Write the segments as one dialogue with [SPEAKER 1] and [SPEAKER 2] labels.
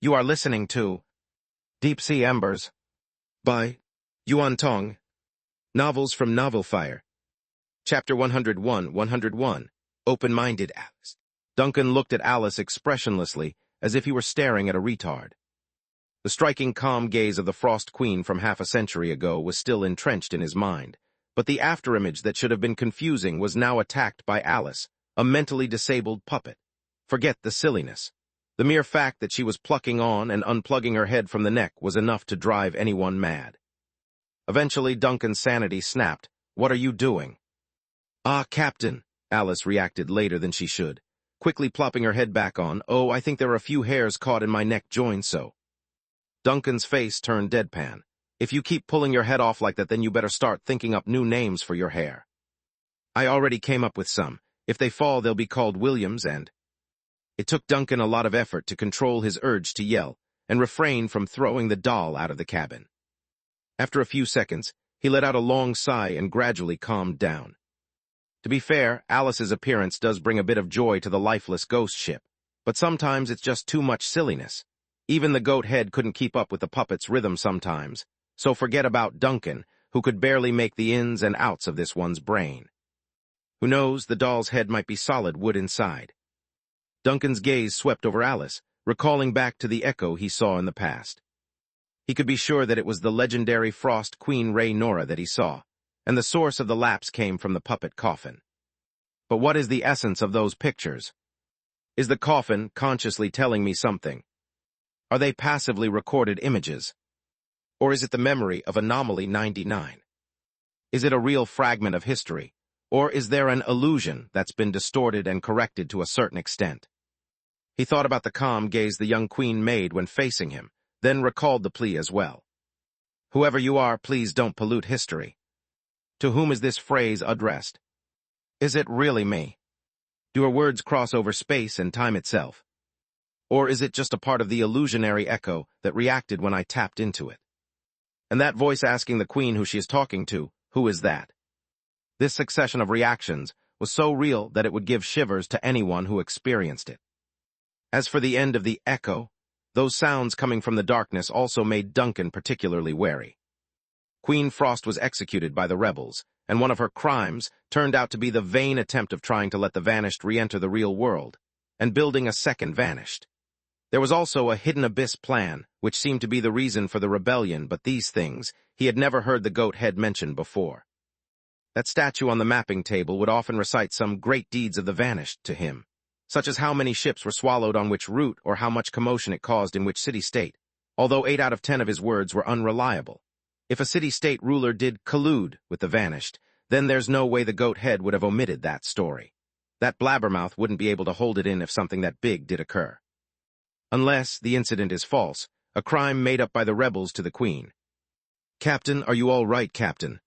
[SPEAKER 1] You are listening to Deep Sea Embers by Yuan Tong. Novels from Novel Fire. Chapter 101. Open-minded Alice. Duncan looked at Alice expressionlessly, as if he were staring at a retard. The striking calm gaze of the Frost Queen from half a century ago was still entrenched in his mind, but the afterimage that should have been confusing was now attacked by Alice, a mentally disabled puppet. Forget the silliness. The mere fact that she was plucking on and unplugging her head from the neck was enough to drive anyone mad. Eventually, Duncan's sanity snapped. "What are you doing?" "Ah, Captain," Alice reacted later than she should, quickly plopping her head back on. "Oh, I think there are a few hairs caught in my neck join so." Duncan's face turned deadpan. "If you keep pulling your head off like that, then you better start thinking up new names for your hair." "I already came up with some. If they fall, they'll be called Williams and—" It took Duncan a lot of effort to control his urge to yell and refrain from throwing the doll out of the cabin. After a few seconds, he let out a long sigh and gradually calmed down. To be fair, Alice's appearance does bring a bit of joy to the lifeless ghost ship, but sometimes it's just too much silliness. Even the goat head couldn't keep up with the puppet's rhythm sometimes, so forget about Duncan, who could barely make the ins and outs of this one's brain. Who knows, the doll's head might be solid wood inside. Duncan's gaze swept over Alice, recalling back to the echo he saw in the past. He could be sure that it was the legendary Frost Queen Ray Nora that he saw, and the source of the lapse came from the puppet coffin. But what is the essence of those pictures? Is the coffin consciously telling me something? Are they passively recorded images? Or is it the memory of Anomaly 99? Is it a real fragment of history? Or is there an illusion that's been distorted and corrected to a certain extent? He thought about the calm gaze the young queen made when facing him, then recalled the plea as well. "Whoever you are, please don't pollute history." To whom is this phrase addressed? Is it really me? Do her words cross over space and time itself? Or is it just a part of the illusionary echo that reacted when I tapped into it? And that voice asking the queen who she is talking to, who is that? This succession of reactions was so real that it would give shivers to anyone who experienced it. As for the end of the echo, those sounds coming from the darkness also made Duncan particularly wary. Queen Frost was executed by the rebels, and one of her crimes turned out to be the vain attempt of trying to let the Vanished re-enter the real world, and building a second Vanished. There was also a hidden abyss plan, which seemed to be the reason for the rebellion, but these things he had never heard the goat head mentioned before. That statue on the mapping table would often recite some great deeds of the Vanished to him, such as how many ships were swallowed on which route or how much commotion it caused in which city-state, although 8 out of 10 of his words were unreliable. If a city-state ruler did collude with the Vanished, then there's no way the goat head would have omitted that story. That blabbermouth wouldn't be able to hold it in if something that big did occur. Unless the incident is false, a crime made up by the rebels to the queen. "Captain, are you all right, Captain?"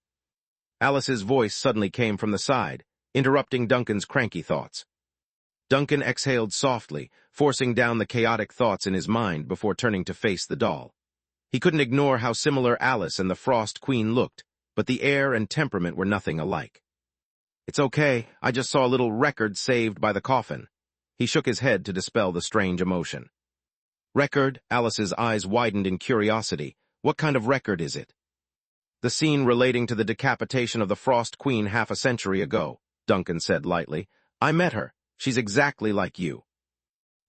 [SPEAKER 1] Alice's voice suddenly came from the side, interrupting Duncan's cranky thoughts. Duncan exhaled softly, forcing down the chaotic thoughts in his mind before turning to face the doll. He couldn't ignore how similar Alice and the Frost Queen looked, but the air and temperament were nothing alike. "It's okay, I just saw a little record saved by the coffin." He shook his head to dispel the strange emotion. "Record?" Alice's eyes widened in curiosity. "What kind of record is it?" "The scene relating to the decapitation of the Frost Queen half a century ago," Duncan said lightly. "I met her. She's exactly like you."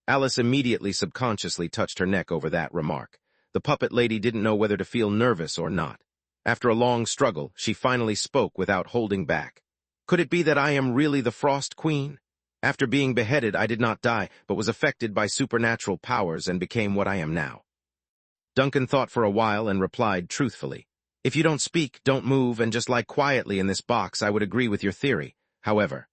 [SPEAKER 1] Alice immediately subconsciously touched her neck over that remark. The puppet lady didn't know whether to feel nervous or not. After a long struggle, she finally spoke without holding back. "Could it be that I am really the Frost Queen? After being beheaded, I did not die, but was affected by supernatural powers and became what I am now." Duncan thought for a while and replied truthfully, "If you don't speak, don't move, and just lie quietly in this box, I would agree with your theory. However—"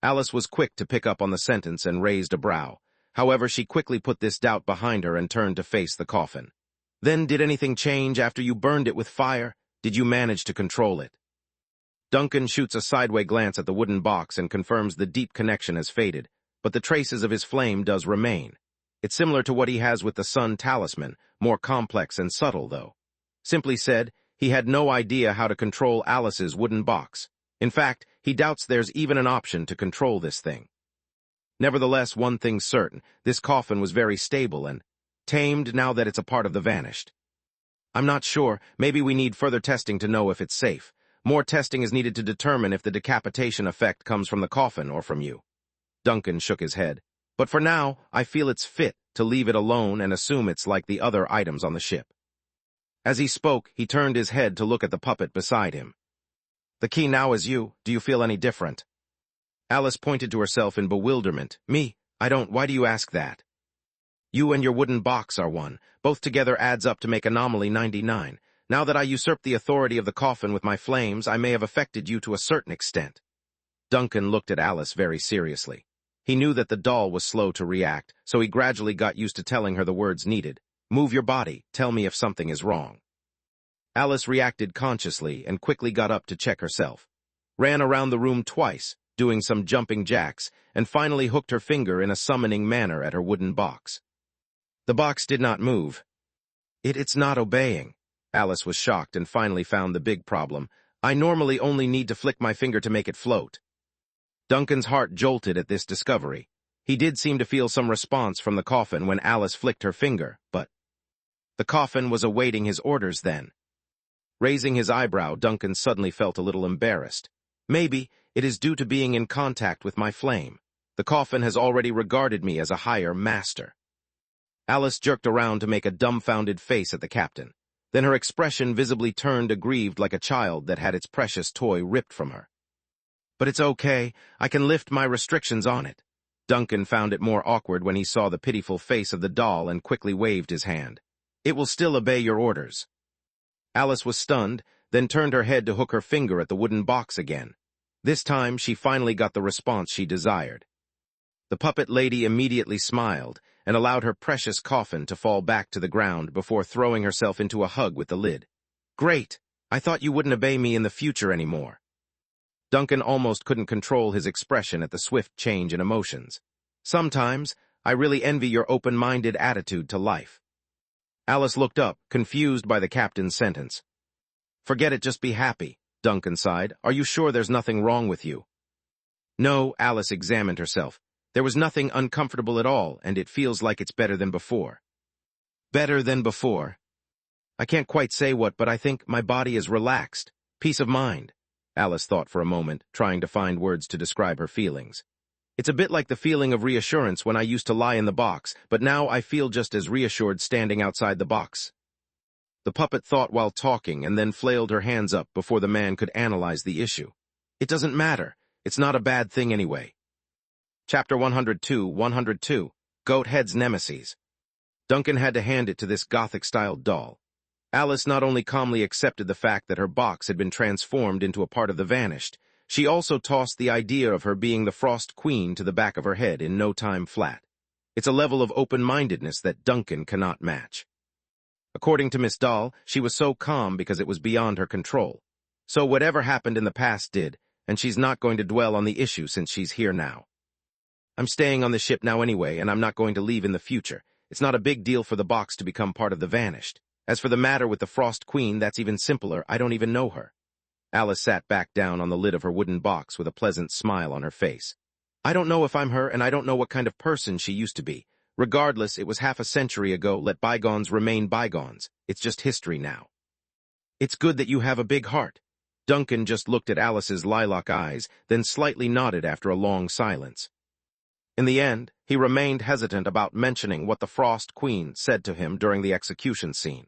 [SPEAKER 1] Alice was quick to pick up on the sentence and raised a brow. However, she quickly put this doubt behind her and turned to face the coffin. "Then did anything change after you burned it with fire? Did you manage to control it?" Duncan shoots a sideway glance at the wooden box and confirms the deep connection has faded, but the traces of his flame does remain. It's similar to what he has with the sun talisman, more complex and subtle, though. Simply said, he had no idea how to control Alice's wooden box. In fact, he doubts there's even an option to control this thing. Nevertheless, one thing's certain, this coffin was very stable and tamed now that it's a part of the vanished. I'm not sure. Maybe we need further testing to know if it's safe. More testing is needed to determine if the decapitation effect comes from the coffin or from you. Duncan shook his head. But for now, I feel it's fit to leave it alone and assume it's like the other items on the ship. As he spoke, he turned his head to look at the puppet beside him. The key now is you. Do you feel any different? Alice pointed to herself in bewilderment. Me? I don't. Why do you ask that? You and your wooden box are one. Both together adds up to make Anomaly 99. Now that I usurped the authority of the coffin with my flames, I may have affected you to a certain extent. Duncan looked at Alice very seriously. He knew that the doll was slow to react, so he gradually got used to telling her the words needed. Move your body. Tell me if something is wrong. Alice reacted consciously and quickly got up to check herself. Ran around the room twice, doing some jumping jacks, and finally hooked her finger in a summoning manner at her wooden box. The box did not move. It's not obeying. Alice was shocked and finally found the big problem. I normally only need to flick my finger to make it float. Duncan's heart jolted at this discovery. He did seem to feel some response from the coffin when Alice flicked her finger, but the coffin was awaiting his orders then. Raising his eyebrow, Duncan suddenly felt a little embarrassed. Maybe it is due to being in contact with my flame. The coffin has already regarded me as a higher master. Alice jerked around to make a dumbfounded face at the captain. Then her expression visibly turned aggrieved like a child that had its precious toy ripped from her. But it's okay. I can lift my restrictions on it. Duncan found it more awkward when he saw the pitiful face of the doll and quickly waved his hand. It will still obey your orders. Alice was stunned, then turned her head to hook her finger at the wooden box again. This time, she finally got the response she desired. The puppet lady immediately smiled and allowed her precious coffin to fall back to the ground before throwing herself into a hug with the lid. Great! I thought you wouldn't obey me in the future anymore. Duncan almost couldn't control his expression at the swift change in emotions. Sometimes, I really envy your open-minded attitude to life. Alice looked up, confused by the captain's sentence. Forget it, just be happy, Duncan sighed. Are you sure there's nothing wrong with you? No, Alice examined herself. There was nothing uncomfortable at all, and it feels like it's better than before. Better than before? I can't quite say what, but I think my body is relaxed. Peace of mind. Alice thought for a moment, trying to find words to describe her feelings. It's a bit like the feeling of reassurance when I used to lie in the box, but now I feel just as reassured standing outside the box. The puppet thought while talking and then flailed her hands up before the man could analyze the issue. It doesn't matter. It's not a bad thing anyway. Chapter 102, Goathead's Nemesis. Duncan had to hand it to this Gothic-styled doll. Alice not only calmly accepted the fact that her box had been transformed into a part of the vanished, she also tossed the idea of her being the Frost Queen to the back of her head in no time flat. It's a level of open-mindedness that Duncan cannot match. According to Miss Dahl, she was so calm because it was beyond her control. So whatever happened in the past did, and she's not going to dwell on the issue since she's here now. I'm staying on the ship now anyway, and I'm not going to leave in the future. It's not a big deal for the box to become part of the vanished. As for the matter with the Frost Queen, that's even simpler. I don't even know her. Alice sat back down on the lid of her wooden box with a pleasant smile on her face. I don't know if I'm her, and I don't know what kind of person she used to be. Regardless, it was half a century ago. Let bygones remain bygones. It's just history now. It's good that you have a big heart. Duncan just looked at Alice's lilac eyes, then slightly nodded after a long silence. In the end, he remained hesitant about mentioning what the Frost Queen said to him during the execution scene.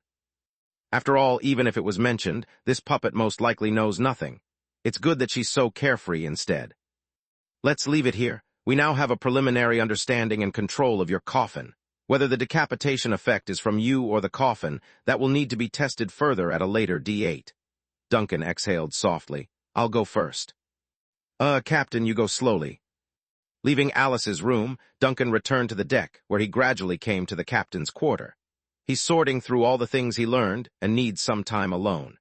[SPEAKER 1] After all, even if it was mentioned, this puppet most likely knows nothing. It's good that she's so carefree instead. Let's leave it here. We now have a preliminary understanding and control of your coffin. Whether the decapitation effect is from you or the coffin, that will need to be tested further at a later D8. Duncan exhaled softly. I'll go first. Captain, you go slowly. Leaving Alice's room, Duncan returned to the deck, where he gradually came to the captain's quarter. He's sorting through all the things he learned and needs some time alone.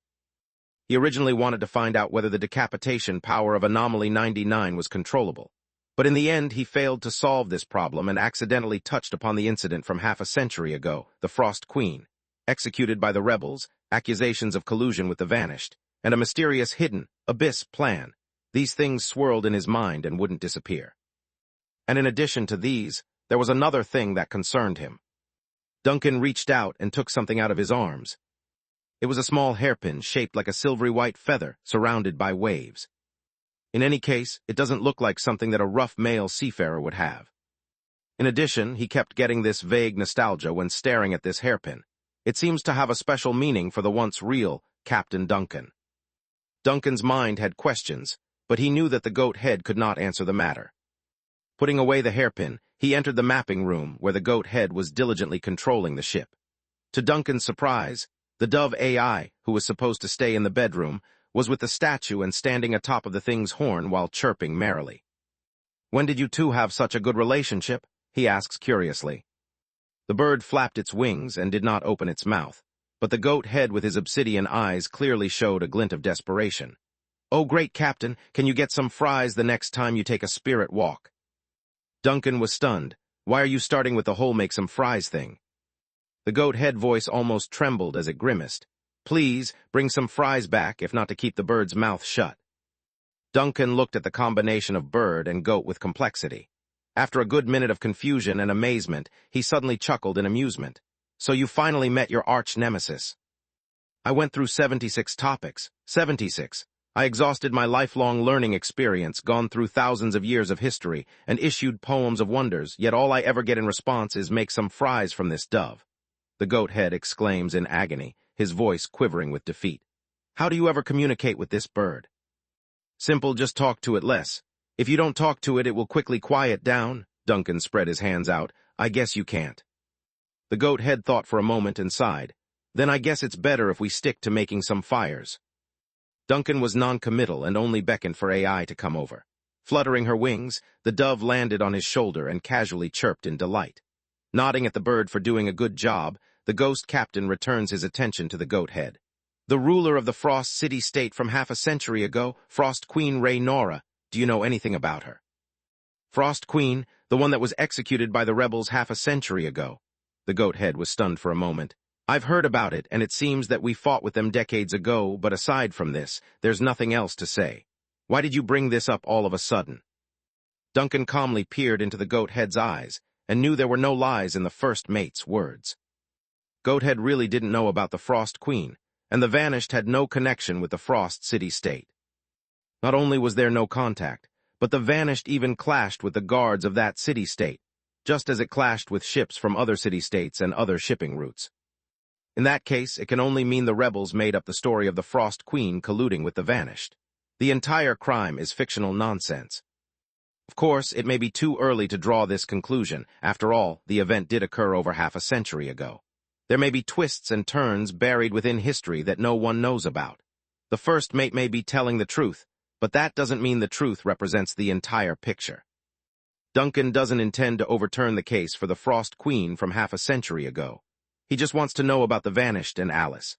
[SPEAKER 1] He originally wanted to find out whether the decapitation power of Anomaly 99 was controllable. But in the end, he failed to solve this problem and accidentally touched upon the incident from half a century ago, the Frost Queen, executed by the rebels, accusations of collusion with the vanished, and a mysterious hidden, abyss plan. These things swirled in his mind and wouldn't disappear. And in addition to these, there was another thing that concerned him. Duncan reached out and took something out of his arms. It was a small hairpin shaped like a silvery white feather surrounded by waves. In any case, it doesn't look like something that a rough male seafarer would have. In addition, he kept getting this vague nostalgia when staring at this hairpin. It seems to have a special meaning for the once real Captain Duncan. Duncan's mind had questions, but he knew that the goat head could not answer the matter. Putting away the hairpin, he entered the mapping room where the goat head was diligently controlling the ship. To Duncan's surprise, the Dove AI, who was supposed to stay in the bedroom, was with the statue and standing atop of the thing's horn while chirping merrily. "When did you two have such a good relationship?" he asks curiously. The bird flapped its wings and did not open its mouth, but the goat head with his obsidian eyes clearly showed a glint of desperation. "Oh, great Captain, can you get some fries the next time you take a spirit walk?" Duncan was stunned. "Why are you starting with the whole make some fries thing?" The goat head voice almost trembled as it grimaced. "Please, bring some fries back, if not to keep the bird's mouth shut." Duncan looked at the combination of bird and goat with complexity. After a good minute of confusion and amazement, he suddenly chuckled in amusement. "So you finally met your arch nemesis." "I went through 76 topics. 76. I exhausted my lifelong learning experience, gone through thousands of years of history, and issued poems of wonders, yet all I ever get in response is make some fries from this dove," the goat head exclaims in agony, his voice quivering with defeat. "How do you ever communicate with this bird?" "Simple, just talk to it less. If you don't talk to it, it will quickly quiet down." Duncan spread his hands out. "I guess you can't." The goat head thought for a moment and sighed. "Then I guess it's better if we stick to making some fires." Duncan was non-committal and only beckoned for AI to come over. Fluttering her wings, the dove landed on his shoulder and casually chirped in delight. Nodding at the bird for doing a good job, the ghost captain returns his attention to the goat head. "The ruler of the Frost City-State from half a century ago, Frost Queen Rhaenora. Do you know anything about her?" "Frost Queen, the one that was executed by the rebels half a century ago." The goat head was stunned for a moment. "I've heard about it, and it seems that we fought with them decades ago, but aside from this, there's nothing else to say. Why did you bring this up all of a sudden?" Duncan calmly peered into the goat head's eyes, and knew there were no lies in the first mate's words. Goathead really didn't know about the Frost Queen, and the Vanished had no connection with the Frost City-State. Not only was there no contact, but the Vanished even clashed with the guards of that city-state, just as it clashed with ships from other city-states and other shipping routes. In that case, it can only mean the rebels made up the story of the Frost Queen colluding with the Vanished. The entire crime is fictional nonsense. Of course, it may be too early to draw this conclusion. After all, the event did occur over half a century ago. There may be twists and turns buried within history that no one knows about. The first mate may be telling the truth, but that doesn't mean the truth represents the entire picture. Duncan doesn't intend to overturn the case for the Frost Queen from half a century ago. He just wants to know about the Vanished and Alice.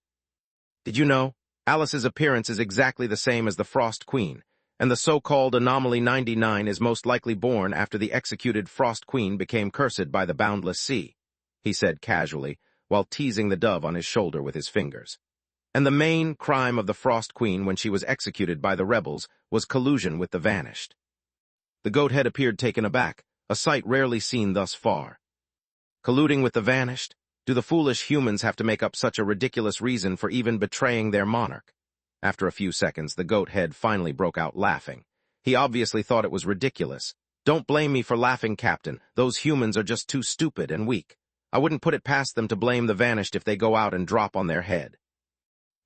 [SPEAKER 1] Did you know? Alice's appearance is exactly the same as the Frost Queen, and the so-called Anomaly 99 is most likely born after the executed Frost Queen became cursed by the boundless sea, he said casually, while teasing the dove on his shoulder with his fingers. And the main crime of the Frost Queen when she was executed by the rebels was collusion with the Vanished. The goathead appeared taken aback, a sight rarely seen thus far. Colluding with the Vanished? Do the foolish humans have to make up such a ridiculous reason for even betraying their monarch? After a few seconds, the goathead finally broke out laughing. He obviously thought it was ridiculous. "Don't blame me for laughing, Captain. Those humans are just too stupid and weak. I wouldn't put it past them to blame the Vanished if they go out and drop on their head."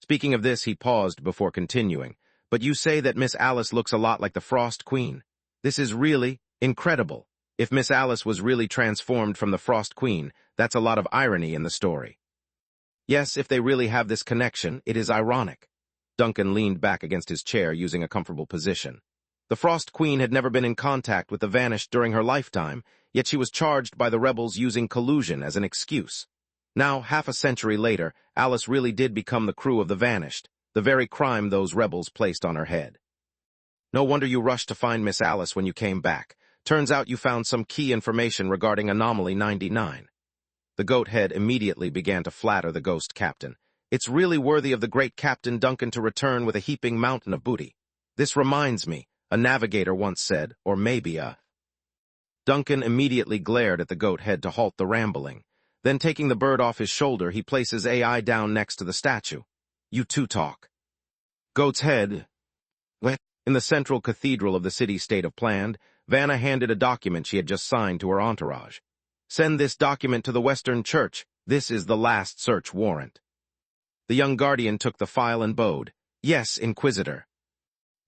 [SPEAKER 1] Speaking of this, he paused before continuing. "But you say that Miss Alice looks a lot like the Frost Queen. This is really incredible. If Miss Alice was really transformed from the Frost Queen, that's a lot of irony in the story." "Yes, if they really have this connection, it is ironic." Duncan leaned back against his chair using a comfortable position. The Frost Queen had never been in contact with the Vanished during her lifetime, yet she was charged by the rebels using collusion as an excuse. Now, half a century later, Alice really did become the crew of the Vanished, the very crime those rebels placed on her head. "No wonder you rushed to find Miss Alice when you came back. Turns out you found some key information regarding Anomaly 99. The goathead immediately began to flatter the ghost captain. "It's really worthy of the great Captain Duncan to return with a heaping mountain of booty. This reminds me, a navigator once said, or maybe a..." Duncan immediately glared at the goathead to halt the rambling. Then taking the bird off his shoulder, he places AI down next to the statue. You two talk. Goat's head. What? In the central cathedral of the city-state of Planned, Vanna handed a document she had just signed to her entourage. Send this document to the Western Church. This is the last search warrant. The young guardian took the file and bowed. Yes, Inquisitor.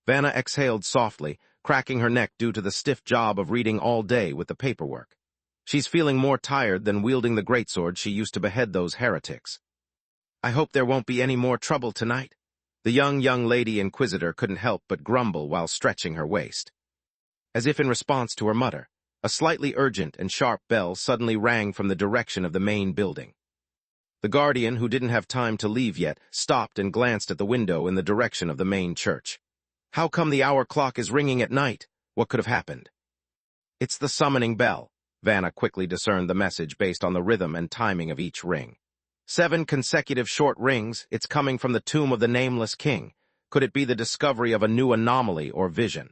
[SPEAKER 1] Vanna exhaled softly, cracking her neck due to the stiff job of reading all day with the paperwork. She's feeling more tired than wielding the greatsword she used to behead those heretics. I hope there won't be any more trouble tonight. The young lady Inquisitor couldn't help but grumble while stretching her waist. As if in response to her mutter, a slightly urgent and sharp bell suddenly rang from the direction of the main building. The guardian, who didn't have time to leave yet, stopped and glanced at the window in the direction of the main church. How come the hour clock is ringing at night? What could have happened? It's the summoning bell. Vanna quickly discerned the message based on the rhythm and timing of each ring. 7 consecutive short rings. It's coming from the tomb of the nameless king. Could it be the discovery of a new anomaly or vision?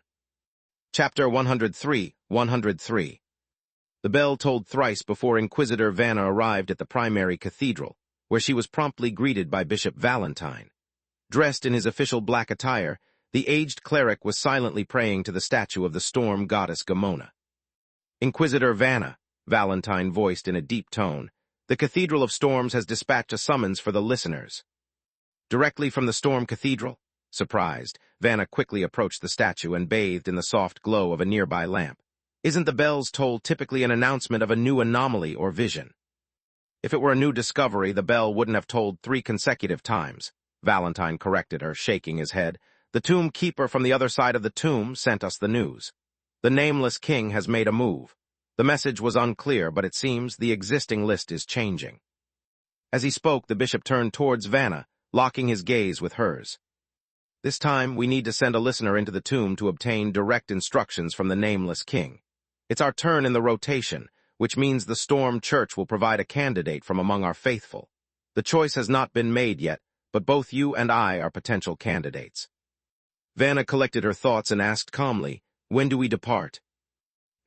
[SPEAKER 1] Chapter 103, 103. The bell tolled thrice before Inquisitor Vanna arrived at the primary cathedral, where she was promptly greeted by Bishop Valentine. Dressed in his official black attire, the aged cleric was silently praying to the statue of the storm goddess Gamona. Inquisitor Vanna, Valentine voiced in a deep tone, the Cathedral of Storms has dispatched a summons for the listeners. Directly from the Storm Cathedral? Surprised, Vanna quickly approached the statue and bathed in the soft glow of a nearby lamp. Isn't the bell's toll typically an announcement of a new anomaly or vision? If it were a new discovery, the bell wouldn't have tolled 3 consecutive times. Valentine corrected her, shaking his head. The tomb keeper from the other side of the tomb sent us the news. The nameless king has made a move. The message was unclear, but it seems the existing list is changing. As he spoke, the bishop turned towards Vanna, locking his gaze with hers. This time, we need to send a listener into the tomb to obtain direct instructions from the nameless king. It's our turn in the rotation, which means the Storm Church will provide a candidate from among our faithful. The choice has not been made yet, but both you and I are potential candidates. Vanna collected her thoughts and asked calmly, when do we depart?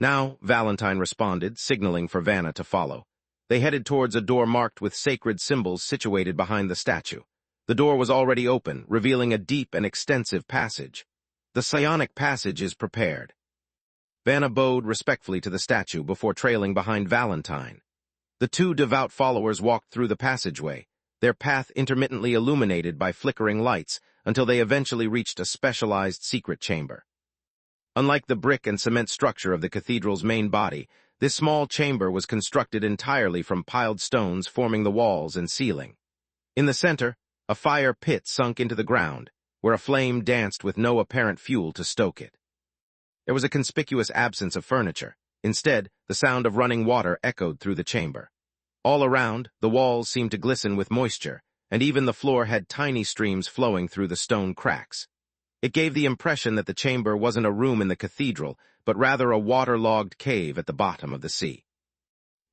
[SPEAKER 1] Now, Valentine responded, signaling for Vanna to follow. They headed towards a door marked with sacred symbols situated behind the statue. The door was already open, revealing a deep and extensive passage. The psionic passage is prepared. Vanna bowed respectfully to the statue before trailing behind Valentine. The 2 devout followers walked through the passageway, their path intermittently illuminated by flickering lights, until they eventually reached a specialized secret chamber. Unlike the brick and cement structure of the cathedral's main body, this small chamber was constructed entirely from piled stones forming the walls and ceiling. In the center, a fire pit sunk into the ground, where a flame danced with no apparent fuel to stoke it. There was a conspicuous absence of furniture. Instead, the sound of running water echoed through the chamber. All around, the walls seemed to glisten with moisture, and even the floor had tiny streams flowing through the stone cracks. It gave the impression that the chamber wasn't a room in the cathedral, but rather a waterlogged cave at the bottom of the sea.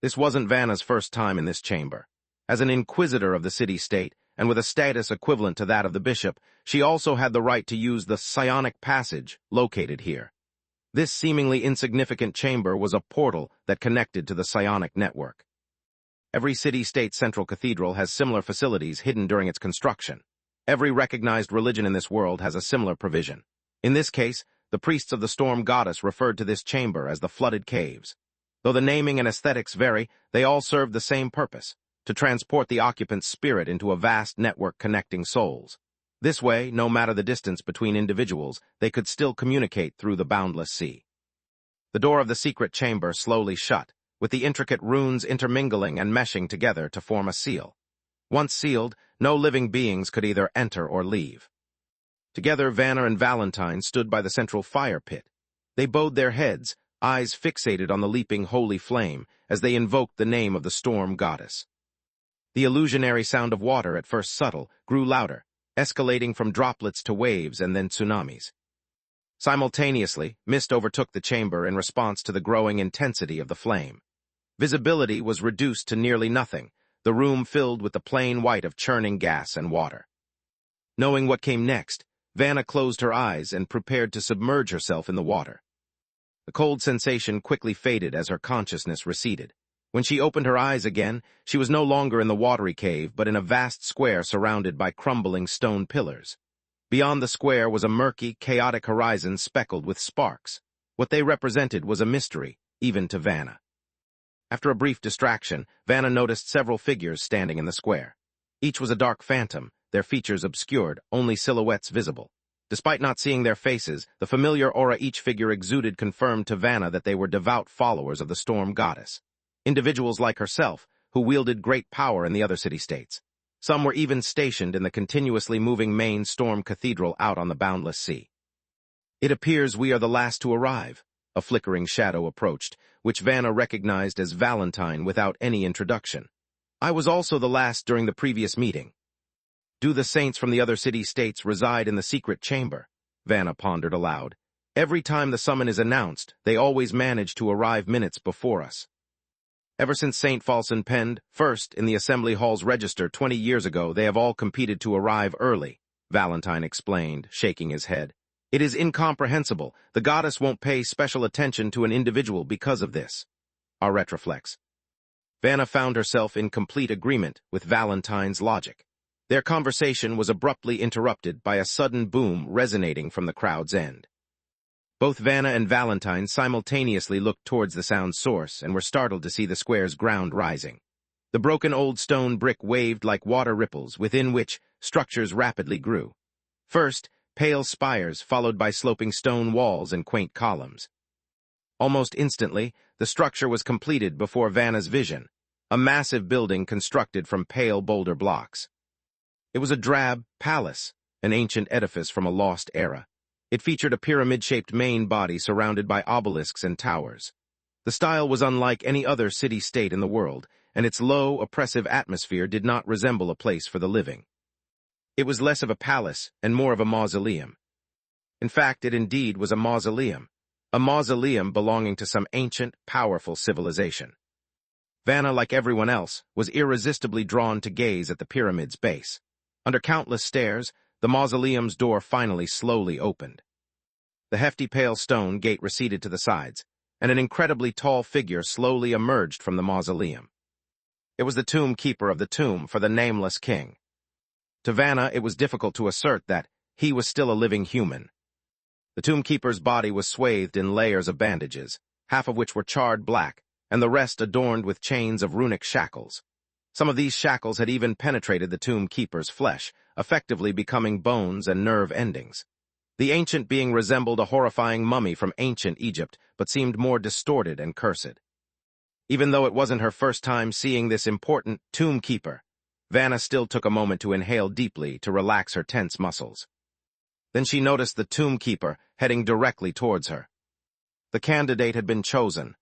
[SPEAKER 1] This wasn't Vanna's first time in this chamber. As an inquisitor of the city-state, and with a status equivalent to that of the bishop, she also had the right to use the psionic passage located here. This seemingly insignificant chamber was a portal that connected to the psionic network. Every city-state central cathedral has similar facilities hidden during its construction. Every recognized religion in this world has a similar provision. In this case, the priests of the storm goddess referred to this chamber as the flooded caves. Though the naming and aesthetics vary, they all serve the same purpose, to transport the occupant's spirit into a vast network connecting souls. This way, no matter the distance between individuals, they could still communicate through the boundless sea. The door of the secret chamber slowly shut, with the intricate runes intermingling and meshing together to form a seal. Once sealed, no living beings could either enter or leave. Together, Vanna and Valentine stood by the central fire pit. They bowed their heads, eyes fixated on the leaping holy flame, as they invoked the name of the storm goddess. The illusionary sound of water, at first subtle, grew louder, escalating from droplets to waves and then tsunamis. Simultaneously, mist overtook the chamber in response to the growing intensity of the flame. Visibility was reduced to nearly nothing, the room filled with the plain white of churning gas and water. Knowing what came next, Vanna closed her eyes and prepared to submerge herself in the water. The cold sensation quickly faded as her consciousness receded. When she opened her eyes again, she was no longer in the watery cave, but in a vast square surrounded by crumbling stone pillars. Beyond the square was a murky, chaotic horizon speckled with sparks. What they represented was a mystery, even to Vanna. After a brief distraction, Vanna noticed several figures standing in the square. Each was a dark phantom, their features obscured, only silhouettes visible. Despite not seeing their faces, the familiar aura each figure exuded confirmed to Vanna that they were devout followers of the storm goddess. Individuals like herself, who wielded great power in the other city-states. Some were even stationed in the continuously moving main storm cathedral out on the boundless sea. "It appears we are the last to arrive," a flickering shadow approached, which Vanna recognized as Valentine without any introduction. "I was also the last during the previous meeting." "Do the saints from the other city-states reside in the secret chamber?" Vanna pondered aloud. "Every time the summon is announced, they always manage to arrive minutes before us." "Ever since St. Falson penned first in the Assembly Hall's register 20 years ago, they have all competed to arrive early," Valentine explained, shaking his head. "It is incomprehensible. The goddess won't pay special attention to an individual because of this." Our retroflex. Vanna found herself in complete agreement with Valentine's logic. Their conversation was abruptly interrupted by a sudden boom resonating from the crowd's end. Both Vanna and Valentine simultaneously looked towards the sound's source and were startled to see the square's ground rising. The broken old stone brick waved like water ripples, within which structures rapidly grew. First, pale spires, followed by sloping stone walls and quaint columns. Almost instantly, the structure was completed before Vanna's vision, a massive building constructed from pale boulder blocks. It was a drab palace, an ancient edifice from a lost era. It featured a pyramid-shaped main body surrounded by obelisks and towers. The style was unlike any other city-state in the world, and its low, oppressive atmosphere did not resemble a place for the living. It was less of a palace and more of a mausoleum. In fact, it indeed was a mausoleum belonging to some ancient, powerful civilization. Vanna, like everyone else, was irresistibly drawn to gaze at the pyramid's base. Under countless stares, the mausoleum's door finally slowly opened. The hefty pale stone gate receded to the sides, and an incredibly tall figure slowly emerged from the mausoleum. It was the tomb keeper of the tomb for the nameless king. To Vanna, it was difficult to assert that he was still a living human. The tomb keeper's body was swathed in layers of bandages, half of which were charred black, and the rest adorned with chains of runic shackles. Some of these shackles had even penetrated the tomb keeper's flesh, effectively becoming bones and nerve endings. The ancient being resembled a horrifying mummy from ancient Egypt, but seemed more distorted and cursed. Even though it wasn't her first time seeing this important tomb keeper, Vanna still took a moment to inhale deeply to relax her tense muscles. Then she noticed the tomb keeper heading directly towards her. The candidate had been chosen.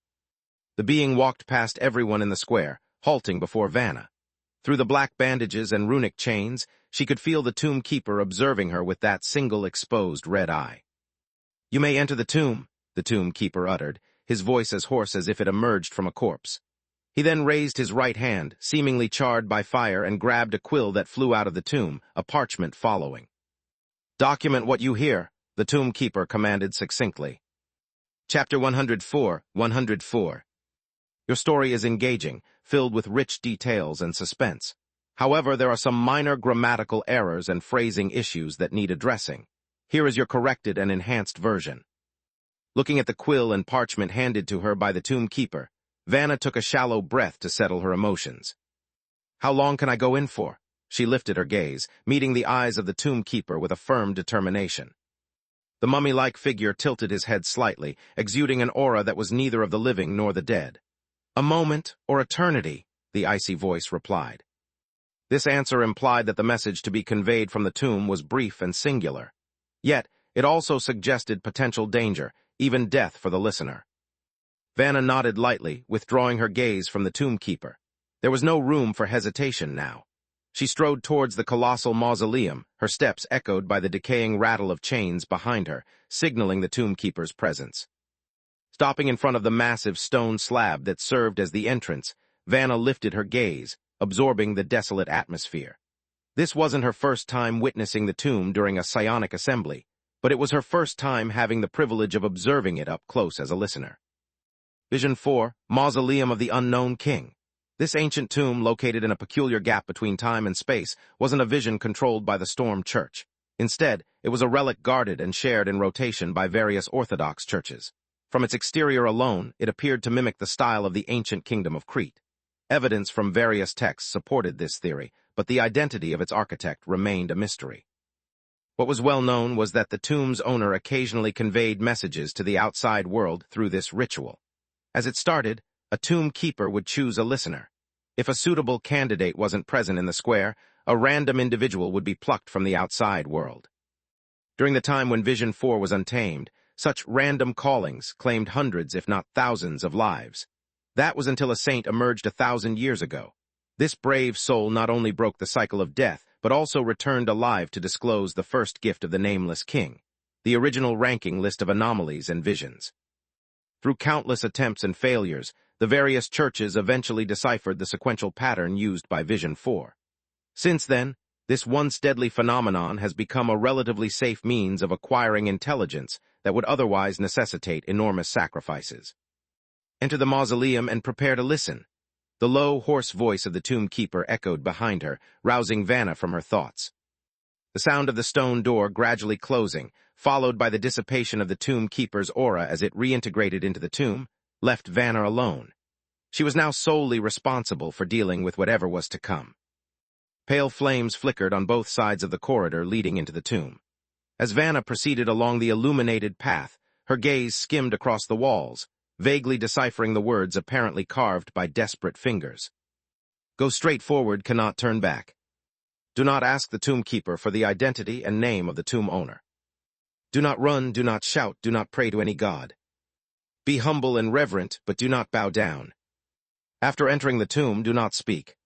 [SPEAKER 1] The being walked past everyone in the square, halting before Vanna. Through the black bandages and runic chains, she could feel the tomb keeper observing her with that single exposed red eye. "You may enter the tomb," the tomb keeper uttered, his voice as hoarse as if it emerged from a corpse. He then raised his right hand, seemingly charred by fire, and grabbed a quill that flew out of the tomb, a parchment following. "Document what you hear," the tomb keeper commanded succinctly. Chapter 104. Your story is engaging, filled with rich details and suspense. However, there are some minor grammatical errors and phrasing issues that need addressing. Here is your corrected and enhanced version. Looking at the quill and parchment handed to her by the tomb keeper, Vanna took a shallow breath to settle her emotions. "How long can I go in for?" She lifted her gaze, meeting the eyes of the tomb keeper with a firm determination. The mummy-like figure tilted his head slightly, exuding an aura that was neither of the living nor the dead. "A moment or eternity," the icy voice replied. This answer implied that the message to be conveyed from the tomb was brief and singular. Yet, it also suggested potential danger, even death for the listener. Vanna nodded lightly, withdrawing her gaze from the tomb keeper. There was no room for hesitation now. She strode towards the colossal mausoleum, her steps echoed by the decaying rattle of chains behind her, signaling the tomb keeper's presence. Stopping in front of the massive stone slab that served as the entrance, Vanna lifted her gaze, absorbing the desolate atmosphere. This wasn't her first time witnessing the tomb during a psionic assembly, but it was her first time having the privilege of observing it up close as a listener. Vision 4, Mausoleum of the Unknown King. This ancient tomb, located in a peculiar gap between time and space, wasn't a vision controlled by the Storm Church. Instead, it was a relic guarded and shared in rotation by various Orthodox churches. From its exterior alone, it appeared to mimic the style of the ancient kingdom of Crete. Evidence from various texts supported this theory, but the identity of its architect remained a mystery. What was well known was that the tomb's owner occasionally conveyed messages to the outside world through this ritual. As it started, a tomb keeper would choose a listener. If a suitable candidate wasn't present in the square, a random individual would be plucked from the outside world. During the time when Vision 4 was untamed, such random callings claimed hundreds, if not thousands, of lives. That was until a saint emerged 1,000 years ago. This brave soul not only broke the cycle of death, but also returned alive to disclose the first gift of the Nameless King, the original ranking list of anomalies and visions. Through countless attempts and failures, the various churches eventually deciphered the sequential pattern used by Vision 4. Since then, this once deadly phenomenon has become a relatively safe means of acquiring intelligence that would otherwise necessitate enormous sacrifices. Enter the mausoleum and prepare to listen. The low, hoarse voice of the tomb keeper echoed behind her, rousing Vanna from her thoughts. The sound of the stone door gradually closing, followed by the dissipation of the tomb keeper's aura as it reintegrated into the tomb, left Vanna alone. She was now solely responsible for dealing with whatever was to come. Pale flames flickered on both sides of the corridor leading into the tomb. As Vanna proceeded along the illuminated path, her gaze skimmed across the walls, vaguely deciphering the words apparently carved by desperate fingers. Go straight forward, cannot turn back. Do not ask the tomb keeper for the identity and name of the tomb owner. Do not run, do not shout, do not pray to any god. Be humble and reverent, but do not bow down. After entering the tomb, do not speak.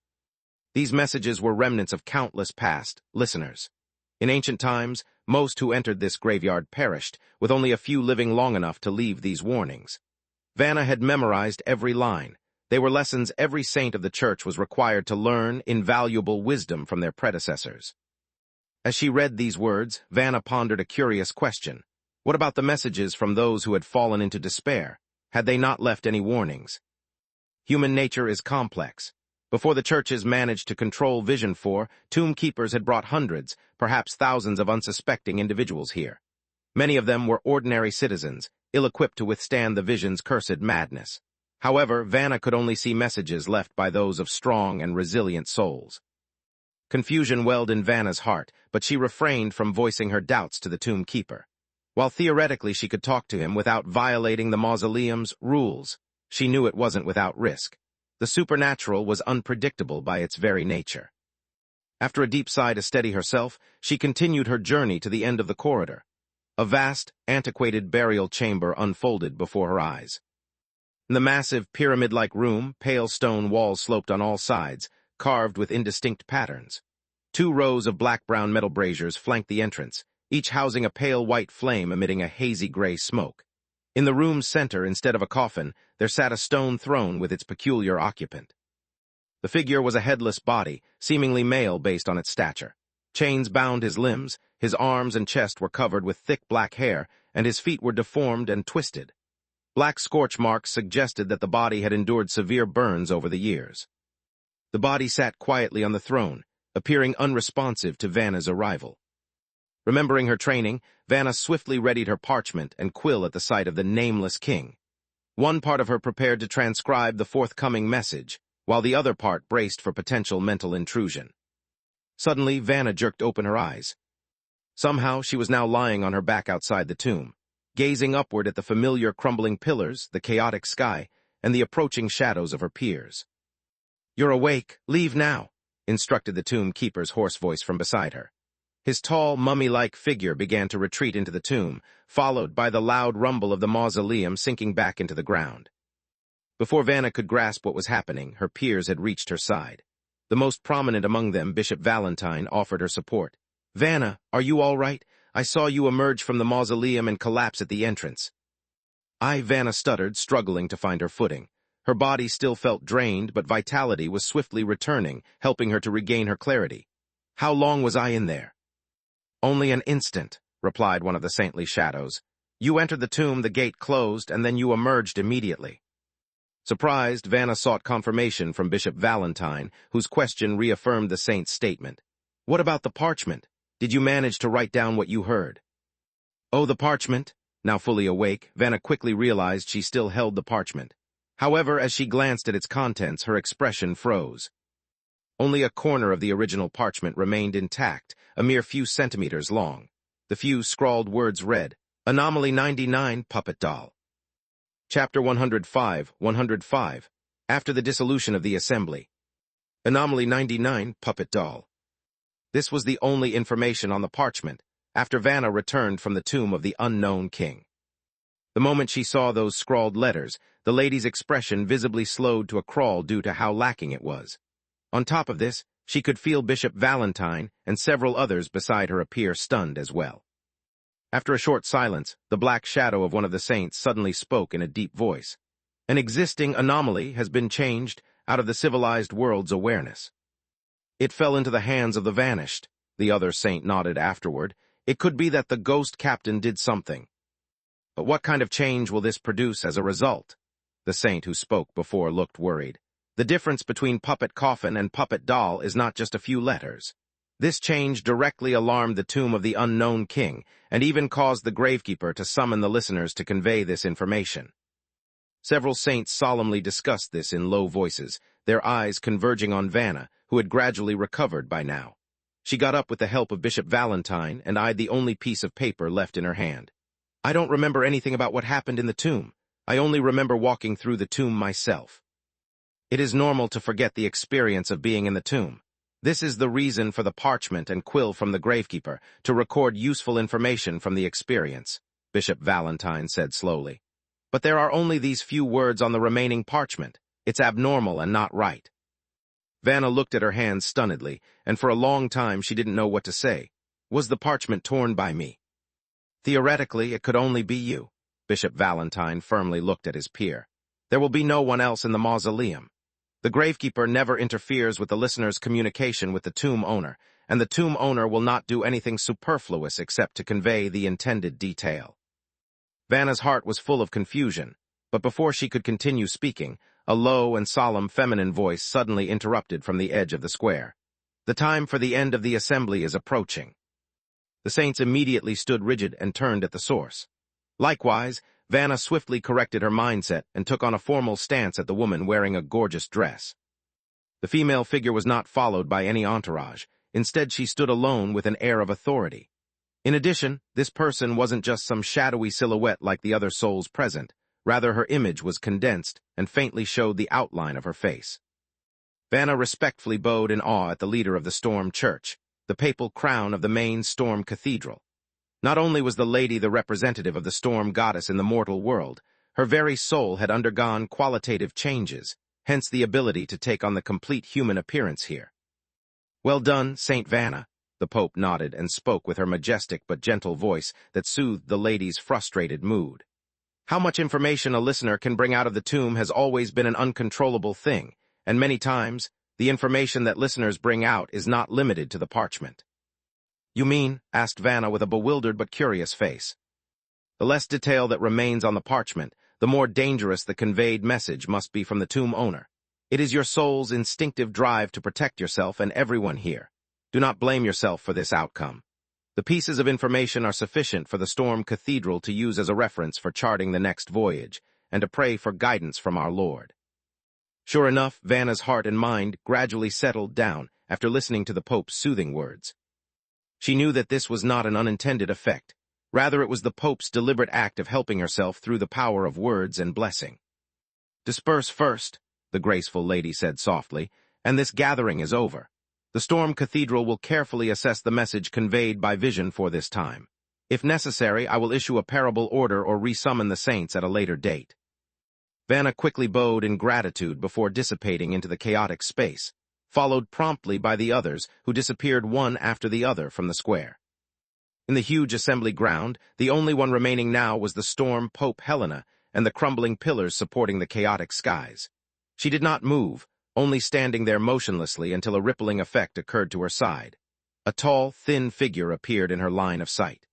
[SPEAKER 1] These messages were remnants of countless past listeners. In ancient times, most who entered this graveyard perished, with only a few living long enough to leave these warnings. Vanna had memorized every line. They were lessons every saint of the church was required to learn, invaluable wisdom from their predecessors. As she read these words, Vanna pondered a curious question. What about the messages from those who had fallen into despair? Had they not left any warnings? Human nature is complex. Before the churches managed to control Vision 4, tomb keepers had brought hundreds, perhaps thousands of unsuspecting individuals here. Many of them were ordinary citizens, ill-equipped to withstand the vision's cursed madness. However, Vanna could only see messages left by those of strong and resilient souls. Confusion welled in Vanna's heart, but she refrained from voicing her doubts to the tomb keeper. While theoretically she could talk to him without violating the mausoleum's rules, she knew it wasn't without risk. The supernatural was unpredictable by its very nature. After a deep sigh to steady herself, she continued her journey to the end of the corridor. A vast, antiquated burial chamber unfolded before her eyes. In the massive, pyramid-like room, pale stone walls sloped on all sides, carved with indistinct patterns. 2 rows of black-brown metal braziers flanked the entrance, each housing a pale white flame emitting a hazy gray smoke. In the room's center, instead of a coffin, there sat a stone throne with its peculiar occupant. The figure was a headless body, seemingly male based on its stature. Chains bound his limbs, his arms and chest were covered with thick black hair, and his feet were deformed and twisted. Black scorch marks suggested that the body had endured severe burns over the years. The body sat quietly on the throne, appearing unresponsive to Vanna's arrival. Remembering her training, Vanna swiftly readied her parchment and quill at the sight of the Nameless King. One part of her prepared to transcribe the forthcoming message, while the other part braced for potential mental intrusion. Suddenly, Vanna jerked open her eyes. Somehow, she was now lying on her back outside the tomb, gazing upward at the familiar crumbling pillars, the chaotic sky, and the approaching shadows of her peers. "You're awake. Leave now," instructed the tomb keeper's hoarse voice from beside her. His tall, mummy-like figure began to retreat into the tomb, followed by the loud rumble of the mausoleum sinking back into the ground. Before Vanna could grasp what was happening, her peers had reached her side. The most prominent among them, Bishop Valentine, offered her support. "Vanna, are you all right? I saw you emerge from the mausoleum and collapse at the entrance." Vanna stuttered, struggling to find her footing. Her body still felt drained, but vitality was swiftly returning, helping her to regain her clarity. "How long was I in there?" "Only an instant," replied one of the saintly shadows. "You entered the tomb, the gate closed, and then you emerged immediately." Surprised, Vanna sought confirmation from Bishop Valentine, whose question reaffirmed the saint's statement. "What about the parchment? Did you manage to write down what you heard?" "Oh, the parchment?" Now fully awake, Vanna quickly realized she still held the parchment. However, as she glanced at its contents, her expression froze. Only a corner of the original parchment remained intact, a mere few centimeters long. The few scrawled words read, "Anomaly 99, Puppet Doll." Chapter 105, 105. After the dissolution of the assembly. Anomaly 99, Puppet Doll. This was the only information on the parchment, after Vanna returned from the tomb of the unknown king. The moment she saw those scrawled letters, the lady's expression visibly slowed to a crawl due to how lacking it was. On top of this, she could feel Bishop Valentine and several others beside her appear stunned as well. After a short silence, the black shadow of one of the saints suddenly spoke in a deep voice. "An existing anomaly has been changed out of the civilized world's awareness. It fell into the hands of the vanished," the other saint nodded afterward. "It could be that the ghost captain did something. But what kind of change will this produce as a result?" The saint who spoke before looked worried. "The difference between puppet coffin and puppet doll is not just a few letters. This change directly alarmed the tomb of the unknown king, and even caused the gravekeeper to summon the listeners to convey this information." Several saints solemnly discussed this in low voices, their eyes converging on Vanna, who had gradually recovered by now. She got up with the help of Bishop Valentine and eyed the only piece of paper left in her hand. "I don't remember anything about what happened in the tomb. I only remember walking through the tomb myself." It is normal to forget the experience of being in the tomb. This is the reason for the parchment and quill from the gravekeeper, to record useful information from the experience, Bishop Valentine said slowly. "But there are only these few words on the remaining parchment. It's abnormal and not right." Vanna looked at her hands stunnedly, and for a long time she didn't know what to say. "Was the parchment torn by me?" "Theoretically, it could only be you." Bishop Valentine firmly looked at his peer. "There will be no one else in the mausoleum. The gravekeeper never interferes with the listener's communication with the tomb owner, and the tomb owner will not do anything superfluous except to convey the intended detail." Vanna's heart was full of confusion, but before she could continue speaking, a low and solemn feminine voice suddenly interrupted from the edge of the square. "The time for the end of the assembly is approaching." The saints immediately stood rigid and turned at the source. Likewise, Vanna swiftly corrected her mindset and took on a formal stance at the woman wearing a gorgeous dress. The female figure was not followed by any entourage. Instead, she stood alone with an air of authority. In addition, this person wasn't just some shadowy silhouette like the other souls present. Rather, her image was condensed and faintly showed the outline of her face. Vanna respectfully bowed in awe at the leader of the Storm Church, the papal crown of the main Storm Cathedral. Not only was the lady the representative of the storm goddess in the mortal world, her very soul had undergone qualitative changes, hence the ability to take on the complete human appearance here. "Well done, Saint Vanna," the Pope nodded and spoke with her majestic but gentle voice that soothed the lady's frustrated mood. "How much information a listener can bring out of the tomb has always been an uncontrollable thing, and many times, the information that listeners bring out is not limited to the parchment." "You mean?" asked Vanna with a bewildered but curious face. "The less detail that remains on the parchment, the more dangerous the conveyed message must be from the tomb owner. It is your soul's instinctive drive to protect yourself and everyone here. Do not blame yourself for this outcome. The pieces of information are sufficient for the Storm Cathedral to use as a reference for charting the next voyage, and to pray for guidance from our Lord." Sure enough, Vanna's heart and mind gradually settled down after listening to the Pope's soothing words. She knew that this was not an unintended effect. Rather, it was the Pope's deliberate act of helping herself through the power of words and blessing. "Disperse first," the graceful lady said softly, "and this gathering is over. The Storm Cathedral will carefully assess the message conveyed by vision for this time. If necessary, I will issue a parable order or resummon the saints at a later date." Vanna quickly bowed in gratitude before dissipating into the chaotic space, followed promptly by the others who disappeared one after the other from the square. In the huge assembly ground, the only one remaining now was the storm Pope Helena and the crumbling pillars supporting the chaotic skies. She did not move, only standing there motionlessly until a rippling effect occurred to her side. A tall, thin figure appeared in her line of sight.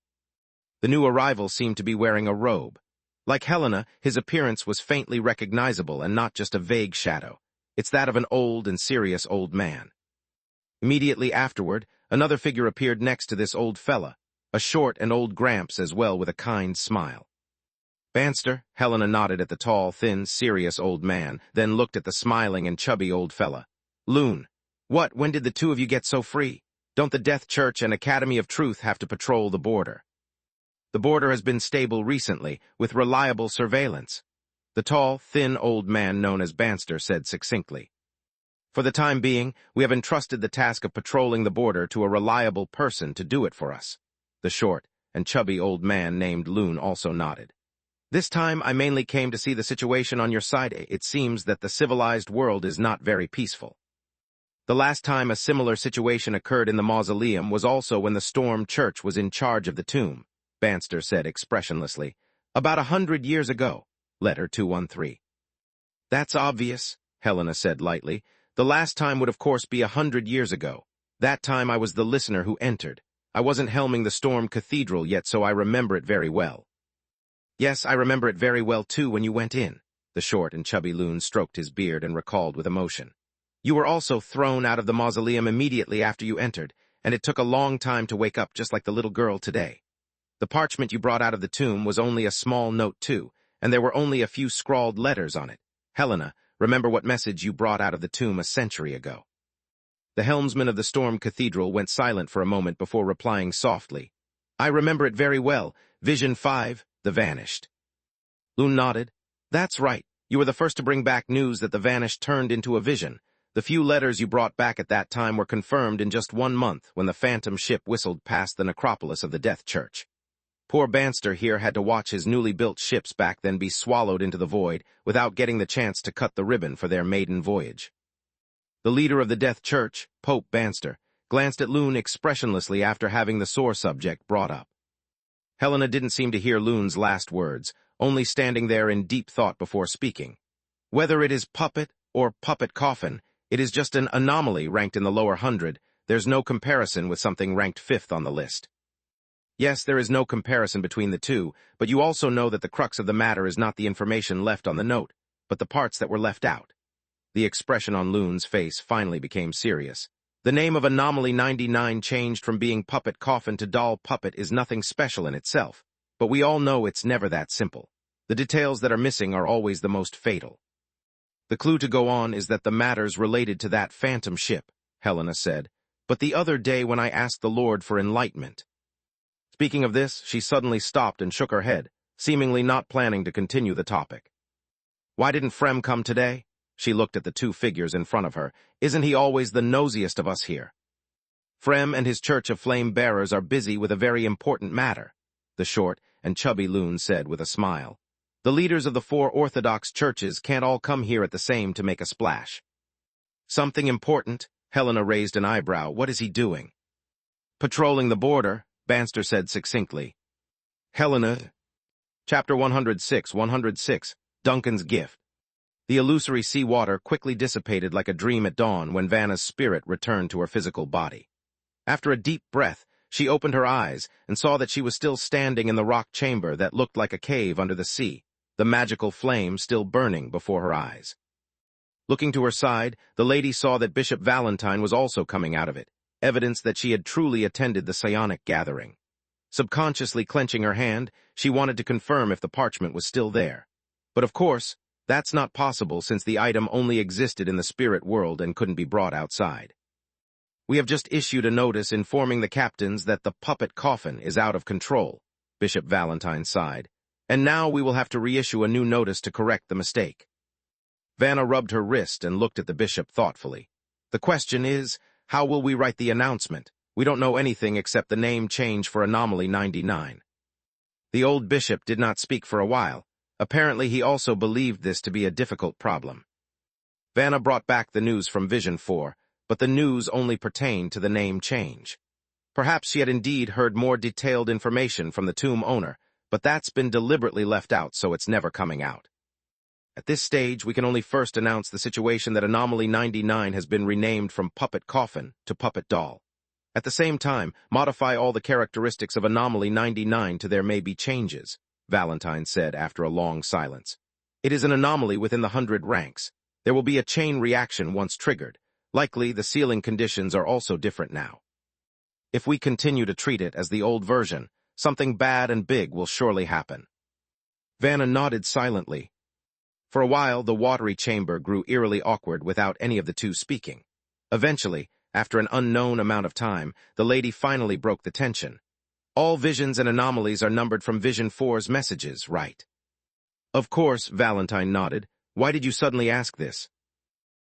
[SPEAKER 1] The new arrival seemed to be wearing a robe. Like Helena, his appearance was faintly recognizable and not just a vague shadow. It's that of an old and serious old man. Immediately afterward, another figure appeared next to this old fella, a short and old Gramps as well with a kind smile. Banster, Helena nodded at the tall, thin, serious old man, then looked at the smiling and chubby old fella. Loon, when did the two of you get so free? Don't the Death Church and Academy of Truth have to patrol the border? The border has been stable recently, with reliable surveillance. The tall, thin old man known as Banster said succinctly. For the time being, we have entrusted the task of patrolling the border to a reliable person to do it for us. The short and chubby old man named Loon also nodded. This time I mainly came to see the situation on your side. It seems that the civilized world is not very peaceful. The last time a similar situation occurred in the mausoleum was also when the Storm Church was in charge of the tomb, Banster said expressionlessly. About 100 years ago. Letter 213. That's obvious, Helena said lightly. The last time would of course be 100 years ago. That time I was the listener who entered. I wasn't helming the Storm Cathedral yet, so I remember it very well. Yes, I remember it very well too when you went in. The short and chubby Loon stroked his beard and recalled with emotion. You were also thrown out of the mausoleum immediately after you entered, and it took a long time to wake up just like the little girl today. The parchment you brought out of the tomb was only a small note too, and there were only a few scrawled letters on it. Helena, remember what message you brought out of the tomb a century ago. The helmsman of the Storm Cathedral went silent for a moment before replying softly. I remember it very well. Vision 5, the Vanished. Loon nodded. That's right. You were the first to bring back news that the Vanished turned into a vision. The few letters you brought back at that time were confirmed in just 1 month when the phantom ship whistled past the necropolis of the Death Church. Poor Banster here had to watch his newly built ships back then be swallowed into the void without getting the chance to cut the ribbon for their maiden voyage. The leader of the Death Church, Pope Banster, glanced at Loon expressionlessly after having the sore subject brought up. Helena didn't seem to hear Loon's last words, only standing there in deep thought before speaking. Whether it is puppet or puppet coffin, it is just an anomaly ranked in the lower 100. There's no comparison with something ranked 5th on the list. Yes, there is no comparison between the two, but you also know that the crux of the matter is not the information left on the note, but the parts that were left out. The expression on Loon's face finally became serious. The name of Anomaly 99 changed from being Puppet Coffin to Doll Puppet is nothing special in itself, but we all know it's never that simple. The details that are missing are always the most fatal. The clue to go on is that the matter's related to that phantom ship, Helena said, but the other day when I asked the Lord for enlightenment. Speaking of this, she suddenly stopped and shook her head, seemingly not planning to continue the topic. Why didn't Frem come today? She looked at the two figures in front of her. Isn't he always the nosiest of us here? Frem and his church of flame bearers are busy with a very important matter, the short and chubby Loon said with a smile. The leaders of the 4 Orthodox churches can't all come here at the same to make a splash. Something important? Helena raised an eyebrow. What is he doing? Patrolling the border, Banster said succinctly. Helena. Chapter 106, Duncan's Gift. The illusory sea water quickly dissipated like a dream at dawn when Vanna's spirit returned to her physical body. After a deep breath, she opened her eyes and saw that she was still standing in the rock chamber that looked like a cave under the sea, the magical flame still burning before her eyes. Looking to her side, the lady saw that Bishop Valentine was also coming out of it, evidence that she had truly attended the psionic gathering. Subconsciously clenching her hand, she wanted to confirm if the parchment was still there. But of course, that's not possible since the item only existed in the spirit world and couldn't be brought outside. We have just issued a notice informing the captains that the puppet coffin is out of control, Bishop Valentine sighed, and now we will have to reissue a new notice to correct the mistake. Vanna rubbed her wrist and looked at the bishop thoughtfully. The question is, how will we write the announcement? We don't know anything except the name change for Anomaly 99. The old bishop did not speak for a while. Apparently he also believed this to be a difficult problem. Vanna brought back the news from Vision 4, but the news only pertained to the name change. Perhaps she had indeed heard more detailed information from the tomb owner, but that's been deliberately left out so it's never coming out. At this stage, we can only first announce the situation that Anomaly 99 has been renamed from Puppet Coffin to Puppet Doll. At the same time, modify all the characteristics of Anomaly 99 to there may be changes. Valentine said after a long silence. It is an anomaly within the 100 ranks. There will be a chain reaction once triggered. Likely, the sealing conditions are also different now. If we continue to treat it as the old version, something bad and big will surely happen. Vanna nodded silently. For a while, the watery chamber grew eerily awkward without any of the two speaking. Eventually, after an unknown amount of time, the lady finally broke the tension. All visions and anomalies are numbered from Vision 4's messages, right? Of course, Valentine nodded. Why did you suddenly ask this?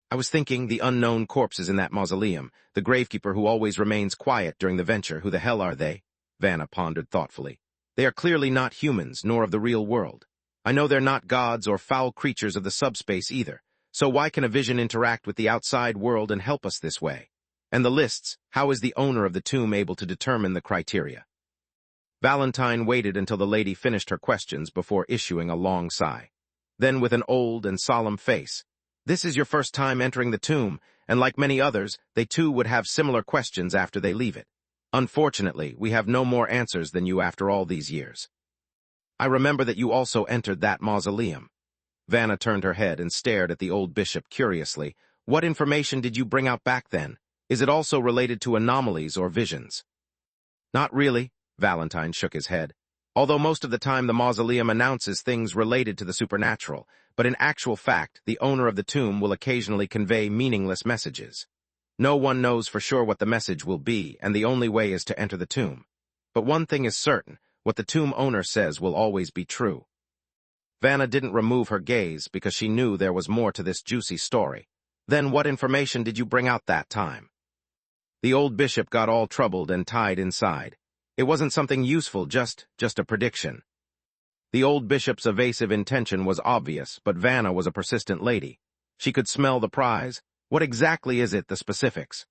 [SPEAKER 1] I was thinking the unknown corpses in that mausoleum, the gravekeeper who always remains quiet during the venture, who the hell are they? Vanna pondered thoughtfully. They are clearly not humans, nor of the real world. I know they're not gods or foul creatures of the subspace either, so why can a vision interact with the outside world and help us this way? And the lists, how is the owner of the tomb able to determine the criteria? Valentine waited until the lady finished her questions before issuing a long sigh. Then, with an old and solemn face, this is your first time entering the tomb, and like many others, they too would have similar questions after they leave it. Unfortunately, we have no more answers than you after all these years. I remember that you also entered that mausoleum. Vanna turned her head and stared at the old bishop curiously. What information did you bring out back then? Is it also related to anomalies or visions? Not really, Valentine shook his head. Although most of the time the mausoleum announces things related to the supernatural, but in actual fact, the owner of the tomb will occasionally convey meaningless messages. No one knows for sure what the message will be, and the only way is to enter the tomb. But one thing is certain, what the tomb owner says will always be true. Vanna didn't remove her gaze because she knew there was more to this juicy story. Then what information did you bring out that time? The old bishop got all troubled and tied inside. It wasn't something useful, just a prediction. The old bishop's evasive intention was obvious, but Vanna was a persistent lady. She could smell the prize. What exactly is it, the specifics?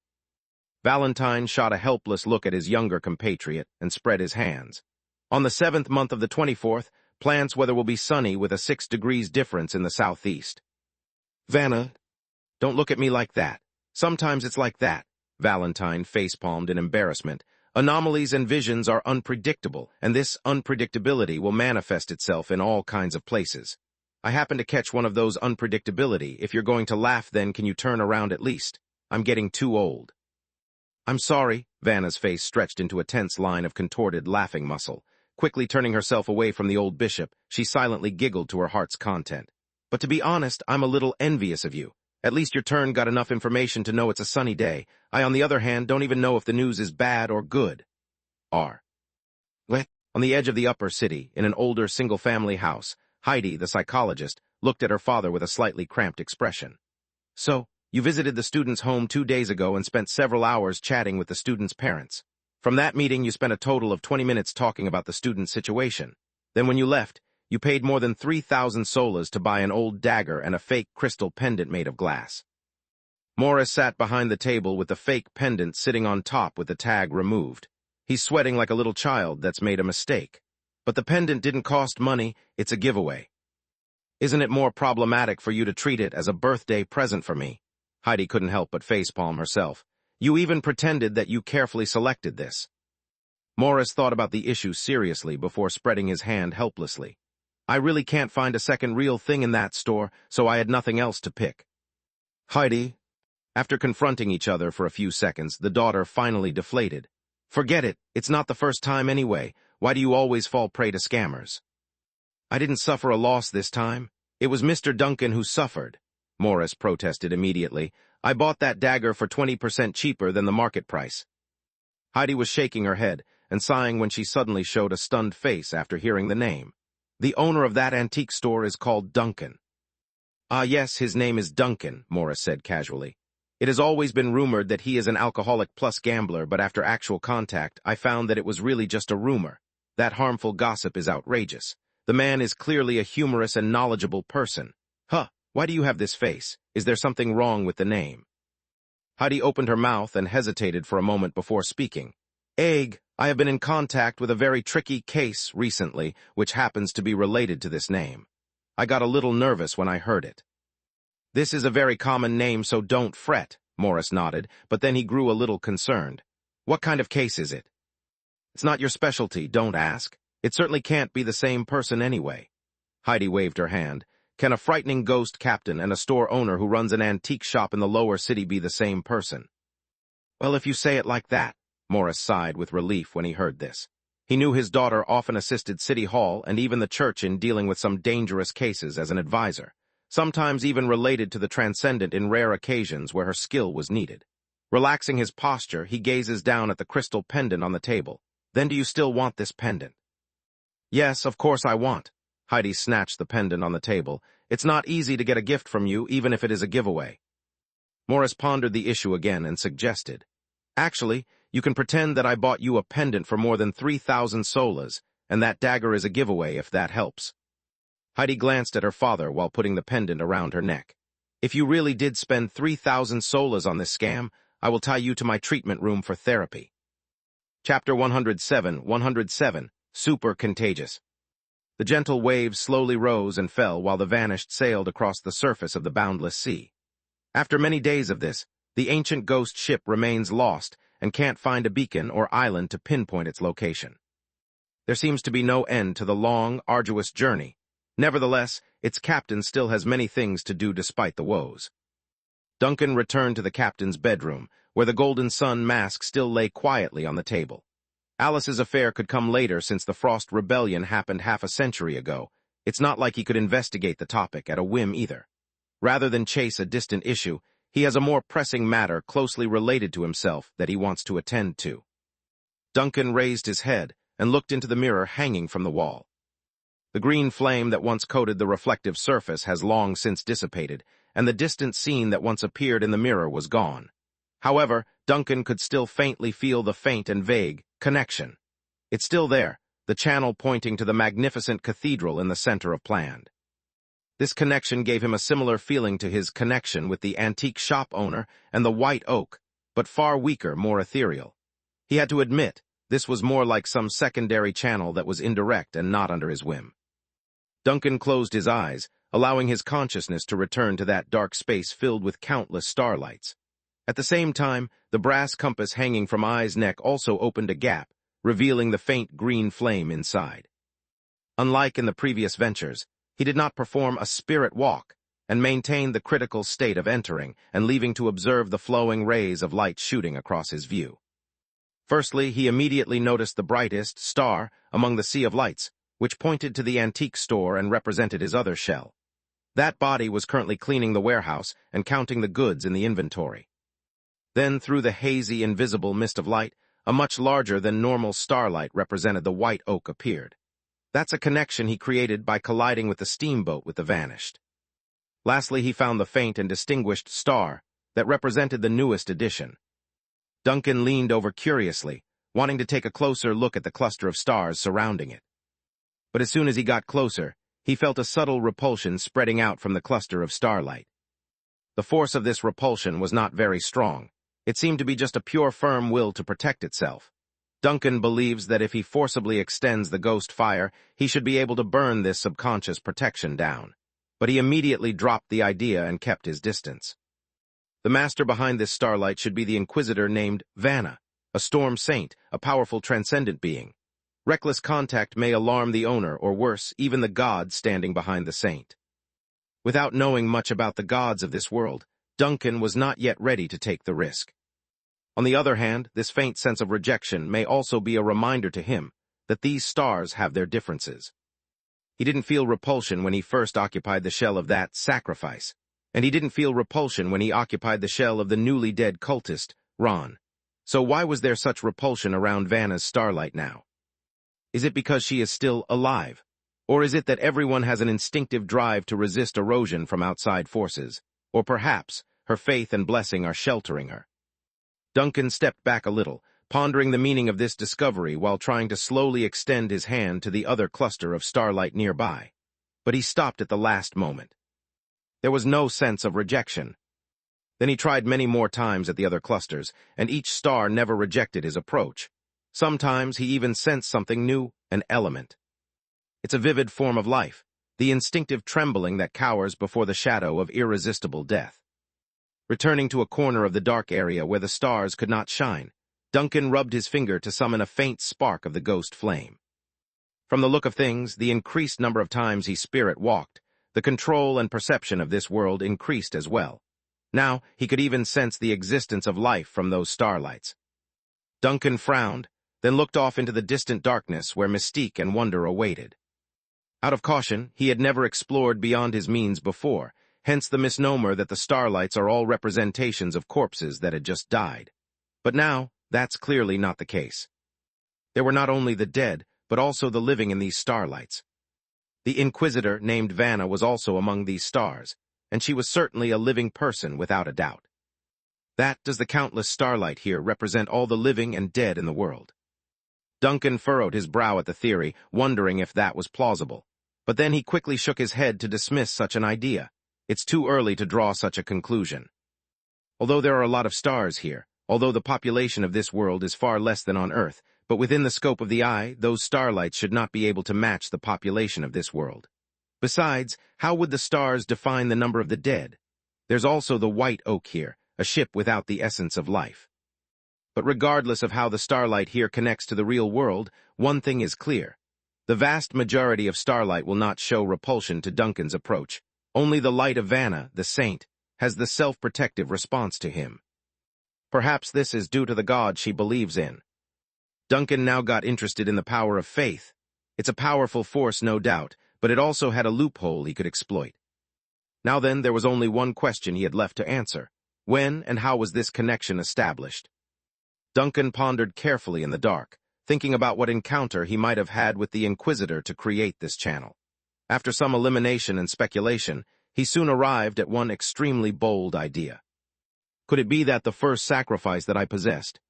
[SPEAKER 1] Valentine shot a helpless look at his younger compatriot and spread his hands. On the 7th month of the 24th, plants weather will be sunny with a 6 degrees difference in the southeast. Vanna, don't look at me like that. Sometimes it's like that. Valentine facepalmed in embarrassment. Anomalies and visions are unpredictable, and this unpredictability will manifest itself in all kinds of places. I happen to catch one of those unpredictability. If you're going to laugh, then can you turn around at least? I'm getting too old. I'm sorry. Vanna's face stretched into a tense line of contorted laughing muscle. Quickly turning herself away from the old bishop, she silently giggled to her heart's content. But to be honest, I'm a little envious of you. At least your turn got enough information to know it's a sunny day. I, on the other hand, don't even know if the news is bad or good. R. What? On the edge of the upper city, in an older single-family house, Heidi, the psychologist, looked at her father with a slightly cramped expression. So, you visited the student's home 2 days ago and spent several hours chatting with the student's parents. From that meeting, you spent a total of 20 minutes talking about the student's situation. Then when you left, you paid more than 3,000 solas to buy an old dagger and a fake crystal pendant made of glass. Morris sat behind the table with the fake pendant sitting on top with the tag removed. He's sweating like a little child that's made a mistake. But the pendant didn't cost money, it's a giveaway. Isn't it more problematic for you to treat it as a birthday present for me? Heidi couldn't help but facepalm herself. You even pretended that you carefully selected this. Morris thought about the issue seriously before spreading his hand helplessly. I really can't find a second real thing in that store, so I had nothing else to pick. Heidi. After confronting each other for a few seconds, the daughter finally deflated. Forget it, it's not the first time anyway. Why do you always fall prey to scammers? I didn't suffer a loss this time. It was Mr. Duncan who suffered. Morris protested immediately. I bought that dagger for 20% cheaper than the market price. Heidi was shaking her head and sighing when she suddenly showed a stunned face after hearing the name. The owner of that antique store is called Duncan. Ah, yes, his name is Duncan, Morris said casually. It has always been rumored that he is an alcoholic plus gambler, but after actual contact, I found that it was really just a rumor. That harmful gossip is outrageous. The man is clearly a humorous and knowledgeable person. Huh, why do you have this face? Is there something wrong with the name? Heidi opened her mouth and hesitated for a moment before speaking. Egg, I have been in contact with a very tricky case recently, which happens to be related to this name. I got a little nervous when I heard it. This is a very common name, so don't fret, Morris nodded, but then he grew a little concerned. What kind of case is it? It's not your specialty, don't ask. It certainly can't be the same person anyway. Heidi waved her hand. Can a frightening ghost captain and a store owner who runs an antique shop in the lower city be the same person? Well, if you say it like that, Morris sighed with relief when he heard this. He knew his daughter often assisted City Hall and even the church in dealing with some dangerous cases as an advisor, sometimes even related to the transcendent in rare occasions where her skill was needed. Relaxing his posture, he gazes down at the crystal pendant on the table. Then do you still want this pendant? Yes, of course I want. Heidi snatched the pendant on the table. It's not easy to get a gift from you, even if it is a giveaway. Morris pondered the issue again and suggested, actually, you can pretend that I bought you a pendant for more than 3,000 solas, and that dagger is a giveaway if that helps. Heidi glanced at her father while putting the pendant around her neck. If you really did spend 3,000 solas on this scam, I will tie you to my treatment room for therapy. Chapter 107, Super Contagious. The gentle waves slowly rose and fell while the Vanished sailed across the surface of the boundless sea. After many days of this, the ancient ghost ship remains lost and can't find a beacon or island to pinpoint its location. There seems to be no end to the long, arduous journey. Nevertheless, its captain still has many things to do despite the woes. Duncan returned to the captain's bedroom, where the golden sun mask still lay quietly on the table. Alice's affair could come later since the Frost Rebellion happened half a century ago. It's not like he could investigate the topic at a whim either. Rather than chase a distant issue, he has a more pressing matter closely related to himself that he wants to attend to. Duncan raised his head and looked into the mirror hanging from the wall. The green flame that once coated the reflective surface has long since dissipated, and the distant scene that once appeared in the mirror was gone. However, Duncan could still faintly feel the faint and vague connection. It's still there, the channel pointing to the magnificent cathedral in the center of Planned. This connection gave him a similar feeling to his connection with the antique shop owner and the white oak, but far weaker, more ethereal. He had to admit, this was more like some secondary channel that was indirect and not under his whim. Duncan closed his eyes, allowing his consciousness to return to that dark space filled with countless starlights. At the same time, the brass compass hanging from Eye's neck also opened a gap, revealing the faint green flame inside. Unlike in the previous ventures, he did not perform a spirit walk and maintained the critical state of entering and leaving to observe the flowing rays of light shooting across his view. Firstly, he immediately noticed the brightest star among the sea of lights, which pointed to the antique store and represented his other shell. That body was currently cleaning the warehouse and counting the goods in the inventory. Then, through the hazy, invisible mist of light, a much larger than normal starlight represented the white oak appeared. That's a connection he created by colliding with the steamboat with the Vanished. Lastly, he found the faint and distinguished star that represented the newest addition. Duncan leaned over curiously, wanting to take a closer look at the cluster of stars surrounding it. But as soon as he got closer, he felt a subtle repulsion spreading out from the cluster of starlight. The force of this repulsion was not very strong. It seemed to be just a pure firm will to protect itself. Duncan believes that if he forcibly extends the ghost fire, he should be able to burn this subconscious protection down. But he immediately dropped the idea and kept his distance. The master behind this starlight should be the inquisitor named Vanna, a storm saint, a powerful transcendent being. Reckless contact may alarm the owner, or worse, even the god standing behind the saint. Without knowing much about the gods of this world, Duncan was not yet ready to take the risk. On the other hand, this faint sense of rejection may also be a reminder to him that these stars have their differences. He didn't feel repulsion when he first occupied the shell of that sacrifice, and he didn't feel repulsion when he occupied the shell of the newly dead cultist, Ron. So why was there such repulsion around Vanna's starlight now? Is it because she is still alive? Or is it that everyone has an instinctive drive to resist erosion from outside forces? Or perhaps her faith and blessing are sheltering her? Duncan stepped back a little, pondering the meaning of this discovery while trying to slowly extend his hand to the other cluster of starlight nearby. But he stopped at the last moment. There was no sense of rejection. Then he tried many more times at the other clusters, and each star never rejected his approach. Sometimes he even sensed something new, an element. It's a vivid form of life, the instinctive trembling that cowers before the shadow of irresistible death. Returning to a corner of the dark area where the stars could not shine, Duncan rubbed his finger to summon a faint spark of the ghost flame. From the look of things, the increased number of times he spirit walked, the control and perception of this world increased as well. Now, he could even sense the existence of life from those starlights. Duncan frowned, then looked off into the distant darkness where mystique and wonder awaited. Out of caution, he had never explored beyond his means before, hence the misnomer that the starlights are all representations of corpses that had just died. But now, that's clearly not the case. There were not only the dead, but also the living in these starlights. The Inquisitor named Vanna was also among these stars, and she was certainly a living person without a doubt. That does the countless starlight here represent all the living and dead in the world. Duncan furrowed his brow at the theory, wondering if that was plausible. But then he quickly shook his head to dismiss such an idea. It's too early to draw such a conclusion. Although there are a lot of stars here, although the population of this world is far less than on Earth, but within the scope of the eye, those starlights should not be able to match the population of this world. Besides, how would the stars define the number of the dead? There's also the White Oak here, a ship without the essence of life. But regardless of how the starlight here connects to the real world, one thing is clear. The vast majority of starlight will not show repulsion to Duncan's approach. Only the light of Vanna, the saint, has the self-protective response to him. Perhaps this is due to the God she believes in. Duncan now got interested in the power of faith. It's a powerful force, no doubt, but it also had a loophole he could exploit. Now then, there was only one question he had left to answer. When and how was this connection established? Duncan pondered carefully in the dark, thinking about what encounter he might have had with the Inquisitor to create this channel. After some elimination and speculation, he soon arrived at one extremely bold idea. Could it be that the first sacrifice that I possessed?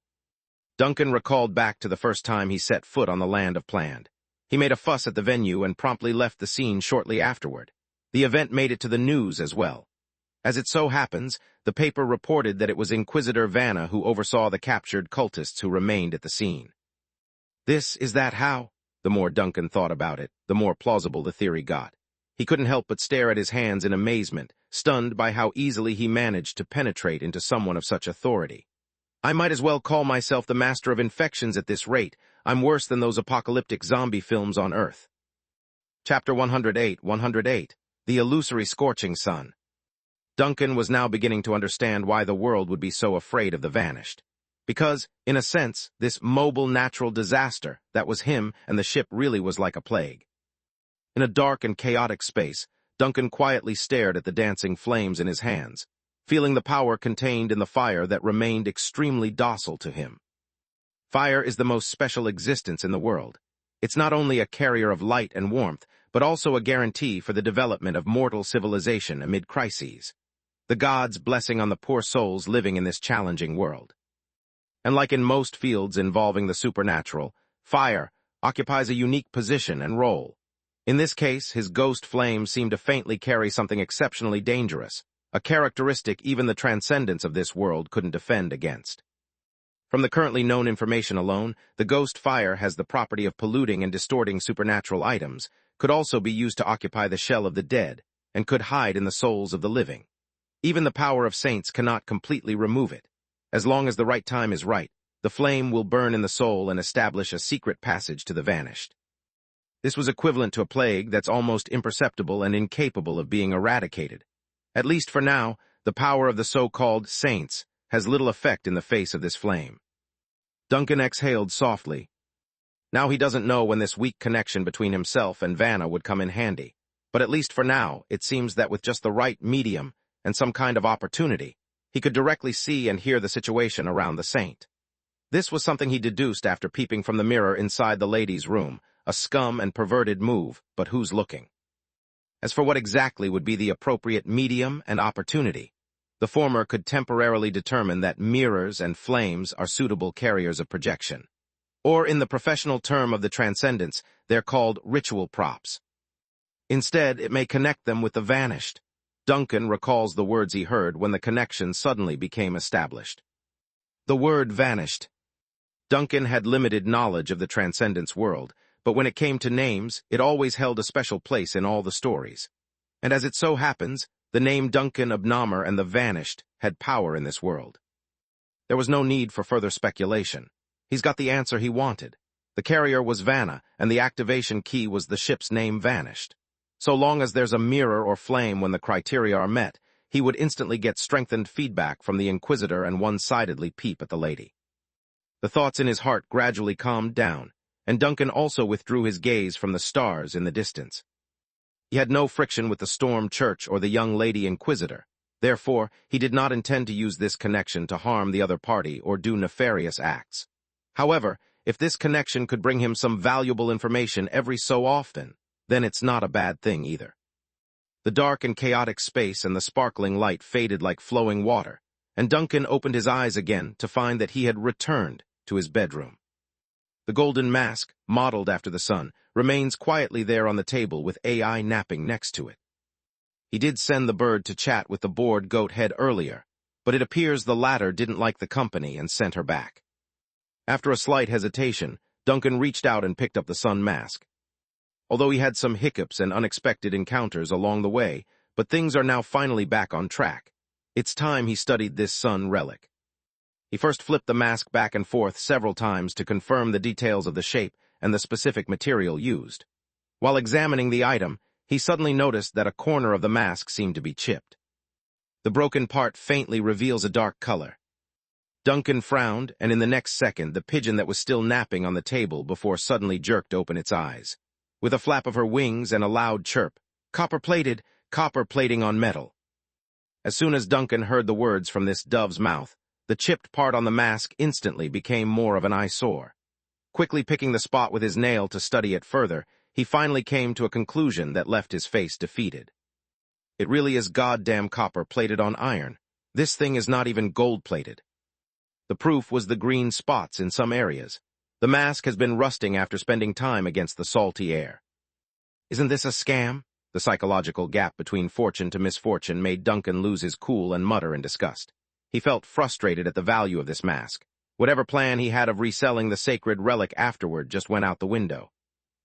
[SPEAKER 1] Duncan recalled back to the first time he set foot on the land of Planned. He made a fuss at the venue and promptly left the scene shortly afterward. The event made it to the news as well. As it so happens, the paper reported that it was Inquisitor Vanna who oversaw the captured cultists who remained at the scene. Is that how? The more Duncan thought about it, the more plausible the theory got. He couldn't help but stare at his hands in amazement, stunned by how easily he managed to penetrate into someone of such authority. I might as well call myself the master of infections at this rate. I'm worse than those apocalyptic zombie films on Earth. Chapter 108, The Illusory Scorching Sun. Duncan was now beginning to understand why the world would be so afraid of the vanished. Because, in a sense, this mobile natural disaster, that was him and the ship really was like a plague. In a dark and chaotic space, Duncan quietly stared at the dancing flames in his hands, feeling the power contained in the fire that remained extremely docile to him. Fire is the most special existence in the world. It's not only a carrier of light and warmth, but also a guarantee for the development of mortal civilization amid crises. The gods' blessing on the poor souls living in this challenging world. And like in most fields involving the supernatural, fire occupies a unique position and role. In this case, his ghost flame seemed to faintly carry something exceptionally dangerous, a characteristic even the transcendence of this world couldn't defend against. From the currently known information alone, the ghost fire has the property of polluting and distorting supernatural items, could also be used to occupy the shell of the dead, and could hide in the souls of the living. Even the power of saints cannot completely remove it. As long as the right time is right, the flame will burn in the soul and establish a secret passage to the vanished. This was equivalent to a plague that's almost imperceptible and incapable of being eradicated. At least for now, the power of the so-called saints has little effect in the face of this flame. Duncan exhaled softly. Now he doesn't know when this weak connection between himself and Vanna would come in handy, but at least for now, it seems that with just the right medium and some kind of opportunity, he could directly see and hear the situation around the saint. This was something he deduced after peeping from the mirror inside the ladies' room, a scum and perverted move, but who's looking? As for what exactly would be the appropriate medium and opportunity, the former could temporarily determine that mirrors and flames are suitable carriers of projection. Or in the professional term of the transcendence, they're called ritual props. Instead, it may connect them with the vanished. Duncan recalls the words he heard when the connection suddenly became established. The word vanished. Duncan had limited knowledge of the transcendence world, but when it came to names, it always held a special place in all the stories. And as it so happens, the name Duncan of Namur and the Vanished had power in this world. There was no need for further speculation. He's got the answer he wanted. The carrier was Vanna, and the activation key was the ship's name vanished. So long as there's a mirror or flame when the criteria are met, he would instantly get strengthened feedback from the Inquisitor and one-sidedly peep at the lady. The thoughts in his heart gradually calmed down, and Duncan also withdrew his gaze from the stars in the distance. He had no friction with the Storm Church or the young lady Inquisitor. Therefore, he did not intend to use this connection to harm the other party or do nefarious acts. However, if this connection could bring him some valuable information every so often, then it's not a bad thing either. The dark and chaotic space and the sparkling light faded like flowing water, and Duncan opened his eyes again to find that he had returned to his bedroom. The golden mask, modeled after the sun, remains quietly there on the table with AI napping next to it. He did send the bird to chat with the bored goat head earlier, but it appears the latter didn't like the company and sent her back. After a slight hesitation, Duncan reached out and picked up the sun mask. Although he had some hiccups and unexpected encounters along the way, but things are now finally back on track. It's time he studied this sun relic. He first flipped the mask back and forth several times to confirm the details of the shape and the specific material used. While examining the item, he suddenly noticed that a corner of the mask seemed to be chipped. The broken part faintly reveals a dark color. Duncan frowned, and in the next second, the pigeon that was still napping on the table before suddenly jerked open its eyes. With a flap of her wings and a loud chirp, "Copper-plated, copper plating on metal." As soon as Duncan heard the words from this dove's mouth, the chipped part on the mask instantly became more of an eyesore. Quickly picking the spot with his nail to study it further, he finally came to a conclusion that left his face defeated. It really is goddamn copper plated on iron. This thing is not even gold-plated. The proof was the green spots in some areas. The mask has been rusting after spending time against the salty air. Isn't this a scam? The psychological gap between fortune to misfortune made Duncan lose his cool and mutter in disgust. He felt frustrated at the value of this mask. Whatever plan he had of reselling the sacred relic afterward just went out the window.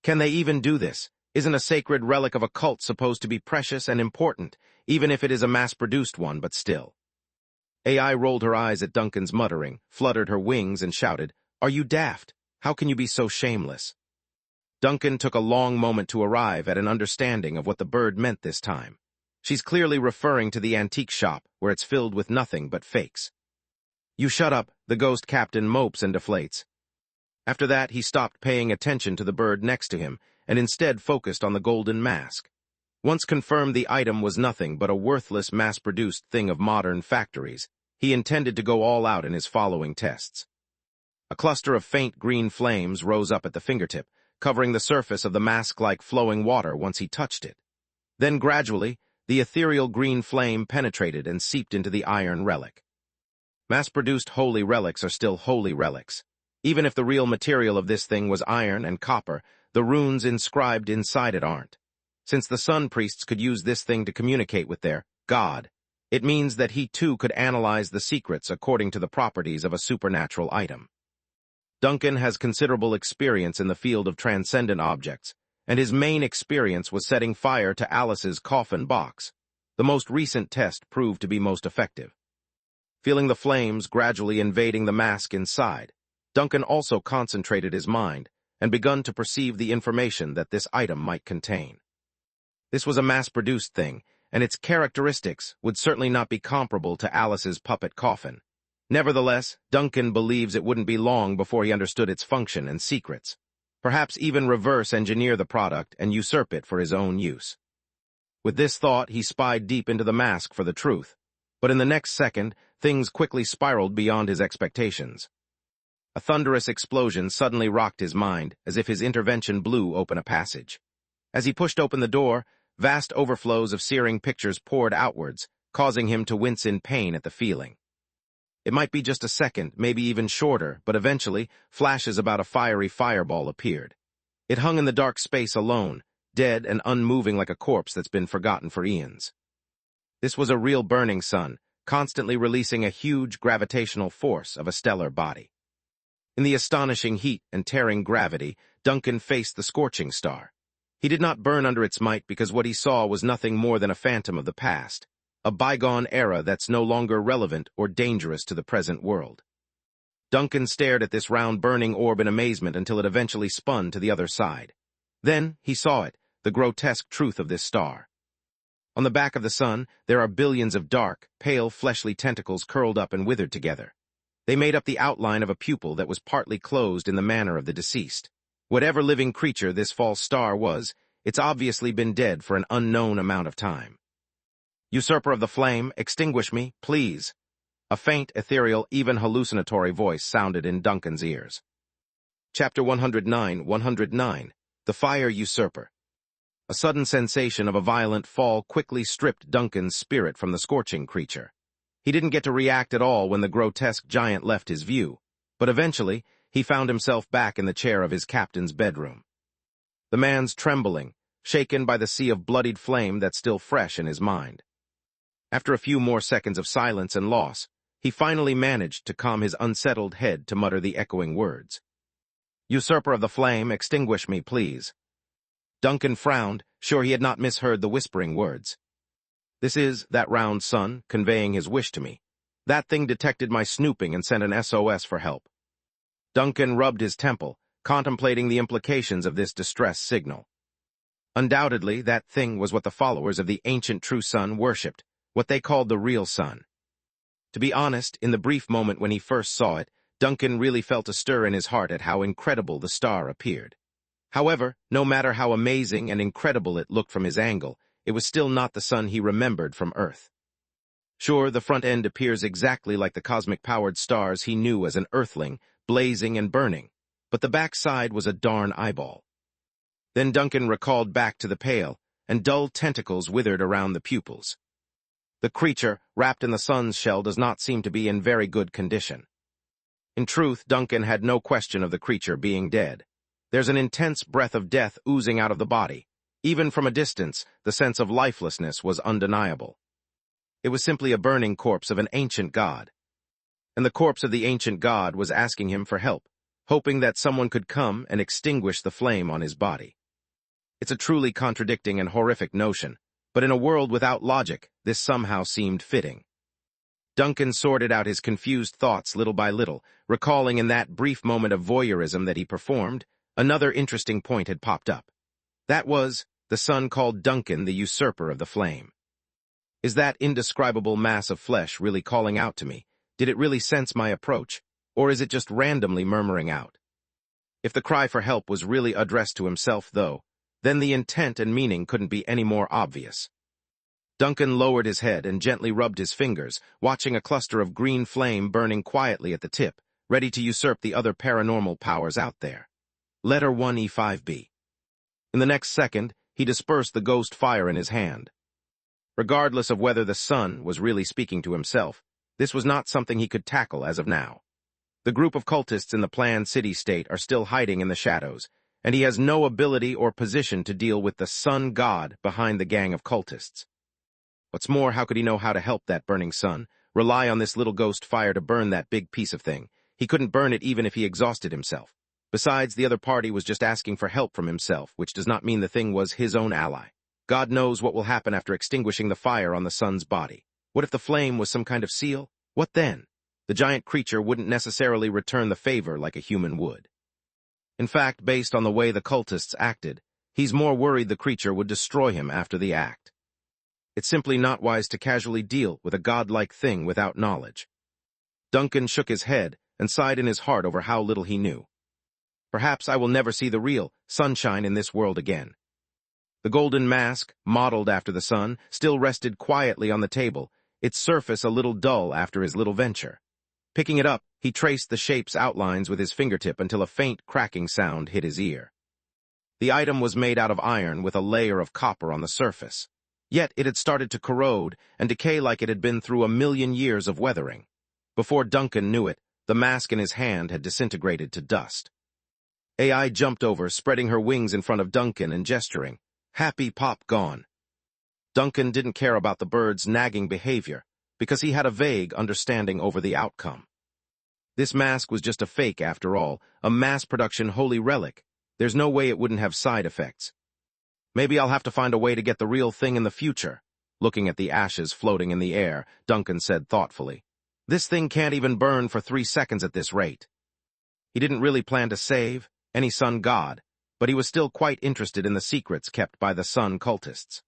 [SPEAKER 1] Can they even do this? Isn't a sacred relic of a cult supposed to be precious and important, even if it is a mass-produced one, but still? AI rolled her eyes at Duncan's muttering, fluttered her wings, and shouted, "Are you daft? How can you be so shameless?" Duncan took a long moment to arrive at an understanding of what the bird meant this time. She's clearly referring to the antique shop, where it's filled with nothing but fakes. "You shut up," the ghost captain mopes and deflates. After that, he stopped paying attention to the bird next to him, and instead focused on the golden mask. Once confirmed the item was nothing but a worthless mass-produced thing of modern factories, he intended to go all out in his following tests. A cluster of faint green flames rose up at the fingertip, covering the surface of the mask like flowing water once he touched it. Then gradually, the ethereal green flame penetrated and seeped into the iron relic. Mass-produced holy relics are still holy relics. Even if the real material of this thing was iron and copper, the runes inscribed inside it aren't. Since the sun priests could use this thing to communicate with their god, it means that he too could analyze the secrets according to the properties of a supernatural item. Duncan has considerable experience in the field of transcendent objects, and his main experience was setting fire to Alice's coffin box. The most recent test proved to be most effective. Feeling the flames gradually invading the mask inside, Duncan also concentrated his mind and begun to perceive the information that this item might contain. This was a mass-produced thing, and its characteristics would certainly not be comparable to Alice's puppet coffin. Nevertheless, Duncan believes it wouldn't be long before he understood its function and secrets. Perhaps even reverse engineer the product and usurp it for his own use. With this thought, he spied deep into the mask for the truth. But in the next second, things quickly spiraled beyond his expectations. A thunderous explosion suddenly rocked his mind, as if his intervention blew open a passage. As he pushed open the door, vast overflows of searing pictures poured outwards, causing him to wince in pain at the feeling. It might be just a second, maybe even shorter, but eventually, flashes about a fiery fireball appeared. It hung in the dark space alone, dead and unmoving like a corpse that's been forgotten for eons. This was a real burning sun, constantly releasing a huge gravitational force of a stellar body. In the astonishing heat and tearing gravity, Duncan faced the scorching star. He did not burn under its might because what he saw was nothing more than a phantom of the past, a bygone era that's no longer relevant or dangerous to the present world. Duncan stared at this round burning orb in amazement until it eventually spun to the other side. Then he saw it, the grotesque truth of this star. On the back of the sun, there are billions of dark, pale, fleshly tentacles curled up and withered together. They made up the outline of a pupil that was partly closed in the manner of the deceased. Whatever living creature this false star was, it's obviously been dead for an unknown amount of time. "Usurper of the flame, extinguish me, please." A faint, ethereal, even hallucinatory voice sounded in Duncan's ears. Chapter 109, The Fire Usurper. A sudden sensation of a violent fall quickly stripped Duncan's spirit from the scorching creature. He didn't get to react at all when the grotesque giant left his view, but eventually he found himself back in the chair of his captain's bedroom. The man's trembling, shaken by the sea of bloodied flame that's still fresh in his mind. After a few more seconds of silence and loss, he finally managed to calm his unsettled head to mutter the echoing words. "Usurper of the flame, extinguish me, please." Duncan frowned, sure he had not misheard the whispering words. "This is that round sun, conveying his wish to me. That thing detected my snooping and sent an SOS for help." Duncan rubbed his temple, contemplating the implications of this distress signal. Undoubtedly, that thing was what the followers of the ancient true sun worshipped, what they called the real sun. To be honest, in the brief moment when he first saw it, Duncan really felt a stir in his heart at how incredible the star appeared. However, no matter how amazing and incredible it looked from his angle, it was still not the sun he remembered from Earth. Sure, the front end appears exactly like the cosmic-powered stars he knew as an Earthling, blazing and burning, but the back side was a darn eyeball. Then Duncan recalled back to the pale, and dull tentacles withered around the pupils. The creature, wrapped in the sun's shell, does not seem to be in very good condition. In truth, Duncan had no question of the creature being dead. There's an intense breath of death oozing out of the body. Even from a distance, the sense of lifelessness was undeniable. It was simply a burning corpse of an ancient god. And the corpse of the ancient god was asking him for help, hoping that someone could come and extinguish the flame on his body. It's a truly contradicting and horrific notion, but in a world without logic, this somehow seemed fitting. Duncan sorted out his confused thoughts little by little, recalling in that brief moment of voyeurism that he performed, another interesting point had popped up. That was, the sun called Duncan the usurper of the flame. Is that indescribable mass of flesh really calling out to me? Did it really sense my approach? Or is it just randomly murmuring out? If the cry for help was really addressed to himself, though, then the intent and meaning couldn't be any more obvious. Duncan lowered his head and gently rubbed his fingers, watching a cluster of green flame burning quietly at the tip, ready to usurp the other paranormal powers out there. Letter 1E5B. In the next second, he dispersed the ghost fire in his hand. Regardless of whether the sun was really speaking to himself, this was not something he could tackle as of now. The group of cultists in the planned city-state are still hiding in the shadows, and he has no ability or position to deal with the sun god behind the gang of cultists. What's more, how could he know how to help that burning sun, rely on this little ghost fire to burn that big piece of thing? He couldn't burn it even if he exhausted himself. Besides, the other party was just asking for help from himself, which does not mean the thing was his own ally. God knows what will happen after extinguishing the fire on the sun's body. What if the flame was some kind of seal? What then? The giant creature wouldn't necessarily return the favor like a human would. In fact, based on the way the cultists acted, he's more worried the creature would destroy him after the act. It's simply not wise to casually deal with a godlike thing without knowledge. Duncan shook his head and sighed in his heart over how little he knew. Perhaps I will never see the real sunshine in this world again. The golden mask, modeled after the sun, still rested quietly on the table, its surface a little dull after his little venture. Picking it up, he traced the shape's outlines with his fingertip until a faint cracking sound hit his ear. The item was made out of iron with a layer of copper on the surface. Yet it had started to corrode and decay like it had been through 1,000,000 years of weathering. Before Duncan knew it, the mask in his hand had disintegrated to dust. AI jumped over, spreading her wings in front of Duncan and gesturing. Happy Pop gone. Duncan didn't care about the bird's nagging behavior, because he had a vague understanding over the outcome. This mask was just a fake after all, a mass-production holy relic. There's no way it wouldn't have side effects. Maybe I'll have to find a way to get the real thing in the future. Looking at the ashes floating in the air, Duncan said thoughtfully. This thing can't even burn for 3 seconds at this rate. He didn't really plan to save any sun god, but he was still quite interested in the secrets kept by the sun cultists.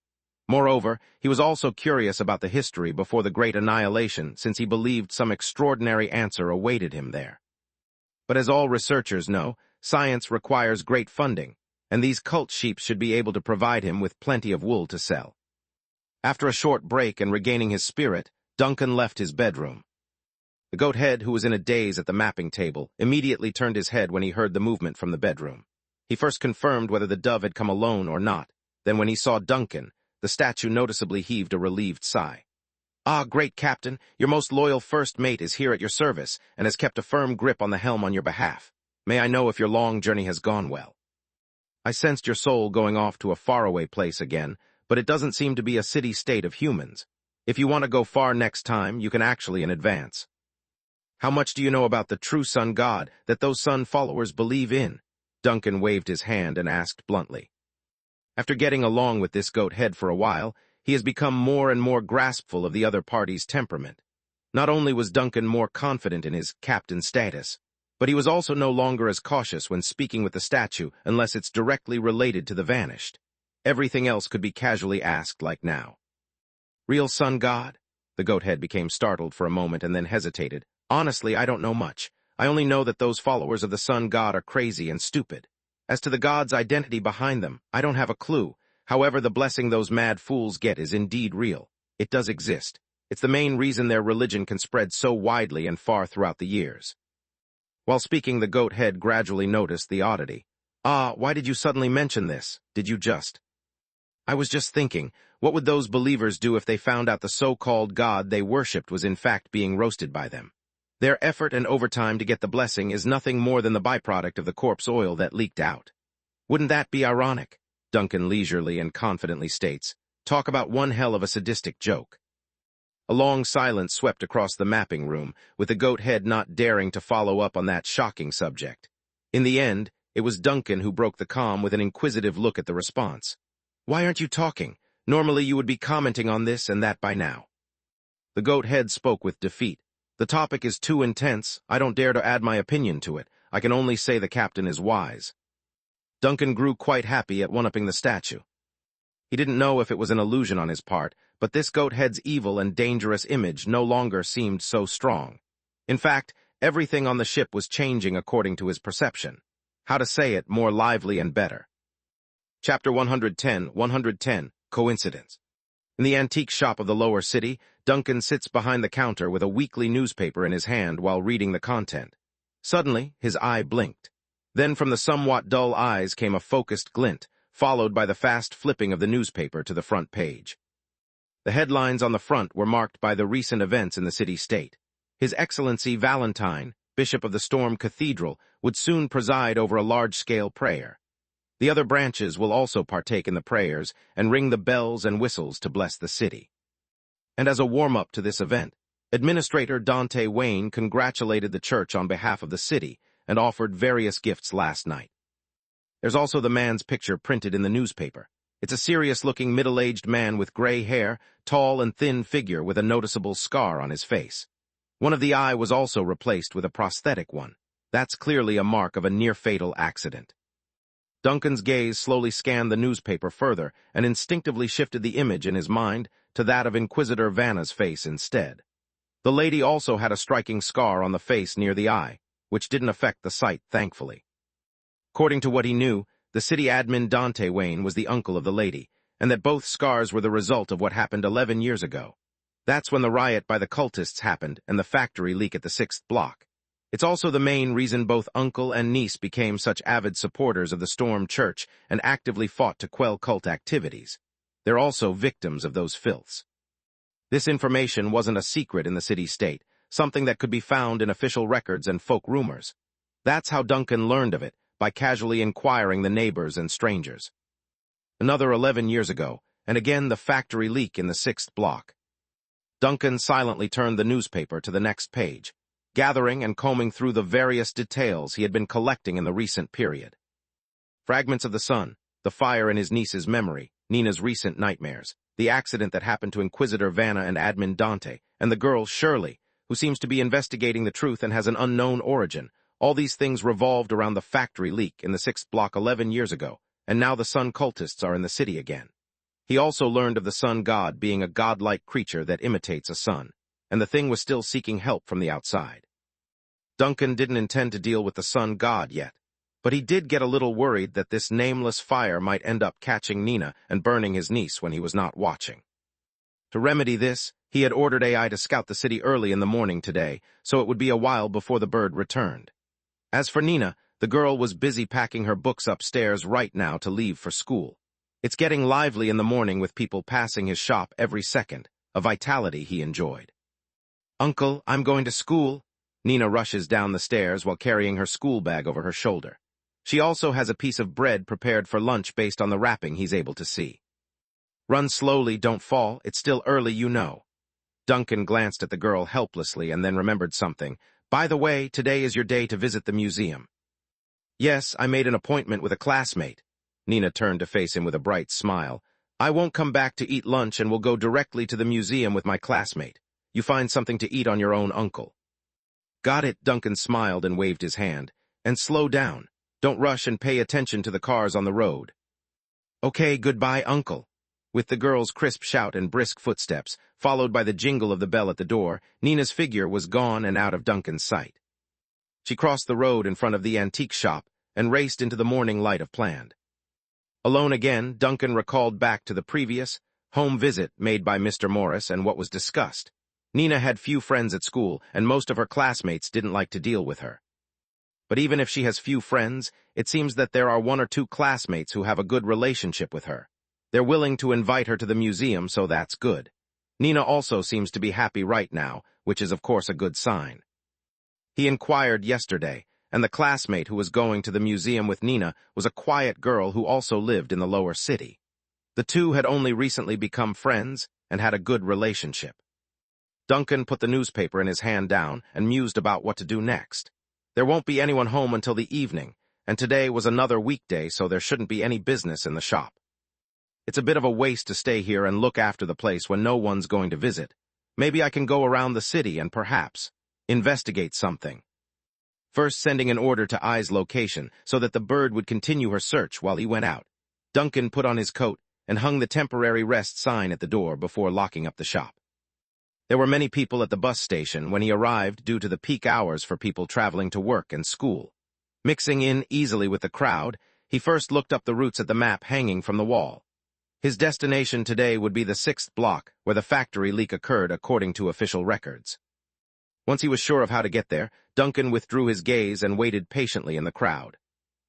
[SPEAKER 1] Moreover, he was also curious about the history before the Great Annihilation, since he believed some extraordinary answer awaited him there. But as all researchers know, science requires great funding, and these cult sheep should be able to provide him with plenty of wool to sell. After a short break and regaining his spirit, Duncan left his bedroom. The goat head, who was in a daze at the mapping table, immediately turned his head when he heard the movement from the bedroom. He first confirmed whether the dove had come alone or not. Then when he saw Duncan, the statue noticeably heaved a relieved sigh. "Ah, great captain, your most loyal first mate is here at your service and has kept a firm grip on the helm on your behalf. May I know if your long journey has gone well? I sensed your soul going off to a faraway place again, but it doesn't seem to be a city-state of humans. If you want to go far next time, you can actually in advance. How much do you know about the true sun god that those sun followers believe in?" Duncan waved his hand and asked bluntly. After getting along with this goat head for a while, he has become more and more graspful of the other party's temperament. Not only was Duncan more confident in his captain status, but he was also no longer as cautious when speaking with the statue unless it's directly related to the vanished. Everything else could be casually asked like now. "Real sun god?" The goat head became startled for a moment and then hesitated. "Honestly, I don't know much. I only know that those followers of the sun god are crazy and stupid. As to the god's identity behind them, I don't have a clue. However, the blessing those mad fools get is indeed real. It does exist. It's the main reason their religion can spread so widely and far throughout the years." While speaking, the goat head gradually noticed the oddity. "Ah, why did you suddenly mention this? Did you just—" "I was just thinking, what would those believers do if they found out the so-called god they worshipped was in fact being roasted by them? Their effort and overtime to get the blessing is nothing more than the byproduct of the corpse oil that leaked out. Wouldn't that be ironic?" Duncan leisurely and confidently states. "Talk about one hell of a sadistic joke." A long silence swept across the mapping room, with the goat head not daring to follow up on that shocking subject. In the end, it was Duncan who broke the calm with an inquisitive look at the response. "Why aren't you talking? Normally you would be commenting on this and that by now." The goat head spoke with defeat. "The topic is too intense. I don't dare to add my opinion to it. I can only say the captain is wise." Duncan grew quite happy at one-upping the statue. He didn't know if it was an illusion on his part, but this goat head's evil and dangerous image no longer seemed so strong. In fact, everything on the ship was changing according to his perception. How to say it more lively and better. Chapter 110, Coincidence. In the antique shop of the lower city, Duncan sits behind the counter with a weekly newspaper in his hand while reading the content. Suddenly, his eye blinked. Then from the somewhat dull eyes came a focused glint, followed by the fast flipping of the newspaper to the front page. The headlines on the front were marked by the recent events in the city-state. His Excellency Valentine, Bishop of the Storm Cathedral, would soon preside over a large-scale prayer. The other branches will also partake in the prayers and ring the bells and whistles to bless the city. And as a warm-up to this event, Administrator Dante Wayne congratulated the church on behalf of the city and offered various gifts last night. There's also the man's picture printed in the newspaper. It's a serious-looking middle-aged man with gray hair, tall and thin figure with a noticeable scar on his face. One of the eye was also replaced with a prosthetic one. That's clearly a mark of a near-fatal accident. Duncan's gaze slowly scanned the newspaper further and instinctively shifted the image in his mind to that of Inquisitor Vanna's face instead. The lady also had a striking scar on the face near the eye, which didn't affect the sight, thankfully. According to what he knew, the city admin Dante Wayne was the uncle of the lady, and that both scars were the result of what happened 11 years ago. That's when the riot by the cultists happened and the factory leak at the 6th block. It's also the main reason both uncle and niece became such avid supporters of the Storm Church and actively fought to quell cult activities. They're also victims of those filths. This information wasn't a secret in the city-state, something that could be found in official records and folk rumors. That's how Duncan learned of it, by casually inquiring the neighbors and strangers. Another 11 years ago, and again the factory leak in the 6th block. Duncan silently turned the newspaper to the next page, gathering and combing through the various details he had been collecting in the recent period. Fragments of the sun, the fire in his niece's memory, Nina's recent nightmares, the accident that happened to Inquisitor Vanna and Admin Dante, and the girl Shirley, who seems to be investigating the truth and has an unknown origin. All these things revolved around the factory leak in the 6th block 11 years ago, and now the sun cultists are in the city again. He also learned of the sun god being a godlike creature that imitates a sun, and the thing was still seeking help from the outside. Duncan didn't intend to deal with the sun god yet, but he did get a little worried that this nameless fire might end up catching Nina and burning his niece when he was not watching. To remedy this, he had ordered AI to scout the city early in the morning today, so it would be a while before the bird returned. As for Nina, the girl was busy packing her books upstairs right now to leave for school. It's getting lively in the morning with people passing his shop every second, a vitality he enjoyed. "Uncle, I'm going to school." Nina rushes down the stairs while carrying her school bag over her shoulder. She also has a piece of bread prepared for lunch based on the wrapping he's able to see. "Run slowly, don't fall, it's still early, you know." Duncan glanced at the girl helplessly and then remembered something. "By the way, today is your day to visit the museum." "Yes, I made an appointment with a classmate." Nina turned to face him with a bright smile. "I won't come back to eat lunch and will go directly to the museum with my classmate. You find something to eat on your own, uncle." "Got it," Duncan smiled and waved his hand. "And slow down. Don't rush and pay attention to the cars on the road." "Okay, goodbye, uncle." With the girl's crisp shout and brisk footsteps, followed by the jingle of the bell at the door, Nina's figure was gone and out of Duncan's sight. She crossed the road in front of the antique shop and raced into the morning light of planned. Alone again, Duncan recalled back to the previous home visit made by Mr. Morris and what was discussed. Nina had few friends at school, and most of her classmates didn't like to deal with her. But even if she has few friends, it seems that there are 1 or 2 classmates who have a good relationship with her. They're willing to invite her to the museum, so that's good. Nina also seems to be happy right now, which is of course a good sign. He inquired yesterday, and the classmate who was going to the museum with Nina was a quiet girl who also lived in the lower city. The two had only recently become friends and had a good relationship. Duncan put the newspaper in his hand down and mused about what to do next. There won't be anyone home until the evening, and today was another weekday, so there shouldn't be any business in the shop. It's a bit of a waste to stay here and look after the place when no one's going to visit. Maybe I can go around the city and perhaps investigate something. First sending an order to I's location so that the bird would continue her search while he went out. Duncan put on his coat and hung the temporary rest sign at the door before locking up the shop. There were many people at the bus station when he arrived due to the peak hours for people traveling to work and school. Mixing in easily with the crowd, he first looked up the routes at the map hanging from the wall. His destination today would be the 6th block, where the factory leak occurred according to official records. Once he was sure of how to get there, Duncan withdrew his gaze and waited patiently in the crowd.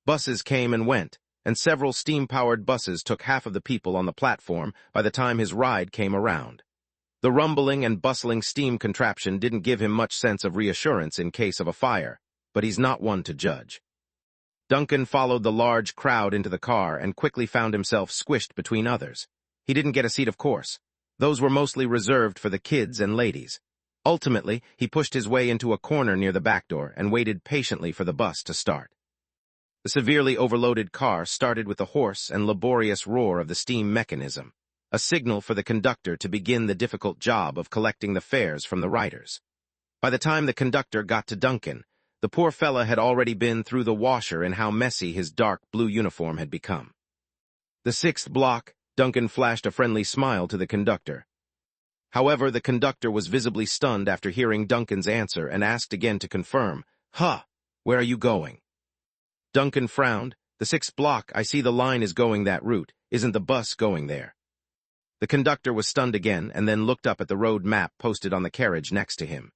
[SPEAKER 1] Buses came and went, and several steam-powered buses took half of the people on the platform by the time his ride came around. The rumbling and bustling steam contraption didn't give him much sense of reassurance in case of a fire, but he's not one to judge. Duncan followed the large crowd into the car and quickly found himself squished between others. He didn't get a seat, of course. Those were mostly reserved for the kids and ladies. Ultimately, he pushed his way into a corner near the back door and waited patiently for the bus to start. The severely overloaded car started with the hoarse and laborious roar of the steam mechanism, a signal for the conductor to begin the difficult job of collecting the fares from the riders. By the time the conductor got to Duncan, the poor fella had already been through the washer in how messy his dark blue uniform had become. "The 6th block," Duncan flashed a friendly smile to the conductor. However, the conductor was visibly stunned after hearing Duncan's answer and asked again to confirm. Where are you going?" Duncan frowned. "The 6th block, I see the line is going that route. Isn't the bus going there?" The conductor was stunned again and then looked up at the road map posted on the carriage next to him,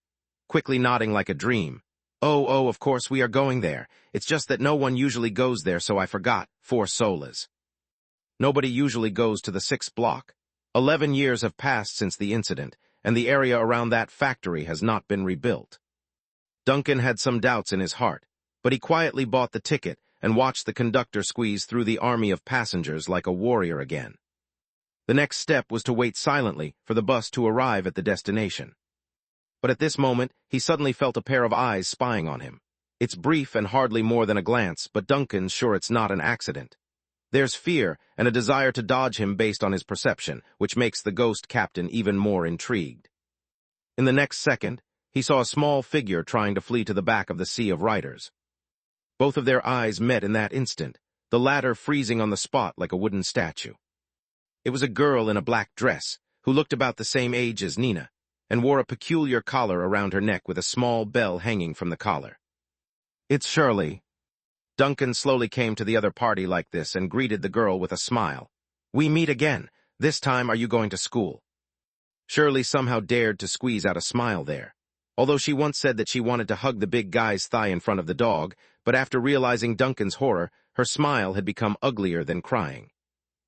[SPEAKER 1] quickly nodding like a dream. Oh, of course we are going there. It's just that no one usually goes there, so I forgot. 4 solas. Nobody usually goes to the 6th block. 11 years have passed since the incident, and the area around that factory has not been rebuilt. Duncan had some doubts in his heart, but he quietly bought the ticket and watched the conductor squeeze through the army of passengers like a warrior again. The next step was to wait silently for the bus to arrive at the destination. But at this moment, he suddenly felt a pair of eyes spying on him. It's brief and hardly more than a glance, but Duncan's sure it's not an accident. There's fear and a desire to dodge him based on his perception, which makes the ghost captain even more intrigued. In the next second, he saw a small figure trying to flee to the back of the sea of riders. Both of their eyes met in that instant, the latter freezing on the spot like a wooden statue. It was a girl in a black dress, who looked about the same age as Nina, and wore a peculiar collar around her neck with a small bell hanging from the collar. "It's Shirley." Duncan slowly came to the other party like this and greeted the girl with a smile. "We meet again. This time are you going to school?" Shirley somehow dared to squeeze out a smile there. Although she once said that she wanted to hug the big guy's thigh in front of the dog, but after realizing Duncan's horror, her smile had become uglier than crying.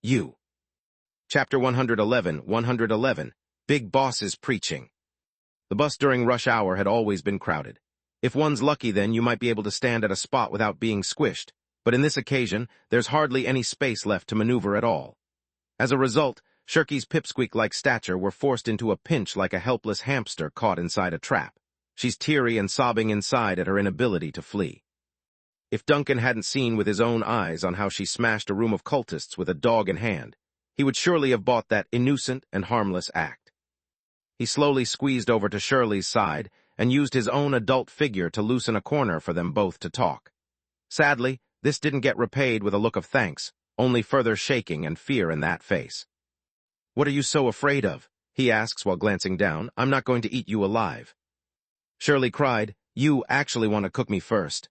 [SPEAKER 1] "You." Chapter 111, Big Bosses Preaching. The bus during rush hour had always been crowded. If one's lucky then you might be able to stand at a spot without being squished, but in this occasion, there's hardly any space left to maneuver at all. As a result, Shirky's pipsqueak-like stature were forced into a pinch like a helpless hamster caught inside a trap. She's teary and sobbing inside at her inability to flee. If Duncan hadn't seen with his own eyes on how she smashed a room of cultists with a dog in hand, he would surely have bought that innocent and harmless act. He slowly squeezed over to Shirley's side and used his own adult figure to loosen a corner for them both to talk. Sadly, this didn't get repaid with a look of thanks, only further shaking and fear in that face. "What are you so afraid of?" he asks while glancing down. "I'm not going to eat you alive." Shirley cried, "You actually want to cook me first."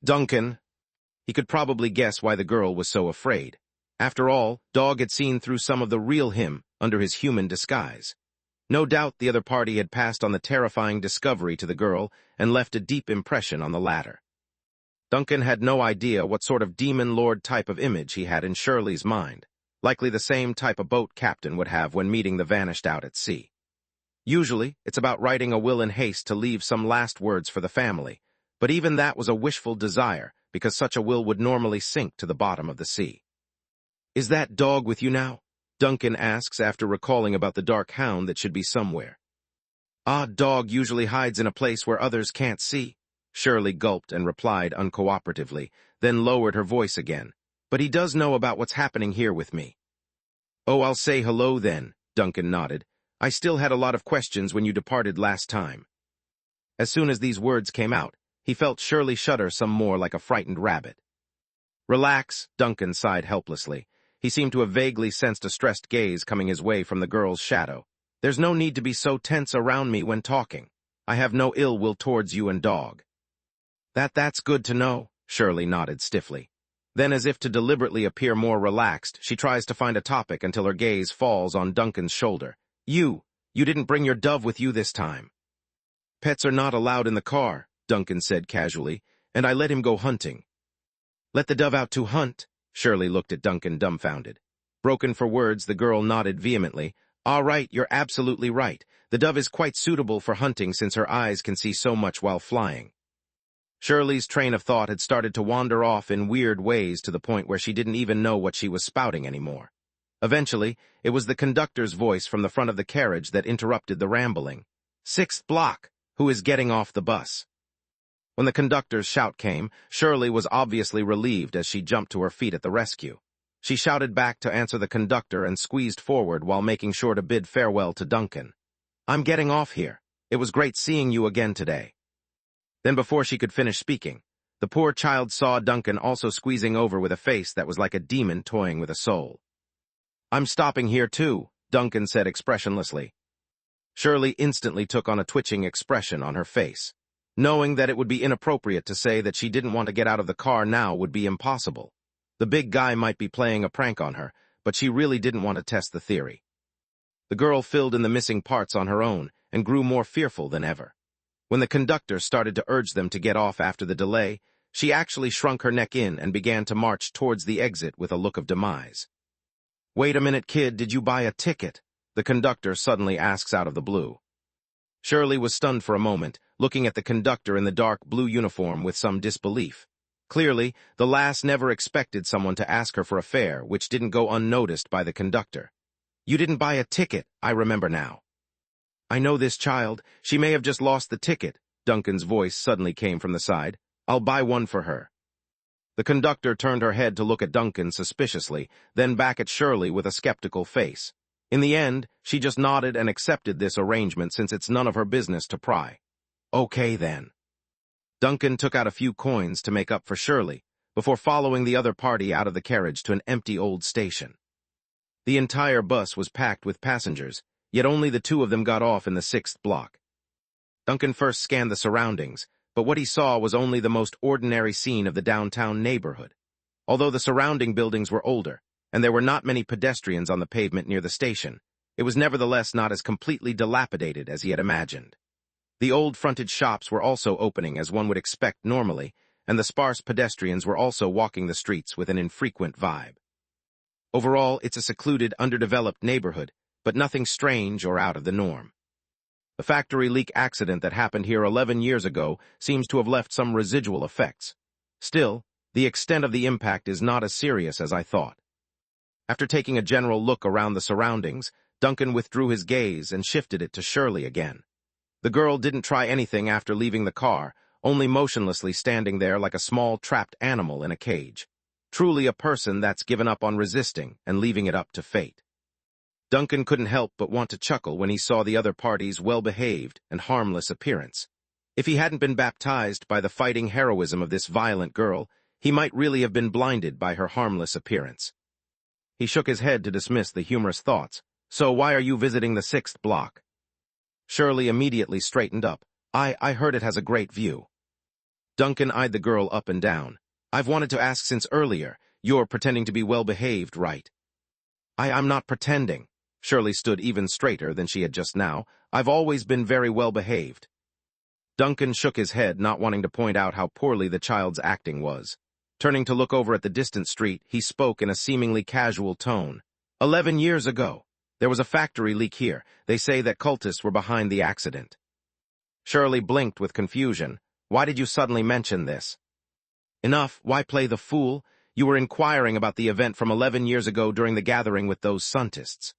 [SPEAKER 1] Duncan. He could probably guess why the girl was so afraid. After all, Dog had seen through some of the real him under his human disguise. No doubt the other party had passed on the terrifying discovery to the girl and left a deep impression on the latter. Duncan had no idea what sort of demon lord type of image he had in Shirley's mind, likely the same type a boat captain would have when meeting the vanished out at sea. Usually, it's about writing a will in haste to leave some last words for the family, but even that was a wishful desire because such a will would normally sink to the bottom of the sea. "Is that Dog with you now?" Duncan asks after recalling about the dark hound that should be somewhere. Dog usually hides in a place where others can't see." Shirley gulped and replied uncooperatively, then lowered her voice again. "But he does know about what's happening here with me." "Oh, I'll say hello then," Duncan nodded. "I still had a lot of questions when you departed last time." As soon as these words came out, he felt Shirley shudder some more like a frightened rabbit. "Relax," Duncan sighed helplessly. He seemed to have vaguely sensed a stressed gaze coming his way from the girl's shadow. "There's no need to be so tense around me when talking. I have no ill will towards you and Dog." That's good to know," Shirley nodded stiffly. Then, as if to deliberately appear more relaxed, she tries to find a topic until her gaze falls on Duncan's shoulder. You didn't bring your dove with you this time." "Pets are not allowed in the car," Duncan said casually, "and I let him go hunting." "Let the dove out to hunt?" Shirley looked at Duncan dumbfounded. Broken for words, the girl nodded vehemently. "All right, you're absolutely right. The dove is quite suitable for hunting since her eyes can see so much while flying." Shirley's train of thought had started to wander off in weird ways to the point where she didn't even know what she was spouting anymore. Eventually, it was the conductor's voice from the front of the carriage that interrupted the rambling. "6th block. Who is getting off the bus?" When the conductor's shout came, Shirley was obviously relieved as she jumped to her feet at the rescue. She shouted back to answer the conductor and squeezed forward while making sure to bid farewell to Duncan. "I'm getting off here. It was great seeing you again today." Then before she could finish speaking, the poor child saw Duncan also squeezing over with a face that was like a demon toying with a soul. "I'm stopping here too," Duncan said expressionlessly. Shirley instantly took on a twitching expression on her face. Knowing that it would be inappropriate to say that she didn't want to get out of the car now would be impossible. The big guy might be playing a prank on her, but she really didn't want to test the theory. The girl filled in the missing parts on her own and grew more fearful than ever. When the conductor started to urge them to get off after the delay, she actually shrunk her neck in and began to march towards the exit with a look of demise. "Wait a minute, kid, did you buy a ticket?" the conductor suddenly asks out of the blue. Shirley was stunned for a moment, looking at the conductor in the dark blue uniform with some disbelief. Clearly, the lass never expected someone to ask her for a fare, which didn't go unnoticed by the conductor. "You didn't buy a ticket, I remember now." "I know this child. She may have just lost the ticket." Duncan's voice suddenly came from the side. "I'll buy one for her." The conductor turned her head to look at Duncan suspiciously, then back at Shirley with a skeptical face. In the end, she just nodded and accepted this arrangement since it's none of her business to pry. Okay then. Duncan took out a few coins to make up for Shirley, before following the other party out of the carriage to an empty old station. The entire bus was packed with passengers, yet only the two of them got off in the 6th block. Duncan first scanned the surroundings, but what he saw was only the most ordinary scene of the downtown neighborhood. Although the surrounding buildings were older, and there were not many pedestrians on the pavement near the station, it was nevertheless not as completely dilapidated as he had imagined. The old fronted shops were also opening as one would expect normally, and the sparse pedestrians were also walking the streets with an infrequent vibe. Overall, it's a secluded, underdeveloped neighborhood, but nothing strange or out of the norm. The factory leak accident that happened here 11 years ago seems to have left some residual effects. Still, the extent of the impact is not as serious as I thought. After taking a general look around the surroundings, Duncan withdrew his gaze and shifted it to Shirley again. The girl didn't try anything after leaving the car, only motionlessly standing there like a small trapped animal in a cage. Truly a person that's given up on resisting and leaving it up to fate. Duncan couldn't help but want to chuckle when he saw the other party's well-behaved and harmless appearance. If he hadn't been baptized by the fighting heroism of this violent girl, he might really have been blinded by her harmless appearance. He shook his head to dismiss the humorous thoughts. So why are you visiting the 6th block? Shirley immediately straightened up. I heard it has a great view. Duncan eyed the girl up and down. I've wanted to ask since earlier. You're pretending to be well-behaved, right? I'm not pretending. Shirley stood even straighter than she had just now. I've always been very well-behaved. Duncan shook his head, not wanting to point out how poorly the child's acting was. Turning to look over at the distant street, he spoke in a seemingly casual tone. 11 years ago, there was a factory leak here. They say that cultists were behind the accident. Shirley blinked with confusion. Why did you suddenly mention this? Enough, why play the fool? You were inquiring about the event from 11 years ago during the gathering with those scientists.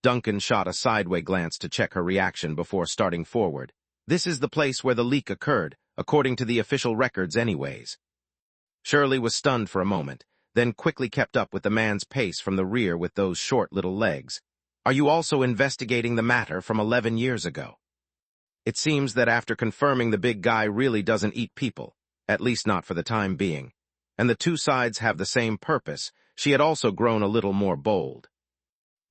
[SPEAKER 1] Duncan shot a sideway glance to check her reaction before starting forward. This is the place where the leak occurred, according to the official records anyways. Shirley was stunned for a moment, then quickly kept up with the man's pace from the rear with those short little legs. Are you also investigating the matter from 11 years ago? It seems that after confirming the big guy really doesn't eat people, at least not for the time being, and the two sides have the same purpose, she had also grown a little more bold.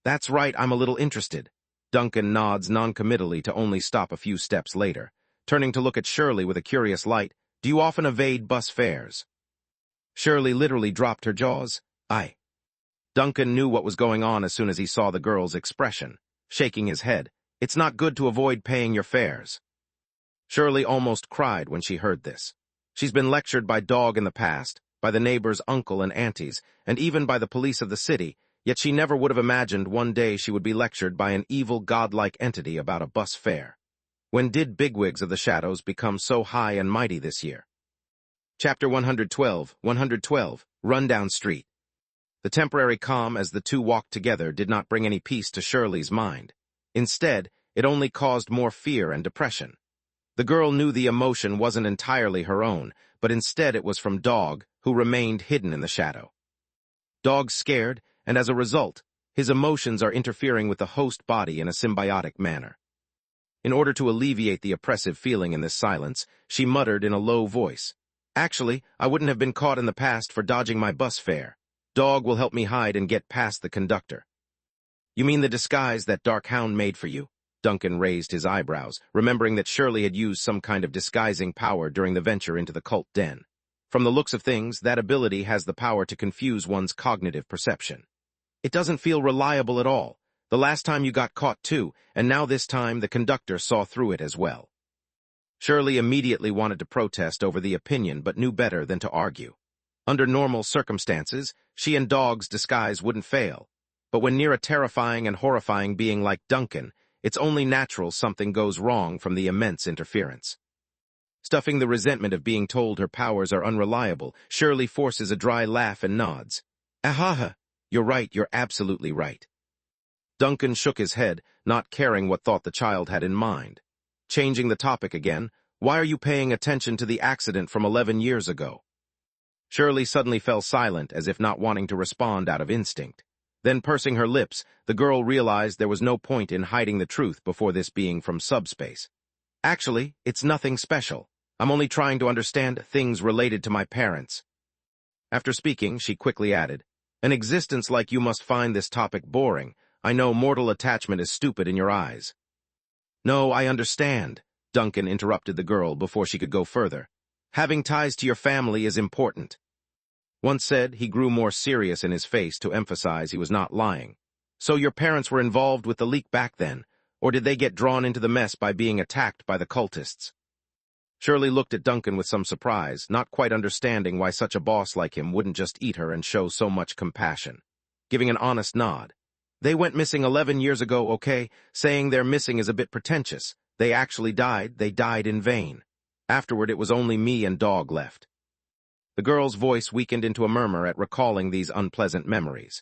[SPEAKER 1] That's right, I'm a little interested. Duncan nods non-committally to only stop a few steps later, turning to look at Shirley with a curious light. Do you often evade bus fares? Shirley literally dropped her jaws. Duncan knew what was going on as soon as he saw the girl's expression, shaking his head. It's not good to avoid paying your fares. Shirley almost cried when she heard this. She's been lectured by Dog in the past, by the neighbor's uncle and aunties, and even by the police of the city, yet she never would have imagined one day she would be lectured by an evil godlike entity about a bus fare. When did bigwigs of the shadows become so high and mighty this year? Chapter 112, Rundown Street. The temporary calm as the two walked together did not bring any peace to Shirley's mind. Instead, it only caused more fear and depression. The girl knew the emotion wasn't entirely her own, but instead it was from Dog, who remained hidden in the shadow. Dog's scared, and as a result, his emotions are interfering with the host body in a symbiotic manner. In order to alleviate the oppressive feeling in this silence, she muttered in a low voice, Actually, I wouldn't have been caught in the past for dodging my bus fare. Dog will help me hide and get past the conductor. You mean the disguise that Dark Hound made for you? Duncan raised his eyebrows, remembering that Shirley had used some kind of disguising power during the venture into the cult den. From the looks of things, that ability has the power to confuse one's cognitive perception. It doesn't feel reliable at all. The last time you got caught too, and now this time the conductor saw through it as well. Shirley immediately wanted to protest over the opinion but knew better than to argue. Under normal circumstances, she and Dog's disguise wouldn't fail. But when near a terrifying and horrifying being like Duncan, it's only natural something goes wrong from the immense interference. Stuffing the resentment of being told her powers are unreliable, Shirley forces a dry laugh and nods. Ahaha, you're right, you're absolutely right. Duncan shook his head, not caring what thought the child had in mind. Changing the topic again, why are you paying attention to the accident from 11 years ago? Shirley suddenly fell silent as if not wanting to respond out of instinct. Then pursing her lips, the girl realized there was no point in hiding the truth before this being from subspace. Actually, it's nothing special. I'm only trying to understand things related to my parents. After speaking, she quickly added, an existence like you must find this topic boring. I know mortal attachment is stupid in your eyes. No, I understand, Duncan interrupted the girl before she could go further. Having ties to your family is important. Once said, he grew more serious in his face to emphasize he was not lying. So your parents were involved with the leak back then, or did they get drawn into the mess by being attacked by the cultists? Shirley looked at Duncan with some surprise, not quite understanding why such a boss like him wouldn't just eat her and show so much compassion. Giving an honest nod. They went missing 11 years ago, okay? Saying they're missing is a bit pretentious. They actually died. They died in vain. Afterward, it was only me and Dog left. The girl's voice weakened into a murmur at recalling these unpleasant memories.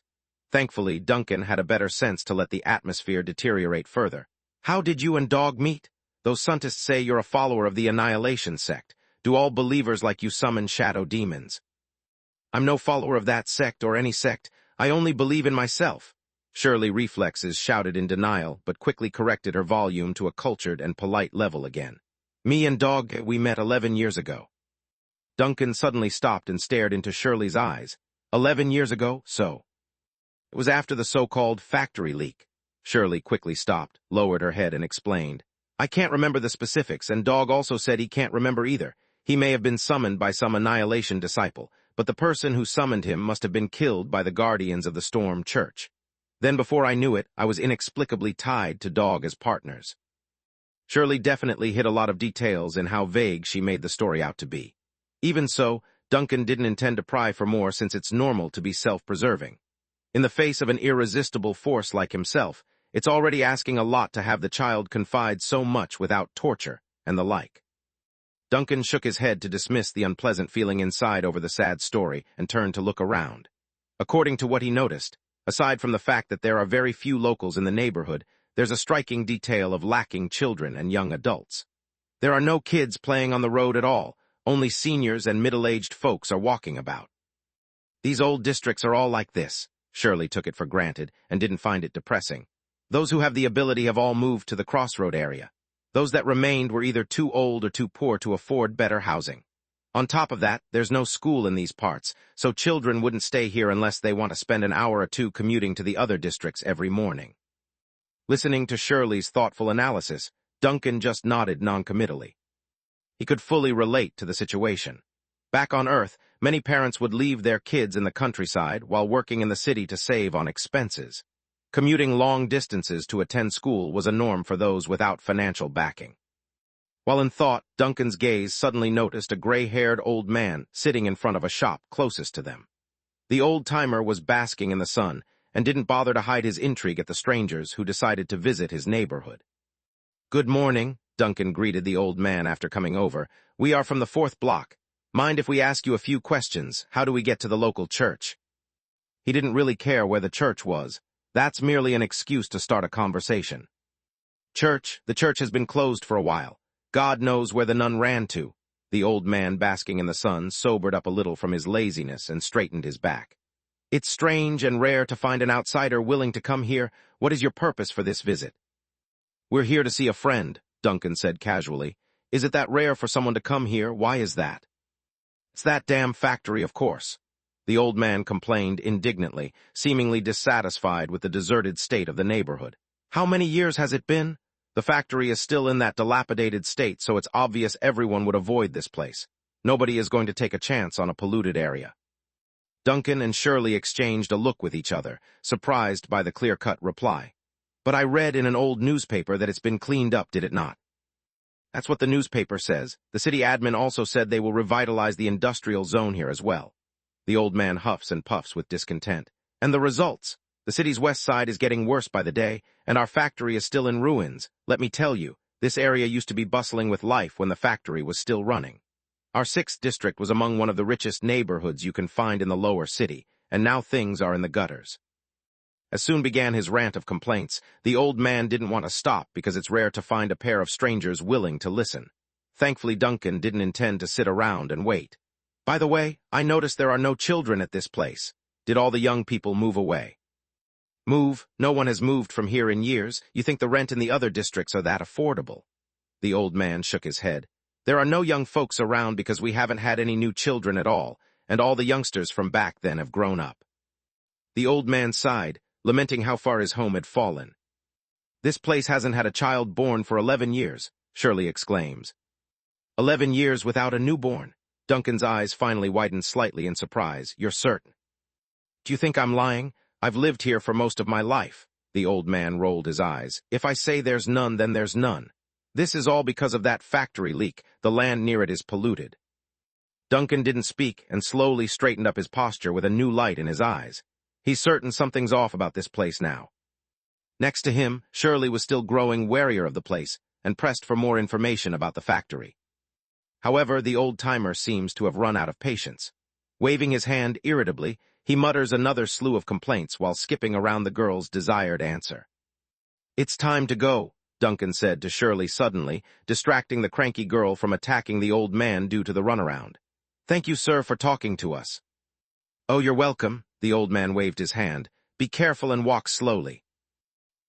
[SPEAKER 1] Thankfully, Duncan had a better sense to let the atmosphere deteriorate further. How did you and Dog meet? Those scientists say you're a follower of the Annihilation sect. Do all believers like you summon shadow demons? I'm no follower of that sect or any sect. I only believe in myself. Shirley reflexes shouted in denial, but quickly corrected her volume to a cultured and polite level again. Me and Dog, we met 11 years ago. Duncan suddenly stopped and stared into Shirley's eyes. 11 years ago, so? It was after the so-called factory leak. Shirley quickly stopped, lowered her head and explained. I can't remember the specifics, and Dog also said he can't remember either. He may have been summoned by some Annihilation disciple, but the person who summoned him must have been killed by the guardians of the Storm Church. Then before I knew it, I was inexplicably tied to Dog as partners. Shirley definitely hid a lot of details in how vague she made the story out to be. Even so, Duncan didn't intend to pry for more since it's normal to be self-preserving. In the face of an irresistible force like himself, it's already asking a lot to have the child confide so much without torture and the like. Duncan shook his head to dismiss the unpleasant feeling inside over the sad story and turned to look around. According to what he noticed, aside from the fact that there are very few locals in the neighborhood, there's a striking detail of lacking children and young adults. There are no kids playing on the road at all, only seniors and middle-aged folks are walking about. These old districts are all like this. Shirley took it for granted and didn't find it depressing. Those who have the ability have all moved to the crossroad area. Those that remained were either too old or too poor to afford better housing. On top of that, there's no school in these parts, so children wouldn't stay here unless they want to spend an hour or two commuting to the other districts every morning. Listening to Shirley's thoughtful analysis, Duncan just nodded noncommittally. He could fully relate to the situation. Back on Earth, many parents would leave their kids in the countryside while working in the city to save on expenses. Commuting long distances to attend school was a norm for those without financial backing. While in thought, Duncan's gaze suddenly noticed a gray-haired old man sitting in front of a shop closest to them. The old-timer was basking in the sun and didn't bother to hide his intrigue at the strangers who decided to visit his neighborhood. Good morning, Duncan greeted the old man after coming over. We are from the 4th block. Mind if we ask you a few questions? How do we get to the local church? He didn't really care where the church was. That's merely an excuse to start a conversation. Church, the church has been closed for a while. God knows where the nun ran to. The old man basking in the sun sobered up a little from his laziness and straightened his back. It's strange and rare to find an outsider willing to come here. What is your purpose for this visit? We're here to see a friend, Duncan said casually. Is it that rare for someone to come here? Why is that? It's that damn factory, of course. The old man complained indignantly, seemingly dissatisfied with the deserted state of the neighborhood. How many years has it been? The factory is still in that dilapidated state, so it's obvious everyone would avoid this place. Nobody is going to take a chance on a polluted area. Duncan and Shirley exchanged a look with each other, surprised by the clear-cut reply. But I read in an old newspaper that it's been cleaned up, did it not? That's what the newspaper says. The city admin also said they will revitalize the industrial zone here as well. The old man huffs and puffs with discontent. And the results? The city's west side is getting worse by the day, and our factory is still in ruins. Let me tell you, this area used to be bustling with life when the factory was still running. Our 6th district was among one of the richest neighborhoods you can find in the lower city, and now things are in the gutters. As soon began his rant of complaints, the old man didn't want to stop because it's rare to find a pair of strangers willing to listen. Thankfully, Duncan didn't intend to sit around and wait. By the way, I noticed there are no children at this place. Did all the young people move away? Move? No one has moved from here in years. You think the rent in the other districts are that affordable? The old man shook his head. There are no young folks around because we haven't had any new children at all, and all the youngsters from back then have grown up. The old man sighed, lamenting how far his home had fallen. This place hasn't had a child born for 11 years, Shirley exclaims. 11 years without a newborn. Duncan's eyes finally widened slightly in surprise. You're certain? Do you think I'm lying? I've lived here for most of my life. The old man rolled his eyes. If I say there's none, then there's none. This is all because of that factory leak. The land near it is polluted. Duncan didn't speak and slowly straightened up his posture with a new light in his eyes. He's certain something's off about this place now. Next to him, Shirley was still growing warier of the place and pressed for more information about the factory. However, the old-timer seems to have run out of patience. Waving his hand irritably, he mutters another slew of complaints while skipping around the girl's desired answer. It's time to go, Duncan said to Shirley suddenly, distracting the cranky girl from attacking the old man due to the runaround. Thank you, sir, for talking to us. Oh, you're welcome, the old man waved his hand. Be careful and walk slowly.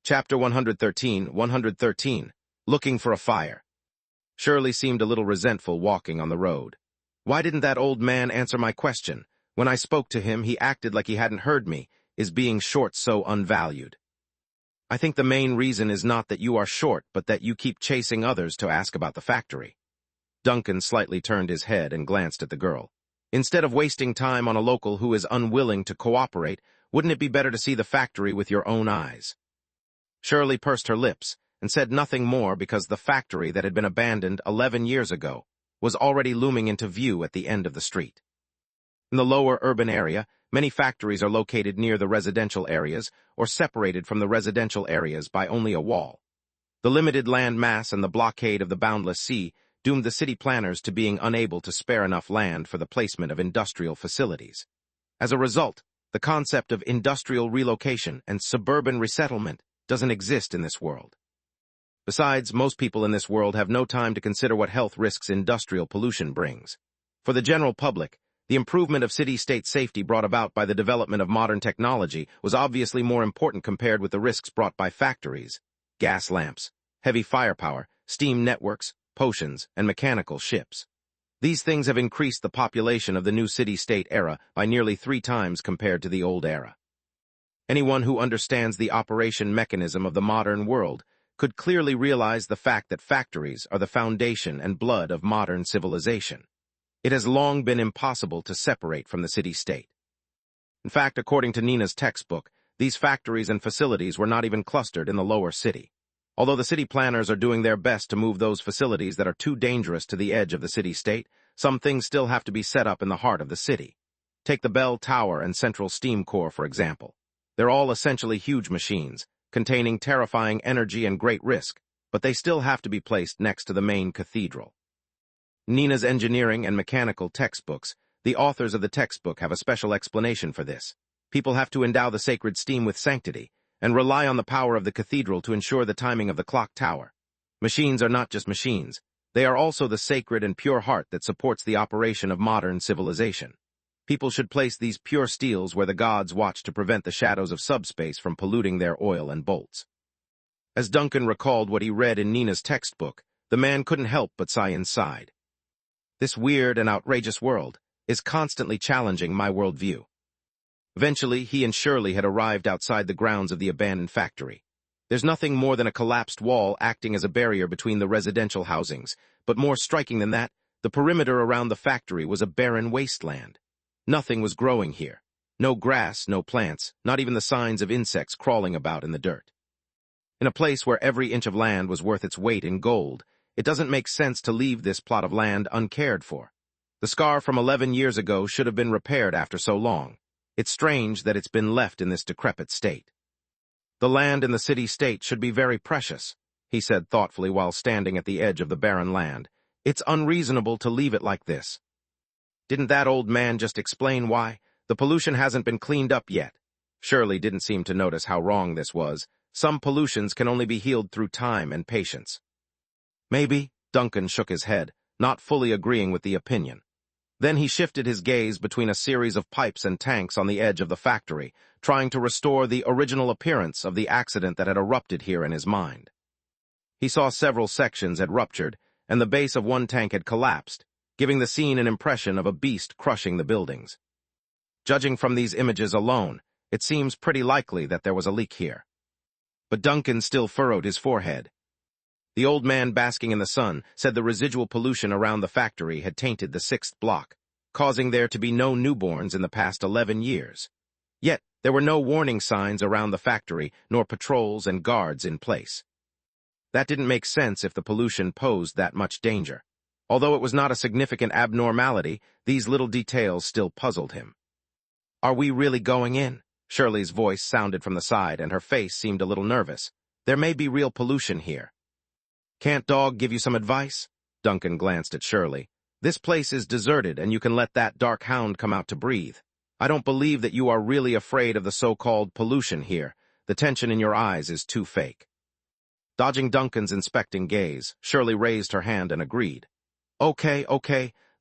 [SPEAKER 1] Chapter 113, Looking for a Fire. Shirley seemed a little resentful walking on the road. Why didn't that old man answer my question? When I spoke to him, he acted like he hadn't heard me. Is being short so unvalued? I think the main reason is not that you are short, but that you keep chasing others to ask about the factory. Duncan slightly turned his head and glanced at the girl. Instead of wasting time on a local who is unwilling to cooperate, wouldn't it be better to see the factory with your own eyes? Shirley pursed her lips and said nothing more because the factory that had been abandoned 11 years ago was already looming into view at the end of the street. In the lower urban area, many factories are located near the residential areas or separated from the residential areas by only a wall. The limited land mass and the blockade of the boundless sea doomed the city planners to being unable to spare enough land for the placement of industrial facilities. As a result, the concept of industrial relocation and suburban resettlement doesn't exist in this world. Besides, most people in this world have no time to consider what health risks industrial pollution brings. For the general public, the improvement of city-state safety brought about by the development of modern technology was obviously more important compared with the risks brought by factories, gas lamps, heavy firepower, steam networks, potions, and mechanical ships. These things have increased the population of the new city-state era by nearly 3 times compared to the old era. Anyone who understands the operation mechanism of the modern world could clearly realize the fact that factories are the foundation and blood of modern civilization. It has long been impossible to separate from the city-state. In fact, according to Nina's textbook, these factories and facilities were not even clustered in the lower city. Although the city planners are doing their best to move those facilities that are too dangerous to the edge of the city-state, some things still have to be set up in the heart of the city. Take the Bell Tower and Central Steam Corps, for example. They're all essentially huge machines, containing terrifying energy and great risk, but they still have to be placed next to the main cathedral. Nina's engineering and mechanical textbooks, the authors of the textbook have a special explanation for this. People have to endow the sacred steam with sanctity, and rely on the power of the cathedral to ensure the timing of the clock tower. Machines are not just machines. They are also the sacred and pure heart that supports the operation of modern civilization. People should place these pure steels where the gods watch to prevent the shadows of subspace from polluting their oil and bolts. As Duncan recalled what he read in Nina's textbook, the man couldn't help but sigh inside. This weird and outrageous world is constantly challenging my worldview. Eventually, he and Shirley had arrived outside the grounds of the abandoned factory. There's nothing more than a collapsed wall acting as a barrier between the residential housings, but more striking than that, the perimeter around the factory was a barren wasteland. Nothing was growing here. No grass, no plants, not even the signs of insects crawling about in the dirt. In a place where every inch of land was worth its weight in gold, it doesn't make sense to leave this plot of land uncared for. The scar from 11 years ago should have been repaired after so long. It's strange that it's been left in this decrepit state. The land in the city-state should be very precious, he said thoughtfully while standing at the edge of the barren land. It's unreasonable to leave it like this. Didn't that old man just explain why? The pollution hasn't been cleaned up yet. Shirley didn't seem to notice how wrong this was. Some pollutions can only be healed through time and patience. Maybe, Duncan shook his head, not fully agreeing with the opinion. Then he shifted his gaze between a series of pipes and tanks on the edge of the factory, trying to restore the original appearance of the accident that had erupted here in his mind. He saw several sections had ruptured, and the base of one tank had collapsed, giving the scene an impression of a beast crushing the buildings. Judging from these images alone, it seems pretty likely that there was a leak here. But Duncan still furrowed his forehead. The old man basking in the sun said the residual pollution around the factory had tainted the 6th block, causing there to be no newborns in the past 11 years. Yet, there were no warning signs around the factory, nor patrols and guards in place. That didn't make sense if the pollution posed that much danger. Although it was not a significant abnormality, these little details still puzzled him. "Are we really going in?" Shirley's voice sounded from the side, and her face seemed a little nervous. "There may be real pollution here." "Can't Dog give you some advice?" Duncan glanced at Shirley. "This place is deserted, and you can let that dark hound come out to breathe. I don't believe that you are really afraid of the so-called pollution here. The tension in your eyes is too fake." Dodging Duncan's inspecting gaze, Shirley raised her hand and agreed. Okay.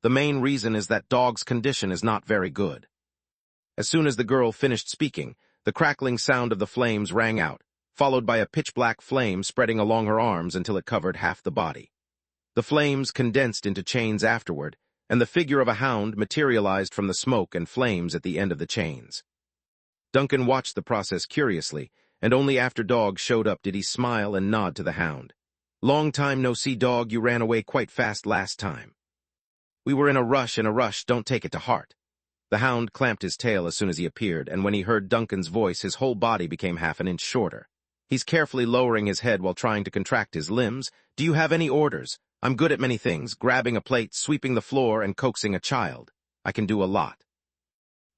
[SPEAKER 1] The main reason is that Dog's condition is not very good." As soon as the girl finished speaking, the crackling sound of the flames rang out, followed by a pitch-black flame spreading along her arms until it covered half the body. The flames condensed into chains afterward, and the figure of a hound materialized from the smoke and flames at the end of the chains. Duncan watched the process curiously, and only after Dog showed up did he smile and nod to the hound. "Long time no see, Dog. You ran away quite fast last time." "We were in a rush, don't take it to heart." The hound clamped his tail as soon as he appeared, and when he heard Duncan's voice, his whole body became half an inch shorter. He's carefully lowering his head while trying to contract his limbs. "Do you have any orders? I'm good at many things, grabbing a plate, sweeping the floor, and coaxing a child. I can do a lot."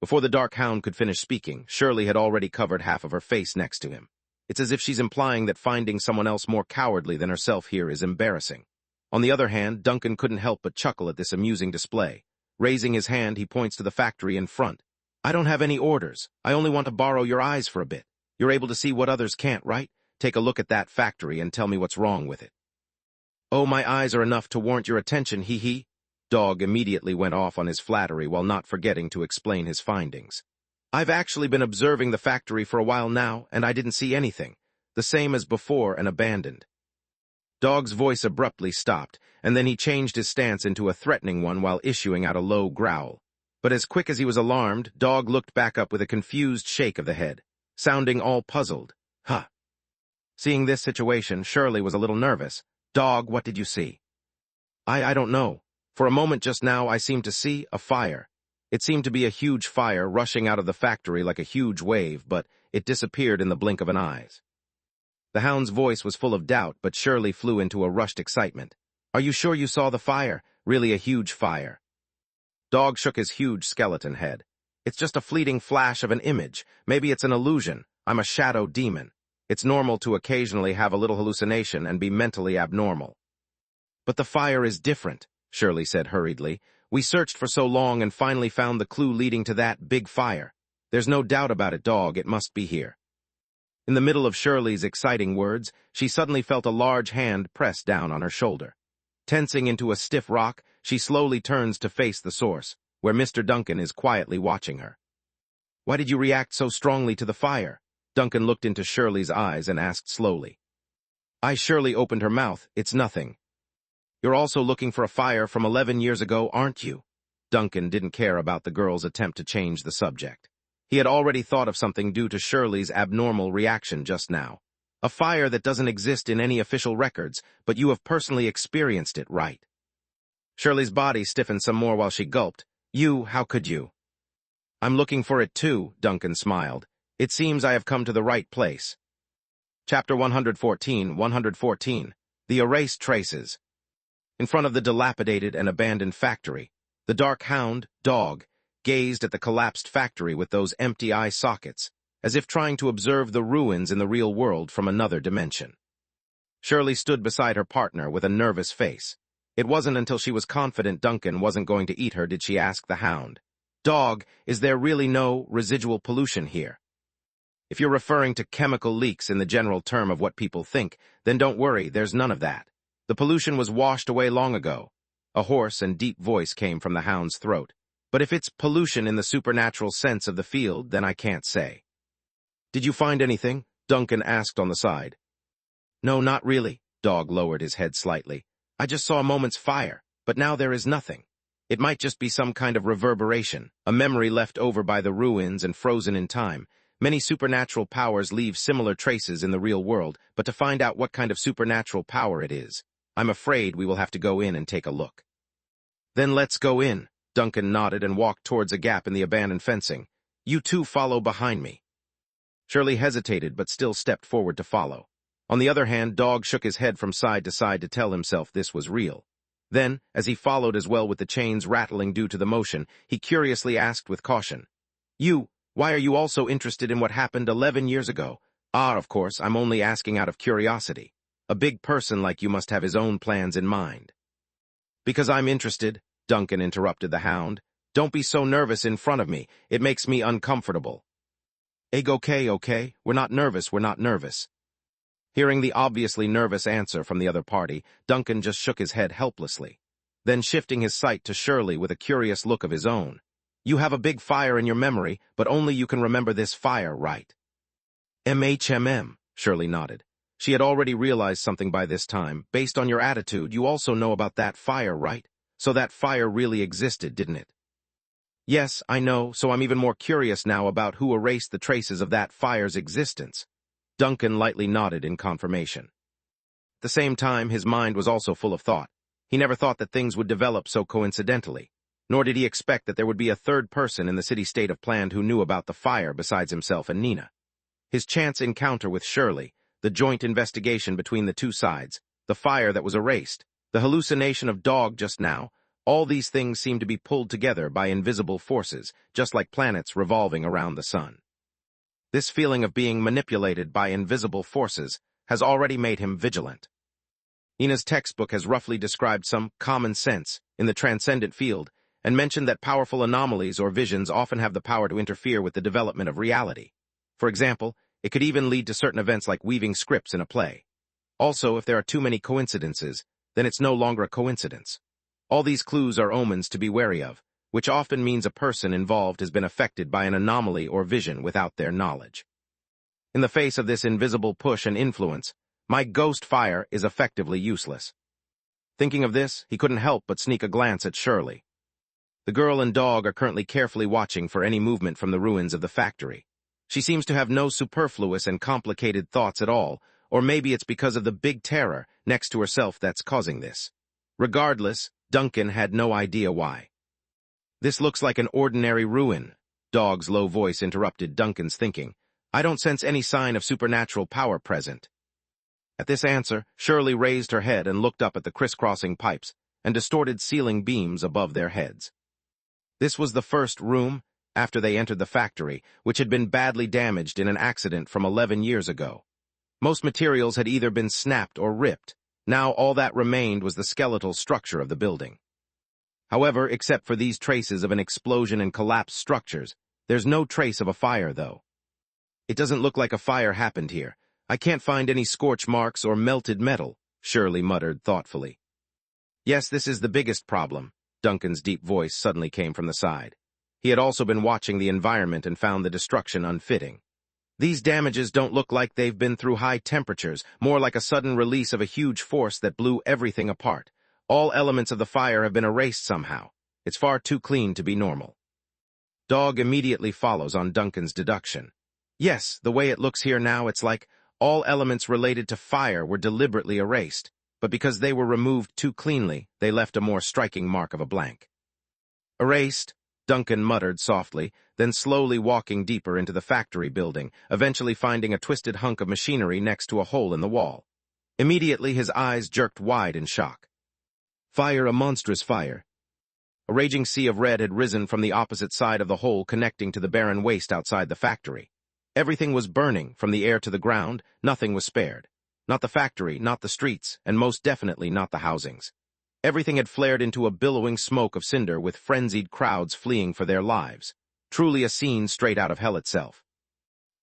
[SPEAKER 1] Before the dark hound could finish speaking, Shirley had already covered half of her face next to him. It's as if she's implying that finding someone else more cowardly than herself here is embarrassing. On the other hand, Duncan couldn't help but chuckle at this amusing display. Raising his hand, he points to the factory in front. "I don't have any orders. I only want to borrow your eyes for a bit. You're able to see what others can't, right? Take a look at that factory and tell me what's wrong with it." "Oh, my eyes are enough to warrant your attention, hee." Dog immediately went off on his flattery while not forgetting to explain his findings. "I've actually been observing the factory for a while now, and I didn't see anything. The same as before and abandoned." Dog's voice abruptly stopped, and then he changed his stance into a threatening one while issuing out a low growl. But as quick as he was alarmed, Dog looked back up with a confused shake of the head, sounding all puzzled. "Huh." Seeing this situation, Shirley was a little nervous. "Dog, what did you see?" I don't know. For a moment just now, I seemed to see a fire. It seemed to be a huge fire rushing out of the factory like a huge wave, but it disappeared in the blink of an eye." The hound's voice was full of doubt, but Shirley flew into a rushed excitement. "Are you sure you saw the fire? Really a huge fire?" Dog shook his huge skeleton head. "It's just a fleeting flash of an image. Maybe it's an illusion. I'm a shadow demon. It's normal to occasionally have a little hallucination and be mentally abnormal." "But the fire is different," Shirley said hurriedly. "We searched for so long and finally found the clue leading to that big fire. There's no doubt about it, Dog. It must be here." In the middle of Shirley's exciting words, she suddenly felt a large hand press down on her shoulder. Tensing into a stiff rock, she slowly turns to face the source, where Mr. Duncan is quietly watching her. "Why did you react so strongly to the fire?" Duncan looked into Shirley's eyes and asked slowly. Shirley opened her mouth. "It's nothing." "You're also looking for a fire from 11 years ago, aren't you?" Duncan didn't care about the girl's attempt to change the subject. He had already thought of something due to Shirley's abnormal reaction just now. "A fire that doesn't exist in any official records, but you have personally experienced it, right?" Shirley's body stiffened some more while she gulped. How could you?" "I'm looking for it too," Duncan smiled. "It seems I have come to the right place." Chapter 114. The Erased Traces. In front of the dilapidated and abandoned factory, the dark hound, Dog, gazed at the collapsed factory with those empty eye sockets, as if trying to observe the ruins in the real world from another dimension. Shirley stood beside her partner with a nervous face. It wasn't until she was confident Duncan wasn't going to eat her did she ask the hound, "Dog, is there really no residual pollution here?" "If you're referring to chemical leaks in the general term of what people think, then don't worry, there's none of that. The pollution was washed away long ago." A hoarse and deep voice came from the hound's throat. "But if it's pollution in the supernatural sense of the field, then I can't say." "Did you find anything?" Duncan asked on the side. "No, not really. Dog lowered his head slightly. I just saw a moment's fire, but now there is nothing. It might just be some kind of reverberation, a memory left over by the ruins and frozen in time. Many supernatural powers leave similar traces in the real world, but to find out what kind of supernatural power it is, I'm afraid we will have to go in and take a look. Then let's go in. Duncan nodded and walked towards a gap in the abandoned fencing. You two follow behind me. Shirley hesitated but still stepped forward to follow. On the other hand, Dog shook his head from side to side to tell himself this was real. Then, as he followed as well with the chains rattling due to the motion, he curiously asked with caution, Why are you also interested in what happened 11 years ago? Ah, of course, I'm only asking out of curiosity. A big person like you must have his own plans in mind. Because I'm interested, Duncan interrupted the hound. Don't be so nervous in front of me. It makes me uncomfortable. Okay. We're not nervous. Hearing the obviously nervous answer from the other party, Duncan just shook his head helplessly. Then shifting his sight to Shirley with a curious look of his own. You have a big fire in your memory, but only you can remember this fire, right? Shirley nodded. She had already realized something by this time. Based on your attitude, you also know about that fire, right? So that fire really existed, didn't it? Yes, I know, so I'm even more curious now about who erased the traces of that fire's existence. Duncan lightly nodded in confirmation. At the same time, his mind was also full of thought. He never thought that things would develop so coincidentally, nor did he expect that there would be a third person in the city-state of Planned who knew about the fire besides himself and Nina. His chance encounter with Shirley, the joint investigation between the two sides, the fire that was erased, the hallucination of Dog just now, all these things seemed to be pulled together by invisible forces, just like planets revolving around the sun. This feeling of being manipulated by invisible forces has already made him vigilant. Nina's textbook has roughly described some common sense in the transcendent field and mentioned that powerful anomalies or visions often have the power to interfere with the development of reality. For example, it could even lead to certain events like weaving scripts in a play. Also, if there are too many coincidences, then it's no longer a coincidence. All these clues are omens to be wary of, which often means a person involved has been affected by an anomaly or vision without their knowledge. In the face of this invisible push and influence, my ghost fire is effectively useless. Thinking of this, he couldn't help but sneak a glance at Shirley. The girl and Dog are currently carefully watching for any movement from the ruins of the factory. She seems to have no superfluous and complicated thoughts at all, or maybe it's because of the big terror next to herself that's causing this. Regardless, Duncan had no idea why. This looks like an ordinary ruin. Dog's low voice interrupted Duncan's thinking. I don't sense any sign of supernatural power present. At this answer, Shirley raised her head and looked up at the crisscrossing pipes and distorted ceiling beams above their heads. This was the first room, after they entered the factory, which had been badly damaged in an accident from 11 years ago. Most materials had either been snapped or ripped. Now all that remained was the skeletal structure of the building. However, except for these traces of an explosion and collapsed structures, there's no trace of a fire, though. It doesn't look like a fire happened here. I can't find any scorch marks or melted metal, Shirley muttered thoughtfully. Yes, this is the biggest problem. Duncan's deep voice suddenly came from the side. He had also been watching the environment and found the destruction unfitting. These damages don't look like they've been through high temperatures, more like a sudden release of a huge force that blew everything apart. All elements of the fire have been erased somehow. It's far too clean to be normal. Dog immediately follows on Duncan's deduction. Yes, the way it looks here now, it's like all elements related to fire were deliberately erased, but because they were removed too cleanly, they left a more striking mark of a blank. Erased, Duncan muttered softly, then slowly walking deeper into the factory building, eventually finding a twisted hunk of machinery next to a hole in the wall. Immediately his eyes jerked wide in shock. Fire, a monstrous fire. A raging sea of red had risen from the opposite side of the hole connecting to the barren waste outside the factory. Everything was burning, from the air to the ground, nothing was spared. Not the factory, not the streets, and most definitely not the housings. Everything had flared into a billowing smoke of cinder with frenzied crowds fleeing for their lives. Truly a scene straight out of hell itself.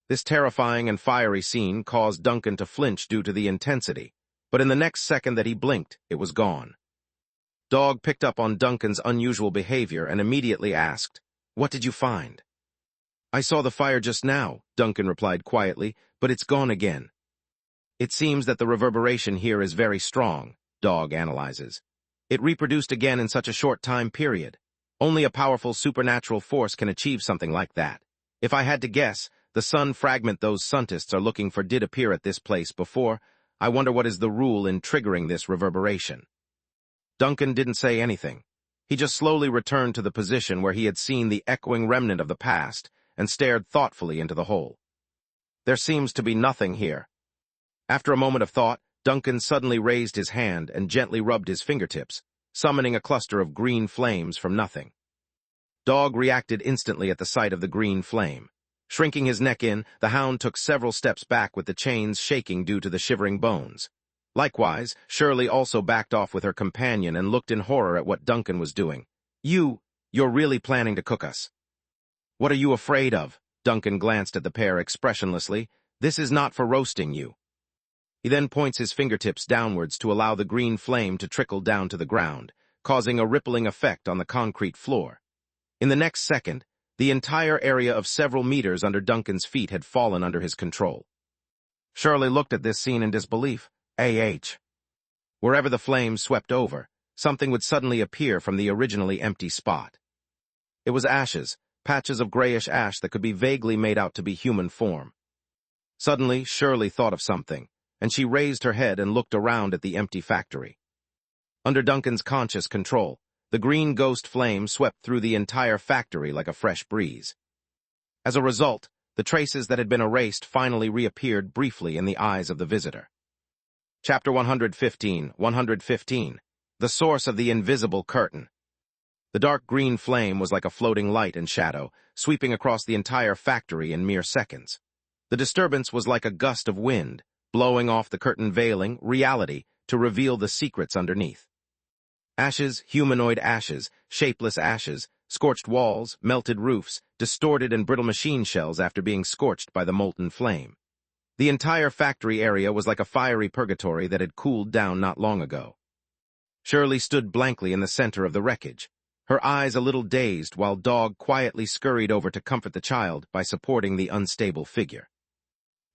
[SPEAKER 1] This terrifying and fiery scene caused Duncan to flinch due to the intensity, but in the next second that he blinked, it was gone. Dog picked up on Duncan's unusual behavior and immediately asked, "What did you find?" "I saw the fire just now," Duncan replied quietly, "but it's gone again." It seems that the reverberation here is very strong, Dog analyzes. It reproduced again in such a short time period. Only a powerful supernatural force can achieve something like that. If I had to guess, the sun fragment those scientists are looking for did appear at this place before. I wonder what is the rule in triggering this reverberation. Duncan didn't say anything. He just slowly returned to the position where he had seen the echoing remnant of the past and stared thoughtfully into the hole. There seems to be nothing here. After a moment of thought, Duncan suddenly raised his hand and gently rubbed his fingertips, summoning a cluster of green flames from nothing. Dog reacted instantly at the sight of the green flame. Shrinking his neck in, the hound took several steps back with the chains shaking due to the shivering bones. Likewise, Shirley also backed off with her companion and looked in horror at what Duncan was doing. You're really planning to cook us. What are you afraid of? Duncan glanced at the pair expressionlessly. This is not for roasting you. He then points his fingertips downwards to allow the green flame to trickle down to the ground, causing a rippling effect on the concrete floor. In the next second, the entire area of several meters under Duncan's feet had fallen under his control. Shirley looked at this scene in disbelief. Wherever the flames swept over, something would suddenly appear from the originally empty spot. It was ashes, patches of grayish ash that could be vaguely made out to be human form. Suddenly, Shirley thought of something, and she raised her head and looked around at the empty factory. Under Duncan's conscious control, the green ghost flame swept through the entire factory like a fresh breeze. As a result, the traces that had been erased finally reappeared briefly in the eyes of the visitor. Chapter 115, The Source of the Invisible Curtain. The dark green flame was like a floating light and shadow, sweeping across the entire factory in mere seconds. The disturbance was like a gust of wind, blowing off the curtain veiling reality to reveal the secrets underneath. Ashes, humanoid ashes, shapeless ashes, scorched walls, melted roofs, distorted and brittle machine shells after being scorched by the molten flame. The entire factory area was like a fiery purgatory that had cooled down not long ago. Shirley stood blankly in the center of the wreckage, her eyes a little dazed while Dog quietly scurried over to comfort the child by supporting the unstable figure.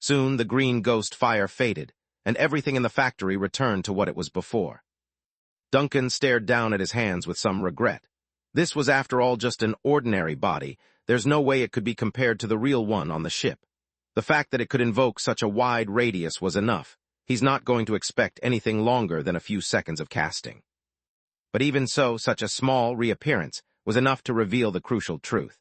[SPEAKER 1] Soon the green ghost fire faded, and everything in the factory returned to what it was before. Duncan stared down at his hands with some regret. This was after all just an ordinary body. There's no way it could be compared to the real one on the ship. The fact that it could invoke such a wide radius was enough. He's not going to expect anything longer than a few seconds of casting. But even so, such a small reappearance was enough to reveal the crucial truth.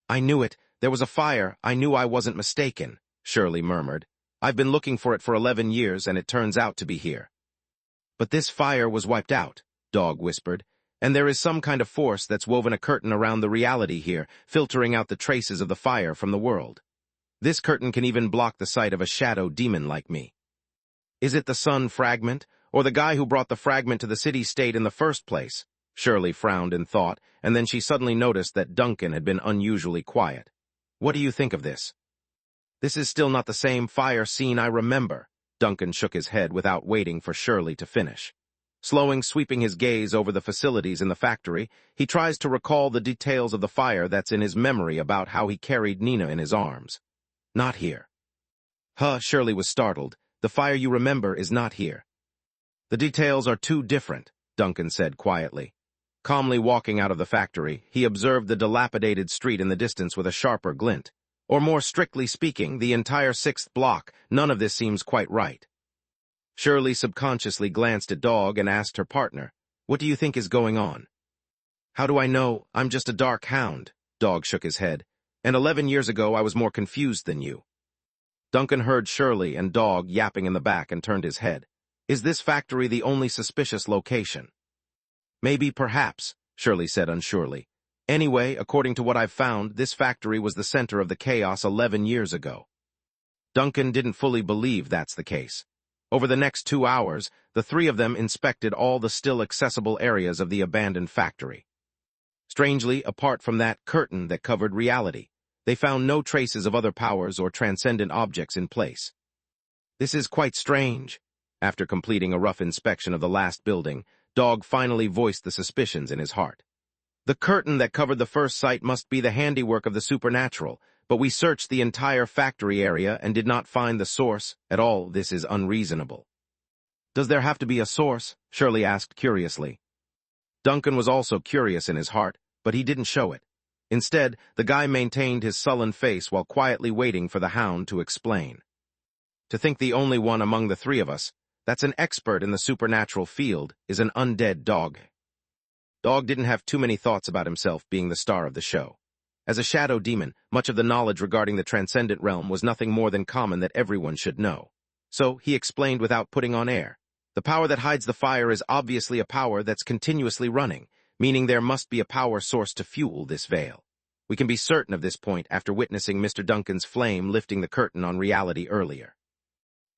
[SPEAKER 1] I knew it. There was a fire. I knew I wasn't mistaken, Shirley murmured. I've been looking for it for 11 years, and it turns out to be here. But this fire was wiped out, Dog whispered, and there is some kind of force that's woven a curtain around the reality here, filtering out the traces of the fire from the world. This curtain can even block the sight of a shadow demon like me. Is it the sun fragment, or the guy who brought the fragment to the city-state in the first place? Shirley frowned in thought, and then she suddenly noticed that Duncan had been unusually quiet. What do you think of this? This is still not the same fire scene I remember. Duncan shook his head without waiting for Shirley to finish. Sweeping his gaze over the facilities in the factory, he tries to recall the details of the fire that's in his memory about how he carried Nina in his arms. Not here. Shirley was startled. The fire you remember is not here. The details are too different, Duncan said quietly. Calmly walking out of the factory, he observed the dilapidated street in the distance with a sharper glint. Or more strictly speaking, the entire 6th block. None of this seems quite right. Shirley subconsciously glanced at Dog and asked her partner, What do you think is going on? How do I know? I'm just a dark hound. Dog shook his head. And 11 years ago I was more confused than you. Duncan heard Shirley and Dog yapping in the back and turned his head. Is this factory the only suspicious location? Maybe, perhaps, Shirley said unsurely. Anyway, according to what I've found, this factory was the center of the chaos 11 years ago. Duncan didn't fully believe that's the case. Over the next 2 hours, the three of them inspected all the still accessible areas of the abandoned factory. Strangely, apart from that curtain that covered reality, they found no traces of other powers or transcendent objects in place. This is quite strange. After completing a rough inspection of the last building, Dog finally voiced the suspicions in his heart. The curtain that covered the first site must be the handiwork of the supernatural. but we searched the entire factory area and did not find the source at all. This is unreasonable. Does there have to be a source? Shirley asked curiously. Duncan was also curious in his heart, but he didn't show it. Instead, the guy maintained his sullen face while quietly waiting for the hound to explain. To think the only one among the three of us that's an expert in the supernatural field is an undead dog. Dog didn't have too many thoughts about himself being the star of the show. As a shadow demon, much of the knowledge regarding the transcendent realm was nothing more than common that everyone should know. So, he explained without putting on air. The power that hides the fire is obviously a power that's continuously running, meaning there must be a power source to fuel this veil. We can be certain of this point after witnessing Mr. Duncan's flame lifting the curtain on reality earlier.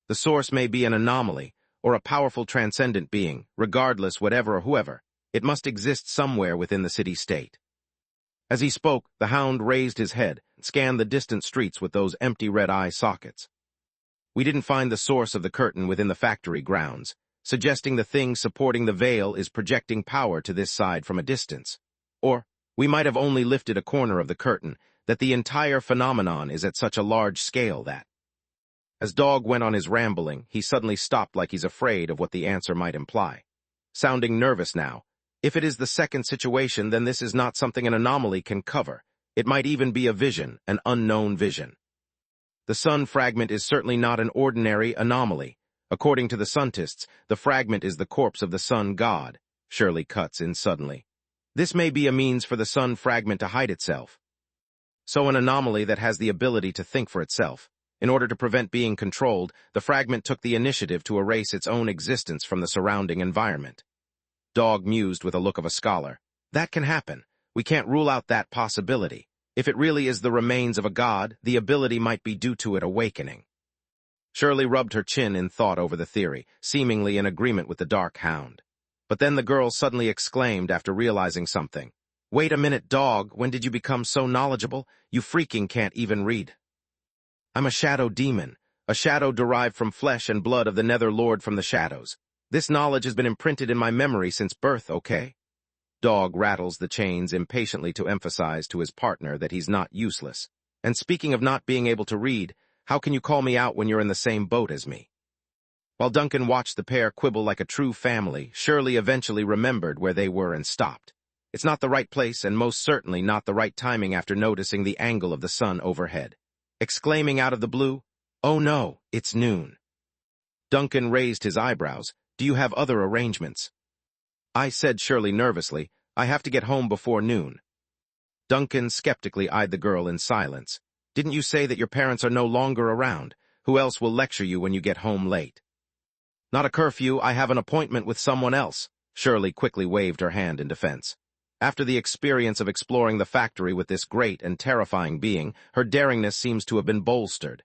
[SPEAKER 1] The source may be an anomaly, or a powerful transcendent being, regardless whatever or whoever, it must exist somewhere within the city-state. As he spoke, the hound raised his head and scanned the distant streets with those empty red eye sockets. We didn't find the source of the curtain within the factory grounds, suggesting the thing supporting the veil is projecting power to this side from a distance. Or, we might have only lifted a corner of the curtain, that the entire phenomenon is at such a large scale that. As Dog went on his rambling, he suddenly stopped like he's afraid of what the answer might imply. Sounding nervous now, if it is the second situation, then this is not something an anomaly can cover. It might even be a vision, an unknown vision. The sun fragment is certainly not an ordinary anomaly. According to the Suntists, the fragment is the corpse of the sun god. Shirley cuts in suddenly. This may be a means for the sun fragment to hide itself. So an anomaly that has the ability to think for itself. In order to prevent being controlled, the fragment took the initiative to erase its own existence from the surrounding environment. Dog mused with a look of a scholar. That can happen. We can't rule out that possibility. If it really is the remains of a god, the ability might be due to it awakening. Shirley rubbed her chin in thought over the theory, seemingly in agreement with the dark hound. But then the girl suddenly exclaimed after realizing something. Wait a minute, Dog, when did you become so knowledgeable? You freaking can't even read. I'm a shadow demon, a shadow derived from flesh and blood of the Nether Lord from the shadows. This knowledge has been imprinted in my memory since birth, okay? Dog rattles the chains impatiently to emphasize to his partner that he's not useless. And speaking of not being able to read, how can you call me out when you're in the same boat as me? While Duncan watched the pair quibble like a true family, Shirley eventually remembered where they were and stopped. It's not the right place and most certainly not the right timing after noticing the angle of the sun overhead. Exclaiming out of the blue, "Oh no, it's noon." Duncan raised his eyebrows. Do you have other arrangements? I said Shirley nervously, I have to get home before noon. Duncan skeptically eyed the girl in silence. Didn't you say that your parents are no longer around? Who else will lecture you when you get home late? Not a curfew, I have an appointment with someone else. Shirley quickly waved her hand in defense. After the experience of exploring the factory with this great and terrifying being, her daringness seems to have been bolstered.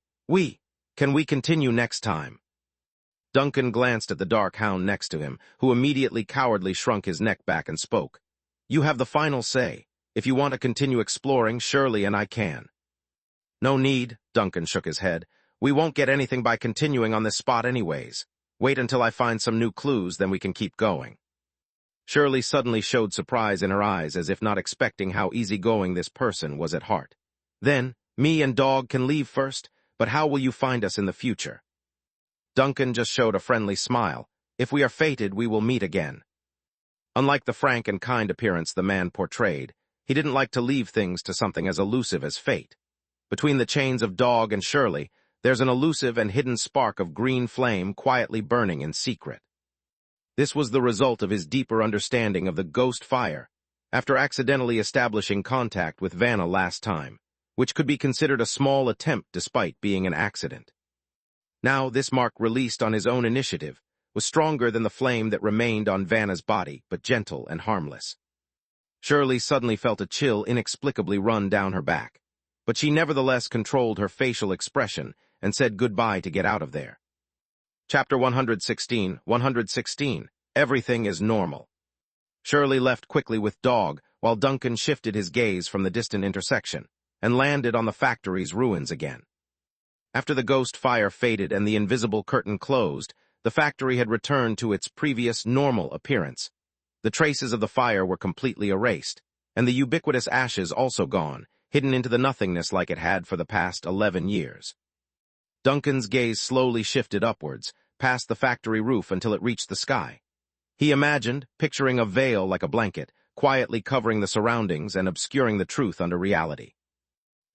[SPEAKER 1] Can we continue next time? Duncan glanced at the dark hound next to him, who immediately cowardly shrunk his neck back and spoke. You have the final say. If you want to continue exploring, Shirley and I can. No need, Duncan shook his head. We won't get anything by continuing on this spot anyways. Wait until I find some new clues, then we can keep going. Shirley suddenly showed surprise in her eyes as if not expecting how easygoing this person was at heart. Then, me and Dog can leave first, but how will you find us in the future? Duncan just showed a friendly smile. If we are fated, we will meet again. Unlike the frank and kind appearance the man portrayed, he didn't like to leave things to something as elusive as fate. Between the chains of Dog and Shirley, there's an elusive and hidden spark of green flame quietly burning in secret. This was the result of his deeper understanding of the ghost fire, after accidentally establishing contact with Vanna last time, which could be considered a small attempt despite being an accident. Now, this mark released on his own initiative was stronger than the flame that remained on Vanna's body, but gentle and harmless. Shirley suddenly felt a chill inexplicably run down her back, but she nevertheless controlled her facial expression and said goodbye to get out of there. Chapter 116, Everything is normal. Shirley left quickly with Dog, while Duncan shifted his gaze from the distant intersection and landed on the factory's ruins again. After the ghost fire faded and the invisible curtain closed, the factory had returned to its previous normal appearance. The traces of the fire were completely erased, and the ubiquitous ashes also gone, hidden into the nothingness like it had for the past 11 years. Duncan's gaze slowly shifted upwards, past the factory roof until it reached the sky. He imagined, picturing a veil like a blanket, quietly covering the surroundings and obscuring the truth under reality.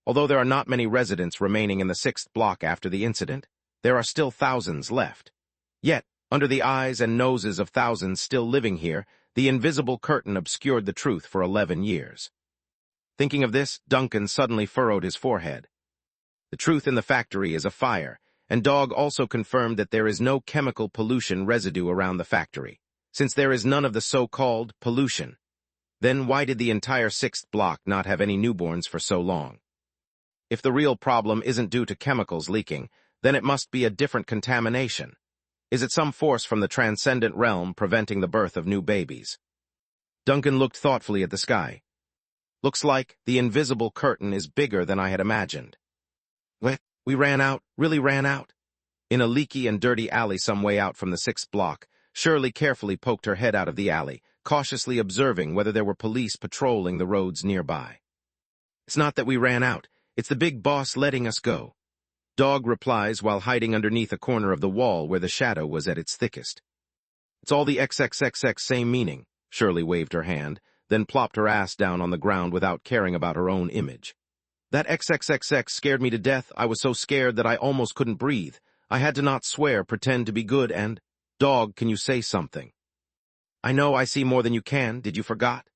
[SPEAKER 1] Although there are not many residents remaining in the 6th block after the incident, there are still thousands left. Yet, under the eyes and noses of thousands still living here, the invisible curtain obscured the truth for 11 years. Thinking of this, Duncan suddenly furrowed his forehead. The truth in the factory is a fire, and Dog also confirmed that there is no chemical pollution residue around the factory, since there is none of the so-called pollution. Then why did the entire 6th block not have any newborns for so long? If the real problem isn't due to chemicals leaking, then it must be a different contamination. Is it some force from the transcendent realm preventing the birth of new babies? Duncan looked thoughtfully at the sky. Looks like the invisible curtain is bigger than I had imagined. We ran out, really ran out. In a leaky and dirty alley some way out from the 6th block, Shirley carefully poked her head out of the alley, cautiously observing whether there were police patrolling the roads nearby. It's not that we ran out, it's the big boss letting us go. Dog replies while hiding underneath a corner of the wall where the shadow was at its thickest. It's all the XXXX same meaning, Shirley waved her hand, then plopped her ass down on the ground without caring about her own image. That XXXX scared me to death. I was so scared that I almost couldn't breathe. I had to not swear, pretend to be good, and, Dog, can you say something? I know I see more than you can. Did you forgot?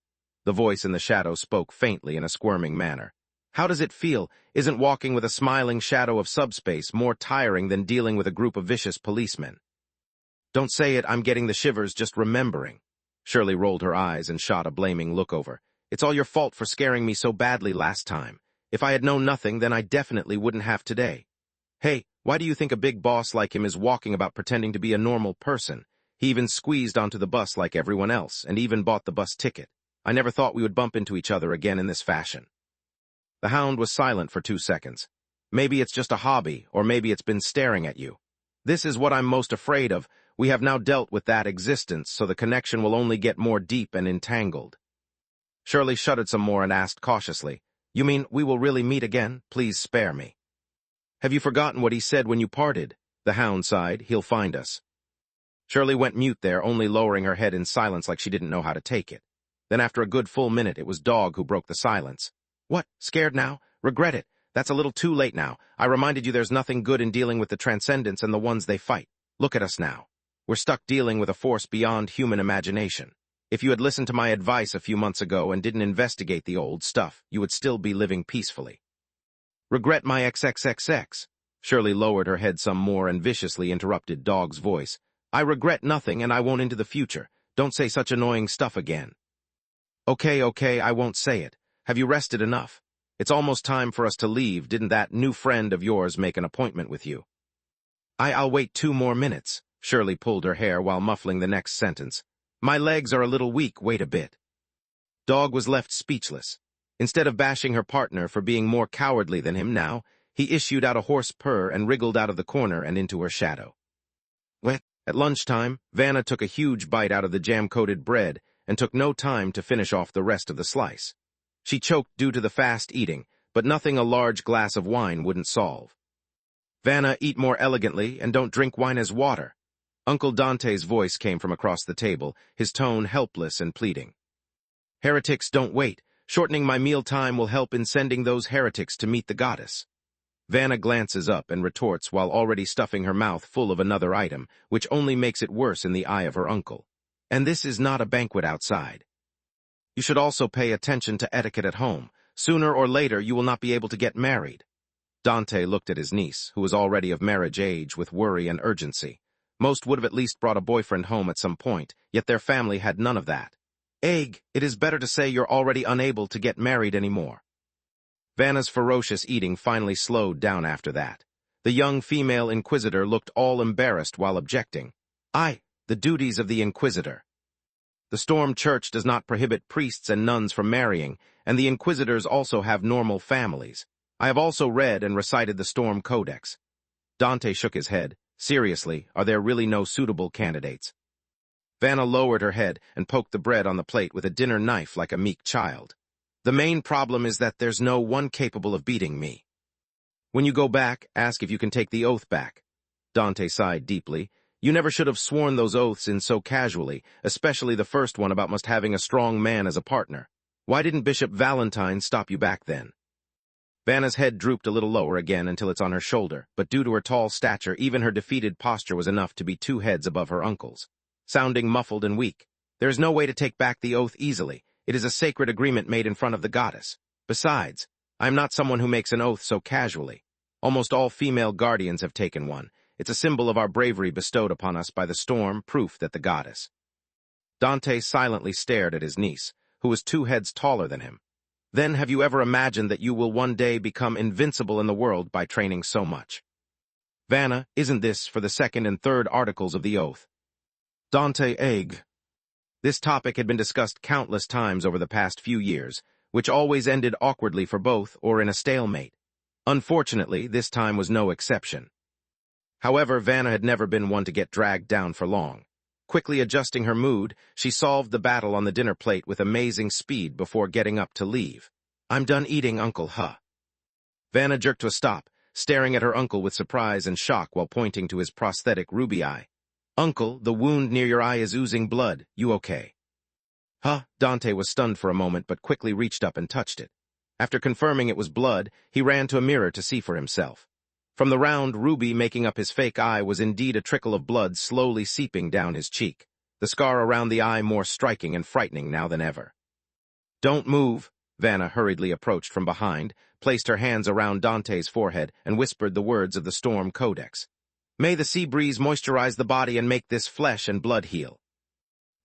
[SPEAKER 1] The voice in the shadow spoke faintly in a squirming manner. How does it feel? Isn't walking with a smiling shadow of subspace more tiring than dealing with a group of vicious policemen? Don't say it, I'm getting the shivers just remembering. Shirley rolled her eyes and shot a blaming look over. It's all your fault for scaring me so badly last time. If I had known nothing, then I definitely wouldn't have today. Hey, why do you think a big boss like him is walking about pretending to be a normal person? He even squeezed onto the bus like everyone else, and even bought the bus ticket. I never thought we would bump into each other again in this fashion. The hound was silent for 2 seconds. Maybe it's just a hobby, or maybe it's been staring at you. This is what I'm most afraid of. We have now dealt with that existence, so the connection will only get more deep and entangled. Shirley shuddered some more and asked cautiously, You mean we will really meet again? Please spare me. Have you forgotten what he said when you parted? The hound sighed. He'll find us. Shirley went mute there, only lowering her head in silence like she didn't know how to take it. Then after a good full minute, it was Dog who broke the silence. What? Scared now? Regret it? That's a little too late now. I reminded you there's nothing good in dealing with the transcendents and the ones they fight. Look at us now. We're stuck dealing with a force beyond human imagination. If you had listened to my advice a few months ago and didn't investigate the old stuff, you would still be living peacefully. Regret my XXXX. Shirley lowered her head some more and viciously interrupted Dog's voice. I regret nothing and I won't into the future. Don't say such annoying stuff again. Okay, I won't say it. Have you rested enough? It's almost time for us to leave. Didn't that new friend of yours make an appointment with you? I'll wait 2 more minutes. Shirley pulled her hair while muffling the next sentence. My legs are a little weak, wait a bit. Dog was left speechless. Instead of bashing her partner for being more cowardly than him now, he issued out a hoarse purr and wriggled out of the corner and into her shadow. At lunchtime, Vanna took a huge bite out of the jam-coated bread and took no time to finish off the rest of the slice. She choked due to the fast eating, but nothing a large glass of wine wouldn't solve. Vanna, eat more elegantly and don't drink wine as water. Uncle Dante's voice came from across the table, his tone helpless and pleading. Heretics don't wait. Shortening my meal time will help in sending those heretics to meet the goddess. Vanna glances up and retorts while already stuffing her mouth full of another item, which only makes it worse in the eye of her uncle. And this is not a banquet outside. You should also pay attention to etiquette at home. Sooner or later you will not be able to get married. Dante looked at his niece, who was already of marriage age, with worry and urgency. Most would have at least brought a boyfriend home at some point, yet their family had none of that. Egg, it is better to say you're already unable to get married anymore. Vanna's ferocious eating finally slowed down after that. The young female inquisitor looked all embarrassed while objecting. The duties of the inquisitor. The Storm Church does not prohibit priests and nuns from marrying, and the inquisitors also have normal families. I have also read and recited the Storm Codex. Dante shook his head. Seriously, are there really no suitable candidates? Vanna lowered her head and poked the bread on the plate with a dinner knife like a meek child. The main problem is that there's no one capable of beating me. When you go back, ask if you can take the oath back. Dante sighed deeply. You never should have sworn those oaths in so casually, especially the first one about must having a strong man as a partner. Why didn't Bishop Valentine stop you back then? Vanna's head drooped a little lower again until it's on her shoulder, but due to her tall stature, even her defeated posture was enough to be 2 heads above her uncle's. Sounding muffled and weak. There is no way to take back the oath easily. It is a sacred agreement made in front of the goddess. Besides, I am not someone who makes an oath so casually. Almost all female guardians have taken one. It's a symbol of our bravery bestowed upon us by the storm, proof that the goddess. Dante silently stared at his niece, who was 2 heads taller than him. Then have you ever imagined that you will one day become invincible in the world by training so much? Vanna, isn't this for the 2nd and 3rd articles of the oath? Dante egg. This topic had been discussed countless times over the past few years, which always ended awkwardly for both or in a stalemate. Unfortunately, this time was no exception. However, Vanna had never been one to get dragged down for long. Quickly adjusting her mood, she solved the battle on the dinner plate with amazing speed before getting up to leave. I'm done eating, Uncle, huh? Vanna jerked to a stop, staring at her uncle with surprise and shock while pointing to his prosthetic ruby eye. Uncle, the wound near your eye is oozing blood. You okay? Huh? Dante was stunned for a moment but quickly reached up and touched it. After confirming it was blood, he ran to a mirror to see for himself. From the round ruby making up his fake eye was indeed a trickle of blood slowly seeping down his cheek, the scar around the eye more striking and frightening now than ever. Don't move, Vanna hurriedly approached from behind, placed her hands around Dante's forehead, and whispered the words of the Storm Codex. May the sea breeze moisturize the body and make this flesh and blood heal.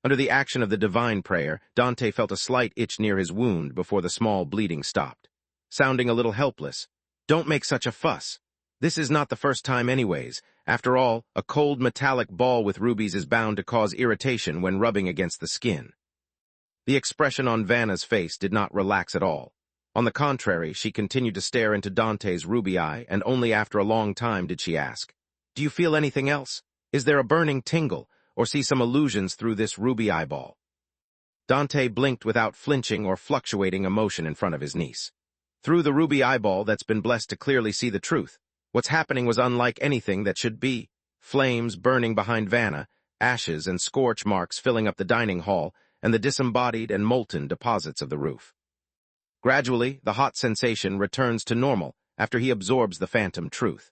[SPEAKER 1] Under the action of the divine prayer, Dante felt a slight itch near his wound before the small bleeding stopped. Sounding a little helpless. Don't make such a fuss. This is not the first time anyways. After all, a cold metallic ball with rubies is bound to cause irritation when rubbing against the skin. The expression on Vanna's face did not relax at all. On the contrary, she continued to stare into Dante's ruby eye, and only after a long time did she ask, Do you feel anything else? Is there a burning tingle, or see some illusions through this ruby eyeball? Dante blinked without flinching or fluctuating emotion in front of his niece. Through the ruby eyeball that's been blessed to clearly see the truth, what's happening was unlike anything that should be. Flames burning behind Vanna, ashes and scorch marks filling up the dining hall, and the disembodied and molten deposits of the roof. Gradually, the hot sensation returns to normal after he absorbs the phantom truth.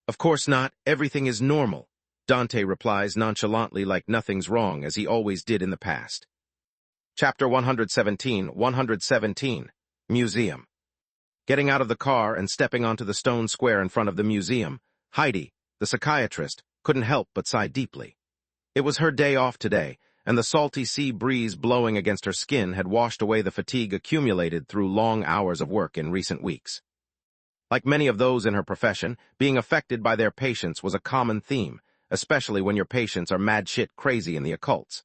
[SPEAKER 1] Of course not, everything is normal, Dante replies nonchalantly like nothing's wrong as he always did in the past. Chapter 117, Museum. Getting out of the car and stepping onto the stone square in front of the museum, Heidi, the psychiatrist, couldn't help but sigh deeply. It was her day off today, and the salty sea breeze blowing against her skin had washed away the fatigue accumulated through long hours of work in recent weeks. Like many of those in her profession, being affected by their patients was a common theme, especially when your patients are mad shit crazy in the occults.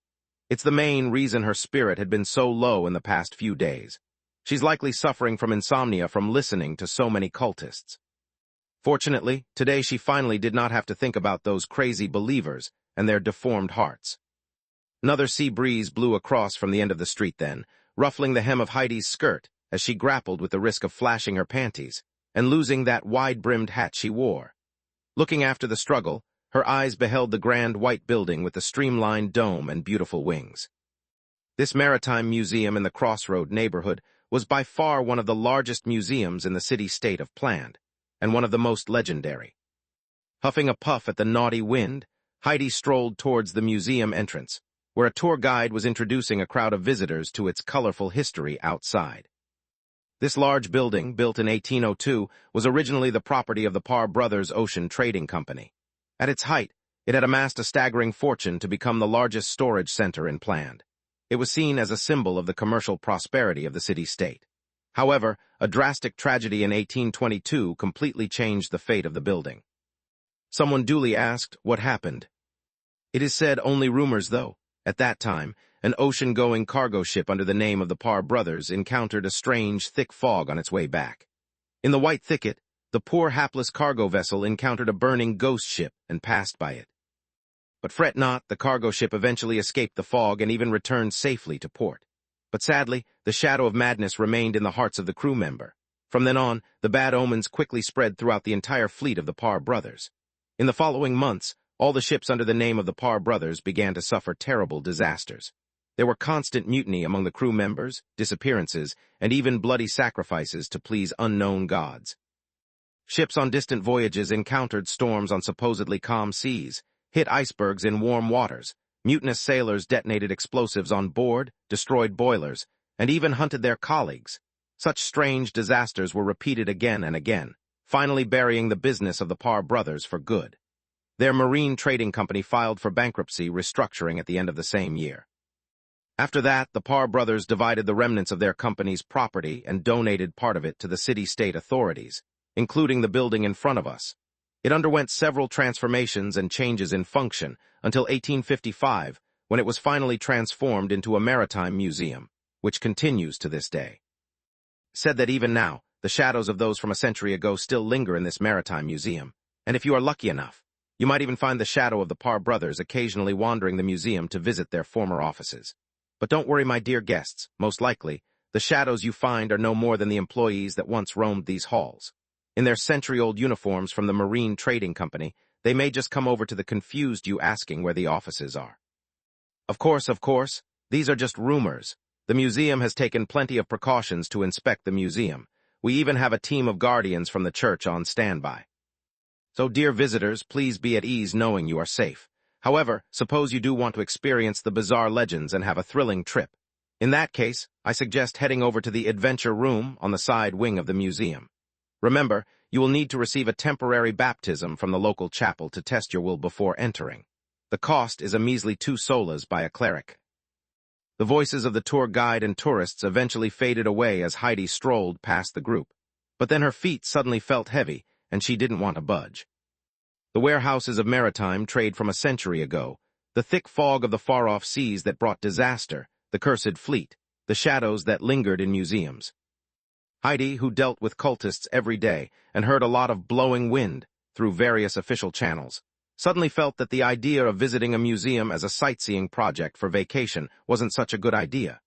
[SPEAKER 1] It's the main reason her spirit had been so low in the past few days. She's likely suffering from insomnia from listening to so many cultists. Fortunately, today she finally did not have to think about those crazy believers and their deformed hearts. Another sea breeze blew across from the end of the street then, ruffling the hem of Heidi's skirt as she grappled with the risk of flashing her panties and losing that wide-brimmed hat she wore. Looking after the struggle, her eyes beheld the grand white building with the streamlined dome and beautiful wings. This maritime museum in the Crossroad neighborhood was by far one of the largest museums in the city-state of Planned, and one of the most legendary. Huffing a puff at the naughty wind, Heidi strolled towards the museum entrance, where a tour guide was introducing a crowd of visitors to its colorful history outside. This large building, built in 1802, was originally the property of the Parr Brothers Ocean Trading Company. At its height, it had amassed a staggering fortune to become the largest storage center in Planned. It was seen as a symbol of the commercial prosperity of the city-state. However, a drastic tragedy in 1822 completely changed the fate of the building. Someone duly asked, what happened? It is said only rumors, though. At that time, an ocean-going cargo ship under the name of the Parr Brothers encountered a strange, thick fog on its way back. In the white thicket, the poor hapless cargo vessel encountered a burning ghost ship and passed by it. But fret not, the cargo ship eventually escaped the fog and even returned safely to port. But sadly, the shadow of madness remained in the hearts of the crew member. From then on, the bad omens quickly spread throughout the entire fleet of the Parr brothers. In the following months, all the ships under the name of the Parr brothers began to suffer terrible disasters. There were constant mutiny among the crew members, disappearances, and even bloody sacrifices to please unknown gods. Ships on distant voyages encountered storms on supposedly calm seas, hit icebergs in warm waters, mutinous sailors detonated explosives on board, destroyed boilers, and even hunted their colleagues. Such strange disasters were repeated again and again, finally burying the business of the Parr brothers for good. Their marine trading company filed for bankruptcy, restructuring at the end of the same year. After that, the Parr brothers divided the remnants of their company's property and donated part of it to the city-state authorities, including the building in front of us. It underwent several transformations and changes in function until 1855, when it was finally transformed into a maritime museum, which continues to this day. Said that even now, the shadows of those from a century ago still linger in this maritime museum, and if you are lucky enough, you might even find the shadow of the Parr brothers occasionally wandering the museum to visit their former offices. But don't worry, my dear guests, most likely, the shadows you find are no more than the employees that once roamed these halls. In their century-old uniforms from the Marine Trading Company, they may just come over to the confused you asking where the offices are. Of course, these are just rumors. The museum has taken plenty of precautions to inspect the museum. We even have a team of guardians from the church on standby. So, dear visitors, please be at ease knowing you are safe. However, suppose you do want to experience the bizarre legends and have a thrilling trip. In that case, I suggest heading over to the Adventure Room on the side wing of the museum. Remember, you will need to receive a temporary baptism from the local chapel to test your will before entering. The cost is a measly 2 solas by a cleric. The voices of the tour guide and tourists eventually faded away as Heidi strolled past the group. But then her feet suddenly felt heavy, and she didn't want to budge. The warehouses of maritime trade from a century ago, the thick fog of the far-off seas that brought disaster, the cursed fleet, the shadows that lingered in museums. Heidi, who dealt with cultists every day and heard a lot of blowing wind through various official channels, suddenly felt that the idea of visiting a museum as a sightseeing project for vacation wasn't such a good idea.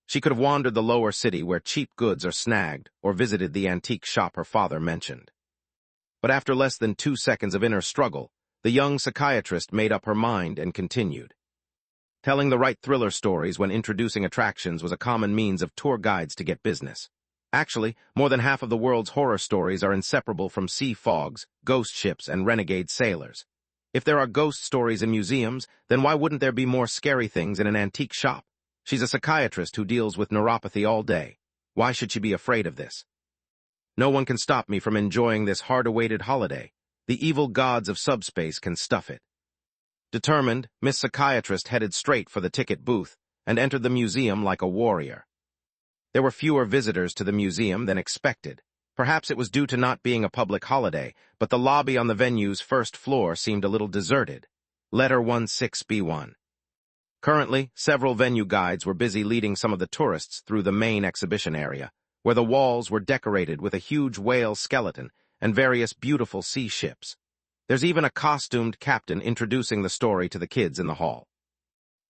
[SPEAKER 1] She could have wandered the lower city where cheap goods are snagged or visited the antique shop her father mentioned. But after less than 2 seconds of inner struggle, the young psychiatrist made up her mind and continued. Telling the right thriller stories when introducing attractions was a common means of tour guides to get business. Actually, more than half of the world's horror stories are inseparable from sea fogs, ghost ships, and renegade sailors. If there are ghost stories in museums, then why wouldn't there be more scary things in an antique shop? She's a psychiatrist who deals with neuropathy all day. Why should she be afraid of this? No one can stop me from enjoying this hard-awaited holiday. The evil gods of subspace can stuff it. Determined, Miss Psychiatrist headed straight for the ticket booth and entered the museum like a warrior. There were fewer visitors to the museum than expected. Perhaps it was due to not being a public holiday, but the lobby on the venue's first floor seemed a little deserted. Letter 16B1. Currently, several venue guides were busy leading some of the tourists through the main exhibition area, where the walls were decorated with a huge whale skeleton and various beautiful sea ships. There's even a costumed captain introducing the story to the kids in the hall.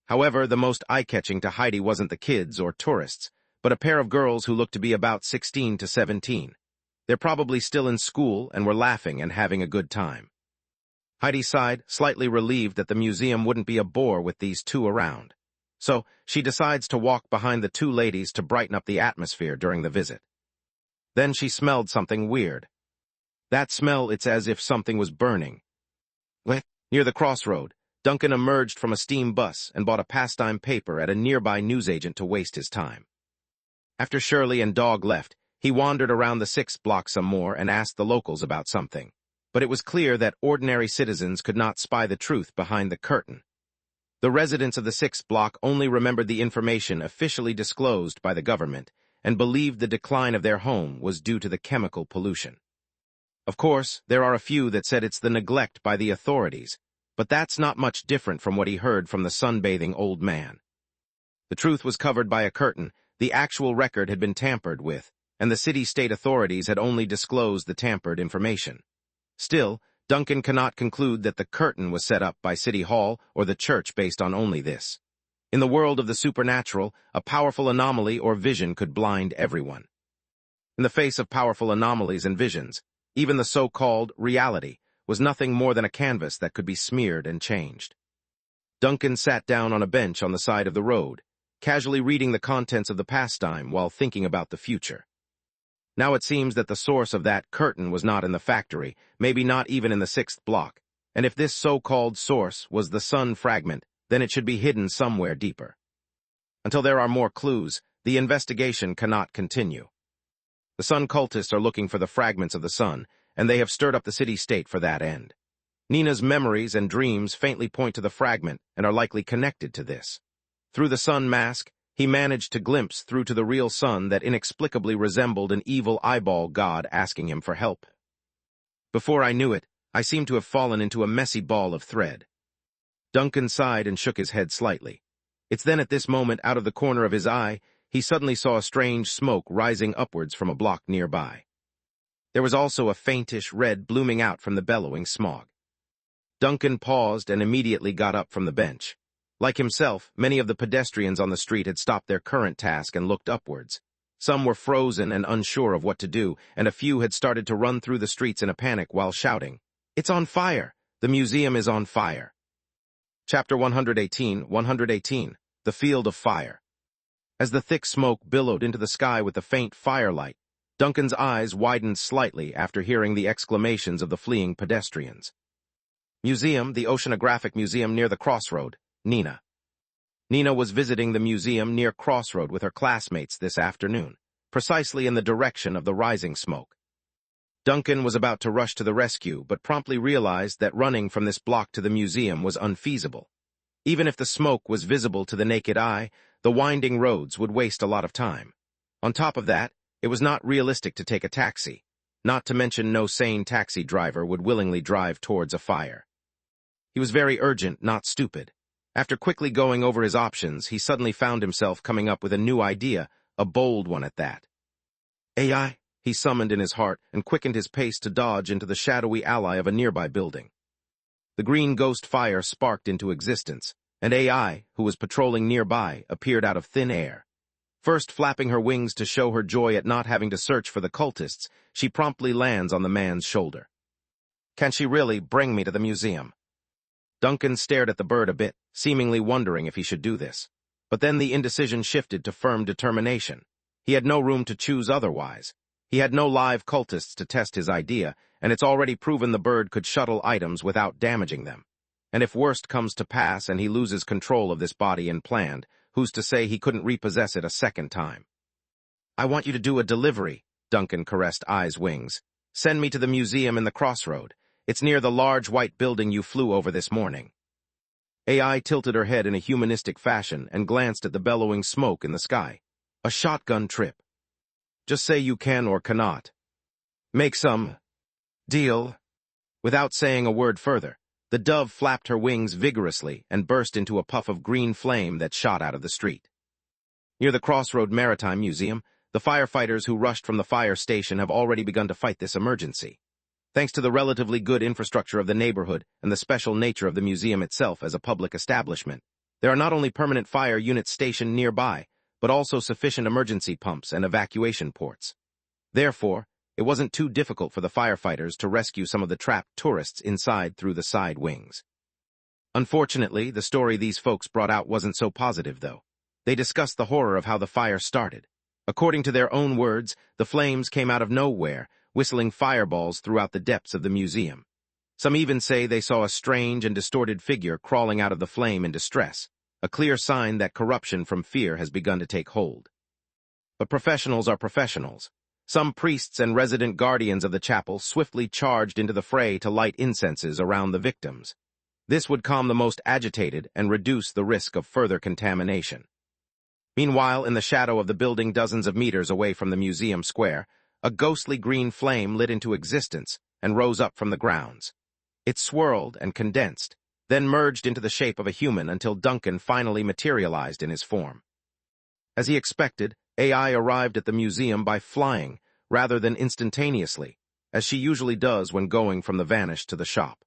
[SPEAKER 1] However, the most eye-catching to Heidi wasn't the kids or tourists, but a pair of girls who looked to be about 16 to 17. They're probably still in school and were laughing and having a good time. Heidi sighed, slightly relieved that the museum wouldn't be a bore with these two around. So, she decides to walk behind the 2 ladies to brighten up the atmosphere during the visit. Then she smelled something weird. That smell, it's as if something was burning. Near the crossroad, Duncan emerged from a steam bus and bought a pastime paper at a nearby newsagent to waste his time. After Shirley and Dog left, he wandered around the 6th block some more and asked the locals about something. But it was clear that ordinary citizens could not spy the truth behind the curtain. The residents of the 6th block only remembered the information officially disclosed by the government and believed the decline of their home was due to the chemical pollution. Of course, there are a few that said it's the neglect by the authorities, but that's not much different from what he heard from the sunbathing old man. The truth was covered by a curtain. The actual record had been tampered with, and the city-state authorities had only disclosed the tampered information. Still, Duncan cannot conclude that the curtain was set up by City Hall or the church based on only this. In the world of the supernatural, a powerful anomaly or vision could blind everyone. In the face of powerful anomalies and visions, even the so-called reality was nothing more than a canvas that could be smeared and changed. Duncan sat down on a bench on the side of the road, casually reading the contents of the pastime while thinking about the future. Now it seems that the source of that curtain was not in the factory, maybe not even in the 6th block, and if this so-called source was the sun fragment, then it should be hidden somewhere deeper. Until there are more clues, the investigation cannot continue. The sun cultists are looking for the fragments of the sun, and they have stirred up the city-state for that end. Nina's memories and dreams faintly point to the fragment and are likely connected to this. Through the sun mask, he managed to glimpse through to the real sun that inexplicably resembled an evil eyeball god asking him for help. Before I knew it, I seemed to have fallen into a messy ball of thread. Duncan sighed and shook his head slightly. It's then at this moment, out of the corner of his eye, he suddenly saw a strange smoke rising upwards from a block nearby. There was also a faintish red blooming out from the bellowing smog. Duncan paused and immediately got up from the bench. Like himself, many of the pedestrians on the street had stopped their current task and looked upwards. Some were frozen and unsure of what to do, and a few had started to run through the streets in a panic while shouting, "It's on fire! The museum is on fire!" Chapter 118, The Field of Fire. As the thick smoke billowed into the sky with the faint firelight, Duncan's eyes widened slightly after hearing the exclamations of the fleeing pedestrians. Museum, the Oceanographic Museum near the crossroad, Nina. Nina was visiting the museum near Crossroad with her classmates this afternoon, precisely in the direction of the rising smoke. Duncan was about to rush to the rescue, but promptly realized that running from this block to the museum was unfeasible. Even if the smoke was visible to the naked eye, the winding roads would waste a lot of time. On top of that, it was not realistic to take a taxi, not to mention no sane taxi driver would willingly drive towards a fire. He was very urgent, not stupid. After quickly going over his options, he suddenly found himself coming up with a new idea, a bold one at that. AI, he summoned in his heart and quickened his pace to dodge into the shadowy ally of a nearby building. The green ghost fire sparked into existence, and AI, who was patrolling nearby, appeared out of thin air. First flapping her wings to show her joy at not having to search for the cultists, she promptly lands on the man's shoulder. Can she really bring me to the museum? Duncan stared at the bird a bit, seemingly wondering if he should do this. But then the indecision shifted to firm determination. He had no room to choose otherwise. He had no live cultists to test his idea, and it's already proven the bird could shuttle items without damaging them. And if worst comes to pass and he loses control of this body and planned, who's to say he couldn't repossess it a second time? I want you to do a delivery, Duncan caressed Ai's wings. Send me to the museum in the crossroad. It's near the large white building you flew over this morning. AI tilted her head in a humanistic fashion and glanced at the bellowing smoke in the sky. A shotgun trip. Just say you can or cannot. Make some deal. Without saying a word further, the dove flapped her wings vigorously and burst into a puff of green flame that shot out of the street. Near the Crossroad Maritime Museum, the firefighters who rushed from the fire station have already begun to fight this emergency. Thanks to the relatively good infrastructure of the neighborhood and the special nature of the museum itself as a public establishment, there are not only permanent fire units stationed nearby, but also sufficient emergency pumps and evacuation ports. Therefore, it wasn't too difficult for the firefighters to rescue some of the trapped tourists inside through the side wings. Unfortunately, the story these folks brought out wasn't so positive, though. They discussed the horror of how the fire started. According to their own words, the flames came out of nowhere, whistling fireballs throughout the depths of the museum. Some even say they saw a strange and distorted figure crawling out of the flame in distress, a clear sign that corruption from fear has begun to take hold. But professionals are professionals. Some priests and resident guardians of the chapel swiftly charged into the fray to light incenses around the victims. This would calm the most agitated and reduce the risk of further contamination. Meanwhile, in the shadow of the building dozens of meters away from the museum square, a ghostly green flame lit into existence and rose up from the grounds. It swirled and condensed, then merged into the shape of a human until Duncan finally materialized in his form. As he expected, AI arrived at the museum by flying, rather than instantaneously, as she usually does when going from the vanish to the shop.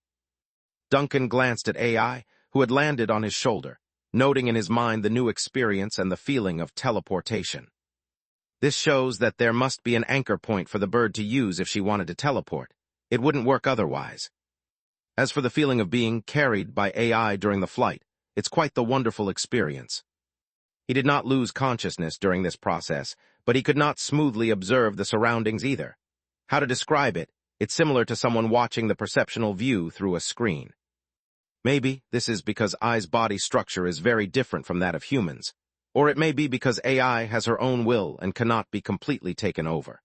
[SPEAKER 1] Duncan glanced at AI, who had landed on his shoulder, noting in his mind the new experience and the feeling of teleportation. This shows that there must be an anchor point for the bird to use if she wanted to teleport. It wouldn't work otherwise. As for the feeling of being carried by AI during the flight, it's quite the wonderful experience. He did not lose consciousness during this process, but he could not smoothly observe the surroundings either. How to describe it? It's similar to someone watching the perceptual view through a screen. Maybe this is because AI's body structure is very different from that of humans, or it may be because AI has her own will and cannot be completely taken over.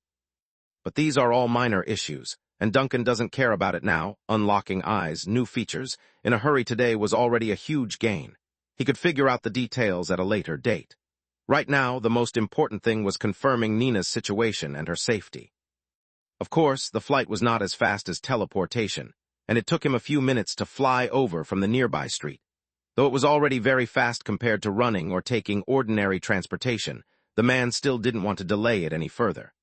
[SPEAKER 1] But these are all minor issues, and Duncan doesn't care about it now. Unlocking AI's new features in a hurry today was already a huge gain. He could figure out the details at a later date. Right now, the most important thing was confirming Nina's situation and her safety. Of course, the flight was not as fast as teleportation, and it took him a few minutes to fly over from the nearby street. Though it was already very fast compared to running or taking ordinary transportation, the man still didn't want to delay it any further.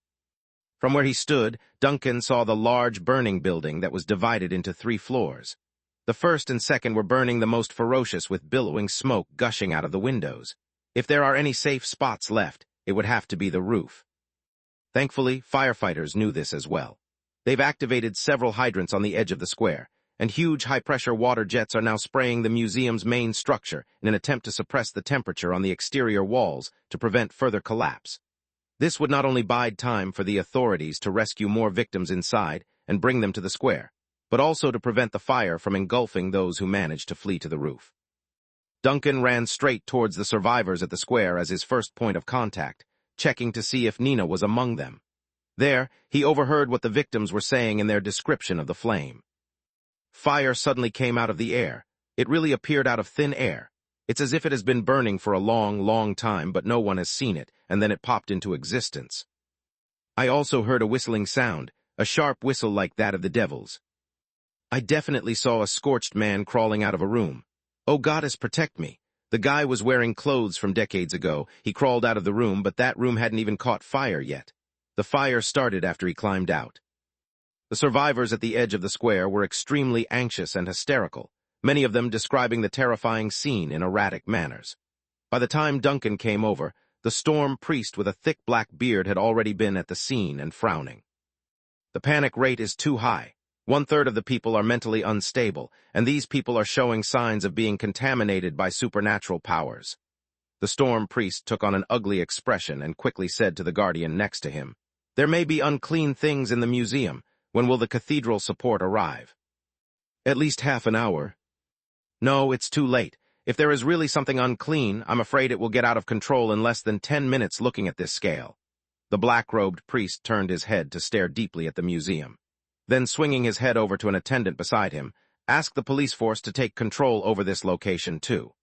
[SPEAKER 1] From where he stood, Duncan saw the large burning building that was divided into 3 floors. The first and second were burning the most ferocious, with billowing smoke gushing out of the windows. If there are any safe spots left, it would have to be the roof. Thankfully, firefighters knew this as well. They've activated several hydrants on the edge of the square, and huge high-pressure water jets are now spraying the museum's main structure in an attempt to suppress the temperature on the exterior walls to prevent further collapse. This would not only bide time for the authorities to rescue more victims inside and bring them to the square, but also to prevent the fire from engulfing those who managed to flee to the roof. Duncan ran straight towards the survivors at the square as his first point of contact, checking to see if Nina was among them. There, he overheard what the victims were saying in their description of the flame. Fire suddenly came out of the air. It really appeared out of thin air. It's as if it has been burning for a long, long time, but no one has seen it, and then it popped into existence. I also heard a whistling sound, a sharp whistle like that of the devils. I definitely saw a scorched man crawling out of a room. Oh, goddess, protect me. The guy was wearing clothes from decades ago. He crawled out of the room, but that room hadn't even caught fire yet. The fire started after he climbed out. The survivors at the edge of the square were extremely anxious and hysterical, many of them describing the terrifying scene in erratic manners. By the time Duncan came over, the storm priest with a thick black beard had already been at the scene and frowning. The panic rate is too high. 1/3 of the people are mentally unstable, and these people are showing signs of being contaminated by supernatural powers. The storm priest took on an ugly expression and quickly said to the guardian next to him, "There may be unclean things in the museum. When will the cathedral support arrive?" "At least half an hour." "No, it's too late. If there is really something unclean, I'm afraid it will get out of control in less than 10 minutes looking at this scale." The black-robed priest turned his head to stare deeply at the museum. Then, swinging his head over to an attendant beside him, asked the police force to take control over this location too.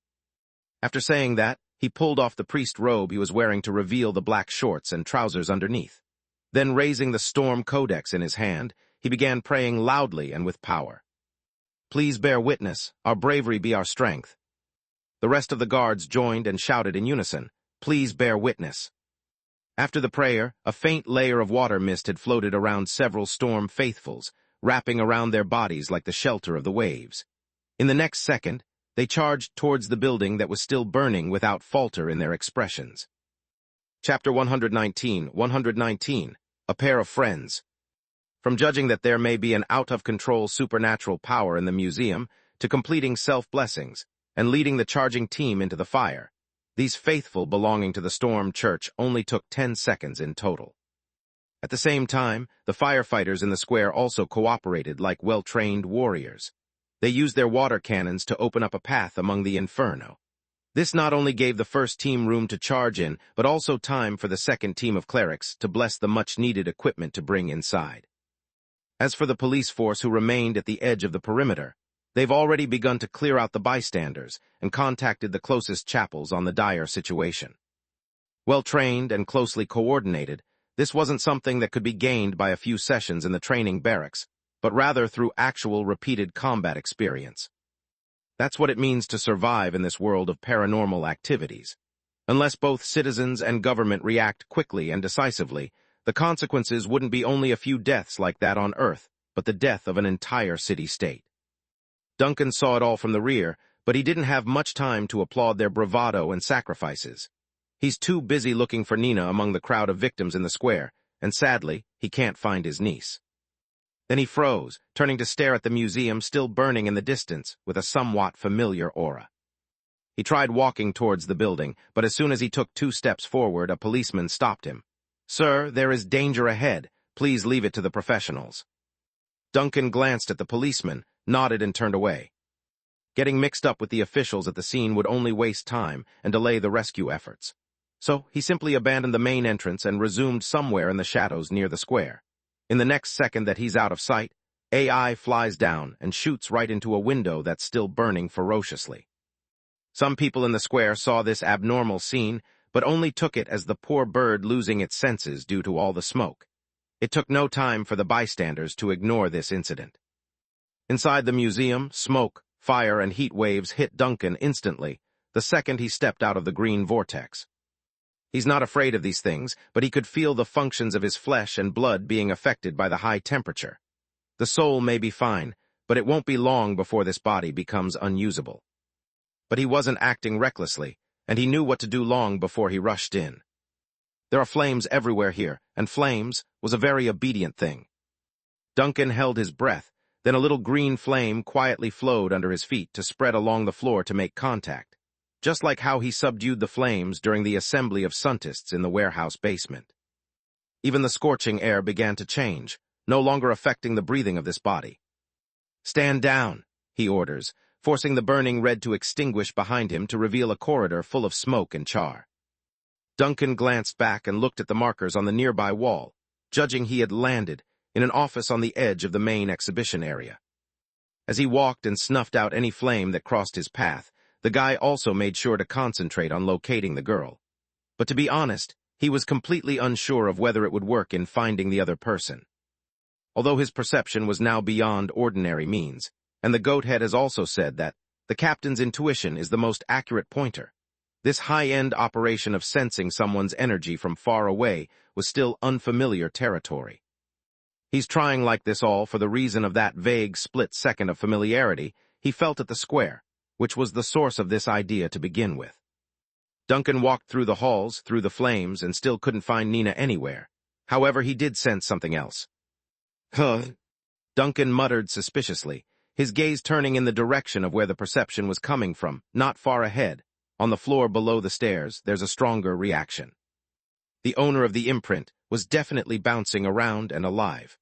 [SPEAKER 1] After saying that, he pulled off the priest robe he was wearing to reveal the black shorts and trousers underneath. Then, raising the Storm Codex in his hand, he began praying loudly and with power. "Please bear witness, our bravery be our strength." The rest of the guards joined and shouted in unison, "Please bear witness." After the prayer, a faint layer of water mist had floated around several storm faithfuls, wrapping around their bodies like the shelter of the waves. In the next second, they charged towards the building that was still burning without falter in their expressions. Chapter 119, A Pair of Friends. From judging that there may be an out-of-control supernatural power in the museum, to completing self-blessings, and leading the charging team into the fire, these faithful belonging to the Storm Church only took 10 seconds in total. At the same time, the firefighters in the square also cooperated like well-trained warriors. They used their water cannons to open up a path among the inferno. This not only gave the first team room to charge in, but also time for the second team of clerics to bless the much-needed equipment to bring inside. As for the police force who remained at the edge of the perimeter, they've already begun to clear out the bystanders and contacted the closest chapels on the dire situation. Well-trained and closely coordinated, this wasn't something that could be gained by a few sessions in the training barracks, but rather through actual repeated combat experience. That's what it means to survive in this world of paranormal activities. Unless both citizens and government react quickly and decisively, the consequences wouldn't be only a few deaths like that on Earth, but the death of an entire city-state. Duncan saw it all from the rear, but he didn't have much time to applaud their bravado and sacrifices. He's too busy looking for Nina among the crowd of victims in the square, and sadly, he can't find his niece. Then he froze, turning to stare at the museum still burning in the distance with a somewhat familiar aura. He tried walking towards the building, but as soon as he took 2 steps forward, a policeman stopped him. "Sir, there is danger ahead. Please leave it to the professionals." Duncan glanced at the policeman, nodded and turned away. Getting mixed up with the officials at the scene would only waste time and delay the rescue efforts. So he simply abandoned the main entrance and resumed somewhere in the shadows near the square. In the next second that he's out of sight, AI flies down and shoots right into a window that's still burning ferociously. Some people in the square saw this abnormal scene, but only took it as the poor bird losing its senses due to all the smoke. It took no time for the bystanders to ignore this incident. Inside the museum, smoke, fire, and heat waves hit Duncan instantly, the second he stepped out of the green vortex. He's not afraid of these things, but he could feel the functions of his flesh and blood being affected by the high temperature. The soul may be fine, but it won't be long before this body becomes unusable. But he wasn't acting recklessly, and he knew what to do long before he rushed in. There are flames everywhere here, and flames was a very obedient thing. Duncan held his breath, then a little green flame quietly flowed under his feet to spread along the floor to make contact, just like how he subdued the flames during the assembly of scientists in the warehouse basement. Even the scorching air began to change, no longer affecting the breathing of this body. "Stand down," he orders, forcing the burning red to extinguish behind him to reveal a corridor full of smoke and char. Duncan glanced back and looked at the markers on the nearby wall, judging he had landed in an office on the edge of the main exhibition area. As he walked and snuffed out any flame that crossed his path, the guy also made sure to concentrate on locating the girl. But to be honest, he was completely unsure of whether it would work in finding the other person. Although his perception was now beyond ordinary means, and the goathead has also said that the captain's intuition is the most accurate pointer, this high-end operation of sensing someone's energy from far away was still unfamiliar territory. He's trying like this all for the reason of that vague split second of familiarity he felt at the square, which was the source of this idea to begin with. Duncan walked through the halls, through the flames, and still couldn't find Nina anywhere. However, he did sense something else. "Huh?" Duncan muttered suspiciously, his gaze turning in the direction of where the perception was coming from, not far ahead. On the floor below the stairs, there's a stronger reaction. The owner of the imprint was definitely bouncing around and alive.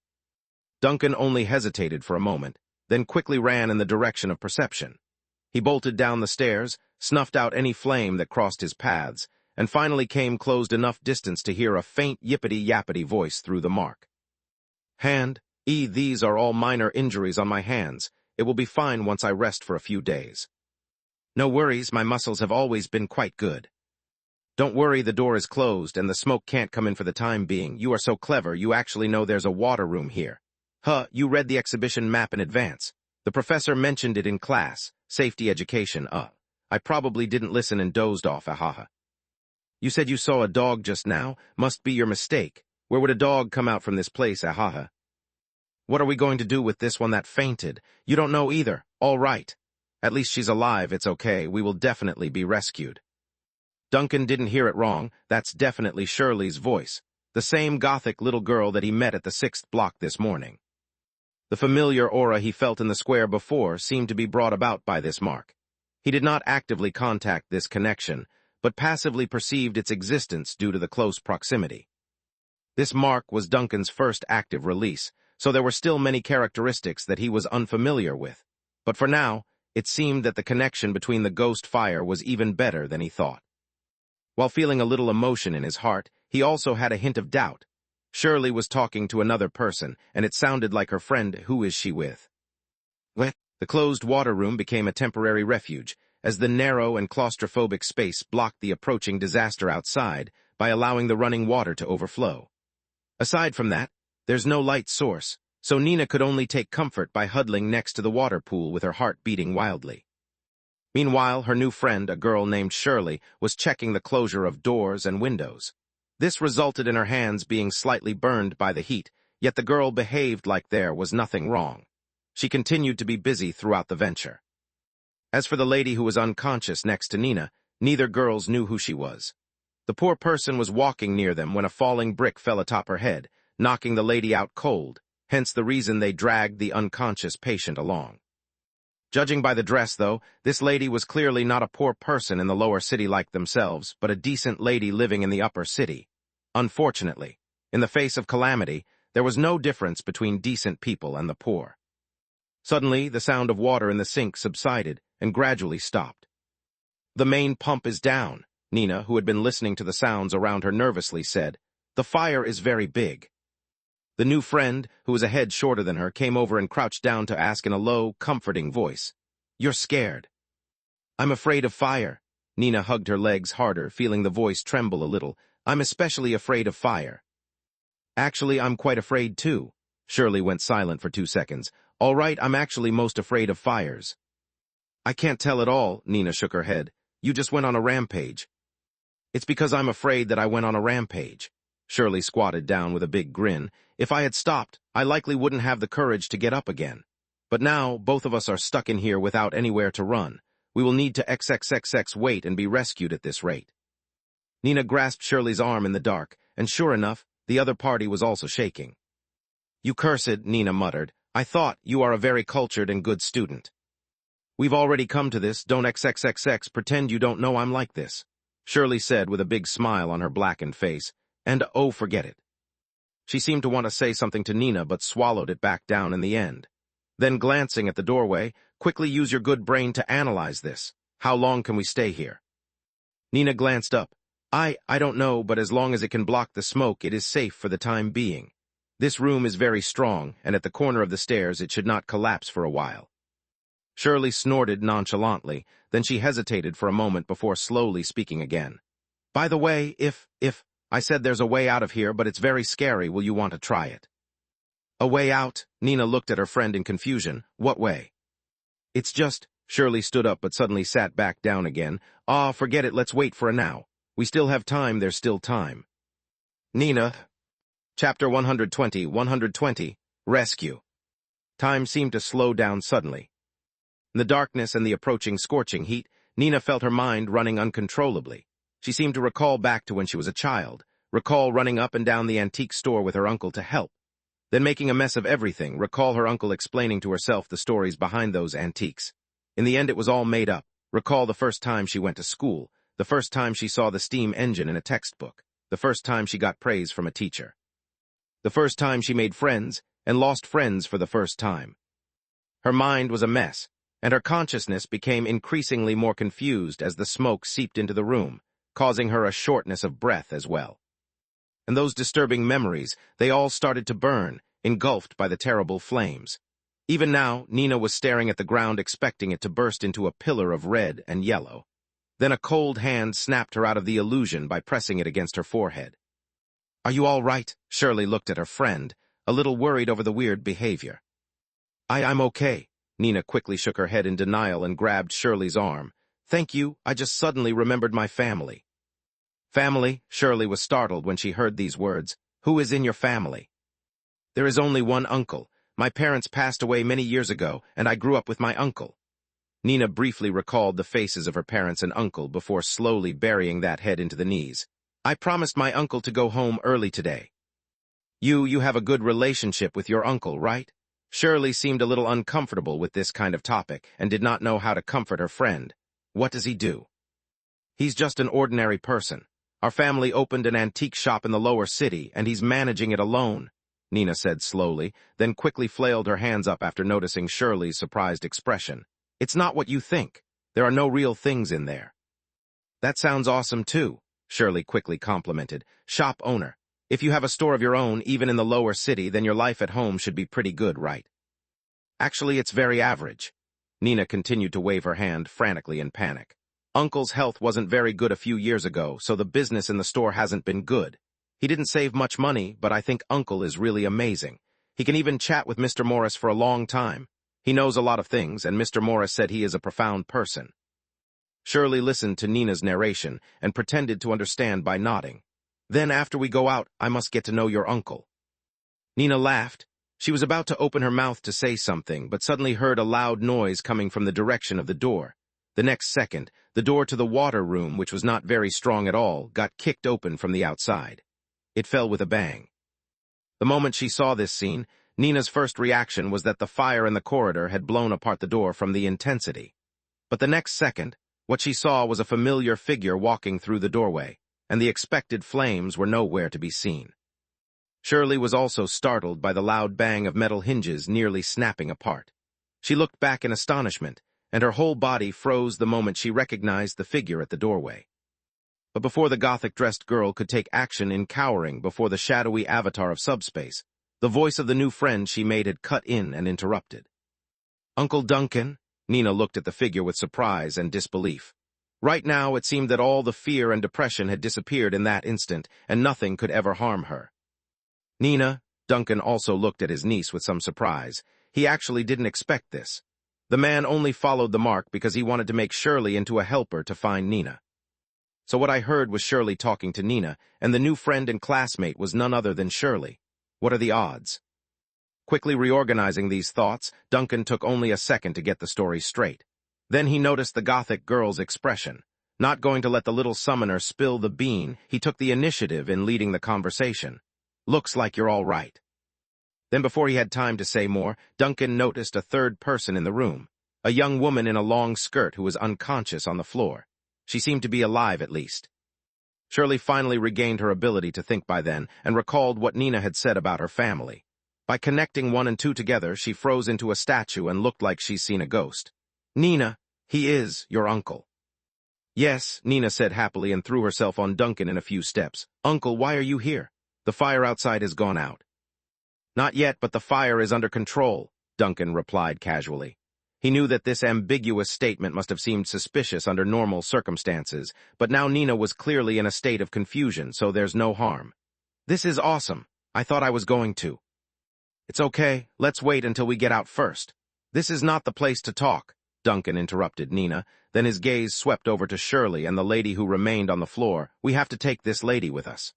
[SPEAKER 1] Duncan only hesitated for a moment, then quickly ran in the direction of perception. He bolted down the stairs, snuffed out any flame that crossed his paths, and finally came close enough distance to hear a faint yippity-yappity voice through the mark. These are all minor injuries on my hands. It will be fine once I rest for a few days." "No worries, my muscles have always been quite good." "Don't worry, the door is closed and the smoke can't come in for the time being. You are so clever, you actually know there's a water room here. You read the exhibition map in advance. The professor mentioned it in class. Safety education, I probably didn't listen and dozed off, ahaha. You said you saw a dog just now. Must be your mistake. Where would a dog come out from this place, ahaha? What are we going to do with this one that fainted? You don't know either. All right. At least she's alive, it's okay. We will definitely be rescued." Duncan didn't hear it wrong. That's definitely Shirley's voice, the same gothic little girl that he met at the 6th block this morning. The familiar aura he felt in the square before seemed to be brought about by this mark. He did not actively contact this connection, but passively perceived its existence due to the close proximity. This mark was Duncan's first active release, so there were still many characteristics that he was unfamiliar with. But for now, it seemed that the connection between the ghost fire was even better than he thought. While feeling a little emotion in his heart, he also had a hint of doubt. Shirley was talking to another person, and it sounded like her friend. Who is she with? What? The closed water room became a temporary refuge, as the narrow and claustrophobic space blocked the approaching disaster outside by allowing the running water to overflow. Aside from that, there's no light source, so Nina could only take comfort by huddling next to the water pool with her heart beating wildly. Meanwhile, her new friend, a girl named Shirley, was checking the closure of doors and windows. This resulted in her hands being slightly burned by the heat, yet the girl behaved like there was nothing wrong. She continued to be busy throughout the venture. As for the lady who was unconscious next to Nina, neither girls knew who she was. The poor person was walking near them when a falling brick fell atop her head, knocking the lady out cold, hence the reason they dragged the unconscious patient along. Judging by the dress, though, this lady was clearly not a poor person in the lower city like themselves, but a decent lady living in the upper city. Unfortunately, in the face of calamity, there was no difference between decent people and the poor. Suddenly, the sound of water in the sink subsided and gradually stopped. "The main pump is down," Nina, who had been listening to the sounds around her nervously, said. "The fire is very big." The new friend, who was a head shorter than her, came over and crouched down to ask in a low, comforting voice, "You're scared?" "I'm afraid of fire." Nina hugged her legs harder, feeling the voice tremble a little. "I'm especially afraid of fire." "Actually, I'm quite afraid too." Shirley went silent for 2 seconds. "All right, I'm actually most afraid of fires." "I can't tell at all," Nina shook her head. "You just went on a rampage." "It's because I'm afraid that I went on a rampage." Shirley squatted down with a big grin. "If I had stopped, I likely wouldn't have the courage to get up again. But now, both of us are stuck in here without anywhere to run. We will need to XXXX wait and be rescued at this rate." Nina grasped Shirley's arm in the dark, and sure enough, the other party was also shaking. "You cursed," Nina muttered. "I thought you are a very cultured and good student." "We've already come to this, don't XXXX pretend you don't know I'm like this," Shirley said with a big smile on her blackened face. "And oh, forget it." She seemed to want to say something to Nina, but swallowed it back down in the end. Then, glancing at the doorway, "Quickly use your good brain to analyze this. How long can we stay here?" Nina glanced up. I don't know, but as long as it can block the smoke, it is safe for the time being. This room is very strong, and at the corner of the stairs it should not collapse for a while." Shirley snorted nonchalantly, then she hesitated for a moment before slowly speaking again. "By the way, if I said there's a way out of here, but it's very scary. Will you want to try it?" "A way out?" Nina looked at her friend in confusion. "What way?" "It's just—" Shirley stood up but suddenly sat back down again. Forget it, let's wait for a now. We still have time, there's still time." Nina. Chapter 120, Rescue. Time seemed to slow down suddenly. In the darkness and the approaching scorching heat, Nina felt her mind running uncontrollably. She seemed to recall back to when she was a child, recall running up and down the antique store with her uncle to help, then making a mess of everything, recall her uncle explaining to herself the stories behind those antiques. In the end, it was all made up. Recall the first time she went to school, the first time she saw the steam engine in a textbook, the first time she got praise from a teacher, the first time she made friends and lost friends for the first time. Her mind was a mess, and her consciousness became increasingly more confused as the smoke seeped into the room, causing her a shortness of breath as well. And those disturbing memories, they all started to burn, engulfed by the terrible flames. Even now, Nina was staring at the ground, expecting it to burst into a pillar of red and yellow. Then a cold hand snapped her out of the illusion by pressing it against her forehead. "Are you all right?" Shirley looked at her friend, a little worried over the weird behavior. I'm okay." Nina quickly shook her head in denial and grabbed Shirley's arm. "Thank you, I just suddenly remembered my family." "Family?" Shirley was startled when she heard these words. "Who is in your family?" "There is only one uncle. My parents passed away many years ago, and I grew up with my uncle." Nina briefly recalled the faces of her parents and uncle before slowly burying that head into the knees. "I promised my uncle to go home early today." You have a good relationship with your uncle, right?" Shirley seemed a little uncomfortable with this kind of topic and did not know how to comfort her friend. "What does he do?" "He's just an ordinary person. Our family opened an antique shop in the lower city, and he's managing it alone," Nina said slowly, then quickly flailed her hands up after noticing Shirley's surprised expression. "It's not what you think. There are no real things in there." "That sounds awesome too," Shirley quickly complimented. "Shop owner. If you have a store of your own, even in the lower city, then your life at home should be pretty good, right?" "Actually, it's very average." Nina continued to wave her hand frantically in panic. "Uncle's health wasn't very good a few years ago, so the business in the store hasn't been good. He didn't save much money, but I think Uncle is really amazing. He can even chat with Mr. Morris for a long time. He knows a lot of things, and Mr. Morris said he is a profound person." Shirley listened to Nina's narration and pretended to understand by nodding. "Then after we go out, I must get to know your uncle." Nina laughed. She was about to open her mouth to say something, but suddenly heard a loud noise coming from the direction of the door. The next second, the door to the water room, which was not very strong at all, got kicked open from the outside. It fell with a bang. The moment she saw this scene, Nina's first reaction was that the fire in the corridor had blown apart the door from the intensity. But the next second, what she saw was a familiar figure walking through the doorway, and the expected flames were nowhere to be seen. Shirley was also startled by the loud bang of metal hinges nearly snapping apart. She looked back in astonishment, and her whole body froze the moment she recognized the figure at the doorway. But before the Gothic-dressed girl could take action in cowering before the shadowy avatar of subspace, the voice of the new friend she made had cut in and interrupted. "Uncle Duncan?" Nina looked at the figure with surprise and disbelief. Right now, it seemed that all the fear and depression had disappeared in that instant, and nothing could ever harm her. "Nina," Duncan also looked at his niece with some surprise. He actually didn't expect this. The man only followed the mark because he wanted to make Shirley into a helper to find Nina. So what I heard was Shirley talking to Nina, and the new friend and classmate was none other than Shirley. What are the odds? Quickly reorganizing these thoughts, Duncan took only a second to get the story straight. Then he noticed the Gothic girl's expression. Not going to let the little summoner spill the bean, he took the initiative in leading the conversation. "Looks like you're all right." Then before he had time to say more, Duncan noticed a third person in the room, a young woman in a long skirt who was unconscious on the floor. She seemed to be alive at least. Shirley finally regained her ability to think by then and recalled what Nina had said about her family. By connecting 1 and 2 together, she froze into a statue and looked like she's seen a ghost. "Nina, he is your uncle." "Yes," Nina said happily and threw herself on Duncan in a few steps. "Uncle, why are you here? The fire outside has gone out." "Not yet, but the fire is under control," Duncan replied casually. He knew that this ambiguous statement must have seemed suspicious under normal circumstances, but now Nina was clearly in a state of confusion, so there's no harm. "This is awesome. I thought I was going to." "It's okay. Let's wait until we get out first." "This is not the place to talk," Duncan interrupted Nina. Then his gaze swept over to Shirley and the lady who remained on the floor. "We have to take this lady with us."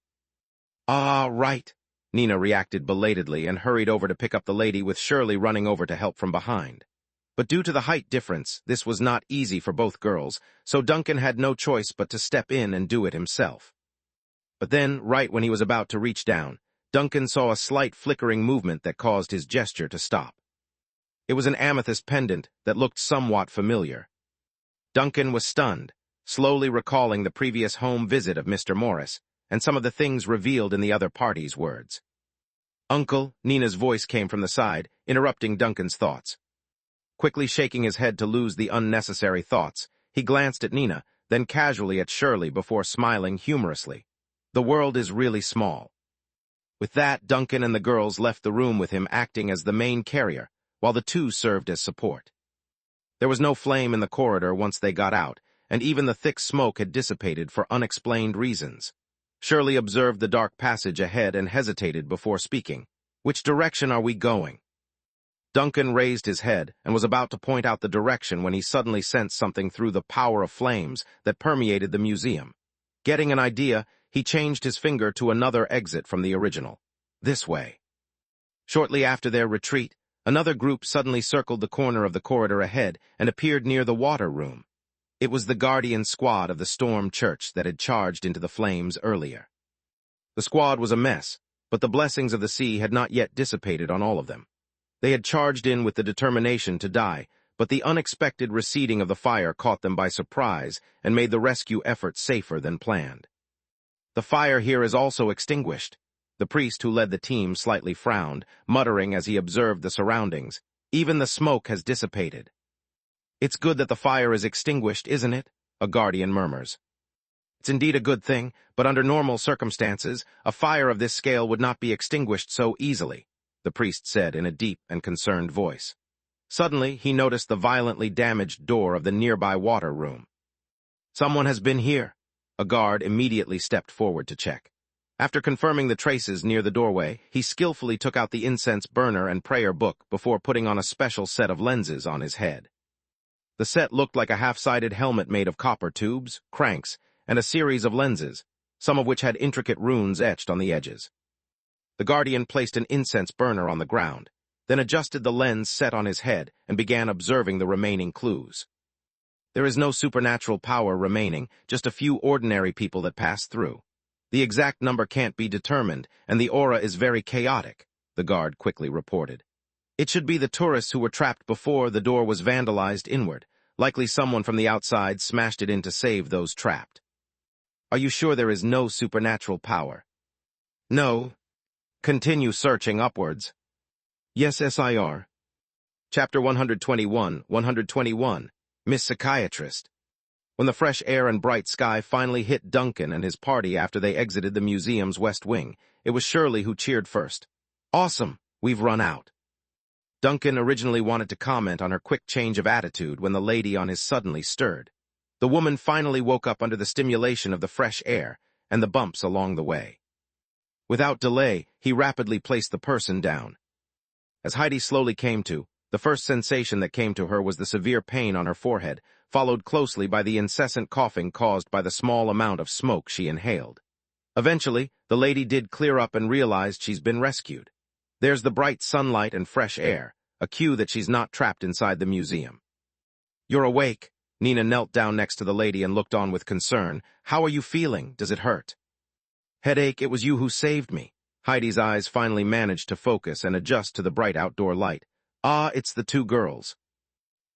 [SPEAKER 1] "Ah, right." Nina reacted belatedly and hurried over to pick up the lady, with Shirley running over to help from behind. But due to the height difference, this was not easy for both girls, so Duncan had no choice but to step in and do it himself. But then, right when he was about to reach down, Duncan saw a slight flickering movement that caused his gesture to stop. It was an amethyst pendant that looked somewhat familiar. Duncan was stunned, slowly recalling the previous home visit of Mr. Morris, and some of the things revealed in the other party's words. "Uncle," Nina's voice came from the side, interrupting Duncan's thoughts. Quickly shaking his head to lose the unnecessary thoughts, he glanced at Nina, then casually at Shirley before smiling humorously. "The world is really small." With that, Duncan and the girls left the room with him acting as the main carrier, while the two served as support. There was no flame in the corridor once they got out, and even the thick smoke had dissipated for unexplained reasons. Shirley observed the dark passage ahead and hesitated before speaking. "Which direction are we going?" Duncan raised his head and was about to point out the direction when he suddenly sensed something through the power of flames that permeated the museum. Getting an idea, he changed his finger to another exit from the original. "This way." Shortly after their retreat, another group suddenly circled the corner of the corridor ahead and appeared near the water room. It was the guardian squad of the Storm Church that had charged into the flames earlier. The squad was a mess, but the blessings of the sea had not yet dissipated on all of them. They had charged in with the determination to die, but the unexpected receding of the fire caught them by surprise and made the rescue effort safer than planned. "The fire here is also extinguished." The priest who led the team slightly frowned, muttering as he observed the surroundings. "Even the smoke has dissipated." "It's good that the fire is extinguished, isn't it?" a guardian murmurs. "It's indeed a good thing, but under normal circumstances, a fire of this scale would not be extinguished so easily," the priest said in a deep and concerned voice. Suddenly, he noticed the violently damaged door of the nearby water room. "Someone has been here." A guard immediately stepped forward to check. After confirming the traces near the doorway, he skillfully took out the incense burner and prayer book before putting on a special set of lenses on his head. The set looked like a half-sided helmet made of copper tubes, cranks, and a series of lenses, some of which had intricate runes etched on the edges. The guardian placed an incense burner on the ground, then adjusted the lens set on his head and began observing the remaining clues. There is no supernatural power remaining, just a few ordinary people that pass through. The exact number can't be determined, and the aura is very chaotic, the guard quickly reported. It should be the tourists who were trapped before the door was vandalized inward. Likely someone from the outside smashed it in to save those trapped. Are you sure there is no supernatural power? No. Continue searching upwards. Yes, SIR. Chapter 121, 121, Miss Psychiatrist. When the fresh air and bright sky finally hit Duncan and his party after they exited the museum's west wing, it was Shirley who cheered first. Awesome, we've run out. Duncan originally wanted to comment on her quick change of attitude when the lady on his suddenly stirred. The woman finally woke up under the stimulation of the fresh air and the bumps along the way. Without delay, he rapidly placed the person down. As Heidi slowly came to, the first sensation that came to her was the severe pain on her forehead, followed closely by the incessant coughing caused by the small amount of smoke she inhaled. Eventually, the lady did clear up and realized she's been rescued. There's the bright sunlight and fresh air, a cue that she's not trapped inside the museum. You're awake. Nina knelt down next to the lady and looked on with concern. How are you feeling? Does it hurt? Headache, it was you who saved me. Heidi's eyes finally managed to focus and adjust to the bright outdoor light. Ah, it's the two girls.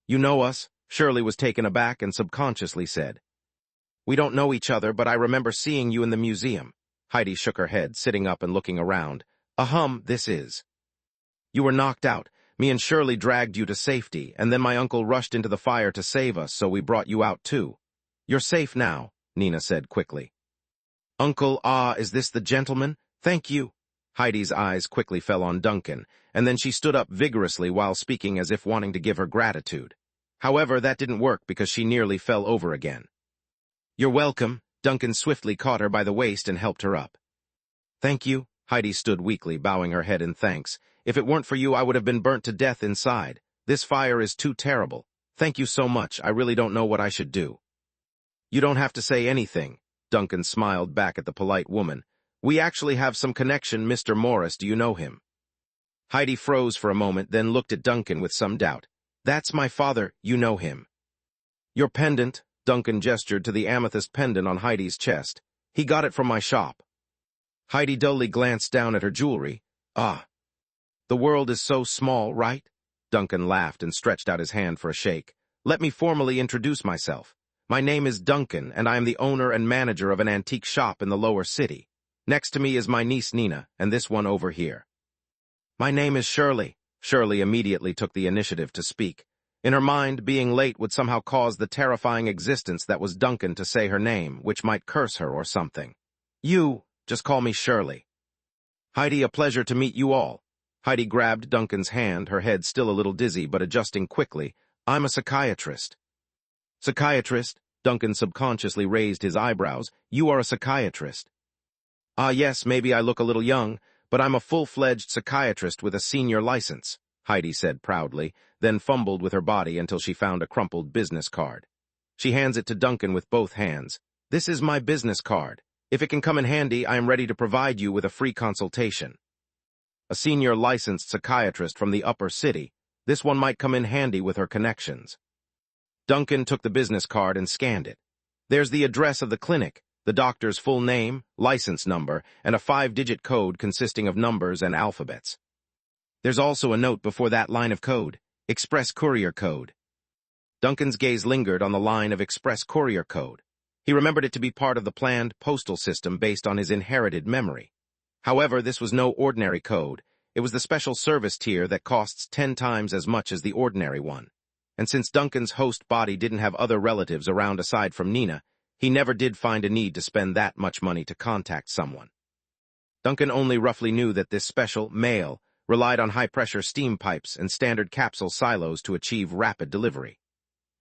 [SPEAKER 1] You know us? Shirley was taken aback and subconsciously said. We don't know each other, but I remember seeing you in the museum. Heidi shook her head, sitting up and looking around. This is. You were knocked out. Me and Shirley dragged you to safety, and then my uncle rushed into the fire to save us, so we brought you out too. You're safe now, Nina said quickly. Uncle, is this the gentleman? Thank you. Heidi's eyes quickly fell on Duncan, and then she stood up vigorously while speaking as if wanting to give her gratitude. However, that didn't work because she nearly fell over again. You're welcome. Duncan swiftly caught her by the waist and helped her up. Thank you. Heidi stood weakly, bowing her head in thanks. If it weren't for you, I would have been burnt to death inside. This fire is too terrible. Thank you so much. I really don't know what I should do. You don't have to say anything. Duncan smiled back at the polite woman. We actually have some connection, Mr. Morris. Do you know him? Heidi froze for a moment, then looked at Duncan with some doubt. That's my father. You know him. Your pendant, Duncan gestured to the amethyst pendant on Heidi's chest. He got it from my shop. Heidi dully glanced down at her jewelry. The world is so small, right? Duncan laughed and stretched out his hand for a shake. Let me formally introduce myself. My name is Duncan, and I am the owner and manager of an antique shop in the lower city. Next to me is my niece Nina, and this one over here. My name is Shirley. Shirley immediately took the initiative to speak. In her mind, being late would somehow cause the terrifying existence that was Duncan to say her name, which might curse her or something. You, just call me Shirley. Heidi, a pleasure to meet you all. Heidi grabbed Duncan's hand, her head still a little dizzy but adjusting quickly. I'm a psychiatrist. Psychiatrist? Duncan subconsciously raised his eyebrows. You are a psychiatrist. Yes, maybe I look a little young, but I'm a full-fledged psychiatrist with a senior license, Heidi said proudly, then fumbled with her body until she found a crumpled business card. She hands it to Duncan with both hands. This is my business card. If it can come in handy, I am ready to provide you with a free consultation. A senior licensed psychiatrist from the upper city. This one might come in handy with her connections. Duncan took the business card and scanned it. There's the address of the clinic, the doctor's full name, license number, and a 5-digit code consisting of numbers and alphabets. There's also a note before that line of code, Express Courier Code. Duncan's gaze lingered on the line of Express Courier Code. He remembered it to be part of the planned postal system based on his inherited memory. However, this was no ordinary code. It was the special service tier that costs 10 times as much as the ordinary one. And since Duncan's host body didn't have other relatives around aside from Nina, he never did find a need to spend that much money to contact someone. Duncan only roughly knew that this special mail relied on high-pressure steam pipes and standard capsule silos to achieve rapid delivery.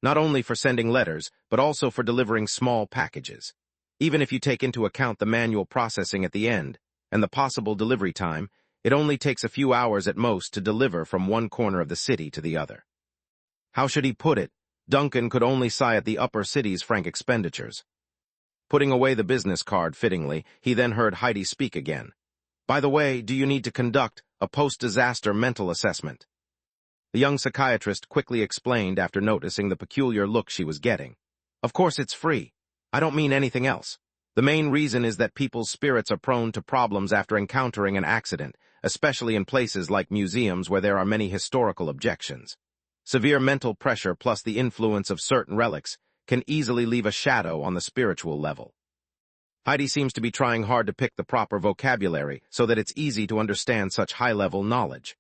[SPEAKER 1] Not only for sending letters, but also for delivering small packages. Even if you take into account the manual processing at the end and the possible delivery time, it only takes a few hours at most to deliver from one corner of the city to the other. How should he put it? Duncan could only sigh at the upper city's frank expenditures. Putting away the business card fittingly, he then heard Heidi speak again. By the way, do you need to conduct a post-disaster mental assessment? The young psychiatrist quickly explained after noticing the peculiar look she was getting. Of course it's free. I don't mean anything else. The main reason is that people's spirits are prone to problems after encountering an accident, especially in places like museums where there are many historical objections. Severe mental pressure plus the influence of certain relics can easily leave a shadow on the spiritual level. Heidi seems to be trying hard to pick the proper vocabulary so that it's easy to understand such high-level knowledge.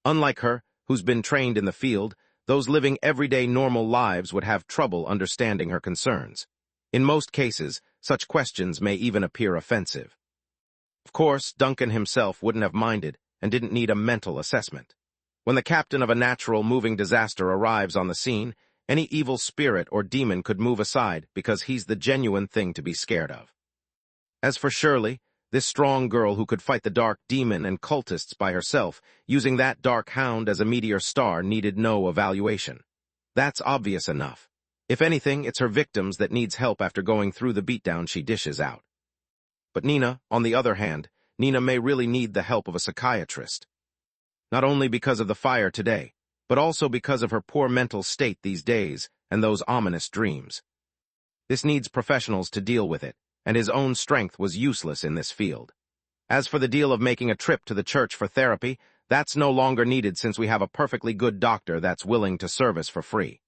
[SPEAKER 1] Unlike her, who's been trained in the field, those living everyday normal lives would have trouble understanding her concerns. In most cases, such questions may even appear offensive. Of course, Duncan himself wouldn't have minded and didn't need a mental assessment. When the captain of a natural moving disaster arrives on the scene, any evil spirit or demon could move aside because he's the genuine thing to be scared of. As for Shirley, this strong girl who could fight the dark demon and cultists by herself, using that dark hound as a meteor star needed no evaluation. That's obvious enough. If anything, it's her victims that needs help after going through the beatdown she dishes out. But Nina, on the other hand, Nina may really need the help of a psychiatrist. Not only because of the fire today, but also because of her poor mental state these days and those ominous dreams. This needs professionals to deal with it, and his own strength was useless in this field. As for the deal of making a trip to the church for therapy, that's no longer needed since we have a perfectly good doctor that's willing to service for free.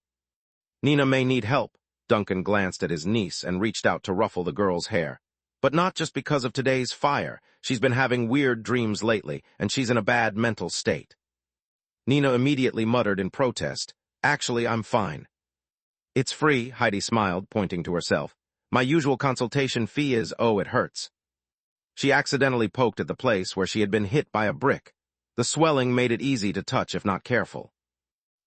[SPEAKER 1] Nina may need help. Duncan glanced at his niece and reached out to ruffle the girl's hair. But not just because of today's fire. She's been having weird dreams lately, and she's in a bad mental state. Nina immediately muttered in protest, "Actually, I'm fine." "It's free," Heidi smiled, pointing to herself. "My usual consultation fee is, oh, it hurts." She accidentally poked at the place where she had been hit by a brick. The swelling made it easy to touch if not careful.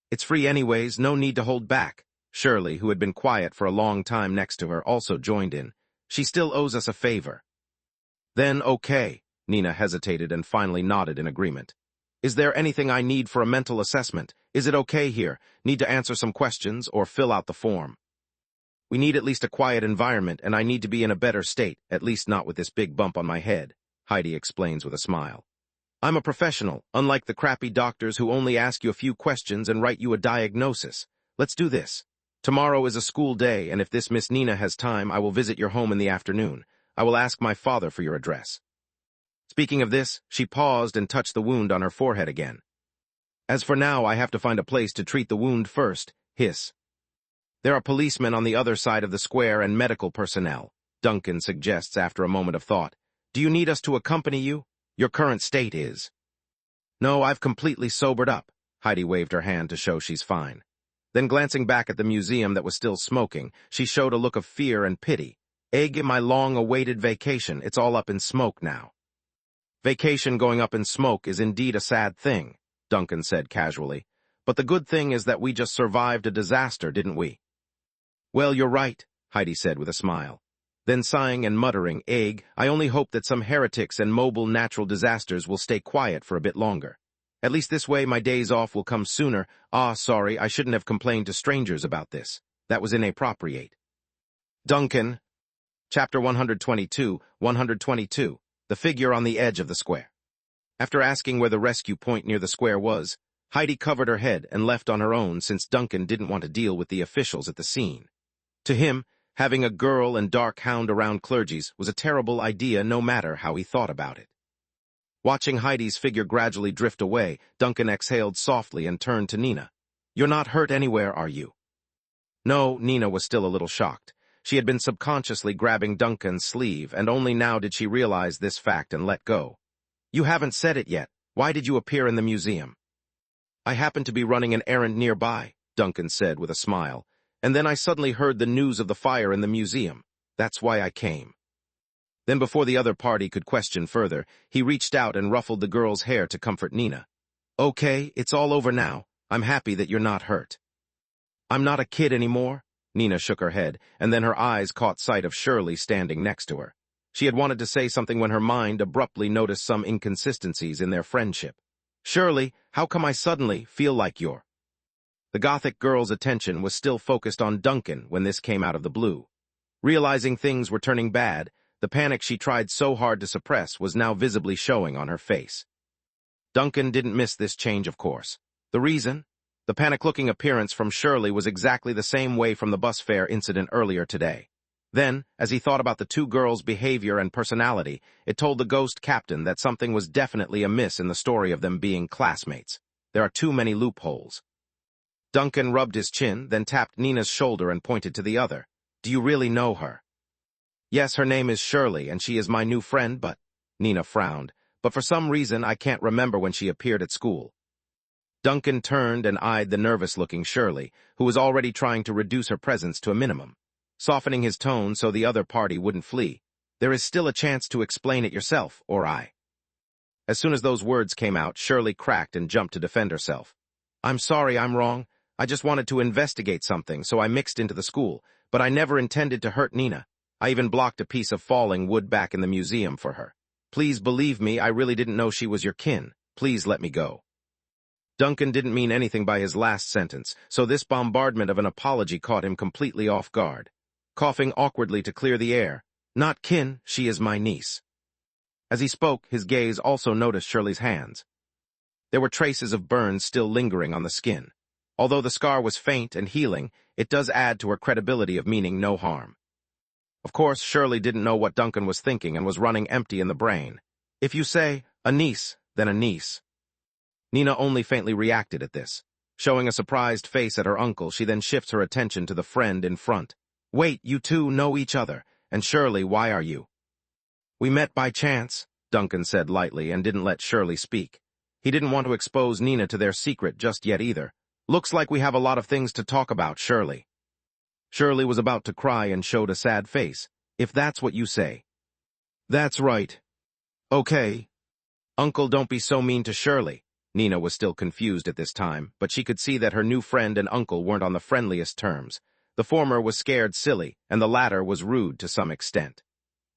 [SPEAKER 1] "It's free anyways, no need to hold back." Shirley, who had been quiet for a long time next to her, also joined in. "She still owes us a favor." "Then okay." Nina hesitated and finally nodded in agreement. "Is there anything I need for a mental assessment? Is it okay here? Need to answer some questions or fill out the form?" "We need at least a quiet environment, and I need to be in a better state, at least not with this big bump on my head," Heidi explains with a smile. "I'm a professional, unlike the crappy doctors who only ask you a few questions and write you a diagnosis. Let's do this. Tomorrow is a school day, and if this Miss Nina has time, I will visit your home in the afternoon. I will ask my father for your address." Speaking of this, she paused and touched the wound on her forehead again. "As for now, I have to find a place to treat the wound first." Hiss. "There are policemen on the other side of the square and medical personnel," Duncan suggests after a moment of thought. "Do you need us to accompany you? Your current state is." "No, I've completely sobered up." Heidi waved her hand to show she's fine. Then glancing back at the museum that was still smoking, she showed a look of fear and pity. "Egg, my long-awaited vacation, it's all up in smoke now." "Vacation going up in smoke is indeed a sad thing," Duncan said casually. "But the good thing is that we just survived a disaster, didn't we?" "Well, you're right," Heidi said with a smile. Then sighing and muttering, "Egg, I only hope that some heretics and mobile natural disasters will stay quiet for a bit longer. At least this way my days off will come sooner. Sorry, I shouldn't have complained to strangers about this. That was inappropriate." Duncan. Chapter 122, 122. The figure on the edge of the square. After asking where the rescue point near the square was, Heidi covered her head and left on her own since Duncan didn't want to deal with the officials at the scene. To him, having a girl and dark hound around clergies was a terrible idea no matter how he thought about it. Watching Heidi's figure gradually drift away, Duncan exhaled softly and turned to Nina. "You're not hurt anywhere, are you?" No, Nina was still a little shocked. She had been subconsciously grabbing Duncan's sleeve, and only now did she realize this fact and let go. "You haven't said it yet. Why did you appear in the museum?" "I happened to be running an errand nearby," Duncan said with a smile, "and then I suddenly heard the news of the fire in the museum. That's why I came." Then before the other party could question further, he reached out and ruffled the girl's hair to comfort Nina. "Okay, it's all over now. I'm happy that you're not hurt." "I'm not a kid anymore?" Nina shook her head, and then her eyes caught sight of Shirley standing next to her. She had wanted to say something when her mind abruptly noticed some inconsistencies in their friendship. "Shirley, how come I suddenly feel like you're—" The Gothic girl's attention was still focused on Duncan when this came out of the blue. Realizing things were turning bad, the panic she tried so hard to suppress was now visibly showing on her face. Duncan didn't miss this change, of course. The reason? The panic-looking appearance from Shirley was exactly the same way from the bus fare incident earlier today. Then, as he thought about the two girls' behavior and personality, it told the ghost captain that something was definitely amiss in the story of them being classmates. There are too many loopholes. Duncan rubbed his chin, then tapped Nina's shoulder and pointed to the other. Do you really know her? Yes, her name is Shirley, and she is my new friend, but... Nina frowned. But for some reason, I can't remember when she appeared at school. Duncan turned and eyed the nervous-looking Shirley, who was already trying to reduce her presence to a minimum, softening his tone so the other party wouldn't flee. There is still a chance to explain it yourself, or I. As soon as those words came out, Shirley cracked and jumped to defend herself. I'm sorry, I'm wrong. I just wanted to investigate something, so I mixed into the school, but I never intended to hurt Nina. I even blocked a piece of falling wood back in the museum for her. Please believe me, I really didn't know she was your kin. Please let me go. Duncan didn't mean anything by his last sentence, so this bombardment of an apology caught him completely off guard. Coughing awkwardly to clear the air, Not kin, she is my niece. As he spoke, his gaze also noticed Shirley's hands. There were traces of burns still lingering on the skin. Although the scar was faint and healing, it does add to her credibility of meaning no harm. Of course, Shirley didn't know what Duncan was thinking and was running empty in the brain. If you say, a niece, then a niece. Nina only faintly reacted at this. Showing a surprised face at her uncle, she then shifts her attention to the friend in front. Wait, you two know each other, and Shirley, why are you? We met by chance, Duncan said lightly and didn't let Shirley speak. He didn't want to expose Nina to their secret just yet either. Looks like we have a lot of things to talk about, Shirley. Shirley was about to cry and showed a sad face. If that's what you say. That's right. Okay. Uncle, don't be so mean to Shirley. Nina was still confused at this time, but she could see that her new friend and uncle weren't on the friendliest terms. The former was scared silly, and the latter was rude to some extent.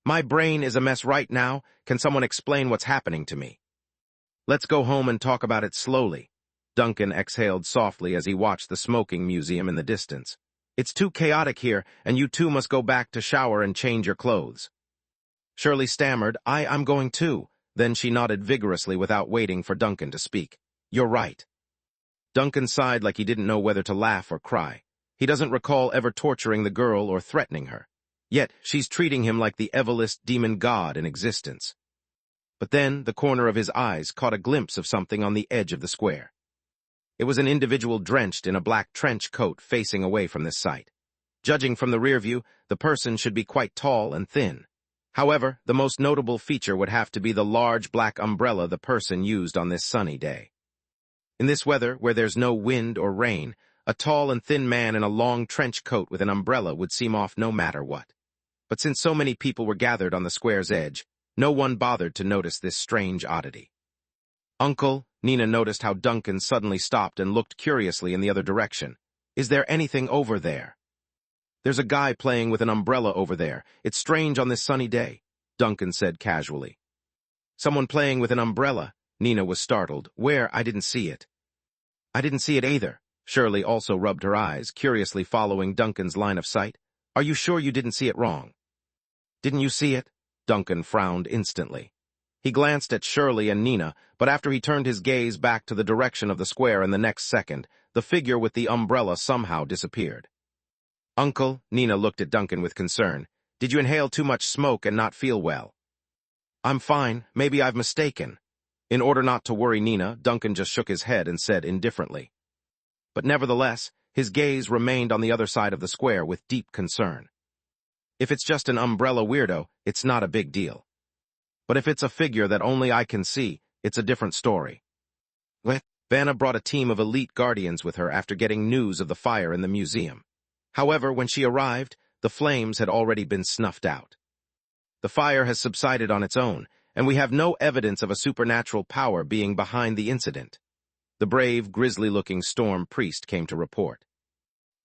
[SPEAKER 1] My brain is a mess right now. Can someone explain what's happening to me? Let's go home and talk about it slowly. Duncan exhaled softly as he watched the smoking museum in the distance. It's too chaotic here, and you two must go back to shower and change your clothes. Shirley stammered, I'm going too. Then she nodded vigorously without waiting for Duncan to speak. You're right. Duncan sighed like he didn't know whether to laugh or cry. He doesn't recall ever torturing the girl or threatening her. Yet, she's treating him like the evilest demon god in existence. But then, the corner of his eyes caught a glimpse of something on the edge of the square. It was an individual drenched in a black trench coat facing away from this sight. Judging from the rear view, the person should be quite tall and thin. However, the most notable feature would have to be the large black umbrella the person used on this sunny day. In this weather, where there's no wind or rain, a tall and thin man in a long trench coat with an umbrella would seem off no matter what. But since so many people were gathered on the square's edge, no one bothered to notice this strange oddity. Uncle, Nina noticed how Duncan suddenly stopped and looked curiously in the other direction. Is there anything over there? There's a guy playing with an umbrella over there. It's strange on this sunny day, Duncan said casually. Someone playing with an umbrella? Nina was startled. Where? I didn't see it. I didn't see it either. Shirley also rubbed her eyes, curiously following Duncan's line of sight. Are you sure you didn't see it wrong? Didn't you see it? Duncan frowned instantly. He glanced at Shirley and Nina, but after he turned his gaze back to the direction of the square in the next second, the figure with the umbrella somehow disappeared. Uncle, Nina looked at Duncan with concern. Did you inhale too much smoke and not feel well? I'm fine. Maybe I've mistaken. In order not to worry Nina, Duncan just shook his head and said indifferently. But nevertheless, his gaze remained on the other side of the square with deep concern. If it's just an umbrella weirdo, it's not a big deal. But if it's a figure that only I can see, it's a different story. Vanna brought a team of elite guardians with her after getting news of the fire in the museum. However, when she arrived, the flames had already been snuffed out. The fire has subsided on its own, and we have no evidence of a supernatural power being behind the incident. The brave, grisly-looking storm priest came to report.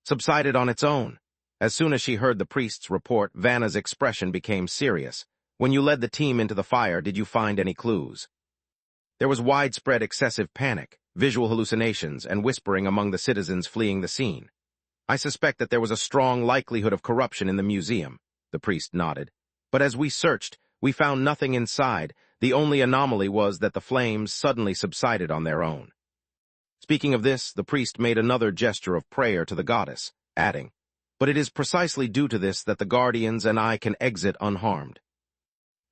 [SPEAKER 1] Subsided on its own. As soon as she heard the priest's report, Vanna's expression became serious. When you led the team into the fire, did you find any clues? There was widespread excessive panic, visual hallucinations, and whispering among the citizens fleeing the scene. I suspect that there was a strong likelihood of corruption in the museum, the priest nodded. But as we searched, we found nothing inside. The only anomaly was that the flames suddenly subsided on their own. Speaking of this, the priest made another gesture of prayer to the goddess, adding, "But it is precisely due to this that the guardians and I can exit unharmed."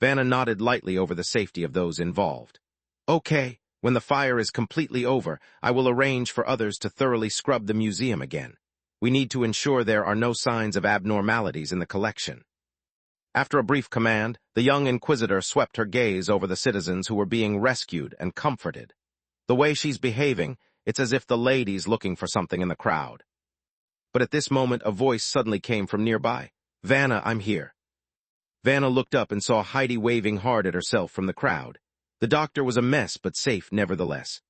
[SPEAKER 1] Vanna nodded lightly over the safety of those involved. "Okay, when the fire is completely over, I will arrange for others to thoroughly scrub the museum again. We need to ensure there are no signs of abnormalities in the collection." After a brief command, the young inquisitor swept her gaze over the citizens who were being rescued and comforted. "The way she's behaving, it's as if the lady's looking for something in the crowd." But at this moment, a voice suddenly came from nearby. "Vanna, I'm here." Vanna looked up and saw Heidi waving hard at herself from the crowd. The doctor was a mess, but safe nevertheless.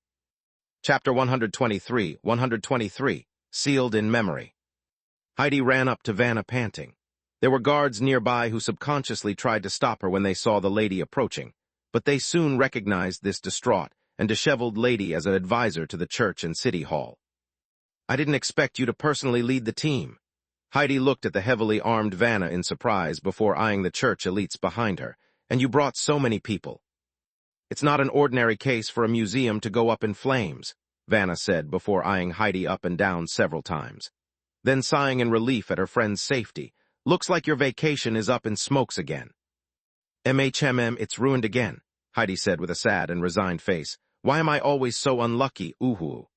[SPEAKER 1] Chapter 123, Sealed in Memory. Heidi ran up to Vanna panting. There were guards nearby who subconsciously tried to stop her when they saw the lady approaching, but they soon recognized this distraught and disheveled lady as an advisor to the church and city hall. "I didn't expect you to personally lead the team." Heidi looked at the heavily armed Vanna in surprise before eyeing the church elites behind her. "And you brought so many people." "It's not an ordinary case for a museum to go up in flames," Vanna said before eyeing Heidi up and down several times. Then sighing in relief at her friend's safety, "Looks like your vacation is up in smokes again." It's ruined again," Heidi said with a sad and resigned face. "Why am I always so unlucky, oohoo?"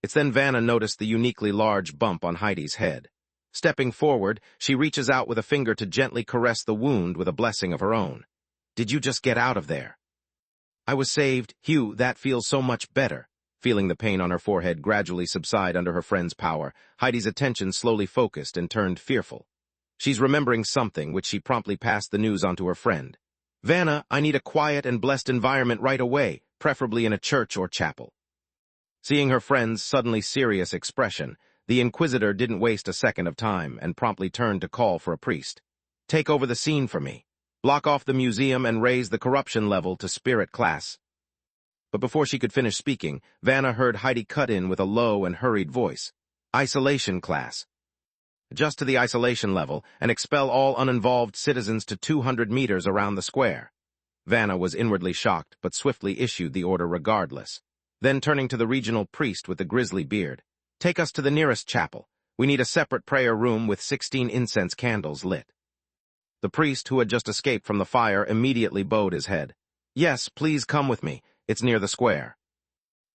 [SPEAKER 1] It's then Vanna noticed the uniquely large bump on Heidi's head. Stepping forward, she reaches out with a finger to gently caress the wound with a blessing of her own. "Did you just get out of there?" "I was saved. Hugh, that feels so much better." Feeling the pain on her forehead gradually subside under her friend's power, Heidi's attention slowly focused and turned fearful. She's remembering something, which she promptly passed the news on to her friend. "Vanna, I need a quiet and blessed environment right away, preferably in a church or chapel." Seeing her friend's suddenly serious expression, the inquisitor didn't waste a second of time and promptly turned to call for a priest. "Take over the scene for me. Block off the museum and raise the corruption level to spirit class." But before she could finish speaking, Vanna heard Heidi cut in with a low and hurried voice. "Isolation class. Adjust to the isolation level and expel all uninvolved citizens to 200 meters around the square." Vanna was inwardly shocked, but swiftly issued the order regardless. Then turning to the regional priest with the grizzly beard, "Take us to the nearest chapel. We need a separate prayer room with 16 incense candles lit." The priest, who had just escaped from the fire, immediately bowed his head. "Yes, please come with me. It's near the square."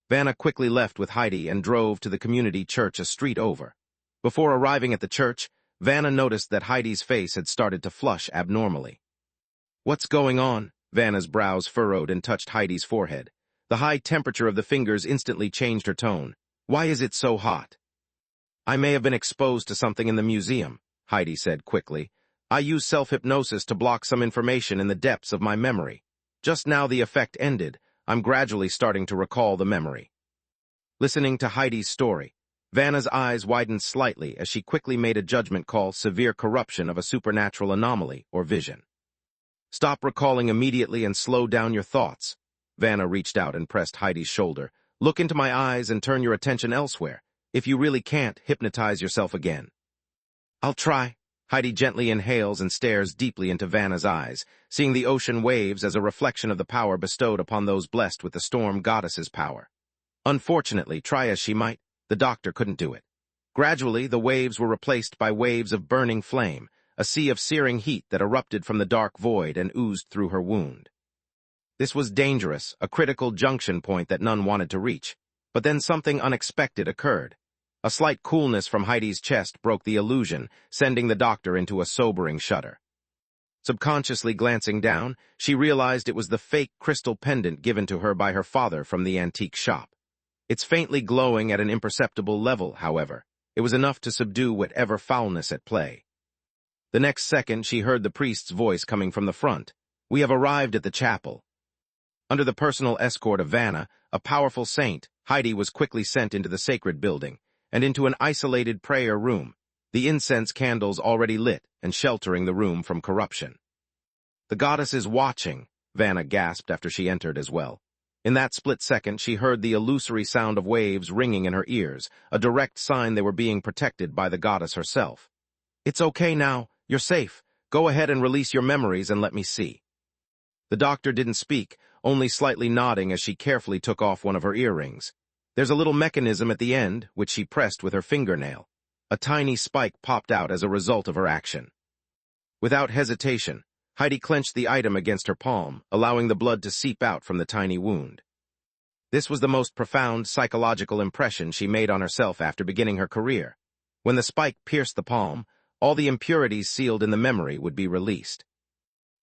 [SPEAKER 1] Vanna quickly left with Heidi and drove to the community church a street over. Before arriving at the church, Vanna noticed that Heidi's face had started to flush abnormally. "What's going on?" Vanna's brows furrowed and touched Heidi's forehead. The high temperature of the fingers instantly changed her tone. "Why is it so hot?" "I may have been exposed to something in the museum," Heidi said quickly. "I use self-hypnosis to block some information in the depths of my memory. Just now the effect ended. I'm gradually starting to recall the memory." Listening to Heidi's story, Vanna's eyes widened slightly as she quickly made a judgment call: severe corruption of a supernatural anomaly or vision. "Stop recalling immediately and slow down your thoughts." Vanna reached out and pressed Heidi's shoulder. "Look into my eyes and turn your attention elsewhere. If you really can't, hypnotize yourself again." "I'll try." Heidi gently inhales and stares deeply into Vanna's eyes, seeing the ocean waves as a reflection of the power bestowed upon those blessed with the storm goddess's power. Unfortunately, try as she might, the doctor couldn't do it. Gradually, the waves were replaced by waves of burning flame, a sea of searing heat that erupted from the dark void and oozed through her wound. This was dangerous, a critical junction point that none wanted to reach. But then something unexpected occurred. A slight coolness from Heidi's chest broke the illusion, sending the doctor into a sobering shudder. Subconsciously glancing down, she realized it was the fake crystal pendant given to her by her father from the antique shop. It's faintly glowing at an imperceptible level, however. It was enough to subdue whatever foulness at play. The next second, she heard the priest's voice coming from the front. "We have arrived at the chapel." Under the personal escort of Vanna, a powerful saint, Heidi was quickly sent into the sacred building and into an isolated prayer room, the incense candles already lit and sheltering the room from corruption. "The goddess is watching," Vanna gasped after she entered as well. In that split second, she heard the illusory sound of waves ringing in her ears, a direct sign they were being protected by the goddess herself. "It's okay now. You're safe. Go ahead and release your memories and let me see." The doctor didn't speak, only slightly nodding as she carefully took off one of her earrings. There's a little mechanism at the end, which she pressed with her fingernail. A tiny spike popped out as a result of her action. Without hesitation, Heidi clenched the item against her palm, allowing the blood to seep out from the tiny wound. This was the most profound psychological impression she made on herself after beginning her career. When the spike pierced the palm, all the impurities sealed in the memory would be released.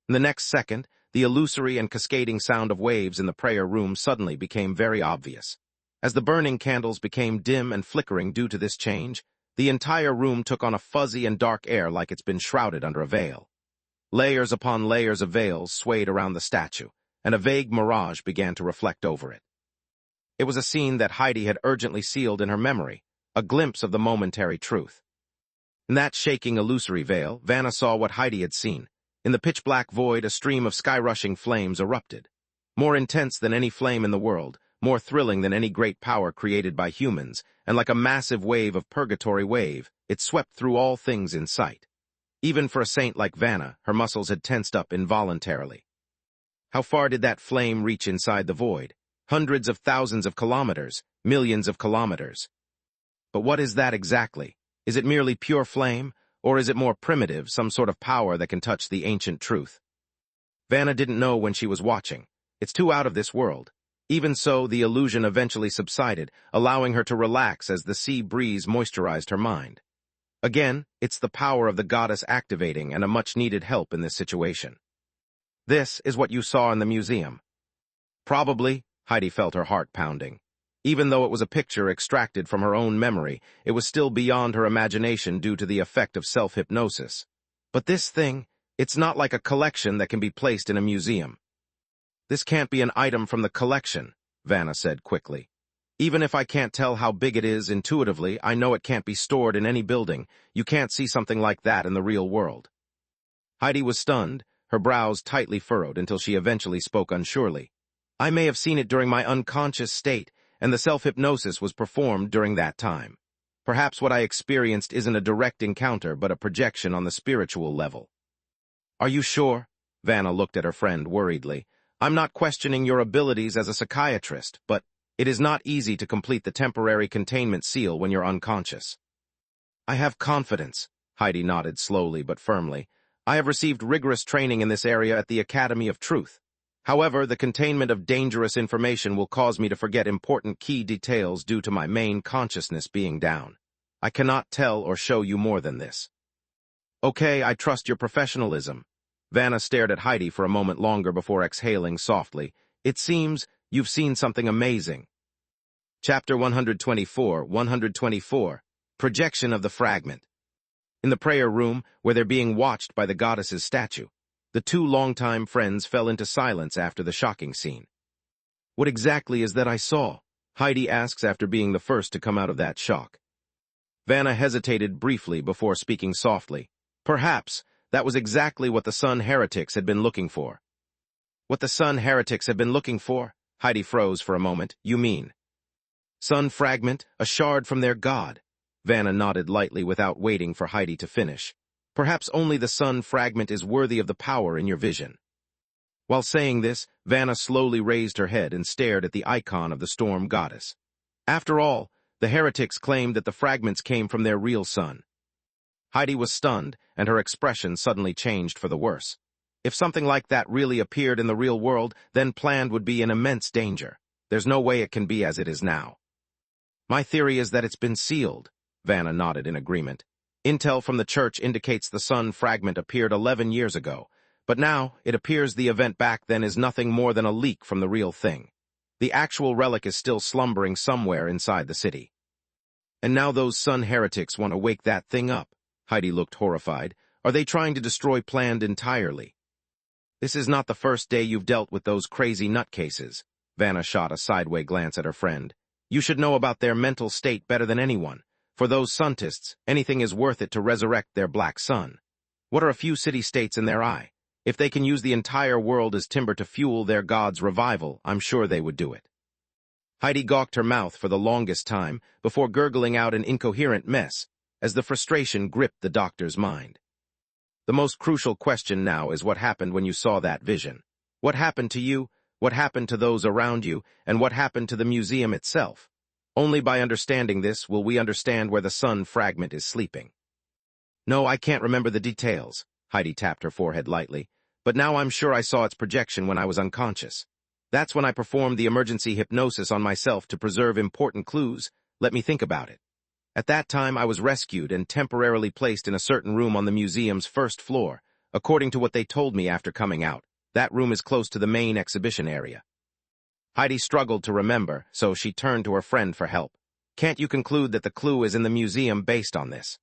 [SPEAKER 1] In the next second, the illusory and cascading sound of waves in the prayer room suddenly became very obvious. As the burning candles became dim and flickering due to this change, the entire room took on a fuzzy and dark air like it's been shrouded under a veil. Layers upon layers of veils swayed around the statue, and a vague mirage began to reflect over it. It was a scene that Heidi had urgently sealed in her memory, a glimpse of the momentary truth. In that shaking illusory veil, Vanna saw what Heidi had seen. In the pitch-black void, a stream of sky-rushing flames erupted. More intense than any flame in the world, more thrilling than any great power created by humans, and like a massive wave of purgatory wave, it swept through all things in sight. Even for a saint like Vanna, her muscles had tensed up involuntarily. How far did that flame reach inside the void? Hundreds of thousands of kilometers, millions of kilometers. But what is that exactly? Is it merely pure flame, or is it more primitive, some sort of power that can touch the ancient truth? Vanna didn't know when she was watching. It's too out of this world. Even so, the illusion eventually subsided, allowing her to relax as the sea breeze moisturized her mind. Again, it's the power of the goddess activating and a much-needed help in this situation. This is what you saw in the museum. Probably, Heidi felt her heart pounding. Even though it was a picture extracted from her own memory, it was still beyond her imagination due to the effect of self-hypnosis. But this thing, it's not like a collection that can be placed in a museum. This can't be an item from the collection, Vanna said quickly. Even if I can't tell how big it is intuitively, I know it can't be stored in any building. You can't see something like that in the real world. Heidi was stunned, her brows tightly furrowed until she eventually spoke unsurely. I may have seen it during my unconscious state, and the self-hypnosis was performed during that time. Perhaps what I experienced isn't a direct encounter, but a projection on the spiritual level. Are you sure? Vanna looked at her friend worriedly. I'm not questioning your abilities as a psychiatrist, but it is not easy to complete the temporary containment seal when you're unconscious. I have confidence, Heidi nodded slowly but firmly. I have received rigorous training in this area at the Academy of Truth. However, the containment of dangerous information will cause me to forget important key details due to my main consciousness being down. I cannot tell or show you more than this. Okay, I trust your professionalism. Vanna stared at Heidi for a moment longer before exhaling softly. It seems you've seen something amazing. Chapter 124, Projection of the Fragment. In the prayer room, where they're being watched by the goddess's statue, the two longtime friends fell into silence after the shocking scene. What exactly is that I saw? Heidi asks after being the first to come out of that shock. Vanna hesitated briefly before speaking softly. Perhaps that was exactly what the Sun heretics had been looking for. What the Sun heretics have been looking for? Heidi froze for a moment. You mean? Sun fragment, a shard from their god. Vanna nodded lightly without waiting for Heidi to finish. Perhaps only the Sun fragment is worthy of the power in your vision. While saying this, Vanna slowly raised her head and stared at the icon of the storm goddess. After all, the heretics claimed that the fragments came from their real sun. Heidi was stunned, and her expression suddenly changed for the worse. If something like that really appeared in the real world, then Planned would be in immense danger. There's no way it can be as it is now. My theory is that it's been sealed, Vanna nodded in agreement. Intel from the church indicates the sun fragment appeared 11 years ago, but now it appears the event back then is nothing more than a leak from the real thing. The actual relic is still slumbering somewhere inside the city. And now those Sun heretics want to wake that thing up. Heidi looked horrified. Are they trying to destroy Planned entirely? This is not the first day you've dealt with those crazy nutcases. Vanna shot a sideway glance at her friend. You should know about their mental state better than anyone. For those Suntists, anything is worth it to resurrect their black sun. What are a few city-states in their eye? If they can use the entire world as timber to fuel their god's revival, I'm sure they would do it. Heidi gawked her mouth for the longest time before gurgling out an incoherent mess, as the frustration gripped the doctor's mind. The most crucial question now is what happened when you saw that vision. What happened to you, what happened to those around you, and what happened to the museum itself? Only by understanding this will we understand where the sun fragment is sleeping. No, I can't remember the details. Heidi tapped her forehead lightly. But now I'm sure I saw its projection when I was unconscious. That's when I performed the emergency hypnosis on myself to preserve important clues. Let me think about it. At that time, I was rescued and temporarily placed in a certain room on the museum's first floor, according to what they told me after coming out. That room is close to the main exhibition area. Heidi struggled to remember, so she turned to her friend for help. Can't you conclude that the clue is in the museum based on this?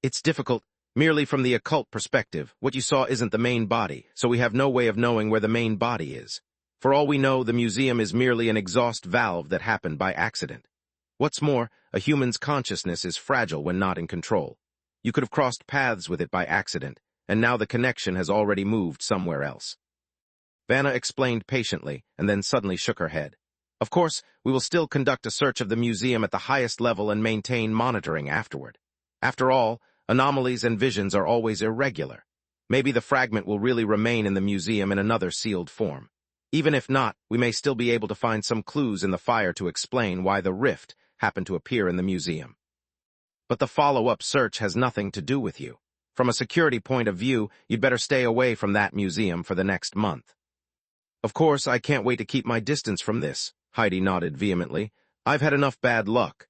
[SPEAKER 1] It's difficult. Merely from the occult perspective, what you saw isn't the main body, so we have no way of knowing where the main body is. For all we know, the museum is merely an exhaust valve that happened by accident. What's more, a human's consciousness is fragile when not in control. You could have crossed paths with it by accident, and now the connection has already moved somewhere else. Vanna explained patiently, and then suddenly shook her head. Of course, we will still conduct a search of the museum at the highest level and maintain monitoring afterward. After all, anomalies and visions are always irregular. Maybe the fragment will really remain in the museum in another sealed form. Even if not, we may still be able to find some clues in the fire to explain why the rift happened to appear in the museum. But the follow-up search has nothing to do with you. From a security point of view, you'd better stay away from that museum for the next month. Of course, I can't wait to keep my distance from this, Heidi nodded vehemently. I've had enough bad luck.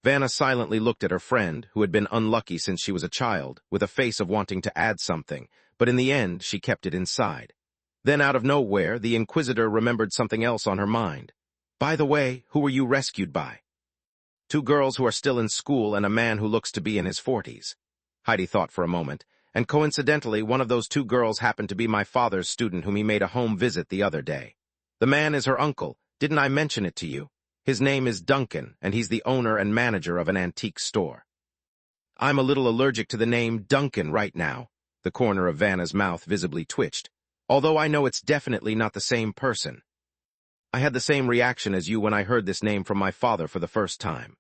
[SPEAKER 1] Vanna silently looked at her friend, who had been unlucky since she was a child, with a face of wanting to add something, but in the end she kept it inside. Then out of nowhere, the Inquisitor remembered something else on her mind. By the way, who were you rescued by? 2 girls who are still in school and a man who looks to be in his 40s. Heidi thought for a moment, and coincidentally one of those 2 girls happened to be my father's student whom he made a home visit the other day. The man is her uncle. Didn't I mention it to you? His name is Duncan, and he's the owner and manager of an antique store. I'm a little allergic to the name Duncan right now. The corner of Vanna's mouth visibly twitched, although I know it's definitely not the same person. I had the same reaction as you when I heard this name from my father for the first time.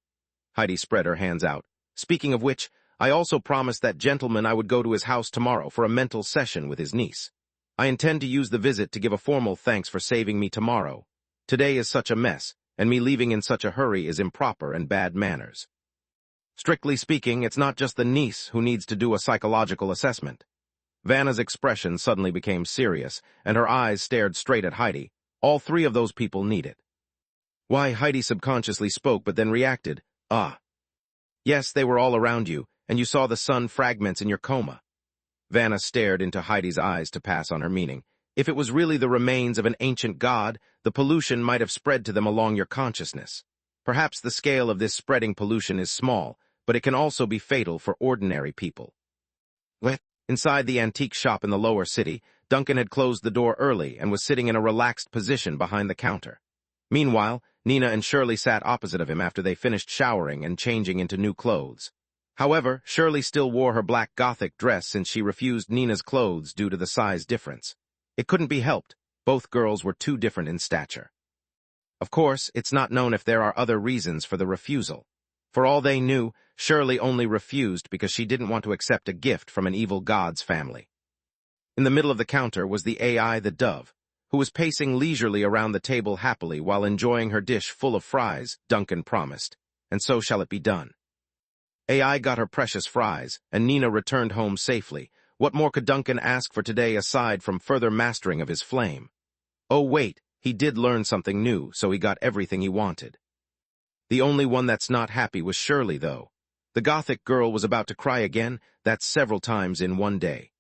[SPEAKER 1] Heidi spread her hands out. Speaking of which, I also promised that gentleman I would go to his house tomorrow for a mental session with his niece. I intend to use the visit to give a formal thanks for saving me tomorrow. Today is such a mess, and me leaving in such a hurry is improper and bad manners. Strictly speaking, it's not just the niece who needs to do a psychological assessment. Vanna's expression suddenly became serious, and her eyes stared straight at Heidi. All 3 of those people need it. Why, Heidi subconsciously spoke but then reacted. Ah. Yes, they were all around you, and you saw the sun fragments in your coma. Vanna stared into Heidi's eyes to pass on her meaning. If it was really the remains of an ancient god, the pollution might have spread to them along your consciousness. Perhaps the scale of this spreading pollution is small, but it can also be fatal for ordinary people. Inside the antique shop in the lower city, Duncan had closed the door early and was sitting in a relaxed position behind the counter. Meanwhile, Nina and Shirley sat opposite of him after they finished showering and changing into new clothes. However, Shirley still wore her black Gothic dress since she refused Nina's clothes due to the size difference. It couldn't be helped. Both girls were too different in stature. Of course, it's not known if there are other reasons for the refusal. For all they knew, Shirley only refused because she didn't want to accept a gift from an evil god's family. In the middle of the counter was the AI the dove, who was pacing leisurely around the table happily while enjoying her dish full of fries, Duncan promised. And so shall it be done. AI got her precious fries, and Nina returned home safely. What more could Duncan ask for today aside from further mastering of his flame? Oh wait, he did learn something new, so he got everything he wanted. The only one that's not happy was Shirley, though. The Gothic girl was about to cry again, that's several times in one day.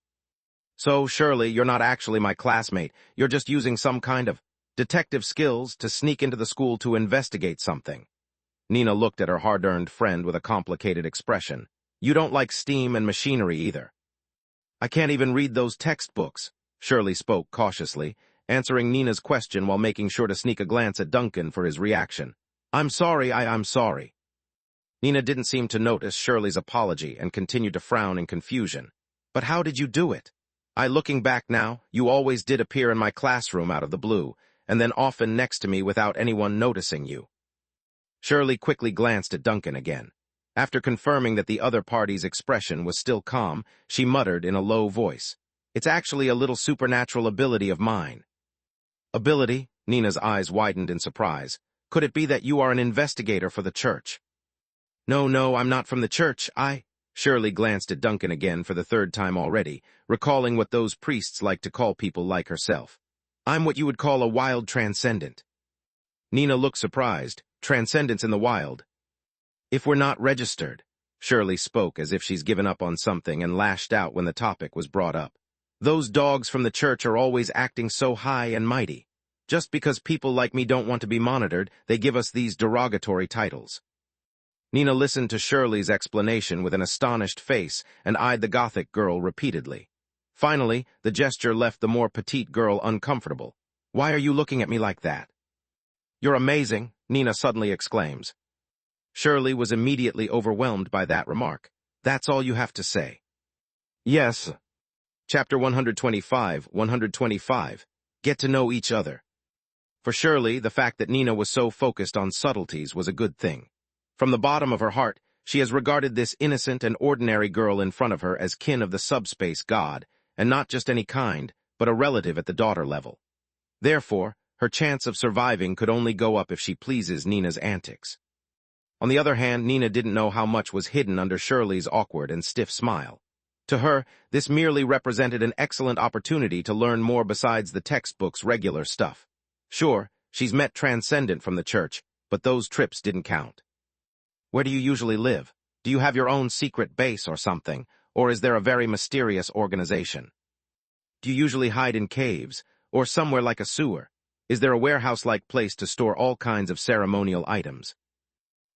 [SPEAKER 1] So, Shirley, you're not actually my classmate. You're just using some kind of detective skills to sneak into the school to investigate something. Nina looked at her hard-earned friend with a complicated expression. You don't like steam and machinery either. I can't even read those textbooks, Shirley spoke cautiously, answering Nina's question while making sure to sneak a glance at Duncan for his reaction. I'm sorry, I'm sorry. Nina didn't seem to notice Shirley's apology and continued to frown in confusion. But how did you do it? Looking back now, you always did appear in my classroom out of the blue, and then often next to me without anyone noticing you. Shirley quickly glanced at Duncan again. After confirming that the other party's expression was still calm, she muttered in a low voice. It's actually a little supernatural ability of mine. Ability? Nina's eyes widened in surprise. Could it be that you are an investigator for the church? No, I'm not from the church. Shirley glanced at Duncan again for the third time already, recalling what those priests like to call people like herself. I'm what you would call a wild transcendent. Nina looked surprised. Transcendence in the wild. If we're not registered. Shirley spoke as if she's given up on something and lashed out when the topic was brought up. Those dogs from the church are always acting so high and mighty. Just because people like me don't want to be monitored, they give us these derogatory titles. Nina listened to Shirley's explanation with an astonished face and eyed the Gothic girl repeatedly. Finally, the gesture left the more petite girl uncomfortable. Why are you looking at me like that? You're amazing, Nina suddenly exclaims. Shirley was immediately overwhelmed by that remark. That's all you have to say. Yes. Chapter 125. Get to know each other. For Shirley, the fact that Nina was so focused on subtleties was a good thing. From the bottom of her heart, she has regarded this innocent and ordinary girl in front of her as kin of the subspace god, and not just any kind, but a relative at the daughter level. Therefore, her chance of surviving could only go up if she pleases Nina's antics. On the other hand, Nina didn't know how much was hidden under Shirley's awkward and stiff smile. To her, this merely represented an excellent opportunity to learn more besides the textbook's regular stuff. Sure, she's met Transcendent from the church, but those trips didn't count. Where do you usually live? Do you have your own secret base or something, or is there a very mysterious organization? Do you usually hide in caves, or somewhere like a sewer? Is there a warehouse-like place to store all kinds of ceremonial items?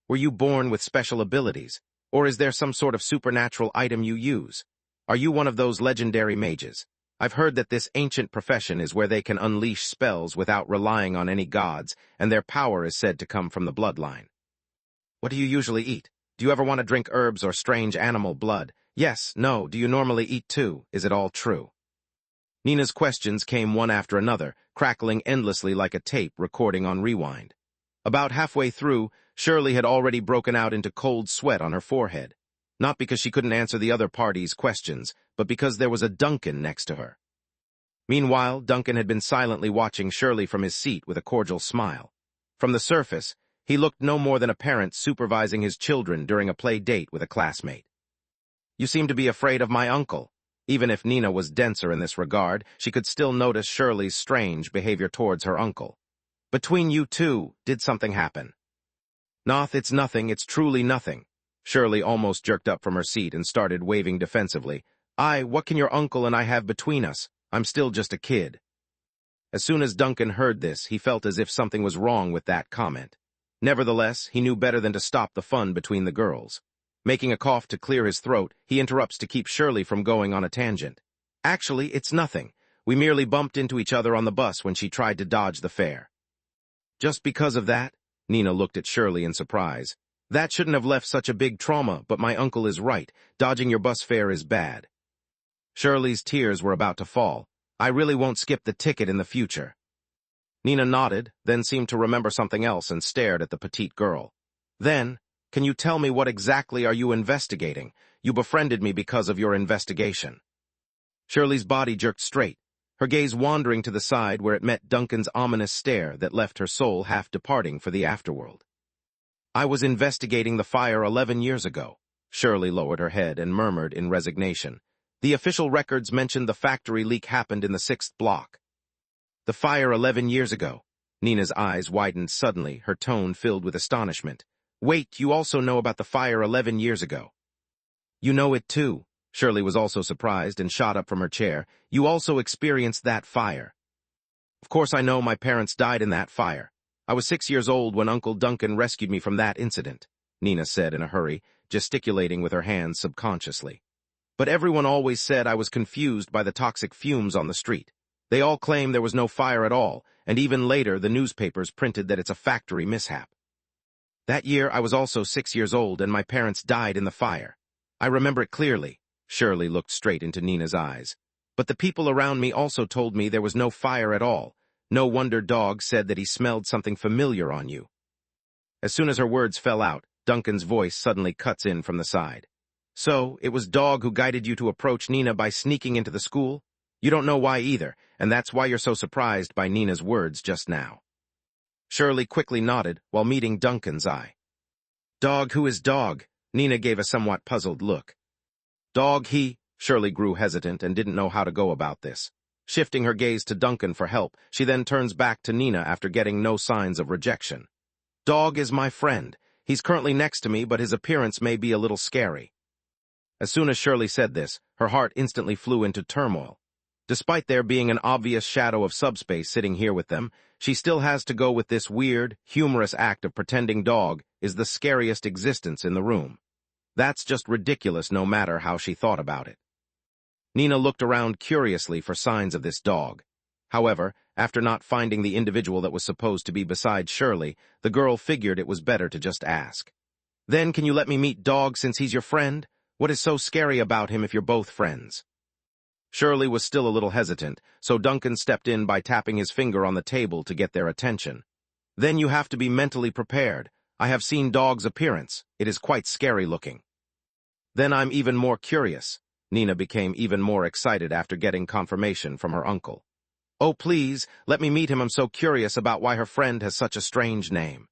[SPEAKER 1] Were you born with special abilities, or is there some sort of supernatural item you use? Are you one of those legendary mages? I've heard that this ancient profession is where they can unleash spells without relying on any gods, and their power is said to come from the bloodline. What do you usually eat? Do you ever want to drink herbs or strange animal blood? Yes, no, do you normally eat too? Is it all true? Nina's questions came one after another, crackling endlessly like a tape recording on rewind. About halfway through, Shirley had already broken out into cold sweat on her forehead. Not because she couldn't answer the other party's questions, but because there was a Duncan next to her. Meanwhile, Duncan had been silently watching Shirley from his seat with a cordial smile. From the surface, he looked no more than a parent supervising his children during a play date with a classmate. You seem to be afraid of my uncle. Even if Nina was denser in this regard, she could still notice Shirley's strange behavior towards her uncle. Between you two, did something happen? Noth, it's nothing, it's truly nothing. Shirley almost jerked up from her seat and started waving defensively. What can your uncle and I have between us? I'm still just a kid. As soon as Duncan heard this, he felt as if something was wrong with that comment. Nevertheless, he knew better than to stop the fun between the girls. Making a cough to clear his throat, he interrupts to keep Shirley from going on a tangent. Actually, it's nothing. We merely bumped into each other on the bus when she tried to dodge the fare. Just because of that? Nina looked at Shirley in surprise. That shouldn't have left such a big trauma, but my uncle is right. Dodging your bus fare is bad. Shirley's tears were about to fall. I really won't skip the ticket in the future. Nina nodded, then seemed to remember something else and stared at the petite girl. Then, can you tell me what exactly are you investigating? You befriended me because of your investigation. Shirley's body jerked straight, her gaze wandering to the side where it met Duncan's ominous stare that left her soul half departing for the afterworld. I was investigating the fire 11 years ago. Shirley lowered her head and murmured in resignation. The official records mentioned the factory leak happened in the 6th block. The fire 11 years ago. Nina's eyes widened suddenly, her tone filled with astonishment. Wait, you also know about the fire 11 years ago. You know it too. Shirley was also surprised and shot up from her chair. You also experienced that fire. Of course I know my parents died in that fire. I was 6 years old when Uncle Duncan rescued me from that incident, Nina said in a hurry, gesticulating with her hands subconsciously. But everyone always said I was confused by the toxic fumes on the street. They all claim there was no fire at all, and even later the newspapers printed that it's a factory mishap. That year I was also 6 years old and my parents died in the fire. I remember it clearly. Shirley looked straight into Nina's eyes. But the people around me also told me there was no fire at all. No wonder Dog said that he smelled something familiar on you. As soon as her words fell out, Duncan's voice suddenly cuts in from the side. So, it was Dog who guided you to approach Nina by sneaking into the school? You don't know why either, and that's why you're so surprised by Nina's words just now. Shirley quickly nodded while meeting Duncan's eye. Dog, who is dog? Nina gave a somewhat puzzled look. Dog, he. Shirley grew hesitant and didn't know how to go about this. Shifting her gaze to Duncan for help, she then turns back to Nina after getting no signs of rejection. Dog is my friend. He's currently next to me, but his appearance may be a little scary. As soon as Shirley said this, her heart instantly flew into turmoil. Despite there being an obvious shadow of subspace sitting here with them, she still has to go with this weird, humorous act of pretending dog is the scariest existence in the room. That's just ridiculous no matter how she thought about it. Nina looked around curiously for signs of this dog. However, after not finding the individual that was supposed to be beside Shirley, the girl figured it was better to just ask. Then can you let me meet Dog since he's your friend? What is so scary about him if you're both friends? Shirley was still a little hesitant, so Duncan stepped in by tapping his finger on the table to get their attention. Then you have to be mentally prepared. I have seen Dog's appearance. It is quite scary looking. Then I'm even more curious. Nina became even more excited after getting confirmation from her uncle. Oh, please, let me meet him. I'm so curious about why her friend has such a strange name.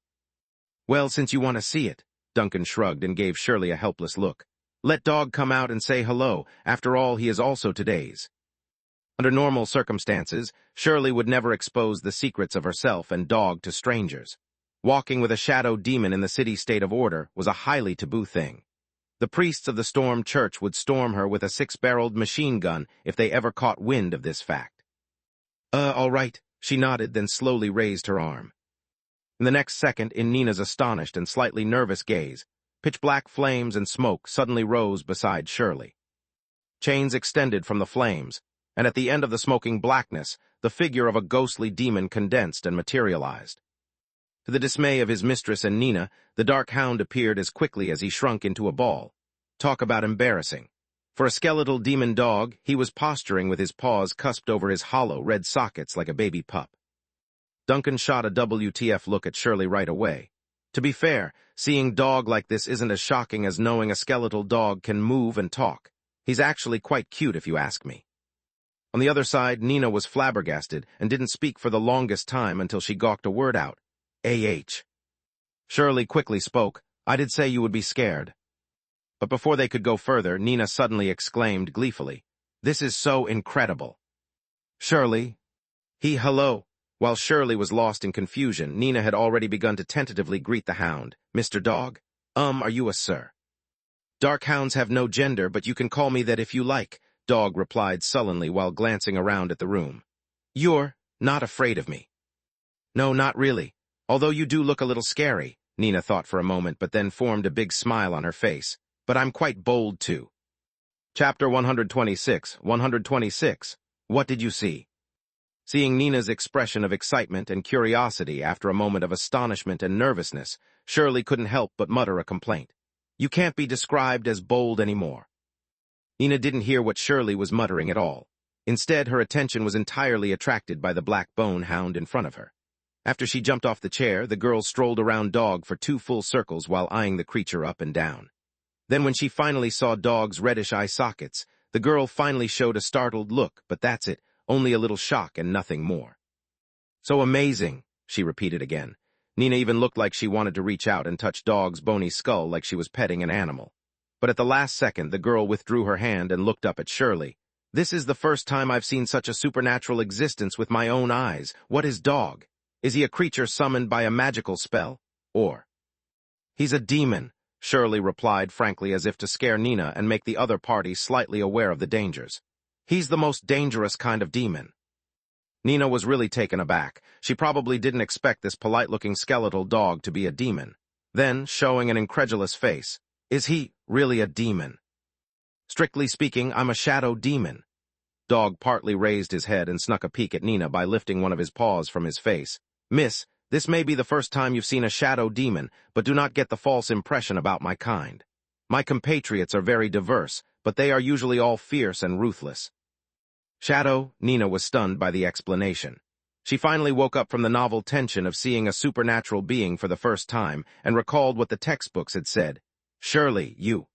[SPEAKER 1] Well, since you want to see it, Duncan shrugged and gave Shirley a helpless look. Let Dog come out and say hello. After all, he is also today's. Under normal circumstances, Shirley would never expose the secrets of herself and Dog to strangers. Walking with a shadow demon in the city's state of order was a highly taboo thing. The priests of the Storm Church would storm her with a 6-barreled machine gun if they ever caught wind of this fact. All right, she nodded, then slowly raised her arm. In the next second, in Nina's astonished and slightly nervous gaze, pitch-black flames and smoke suddenly rose beside Shirley. Chains extended from the flames, and at the end of the smoking blackness, the figure of a ghostly demon condensed and materialized. To the dismay of his mistress and Nina, the dark hound appeared as quickly as he shrunk into a ball. Talk about embarrassing. For a skeletal demon dog, he was posturing with his paws cusped over his hollow red sockets like a baby pup. Duncan shot a WTF look at Shirley right away. To be fair, seeing Dog like this isn't as shocking as knowing a skeletal dog can move and talk. He's actually quite cute if you ask me. On the other side, Nina was flabbergasted and didn't speak for the longest time until she gawked a word out. A.H. Shirley quickly spoke. I did say you would be scared. But before they could go further, Nina suddenly exclaimed gleefully, This is so incredible. Shirley? Hello. While Shirley was lost in confusion, Nina had already begun to tentatively greet the hound. Mr. Dog? Are you a sir? Dark hounds have no gender, but you can call me that if you like, Dog replied sullenly while glancing around at the room. You're not afraid of me? No, not really. Although you do look a little scary, Nina thought for a moment, but then formed a big smile on her face. But I'm quite bold, too. Chapter 126. What did you see? Seeing Nina's expression of excitement and curiosity after a moment of astonishment and nervousness, Shirley couldn't help but mutter a complaint. You can't be described as bold anymore. Nina didn't hear what Shirley was muttering at all. Instead, her attention was entirely attracted by the black bone hound in front of her. After she jumped off the chair, the girl strolled around Dog for 2 full circles while eyeing the creature up and down. Then when she finally saw Dog's reddish eye sockets, the girl finally showed a startled look, but that's it, only a little shock and nothing more. So amazing, she repeated again. Nina even looked like she wanted to reach out and touch Dog's bony skull like she was petting an animal. But at the last second, the girl withdrew her hand and looked up at Shirley. This is the first time I've seen such a supernatural existence with my own eyes. What is Dog? Is he a creature summoned by a magical spell? Or? He's a demon, Shirley replied frankly as if to scare Nina and make the other party slightly aware of the dangers. He's the most dangerous kind of demon. Nina was really taken aback. She probably didn't expect this polite-looking skeletal dog to be a demon. Then, showing an incredulous face, is he really a demon? Strictly speaking, I'm a shadow demon. Dog partly raised his head and snuck a peek at Nina by lifting one of his paws from his face. Miss, this may be the first time you've seen a shadow demon, but do not get the false impression about my kind. My compatriots are very diverse, but they are usually all fierce and ruthless. Shadow? Nina was stunned by the explanation. She finally woke up from the novel tension of seeing a supernatural being for the first time and recalled what the textbooks had said. Shirley, you.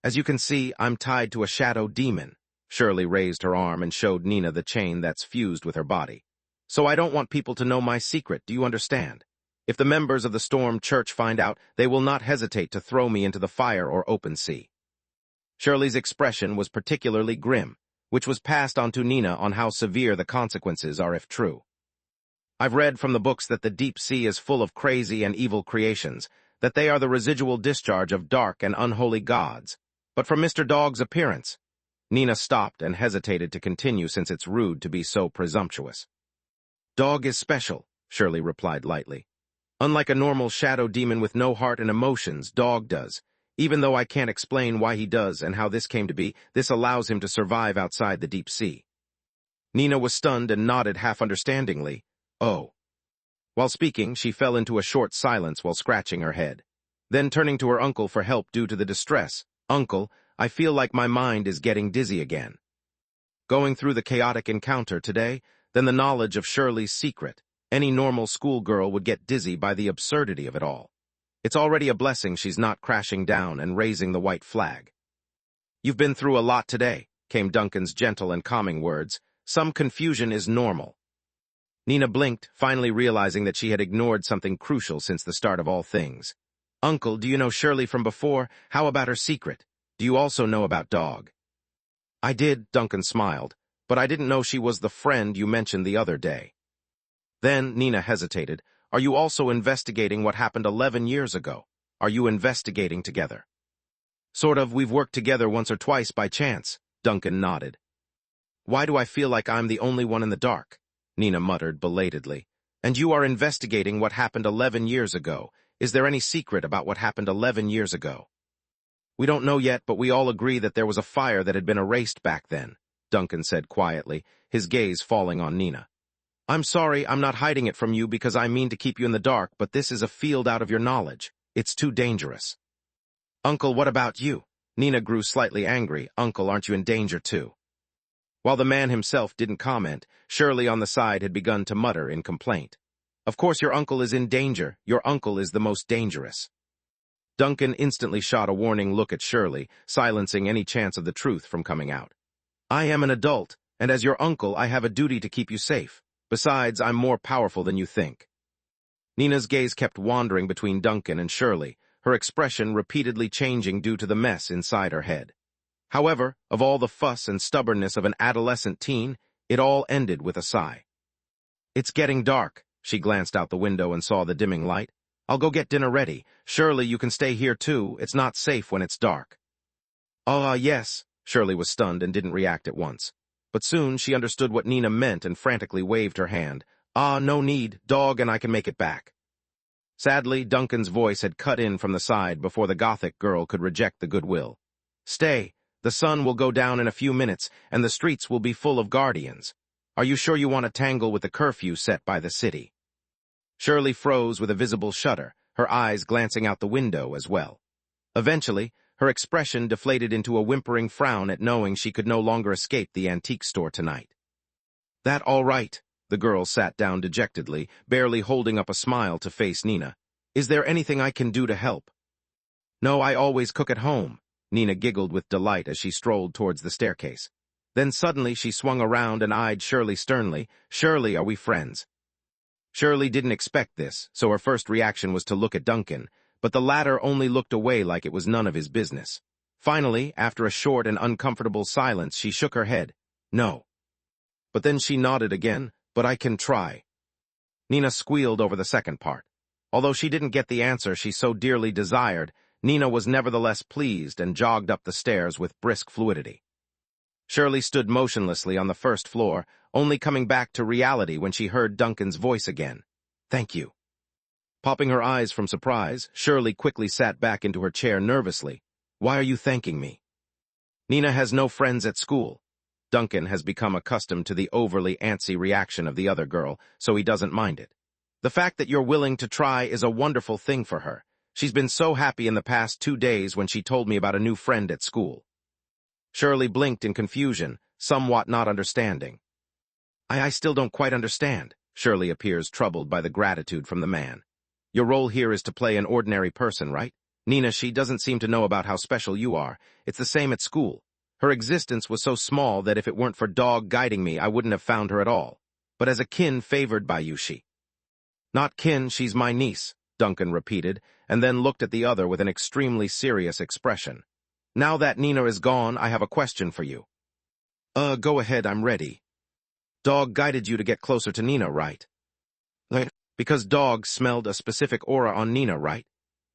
[SPEAKER 1] As you can see, I'm tied to a shadow demon. Shirley raised her arm and showed Nina the chain that's fused with her body. So I don't want people to know my secret, do you understand? If the members of the Storm Church find out, they will not hesitate to throw me into the fire or open sea. Shirley's expression was particularly grim, which was passed on to Nina on how severe the consequences are if true. I've read from the books that the deep sea is full of crazy and evil creations, that they are the residual discharge of dark and unholy gods. But from Mr. Dog's appearance, Nina stopped and hesitated to continue since it's rude to be so presumptuous. Dog is special, Shirley replied lightly. Unlike a normal shadow demon with no heart and emotions, Dog does. Even though I can't explain why he does and how this came to be, this allows him to survive outside the deep sea. Nina was stunned and nodded half-understandingly. Oh. While speaking, she fell into a short silence while scratching her head. Then turning to her uncle for help due to the distress, Uncle, I feel like my mind is getting dizzy again. Going through the chaotic encounter today, then the knowledge of Shirley's secret, any normal schoolgirl would get dizzy by the absurdity of it all. It's already a blessing she's not crashing down and raising the white flag. You've been through a lot today, came Duncan's gentle and calming words. Some confusion is normal. Nina blinked, finally realizing that she had ignored something crucial since the start of all things. Uncle, do you know Shirley from before? How about her secret? Do you also know about Dog? I did, Duncan smiled, but I didn't know she was the friend you mentioned the other day. Then Nina hesitated. Are you also investigating what happened 11 years ago? Are you investigating together? Sort of, we've worked together once or twice by chance, Duncan nodded. Why do I feel like I'm the only one in the dark? Nina muttered belatedly. And you are investigating what happened 11 years ago. Is there any secret about what happened 11 years ago? We don't know yet, but we all agree that there was a fire that had been erased back then, Duncan said quietly, his gaze falling on Nina. I'm sorry, I'm not hiding it from you because I mean to keep you in the dark, but this is a field out of your knowledge. It's too dangerous. Uncle, what about you? Nina grew slightly angry. Uncle, aren't you in danger too? While the man himself didn't comment, Shirley on the side had begun to mutter in complaint. Of course your uncle is in danger. Your uncle is the most dangerous. Duncan instantly shot a warning look at Shirley, silencing any chance of the truth from coming out. I am an adult, and as your uncle I have a duty to keep you safe. Besides, I'm more powerful than you think. Nina's gaze kept wandering between Duncan and Shirley, her expression repeatedly changing due to the mess inside her head. However, of all the fuss and stubbornness of an adolescent teen, it all ended with a sigh. It's getting dark. She glanced out the window and saw the dimming light. I'll go get dinner ready. Shirley, you can stay here too. It's not safe when it's dark. Yes. Shirley was stunned and didn't react at once. But soon she understood what Nina meant and frantically waved her hand. No need. Dog and I can make it back. Sadly, Duncan's voice had cut in from the side before the Gothic girl could reject the goodwill. Stay. The sun will go down in a few minutes, and the streets will be full of guardians. Are you sure you want to tangle with the curfew set by the city? Shirley froze with a visible shudder, her eyes glancing out the window as well. Eventually, her expression deflated into a whimpering frown at knowing she could no longer escape the antique store tonight. That all right, the girl sat down dejectedly, barely holding up a smile to face Nina. Is there anything I can do to help? No, I always cook at home. Nina giggled with delight as she strolled towards the staircase. Then suddenly she swung around and eyed Shirley sternly. Shirley, are we friends? Shirley didn't expect this, so her first reaction was to look at Duncan, but the latter only looked away like it was none of his business. Finally, after a short and uncomfortable silence, she shook her head. No. But then she nodded again. But I can try. Nina squealed over the second part. Although she didn't get the answer she so dearly desired, Nina was nevertheless pleased and jogged up the stairs with brisk fluidity. Shirley stood motionlessly on the first floor, only coming back to reality when she heard Duncan's voice again. Thank you. Popping her eyes from surprise, Shirley quickly sat back into her chair nervously. Why are you thanking me? Nina has no friends at school. Duncan has become accustomed to the overly antsy reaction of the other girl, so he doesn't mind it. The fact that you're willing to try is a wonderful thing for her. She's been so happy in the past 2 days when she told me about a new friend at school. Shirley blinked in confusion, somewhat not understanding. I still don't quite understand. Shirley appears troubled by the gratitude from the man. Your role here is to play an ordinary person, right? Nina, she doesn't seem to know about how special you are. It's the same at school. Her existence was so small that if it weren't for Dog guiding me, I wouldn't have found her at all. but as a kin favored by you she. Not kin, she's my niece, Duncan repeated, and then looked at the other with an extremely serious expression. Now that Nina is gone, I have a question for you. Go ahead, I'm ready. Dog guided you to get closer to Nina, right? Because Dog smelled a specific aura on Nina, right?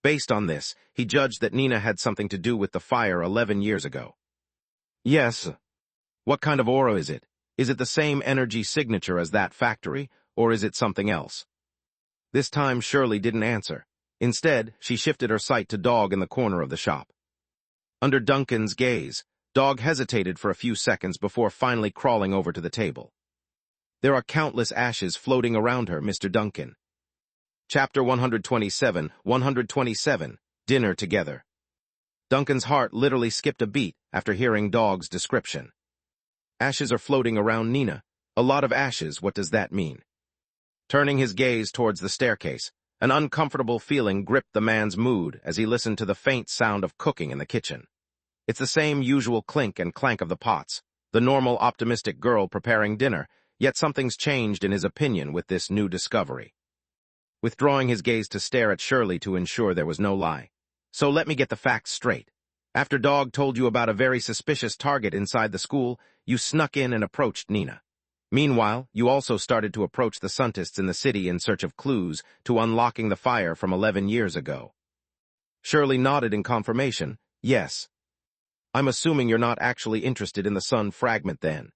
[SPEAKER 1] Based on this, he judged that Nina had something to do with the fire 11 years ago. Yes. What kind of aura is it? Is it the same energy signature as that factory, or is it something else? This time Shirley didn't answer. Instead, she shifted her sight to Dog in the corner of the shop. Under Duncan's gaze, Dog hesitated for a few seconds before finally crawling over to the table. There are countless ashes floating around her, Mr. Duncan. Chapter 127, 127, Dinner Together. Duncan's heart literally skipped a beat after hearing Dog's description. Ashes are floating around Nina. A lot of ashes, what does that mean? Turning his gaze towards the staircase, an uncomfortable feeling gripped the man's mood as he listened to the faint sound of cooking in the kitchen. It's the same usual clink and clank of the pots, the normal optimistic girl preparing dinner, yet something's changed in his opinion with this new discovery. Withdrawing his gaze to stare at Shirley to ensure there was no lie. So let me get the facts straight. After Dog told you about a very suspicious target inside the school, you snuck in and approached Nina. Meanwhile, you also started to approach the scientists in the city in search of clues to unlocking the fire from 11 years ago. Shirley nodded in confirmation. Yes. I'm assuming you're not actually interested in the sun fragment then.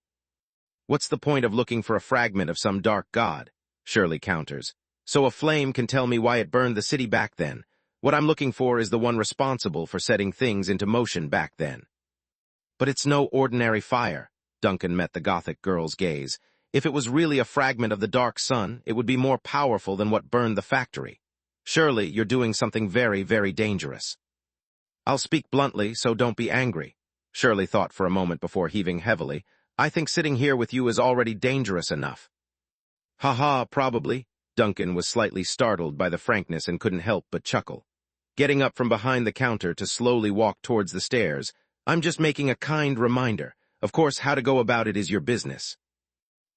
[SPEAKER 1] What's the point of looking for a fragment of some dark god? Shirley counters. So a flame can tell me why it burned the city back then. What I'm looking for is the one responsible for setting things into motion back then. But it's no ordinary fire. Duncan met the Gothic girl's gaze. If it was really a fragment of the dark sun, it would be more powerful than what burned the factory. Surely you're doing something very, very dangerous. I'll speak bluntly, so don't be angry. Shirley thought for a moment before heaving heavily. I think sitting here with you is already dangerous enough. Ha, probably. Duncan was slightly startled by the frankness and couldn't help but chuckle. Getting up from behind the counter to slowly walk towards the stairs, I'm just making a kind reminder. Of course, how to go about it is your business.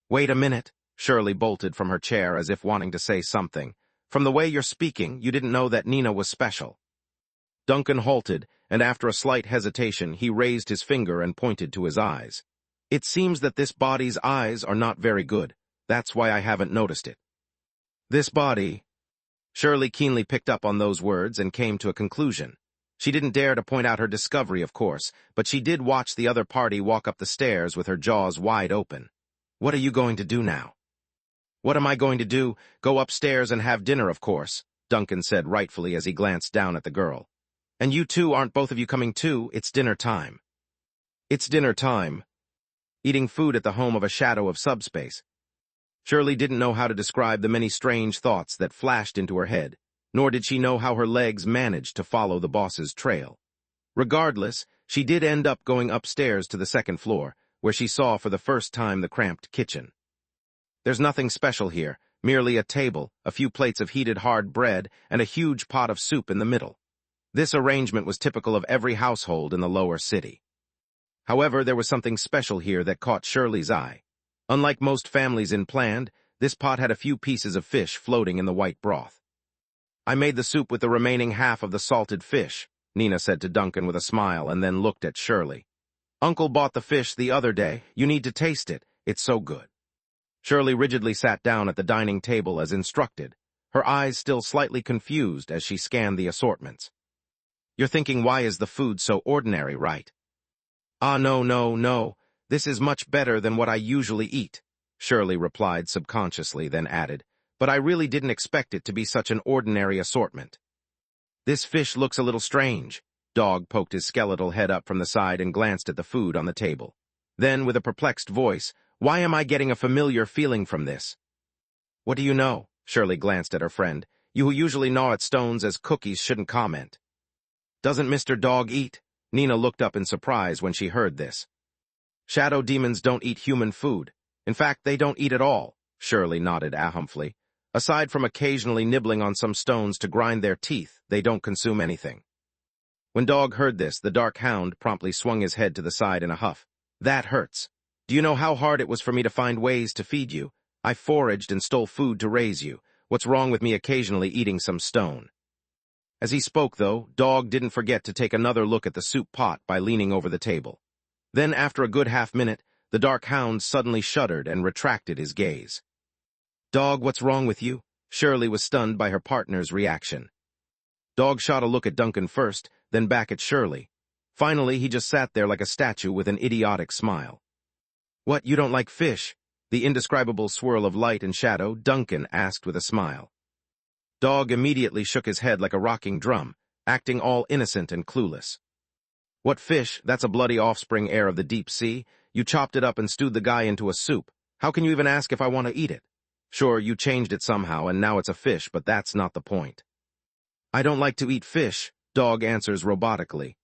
[SPEAKER 1] Wait a minute. Shirley bolted from her chair as if wanting to say something. From the way you're speaking, you didn't know that Nina was special. Duncan halted, and after a slight hesitation, he raised his finger and pointed to his eyes. It seems that this body's eyes are not very good. That's why I haven't noticed it. This body... Shirley keenly picked up on those words and came to a conclusion. She didn't dare to point out her discovery, of course, but she did watch the other party walk up the stairs with her jaws wide open. What are you going to do now? What am I going to do? Go upstairs and have dinner, of course, Duncan said rightfully as he glanced down at the girl. And you two, aren't both of you coming too? It's dinner time. It's dinner time. Eating food at the home of a shadow of subspace. Shirley didn't know how to describe the many strange thoughts that flashed into her head, nor did she know how her legs managed to follow the boss's trail. Regardless, she did end up going upstairs to the second floor, where she saw for the first time the cramped kitchen. There's nothing special here, merely a table, a few plates of heated hard bread, and a huge pot of soup in the middle. This arrangement was typical of every household in the lower city. However, there was something special here that caught Shirley's eye. Unlike most families in Planned, this pot had a few pieces of fish floating in the white broth. I made the soup with the remaining half of the salted fish, Nina said to Duncan with a smile and then looked at Shirley. Uncle bought the fish the other day. You need to taste it. It's so good. Shirley rigidly sat down at the dining table as instructed, her eyes still slightly confused as she scanned the assortments. You're thinking, why is the food so ordinary, right? Ah, no. This is much better than what I usually eat, Shirley replied subconsciously, then added, but I really didn't expect it to be such an ordinary assortment. This fish looks a little strange. Dog poked his skeletal head up from the side and glanced at the food on the table. Then, with a perplexed voice, why am I getting a familiar feeling from this? What do you know? Shirley glanced at her friend. You who usually gnaw at stones as cookies shouldn't comment. Doesn't Mr. Dog eat? Nina looked up in surprise when she heard this. Shadow demons don't eat human food. In fact, they don't eat at all, Shirley nodded ahumphley. Aside from occasionally nibbling on some stones to grind their teeth, they don't consume anything. When Dog heard this, the dark hound promptly swung his head to the side in a huff. That hurts. Do you know how hard it was for me to find ways to feed you? I foraged and stole food to raise you. What's wrong with me occasionally eating some stone? As he spoke, though, Dog didn't forget to take another look at the soup pot by leaning over the table. Then, after a good half-minute, the dark hound suddenly shuddered and retracted his gaze. Dog, what's wrong with you? Shirley was stunned by her partner's reaction. Dog shot a look at Duncan first, then back at Shirley. Finally, he just sat there like a statue with an idiotic smile. What, you don't like fish? The indescribable swirl of light and shadow, Duncan asked with a smile. Dog immediately shook his head like a rocking drum, acting all innocent and clueless. What fish? That's a bloody offspring heir of the deep sea. You chopped it up and stewed the guy into a soup. How can you even ask if I want to eat it? Sure, you changed it somehow, and now it's a fish, but that's not the point. I don't like to eat fish, Dog answers robotically.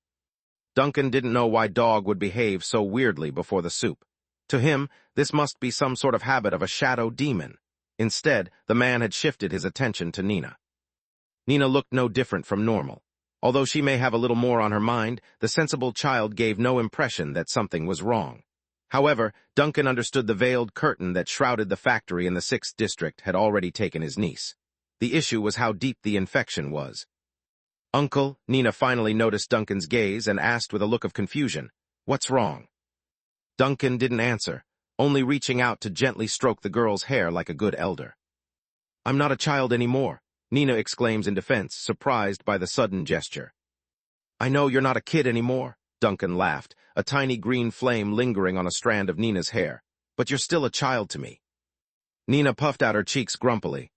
[SPEAKER 1] Duncan didn't know why Dog would behave so weirdly before the soup. To him, this must be some sort of habit of a shadow demon. Instead, the man had shifted his attention to Nina. Nina looked no different from normal. Although she may have a little more on her mind, the sensible child gave no impression that something was wrong. However, Duncan understood the veiled curtain that shrouded the factory in the 6th district had already taken his niece. The issue was how deep the infection was. Uncle, Nina finally noticed Duncan's gaze and asked with a look of confusion, "What's wrong?" Duncan didn't answer, only reaching out to gently stroke the girl's hair like a good elder. I'm not a child anymore, Nina exclaims in defense, surprised by the sudden gesture. I know you're not a kid anymore, Duncan laughed, a tiny green flame lingering on a strand of Nina's hair, but you're still a child to me. Nina puffed out her cheeks grumpily.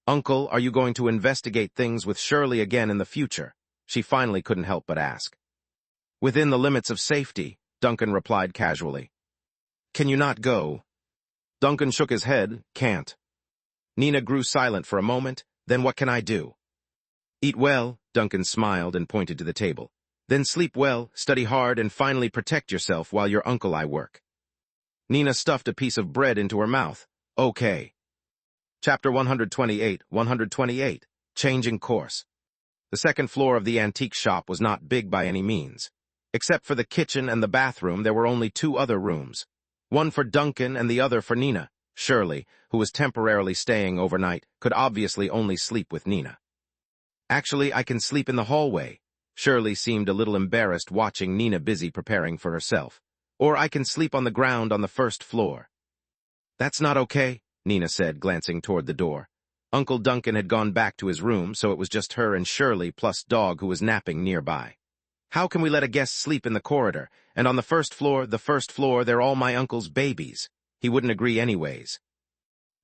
[SPEAKER 1] Uncle, are you going to investigate things with Shirley again in the future? She finally couldn't help but ask. Within the limits of safety, Duncan replied casually. Can you not go? Duncan shook his head, can't. Nina grew silent for a moment, then what can I do? Eat well, Duncan smiled and pointed to the table. Then sleep well, study hard, and finally protect yourself while your uncle I work. Nina stuffed a piece of bread into her mouth. Okay. Chapter 128, Changing Course. The second floor of the antique shop was not big by any means. Except for the kitchen and the bathroom, there were only 2 other rooms. One for Duncan and the other for Nina. Shirley, who was temporarily staying overnight, could obviously only sleep with Nina. Actually, I can sleep in the hallway. Shirley seemed a little embarrassed watching Nina busy preparing for herself. Or I can sleep on the ground on the 1st floor. That's not okay, Nina said, glancing toward the door. Uncle Duncan had gone back to his room, so it was just her and Shirley plus Dog who was napping nearby. How can we let a guest sleep in the corridor? And on the 1st floor, they're all my uncle's babies. He wouldn't agree anyways.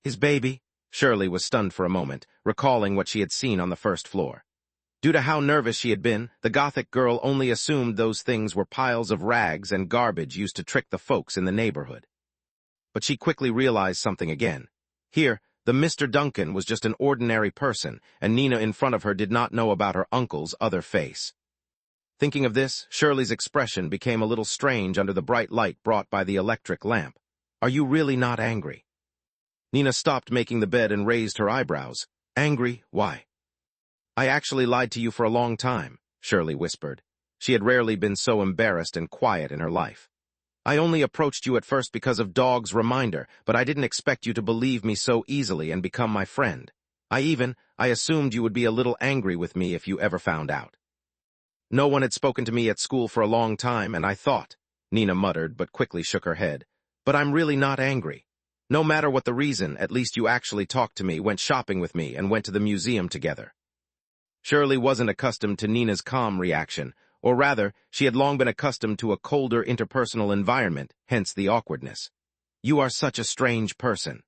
[SPEAKER 1] His baby? Shirley was stunned for a moment, recalling what she had seen on the 1st floor. Due to how nervous she had been, the Gothic girl only assumed those things were piles of rags and garbage used to trick the folks in the neighborhood. But she quickly realized something again. Here, the Mr. Duncan was just an ordinary person, and Nina in front of her did not know about her uncle's other face. Thinking of this, Shirley's expression became a little strange under the bright light brought by the electric lamp. Are you really not angry? Nina stopped making the bed and raised her eyebrows. Angry? Why? I actually lied to you for a long time, Shirley whispered. She had rarely been so embarrassed and quiet in her life. I only approached you at first because of Dog's reminder, but I didn't expect you to believe me so easily and become my friend. I assumed you would be a little angry with me if you ever found out. No one had spoken to me at school for a long time, and I thought, Nina muttered but quickly shook her head. But I'm really not angry. No matter what the reason, at least you actually talked to me, went shopping with me, and went to the museum together. Shirley wasn't accustomed to Nina's calm reaction, or rather, she had long been accustomed to a colder interpersonal environment, hence the awkwardness. You are such a strange person.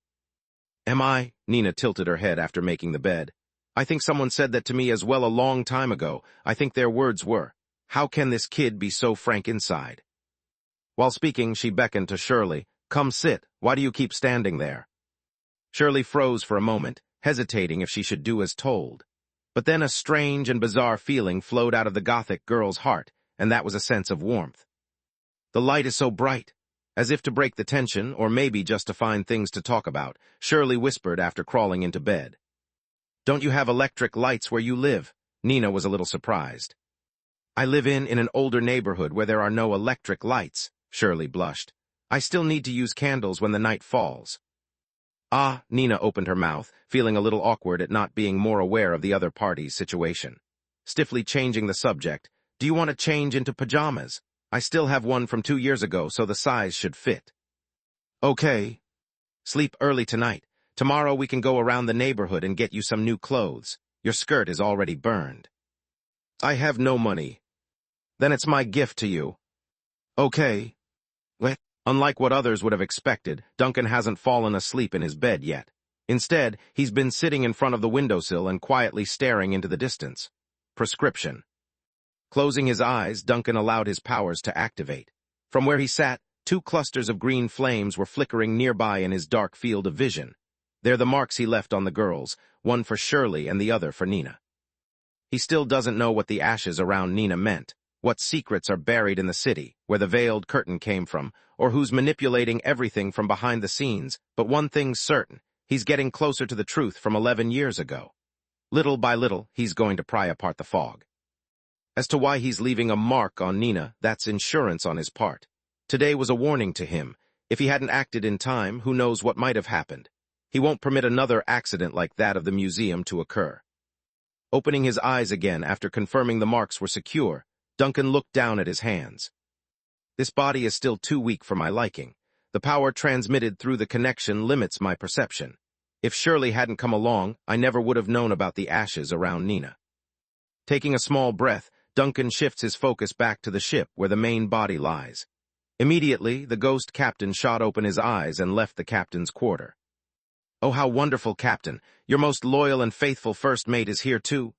[SPEAKER 1] Am I? Nina tilted her head after making the bed. I think someone said that to me as well a long time ago. I think their words were, how can this kid be so frank inside? While speaking, she beckoned to Shirley. Come sit. Why do you keep standing there? Shirley froze for a moment, hesitating if she should do as told. But then a strange and bizarre feeling flowed out of the Gothic girl's heart, and that was a sense of warmth. The light is so bright. As if to break the tension, or maybe just to find things to talk about, Shirley whispered after crawling into bed. Don't you have electric lights where you live? Nina was a little surprised. I live in an older neighborhood where there are no electric lights, Shirley blushed. I still need to use candles when the night falls. Ah, Nina opened her mouth, feeling a little awkward at not being more aware of the other party's situation. Stiffly changing the subject, do you want to change into pajamas? I still have one from 2 years ago, so the size should fit. Okay. Sleep early tonight. Tomorrow we can go around the neighborhood and get you some new clothes. Your skirt is already burned. I have no money. Then it's my gift to you. Okay. What? Unlike what others would have expected, Duncan hasn't fallen asleep in his bed yet. Instead, he's been sitting in front of the windowsill and quietly staring into the distance. Prescription. Closing his eyes, Duncan allowed his powers to activate. From where he sat, 2 clusters of green flames were flickering nearby in his dark field of vision. They're the marks he left on the girls, one for Shirley and the other for Nina. He still doesn't know what the ashes around Nina meant, what secrets are buried in the city, where the veiled curtain came from, or who's manipulating everything from behind the scenes, but one thing's certain, he's getting closer to the truth from 11 years ago. Little by little, he's going to pry apart the fog. As to why he's leaving a mark on Nina, that's insurance on his part. Today was a warning to him. If he hadn't acted in time, who knows what might have happened. He won't permit another accident like that of the museum to occur. Opening his eyes again after confirming the marks were secure, Duncan looked down at his hands. This body is still too weak for my liking. The power transmitted through the connection limits my perception. If Shirley hadn't come along, I never would have known about the ashes around Nina. Taking a small breath, Duncan shifts his focus back to the ship where the main body lies. Immediately, the ghost captain shot open his eyes and left the captain's quarter. Oh, how wonderful, Captain! Your most loyal and faithful first mate is here too.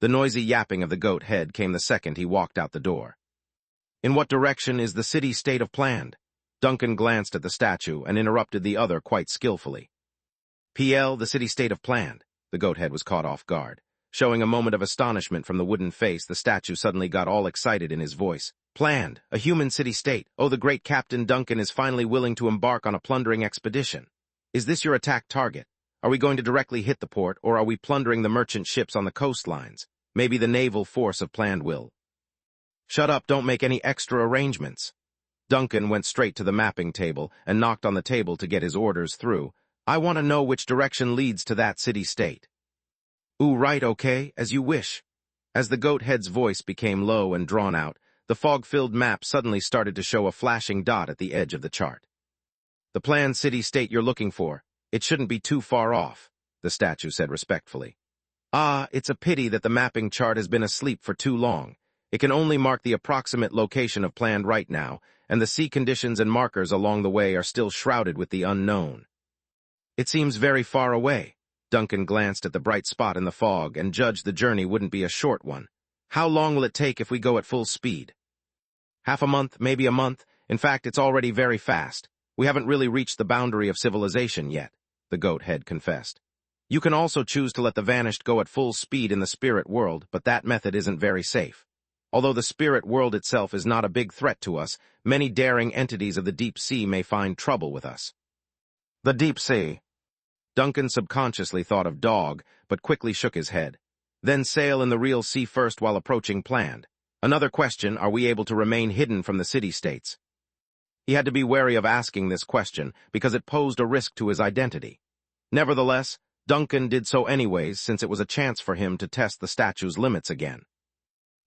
[SPEAKER 1] The noisy yapping of the goat head came the second he walked out the door. In what direction is the city-state of planned? Duncan glanced at the statue and interrupted the other quite skillfully. PL, the city-state of planned. The goat head was caught off guard. Showing a moment of astonishment from the wooden face, the statue suddenly got all excited in his voice. Planned, a human city-state. Oh, the great Captain Duncan is finally willing to embark on a plundering expedition. Is this your attack target? Are we going to directly hit the port, or are we plundering the merchant ships on the coastlines? Maybe the naval force of planned will. Shut up, don't make any extra arrangements. Duncan went straight to the mapping table and knocked on the table to get his orders through. I want to know which direction leads to that city-state. Ooh, right, okay, as you wish. As the goat head's voice became low and drawn out, the fog-filled map suddenly started to show a flashing dot at the edge of the chart. The planned city-state you're looking for, it shouldn't be too far off, the statue said respectfully. Ah, it's a pity that the mapping chart has been asleep for too long. It can only mark the approximate location of planned right now, and the sea conditions and markers along the way are still shrouded with the unknown. It seems very far away. Duncan glanced at the bright spot in the fog and judged the journey wouldn't be a short one. How long will it take if we go at full speed? Half a month, maybe a month. In fact, it's already very fast. We haven't really reached the boundary of civilization yet, the goat head confessed. You can also choose to let the vanished go at full speed in the spirit world, but that method isn't very safe. Although the spirit world itself is not a big threat to us, many daring entities of the deep sea may find trouble with us. The deep sea. Duncan subconsciously thought of dog, but quickly shook his head. Then sail in the real sea first while approaching planned. Another question, are we able to remain hidden from the city-states? He had to be wary of asking this question because it posed a risk to his identity. Nevertheless, Duncan did so anyways since it was a chance for him to test the statue's limits again.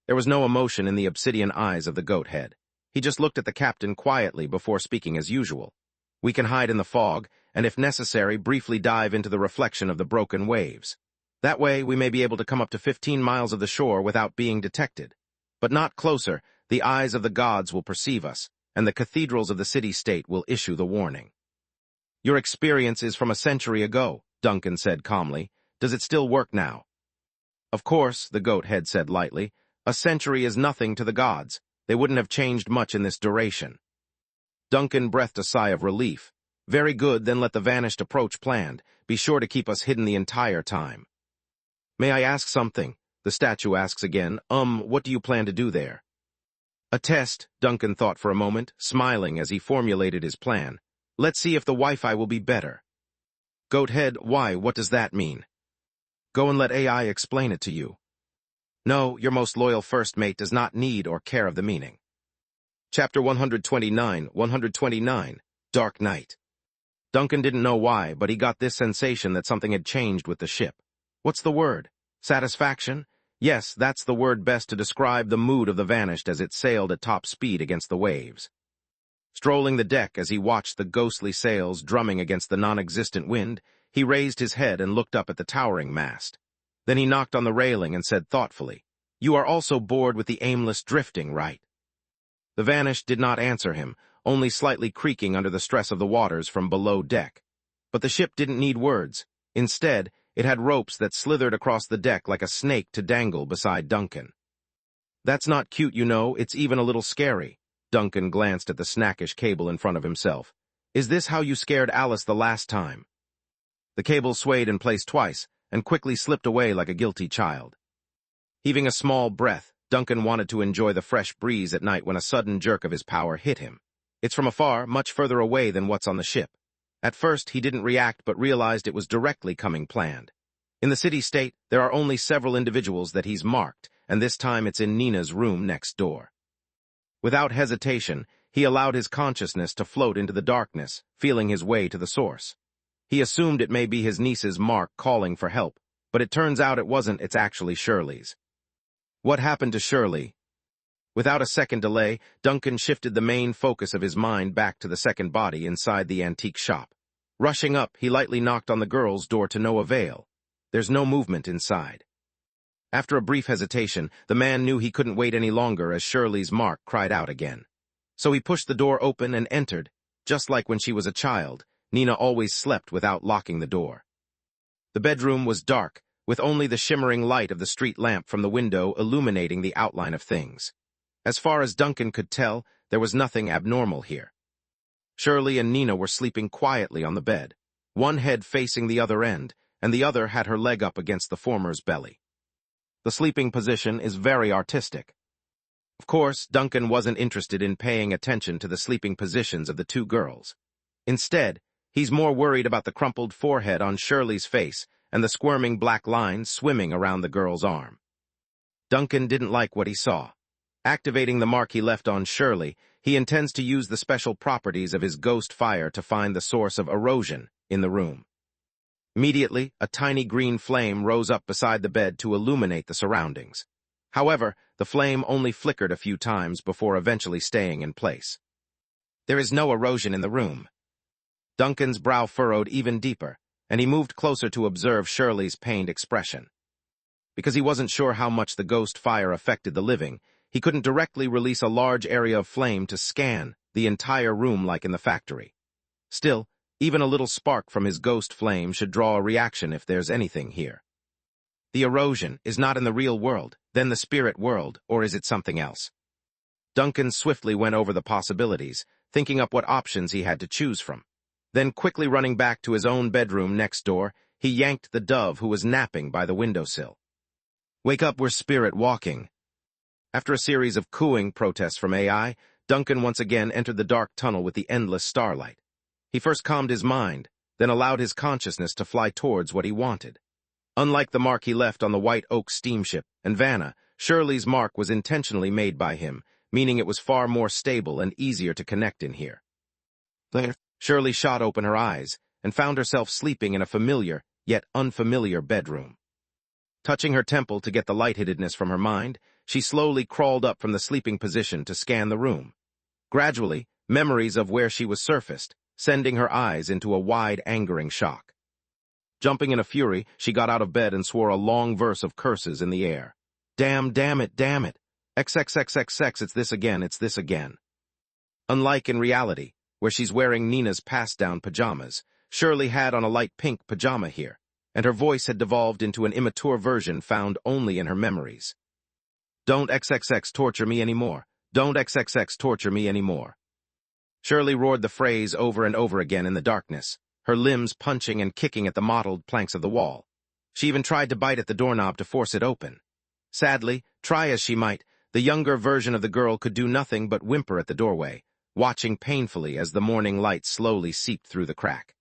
[SPEAKER 1] There was no emotion in the obsidian eyes of the goat head. He just looked at the captain quietly before speaking as usual. We can hide in the fog, and if necessary, briefly dive into the reflection of the broken waves. That way, we may be able to come up to 15 miles of the shore without being detected. But not closer, the eyes of the gods will perceive us, and the cathedrals of the city-state will issue the warning. Your experience is from a century ago, Duncan said calmly. Does it still work now? Of course, the goat head said lightly. A century is nothing to the gods. They wouldn't have changed much in this duration. Duncan breathed a sigh of relief. Very good, then let the vanished approach planned. Be sure to keep us hidden the entire time. May I ask something? The statue asks again. What do you plan to do there? A test, Duncan thought for a moment, smiling as he formulated his plan. Let's see if the Wi-Fi will be better. Goathead, why, what does that mean? Go and let AI explain it to you. No, your most loyal first mate does not need or care of the meaning. Chapter 129, Dark Night. Duncan didn't know why, but he got this sensation that something had changed with the ship. What's the word? Satisfaction? Yes, that's the word best to describe the mood of the Vanished as it sailed at top speed against the waves. Strolling the deck as he watched the ghostly sails drumming against the non-existent wind, he raised his head and looked up at the towering mast. Then he knocked on the railing and said thoughtfully, "You are also bored with the aimless drifting, right?" The Vanished did not answer him, only slightly creaking under the stress of the waters from below deck. But the ship didn't need words. Instead, it had ropes that slithered across the deck like a snake to dangle beside Duncan. "That's not cute, you know, it's even a little scary." Duncan glanced at the snackish cable in front of himself. "Is this how you scared Alice the last time?" The cable swayed in place twice, and quickly slipped away like a guilty child. Heaving a small breath, Duncan wanted to enjoy the fresh breeze at night when a sudden jerk of his power hit him. It's from afar, much further away than what's on the ship. At first, he didn't react but realized it was directly coming planned. In the city-state, there are only several individuals that he's marked, and this time it's in Nina's room next door. Without hesitation, he allowed his consciousness to float into the darkness, feeling his way to the source. He assumed it may be his niece's Mark calling for help, but it turns out it wasn't, it's actually Shirley's. What happened to Shirley? Without a second delay, Duncan shifted the main focus of his mind back to the second body inside the antique shop. Rushing up, he lightly knocked on the girl's door to no avail. There's no movement inside. After a brief hesitation, the man knew he couldn't wait any longer as Shirley's Mark cried out again. So he pushed the door open and entered. Just like when she was a child, Nina always slept without locking the door. The bedroom was dark, with only the shimmering light of the street lamp from the window illuminating the outline of things. As far as Duncan could tell, there was nothing abnormal here. Shirley and Nina were sleeping quietly on the bed, one head facing the other end, and the other had her leg up against the former's belly. The sleeping position is very artistic. Of course, Duncan wasn't interested in paying attention to the sleeping positions of the two girls. Instead, he's more worried about the crumpled forehead on Shirley's face and the squirming black lines swimming around the girl's arm. Duncan didn't like what he saw. Activating the mark he left on Shirley, he intends to use the special properties of his ghost fire to find the source of erosion in the room. Immediately, a tiny green flame rose up beside the bed to illuminate the surroundings. However, the flame only flickered a few times before eventually staying in place. There is no erosion in the room. Duncan's brow furrowed even deeper, and he moved closer to observe Shirley's pained expression. Because he wasn't sure how much the ghost fire affected the living, he couldn't directly release a large area of flame to scan the entire room like in the factory. Still, even a little spark from his ghost flame should draw a reaction if there's anything here. The erosion is not in the real world, then the spirit world, or is it something else? Duncan swiftly went over the possibilities, thinking up what options he had to choose from. Then, quickly running back to his own bedroom next door, he yanked the dove who was napping by the windowsill. "Wake up, we're spirit walking." After a series of cooing protests from AI, Duncan once again entered the dark tunnel with the endless starlight. He first calmed his mind, then allowed his consciousness to fly towards what he wanted. Unlike the mark he left on the White Oak steamship and Vanna, Shirley's mark was intentionally made by him, meaning it was far more stable and easier to connect in here. There, Shirley shot open her eyes and found herself sleeping in a familiar, yet unfamiliar bedroom. Touching her temple to get the lightheadedness from her mind, she slowly crawled up from the sleeping position to scan the room. Gradually, memories of where she was surfaced, sending her eyes into a wide, angering shock. Jumping in a fury, she got out of bed and swore a long verse of curses in the air. Damn it, damn it. XXXXX, it's this again. Unlike in reality, where she's wearing Nina's passed-down pajamas, Shirley had on a light pink pajama here, and her voice had devolved into an immature version found only in her memories. Don't XXX torture me anymore. Don't XXX torture me anymore. Shirley roared the phrase over and over again in the darkness, her limbs punching and kicking at the mottled planks of the wall. She even tried to bite at the doorknob to force it open. Sadly, try as she might, the younger version of the girl could do nothing but whimper at the doorway, watching painfully as the morning light slowly seeped through the crack.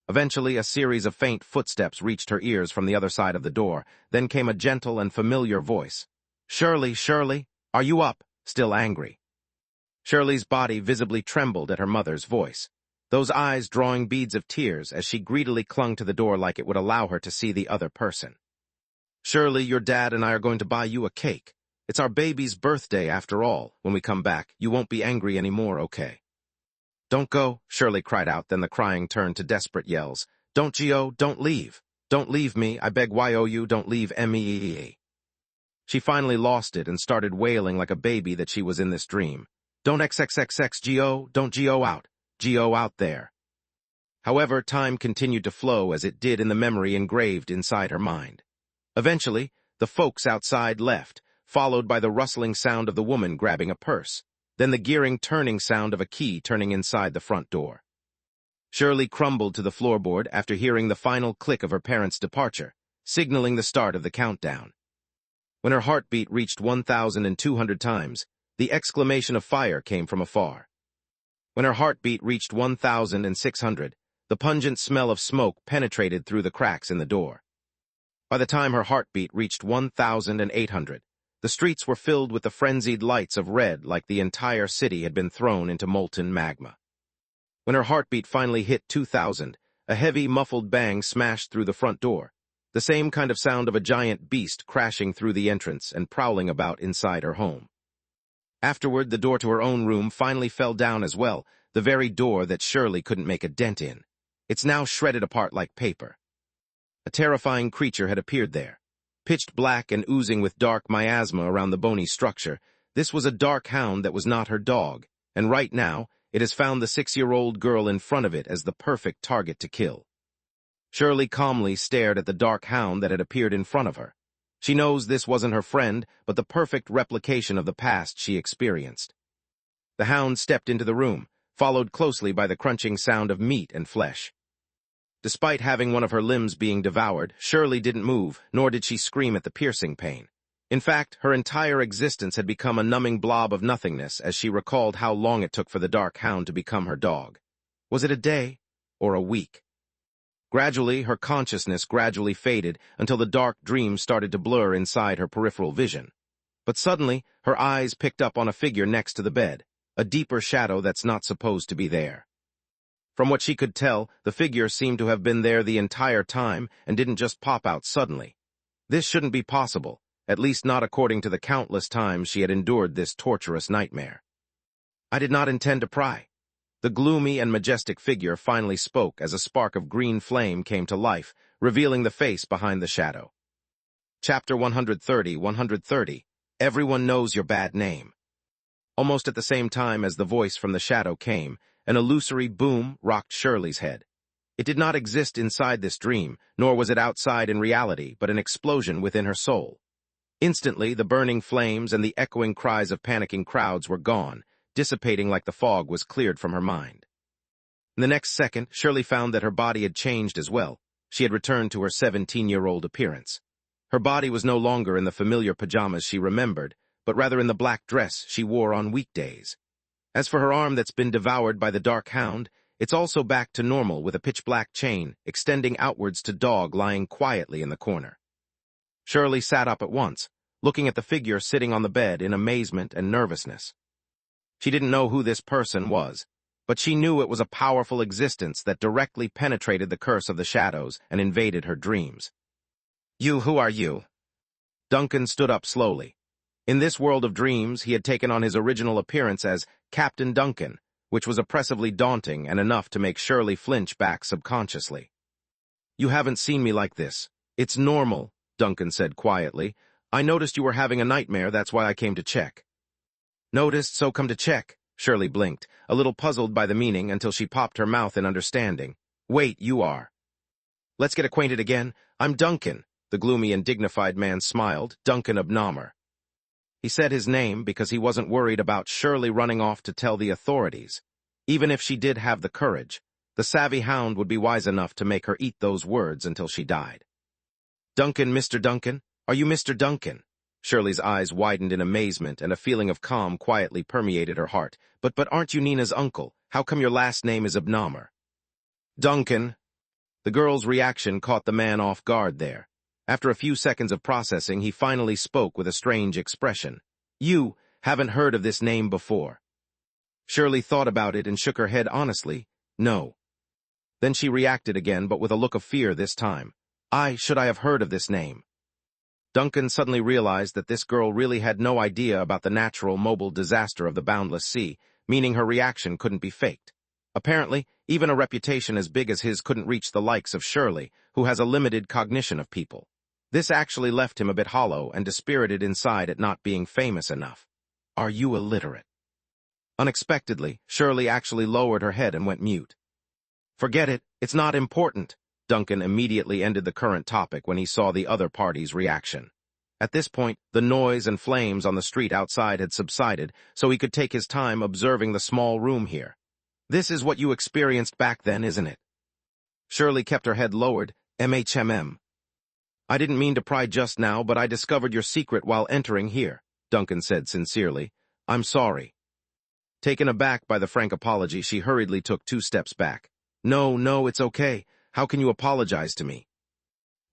[SPEAKER 1] Eventually, a series of faint footsteps reached her ears from the other side of the door, then came a gentle and familiar voice. Shirley, Shirley, are you up? Still angry. Shirley's body visibly trembled at her mother's voice. those eyes drawing beads of tears as she greedily clung to the door like it would allow her to see the other person. "Shirley, your dad and I are going to buy you a cake. It's our baby's birthday after all. When we come back, you won't be angry anymore, okay?" "Don't go," Shirley cried out, then the crying turned to desperate yells. "Don't, Gio, don't leave. Don't leave me, I beg you, don't leave me." She finally lost it and started wailing like a baby that she was in this dream. "Don't xxxx, Gio, don't Gio out there." However, time continued to flow as it did in the memory engraved inside her mind. Eventually, the folks outside left, followed by the rustling sound of the woman grabbing a purse, then the gearing turning sound of a key turning inside the front door. Shirley crumbled to the floorboard after hearing the final click of her parents' departure, signaling the start of the countdown. When her heartbeat reached 1,200 times, the exclamation of fire came from afar. When her heartbeat reached 1,600, the pungent smell of smoke penetrated through the cracks in the door. By the time her heartbeat reached 1,800, the streets were filled with the frenzied lights of red like the entire city had been thrown into molten magma. When her heartbeat finally hit 2,000, a heavy, muffled bang smashed through the front door, the same kind of sound of a giant beast crashing through the entrance and prowling about inside her home. Afterward, the door to her own room finally fell down as well, the very door that Shirley couldn't make a dent in. It's now shredded apart like paper. A terrifying creature had appeared there. Pitched black and oozing with dark miasma around the bony structure, this was a dark hound that was not her dog, and right now, it has found the 6-year-old girl in front of it as the perfect target to kill. Shirley calmly stared at the dark hound that had appeared in front of her. She knows this wasn't her friend, but the perfect replication of the past she experienced. The hound stepped into the room, followed closely by the crunching sound of meat and flesh. Despite having one of her limbs being devoured, Shirley didn't move, nor did she scream at the piercing pain. In fact, her entire existence had become a numbing blob of nothingness as she recalled how long it took for the dark hound to become her dog. Was it a day or a week? Gradually, her consciousness gradually faded until the dark dream started to blur inside her peripheral vision. But suddenly, her eyes picked up on a figure next to the bed, a deeper shadow that's not supposed to be there. From what she could tell, the figure seemed to have been there the entire time and didn't just pop out suddenly. This shouldn't be possible, at least not according to the countless times she had endured this torturous nightmare. "I did not intend to pry." The gloomy and majestic figure finally spoke as a spark of green flame came to life, revealing the face behind the shadow. Chapter 130. Everyone knows your bad name. Almost at the same time as the voice from the shadow came, an illusory boom rocked Shirley's head. It did not exist inside this dream, nor was it outside in reality, but an explosion within her soul. Instantly, the burning flames and the echoing cries of panicking crowds were gone, dissipating like the fog was cleared from her mind. In the next second, Shirley found that her body had changed as well. She had returned to her 17-year-old appearance. Her body was no longer in the familiar pajamas she remembered, but rather in the black dress she wore on weekdays. As for her arm that's been devoured by the dark hound, it's also back to normal with a pitch-black chain extending outwards to dog lying quietly in the corner. Shirley sat up at once, looking at the figure sitting on the bed in amazement and nervousness. She didn't know who this person was, but she knew it was a powerful existence that directly penetrated the curse of the shadows and invaded her dreams. Who are you?" Duncan stood up slowly. In this world of dreams, he had taken on his original appearance as Captain Duncan, which was oppressively daunting and enough to make Shirley flinch back subconsciously. "You haven't seen me like this. It's normal," Duncan said quietly. "I noticed you were having a nightmare, that's why I came to check." "Noticed, so come to check," Shirley blinked, a little puzzled by the meaning until she popped her mouth in understanding. "Wait, you are." "Let's get acquainted again. I'm Duncan," the gloomy and dignified man smiled, Duncan Abnommer. He said his name because he wasn't worried about Shirley running off to tell the authorities. Even if she did have the courage, the savvy hound would be wise enough to make her eat those words until she died. "Duncan, Mr. Duncan? Are you Mr. Duncan?" Shirley's eyes widened in amazement, and a feeling of calm quietly permeated her heart. But aren't you Nina's uncle? How come your last name is Abnommer?" "Duncan." The girl's reaction caught the man off guard there. After a few seconds of processing, he finally spoke with a strange expression. "You haven't heard of this name before." Shirley thought about it and shook her head honestly. No. Then she reacted again, but with a look of fear this time. Should I have heard of this name? Duncan suddenly realized that this girl really had no idea about the natural mobile disaster of the boundless sea, meaning her reaction couldn't be faked. Apparently, even a reputation as big as his couldn't reach the likes of Shirley, who has a limited cognition of people. This actually left him a bit hollow and dispirited inside at not being famous enough. Are you illiterate? Unexpectedly, Shirley actually lowered her head and went mute. Forget it, it's not important. Duncan immediately ended the current topic when he saw the other party's reaction. At this point, the noise and flames on the street outside had subsided, so he could take his time observing the small room here. This is what you experienced back then, isn't it? Shirley kept her head lowered. MHMM. I didn't mean to pry just now, but I discovered your secret while entering here, Duncan said sincerely. I'm sorry. Taken aback by the frank apology, she hurriedly took 2 steps back. No, it's okay. How can you apologize to me?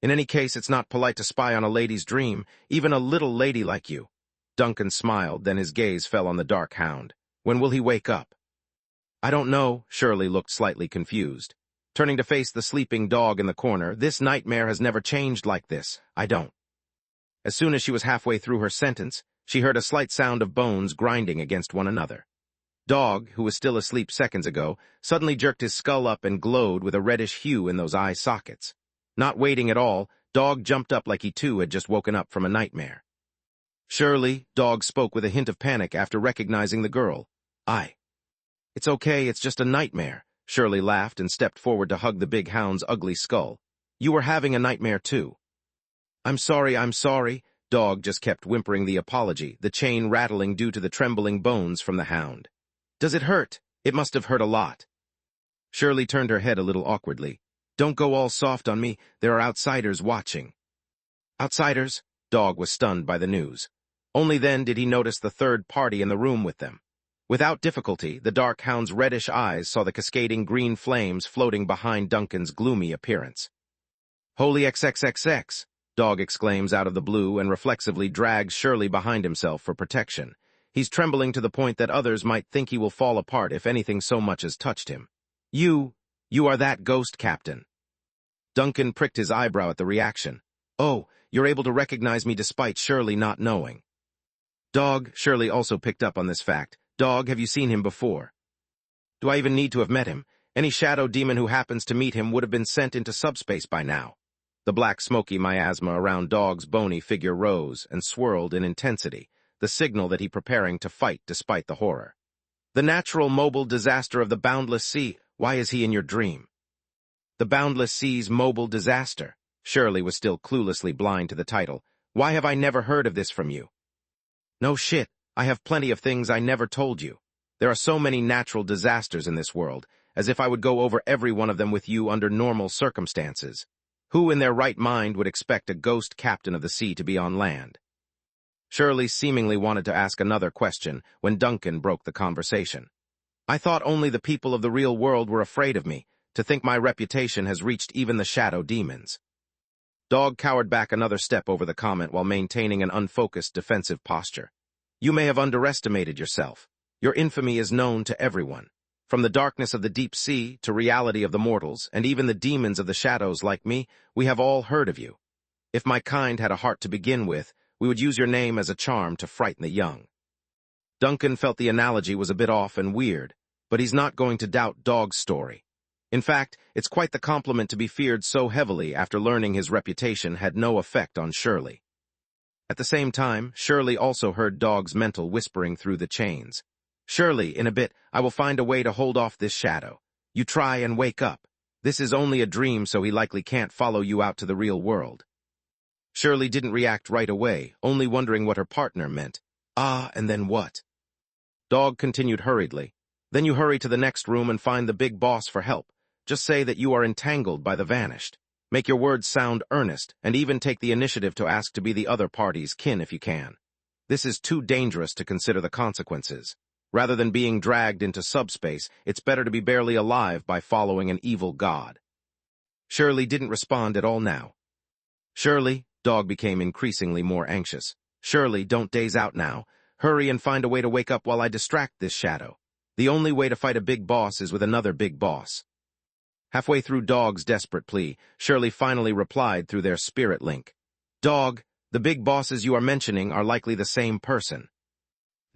[SPEAKER 1] In any case, it's not polite to spy on a lady's dream, even a little lady like you. Duncan smiled, then his gaze fell on the dark hound. When will he wake up? I don't know, Shirley looked slightly confused. Turning to face the sleeping dog in the corner, this nightmare has never changed like this. I don't. As soon as she was halfway through her sentence, she heard a slight sound of bones grinding against one another. Dog, who was still asleep seconds ago, suddenly jerked his skull up and glowed with a reddish hue in those eye sockets. Not waiting at all, Dog jumped up like he too had just woken up from a nightmare. Shirley, Dog spoke with a hint of panic after recognizing the girl. It's okay, it's just a nightmare. Shirley laughed and stepped forward to hug the big hound's ugly skull. You were having a nightmare too. I'm sorry. Dog just kept whimpering the apology, the chain rattling due to the trembling bones from the hound. Does it hurt? It must have hurt a lot. Shirley turned her head a little awkwardly. Don't go all soft on me, there are outsiders watching. Outsiders? Dog was stunned by the news. Only then did he notice the third party in the room with them. Without difficulty, the dark hound's reddish eyes saw the cascading green flames floating behind Duncan's gloomy appearance. Holy XXXX! Dog exclaims out of the blue and reflexively drags Shirley behind himself for protection. He's trembling to the point that others might think he will fall apart if anything so much as touched him. You are that ghost captain. Duncan pricked his eyebrow at the reaction. Oh, you're able to recognize me despite Shirley not knowing. Dog, Shirley also picked up on this fact. Dog, have you seen him before? Do I even need to have met him? Any shadow demon who happens to meet him would have been sent into subspace by now. The black smoky miasma around Dog's bony figure rose and swirled in intensity, the signal that he's preparing to fight despite the horror. The natural mobile disaster of the boundless sea, why is he in your dream? The boundless sea's mobile disaster. Shirley was still cluelessly blind to the title. Why have I never heard of this from you? No shit, I have plenty of things I never told you. There are so many natural disasters in this world, as if I would go over every one of them with you under normal circumstances. Who in their right mind would expect a ghost captain of the sea to be on land? Shirley seemingly wanted to ask another question when Duncan broke the conversation. I thought only the people of the real world were afraid of me, to think my reputation has reached even the shadow demons. Dog cowered back another step over the comment while maintaining an unfocused defensive posture. You may have underestimated yourself. Your infamy is known to everyone. From the darkness of the deep sea to reality of the mortals, and even the demons of the shadows like me, we have all heard of you. If my kind had a heart to begin with, we would use your name as a charm to frighten the young. Duncan felt the analogy was a bit off and weird, but he's not going to doubt Dog's story. In fact, it's quite the compliment to be feared so heavily after learning his reputation had no effect on Shirley. At the same time, Shirley also heard Dog's mental whispering through the chains. Shirley, in a bit, I will find a way to hold off this shadow. You try and wake up. This is only a dream, so he likely can't follow you out to the real world. Shirley didn't react right away, only wondering what her partner meant. And then what? Dog continued hurriedly. Then you hurry to the next room and find the big boss for help. Just say that you are entangled by the vanished. Make your words sound earnest, and even take the initiative to ask to be the other party's kin if you can. This is too dangerous to consider the consequences. Rather than being dragged into subspace, it's better to be barely alive by following an evil god. Shirley didn't respond at all now. Shirley, Dog became increasingly more anxious. Shirley, don't daze out now. Hurry and find a way to wake up while I distract this shadow. The only way to fight a big boss is with another big boss. Halfway through Dog's desperate plea, Shirley finally replied through their spirit link. Dog, the big bosses you are mentioning are likely the same person.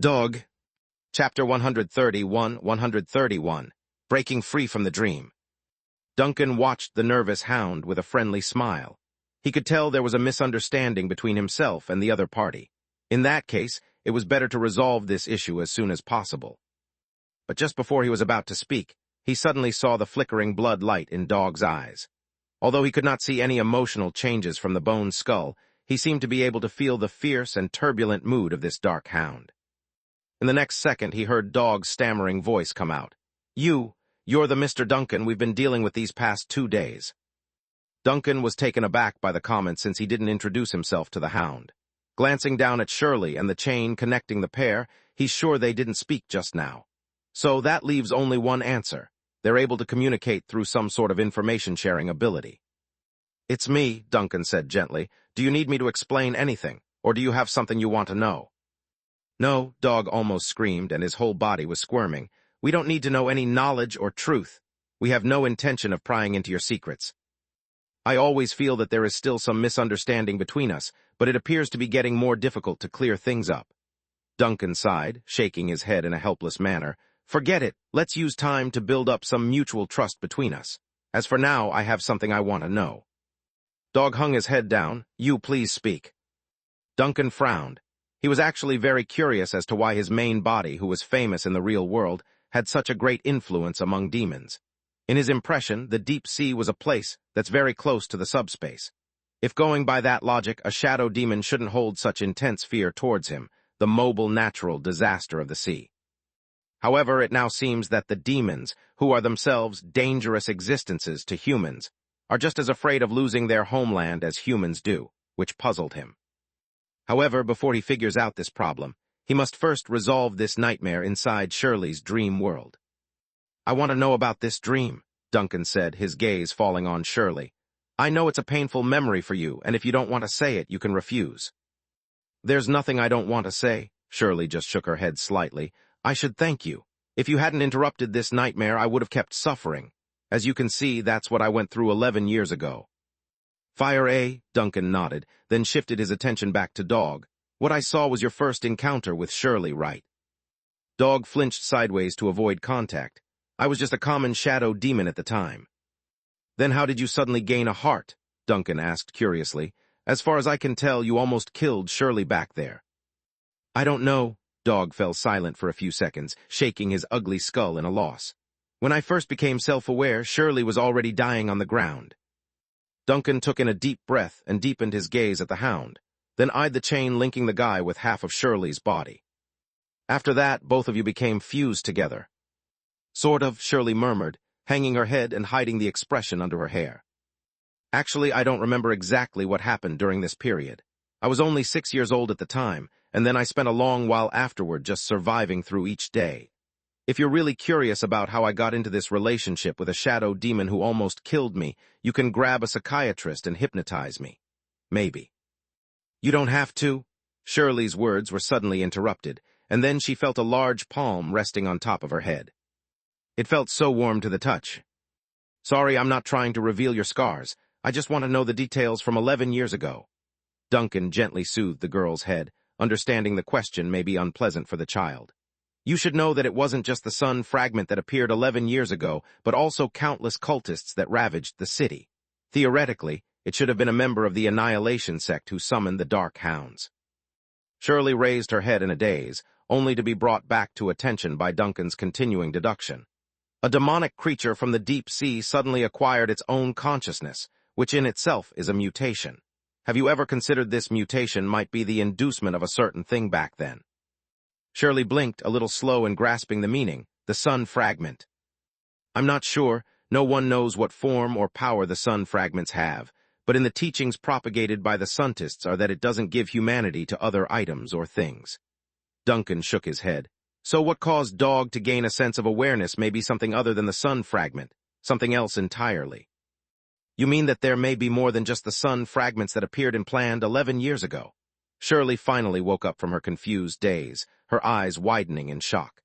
[SPEAKER 1] Dog. Chapter 131. Breaking Free from the Dream. Duncan watched the nervous hound with a friendly smile. He could tell there was a misunderstanding between himself and the other party. In that case, it was better to resolve this issue as soon as possible. But just before he was about to speak, he suddenly saw the flickering blood light in Dog's eyes. Although he could not see any emotional changes from the bone skull, he seemed to be able to feel the fierce and turbulent mood of this dark hound. In the next second, he heard Dog's stammering voice come out. You're the Mr. Duncan we've been dealing with these past 2 days. Duncan was taken aback by the comment since he didn't introduce himself to the hound. Glancing down at Shirley and the chain connecting the pair, he's sure they didn't speak just now. So that leaves only one answer. They're able to communicate through some sort of information-sharing ability. It's me, Duncan said gently. Do you need me to explain anything, or do you have something you want to know? No, Dog almost screamed, and his whole body was squirming. We don't need to know any knowledge or truth. We have no intention of prying into your secrets. I always feel that there is still some misunderstanding between us, but it appears to be getting more difficult to clear things up. Duncan sighed, shaking his head in a helpless manner. Forget it. Let's use time to build up some mutual trust between us. As for now, I have something I want to know. Dog hung his head down. You please speak. Duncan frowned. He was actually very curious as to why his main body, who was famous in the real world, had such a great influence among demons. In his impression, the deep sea was a place that's very close to the subspace. If going by that logic, a shadow demon shouldn't hold such intense fear towards him, the mobile natural disaster of the sea. However, it now seems that the demons, who are themselves dangerous existences to humans, are just as afraid of losing their homeland as humans do, which puzzled him. However, before he figures out this problem, he must first resolve this nightmare inside Shirley's dream world. I want to know about this dream, Duncan said, his gaze falling on Shirley. I know it's a painful memory for you, and if you don't want to say it, you can refuse. There's nothing I don't want to say, Shirley just shook her head slightly. I should thank you. If you hadn't interrupted this nightmare, I would have kept suffering. As you can see, that's what I went through 11 years ago. Fire A, Duncan nodded, then shifted his attention back to Dog. What I saw was your first encounter with Shirley, right? Dog flinched sideways to avoid contact. I was just a common shadow demon at the time. Then how did you suddenly gain a heart? Duncan asked curiously. As far as I can tell, you almost killed Shirley back there. I don't know. Dog fell silent for a few seconds, shaking his ugly skull in a loss. When I first became self-aware, Shirley was already dying on the ground. Duncan took in a deep breath and deepened his gaze at the hound, then eyed the chain linking the guy with half of Shirley's body. After that, both of you became fused together. Sort of, Shirley murmured, hanging her head and hiding the expression under her hair. Actually, I don't remember exactly what happened during this period. I was only 6 years old at the time, and then I spent a long while afterward just surviving through each day. If you're really curious about how I got into this relationship with a shadow demon who almost killed me, you can grab a psychiatrist and hypnotize me. Maybe. You don't have to. Shirley's words were suddenly interrupted, and then she felt a large palm resting on top of her head. It felt so warm to the touch. Sorry, I'm not trying to reveal your scars. I just want to know the details from 11 years ago. Duncan gently soothed the girl's head, understanding the question may be unpleasant for the child. You should know that it wasn't just the sun fragment that appeared 11 years ago, but also countless cultists that ravaged the city. Theoretically, it should have been a member of the Annihilation sect who summoned the Dark Hounds. Shirley raised her head in a daze, only to be brought back to attention by Duncan's continuing deduction. A demonic creature from the deep sea suddenly acquired its own consciousness, which in itself is a mutation. Have you ever considered this mutation might be the inducement of a certain thing back then? Shirley blinked, a little slow in grasping the meaning, the sun fragment. I'm not sure, no one knows what form or power the sun fragments have, but in the teachings propagated by the Suntists are that it doesn't give humanity to other items or things. Duncan shook his head. So what caused Dog to gain a sense of awareness may be something other than the sun fragment, something else entirely. You mean that there may be more than just the sun fragments that appeared and planned 11 years ago? Shirley finally woke up from her confused daze, her eyes widening in shock.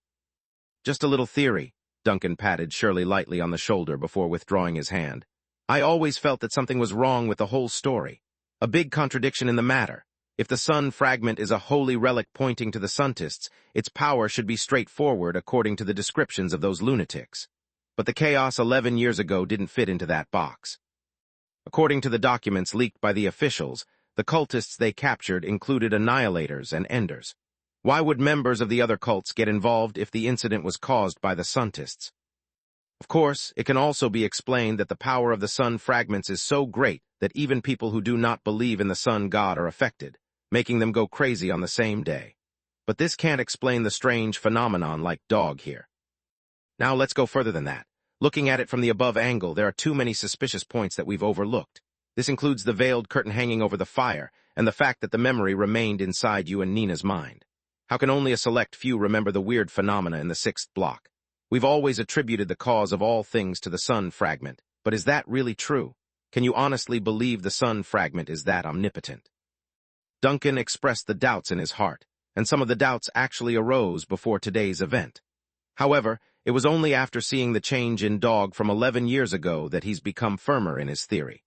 [SPEAKER 1] Just a little theory. Duncan patted Shirley lightly on the shoulder before withdrawing his hand. I always felt that something was wrong with the whole story. A big contradiction in the matter. If the sun fragment is a holy relic pointing to the Suntists, its power should be straightforward according to the descriptions of those lunatics. But the chaos 11 years ago didn't fit into that box. According to the documents leaked by the officials, the cultists they captured included annihilators and enders. Why would members of the other cults get involved if the incident was caused by the Suntists? Of course, it can also be explained that the power of the sun fragments is so great that even people who do not believe in the sun god are affected, making them go crazy on the same day. But this can't explain the strange phenomenon like dog here. Now let's go further than that. Looking at it from the above angle, there are too many suspicious points that we've overlooked. This includes the veiled curtain hanging over the fire, and the fact that the memory remained inside you and Nina's mind. How can only a select few remember the weird phenomena in the 6th block? We've always attributed the cause of all things to the sun fragment, but is that really true? Can you honestly believe the sun fragment is that omnipotent? Duncan expressed the doubts in his heart, and some of the doubts actually arose before today's event. However, it was only after seeing the change in Dog from 11 years ago that he's become firmer in his theory.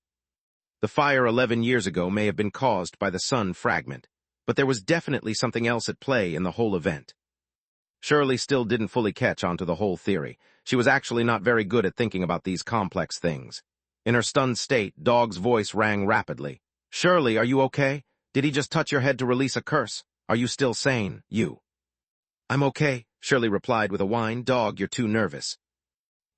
[SPEAKER 1] The fire 11 years ago may have been caused by the sun fragment, but there was definitely something else at play in the whole event. Shirley still didn't fully catch on to the whole theory. She was actually not very good at thinking about these complex things. In her stunned state, Dog's voice rang rapidly. "Shirley, are you okay? Did he just touch your head to release a curse? Are you still sane, you?" "I'm okay," Shirley replied with a whine. "Dog, you're too nervous."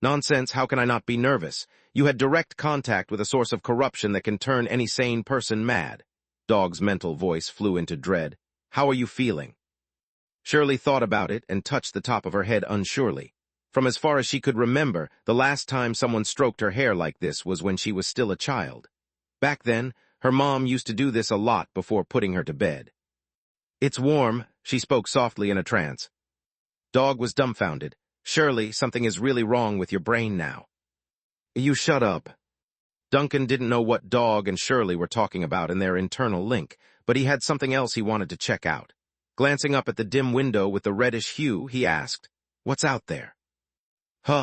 [SPEAKER 1] "Nonsense, how can I not be nervous? You had direct contact with a source of corruption that can turn any sane person mad." Dog's mental voice flew into dread. "How are you feeling?" Shirley thought about it and touched the top of her head unsurely. From as far as she could remember, the last time someone stroked her hair like this was when she was still a child. Back then, her mom used to do this a lot before putting her to bed. "It's warm," she spoke softly in a trance. Dog was dumbfounded. "Shirley, something is really wrong with your brain now." "You shut up." Duncan didn't know what Dog and Shirley were talking about in their internal link, but he had something else he wanted to check out. Glancing up at the dim window with the reddish hue, he asked, "What's out there?"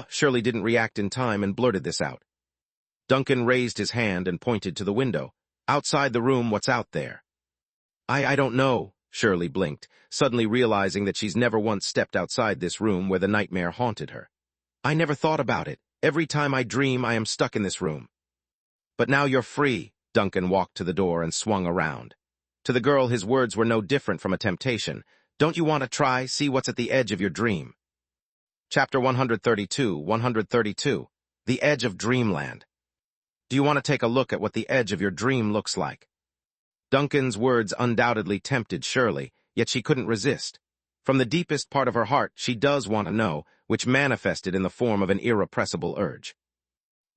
[SPEAKER 1] Shirley didn't react in time and blurted this out. Duncan raised his hand and pointed to the window. "Outside the room, what's out there?" I don't know," Shirley blinked, suddenly realizing that she's never once stepped outside this room where the nightmare haunted her. "I never thought about it. Every time I dream, I am stuck in this room." "But now you're free." Duncan walked to the door and swung around. To the girl, his words were no different from a temptation. "Don't you want to try, see what's at the edge of your dream?" Chapter 132. The Edge of Dreamland. "Do you want to take a look at what the edge of your dream looks like?" Duncan's words undoubtedly tempted Shirley, yet she couldn't resist. From the deepest part of her heart, she does want to know, which manifested in the form of an irrepressible urge.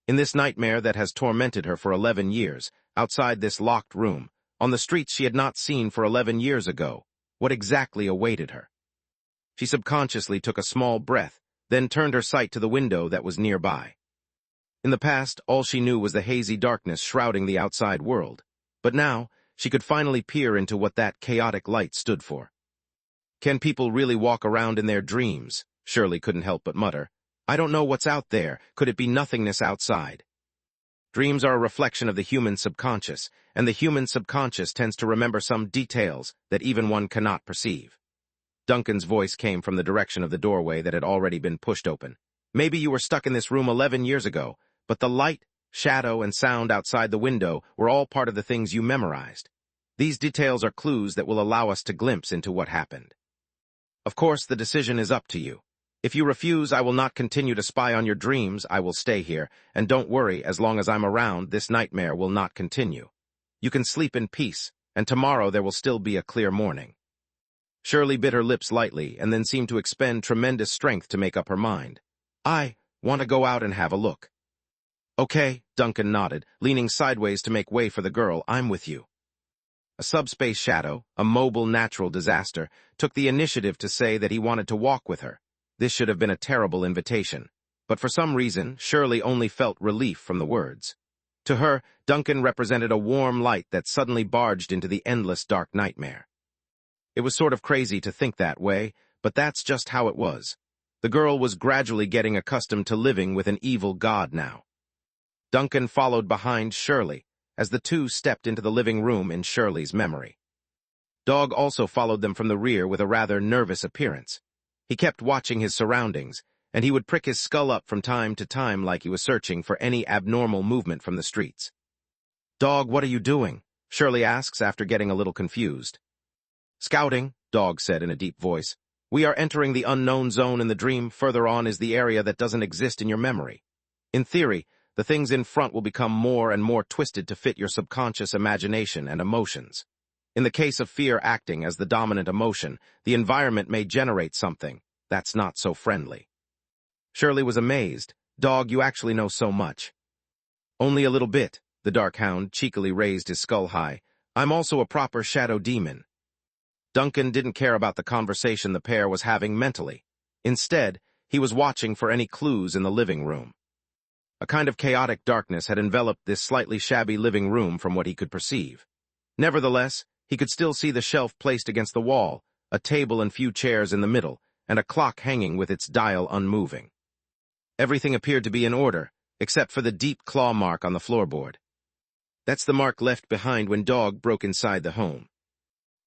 [SPEAKER 1] In this nightmare that has tormented her for 11 years, outside this locked room, on the streets she had not seen for 11 years ago, what exactly awaited her? She subconsciously took a small breath, then turned her sight to the window that was nearby. In the past, all she knew was the hazy darkness shrouding the outside world, but now she could finally peer into what that chaotic light stood for. "Can people really walk around in their dreams?" Shirley couldn't help but mutter. "I don't know what's out there. Could it be nothingness outside?" Dreams are a reflection of the human subconscious, and the human subconscious tends to remember some details that even one cannot perceive. Duncan's voice came from the direction of the doorway that had already been pushed open. "Maybe you were stuck in this room 11 years ago, but the light, shadow, and sound outside the window were all part of the things you memorized. These details are clues that will allow us to glimpse into what happened. Of course, the decision is up to you. If you refuse, I will not continue to spy on your dreams. I will stay here, and don't worry, as long as I'm around, this nightmare will not continue. You can sleep in peace, and tomorrow there will still be a clear morning." Shirley bit her lips lightly and then seemed to expend tremendous strength to make up her mind. "I want to go out and have a look." "Okay," Duncan nodded, leaning sideways to make way for the girl. "I'm with you." A subspace shadow, a mobile natural disaster, took the initiative to say that he wanted to walk with her. This should have been a terrible invitation, but for some reason, Shirley only felt relief from the words. To her, Duncan represented a warm light that suddenly barged into the endless dark nightmare. It was sort of crazy to think that way, but that's just how it was. The girl was gradually getting accustomed to living with an evil god now. Duncan followed behind Shirley as the two stepped into the living room in Shirley's memory. Dog also followed them from the rear with a rather nervous appearance. He kept watching his surroundings, and he would prick his skull up from time to time like he was searching for any abnormal movement from the streets. "Dog, what are you doing?" Shirley asks after getting a little confused. "Scouting," Dog said in a deep voice. "We are entering the unknown zone in the dream. Further on is the area that doesn't exist in your memory. In theory, the things in front will become more and more twisted to fit your subconscious imagination and emotions. In the case of fear acting as the dominant emotion, the environment may generate something that's not so friendly." Shirley was amazed. "Dog, you actually know so much." "Only a little bit," the dark hound cheekily raised his skull high. "I'm also a proper shadow demon." Duncan didn't care about the conversation the pair was having mentally. Instead, he was watching for any clues in the living room. A kind of chaotic darkness had enveloped this slightly shabby living room from what he could perceive. Nevertheless, he could still see the shelf placed against the wall, a table and few chairs in the middle, and a clock hanging with its dial unmoving. Everything appeared to be in order, except for the deep claw mark on the floorboard. That's the mark left behind when Dog broke inside the home.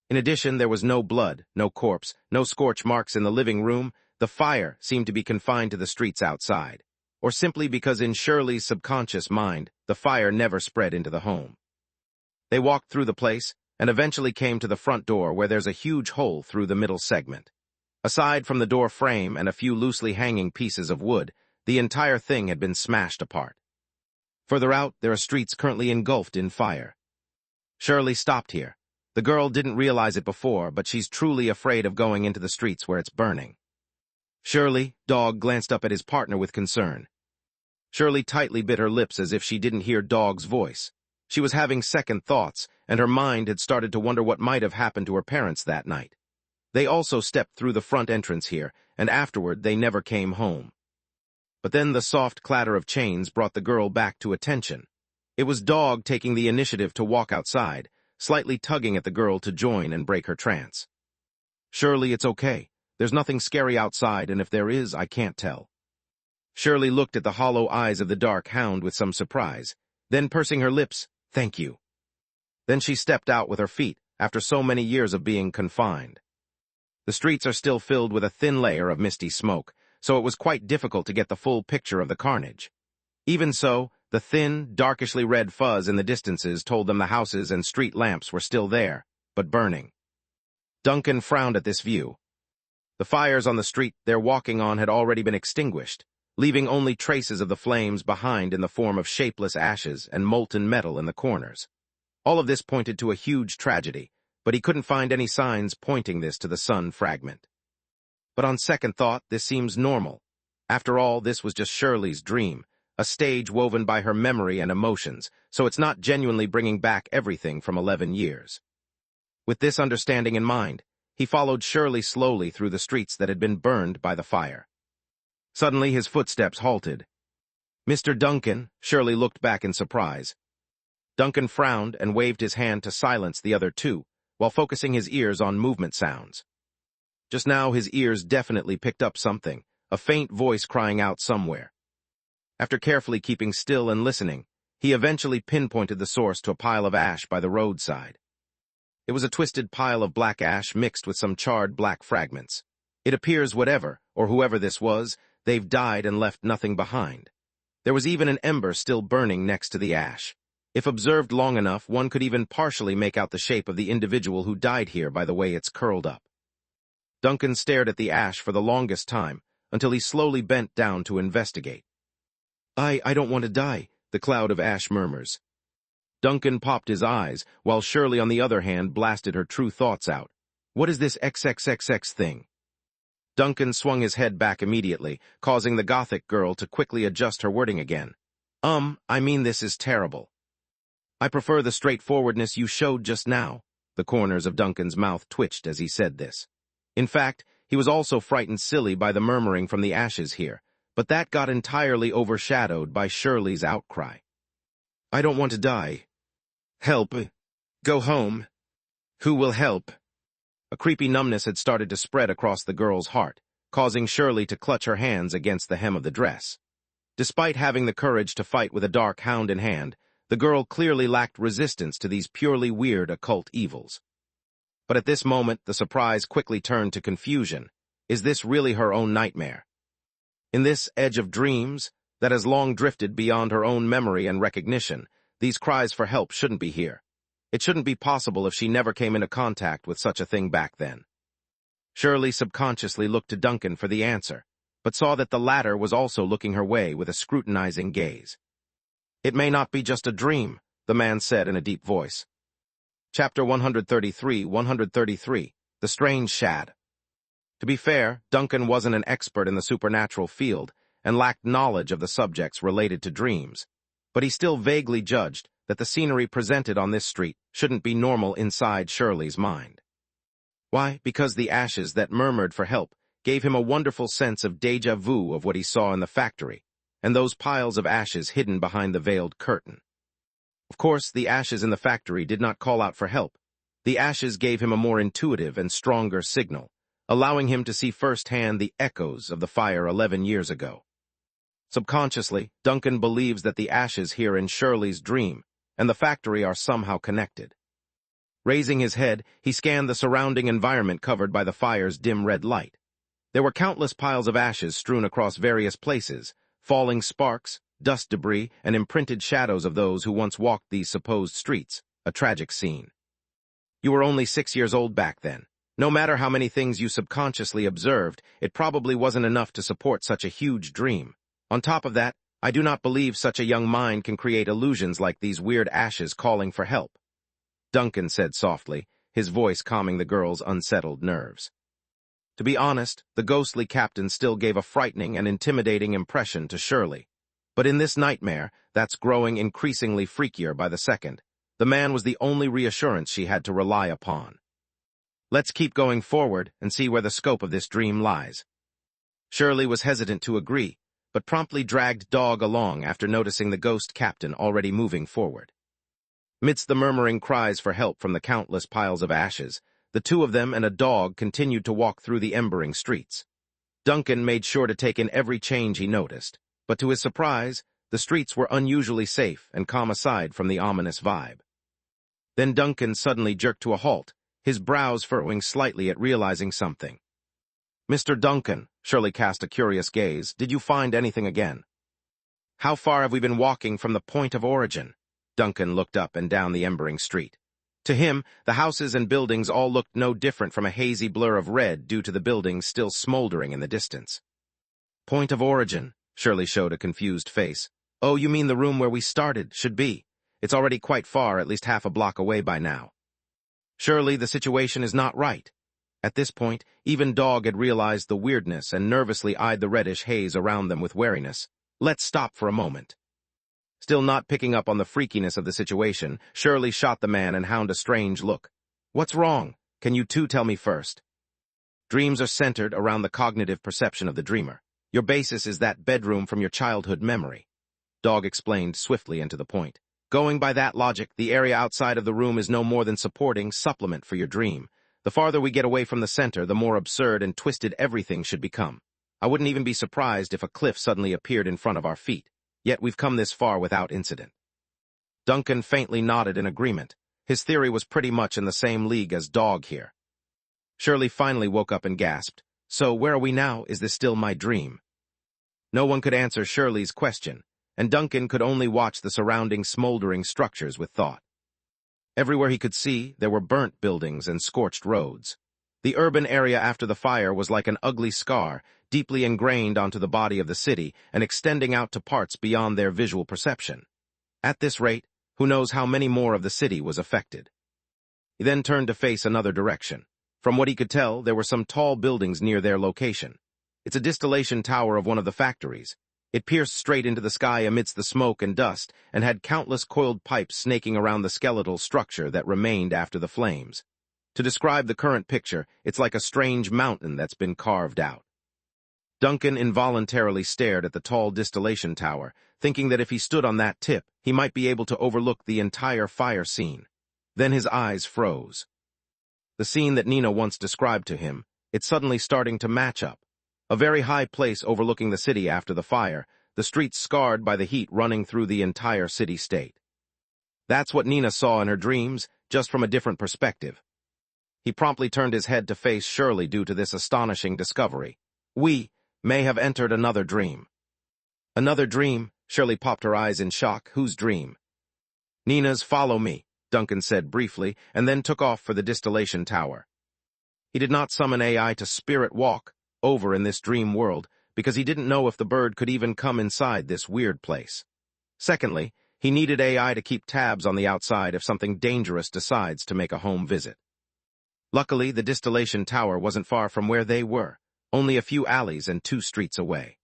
[SPEAKER 1] In addition, there was no blood, no corpse, no scorch marks in the living room. The fire seemed to be confined to the streets outside, or simply because in Shirley's subconscious mind, the fire never spread into the home. They walked through the place, and eventually came to the front door where there's a huge hole through the middle segment. Aside from the door frame and a few loosely hanging pieces of wood, the entire thing had been smashed apart. Further out, there are streets currently engulfed in fire. Shirley stopped here. The girl didn't realize it before, but she's truly afraid of going into the streets where it's burning. "Shirley," Dog glanced up at his partner with concern. Shirley tightly bit her lips as if she didn't hear Dog's voice. She was having second thoughts, and her mind had started to wonder what might have happened to her parents that night. They also stepped through the front entrance here, and afterward they never came home. But then the soft clatter of chains brought the girl back to attention. It was Dog taking the initiative to walk outside, slightly tugging at the girl to join and break her trance. "Shirley, it's okay. There's nothing scary outside, and if there is, I can't tell." Shirley looked at the hollow eyes of the dark hound with some surprise, then pursing her lips, "Thank you." Then she stepped out with her feet, after so many years of being confined. The streets are still filled with a thin layer of misty smoke, so it was quite difficult to get the full picture of the carnage. Even so, the thin, darkishly red fuzz in the distances told them the houses and street lamps were still there, but burning. Duncan frowned at this view. The fires on the street they're walking on had already been extinguished, leaving only traces of the flames behind in the form of shapeless ashes and molten metal in the corners. All of this pointed to a huge tragedy, but he couldn't find any signs pointing this to the sun fragment. But on second thought, this seems normal. After all, this was just Shirley's dream, a stage woven by her memory and emotions, so it's not genuinely bringing back everything from 11 years. With this understanding in mind, he followed Shirley slowly through the streets that had been burned by the fire. Suddenly, his footsteps halted. "Mr. Duncan," Shirley looked back in surprise. Duncan frowned and waved his hand to silence the other two, while focusing his ears on movement sounds. Just now, his ears definitely picked up something, a faint voice crying out somewhere. After carefully keeping still and listening, he eventually pinpointed the source to a pile of ash by the roadside. It was a twisted pile of black ash mixed with some charred black fragments. It appears whatever, or whoever this was, they've died and left nothing behind. There was even an ember still burning next to the ash. If observed long enough, one could even partially make out the shape of the individual who died here by the way it's curled up. Duncan stared at the ash for the longest time, until he slowly bent down to investigate. I don't want to die," the cloud of ash murmurs. Duncan popped his eyes, while Shirley on the other hand blasted her true thoughts out. "What is this XXXX thing?" Duncan swung his head back immediately, causing the Gothic girl to quickly adjust her wording again. I mean this is terrible." "I prefer the straightforwardness you showed just now." The corners of Duncan's mouth twitched as he said this. In fact, he was also frightened silly by the murmuring from the ashes here, but that got entirely overshadowed by Shirley's outcry. "I don't want to die. Help. Go home. Who will help?" A creepy numbness had started to spread across the girl's heart, causing Shirley to clutch her hands against the hem of the dress. Despite having the courage to fight with a dark hound in hand, the girl clearly lacked resistance to these purely weird occult evils. But at this moment, the surprise quickly turned to confusion. Is this really her own nightmare? In this edge of dreams that has long drifted beyond her own memory and recognition, these cries for help shouldn't be here. It shouldn't be possible if she never came into contact with such a thing back then. Shirley subconsciously looked to Duncan for the answer, but saw that the latter was also looking her way with a scrutinizing gaze. "It may not be just a dream," the man said in a deep voice. Chapter 133, The Strange Shad. To be fair, Duncan wasn't an expert in the supernatural field and lacked knowledge of the subjects related to dreams, but he still vaguely judged that the scenery presented on this street shouldn't be normal inside Shirley's mind. Why? Because the ashes that murmured for help gave him a wonderful sense of déjà vu of what he saw in the factory, and those piles of ashes hidden behind the veiled curtain. Of course, the ashes in the factory did not call out for help. The ashes gave him a more intuitive and stronger signal, allowing him to see firsthand the echoes of the fire 11 years ago. Subconsciously, Duncan believes that the ashes here in Shirley's dream and the factory are somehow connected. Raising his head, he scanned the surrounding environment covered by the fire's dim red light. There were countless piles of ashes strewn across various places, falling sparks, dust debris, and imprinted shadows of those who once walked these supposed streets, a tragic scene. You were only 6 years old back then. No matter how many things you subconsciously observed, it probably wasn't enough to support such a huge dream. On top of that, I do not believe such a young mind can create illusions like these weird ashes calling for help," Duncan said softly, his voice calming the girl's unsettled nerves. To be honest, the ghostly captain still gave a frightening and intimidating impression to Shirley. But in this nightmare, that's growing increasingly freakier by the second, the man was the only reassurance she had to rely upon. "Let's keep going forward and see where the scope of this dream lies." Shirley was hesitant to agree, but promptly dragged Dog along after noticing the ghost captain already moving forward. Midst the murmuring cries for help from the countless piles of ashes, the two of them and a dog continued to walk through the embering streets. Duncan made sure to take in every change he noticed, but to his surprise, the streets were unusually safe and calm aside from the ominous vibe. Then Duncan suddenly jerked to a halt, his brows furrowing slightly at realizing something. "Mr. Duncan," Shirley cast a curious gaze, "did you find anything again?" "How far have we been walking from the point of origin?" Duncan looked up and down the embering street. To him, the houses and buildings all looked no different from a hazy blur of red due to the buildings still smoldering in the distance. "Point of origin," Shirley showed a confused face. "Oh, you mean the room where we started, should be. It's already quite far, at least half a block away by now." "Surely the situation is not right." At this point, even Dog had realized the weirdness and nervously eyed the reddish haze around them with wariness. "Let's stop for a moment." Still not picking up on the freakiness of the situation, Shirley shot the man and hounded a strange look. "What's wrong? Can you two tell me first?" Dreams are centered around the cognitive perception of the dreamer. Your basis is that bedroom from your childhood memory. Dog explained swiftly and to the point. Going by that logic, the area outside of the room is no more than supporting supplement for your dream. The farther we get away from the center, the more absurd and twisted everything should become. I wouldn't even be surprised if a cliff suddenly appeared in front of our feet. Yet we've come this far without incident. Duncan faintly nodded in agreement. His theory was pretty much in the same league as Dog here. Shirley finally woke up and gasped. "So where are we now? Is this still my dream?" No one could answer Shirley's question, and Duncan could only watch the surrounding smoldering structures with thought. Everywhere he could see, there were burnt buildings and scorched roads. The urban area after the fire was like an ugly scar, deeply ingrained onto the body of the city and extending out to parts beyond their visual perception. At this rate, who knows how many more of the city was affected. He then turned to face another direction. From what he could tell, there were some tall buildings near their location. It's a distillation tower of one of the factories. It pierced straight into the sky amidst the smoke and dust and had countless coiled pipes snaking around the skeletal structure that remained after the flames. To describe the current picture, it's like a strange mountain that's been carved out. Duncan involuntarily stared at the tall distillation tower, thinking that if he stood on that tip, he might be able to overlook the entire fire scene. Then his eyes froze. The scene that Nina once described to him, it's suddenly starting to match up. A very high place overlooking the city after the fire, the streets scarred by the heat running through the entire city-state. That's what Nina saw in her dreams, just from a different perspective. He promptly turned his head to face Shirley due to this astonishing discovery. We may have entered another dream. Another dream? Shirley popped her eyes in shock. Whose dream? Nina's. Follow me, Duncan said briefly, and then took off for the distillation tower. He did not summon AI to spirit walk over in this dream world, because he didn't know if the bird could even come inside this weird place. Secondly, he needed AI to keep tabs on the outside if something dangerous decides to make a home visit. Luckily, the distillation tower wasn't far from where they were, only a few alleys and 2 streets away.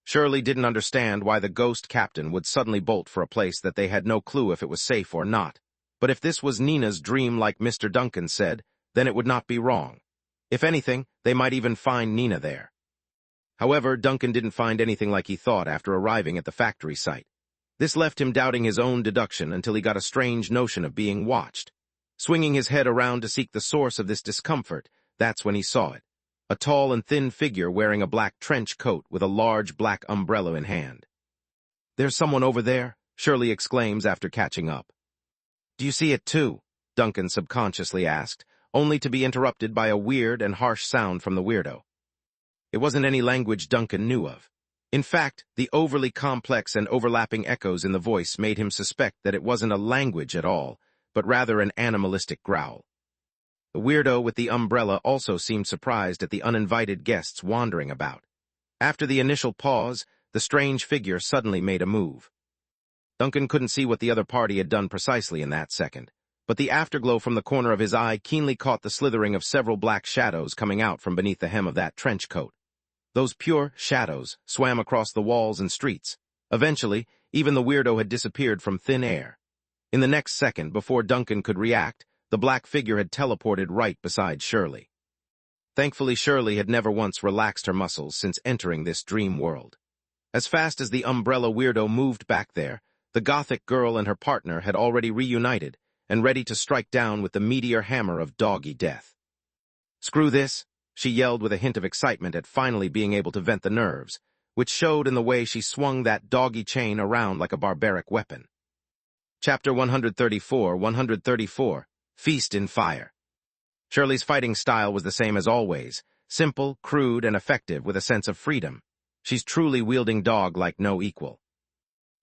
[SPEAKER 1] Shirley didn't understand why the ghost captain would suddenly bolt for a place that they had no clue if it was safe or not, but if this was Nina's dream like Mr. Duncan said, then it would not be wrong. If anything, they might even find Nina there. However, Duncan didn't find anything like he thought after arriving at the factory site. This left him doubting his own deduction until he got a strange notion of being watched. Swinging his head around to seek the source of this discomfort, that's when he saw it. A tall and thin figure wearing a black trench coat with a large black umbrella in hand. "There's someone over there," Shirley exclaims after catching up. "Do you see it too?" Duncan subconsciously asked, only to be interrupted by a weird and harsh sound from the weirdo. It wasn't any language Duncan knew of. In fact, the overly complex and overlapping echoes in the voice made him suspect that it wasn't a language at all, but rather an animalistic growl. The weirdo with the umbrella also seemed surprised at the uninvited guests wandering about. After the initial pause, the strange figure suddenly made a move. Duncan couldn't see what the other party had done precisely in that second, but the afterglow from the corner of his eye keenly caught the slithering of several black shadows coming out from beneath the hem of that trench coat. Those pure shadows swam across the walls and streets. Eventually, even the weirdo had disappeared from thin air. In the next second, before Duncan could react, the black figure had teleported right beside Shirley. Thankfully, Shirley had never once relaxed her muscles since entering this dream world. As fast as the umbrella weirdo moved back there, the gothic girl and her partner had already reunited and ready to strike down with the meteor hammer of doggy death. "Screw this," she yelled with a hint of excitement at finally being able to vent the nerves, which showed in the way she swung that doggy chain around like a barbaric weapon. Chapter 134, Feast in Fire. Shirley's fighting style was the same as always, simple, crude, and effective with a sense of freedom. She's truly wielding dog like no equal.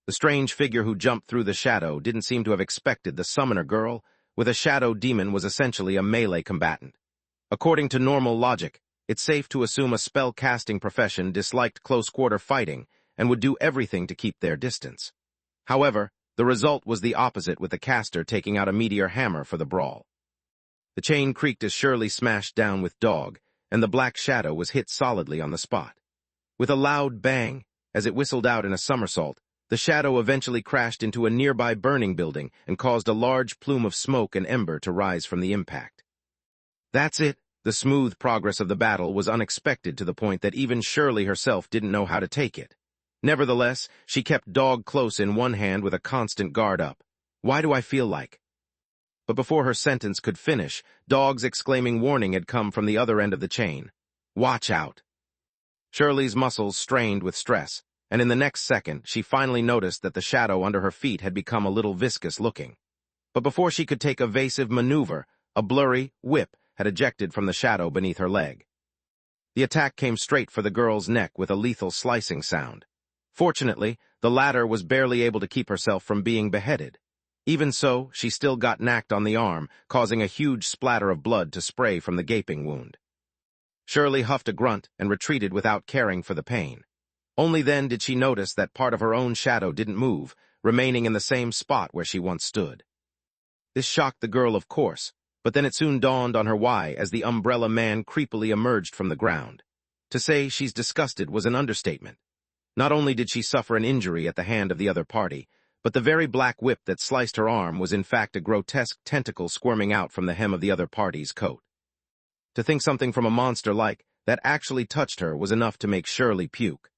[SPEAKER 1] The strange figure who jumped through the shadow didn't seem to have expected the summoner girl, with a shadow demon was essentially a melee combatant. According to normal logic, it's safe to assume a spell-casting profession disliked close-quarter fighting and would do everything to keep their distance. However, the result was the opposite, with the caster taking out a meteor hammer for the brawl. The chain creaked as Shirley smashed down with dog, and the black shadow was hit solidly on the spot. With a loud bang, as it whistled out in a somersault, the shadow eventually crashed into a nearby burning building and caused a large plume of smoke and ember to rise from the impact. That's it. The smooth progress of the battle was unexpected to the point that even Shirley herself didn't know how to take it. Nevertheless, she kept dog close in one hand with a constant guard up. "Why do I feel like?" But before her sentence could finish, dog's exclaiming warning had come from the other end of the chain. "Watch out." Shirley's muscles strained with stress, and in the next second, she finally noticed that the shadow under her feet had become a little viscous looking. But before she could take evasive maneuver, a blurry whip had ejected from the shadow beneath her leg. The attack came straight for the girl's neck with a lethal slicing sound. Fortunately, the latter was barely able to keep herself from being beheaded. Even so, she still got nacked on the arm, causing a huge splatter of blood to spray from the gaping wound. Shirley huffed a grunt and retreated without caring for the pain. Only then did she notice that part of her own shadow didn't move, remaining in the same spot where she once stood. This shocked the girl, of course, but then it soon dawned on her why as the umbrella man creepily emerged from the ground. To say she's disgusted was an understatement. Not only did she suffer an injury at the hand of the other party, but the very black whip that sliced her arm was in fact a grotesque tentacle squirming out from the hem of the other party's coat. To think something from a monster like that actually touched her was enough to make Shirley puke.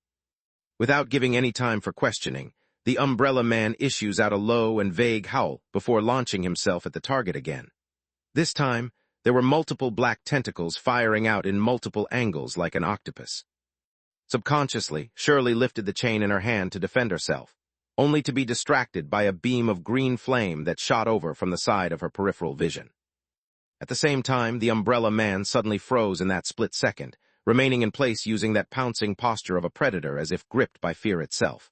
[SPEAKER 1] Without giving any time for questioning, the umbrella man issues out a low and vague howl before launching himself at the target again. This time, there were multiple black tentacles firing out in multiple angles like an octopus. Subconsciously, Shirley lifted the chain in her hand to defend herself, only to be distracted by a beam of green flame that shot over from the side of her peripheral vision. At the same time, the umbrella man suddenly froze in that split second, remaining in place using that pouncing posture of a predator as if gripped by fear itself.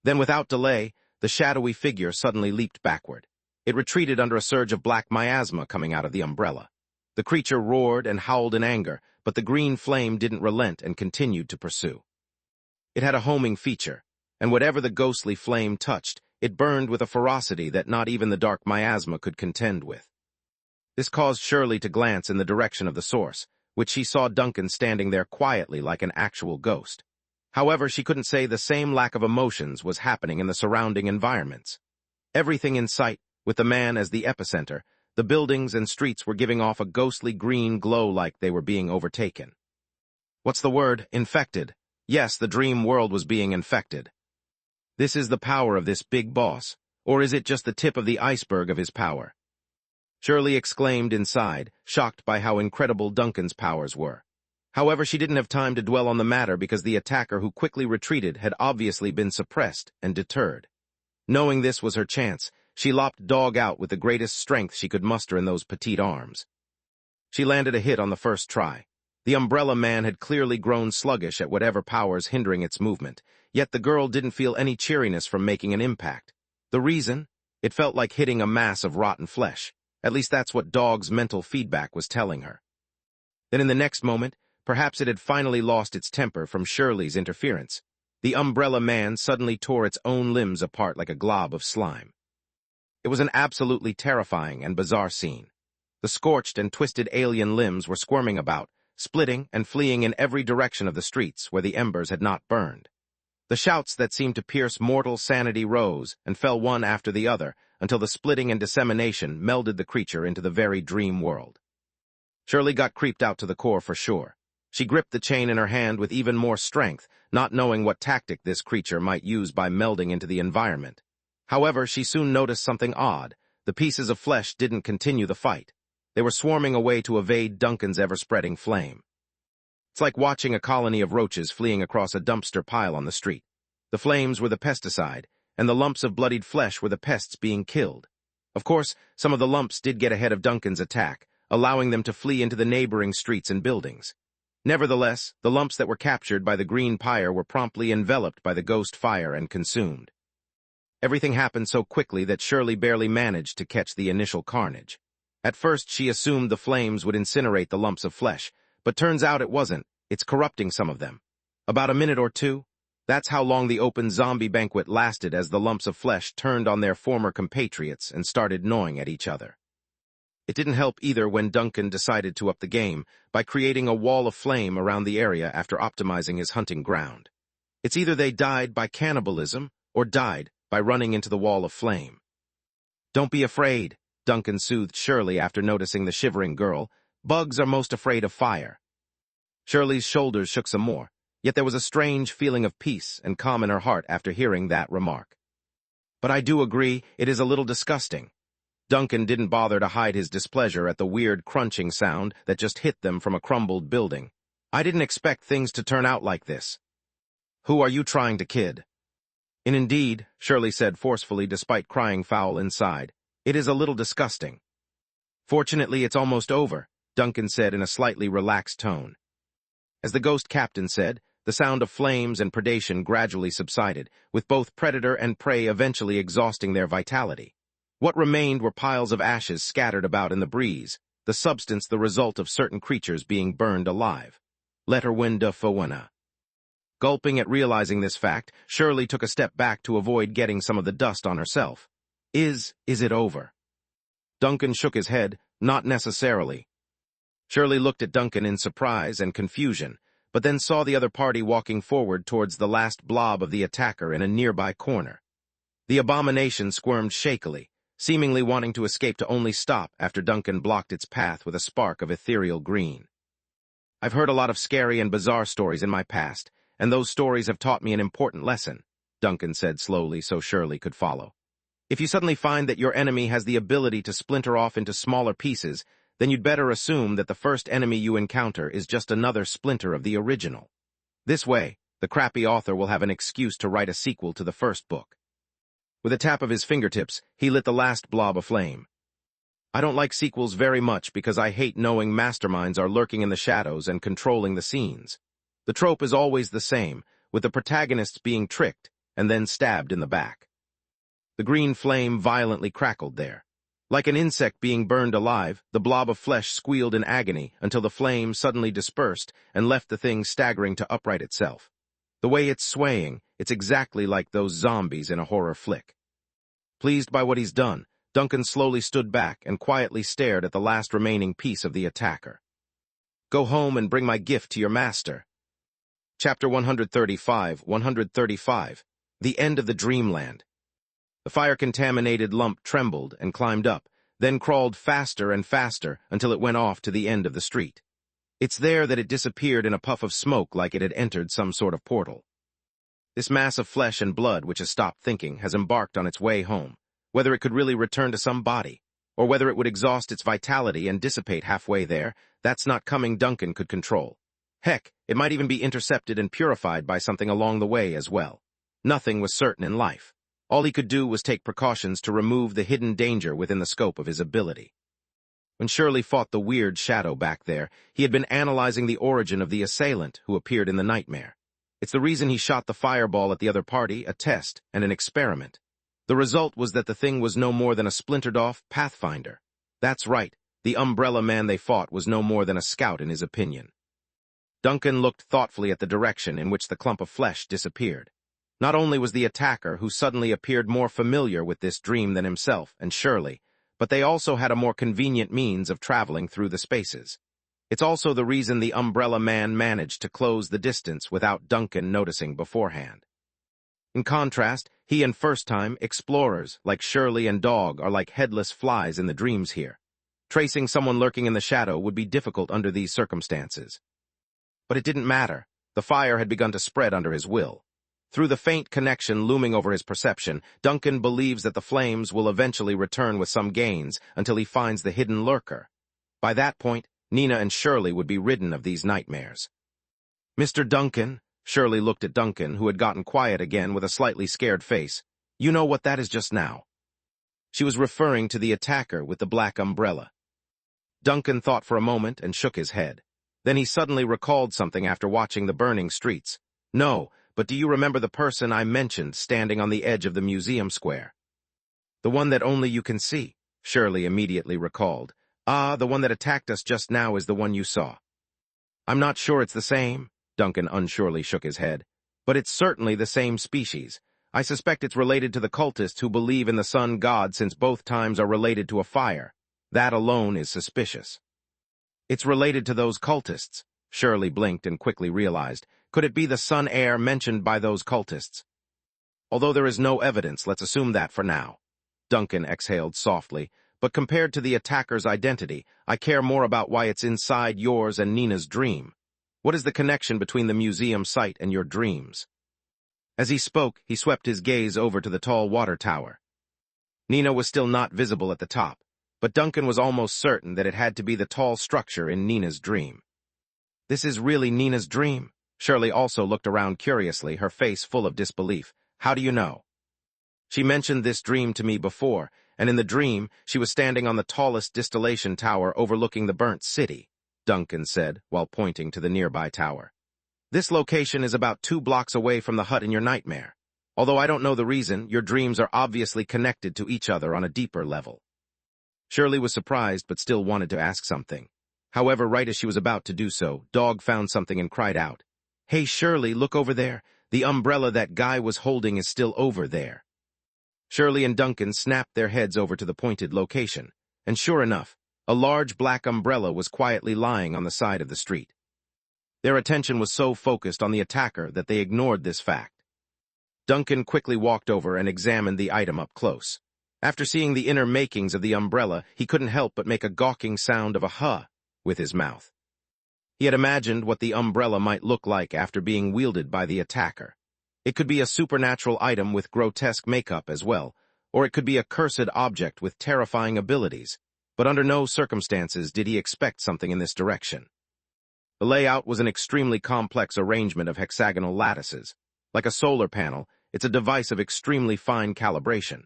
[SPEAKER 1] Then, without delay, the shadowy figure suddenly leaped backward. It retreated under a surge of black miasma coming out of the umbrella. The creature roared and howled in anger, but the green flame didn't relent and continued to pursue. It had a homing feature, and whatever the ghostly flame touched, it burned with a ferocity that not even the dark miasma could contend with. This caused Shirley to glance in the direction of the source, which she saw Duncan standing there quietly like an actual ghost. However, she couldn't say the same lack of emotions was happening in the surrounding environments. Everything in sight, with the man as the epicenter, the buildings and streets were giving off a ghostly green glow like they were being overtaken. What's the word? Infected. Yes, the dream world was being infected. This is the power of this big boss, or is it just the tip of the iceberg of his power? Shirley exclaimed inside, shocked by how incredible Duncan's powers were. However, she didn't have time to dwell on the matter because the attacker who quickly retreated had obviously been suppressed and deterred. Knowing this was her chance, she lopped Dog out with the greatest strength she could muster in those petite arms. She landed a hit on the first try. The umbrella man had clearly grown sluggish at whatever powers hindering its movement, yet the girl didn't feel any cheeriness from making an impact. The reason? It felt like hitting a mass of rotten flesh. At least that's what Dog's mental feedback was telling her. Then in the next moment, perhaps it had finally lost its temper from Shirley's interference. The umbrella man suddenly tore its own limbs apart like a glob of slime. It was an absolutely terrifying and bizarre scene. The scorched and twisted alien limbs were squirming about, splitting and fleeing in every direction of the streets where the embers had not burned. The shouts that seemed to pierce mortal sanity rose and fell one after the other until the splitting and dissemination melded the creature into the very dream world. Shirley got creeped out to the core for sure. She gripped the chain in her hand with even more strength, not knowing what tactic this creature might use by melding into the environment. However, she soon noticed something odd. The pieces of flesh didn't continue the fight. They were swarming away to evade Duncan's ever-spreading flame. It's like watching a colony of roaches fleeing across a dumpster pile on the street. The flames were the pesticide, and the lumps of bloodied flesh were the pests being killed. Of course, some of the lumps did get ahead of Duncan's attack, allowing them to flee into the neighboring streets and buildings. Nevertheless, the lumps that were captured by the green pyre were promptly enveloped by the ghost fire and consumed. Everything happened so quickly that Shirley barely managed to catch the initial carnage. At first, she assumed the flames would incinerate the lumps of flesh, but turns out it wasn't. It's corrupting some of them. About a minute or two. That's how long the open zombie banquet lasted as the lumps of flesh turned on their former compatriots and started gnawing at each other. It didn't help either when Duncan decided to up the game by creating a wall of flame around the area after optimizing his hunting ground. It's either they died by cannibalism or died by running into the wall of flame. "Don't be afraid," Duncan soothed Shirley after noticing the shivering girl. "Bugs are most afraid of fire." Shirley's shoulders shook some more, yet there was a strange feeling of peace and calm in her heart after hearing that remark. "But I do agree, it is a little disgusting." Duncan didn't bother to hide his displeasure at the weird crunching sound that just hit them from a crumbled building. "I didn't expect things to turn out like this." "Who are you trying to kid?" "Indeed," Shirley said forcefully despite crying foul inside. "It is a little disgusting." "Fortunately, it's almost over," Duncan said in a slightly relaxed tone. As the ghost captain said, the sound of flames and predation gradually subsided, with both predator and prey eventually exhausting their vitality. What remained were piles of ashes scattered about in the breeze, the substance the result of certain creatures being burned alive. Letterwinda Fowena. Gulping at realizing this fact, Shirley took a step back to avoid getting some of the dust on herself. Is it over?" Duncan shook his head, "Not necessarily." Shirley looked at Duncan in surprise and confusion, but then saw the other party walking forward towards the last blob of the attacker in a nearby corner. The abomination squirmed shakily, seemingly wanting to escape to only stop after Duncan blocked its path with a spark of ethereal green. "I've heard a lot of scary and bizarre stories in my past, and those stories have taught me an important lesson," Duncan said slowly so Shirley could follow. "If you suddenly find that your enemy has the ability to splinter off into smaller pieces, then you'd better assume that the first enemy you encounter is just another splinter of the original. This way, The crappy author will have an excuse to write a sequel to the first book. With a tap of his fingertips, he lit the last blob aflame. I don't like sequels very much because I hate knowing masterminds are lurking in the shadows and controlling the scenes. The trope is always the same, with the protagonists being tricked and then stabbed in the back. The green flame violently crackled there. Like an insect being burned alive, the blob of flesh squealed in agony until the flame suddenly dispersed and left the thing staggering to upright itself. The way it's swaying, it's exactly like those zombies in a horror flick. Pleased by what he's done, Duncan slowly stood back and quietly stared at the last remaining piece of the attacker. Go home and bring my gift to your master. Chapter 135, 135. The End of the Dreamland. The fire-contaminated lump trembled and climbed up, then crawled faster and faster until it went off to the end of the street. It's there that it disappeared in a puff of smoke like it had entered some sort of portal. This mass of flesh and blood which has stopped thinking has embarked on its way home, whether it could really return to some body, or whether it would exhaust its vitality and dissipate halfway there, that's not coming Duncan could control. Heck, it might even be intercepted and purified by something along the way as well. Nothing was certain in life. All he could do was take precautions to remove the hidden danger within the scope of his ability. When Shirley fought the weird shadow back there, he had been analyzing the origin of the assailant who appeared in the nightmare. It's the reason he shot the fireball at the other party, a test and an experiment. The result was that the thing was no more than a splintered-off Pathfinder. That's right, the umbrella man they fought was no more than a scout in his opinion. Duncan looked thoughtfully at the direction in which the clump of flesh disappeared. Not only was the attacker who suddenly appeared more familiar with this dream than himself and Shirley, but they also had a more convenient means of traveling through the spaces. It's also the reason the umbrella man managed to close the distance without Duncan noticing beforehand. In contrast, he and first-time explorers like Shirley and Dog are like headless flies in the dreams here. Tracing someone lurking in the shadow would be difficult under these circumstances. But it didn't matter. The fire had begun to spread under his will. Through the faint connection looming over his perception, Duncan believes that the flames will eventually return with some gains until he finds the hidden lurker. By that point, Nina and Shirley would be ridden of these nightmares. Mr. Duncan, Shirley looked at Duncan, who had gotten quiet again with a slightly scared face. You know what that is just now. She was referring to the attacker with the black umbrella. Duncan thought for a moment and shook his head. Then he suddenly recalled something after watching the burning streets. No, but do you remember the person I mentioned standing on the edge of the museum square? The one that only you can see, Shirley immediately recalled. Ah, the one that attacked us just now is the one you saw. I'm not sure it's the same, Duncan unsurely shook his head, but it's certainly the same species. I suspect it's related to the cultists who believe in the sun god since both times are related to a fire. That alone is suspicious. It's related to those cultists. Shirley blinked and quickly realized. Could it be the sun heir mentioned by those cultists? Although there is no evidence, let's assume that for now. Duncan exhaled softly, but compared to the attacker's identity, I care more about why it's inside yours and Nina's dream. What is the connection between the museum site and your dreams? As he spoke, he swept his gaze over to the tall water tower. Nina was still not visible at the top, but Duncan was almost certain that it had to be the tall structure in Nina's dream. This is really Nina's dream? Shirley also looked around curiously, her face full of disbelief. How do you know? She mentioned this dream to me before, and in the dream, she was standing on the tallest distillation tower overlooking the burnt city, Duncan said, while pointing to the nearby tower. This location is about 2 blocks away from the hut in your nightmare. Although I don't know the reason, your dreams are obviously connected to each other on a deeper level. Shirley was surprised but still wanted to ask something. However, right as she was about to do so, Dog found something and cried out, Hey Shirley, look over there. The umbrella that guy was holding is still over there. Shirley and Duncan snapped their heads over to the pointed location, and sure enough, a large black umbrella was quietly lying on the side of the street. Their attention was so focused on the attacker that they ignored this fact. Duncan quickly walked over and examined the item up close. After seeing the inner makings of the umbrella, he couldn't help but make a gawking sound of a huh with his mouth. He had imagined what the umbrella might look like after being wielded by the attacker. It could be a supernatural item with grotesque makeup as well, or it could be a cursed object with terrifying abilities, but under no circumstances did he expect something in this direction. The layout was an extremely complex arrangement of hexagonal lattices. Like a solar panel, it's a device of extremely fine calibration.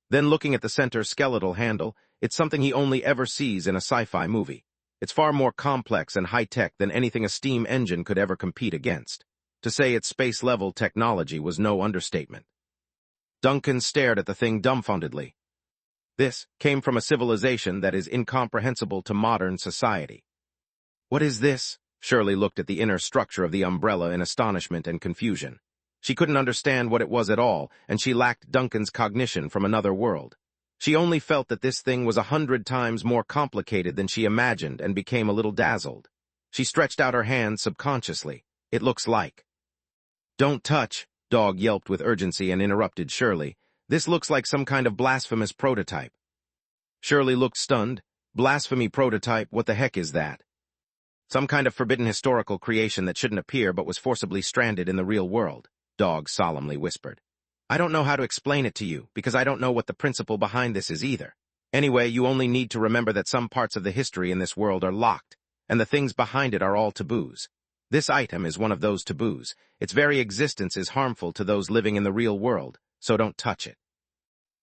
[SPEAKER 1] Then looking at the center skeletal handle, it's something he only ever sees in a sci-fi movie. It's far more complex and high-tech than anything a steam engine could ever compete against. To say it's space-level technology was no understatement. Duncan stared at the thing dumbfoundedly. This came from a civilization that is incomprehensible to modern society. What is this? Shirley looked at the inner structure of the umbrella in astonishment and confusion. She couldn't understand what it was at all, and she lacked Duncan's cognition from another world. She only felt that this thing was 100 times more complicated than she imagined and became a little dazzled. She stretched out her hand subconsciously. It looks like. Don't touch, Dog yelped with urgency and interrupted Shirley. This looks like some kind of blasphemous prototype. Shirley looked stunned. Blasphemy prototype, what the heck is that? Some kind of forbidden historical creation that shouldn't appear but was forcibly stranded in the real world, Dog solemnly whispered. I don't know how to explain it to you, because I don't know what the principle behind this is either. Anyway, you only need to remember that some parts of the history in this world are locked, and the things behind it are all taboos. This item is one of those taboos. Its very existence is harmful to those living in the real world, so don't touch it.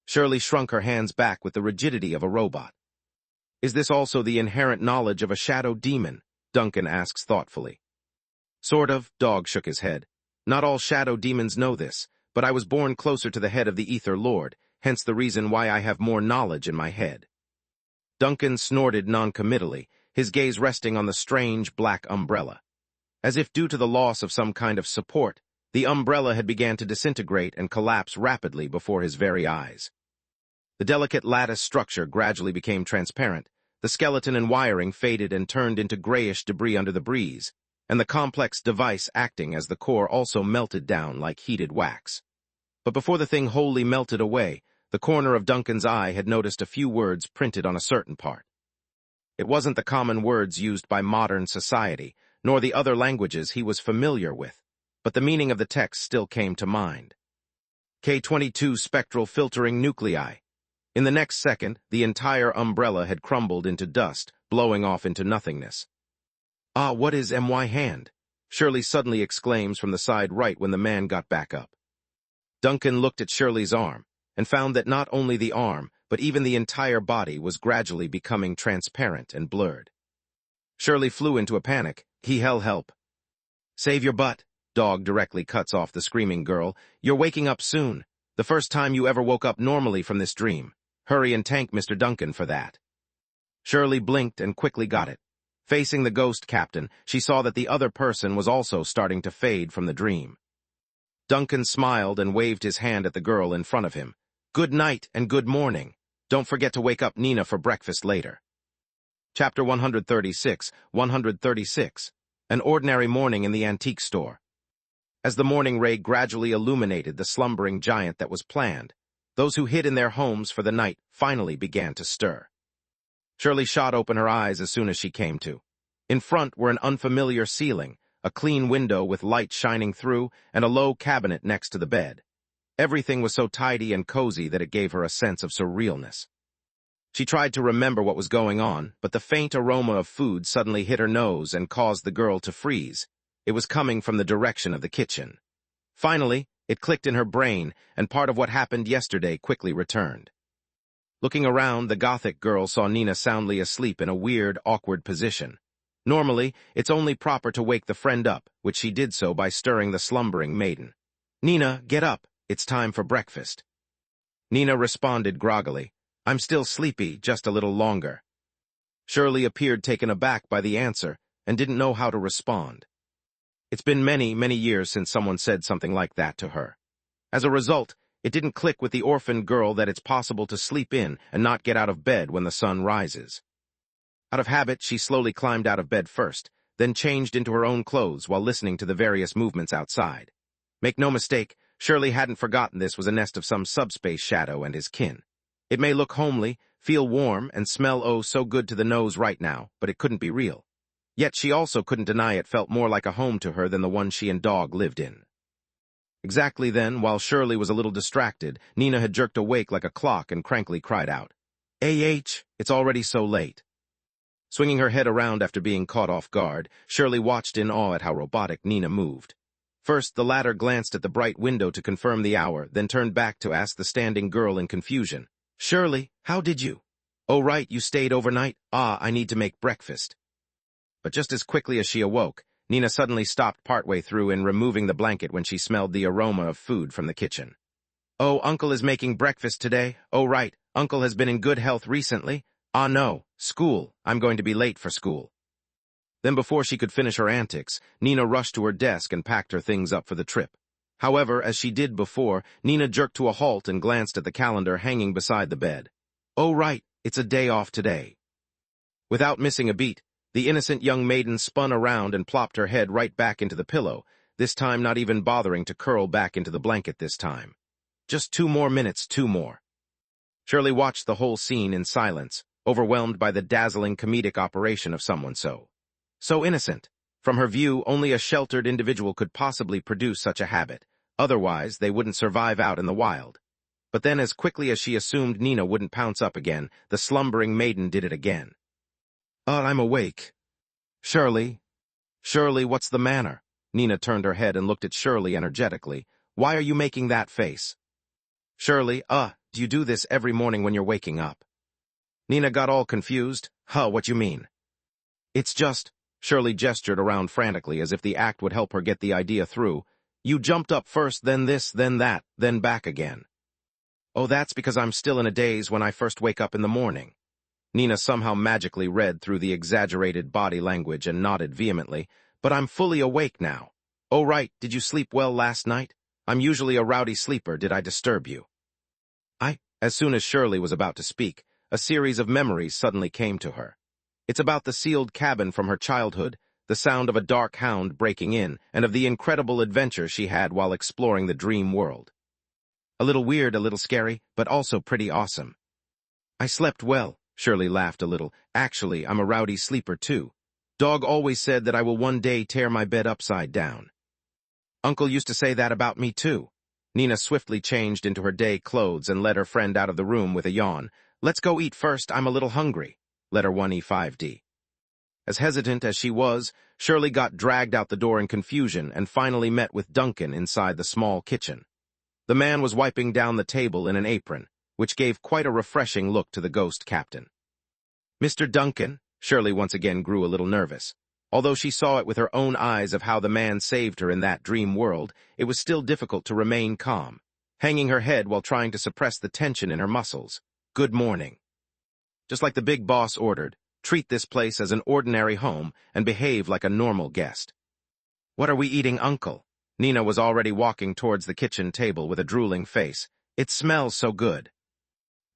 [SPEAKER 1] Shirley shrunk her hands back with the rigidity of a robot. Is this also the inherent knowledge of a shadow demon? Duncan asks thoughtfully. Sort of, Dog shook his head. Not all shadow demons know this, but I was born closer to the head of the Ether Lord, hence the reason why I have more knowledge in my head. Duncan snorted noncommittally, his gaze resting on the strange black umbrella. As if due to the loss of some kind of support, the umbrella had began to disintegrate and collapse rapidly before his very eyes. The delicate lattice structure gradually became transparent, the skeleton and wiring faded and turned into grayish debris under the breeze, and the complex device acting as the core also melted down like heated wax. But before the thing wholly melted away, the corner of Duncan's eye had noticed a few words printed on a certain part. It wasn't the common words used by modern society, nor the other languages he was familiar with, but the meaning of the text still came to mind. K22 spectral filtering nuclei. In the next second, the entire umbrella had crumbled into dust, blowing off into nothingness. Ah, what is my hand? Shirley suddenly exclaims from the side right when the man got back up. Duncan looked at Shirley's arm, and found that not only the arm, but even the entire body was gradually becoming transparent and blurred. Shirley flew into a panic. Hell help. Save your butt, Dog directly cuts off the screaming girl. You're waking up soon. The first time you ever woke up normally from this dream. Hurry and thank Mr. Duncan for that. Shirley blinked and quickly got it. Facing the ghost captain, she saw that the other person was also starting to fade from the dream. Duncan smiled and waved his hand at the girl in front of him. Good night and good morning. Don't forget to wake up Nina for breakfast later. Chapter 136, 136. An ordinary morning in the antique store. As the morning ray gradually illuminated the slumbering giant that was planned, those who hid in their homes for the night finally began to stir. Shirley shot open her eyes as soon as she came to. In front were an unfamiliar ceiling, a clean window with light shining through, and a low cabinet next to the bed. Everything was so tidy and cozy that it gave her a sense of surrealness. She tried to remember what was going on, but the faint aroma of food suddenly hit her nose and caused the girl to freeze. It was coming from the direction of the kitchen. Finally, it clicked in her brain, and part of what happened yesterday quickly returned. Looking around, the Gothic girl saw Nina soundly asleep in a weird, awkward position. Normally, it's only proper to wake the friend up, which she did so by stirring the slumbering maiden. Nina, get up. It's time for breakfast. Nina responded groggily. I'm still sleepy, just a little longer. Shirley appeared taken aback by the answer and didn't know how to respond. It's been many, many years since someone said something like that to her. As a result, it didn't click with the orphaned girl that it's possible to sleep in and not get out of bed when the sun rises. Out of habit, she slowly climbed out of bed first, then changed into her own clothes while listening to the various movements outside. Make no mistake, Shirley hadn't forgotten this was a nest of some subspace shadow and his kin. It may look homely, feel warm, and smell oh so good to the nose right now, but it couldn't be real. Yet she also couldn't deny it felt more like a home to her than the one she and Dog lived in. Exactly then, while Shirley was a little distracted, Nina had jerked awake like a clock and crankly cried out, it's already so late. Swinging her head around after being caught off guard, Shirley watched in awe at how robotic Nina moved. First, the latter glanced at the bright window to confirm the hour, then turned back to ask the standing girl in confusion. "Shirley, how did you?" "Oh right, you stayed overnight? Ah, I need to make breakfast." But just as quickly as she awoke, Nina suddenly stopped partway through in removing the blanket when she smelled the aroma of food from the kitchen. "Oh, Uncle is making breakfast today? Oh right, Uncle has been in good health recently? Ah no, school, I'm going to be late for school." Then before she could finish her antics, Nina rushed to her desk and packed her things up for the trip. However, as she did before, Nina jerked to a halt and glanced at the calendar hanging beside the bed. "Oh right, it's a day off today." Without missing a beat, the innocent young maiden spun around and plopped her head right back into the pillow, this time not even bothering to curl back into the blanket this time. Just 2 more minutes, 2 more. Shirley watched the whole scene in silence, overwhelmed by the dazzling comedic operation of someone so innocent. From her view, only a sheltered individual could possibly produce such a habit. Otherwise, they wouldn't survive out in the wild. But then, as quickly as she assumed Nina wouldn't pounce up again, the slumbering maiden did it again. I'm awake." "Shirley? Shirley, what's the matter?" Nina turned her head and looked at Shirley energetically. "Why are you making that face?" "Shirley, do you do this every morning when you're waking up?" Nina got all confused. What you mean?" "It's just," Shirley gestured around frantically as if the act would help her get the idea through. "You jumped up first, then this, then that, then back again." "Oh, that's because I'm still in a daze when I first wake up in the morning." Nina somehow magically read through the exaggerated body language and nodded vehemently. "But I'm fully awake now." "Oh right, did you sleep well last night? I'm usually a rowdy sleeper, did I disturb you?" As soon as Shirley was about to speak, a series of memories suddenly came to her. It's about the sealed cabin from her childhood, the sound of a dark hound breaking in, and of the incredible adventure she had while exploring the dream world. A little weird, a little scary, but also pretty awesome. "I slept well," Shirley laughed a little. "Actually, I'm a rowdy sleeper too. Dog always said that I will one day tear my bed upside down." "Uncle used to say that about me too." Nina swiftly changed into her day clothes and led her friend out of the room with a yawn. "Let's go eat first, I'm a little hungry." Letter 1E5D. As hesitant as she was, Shirley got dragged out the door in confusion and finally met with Duncan inside the small kitchen. The man was wiping down the table in an apron, which gave quite a refreshing look to the ghost captain. "Mr. Duncan," Shirley once again grew a little nervous. Although she saw it with her own eyes of how the man saved her in that dream world, it was still difficult to remain calm, hanging her head while trying to suppress the tension in her muscles. "Good morning." Just like the big boss ordered, treat this place as an ordinary home and behave like a normal guest. "What are we eating, Uncle?" Nina was already walking towards the kitchen table with a drooling face. "It smells so good."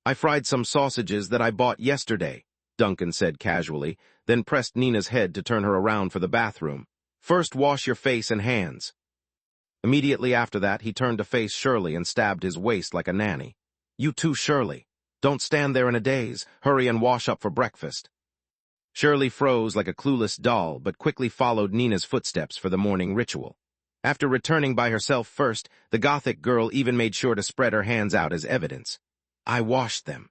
[SPEAKER 1] "I fried some sausages that I bought yesterday," Duncan said casually, then pressed Nina's head to turn her around for the bathroom. "First wash your face and hands." Immediately after that, he turned to face Shirley and stabbed his waist like a nanny. "You too, Shirley. Don't stand there in a daze. Hurry and wash up for breakfast." Shirley froze like a clueless doll, but quickly followed Nina's footsteps for the morning ritual. After returning by herself first, the Gothic girl even made sure to spread her hands out as evidence. "I washed them."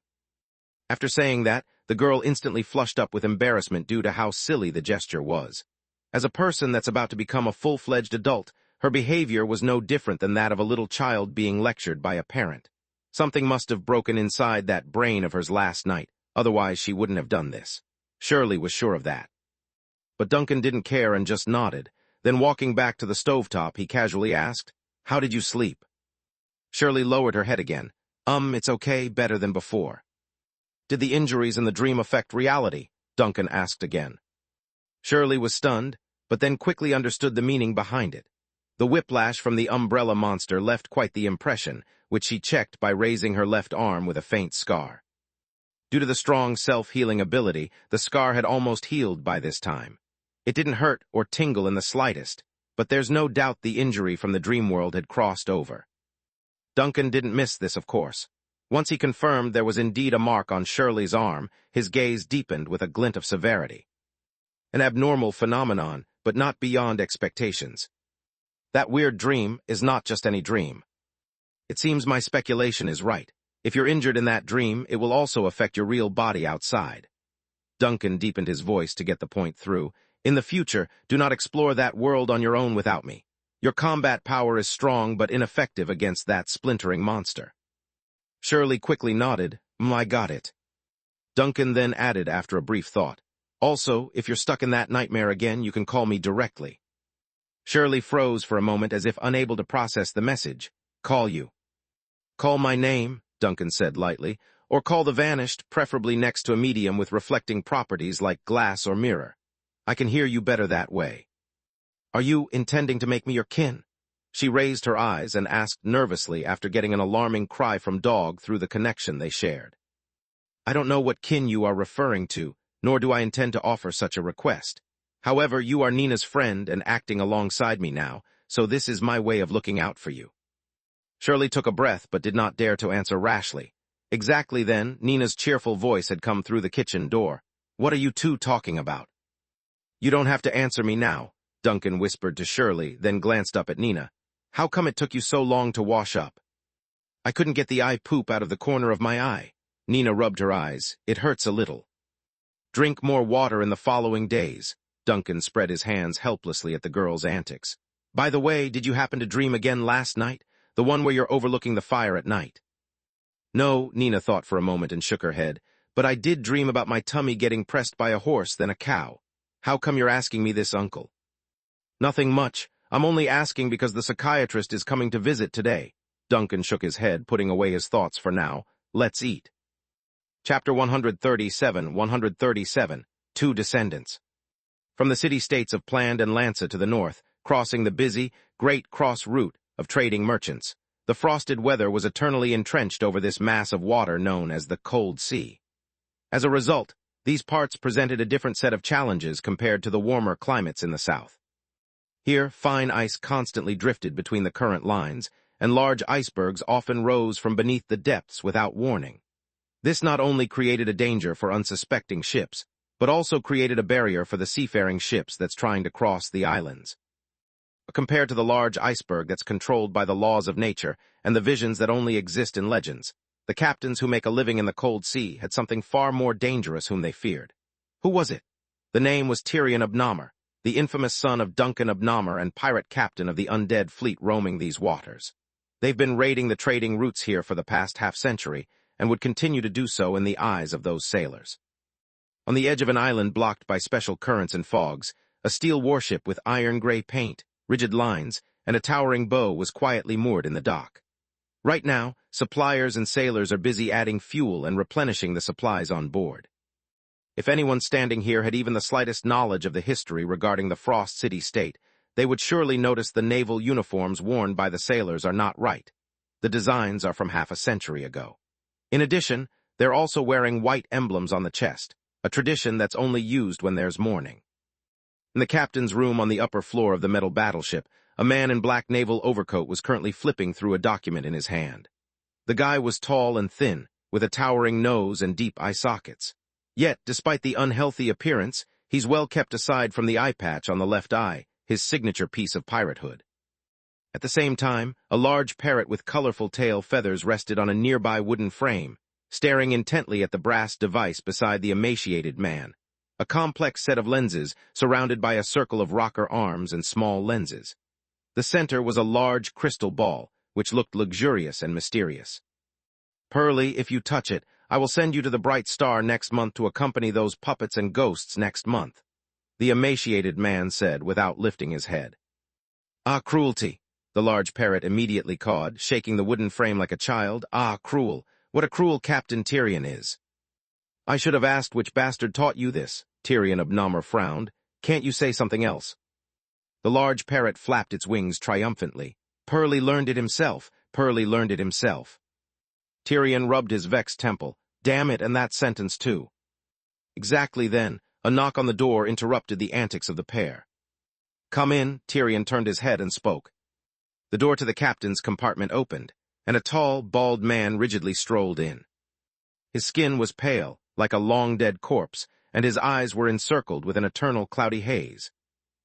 [SPEAKER 1] After saying that, the girl instantly flushed up with embarrassment due to how silly the gesture was. As a person that's about to become a full-fledged adult, her behavior was no different than that of a little child being lectured by a parent. Something must have broken inside that brain of hers last night, otherwise she wouldn't have done this. Shirley was sure of that. But Duncan didn't care and just nodded. Then walking back to the stovetop, he casually asked, "How did you sleep?" Shirley lowered her head again. It's okay, better than before." "Did the injuries in the dream affect reality?" Duncan asked again. Shirley was stunned, but then quickly understood the meaning behind it. The whiplash from the umbrella monster left quite the impression, which she checked by raising her left arm with a faint scar. Due to the strong self-healing ability, the scar had almost healed by this time. It didn't hurt or tingle in the slightest, but there's no doubt the injury from the dream world had crossed over. Duncan didn't miss this, of course. Once he confirmed there was indeed a mark on Shirley's arm, his gaze deepened with a glint of severity. An abnormal phenomenon, but not beyond expectations. That weird dream is not just any dream. It seems my speculation is right. If you're injured in that dream, it will also affect your real body outside. Duncan deepened his voice to get the point through. In the future, do not explore that world on your own without me. Your combat power is strong but ineffective against that splintering monster. Shirley quickly nodded. I got it. Duncan then added after a brief thought. Also, if you're stuck in that nightmare again, you can call me directly. Shirley froze for a moment as if unable to process the message. Call you. Call my name, Duncan said lightly, or call the vanished, preferably next to a medium with reflecting properties like glass or mirror. I can hear you better that way. Are you intending to make me your kin? She raised her eyes and asked nervously after getting an alarming cry from Dog through the connection they shared. I don't know what kin you are referring to, nor do I intend to offer such a request. However, you are Nina's friend and acting alongside me now, so this is my way of looking out for you. Shirley took a breath but did not dare to answer rashly. Exactly then, Nina's cheerful voice had come through the kitchen door. What are you two talking about? You don't have to answer me now, Duncan whispered to Shirley, then glanced up at Nina. How come it took you so long to wash up? I couldn't get the eye poop out of the corner of my eye. Nina rubbed her eyes. It hurts a little. Drink more water in the following days. Duncan spread his hands helplessly at the girl's antics. By the way, did you happen to dream again last night? The one where you're overlooking the fire at night? No, Nina thought for a moment and shook her head, but I did dream about my tummy getting pressed by a horse, then a cow. How come you're asking me this, uncle? Nothing much. I'm only asking because the psychiatrist is coming to visit today. Duncan shook his head, putting away his thoughts for now. Let's eat. Chapter 137, Two Descendants. From the city-states of Pland and Lanza to the north, crossing the busy, Great Cross route of trading merchants, the frosted weather was eternally entrenched over this mass of water known as the Cold Sea. As a result, these parts presented a different set of challenges compared to the warmer climates in the south. Here, fine ice constantly drifted between the current lines, and large icebergs often rose from beneath the depths without warning. This not only created a danger for unsuspecting ships, but also created a barrier for the seafaring ships that's trying to cross the islands. Compared to the large iceberg that's controlled by the laws of nature and the visions that only exist in legends, the captains who make a living in the cold sea had something far more dangerous whom they feared. Who was it? The name was Tyrion of Namur, the infamous son of Duncan of Namur and pirate captain of the undead fleet roaming these waters. They've been raiding the trading routes here for the past half-century, and would continue to do so in the eyes of those sailors. On the edge of an island blocked by special currents and fogs, a steel warship with iron-gray paint, rigid lines, and a towering bow was quietly moored in the dock. Right now, suppliers and sailors are busy adding fuel and replenishing the supplies on board. If anyone standing here had even the slightest knowledge of the history regarding the Frost City state, they would surely notice the naval uniforms worn by the sailors are not right. The designs are from half a century ago. In addition, they're also wearing white emblems on the chest, a tradition that's only used when there's mourning. In the captain's room on the upper floor of the metal battleship, a man in black naval overcoat was currently flipping through a document in his hand. The guy was tall and thin, with a towering nose and deep eye sockets. Yet, despite the unhealthy appearance, he's well kept aside from the eye patch on the left eye, his signature piece of piratehood. At the same time, a large parrot with colorful tail feathers rested on a nearby wooden frame, staring intently at the brass device beside the emaciated man. A complex set of lenses surrounded by a circle of rocker arms and small lenses. The center was a large crystal ball, which looked luxurious and mysterious. Pearly, if you touch it, I will send you to the Bright Star next month to accompany those puppets and ghosts next month, the emaciated man said without lifting his head. Ah, cruelty, the large parrot immediately cawed, shaking the wooden frame like a child. Ah, cruel, what a cruel Captain Tyrion is. I should have asked which bastard taught you this, Tyrion of Namur frowned. Can't you say something else? The large parrot flapped its wings triumphantly. Pearly learned it himself. Pearly learned it himself. Tyrion rubbed his vexed temple. Damn it, and that sentence too. Exactly then, a knock on the door interrupted the antics of the pair. Come in, Tyrion turned his head and spoke. The door to the captain's compartment opened, and a tall, bald man rigidly strolled in. His skin was pale, like a long-dead corpse, and his eyes were encircled with an eternal cloudy haze.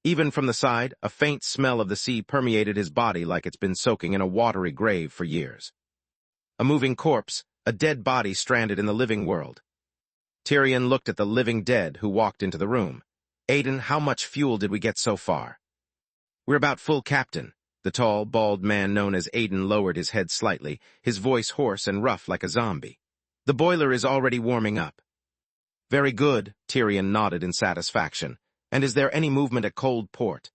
[SPEAKER 1] Even from the side, a faint smell of the sea permeated his body like it's been soaking in a watery grave for years. A moving corpse, a dead body stranded in the living world. Tyrion looked at the living dead who walked into the room. Aiden, how much fuel did we get so far? We're about full, Captain. The tall, bald man known as Aiden lowered his head slightly, his voice hoarse and rough like a zombie. The boiler is already warming up. Very good, Tyrion nodded in satisfaction. And is there any movement at Cold Port?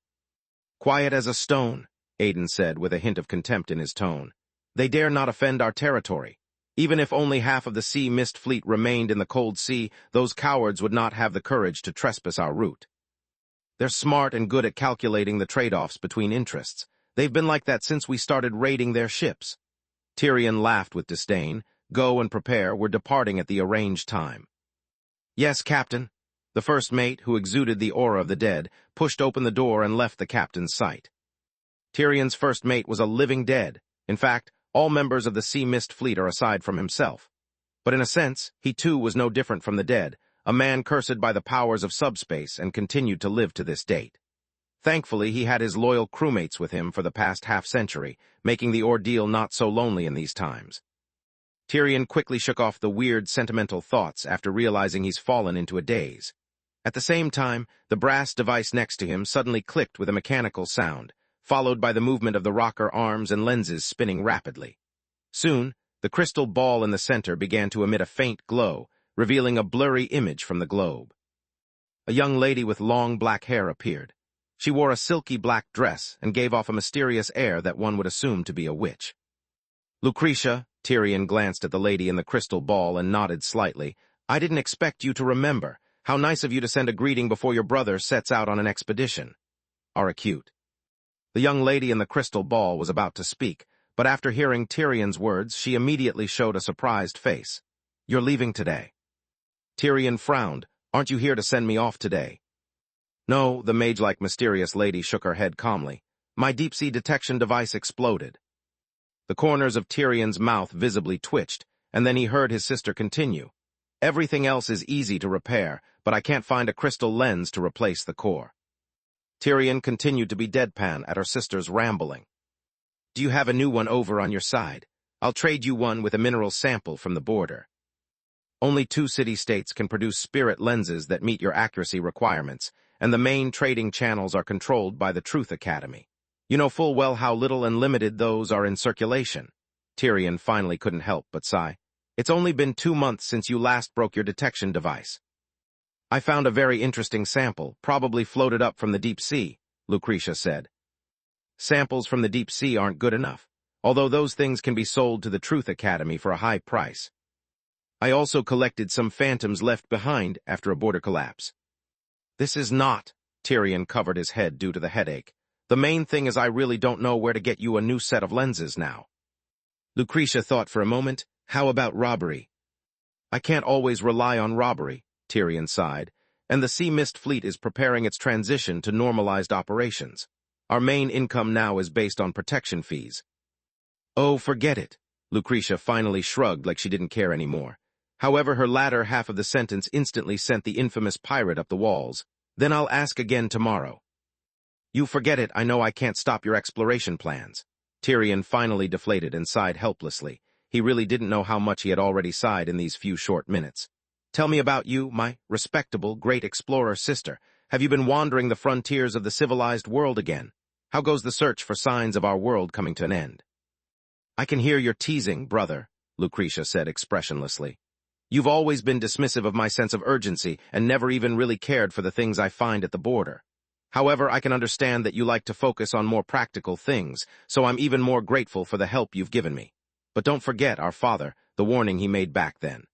[SPEAKER 1] Quiet as a stone, Aiden said with a hint of contempt in his tone. They dare not offend our territory. Even if only half of the Sea Mist fleet remained in the cold sea, those cowards would not have the courage to trespass our route. They're smart and good at calculating the trade-offs between interests. They've been like that since we started raiding their ships. Tyrion laughed with disdain. Go and prepare, we're departing at the arranged time. Yes, Captain. The first mate, who exuded the aura of the dead, pushed open the door and left the captain's sight. Tyrion's first mate was a living dead. In fact, all members of the Sea Mist fleet are aside from himself. But in a sense, he too was no different from the dead, a man cursed by the powers of subspace and continued to live to this date. Thankfully, he had his loyal crewmates with him for the past half-century, making the ordeal not so lonely in these times. Tyrion quickly shook off the weird, sentimental thoughts after realizing he's fallen into a daze. At the same time, the brass device next to him suddenly clicked with a mechanical sound, followed by the movement of the rocker arms and lenses spinning rapidly. Soon, the crystal ball in the center began to emit a faint glow, revealing a blurry image from the globe. A young lady with long black hair appeared. She wore a silky black dress and gave off a mysterious air that one would assume to be a witch. Lucretia, Tyrion glanced at the lady in the crystal ball and nodded slightly. I didn't expect you to remember. How nice of you to send a greeting before your brother sets out on an expedition. Acute. The young lady in the crystal ball was about to speak, but after hearing Tyrion's words, she immediately showed a surprised face. You're leaving today. Tyrion frowned. Aren't you here to send me off today? No, the mage-like mysterious lady shook her head calmly. My deep-sea detection device exploded. The corners of Tyrion's mouth visibly twitched, and then he heard his sister continue. Everything else is easy to repair, but I can't find a crystal lens to replace the core. Tyrion continued to be deadpan at her sister's rambling. Do you have a new one over on your side? I'll trade you one with a mineral sample from the border. Only 2 city-states can produce spirit lenses that meet your accuracy requirements, and the main trading channels are controlled by the Truth Academy. You know full well how little and limited those are in circulation. Tyrion finally couldn't help but sigh. It's only been 2 months since you last broke your detection device. I found a very interesting sample, probably floated up from the deep sea, Lucretia said. Samples from the deep sea aren't good enough, although those things can be sold to the Truth Academy for a high price. I also collected some phantoms left behind after a border collapse. This is not, Tyrion covered his head due to the headache. The main thing is I really don't know where to get you a new set of lenses now. Lucretia thought for a moment. How about robbery? I can't always rely on robbery, Tyrion sighed, and the Sea Mist fleet is preparing its transition to normalized operations. Our main income now is based on protection fees. Oh, forget it. Lucretia finally shrugged like she didn't care anymore. However, her latter half of the sentence instantly sent the infamous pirate up the walls. Then I'll ask again tomorrow. You forget it, I know I can't stop your exploration plans. Tyrion finally deflated and sighed helplessly. He really didn't know how much he had already sighed in these few short minutes. Tell me about you, my respectable, great explorer sister. Have you been wandering the frontiers of the civilized world again? How goes the search for signs of our world coming to an end? I can hear your teasing, brother, Lucretia said expressionlessly. You've always been dismissive of my sense of urgency and never even really cared for the things I find at the border. However, I can understand that you like to focus on more practical things, so I'm even more grateful for the help you've given me. But don't forget our father, the warning he made back then.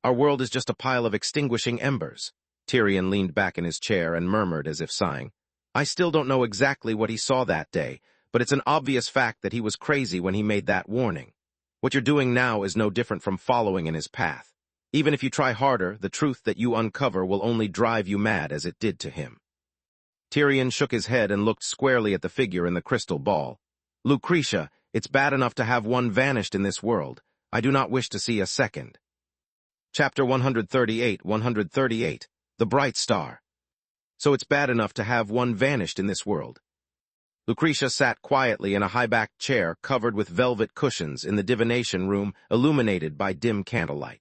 [SPEAKER 1] Our world is just a pile of extinguishing embers. Tyrion leaned back in his chair and murmured as if sighing. I still don't know exactly what he saw that day, but it's an obvious fact that he was crazy when he made that warning. What you're doing now is no different from following in his path. Even if you try harder, the truth that you uncover will only drive you mad as it did to him. Tyrion shook his head and looked squarely at the figure in the crystal ball. Lucretia, it's bad enough to have one vanished in this world. I do not wish to see a second. Chapter 138, The Bright Star. So it's bad enough to have one vanished in this world. Lucretia sat quietly in a high-backed chair covered with velvet cushions in the divination room illuminated by dim candlelight.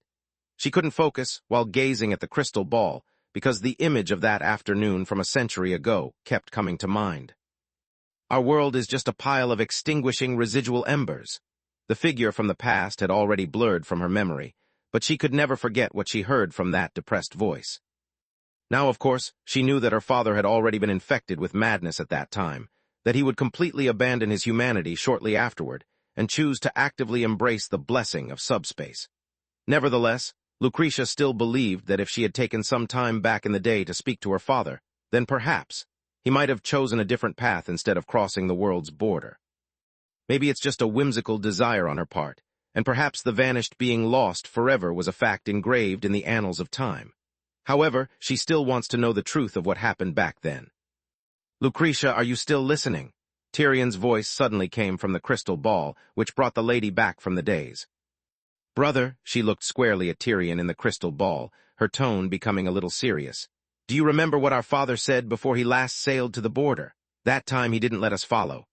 [SPEAKER 1] She couldn't focus while gazing at the crystal ball because the image of that afternoon from a century ago kept coming to mind. Our world is just a pile of extinguishing residual embers. The figure from the past had already blurred from her memory, but she could never forget what she heard from that depressed voice. Now, of course, she knew that her father had already been infected with madness at that time, that he would completely abandon his humanity shortly afterward and choose to actively embrace the blessing of subspace. Nevertheless, Lucretia still believed that if she had taken some time back in the day to speak to her father, then perhaps he might have chosen a different path instead of crossing the world's border. Maybe it's just a whimsical desire on her part, and perhaps the vanished being lost forever was a fact engraved in the annals of time. However, she still wants to know the truth of what happened back then. "Lucretia, are you still listening?" Tyrion's voice suddenly came from the crystal ball, which brought the lady back from the daze. "Brother," she looked squarely at Tyrion in the crystal ball, her tone becoming a little serious. "Do you remember what our father said before he last sailed to the border? That time he didn't let us follow."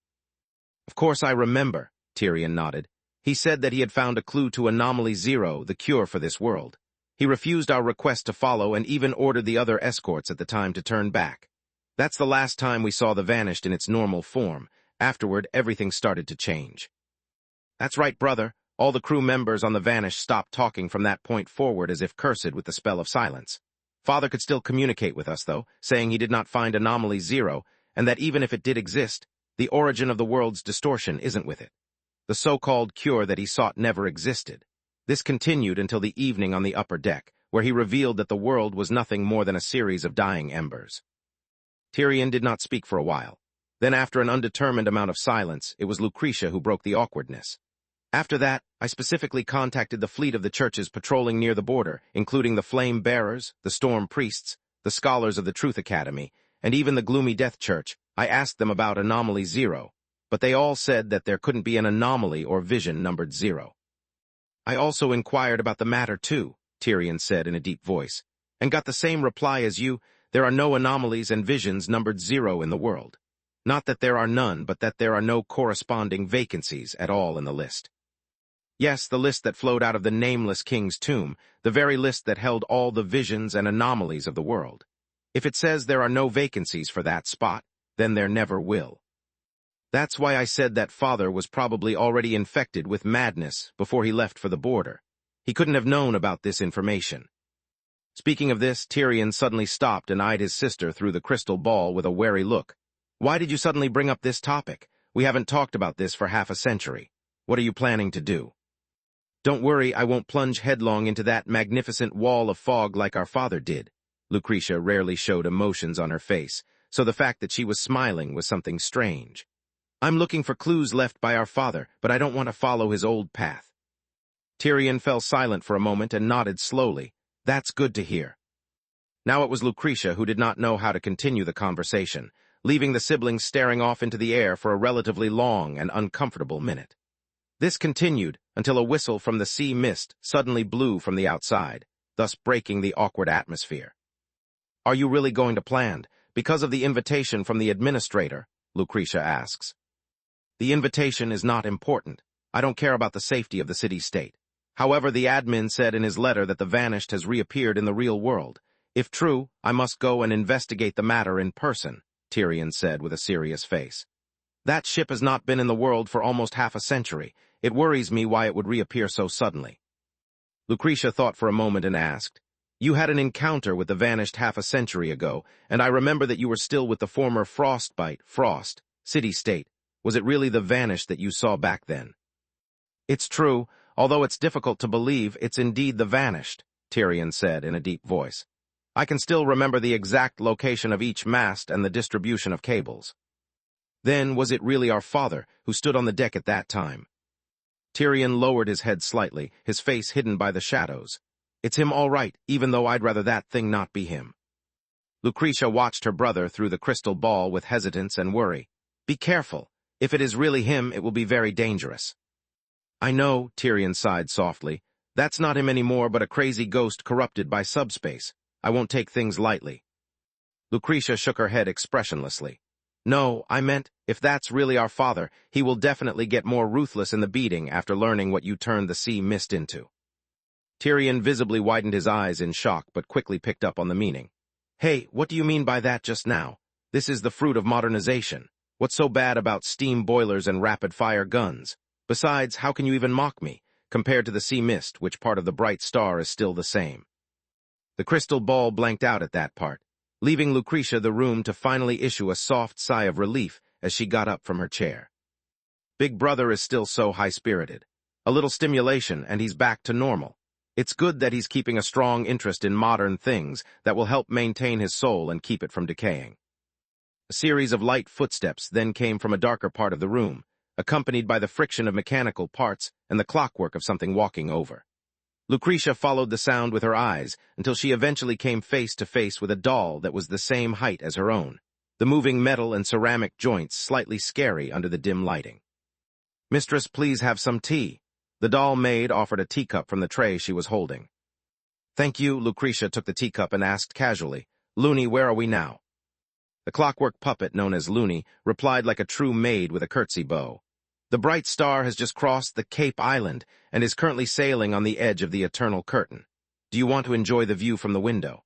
[SPEAKER 1] "Of course I remember," Tyrion nodded. "He said that he had found a clue to Anomaly Zero, the cure for this world. He refused our request to follow and even ordered the other escorts at the time to turn back. That's the last time we saw the Vanished in its normal form. Afterward, everything started to change." "That's right, brother. All the crew members on the Vanished stopped talking from that point forward as if cursed with the spell of silence. Father could still communicate with us, though, saying he did not find Anomaly Zero, and that even if it did exist, the origin of the world's distortion isn't with it. The so-called cure that he sought never existed. This continued until the evening on the upper deck, where he revealed that the world was nothing more than a series of dying embers." Tyrion did not speak for a while. Then, after an undetermined amount of silence, it was Lucretia who broke the awkwardness. "After that, I specifically contacted the fleet of the churches patrolling near the border, including the Flame Bearers, the Storm Priests, the Scholars of the Truth Academy, and even the Gloomy Death Church. I asked them about Anomaly Zero, but they all said that there couldn't be an anomaly or vision numbered 0. "I also inquired about the matter too," Tyrion said in a deep voice, "and got the same reply as you. There are no anomalies and visions numbered 0 in the world. Not that there are none, but that there are no corresponding vacancies at all in the list." Yes, the list that flowed out of the nameless king's tomb, the very list that held all the visions and anomalies of the world. If it says there are no vacancies for that spot, then there never will. That's why I said that father was probably already infected with madness before he left for the border. He couldn't have known about this information. Speaking of this, Tyrion suddenly stopped and eyed his sister through the crystal ball with a wary look. "Why did you suddenly bring up this topic? We haven't talked about this for half a century. What are you planning to do?" "Don't worry, I won't plunge headlong into that magnificent wall of fog like our father did." Lucretia rarely showed emotions on her face, so the fact that she was smiling was something strange. "I'm looking for clues left by our father, but I don't want to follow his old path." Tyrion fell silent for a moment and nodded slowly. "That's good to hear." Now it was Lucretia who did not know how to continue the conversation, leaving the siblings staring off into the air for a relatively long and uncomfortable minute. This continued until a whistle from the sea mist suddenly blew from the outside, thus breaking the awkward atmosphere. "Are you really going to plan? Because of the invitation from the administrator?" Lucretia asks. "The invitation is not important. I don't care about the safety of the city-state. However, the admin said in his letter that the Vanished has reappeared in the real world. If true, I must go and investigate the matter in person," Tyrion said with a serious face. "That ship has not been in the world for almost half a century. It worries me why it would reappear so suddenly." Lucretia thought for a moment and asked, "You had an encounter with the Vanished half a century ago, and I remember that you were still with the former Frost, city-state. Was it really the Vanished that you saw back then?" "It's true. Although it's difficult to believe, it's indeed the Vanished," Tyrion said in a deep voice. "I can still remember the exact location of each mast and the distribution of cables." "Then was it really our father who stood on the deck at that time?" Tyrion lowered his head slightly, his face hidden by the shadows. "It's him all right, even though I'd rather that thing not be him." Lucretia watched her brother through the crystal ball with hesitance and worry. "Be careful. If it is really him, it will be very dangerous." "I know," Tyrion sighed softly. "That's not him anymore, but a crazy ghost corrupted by subspace. I won't take things lightly." Lucretia shook her head expressionlessly. "No, I meant, if that's really our father, he will definitely get more ruthless in the beating after learning what you turned the sea mist into." Tyrion visibly widened his eyes in shock but quickly picked up on the meaning. Hey, what do you mean by that just now? This is the fruit of modernization. What's so bad about steam boilers and rapid-fire guns? Besides, how can you even mock me, compared to the sea mist, which part of the bright star is still the same? The crystal ball blanked out at that part, leaving Lucretia the room to finally issue a soft sigh of relief as she got up from her chair. Big Brother is still so high-spirited. A little stimulation, and he's back to normal. It's good that he's keeping a strong interest in modern things that will help maintain his soul and keep it from decaying. A series of light footsteps then came from a darker part of the room, accompanied by the friction of mechanical parts and the clockwork of something walking over. Lucretia followed the sound with her eyes until she eventually came face to face with a doll that was the same height as her own, the moving metal and ceramic joints slightly scary under the dim lighting. "Mistress, please have some tea." The doll maid offered a teacup from the tray she was holding. "Thank you." Lucretia took the teacup and asked casually, "Looney, where are we now?" The clockwork puppet, known as Looney, replied like a true maid with a curtsy bow. "The bright star has just crossed the Cape Island and is currently sailing on the edge of the eternal curtain. Do you want to enjoy the view from the window?"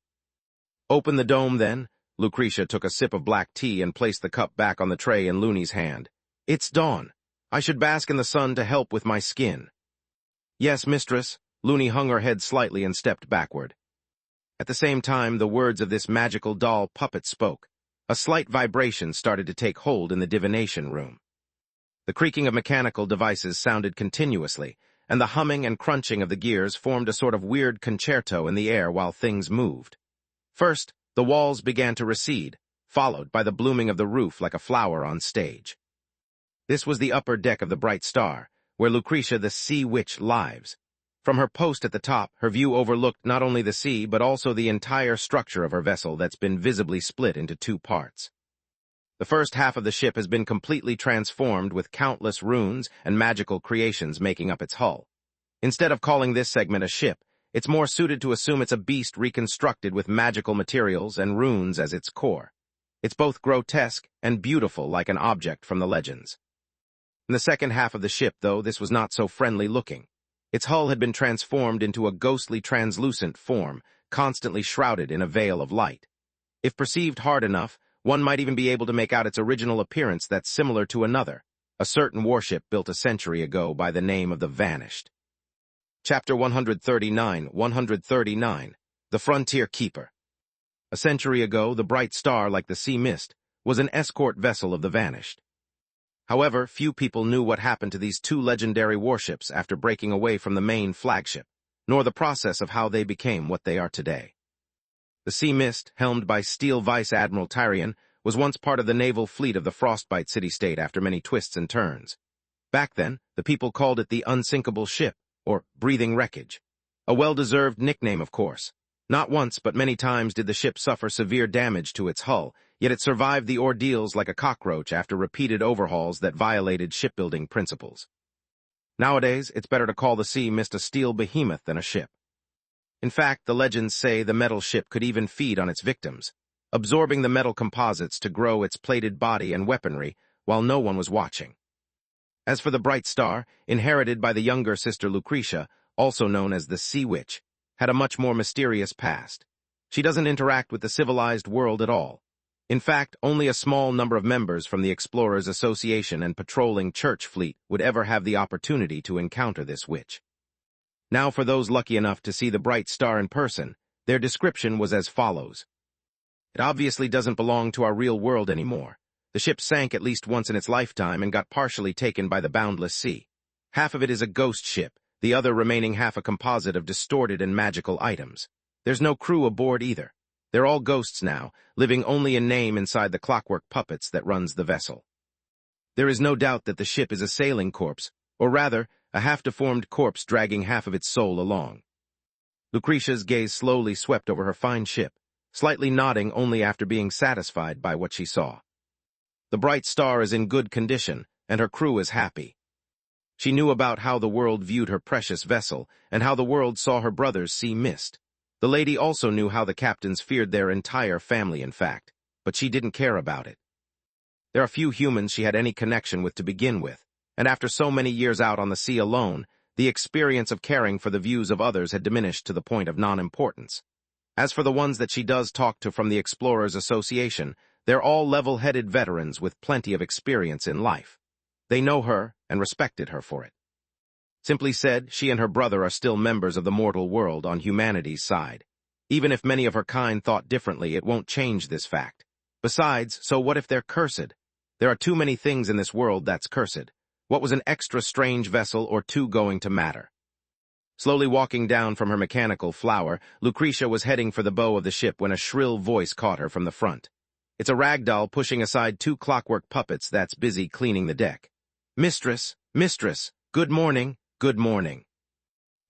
[SPEAKER 1] "Open the dome, then." Lucretia took a sip of black tea and placed the cup back on the tray in Looney's hand. "It's dawn. I should bask in the sun to help with my skin." "Yes, mistress." Looney hung her head slightly and stepped backward. At the same time, the words of this magical doll puppet spoke. A slight vibration started to take hold in the divination room. The creaking of mechanical devices sounded continuously, and the humming and crunching of the gears formed a sort of weird concerto in the air while things moved. First, the walls began to recede, followed by the blooming of the roof like a flower on stage. This was the upper deck of the Bright Star, where Lucretia the Sea Witch lives. From her post at the top, her view overlooked not only the sea but also the entire structure of her vessel that's been visibly split into two parts. The first half of the ship has been completely transformed with countless runes and magical creations making up its hull. Instead of calling this segment a ship, it's more suited to assume it's a beast reconstructed with magical materials and runes as its core. It's both grotesque and beautiful like an object from the legends. In the second half of the ship, though, this was not so friendly looking. Its hull had been transformed into a ghostly translucent form, constantly shrouded in a veil of light. If perceived hard enough, one might even be able to make out its original appearance that's similar to another, a certain warship built a century ago by the name of the Vanished. Chapter 139. The Frontier Keeper. A century ago, the Bright Star, like the sea mist, was an escort vessel of the Vanished. However, few people knew what happened to these two legendary warships after breaking away from the main flagship, nor the process of how they became what they are today. The Sea Mist, helmed by Steel Vice Admiral Tyrion, was once part of the naval fleet of the Frostbite city-state after many twists and turns. Back then, the people called it the Unsinkable Ship, or Breathing Wreckage. A well-deserved nickname, of course. Not once, but many times did the ship suffer severe damage to its hull, yet it survived the ordeals like a cockroach after repeated overhauls that violated shipbuilding principles. Nowadays, it's better to call the Sea Mist a steel behemoth than a ship. In fact, the legends say the metal ship could even feed on its victims, absorbing the metal composites to grow its plated body and weaponry while no one was watching. As for the Bright Star, inherited by the younger sister Lucretia, also known as the Sea Witch, had a much more mysterious past. She doesn't interact with the civilized world at all. In fact, only a small number of members from the Explorers Association and patrolling church fleet would ever have the opportunity to encounter this witch. Now, for those lucky enough to see the Bright Star in person, their description was as follows. It obviously doesn't belong to our real world anymore. The ship sank at least once in its lifetime and got partially taken by the boundless sea. Half of it is a ghost ship, the other remaining half a composite of distorted and magical items. There's no crew aboard either. They're all ghosts now, living only in name inside the clockwork puppets that runs the vessel. There is no doubt that the ship is a sailing corpse, or rather, a half-deformed corpse dragging half of its soul along. Lucretia's gaze slowly swept over her fine ship, slightly nodding only after being satisfied by what she saw. The Bright Star is in good condition, and her crew is happy. She knew about how the world viewed her precious vessel, and how the world saw her brother's Sea Mist. The lady also knew how the captains feared their entire family, in fact, but she didn't care about it. There are few humans she had any connection with to begin with, and after so many years out on the sea alone, The experience of caring for the views of others had diminished to the point of non-importance. As for the ones that she does talk to from the Explorers Association, they're all level-headed veterans with plenty of experience in life. They know her and respected her for it. Simply said, she and her brother are still members of the mortal world on humanity's side. Even if many of her kind thought differently, it won't change this fact. Besides, so what if they're cursed? There are too many things in this world that's cursed. What was an extra strange vessel or two going to matter? Slowly walking down from her mechanical flower, Lucretia was heading for the bow of the ship when a shrill voice caught her from the front. It's a ragdoll pushing aside two clockwork puppets that's busy cleaning the deck. Mistress, mistress, good morning, good morning.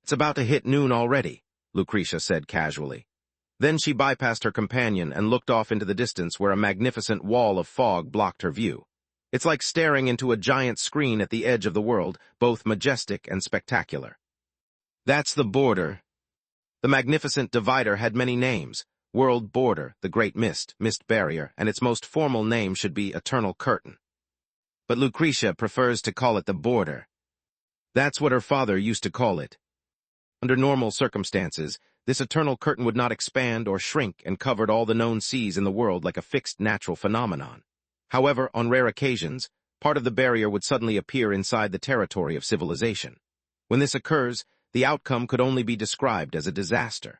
[SPEAKER 1] It's about to hit noon already, Lucretia said casually. Then she bypassed her companion and looked off into the distance where a magnificent wall of fog blocked her view. It's like staring into a giant screen at the edge of the world, both majestic and spectacular. That's the border. The magnificent divider had many names: World Border, the Great Mist, Mist Barrier, and its most formal name should be Eternal Curtain. But Lucretia prefers to call it the border. That's what her father used to call it. Under normal circumstances, this eternal curtain would not expand or shrink and covered all the known seas in the world like a fixed natural phenomenon. However, on rare occasions, part of the barrier would suddenly appear inside the territory of civilization. When this occurs, the outcome could only be described as a disaster.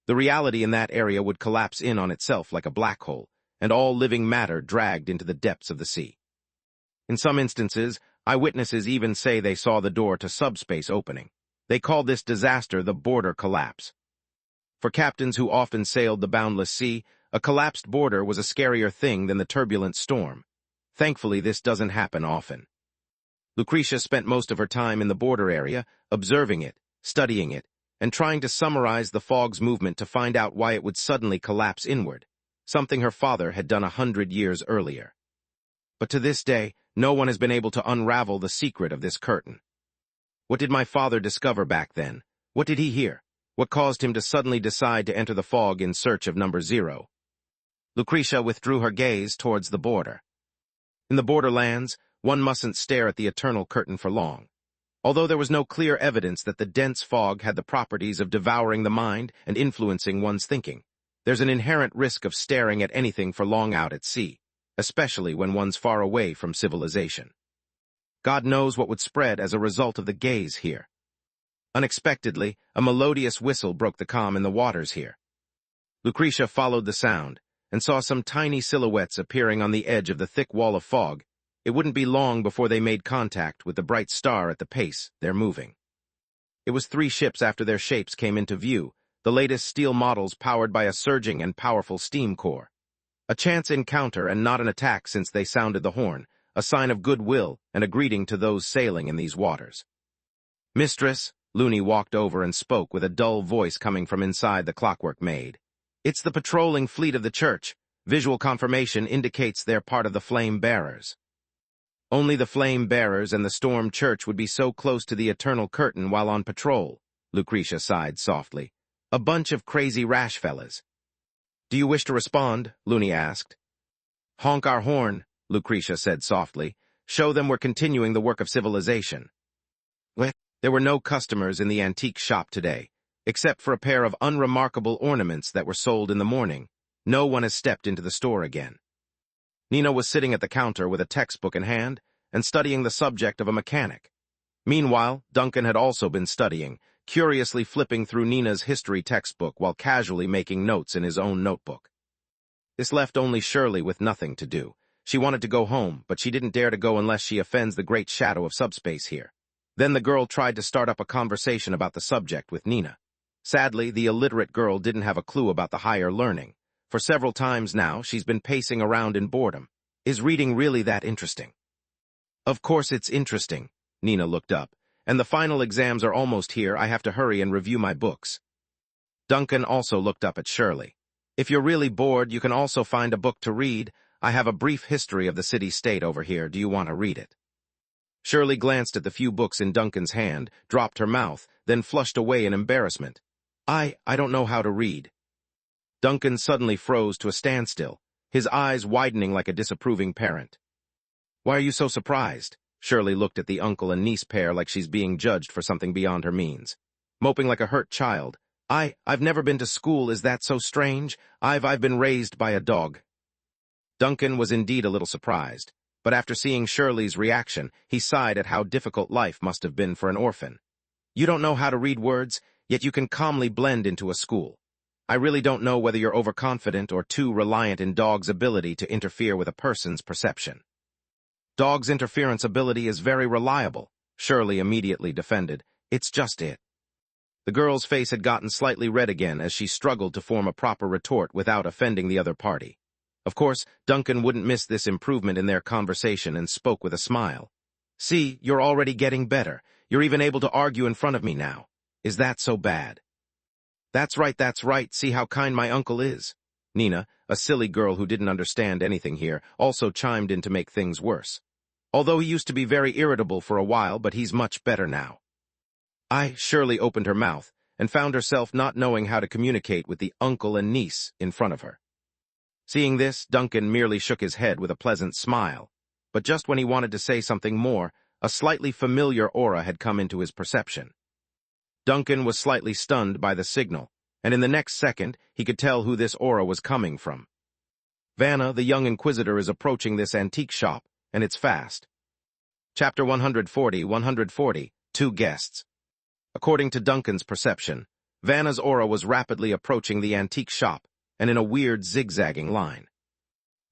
[SPEAKER 1] The reality in that area would collapse in on itself like a black hole, and all living matter dragged into the depths of the sea. In some instances, eyewitnesses even say they saw the door to subspace opening. They called this disaster the border collapse. For captains who often sailed the boundless sea, a collapsed border was a scarier thing than the turbulent storm. Thankfully, this doesn't happen often. Lucretia spent most of her time in the border area, observing it, studying it, and trying to summarize the fog's movement to find out why it would suddenly collapse inward, something her father had done 100 years earlier. But to this day, no one has been able to unravel the secret of this curtain. What did my father discover back then? What did he hear? What caused him to suddenly decide to enter the fog in search of number 0? Lucretia withdrew her gaze towards the border. In the borderlands, one mustn't stare at the eternal curtain for long. Although there was no clear evidence that the dense fog had the properties of devouring the mind and influencing one's thinking, there's an inherent risk of staring at anything for long out at sea, especially when one's far away from civilization. God knows what would spread as a result of the gaze here. Unexpectedly, a melodious whistle broke the calm in the waters here. Lucretia followed the sound and saw some tiny silhouettes appearing on the edge of the thick wall of fog. It wouldn't be long before they made contact with the bright star at the pace they're moving. It was 3 ships after their shapes came into view, the latest steel models powered by a surging and powerful steam core. A chance encounter and not an attack since they sounded the horn, a sign of goodwill and a greeting to those sailing in these waters. Mistress, Looney walked over and spoke with a dull voice coming from inside the clockwork maid. It's the patrolling fleet of the church. Visual confirmation indicates they're part of the flame bearers. Only the flame bearers and the storm church would be so close to the eternal curtain while on patrol, Lucretia sighed softly. A bunch of crazy rash fellas. Do you wish to respond? Looney asked. Honk our horn, Lucretia said softly. Show them we're continuing the work of civilization. There were no customers in the antique shop today, except for a pair of unremarkable ornaments that were sold in the morning. No one has stepped into the store again. Nina was sitting at the counter with a textbook in hand and studying the subject of a mechanic. Meanwhile, Duncan had also been studying, curiously flipping through Nina's history textbook while casually making notes in his own notebook. This left only Shirley with nothing to do. She wanted to go home, but she didn't dare to go unless she offends the great shadow of subspace here. Then the girl tried to start up a conversation about the subject with Nina. Sadly, the illiterate girl didn't have a clue about the higher learning. For several times now, she's been pacing around in boredom. Is reading really that interesting? Of course it's interesting. Nina looked up. And the final exams are almost here. I have to hurry and review my books. Duncan also looked up at Shirley. If you're really bored, you can also find a book to read. I have a brief history of the city-state over here. Do you want to read it? Shirley glanced at the few books in Duncan's hand, dropped her mouth, then flushed away in embarrassment. I don't know how to read. Duncan suddenly froze to a standstill, his eyes widening like a disapproving parent. Why are you so surprised? Shirley looked at the uncle and niece pair like she's being judged for something beyond her means. Moping like a hurt child. I've never been to school, is that so strange? I've been raised by a dog. Duncan was indeed a little surprised, but after seeing Shirley's reaction, he sighed at how difficult life must have been for an orphan. You don't know how to read words, yet you can calmly blend into a school. I really don't know whether you're overconfident or too reliant in Dog's ability to interfere with a person's perception. Dog's interference ability is very reliable, Shirley immediately defended. It's just it. The girl's face had gotten slightly red again as she struggled to form a proper retort without offending the other party. Of course, Duncan wouldn't miss this improvement in their conversation and spoke with a smile. See, you're already getting better. You're even able to argue in front of me now. Is that so bad? That's right, see how kind my uncle is. Nina, a silly girl who didn't understand anything here, also chimed in to make things worse. Although he used to be very irritable for a while, but he's much better now. Shirley opened her mouth and found herself not knowing how to communicate with the uncle and niece in front of her. Seeing this, Duncan merely shook his head with a pleasant smile, but just when he wanted to say something more, a slightly familiar aura had come into his perception. Duncan was slightly stunned by the signal, and in the next second, he could tell who this aura was coming from. Vanna, the young inquisitor, is approaching this antique shop, and it's fast. Chapter 140, Two Guests. According to Duncan's perception, Vanna's aura was rapidly approaching the antique shop, and in a weird zigzagging line.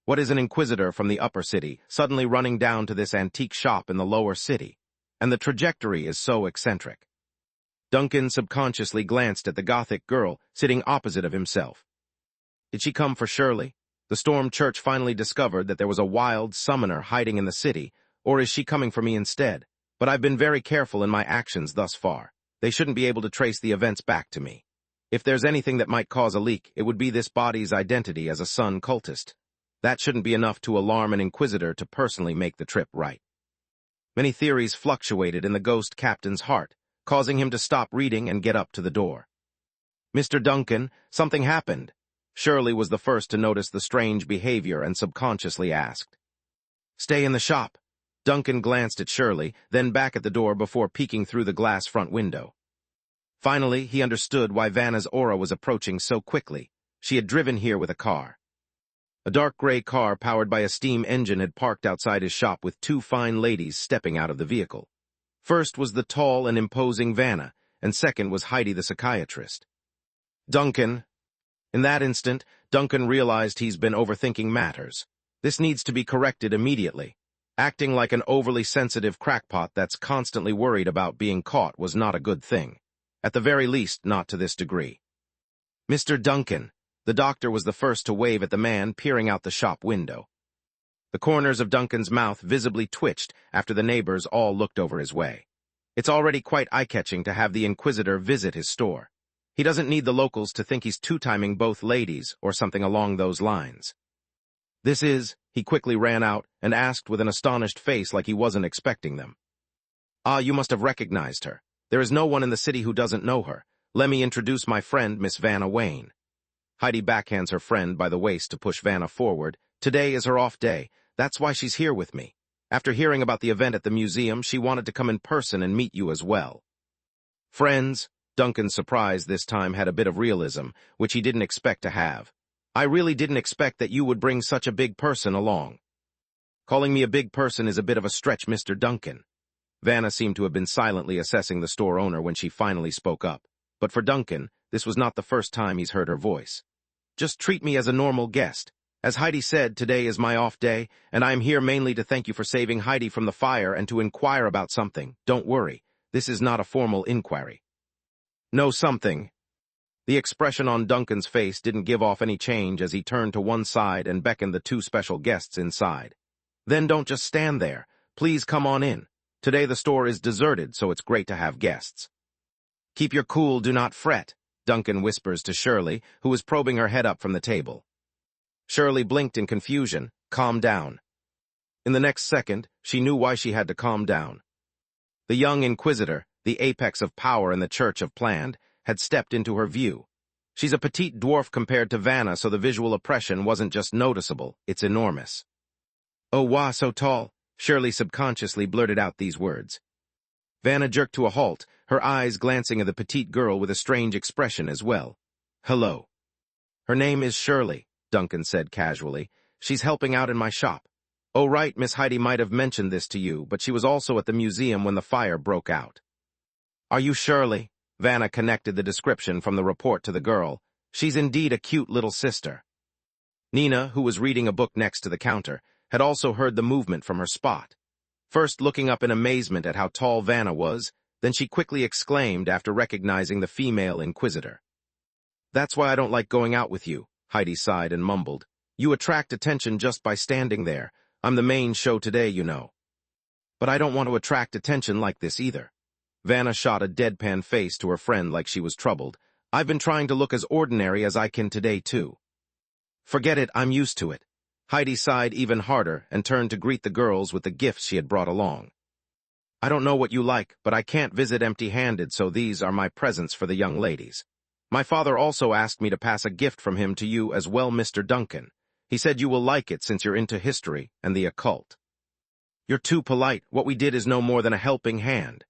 [SPEAKER 1] What is an inquisitor from the upper city suddenly running down to this antique shop in the lower city? And the trajectory is so eccentric. Duncan subconsciously glanced at the Gothic girl sitting opposite of himself. Did she come for Shirley? The Storm Church finally discovered that there was a wild summoner hiding in the city, or is she coming for me instead? But I've been very careful in my actions thus far. They shouldn't be able to trace the events back to me. If there's anything that might cause a leak, it would be this body's identity as a Sun cultist. That shouldn't be enough to alarm an inquisitor to personally make the trip right. Many theories fluctuated in the ghost captain's heart, causing him to stop reading and get up to the door. Mr. Duncan, something happened. Shirley was the first to notice the strange behavior and subconsciously asked. Stay in the shop. Duncan glanced at Shirley, then back at the door before peeking through the glass front window. Finally, he understood why Vanna's aura was approaching so quickly. She had driven here with a car. A dark gray car powered by a steam engine had parked outside his shop with two fine ladies stepping out of the vehicle. First was the tall and imposing Vanna, and second was Heidi the psychiatrist. Duncan. In that instant, Duncan realized he's been overthinking matters. This needs to be corrected immediately. Acting like an overly sensitive crackpot that's constantly worried about being caught was not a good thing. At the very least, not to this degree. Mr. Duncan. The doctor was the first to wave at the man peering out the shop window. The corners of Duncan's mouth visibly twitched after the neighbors all looked over his way. It's already quite eye-catching to have the inquisitor visit his store. He doesn't need the locals to think he's two-timing both ladies or something along those lines. This is, he quickly ran out and asked with an astonished face like he wasn't expecting them. You must have recognized her. There is no one in the city who doesn't know her. Let me introduce my friend, Miss Vanna Wayne. Heidi backhands her friend by the waist to push Vanna forward. Today is her off day. That's why she's here with me. After hearing about the event at the museum, she wanted to come in person and meet you as well. Friends, Duncan's surprise this time had a bit of realism, which he didn't expect to have. I really didn't expect that you would bring such a big person along. Calling me a big person is a bit of a stretch, Mr. Duncan. Vanna seemed to have been silently assessing the store owner when she finally spoke up. But for Duncan, this was not the first time he's heard her voice. Just treat me as a normal guest. As Heidi said, today is my off day, and I am here mainly to thank you for saving Heidi from the fire and to inquire about something. Don't worry, this is not a formal inquiry. No something. The expression on Duncan's face didn't give off any change as he turned to one side and beckoned the two special guests inside. Then don't just stand there. Please come on in. Today the store is deserted, so it's great to have guests. Keep your cool, do not fret, Duncan whispers to Shirley, who was probing her head up from the table. Shirley blinked in confusion. Calm down. In the next second, she knew why she had to calm down. The young inquisitor, the apex of power in the Church of Planned, had stepped into her view. She's a petite dwarf compared to Vanna, so the visual oppression wasn't just noticeable, it's enormous. Oh, wow, so tall. Shirley subconsciously blurted out these words. Vanna jerked to a halt, her eyes glancing at the petite girl with a strange expression as well. Hello. Her name is Shirley, Duncan said casually. She's helping out in my shop. Oh right, Miss Heidi might have mentioned this to you, but she was also at the museum when the fire broke out. Are you Shirley? Vanna connected the description from the report to the girl. She's indeed a cute little sister. Nina, who was reading a book next to the counter, had also heard the movement from her spot. First looking up in amazement at how tall Vanna was, then she quickly exclaimed after recognizing the female inquisitor. That's why I don't like going out with you, Heidi sighed and mumbled. You attract attention just by standing there. I'm the main show today, you know. But I don't want to attract attention like this either. Vanna shot a deadpan face to her friend like she was troubled. I've been trying to look as ordinary as I can today, too. Forget it, I'm used to it. Heidi sighed even harder and turned to greet the girls with the gifts she had brought along. I don't know what you like, but I can't visit empty-handed, so these are my presents for the young ladies. My father also asked me to pass a gift from him to you as well, Mr. Duncan. He said you will like it since you're into history and the occult. You're too polite. What we did is no more than a helping hand.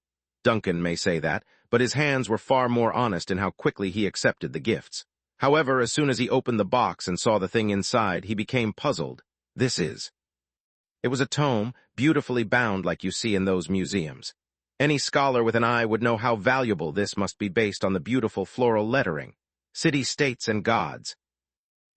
[SPEAKER 1] Duncan may say that, but his hands were far more honest in how quickly he accepted the gifts. However, as soon as he opened the box and saw the thing inside, he became puzzled. It was a tome, beautifully bound like you see in those museums. Any scholar with an eye would know how valuable this must be based on the beautiful floral lettering. City, states, and gods.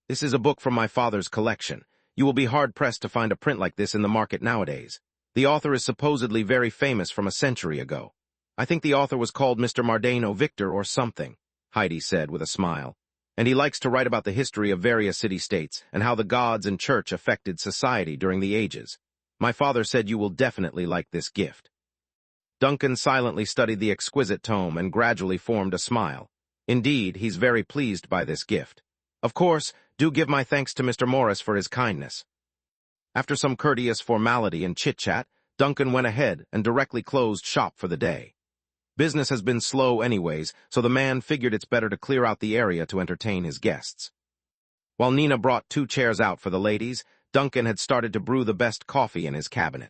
[SPEAKER 1] This is a book from my father's collection. You will be hard-pressed to find a print like this in the market nowadays. The author is supposedly very famous from a century ago. I think the author was called Mr. Mardano Victor or something, Heidi said with a smile. And he likes to write about the history of various city-states and how the gods and church affected society during the ages. My father said you will definitely like this gift. Duncan silently studied the exquisite tome and gradually formed a smile. Indeed, he's very pleased by this gift. Of course, do give my thanks to Mr. Morris for his kindness. After some courteous formality and chit-chat, Duncan went ahead and directly closed shop for the day. Business has been slow anyways, so the man figured it's better to clear out the area to entertain his guests. While Nina brought 2 chairs out for the ladies, Duncan had started to brew the best coffee in his cabinet.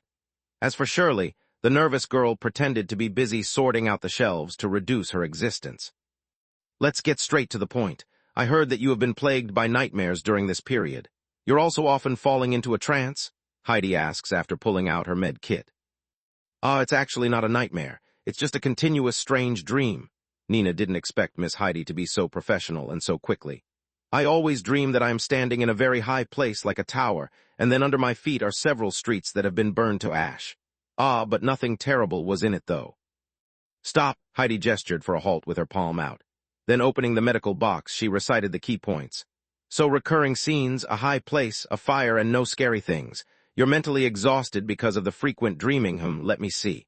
[SPEAKER 1] As for Shirley, the nervous girl pretended to be busy sorting out the shelves to reduce her existence. Let's get straight to the point. I heard that you have been plagued by nightmares during this period. You're also often falling into a trance? Heidi asks after pulling out her med kit. It's actually not a nightmare. It's just a continuous strange dream. Nina didn't expect Miss Heidi to be so professional and so quickly. I always dream that I am standing in a very high place like a tower, and then under my feet are several streets that have been burned to ash. But nothing terrible was in it though. Stop, Heidi gestured for a halt with her palm out. Then opening the medical box, she recited the key points. So recurring scenes, a high place, a fire, and no scary things. You're mentally exhausted because of the frequent dreaming. Let me see.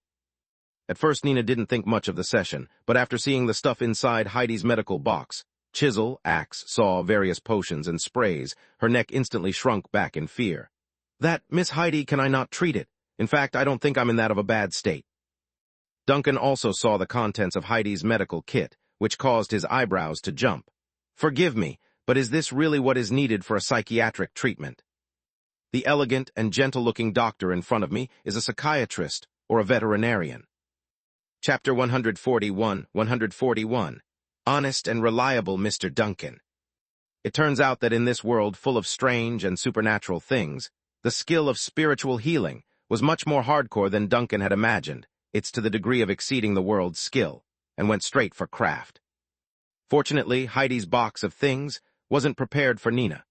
[SPEAKER 1] At first Nina didn't think much of the session, but after seeing the stuff inside Heidi's medical box, chisel, axe, saw, various potions, and sprays, her neck instantly shrunk back in fear. That, Miss Heidi, can I not treat it? In fact, I don't think I'm in that of a bad state. Duncan also saw the contents of Heidi's medical kit, which caused his eyebrows to jump. Forgive me, but is this really what is needed for a psychiatric treatment? The elegant and gentle-looking doctor in front of me is a psychiatrist or a veterinarian. Chapter 141. Honest and reliable Mr. Duncan. It turns out that in this world full of strange and supernatural things, the skill of spiritual healing was much more hardcore than Duncan had imagined. It's to the degree of exceeding the world's skill, and went straight for craft. Fortunately, Heidi's box of things wasn't prepared for Nina.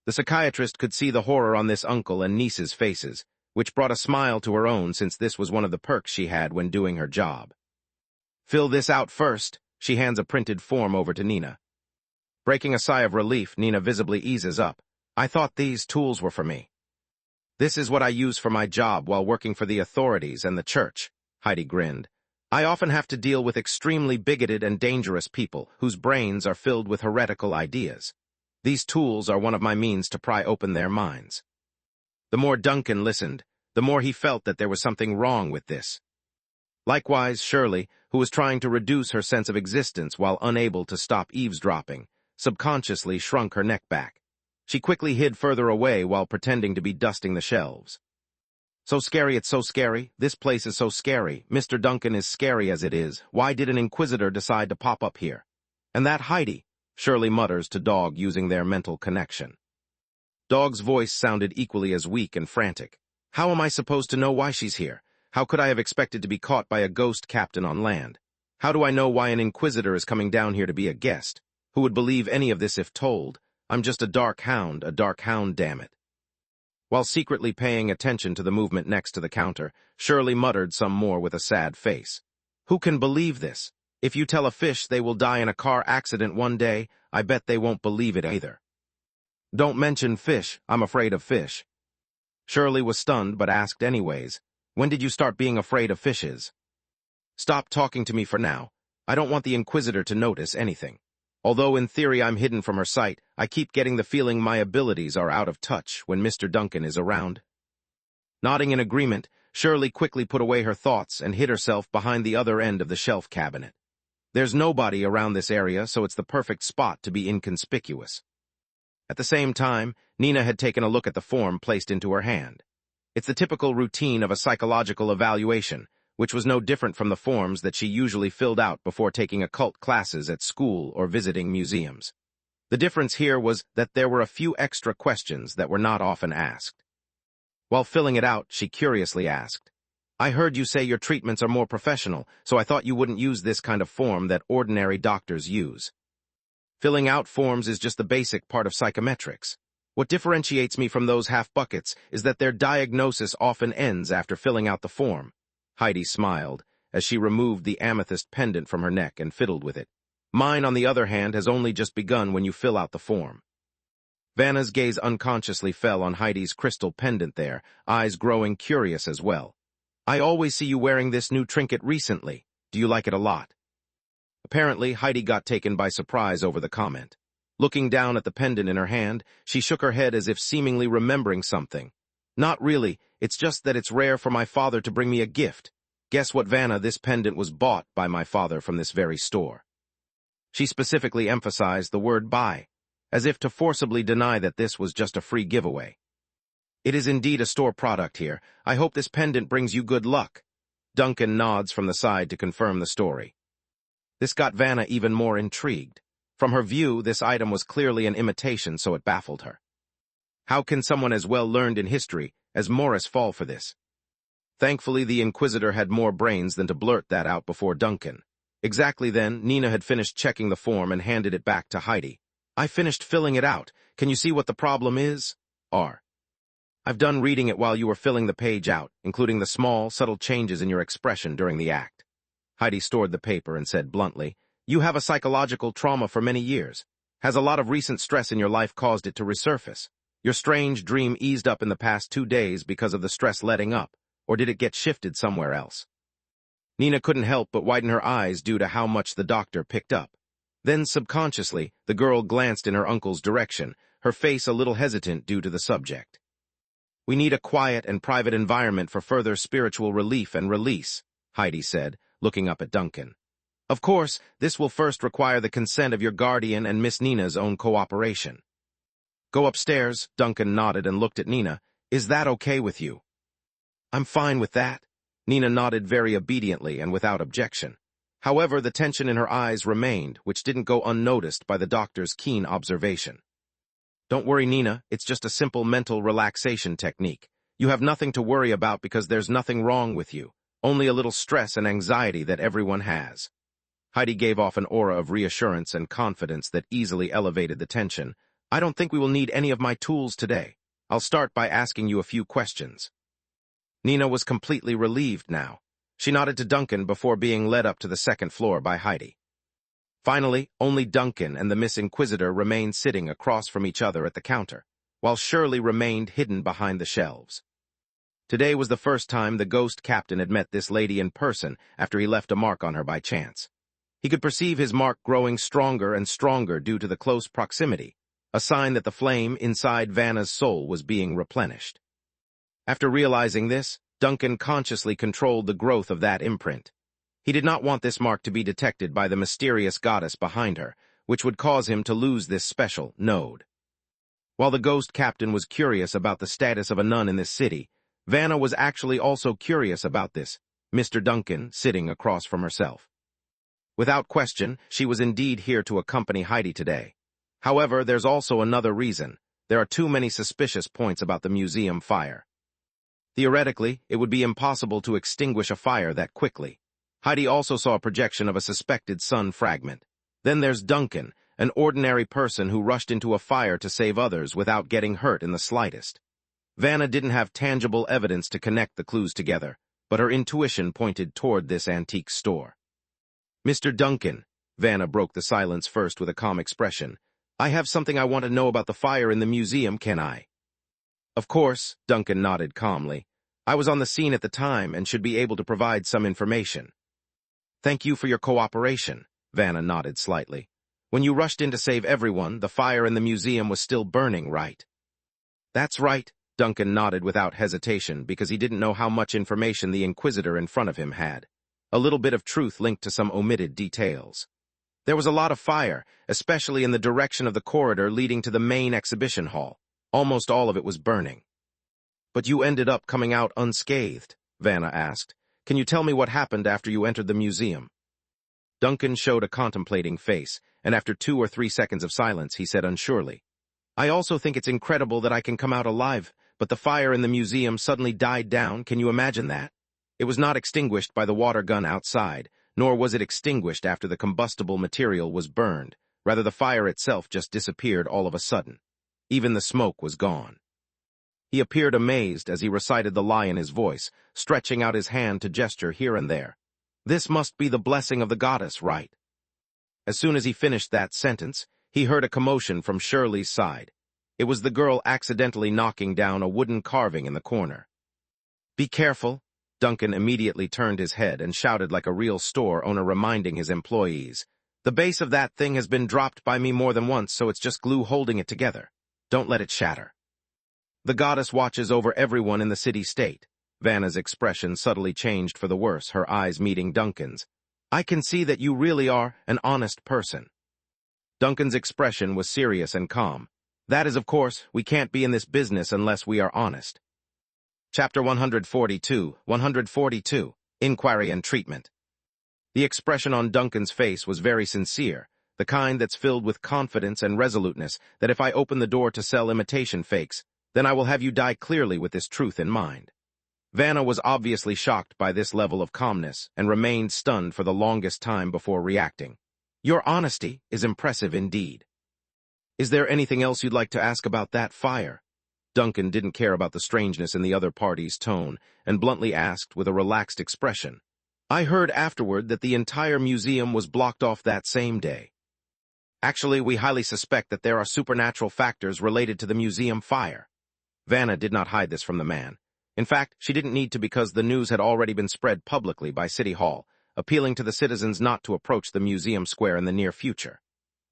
[SPEAKER 1] The psychiatrist could see the horror on this uncle and niece's faces, which brought a smile to her own since this was one of the perks she had when doing her job. Fill this out first. She hands a printed form over to Nina. Breaking a sigh of relief, Nina visibly eases up. I thought these tools were for me. This is what I use for my job while working for the authorities and the church, Heidi grinned. I often have to deal with extremely bigoted and dangerous people whose brains are filled with heretical ideas. These tools are one of my means to pry open their minds. The more Duncan listened, the more he felt that there was something wrong with this. Likewise, Shirley, who was trying to reduce her sense of existence while unable to stop eavesdropping, subconsciously shrunk her neck back. She quickly hid further away while pretending to be dusting the shelves. So scary, it's so scary. This place is so scary. Mr. Duncan is scary as it is. Why did an Inquisitor decide to pop up here? And that Heidi, Shirley mutters to Dog using their mental connection. Dog's voice sounded equally as weak and frantic. How am I supposed to know why she's here? How could I have expected to be caught by a ghost captain on land? How do I know why an Inquisitor is coming down here to be a guest? Who would believe any of this if told? I'm just a dark hound, damn it. While secretly paying attention to the movement next to the counter, Shirley muttered some more with a sad face. Who can believe this? If you tell a fish they will die in a car accident one day, I bet they won't believe it either. Don't mention fish, I'm afraid of fish. Shirley was stunned but asked anyways, when did you start being afraid of fishes? Stop talking to me for now. I don't want the Inquisitor to notice anything. Although in theory I'm hidden from her sight, I keep getting the feeling my abilities are out of touch when Mr. Duncan is around. Nodding in agreement, Shirley quickly put away her thoughts and hid herself behind the other end of the shelf cabinet. There's nobody around this area, so it's the perfect spot to be inconspicuous. At the same time, Nina had taken a look at the form placed into her hand. It's the typical routine of a psychological evaluation, which was no different from the forms that she usually filled out before taking occult classes at school or visiting museums. The difference here was that there were a few extra questions that were not often asked. While filling it out, she curiously asked, I heard you say your treatments are more professional, so I thought you wouldn't use this kind of form that ordinary doctors use. Filling out forms is just the basic part of psychometrics. What differentiates me from those half-buckets is that their diagnosis often ends after filling out the form. Heidi smiled as she removed the amethyst pendant from her neck and fiddled with it. Mine, on the other hand, has only just begun when you fill out the form. Vanna's gaze unconsciously fell on Heidi's crystal pendant there, eyes growing curious as well. I always see you wearing this new trinket recently. Do you like it a lot? Apparently, Heidi got taken by surprise over the comment. Looking down at the pendant in her hand, she shook her head as if seemingly remembering something. Not really, it's just that it's rare for my father to bring me a gift. Guess what, Vanna, this pendant was bought by my father from this very store. She specifically emphasized the word buy, as if to forcibly deny that this was just a free giveaway. It is indeed a store product here. I hope this pendant brings you good luck. Duncan nods from the side to confirm the story. This got Vanna even more intrigued. From her view, this item was clearly an imitation, so it baffled her. How can someone as well learned in history as Morris fall for this? Thankfully, the Inquisitor had more brains than to blurt that out before Duncan. Exactly then, Nina had finished checking the form and handed it back to Heidi. I finished filling it out. Can you see what the problem is? I've done reading it while you were filling the page out, including the small, subtle changes in your expression during the act. Heidi stored the paper and said bluntly, You have a psychological trauma for many years. Has a lot of recent stress in your life caused it to resurface? Your strange dream eased up in the past 2 days because of the stress letting up, or did it get shifted somewhere else? Nina couldn't help but widen her eyes due to how much the doctor picked up. Then, subconsciously, the girl glanced in her uncle's direction, her face a little hesitant due to the subject. We need a quiet and private environment for further spiritual relief and release, Heidi said, looking up at Duncan. Of course, this will first require the consent of your guardian and Miss Nina's own cooperation. Go upstairs, Duncan nodded and looked at Nina. Is that okay with you? I'm fine with that. Nina nodded very obediently and without objection. However, the tension in her eyes remained, which didn't go unnoticed by the doctor's keen observation. Don't worry, Nina, it's just a simple mental relaxation technique. You have nothing to worry about because there's nothing wrong with you, only a little stress and anxiety that everyone has. Heidi gave off an aura of reassurance and confidence that easily elevated the tension. I don't think we will need any of my tools today. I'll start by asking you a few questions. Nina was completely relieved now. She nodded to Duncan before being led up to the second floor by Heidi. Finally, only Duncan and the Miss Inquisitor remained sitting across from each other at the counter, while Shirley remained hidden behind the shelves. Today was the first time the ghost captain had met this lady in person after he left a mark on her by chance. He could perceive his mark growing stronger and stronger due to the close proximity, a sign that the flame inside Vanna's soul was being replenished. After realizing this, Duncan consciously controlled the growth of that imprint. He did not want this mark to be detected by the mysterious goddess behind her, which would cause him to lose this special node. While the ghost captain was curious about the status of a nun in this city, Vanna was actually also curious about this, Mr. Duncan sitting across from herself. Without question, she was indeed here to accompany Heidi today. However, there's also another reason. There are too many suspicious points about the museum fire. Theoretically, it would be impossible to extinguish a fire that quickly. Heidi also saw a projection of a suspected sun fragment. Then there's Duncan, an ordinary person who rushed into a fire to save others without getting hurt in the slightest. Vanna didn't have tangible evidence to connect the clues together, but her intuition pointed toward this antique store. Mr. Duncan, Vanna broke the silence first with a calm expression. I have something I want to know about the fire in the museum, can I? Of course, Duncan nodded calmly. I was on the scene at the time and should be able to provide some information. Thank you for your cooperation, Vanna nodded slightly. When you rushed in to save everyone, the fire in the museum was still burning, right? That's right, Duncan nodded without hesitation because he didn't know how much information the Inquisitor in front of him had. A little bit of truth linked to some omitted details. There was a lot of fire, especially in the direction of the corridor leading to the main exhibition hall. Almost all of it was burning. But you ended up coming out unscathed, Vanna asked. Can you tell me what happened after you entered the museum? Duncan showed a contemplating face, and after 2 or 3 seconds of silence, he said unsurely, I also think it's incredible that I can come out alive, but the fire in the museum suddenly died down. Can you imagine that? It was not extinguished by the water gun outside, nor was it extinguished after the combustible material was burned. Rather, the fire itself just disappeared all of a sudden. Even the smoke was gone. He appeared amazed as he recited the lie in his voice, stretching out his hand to gesture here and there. This must be the blessing of the goddess, right? As soon as he finished that sentence, he heard a commotion from Shirley's side. It was the girl accidentally knocking down a wooden carving in the corner. Be careful. Duncan immediately turned his head and shouted like a real store owner reminding his employees. The base of that thing has been dropped by me more than once, so it's just glue holding it together. Don't let it shatter. The goddess watches over everyone in the city-state. Vanna's expression subtly changed for the worse, her eyes meeting Duncan's. I can see that you really are an honest person. Duncan's expression was serious and calm. That is, of course, we can't be in this business unless we are honest. Chapter 142, Inquiry and Treatment. The expression on Duncan's face was very sincere, the kind that's filled with confidence and resoluteness that if I open the door to sell imitation fakes, then I will have you die clearly with this truth in mind. Vanna was obviously shocked by this level of calmness and remained stunned for the longest time before reacting. Your honesty is impressive indeed. Is there anything else you'd like to ask about that fire? Duncan didn't care about the strangeness in the other party's tone and bluntly asked with a relaxed expression. I heard afterward that the entire museum was blocked off that same day. Actually, we highly suspect that there are supernatural factors related to the museum fire. Vanna did not hide this from the man. In fact, she didn't need to because the news had already been spread publicly by City Hall, appealing to the citizens not to approach the museum square in the near future.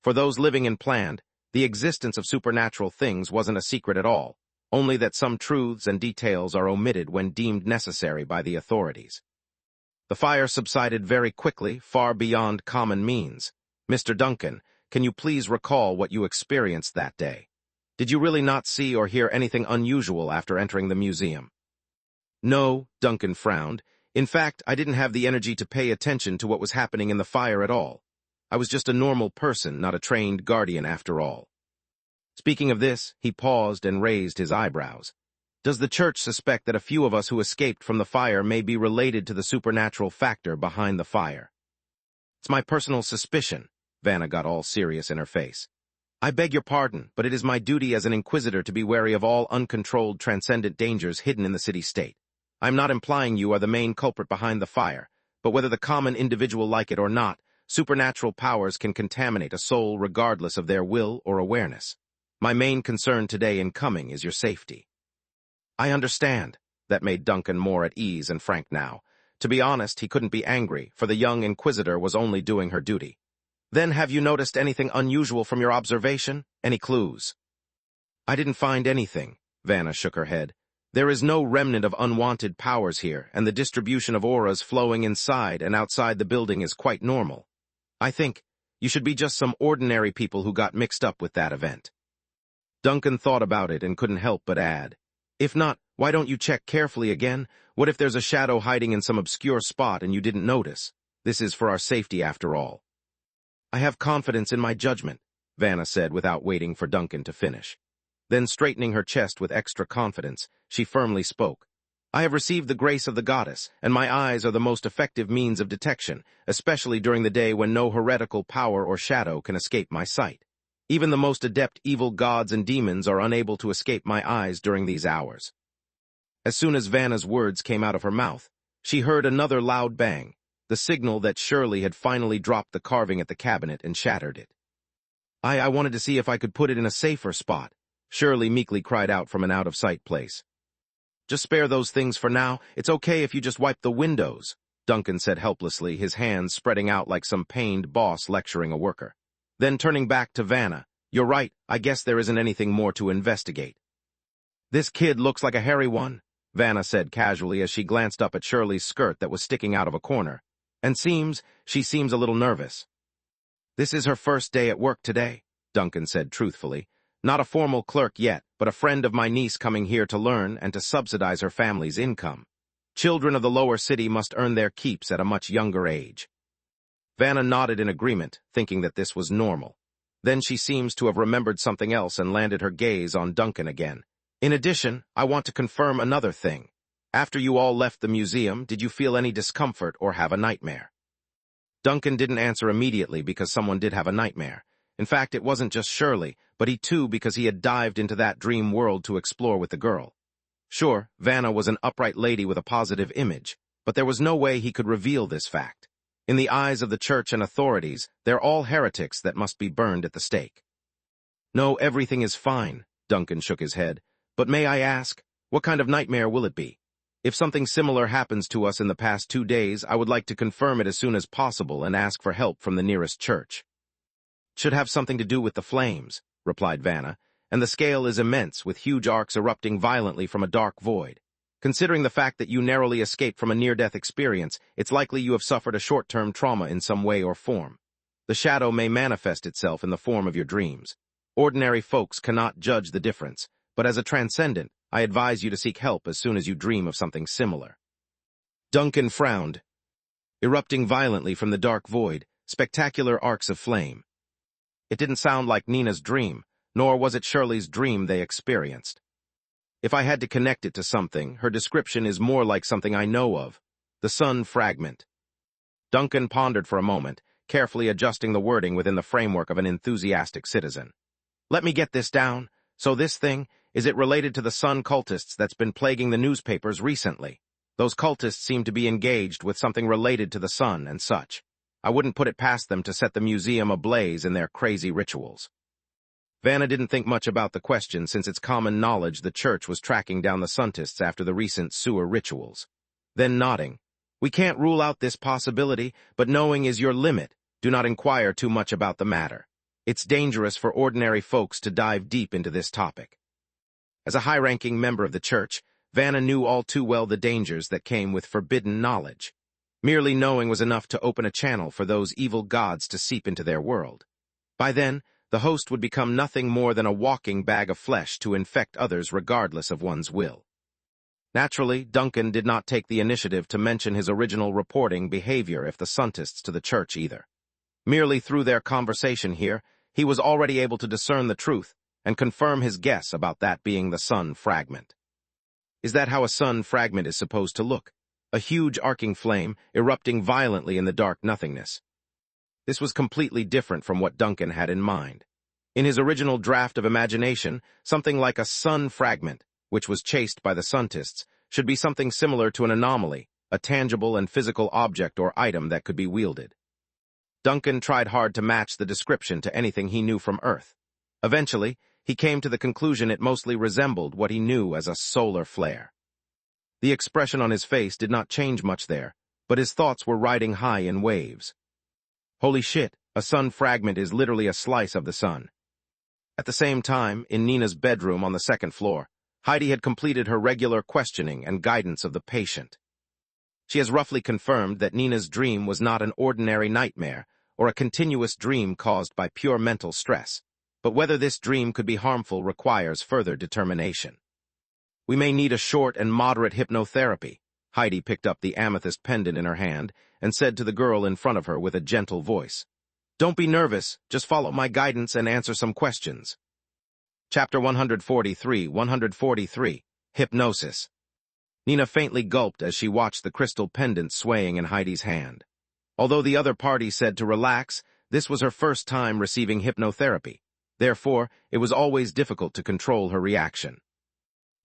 [SPEAKER 1] For those living in Planned, the existence of supernatural things wasn't a secret at all, only that some truths and details are omitted when deemed necessary by the authorities. The fire subsided very quickly, far beyond common means. Mr. Duncan, can you please recall what you experienced that day? Did you really not see or hear anything unusual after entering the museum? No, Duncan frowned. In fact, I didn't have the energy to pay attention to what was happening in the fire at all. I was just a normal person, not a trained guardian after all. Speaking of this, he paused and raised his eyebrows. Does the church suspect that a few of us who escaped from the fire may be related to the supernatural factor behind the fire? It's my personal suspicion. Vanna got all serious in her face. I beg your pardon, but it is my duty as an inquisitor to be wary of all uncontrolled transcendent dangers hidden in the city-state. I'm not implying you are the main culprit behind the fire, but whether the common individual like it or not, supernatural powers can contaminate a soul regardless of their will or awareness. My main concern today in coming is your safety. I understand. That made Duncan more at ease and frank now. To be honest, he couldn't be angry, for the young inquisitor was only doing her duty. Then have you noticed anything unusual from your observation? Any clues? I didn't find anything. Vanna shook her head. There is no remnant of unwanted powers here, and the distribution of auras flowing inside and outside the building is quite normal. I think you should be just some ordinary people who got mixed up with that event. Duncan thought about it and couldn't help but add, if not, Why don't you check carefully again? What if there's a shadow hiding in some obscure spot and you didn't notice? This is for our safety after all. I have confidence in my judgment, Vanna said without waiting for Duncan to finish. Then, straightening her chest with extra confidence, she firmly spoke. I have received the grace of the goddess, and my eyes are the most effective means of detection, especially during the day when no heretical power or shadow can escape my sight. Even the most adept evil gods and demons are unable to escape my eyes during these hours. As soon as Vanna's words came out of her mouth, she heard another loud bang, the signal that Shirley had finally dropped the carving at the cabinet and shattered it. I wanted to see if I could put it in a safer spot, Shirley meekly cried out from an out-of-sight place. Just spare those things for now. It's okay if you just wipe the windows, Duncan said helplessly, his hands spreading out like some pained boss lecturing a worker. Then turning back to Vanna, you're right, I guess there isn't anything more to investigate. This kid looks like a hairy one, Vanna said casually as she glanced up at Shirley's skirt that was sticking out of a corner. And she seems a little nervous. This is her first day at work today, Duncan said truthfully. Not a formal clerk yet, but a friend of my niece coming here to learn and to subsidize her family's income. Children of the lower city must earn their keeps at a much younger age. Vanna nodded in agreement, thinking that this was normal. Then she seems to have remembered something else and landed her gaze on Duncan again. In addition, I want to confirm another thing. After you all left the museum, did you feel any discomfort or have a nightmare? Duncan didn't answer immediately because someone did have a nightmare. In fact, it wasn't just Shirley, but he too because he had dived into that dream world to explore with the girl. Sure, Vanna was an upright lady with a positive image, but there was no way he could reveal this fact. In the eyes of the church and authorities, they're all heretics that must be burned at the stake. No, everything is fine, Duncan shook his head. But may I ask, what kind of nightmare will it be? If something similar happens to us in the past 2 days, I would like to confirm it as soon as possible and ask for help from the nearest church. Should have something to do with the flames, replied Vanna, and the scale is immense, with huge arcs erupting violently from a dark void. Considering the fact that you narrowly escaped from a near-death experience, it's likely you have suffered a short-term trauma in some way or form. The shadow may manifest itself in the form of your dreams. Ordinary folks cannot judge the difference, but as a transcendent, I advise you to seek help as soon as you dream of something similar. Duncan frowned. Erupting violently from the dark void, spectacular arcs of flame. It didn't sound like Nina's dream, nor was it Shirley's dream they experienced. If I had to connect it to something, her description is more like something I know of. The sun fragment. Duncan pondered for a moment, carefully adjusting the wording within the framework of an enthusiastic citizen. Let me get this down. So this thing, is it related to the sun cultists that's been plaguing the newspapers recently? Those cultists seem to be engaged with something related to the sun and such. I wouldn't put it past them to set the museum ablaze in their crazy rituals. Vanna didn't think much about the question since it's common knowledge the church was tracking down the suntists after the recent sewer rituals. Then nodding, we can't rule out this possibility, but knowing is your limit. Do not inquire too much about the matter. It's dangerous for ordinary folks to dive deep into this topic. As a high-ranking member of the church, Vanna knew all too well the dangers that came with forbidden knowledge. Merely knowing was enough to open a channel for those evil gods to seep into their world. By then, the host would become nothing more than a walking bag of flesh to infect others regardless of one's will. Naturally, Duncan did not take the initiative to mention his original reporting behavior if the suntists to the church either. Merely through their conversation here, he was already able to discern the truth and confirm his guess about that being the sun fragment. Is that how a sun fragment is supposed to look? A huge arcing flame erupting violently in the dark nothingness. This was completely different from what Duncan had in mind. In his original draft of imagination, something like a sun fragment, which was chased by the suntists, should be something similar to an anomaly, a tangible and physical object or item that could be wielded. Duncan tried hard to match the description to anything he knew from Earth. Eventually, he came to the conclusion it mostly resembled what he knew as a solar flare. The expression on his face did not change much there, but his thoughts were riding high in waves. Holy shit, a sun fragment is literally a slice of the sun. At the same time, in Nina's bedroom on the second floor, Heidi had completed her regular questioning and guidance of the patient. She has roughly confirmed that Nina's dream was not an ordinary nightmare or a continuous dream caused by pure mental stress, but whether this dream could be harmful requires further determination. We may need a short and moderate hypnotherapy. Heidi picked up the amethyst pendant in her hand and said to the girl in front of her with a gentle voice, "Don't be nervous, just follow my guidance and answer some questions." Chapter 143, Hypnosis. Nina faintly gulped as she watched the crystal pendant swaying in Heidi's hand. Although the other party said to relax, this was her first time receiving hypnotherapy. Therefore, it was always difficult to control her reaction.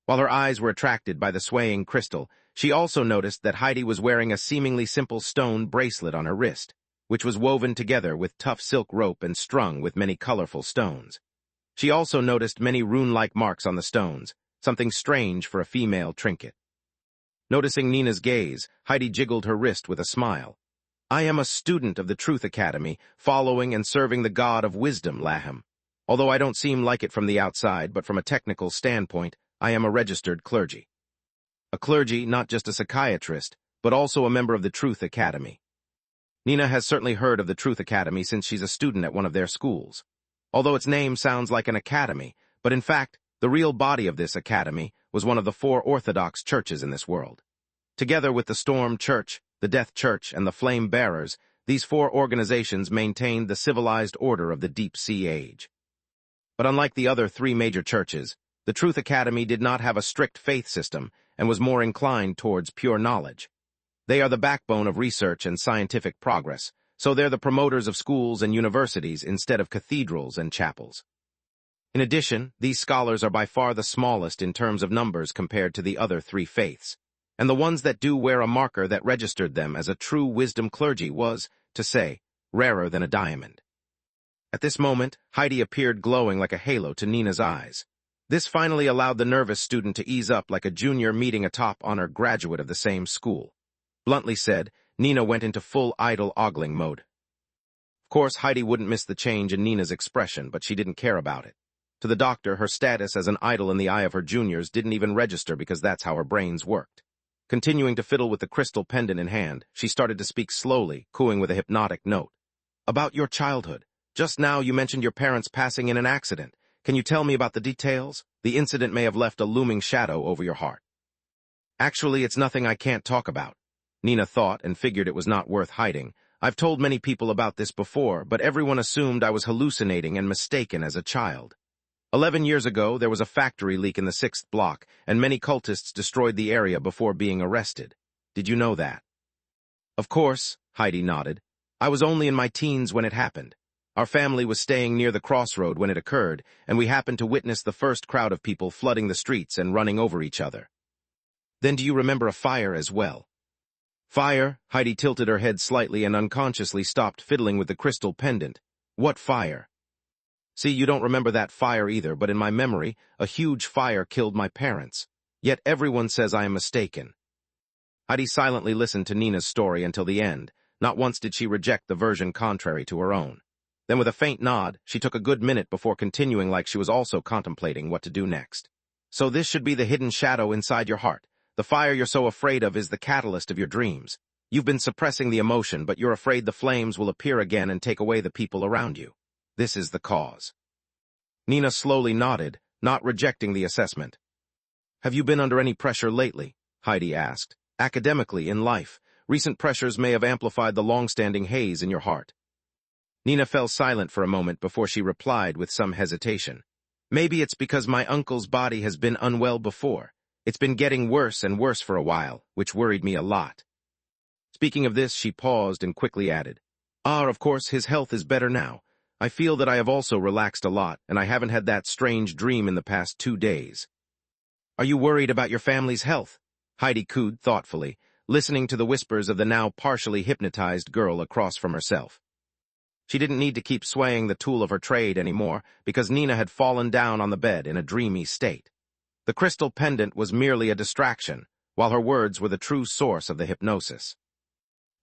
[SPEAKER 1] While her eyes were attracted by the swaying crystal, she also noticed that Heidi was wearing a seemingly simple stone bracelet on her wrist, which was woven together with tough silk rope and strung with many colorful stones. She also noticed many rune-like marks on the stones, something strange for a female trinket. Noticing Nina's gaze, Heidi jiggled her wrist with a smile. "I am a student of the Truth Academy, following and serving the God of Wisdom, Laham. Although I don't seem like it from the outside, but from a technical standpoint, I am a registered clergy." A clergy, not just a psychiatrist, but also a member of the Truth Academy. Nina has certainly heard of the Truth Academy since she's a student at one of their schools. Although its name sounds like an academy, but in fact, the real body of this academy was one of the 4 Orthodox churches in this world. Together with the Storm Church, the Death Church, and the Flame Bearers, these 4 organizations maintained the civilized order of the Deep Sea Age. But unlike the other 3 major churches, the Truth Academy did not have a strict faith system and was more inclined towards pure knowledge. They are the backbone of research and scientific progress, so they're the promoters of schools and universities instead of cathedrals and chapels. In addition, these scholars are by far the smallest in terms of numbers compared to the other 3 faiths, and the ones that do wear a marker that registered them as a true wisdom clergy was, to say, rarer than a diamond. At this moment, Heidi appeared glowing like a halo to Nina's eyes. This finally allowed the nervous student to ease up like a junior meeting a top-honor graduate of the same school. Bluntly said, Nina went into full idle ogling mode. Of course, Heidi wouldn't miss the change in Nina's expression, but she didn't care about it. To the doctor, her status as an idol in the eye of her juniors didn't even register because that's how her brains worked. Continuing to fiddle with the crystal pendant in hand, she started to speak slowly, cooing with a hypnotic note. "About your childhood. Just now you mentioned your parents passing in an accident. Can you tell me about the details? The incident may have left a looming shadow over your heart." "Actually, it's nothing I can't talk about." Nina thought and figured it was not worth hiding. "I've told many people about this before, but everyone assumed I was hallucinating and mistaken as a child. 11 years ago, there was a factory leak in the 6th block, and many cultists destroyed the area before being arrested. Did you know that?" "Of course," Heidi nodded. "I was only in my teens when it happened. Our family was staying near the crossroad when it occurred, and we happened to witness the first crowd of people flooding the streets and running over each other." "Then do you remember a fire as well?" "Fire?" Heidi tilted her head slightly and unconsciously stopped fiddling with the crystal pendant. "What fire?" "See, you don't remember that fire either, but in my memory, a huge fire killed my parents. Yet everyone says I am mistaken." Heidi silently listened to Nina's story until the end. Not once did she reject the version contrary to her own. Then with a faint nod, she took a good minute before continuing like she was also contemplating what to do next. "So this should be the hidden shadow inside your heart. The fire you're so afraid of is the catalyst of your dreams. You've been suppressing the emotion, but you're afraid the flames will appear again and take away the people around you. This is the cause." Nina slowly nodded, not rejecting the assessment. "Have you been under any pressure lately?" Heidi asked. "Academically, in life, recent pressures may have amplified the long-standing haze in your heart." Nina fell silent for a moment before she replied with some hesitation. "Maybe it's because my uncle's body has been unwell before. It's been getting worse and worse for a while, which worried me a lot." Speaking of this, she paused and quickly added, Of course, his health is better now. I feel that I have also relaxed a lot, and I haven't had that strange dream in the past 2 days." "Are you worried about your family's health?" Heidi cooed thoughtfully, listening to the whispers of the now partially hypnotized girl across from herself. She didn't need to keep swaying the tool of her trade anymore, because Nina had fallen down on the bed in a dreamy state. The crystal pendant was merely a distraction, while her words were the true source of the hypnosis.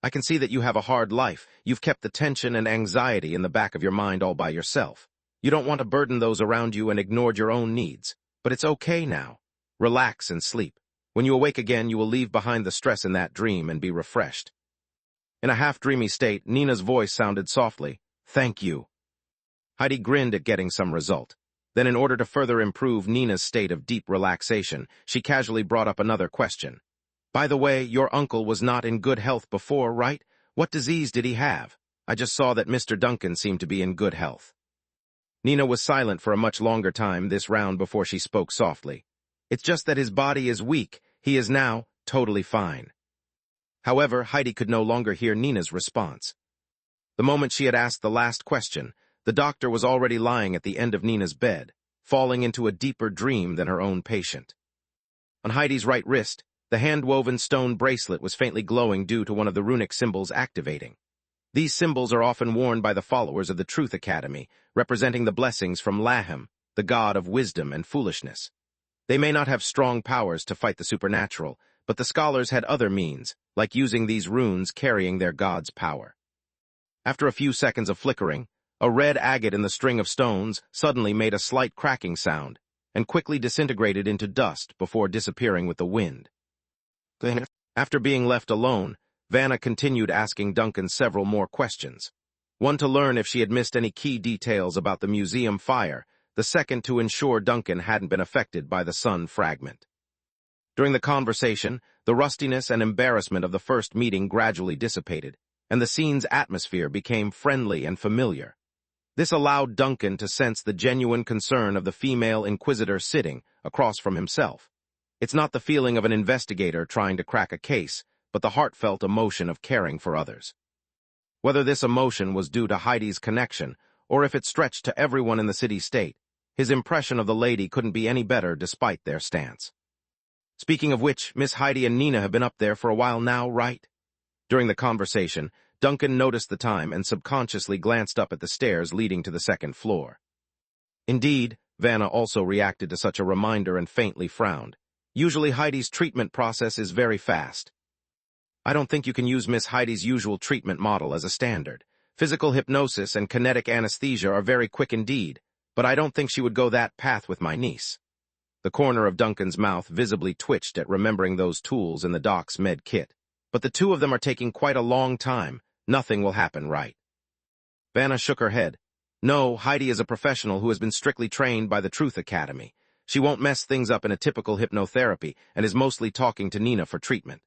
[SPEAKER 1] "I can see that you have a hard life. You've kept the tension and anxiety in the back of your mind all by yourself. You don't want to burden those around you and ignored your own needs. But it's okay now. Relax and sleep. When you awake again, you will leave behind the stress in that dream and be refreshed." In a half-dreamy state, Nina's voice sounded softly, "Thank you." Heidi grinned at getting some result. Then, in order to further improve Nina's state of deep relaxation, she casually brought up another question. By the way, your uncle was not in good health before, right? What disease did he have? I just saw that Mr. Duncan seemed to be in good health. Nina was silent for a much longer time this round before she spoke softly. It's just that his body is weak. He is now totally fine. However, Heidi could no longer hear Nina's response. The moment she had asked the last question, the doctor was already lying at the end of Nina's bed, falling into a deeper dream than her own patient. On Heidi's right wrist, the hand-woven stone bracelet was faintly glowing due to one of the runic symbols activating. These symbols are often worn by the followers of the Truth Academy, representing the blessings from Laham, the god of wisdom and foolishness. They may not have strong powers to fight the supernatural, but the scholars had other means, like using these runes carrying their god's power. After a few seconds of flickering, a red agate in the string of stones suddenly made a slight cracking sound, and quickly disintegrated into dust before disappearing with the wind. After being left alone, Vanna continued asking Duncan several more questions. One to learn if she had missed any key details about the museum fire, the second to ensure Duncan hadn't been affected by the sun fragment. During the conversation, the rustiness and embarrassment of the first meeting gradually dissipated, and the scene's atmosphere became friendly and familiar. This allowed Duncan to sense the genuine concern of the female inquisitor sitting across from himself. It's not the feeling of an investigator trying to crack a case, but the heartfelt emotion of caring for others. Whether this emotion was due to Heidi's connection, or if it stretched to everyone in the city-state, his impression of the lady couldn't be any better despite their stance. Speaking of which, Miss Heidi and Nina have been up there for a while now, right? During the conversation, Duncan noticed the time and subconsciously glanced up at the stairs leading to the second floor. Indeed, Vanna also reacted to such a reminder and faintly frowned. Usually Heidi's treatment process is very fast. I don't think you can use Miss Heidi's usual treatment model as a standard. Physical hypnosis and kinetic anesthesia are very quick indeed, but I don't think she would go that path with my niece. The corner of Duncan's mouth visibly twitched at remembering those tools in the doc's med kit. But the two of them are taking quite a long time. Nothing will happen right. Vanna shook her head. No, Heidi is a professional who has been strictly trained by the Truth Academy. She won't mess things up in a typical hypnotherapy and is mostly talking to Nina for treatment.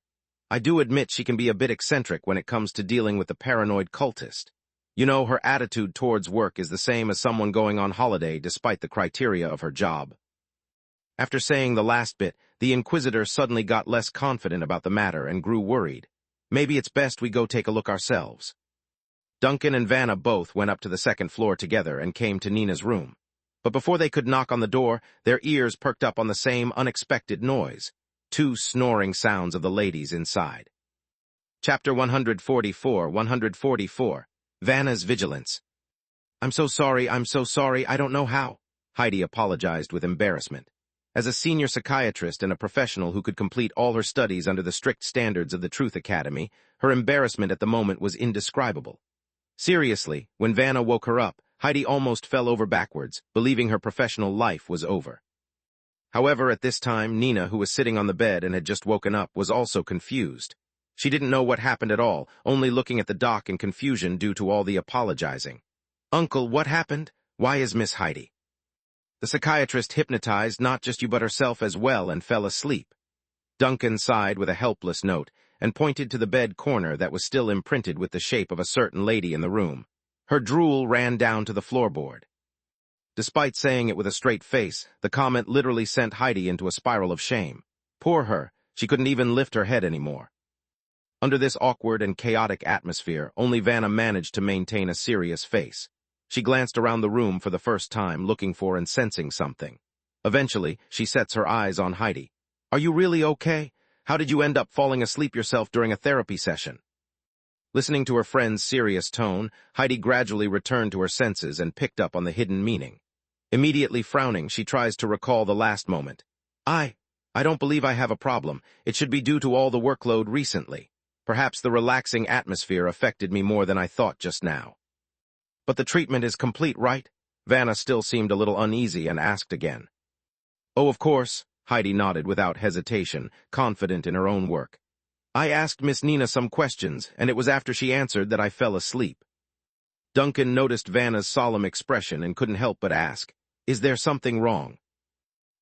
[SPEAKER 1] I do admit she can be a bit eccentric when it comes to dealing with the paranoid cultist. You know, her attitude towards work is the same as someone going on holiday despite the criteria of her job. After saying the last bit, the Inquisitor suddenly got less confident about the matter and grew worried. Maybe it's best we go take a look ourselves. Duncan and Vanna both went up to the second floor together and came to Nina's room. But before they could knock on the door, their ears perked up on the same unexpected noise. 2 snoring sounds of the ladies inside. Chapter 144, Vanna's Vigilance. I'm so sorry, I don't know how. Heidi apologized with embarrassment. As a senior psychiatrist and a professional who could complete all her studies under the strict standards of the Truth Academy, her embarrassment at the moment was indescribable. Seriously, when Vanna woke her up, Heidi almost fell over backwards, believing her professional life was over. However, at this time, Nina, who was sitting on the bed and had just woken up, was also confused. She didn't know what happened at all, only looking at the doc in confusion due to all the apologizing. Uncle, what happened? Why is Miss Heidi? The psychiatrist hypnotized not just you but herself as well and fell asleep. Duncan sighed with a helpless note and pointed to the bed corner that was still imprinted with the shape of a certain lady in the room. Her drool ran down to the floorboard. Despite saying it with a straight face, the comment literally sent Heidi into a spiral of shame. Poor her, she couldn't even lift her head anymore. Under this awkward and chaotic atmosphere, only Vanna managed to maintain a serious face. She glanced around the room for the first time, looking for and sensing something. Eventually, she sets her eyes on Heidi. Are you really okay? How did you end up falling asleep yourself during a therapy session? Listening to her friend's serious tone, Heidi gradually returned to her senses and picked up on the hidden meaning. Immediately frowning, she tries to recall the last moment. I don't believe I have a problem. It should be due to all the workload recently. Perhaps the relaxing atmosphere affected me more than I thought just now. But the treatment is complete, right? Vanna still seemed a little uneasy and asked again. Oh, of course, Heidi nodded without hesitation, confident in her own work. I asked Miss Nina some questions, and it was after she answered that I fell asleep. Duncan noticed Vanna's solemn expression and couldn't help but ask, Is there something wrong?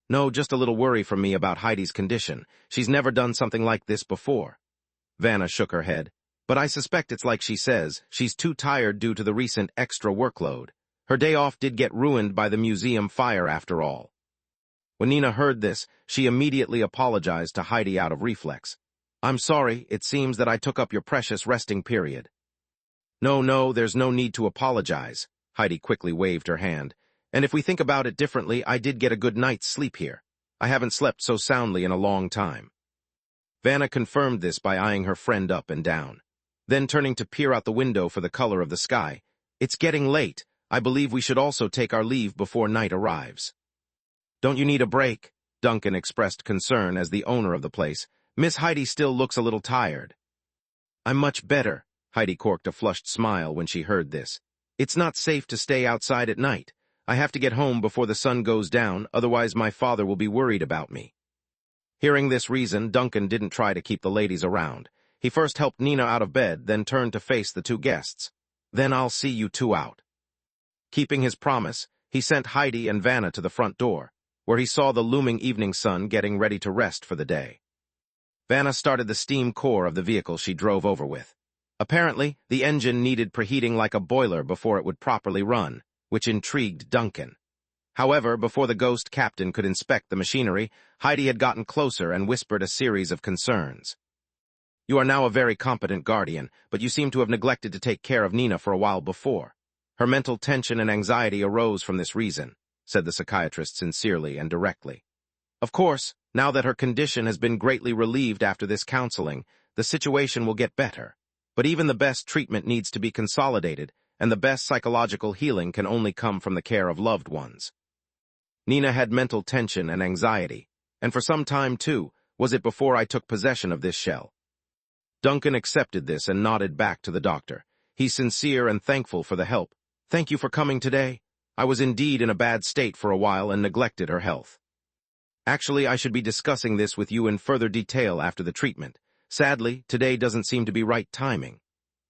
[SPEAKER 1] No, just a little worry from me about Heidi's condition. She's never done something like this before. Vanna shook her head. But I suspect it's like she says, she's too tired due to the recent extra workload. Her day off did get ruined by the museum fire after all. When Nina heard this, she immediately apologized to Heidi out of reflex. I'm sorry, it seems that I took up your precious resting period. No, there's no need to apologize. Heidi quickly waved her hand. And if we think about it differently, I did get a good night's sleep here. I haven't slept so soundly in a long time. Vanna confirmed this by eyeing her friend up and down. Then turning to peer out the window for the color of the sky. It's getting late. I believe we should also take our leave before night arrives. Don't you need a break? Duncan expressed concern as the owner of the place. Miss Heidi still looks a little tired. I'm much better. Heidi corked a flushed smile when she heard this. It's not safe to stay outside at night. I have to get home before the sun goes down, otherwise my father will be worried about me. Hearing this reason, Duncan didn't try to keep the ladies around. He first helped Nina out of bed, then turned to face the two guests. Then I'll see you two out. Keeping his promise, he sent Heidi and Vanna to the front door, where he saw the looming evening sun getting ready to rest for the day. Vanna started the steam core of the vehicle she drove over with. Apparently, the engine needed preheating like a boiler before it would properly run, which intrigued Duncan. However, before the ghost captain could inspect the machinery, Heidi had gotten closer and whispered a series of concerns. You are now a very competent guardian, but you seem to have neglected to take care of Nina for a while before. Her mental tension and anxiety arose from this reason, said the psychiatrist sincerely and directly. Of course, now that her condition has been greatly relieved after this counseling, the situation will get better. But even the best treatment needs to be consolidated, and the best psychological healing can only come from the care of loved ones. Nina had mental tension and anxiety, and for some time too, was it before I took possession of this shell. Duncan accepted this and nodded back to the doctor. He's sincere and thankful for the help. Thank you for coming today. I was indeed in a bad state for a while and neglected her health. Actually, I should be discussing this with you in further detail after the treatment. Sadly, today doesn't seem to be right timing.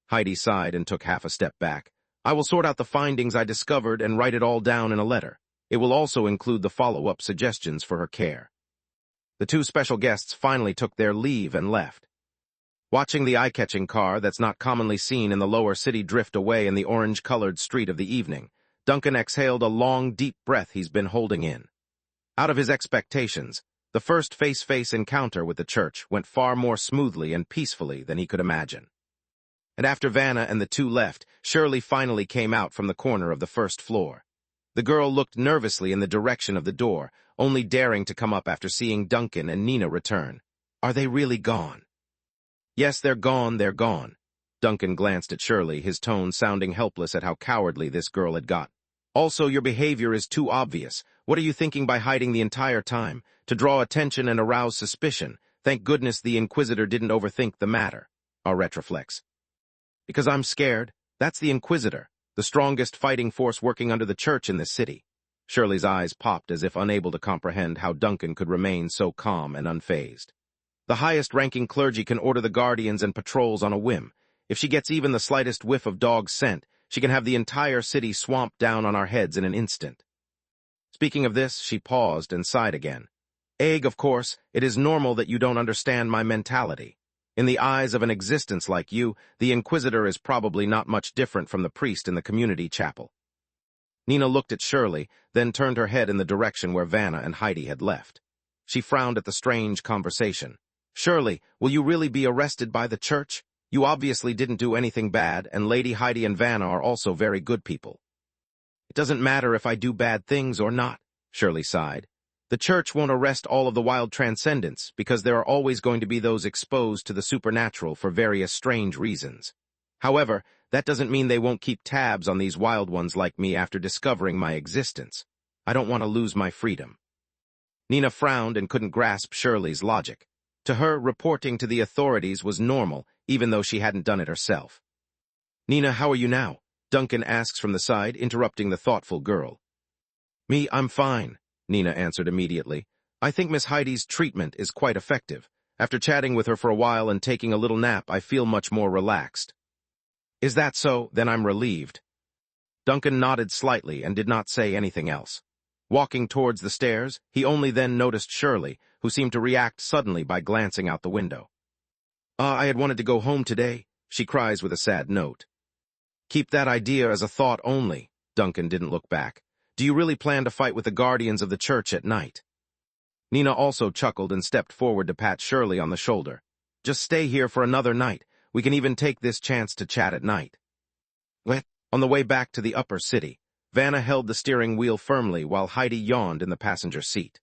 [SPEAKER 1] Heidi sighed and took half a step back. I will sort out the findings I discovered and write it all down in a letter. It will also include the follow-up suggestions for her care. The two special guests finally took their leave and left. Watching the eye-catching car that's not commonly seen in the lower city drift away in the orange-colored street of the evening, Duncan exhaled a long, deep breath he's been holding in. Out of his expectations, the first face-to-face encounter with the church went far more smoothly and peacefully than he could imagine. And after Vanna and the two left, Shirley finally came out from the corner of the first floor. The girl looked nervously in the direction of the door, only daring to come up after seeing Duncan and Nina return. Are they really gone? Yes, they're gone. Duncan glanced at Shirley, his tone sounding helpless at how cowardly this girl had got. Also, your behavior is too obvious. What are you thinking by hiding the entire time? To draw attention and arouse suspicion. Thank goodness the Inquisitor didn't overthink the matter. I'll retroflex. Because I'm scared. That's the Inquisitor, the strongest fighting force working under the church in this city. Shirley's eyes popped as if unable to comprehend how Duncan could remain so calm and unfazed. The highest-ranking clergy can order the guardians and patrols on a whim. If she gets even the slightest whiff of dog scent, she can have the entire city swamped down on our heads in an instant. Speaking of this, she paused and sighed again. Egg, of course, it is normal that you don't understand my mentality. In the eyes of an existence like you, the Inquisitor is probably not much different from the priest in the community chapel. Nina looked at Shirley, then turned her head in the direction where Vanna and Heidi had left. She frowned at the strange conversation. Shirley, will you really be arrested by the church? You obviously didn't do anything bad, and Lady Heidi and Vanna are also very good people. It doesn't matter if I do bad things or not, Shirley sighed. The church won't arrest all of the wild transcendents because there are always going to be those exposed to the supernatural for various strange reasons. However, that doesn't mean they won't keep tabs on these wild ones like me after discovering my existence. I don't want to lose my freedom. Nina frowned and couldn't grasp Shirley's logic. To her, reporting to the authorities was normal, even though she hadn't done it herself. Nina, how are you now? Duncan asks from the side, interrupting the thoughtful girl. Me, I'm fine, Nina answered immediately. I think Miss Heidi's treatment is quite effective. After chatting with her for a while and taking a little nap, I feel much more relaxed. Is that so? Then I'm relieved. Duncan nodded slightly and did not say anything else. Walking towards the stairs, he only then noticed Shirley, who seemed to react suddenly by glancing out the window. I had wanted to go home today," she cries with a sad note. "Keep that idea as a thought only." Duncan didn't look back. "Do you really plan to fight with the guardians of the church at night?" Nina also chuckled and stepped forward to pat Shirley on the shoulder. "Just stay here for another night. We can even take this chance to chat at night." On the way back to the upper city, Vanna held the steering wheel firmly while Heidi yawned in the passenger seat.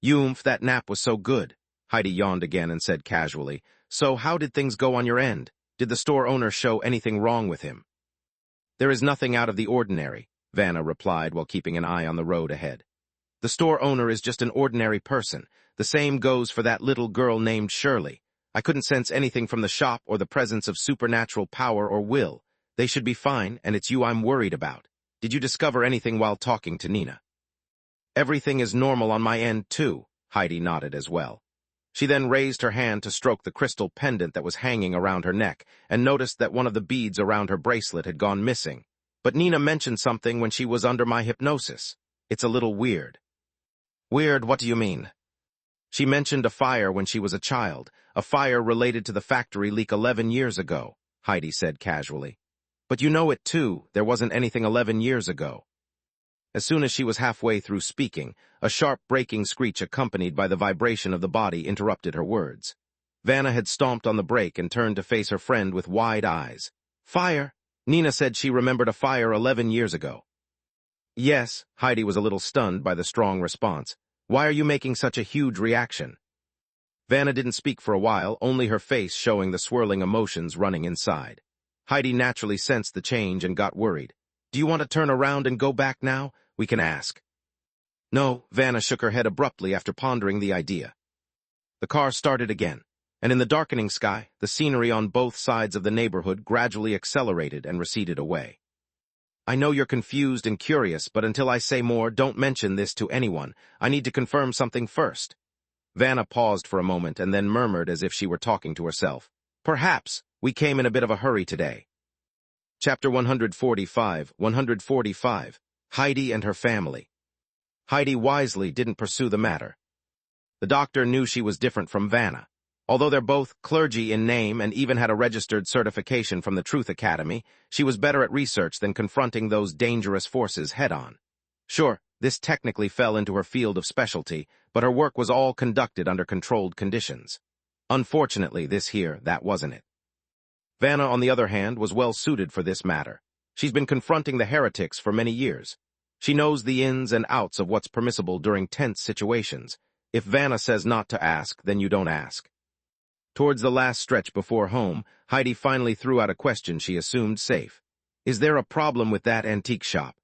[SPEAKER 1] "Yumph, that nap was so good." Heidi yawned again and said casually, "So how did things go on your end? Did the store owner show anything wrong with him?" "There is nothing out of the ordinary," Vanna replied while keeping an eye on the road ahead. "The store owner is just an ordinary person. The same goes for that little girl named Shirley. I couldn't sense anything from the shop or the presence of supernatural power or will. They should be fine, and it's you I'm worried about. Did you discover anything while talking to Nina?" "Everything is normal on my end, too," Heidi nodded as well. She then raised her hand to stroke the crystal pendant that was hanging around her neck and noticed that one of the beads around her bracelet had gone missing. "But Nina mentioned something when she was under my hypnosis. It's a little weird." "Weird, what do you mean?" "She mentioned a fire when she was a child, a fire related to the factory leak 11 years ago," Heidi said casually. "But you know it too, there wasn't anything 11 years ago." As soon as she was halfway through speaking, a sharp breaking screech accompanied by the vibration of the body interrupted her words. Vanna had stomped on the brake and turned to face her friend with wide eyes. "Fire? Nina said she remembered a fire 11 years ago." "Yes," Heidi was a little stunned by the strong response. "Why are you making such a huge reaction?" Vanna didn't speak for a while, only her face showing the swirling emotions running inside. Heidi naturally sensed the change and got worried. "Do you want to turn around and go back now? We can ask." "No," Vanna shook her head abruptly after pondering the idea. The car started again, and in the darkening sky, the scenery on both sides of the neighborhood gradually accelerated and receded away. "I know you're confused and curious, but until I say more, don't mention this to anyone. I need to confirm something first." Vanna paused for a moment and then murmured as if she were talking to herself. "Perhaps we came in a bit of a hurry today." Chapter 145. Heidi and her family. Heidi wisely didn't pursue the matter. The doctor knew she was different from Vanna. Although they're both clergy in name and even had a registered certification from the Truth Academy, she was better at research than confronting those dangerous forces head-on. Sure, this technically fell into her field of specialty, but her work was all conducted under controlled conditions. Unfortunately, that wasn't it. Vanna, on the other hand, was well suited for this matter. She's been confronting the heretics for many years. She knows the ins and outs of what's permissible during tense situations. If Vanna says not to ask, then you don't ask. Towards the last stretch before home, Heidi finally threw out a question she assumed safe. "Is there a problem with that antique shop?"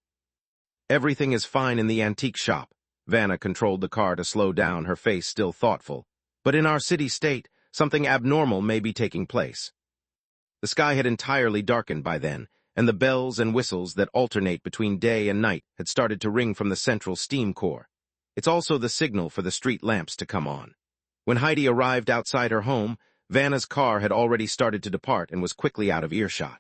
[SPEAKER 1] "Everything is fine in the antique shop." Vanna controlled the car to slow down, her face still thoughtful. "But in our city-state, something abnormal may be taking place." The sky had entirely darkened by then, and the bells and whistles that alternate between day and night had started to ring from the central steam core. It's also the signal for the street lamps to come on. When Heidi arrived outside her home, Vanna's car had already started to depart and was quickly out of earshot.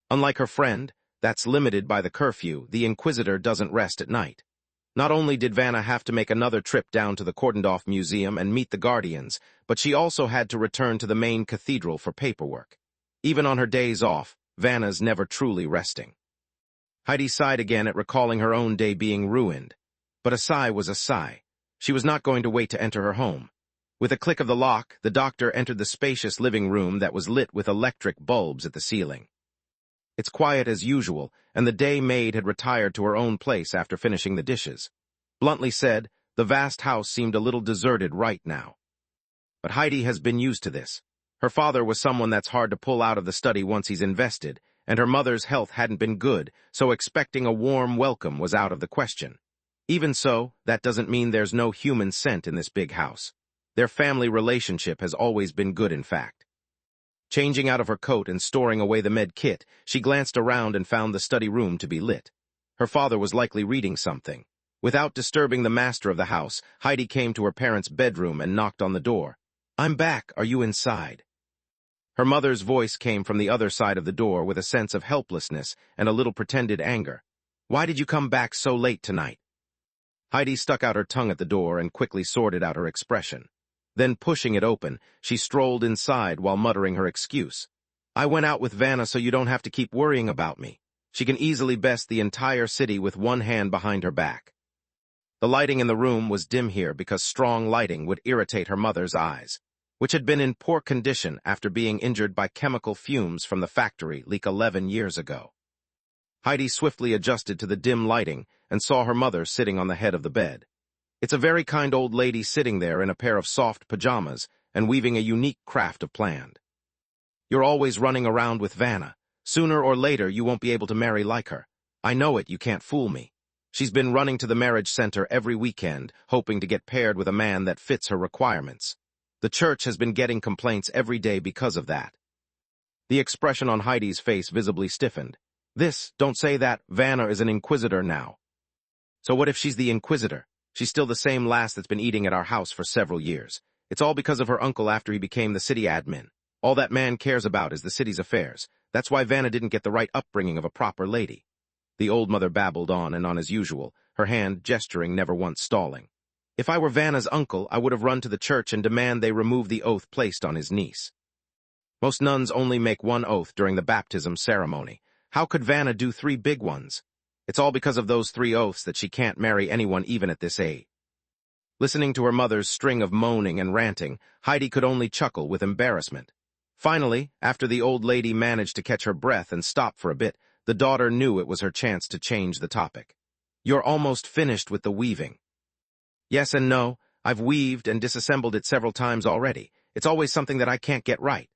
[SPEAKER 1] Unlike her friend, that's limited by the curfew, the Inquisitor doesn't rest at night. Not only did Vanna have to make another trip down to the cordoned-off museum and meet the Guardians, but she also had to return to the main cathedral for paperwork. Even on her days off, Vanna's never truly resting. Heidi sighed again at recalling her own day being ruined. But a sigh was a sigh. She was not going to wait to enter her home. With a click of the lock, the doctor entered the spacious living room that was lit with electric bulbs at the ceiling. It's quiet as usual, and the day maid had retired to her own place after finishing the dishes. Bluntly said, the vast house seemed a little deserted right now. But Heidi has been used to this. Her father was someone that's hard to pull out of the study once he's invested, and her mother's health hadn't been good, so expecting a warm welcome was out of the question. Even so, that doesn't mean there's no human scent in this big house. Their family relationship has always been good, in fact. Changing out of her coat and storing away the med kit, she glanced around and found the study room to be lit. Her father was likely reading something. Without disturbing the master of the house, Heidi came to her parents' bedroom and knocked on the door. "I'm back. Are you inside?" Her mother's voice came from the other side of the door with a sense of helplessness and a little pretended anger. "Why did you come back so late tonight?" Heidi stuck out her tongue at the door and quickly sorted out her expression. Then, pushing it open, she strolled inside while muttering her excuse. I went out with Vanna so you don't have to keep worrying about me. She can easily best the entire city with one hand behind her back. The lighting in the room was dim here because strong lighting would irritate her mother's eyes, which had been in poor condition after being injured by chemical fumes from the factory leak 11 years ago. Heidi swiftly adjusted to the dim lighting and saw her mother sitting on the head of the bed. It's a very kind old lady sitting there in a pair of soft pajamas and weaving a unique craft of plaid. You're always running around with Vanna. Sooner or later you won't be able to marry like her. I know it, you can't fool me. She's been running to the marriage center every weekend, hoping to get paired with a man that fits her requirements. The church has been getting complaints every day because of that. The expression on Heidi's face visibly stiffened. Don't say that, Vanna is an inquisitor now. So what if she's the inquisitor? She's still the same lass that's been eating at our house for several years. It's all because of her uncle after he became the city admin. All that man cares about is the city's affairs. That's why Vanna didn't get the right upbringing of a proper lady. The old mother babbled on and on as usual, her hand gesturing, never once stalling. If I were Vanna's uncle, I would have run to the church and demand they remove the oath placed on his niece. Most nuns only make one oath during the baptism ceremony. How could Vanna do 3 big ones? It's all because of those 3 oaths that she can't marry anyone even at this age. Listening to her mother's string of moaning and ranting, Heidi could only chuckle with embarrassment. Finally, after the old lady managed to catch her breath and stop for a bit, the daughter knew it was her chance to change the topic. You're almost finished with the weaving. Yes and no, I've weaved and disassembled it several times already. It's always something that I can't get right.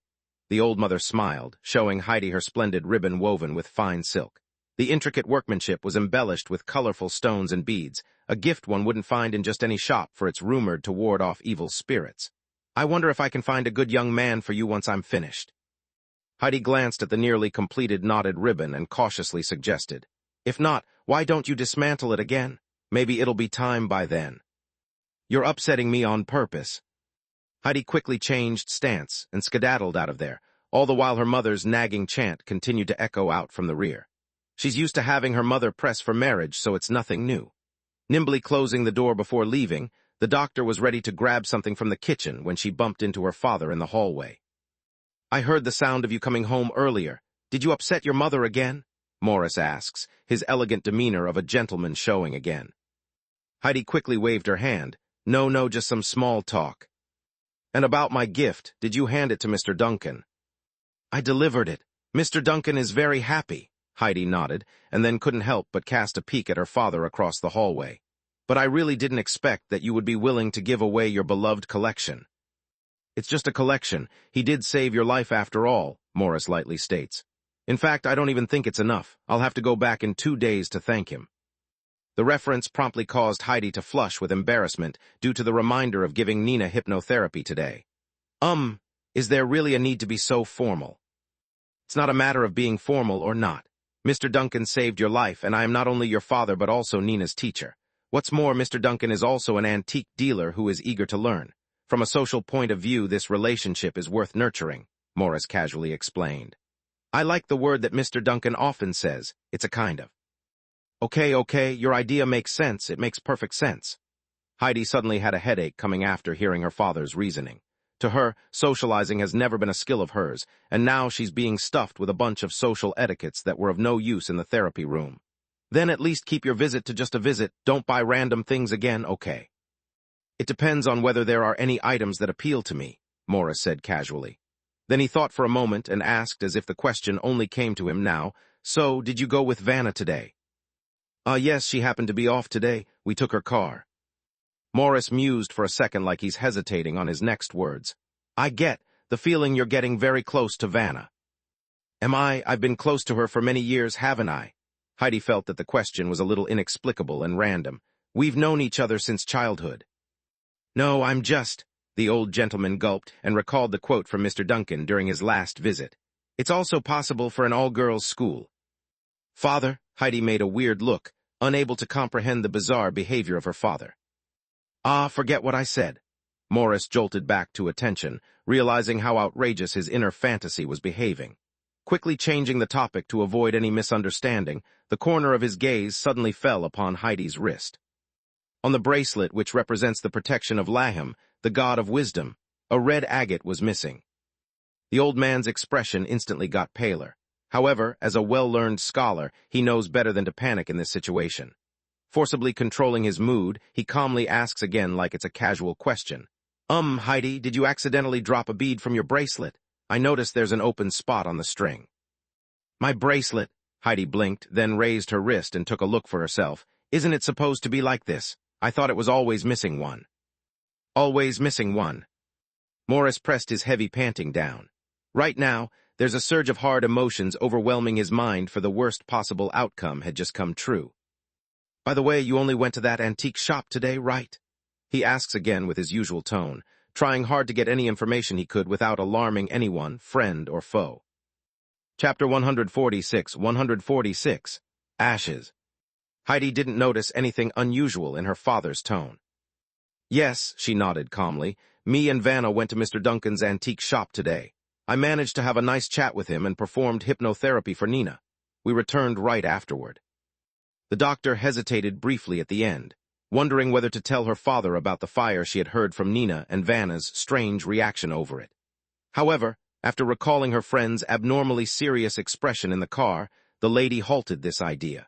[SPEAKER 1] The old mother smiled, showing Heidi her splendid ribbon woven with fine silk. The intricate workmanship was embellished with colorful stones and beads, a gift one wouldn't find in just any shop, for it's rumored to ward off evil spirits. I wonder if I can find a good young man for you once I'm finished. Heidi glanced at the nearly completed knotted ribbon and cautiously suggested, if not, why don't you dismantle it again? Maybe it'll be time by then. You're upsetting me on purpose. Heidi quickly changed stance and skedaddled out of there, all the while her mother's nagging chant continued to echo out from the rear. She's used to having her mother press for marriage, so it's nothing new. Nimbly closing the door before leaving, the doctor was ready to grab something from the kitchen when she bumped into her father in the hallway. I heard the sound of you coming home earlier. Did you upset your mother again? Morris asks, his elegant demeanor of a gentleman showing again. Heidi quickly waved her hand. No, just some small talk. And about my gift, did you hand it to Mr. Duncan? I delivered it. Mr. Duncan is very happy. Heidi nodded, and then couldn't help but cast a peek at her father across the hallway. But I really didn't expect that you would be willing to give away your beloved collection. It's just a collection. He did save your life after all, Morris lightly states. In fact, I don't even think it's enough. I'll have to go back in 2 days to thank him. The reference promptly caused Heidi to flush with embarrassment due to the reminder of giving Nina hypnotherapy today. Is there really a need to be so formal? It's not a matter of being formal or not. Mr. Duncan saved your life, and I am not only your father but also Nina's teacher. What's more, Mr. Duncan is also an antique dealer who is eager to learn. From a social point of view, this relationship is worth nurturing, Morris casually explained. I like the word that Mr. Duncan often says, it's a kind of. Okay, your idea makes sense, it makes perfect sense. Heidi suddenly had a headache coming after hearing her father's reasoning. To her, socializing has never been a skill of hers, and now she's being stuffed with a bunch of social etiquettes that were of no use in the therapy room. Then at least keep your visit to just a visit, don't buy random things again, okay? It depends on whether there are any items that appeal to me, Morris said casually. Then he thought for a moment and asked as if the question only came to him now, so, did you go with Vanna today? Yes, she happened to be off today. We took her car. Morris mused for a second like he's hesitating on his next words. I get the feeling you're getting very close to Vanna. Am I? I've been close to her for many years, haven't I? Heidi felt that the question was a little inexplicable and random. We've known each other since childhood. No, I'm just... The old gentleman gulped and recalled the quote from Mr. Duncan during his last visit. It's also possible for an all-girls school. Father? Heidi made a weird look, unable to comprehend the bizarre behavior of her father. Forget what I said. Morris jolted back to attention, realizing how outrageous his inner fantasy was behaving. Quickly changing the topic to avoid any misunderstanding, the corner of his gaze suddenly fell upon Heidi's wrist. On the bracelet, which represents the protection of Laham, the god of wisdom, a red agate was missing. The old man's expression instantly got paler. However, as a well-learned scholar, he knows better than to panic in this situation. Forcibly controlling his mood, he calmly asks again like it's a casual question. Heidi, did you accidentally drop a bead from your bracelet? I noticed there's an open spot on the string. My bracelet, Heidi blinked, then raised her wrist and took a look for herself. Isn't it supposed to be like this? I thought it was always missing one. Always missing one. Morris pressed his heavy panting down. Right now, there's a surge of hard emotions overwhelming his mind, for the worst possible outcome had just come true. By the way, you only went to that antique shop today, right? He asks again with his usual tone, trying hard to get any information he could without alarming anyone, friend or foe. Chapter 146. Ashes. Heidi didn't notice anything unusual in her father's tone. Yes, she nodded calmly. Me and Vanna went to Mr. Duncan's antique shop today. I managed to have a nice chat with him and performed hypnotherapy for Nina. We returned right afterward. The doctor hesitated briefly at the end, wondering whether to tell her father about the fire she had heard from Nina and Vanna's strange reaction over it. However, after recalling her friend's abnormally serious expression in the car, the lady halted this idea.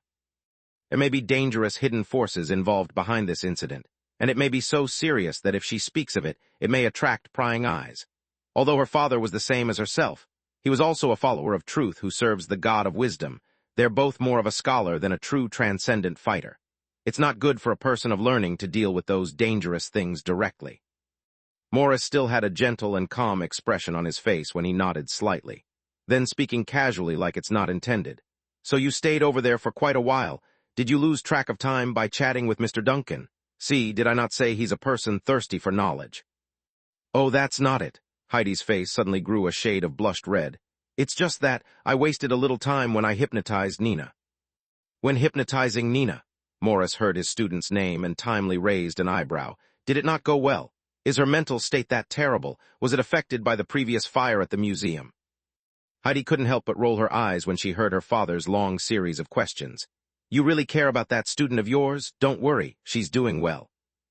[SPEAKER 1] There may be dangerous hidden forces involved behind this incident, and it may be so serious that if she speaks of it, it may attract prying eyes. Although her father was the same as herself, he was also a follower of truth who serves the god of wisdom. They're both more of a scholar than a true transcendent fighter. It's not good for a person of learning to deal with those dangerous things directly. Morris still had a gentle and calm expression on his face when he nodded slightly, then speaking casually like it's not intended. So you stayed over there for quite a while. Did you lose track of time by chatting with Mr. Duncan? See, did I not say he's a person thirsty for knowledge? Oh, that's not it. Heidi's face suddenly grew a shade of blushed red. It's just that I wasted a little time when I hypnotized Nina. When hypnotizing Nina, Morris heard his student's name and timely raised an eyebrow. Did it not go well? Is her mental state that terrible? Was it affected by the previous fire at the museum? Heidi couldn't help but roll her eyes when she heard her father's long series of questions. You really care about that student of yours? Don't worry, she's doing well.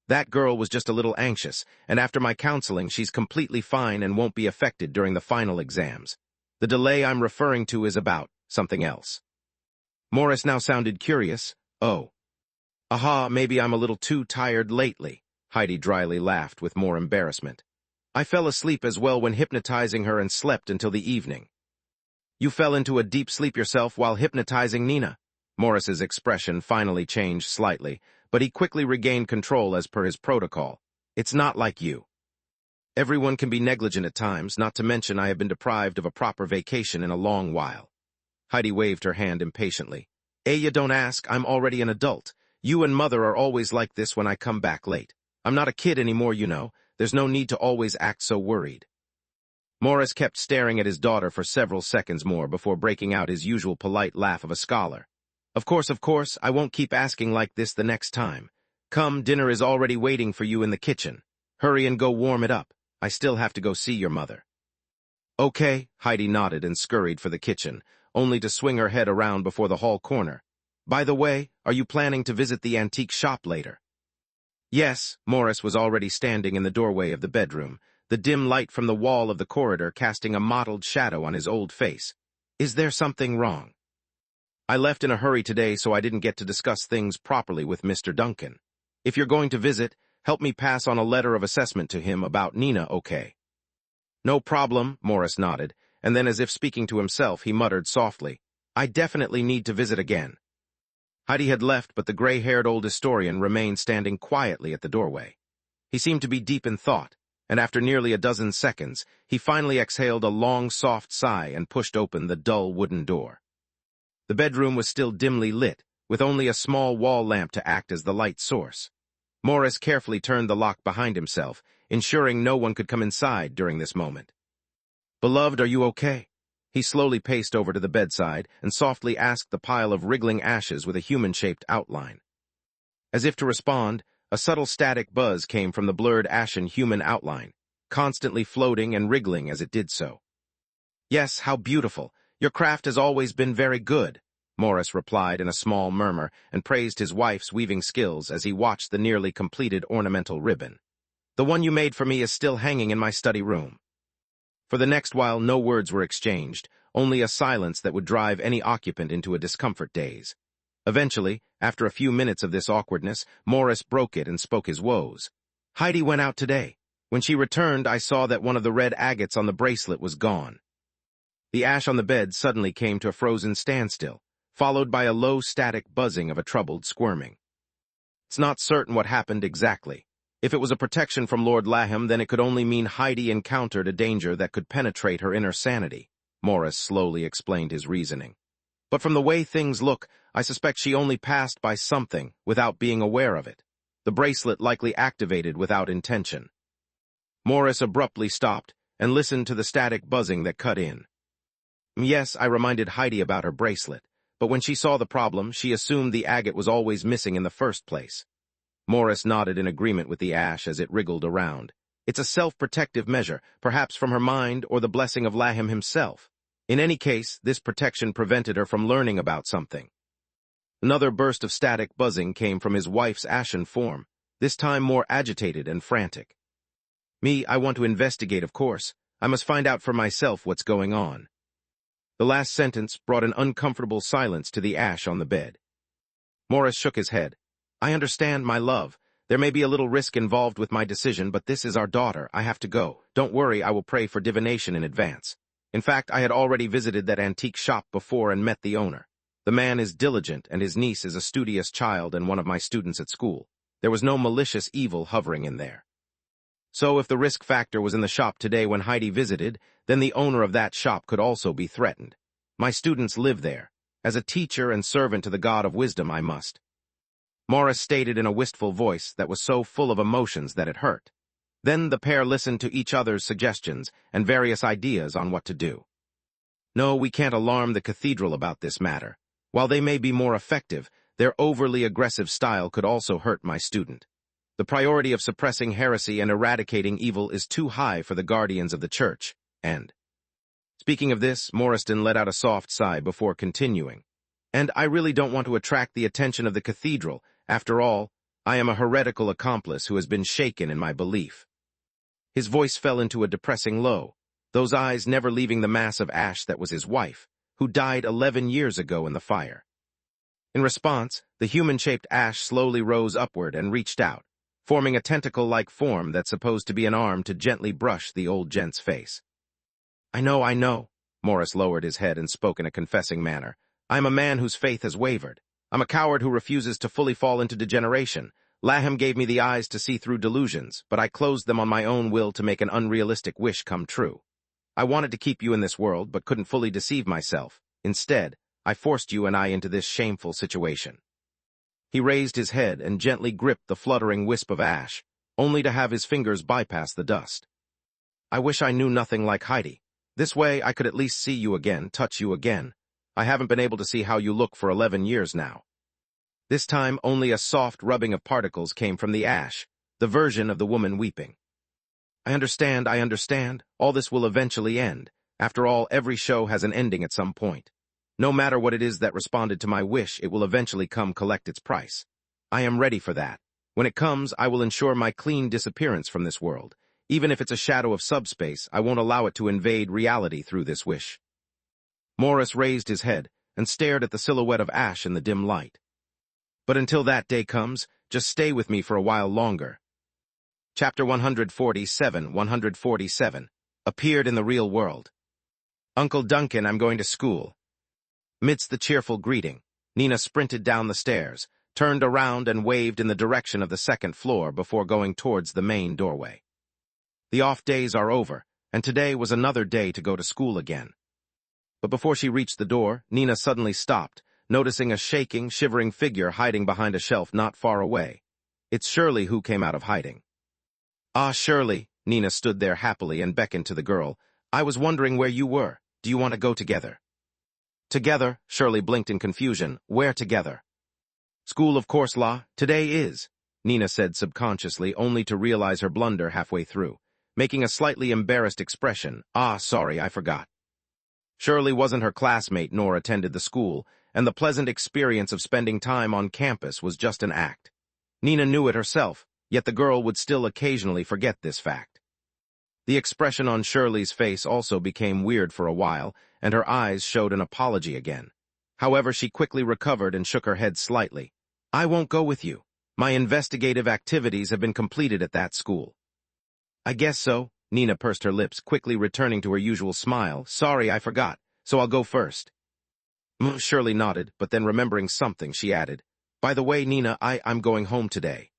[SPEAKER 1] That girl was just a little anxious, and after my counseling, she's completely fine and won't be affected during the final exams. The delay I'm referring to is about something else. Morris now sounded curious. Oh. Aha, maybe I'm a little too tired lately. Heidi dryly laughed with more embarrassment. I fell asleep as well when hypnotizing her and slept until the evening. You fell into a deep sleep yourself while hypnotizing Nina? Morris's expression finally changed slightly, but he quickly regained control as per his protocol. It's not like you. Everyone can be negligent at times, not to mention I have been deprived of a proper vacation in a long while. Heidi waved her hand impatiently. You don't ask, I'm already an adult. You and Mother are always like this when I come back late. I'm not a kid anymore, you know. There's no need to always act so worried. Morris kept staring at his daughter for several seconds more before breaking out his usual polite laugh of a scholar. Of course, I won't keep asking like this the next time. Come, dinner is already waiting for you in the kitchen. Hurry and go warm it up. I still have to go see your mother. Okay, Heidi nodded and scurried for the kitchen, only to swing her head around before the hall corner. By the way, are you planning to visit the antique shop later? Yes, Morris was already standing in the doorway of the bedroom, the dim light from the wall of the corridor casting a mottled shadow on his old face. Is there something wrong? I left in a hurry today, so I didn't get to discuss things properly with Mr. Duncan. If you're going to visit, help me pass on a letter of assessment to him about Nina, okay? No problem, Morris nodded, and then as if speaking to himself, he muttered softly, I definitely need to visit again. Heidi had left, but the gray-haired old historian remained standing quietly at the doorway. He seemed to be deep in thought, and after nearly a dozen seconds, he finally exhaled a long, soft sigh and pushed open the dull wooden door. The bedroom was still dimly lit, with only a small wall lamp to act as the light source. Morris carefully turned the lock behind himself, ensuring no one could come inside during this moment. Beloved, are you okay? He slowly paced over to the bedside and softly asked the pile of wriggling ashes with a human-shaped outline. As if to respond, a subtle static buzz came from the blurred ashen human outline, constantly floating and wriggling as it did so. Yes, how beautiful. Your craft has always been very good. Morris replied in a small murmur and praised his wife's weaving skills as he watched the nearly completed ornamental ribbon. "The one you made for me is still hanging in my study room." For the next while, no words were exchanged, only a silence that would drive any occupant into a discomfort daze. Eventually, after a few minutes of this awkwardness, Morris broke it and spoke his woes. "Heidi went out today. When she returned, I saw that one of the red agates on the bracelet was gone." The ash on the bed suddenly came to a frozen standstill, followed by a low static buzzing of a troubled squirming. It's not certain what happened exactly. If it was a protection from Lord Laham, then it could only mean Heidi encountered a danger that could penetrate her inner sanity. Morris slowly explained his reasoning. But from the way things look, I suspect she only passed by something without being aware of it. The bracelet likely activated without intention. Morris abruptly stopped and listened to the static buzzing that cut in. Yes, I reminded Heidi about her bracelet, but when she saw the problem, she assumed the agate was always missing in the first place. Morris nodded in agreement with the ash as it wriggled around. It's a self-protective measure, perhaps from her mind or the blessing of Laham himself. In any case, this protection prevented her from learning about something. Another burst of static buzzing came from his wife's ashen form, this time more agitated and frantic. I want to investigate, of course. I must find out for myself what's going on." The last sentence brought an uncomfortable silence to the ash on the bed. Morris shook his head. "I understand, my love. There may be a little risk involved with my decision, but this is our daughter. I have to go. Don't worry, I will pray for divination in advance. In fact, I had already visited that antique shop before and met the owner. The man is diligent, and his niece is a studious child and one of my students at school. There was no malicious evil hovering in there. So if the risk factor was in the shop today when Heidi visited, then the owner of that shop could also be threatened. My students live there. As a teacher and servant to the God of wisdom, I must." Morris stated in a wistful voice that was so full of emotions that it hurt. Then the pair listened to each other's suggestions and various ideas on what to do. "No, we can't alarm the cathedral about this matter. While they may be more effective, their overly aggressive style could also hurt my student. The priority of suppressing heresy and eradicating evil is too high for the guardians of the church, and—" Speaking of this, Morriston let out a soft sigh before continuing. "And I really don't want to attract the attention of the cathedral. After all, I am a heretical accomplice who has been shaken in my belief." His voice fell into a depressing low, those eyes never leaving the mass of ash that was his wife, who died 11 years ago in the fire. In response, the human-shaped ash slowly rose upward and reached out, forming a tentacle-like form that's supposed to be an arm to gently brush the old gent's face. I know, Morris lowered his head and spoke in a confessing manner. "I am a man whose faith has wavered. I'm a coward who refuses to fully fall into degeneration. Laham gave me the eyes to see through delusions, but I closed them on my own will to make an unrealistic wish come true. I wanted to keep you in this world, but couldn't fully deceive myself. Instead, I forced you and I into this shameful situation." He raised his head and gently gripped the fluttering wisp of ash, only to have his fingers bypass the dust. "I wish I knew nothing like Heidi. This way I could at least see you again, touch you again. I haven't been able to see how you look for 11 years now." This time only a soft rubbing of particles came from the ash, the version of the woman weeping. I understand. All this will eventually end. After all, every show has an ending at some point. No matter what it is that responded to my wish, it will eventually come collect its price. I am ready for that. When it comes, I will ensure my clean disappearance from this world. Even if it's a shadow of subspace, I won't allow it to invade reality through this wish. Morris raised his head and stared at the silhouette of ash in the dim light. "But until that day comes, just stay with me for a while longer." Chapter 147 appeared in the real world. "Uncle Duncan, I'm going to school." Midst the cheerful greeting, Nina sprinted down the stairs, turned around and waved in the direction of the second floor before going towards the main doorway. The off days are over, and today was another day to go to school again. But before she reached the door, Nina suddenly stopped, noticing a shaking, shivering figure hiding behind a shelf not far away. It's Shirley who came out of hiding. "Ah, Shirley," Nina stood there happily and beckoned to the girl. "I was wondering where you were. Do you want to go together?" "Together?" Shirley blinked in confusion. "Where together?" "School, of course, La. Today is," Nina said subconsciously, only to realize her blunder halfway through, making a slightly embarrassed expression. "Ah, sorry, I forgot." Shirley wasn't her classmate nor attended the school, and the pleasant experience of spending time on campus was just an act. Nina knew it herself, yet the girl would still occasionally forget this fact. The expression on Shirley's face also became weird for a while, and her eyes showed an apology again. However, she quickly recovered and shook her head slightly. "I won't go with you. My investigative activities have been completed at that school." "I guess so." Nina pursed her lips, quickly returning to her usual smile. "Sorry, I forgot, so I'll go first." Shirley nodded, but then remembering something, she added, "By the way, Nina, I'm going home today."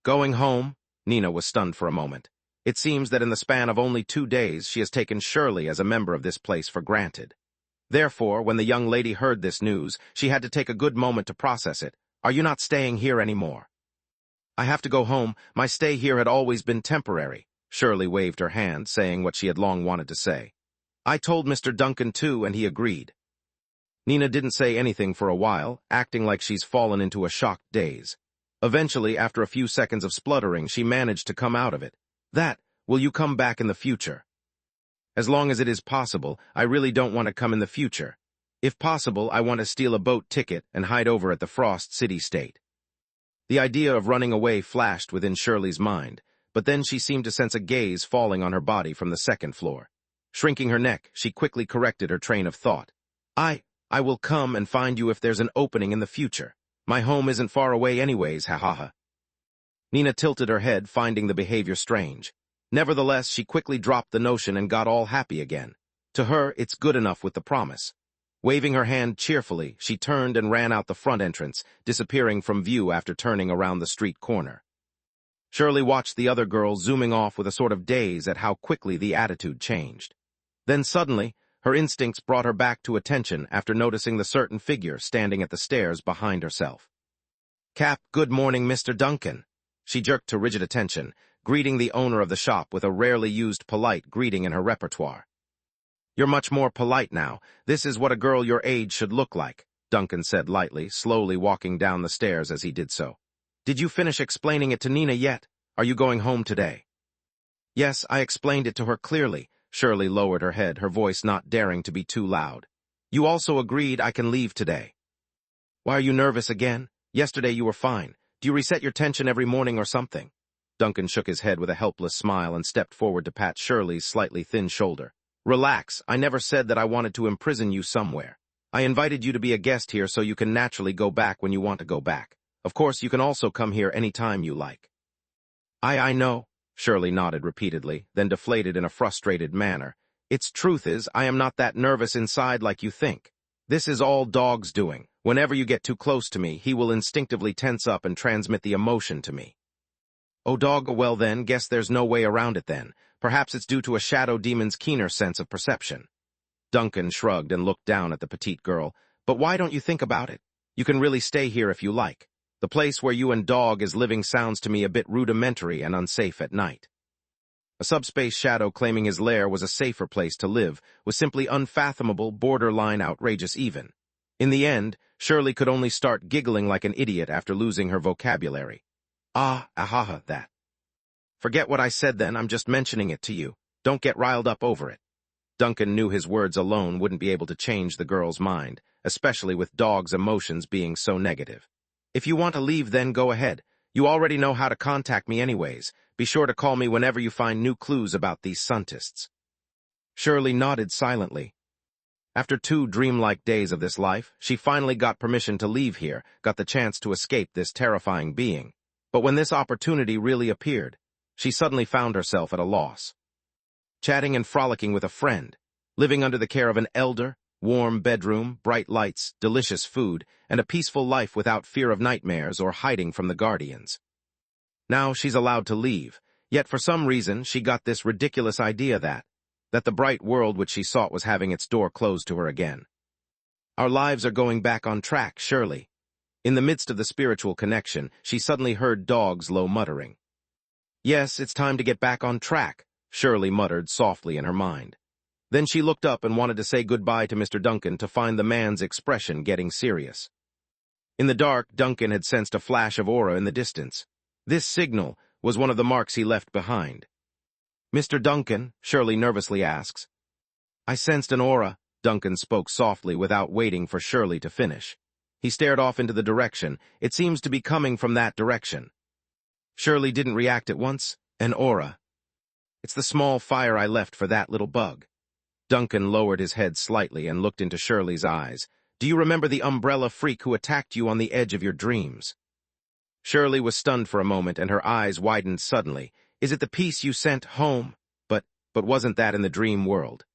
[SPEAKER 1] "Going home?" Nina was stunned for a moment. It seems that in the span of only 2 days, she has taken Shirley as a member of this place for granted. Therefore, when the young lady heard this news, she had to take a good moment to process it. "Are you not staying here anymore?" "I have to go home. My stay here had always been temporary." Shirley waved her hand, saying what she had long wanted to say. "I told Mr. Duncan too, and he agreed." Nina didn't say anything for a while, acting like she's fallen into a shocked daze. Eventually, after a few seconds of spluttering, she managed to come out of it. "Will you come back in the future?" "As long as it is possible. I really don't want to come in the future. If possible, I want to steal a boat ticket and hide over at the Frost City State." The idea of running away flashed within Shirley's mind, but then she seemed to sense a gaze falling on her body from the second floor. Shrinking her neck, she quickly corrected her train of thought. I will come and find you if there's an opening in the future. My home isn't far away anyways, ha. Nina tilted her head, finding the behavior strange. Nevertheless, she quickly dropped the notion and got all happy again. To her, it's good enough with the promise. Waving her hand cheerfully, she turned and ran out the front entrance, disappearing from view after turning around the street corner. Shirley watched the other girls zooming off with a sort of daze at how quickly the attitude changed. Then suddenly, her instincts brought her back to attention after noticing the certain figure standing at the stairs behind herself. "Cap, good morning, Mr. Duncan." She jerked to rigid attention, greeting the owner of the shop with a rarely used polite greeting in her repertoire. "You're much more polite now. This is what a girl your age should look like," Duncan said lightly, slowly walking down the stairs as he did so. "Did you finish explaining it to Nina yet? Are you going home today?" "Yes, I explained it to her clearly." Shirley lowered her head, her voice not daring to be too loud. "You also agreed I can leave today." "Why are you nervous again? Yesterday you were fine. Do you reset your tension every morning or something?" Duncan shook his head with a helpless smile and stepped forward to pat Shirley's slightly thin shoulder. "Relax. I never said that I wanted to imprison you somewhere. I invited you to be a guest here so you can naturally go back when you want to go back. Of course, you can also come here any time you like." I know." Shirley nodded repeatedly, then deflated in a frustrated manner. "Its truth is, I am not that nervous inside like you think. This is all Dog's doing. Whenever you get too close to me, he will instinctively tense up and transmit the emotion to me." "Oh, Dog, well then, guess there's no way around it then. Perhaps it's due to a shadow demon's keener sense of perception." Duncan shrugged and looked down at the petite girl. "But why don't you think about it? You can really stay here if you like. The place where you and Dog is living sounds to me a bit rudimentary and unsafe at night." A subspace shadow claiming his lair was a safer place to live was simply unfathomable, borderline outrageous even. In the end, Shirley could only start giggling like an idiot after losing her vocabulary. That. "Forget what I said then, I'm just mentioning it to you. Don't get riled up over it." Duncan knew his words alone wouldn't be able to change the girl's mind, especially with Dog's emotions being so negative. "If you want to leave, then go ahead. You already know how to contact me anyways. Be sure to call me whenever you find new clues about these scientists." Shirley nodded silently. After 2 dreamlike days of this life, she finally got permission to leave here, got the chance to escape this terrifying being. But when this opportunity really appeared, she suddenly found herself at a loss. Chatting and frolicking with a friend, living under the care of an elder, warm bedroom, bright lights, delicious food, and a peaceful life without fear of nightmares or hiding from the guardians. Now she's allowed to leave, yet for some reason she got this ridiculous idea that the bright world which she sought was having its door closed to her again. Our lives are going back on track, surely. In the midst of the spiritual connection, she suddenly heard Dog's low muttering. "Yes, it's time to get back on track," Shirley muttered softly in her mind. Then she looked up and wanted to say goodbye to Mr. Duncan to find the man's expression getting serious. In the dark, Duncan had sensed a flash of aura in the distance. This signal was one of the marks he left behind. "Mr. Duncan," Shirley nervously asks. "I sensed an aura," Duncan spoke softly without waiting for Shirley to finish. He stared off into the direction. It seems to be coming from that direction. Shirley didn't react at once. An aura. It's the small fire I left for that little bug. Duncan lowered his head slightly and looked into Shirley's eyes. Do you remember the umbrella freak who attacked you on the edge of your dreams? Shirley was stunned for a moment and her eyes widened suddenly. Is it the piece you sent home? But wasn't that in the dream world?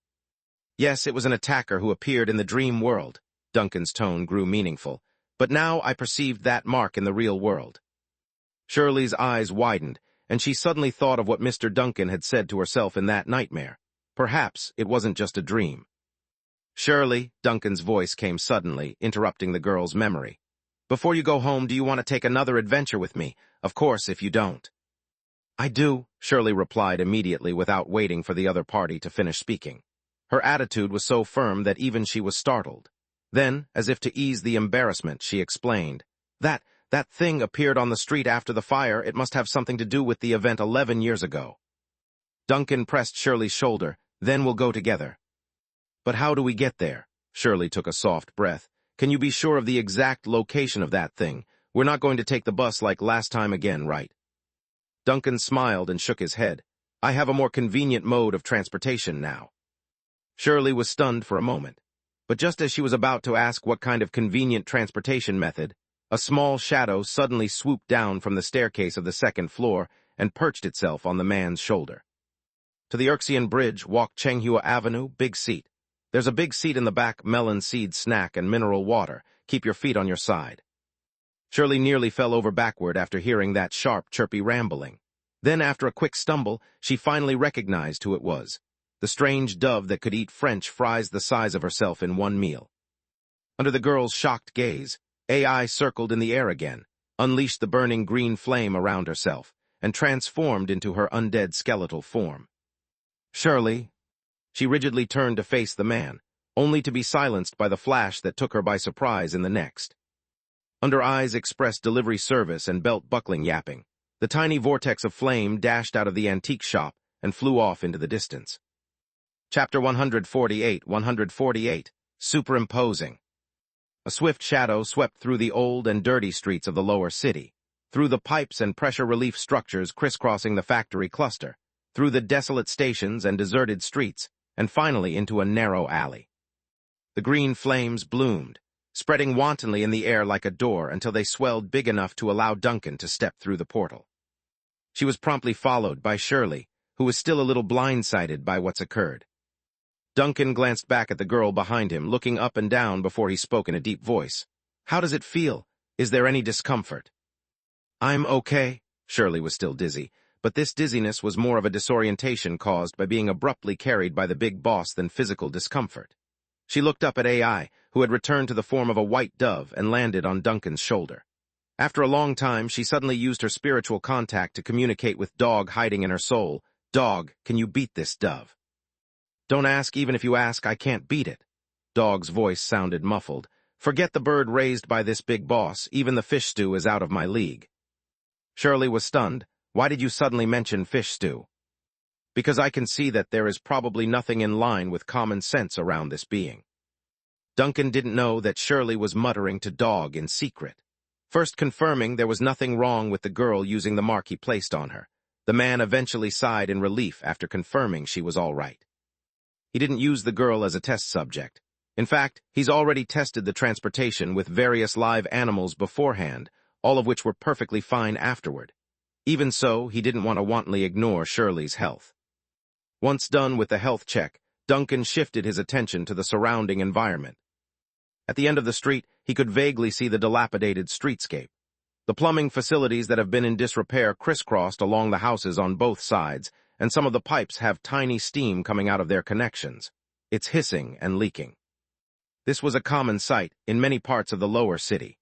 [SPEAKER 1] Yes, it was an attacker who appeared in the dream world. Duncan's tone grew meaningful. But now I perceived that mark in the real world. Shirley's eyes widened, and she suddenly thought of what Mr. Duncan had said to herself in that nightmare. Perhaps it wasn't just a dream. Shirley, Duncan's voice came suddenly, interrupting the girl's memory. Before you go home, do you want to take another adventure with me? Of course, if you don't. I do, Shirley replied immediately without waiting for the other party to finish speaking. Her attitude was so firm that even she was startled. Then, as if to ease the embarrassment, she explained. That thing appeared on the street after the fire. It must have something to do with the event 11 years ago. Duncan pressed Shirley's shoulder. Then we'll go together. But how do we get there? Shirley took a soft breath. Can you be sure of the exact location of that thing? We're not going to take the bus like last time again, right? Duncan smiled and shook his head. I have a more convenient mode of transportation now. Shirley was stunned for a moment. But just as she was about to ask what kind of convenient transportation method, a small shadow suddenly swooped down from the staircase of the second floor and perched itself on the man's shoulder. To the Urxian Bridge, walk Chenghua Avenue, big seat. There's a big seat in the back, melon seed snack and mineral water. Keep your feet on your side. Shirley nearly fell over backward after hearing that sharp, chirpy rambling. Then, after a quick stumble, she finally recognized who it was. The strange dove that could eat French fries the size of herself in one meal. Under the girl's shocked gaze, AI circled in the air again, unleashed the burning green flame around herself, and transformed into her undead skeletal form. Shirley. She rigidly turned to face the man, only to be silenced by the flash that took her by surprise in the next. Under eyes expressed delivery service and belt buckling yapping, the tiny vortex of flame dashed out of the antique shop and flew off into the distance. Chapter 148, Superimposing. A swift shadow swept through the old and dirty streets of the lower city, through the pipes and pressure relief structures crisscrossing the factory cluster, through the desolate stations and deserted streets, and finally into a narrow alley. The green flames bloomed, spreading wantonly in the air like a door until they swelled big enough to allow Duncan to step through the portal. She was promptly followed by Shirley, who was still a little blindsided by what's occurred. Duncan glanced back at the girl behind him, looking up and down before he spoke in a deep voice. How does it feel? Is there any discomfort? I'm okay. Shirley was still dizzy, but this dizziness was more of a disorientation caused by being abruptly carried by the big boss than physical discomfort. She looked up at AI, who had returned to the form of a white dove and landed on Duncan's shoulder. After a long time, she suddenly used her spiritual contact to communicate with Dog hiding in her soul. Dog, can you beat this dove? Don't ask, even if you ask, I can't beat it. Dog's voice sounded muffled. Forget the bird raised by this big boss, even the fish stew is out of my league. Shirley was stunned. Why did you suddenly mention fish stew? Because I can see that there is probably nothing in line with common sense around this being. Duncan didn't know that Shirley was muttering to Dog in secret. First confirming there was nothing wrong with the girl using the mark he placed on her, the man eventually sighed in relief after confirming she was all right. He didn't use the girl as a test subject. In fact, he's already tested the transportation with various live animals beforehand, all of which were perfectly fine afterward. Even so, he didn't want to wantonly ignore Shirley's health. Once done with the health check, Duncan shifted his attention to the surrounding environment. At the end of the street, he could vaguely see the dilapidated streetscape. The plumbing facilities that have been in disrepair crisscrossed along the houses on both sides, and some of the pipes have tiny steam coming out of their connections. It's hissing and leaking. This was a common sight in many parts of the lower city.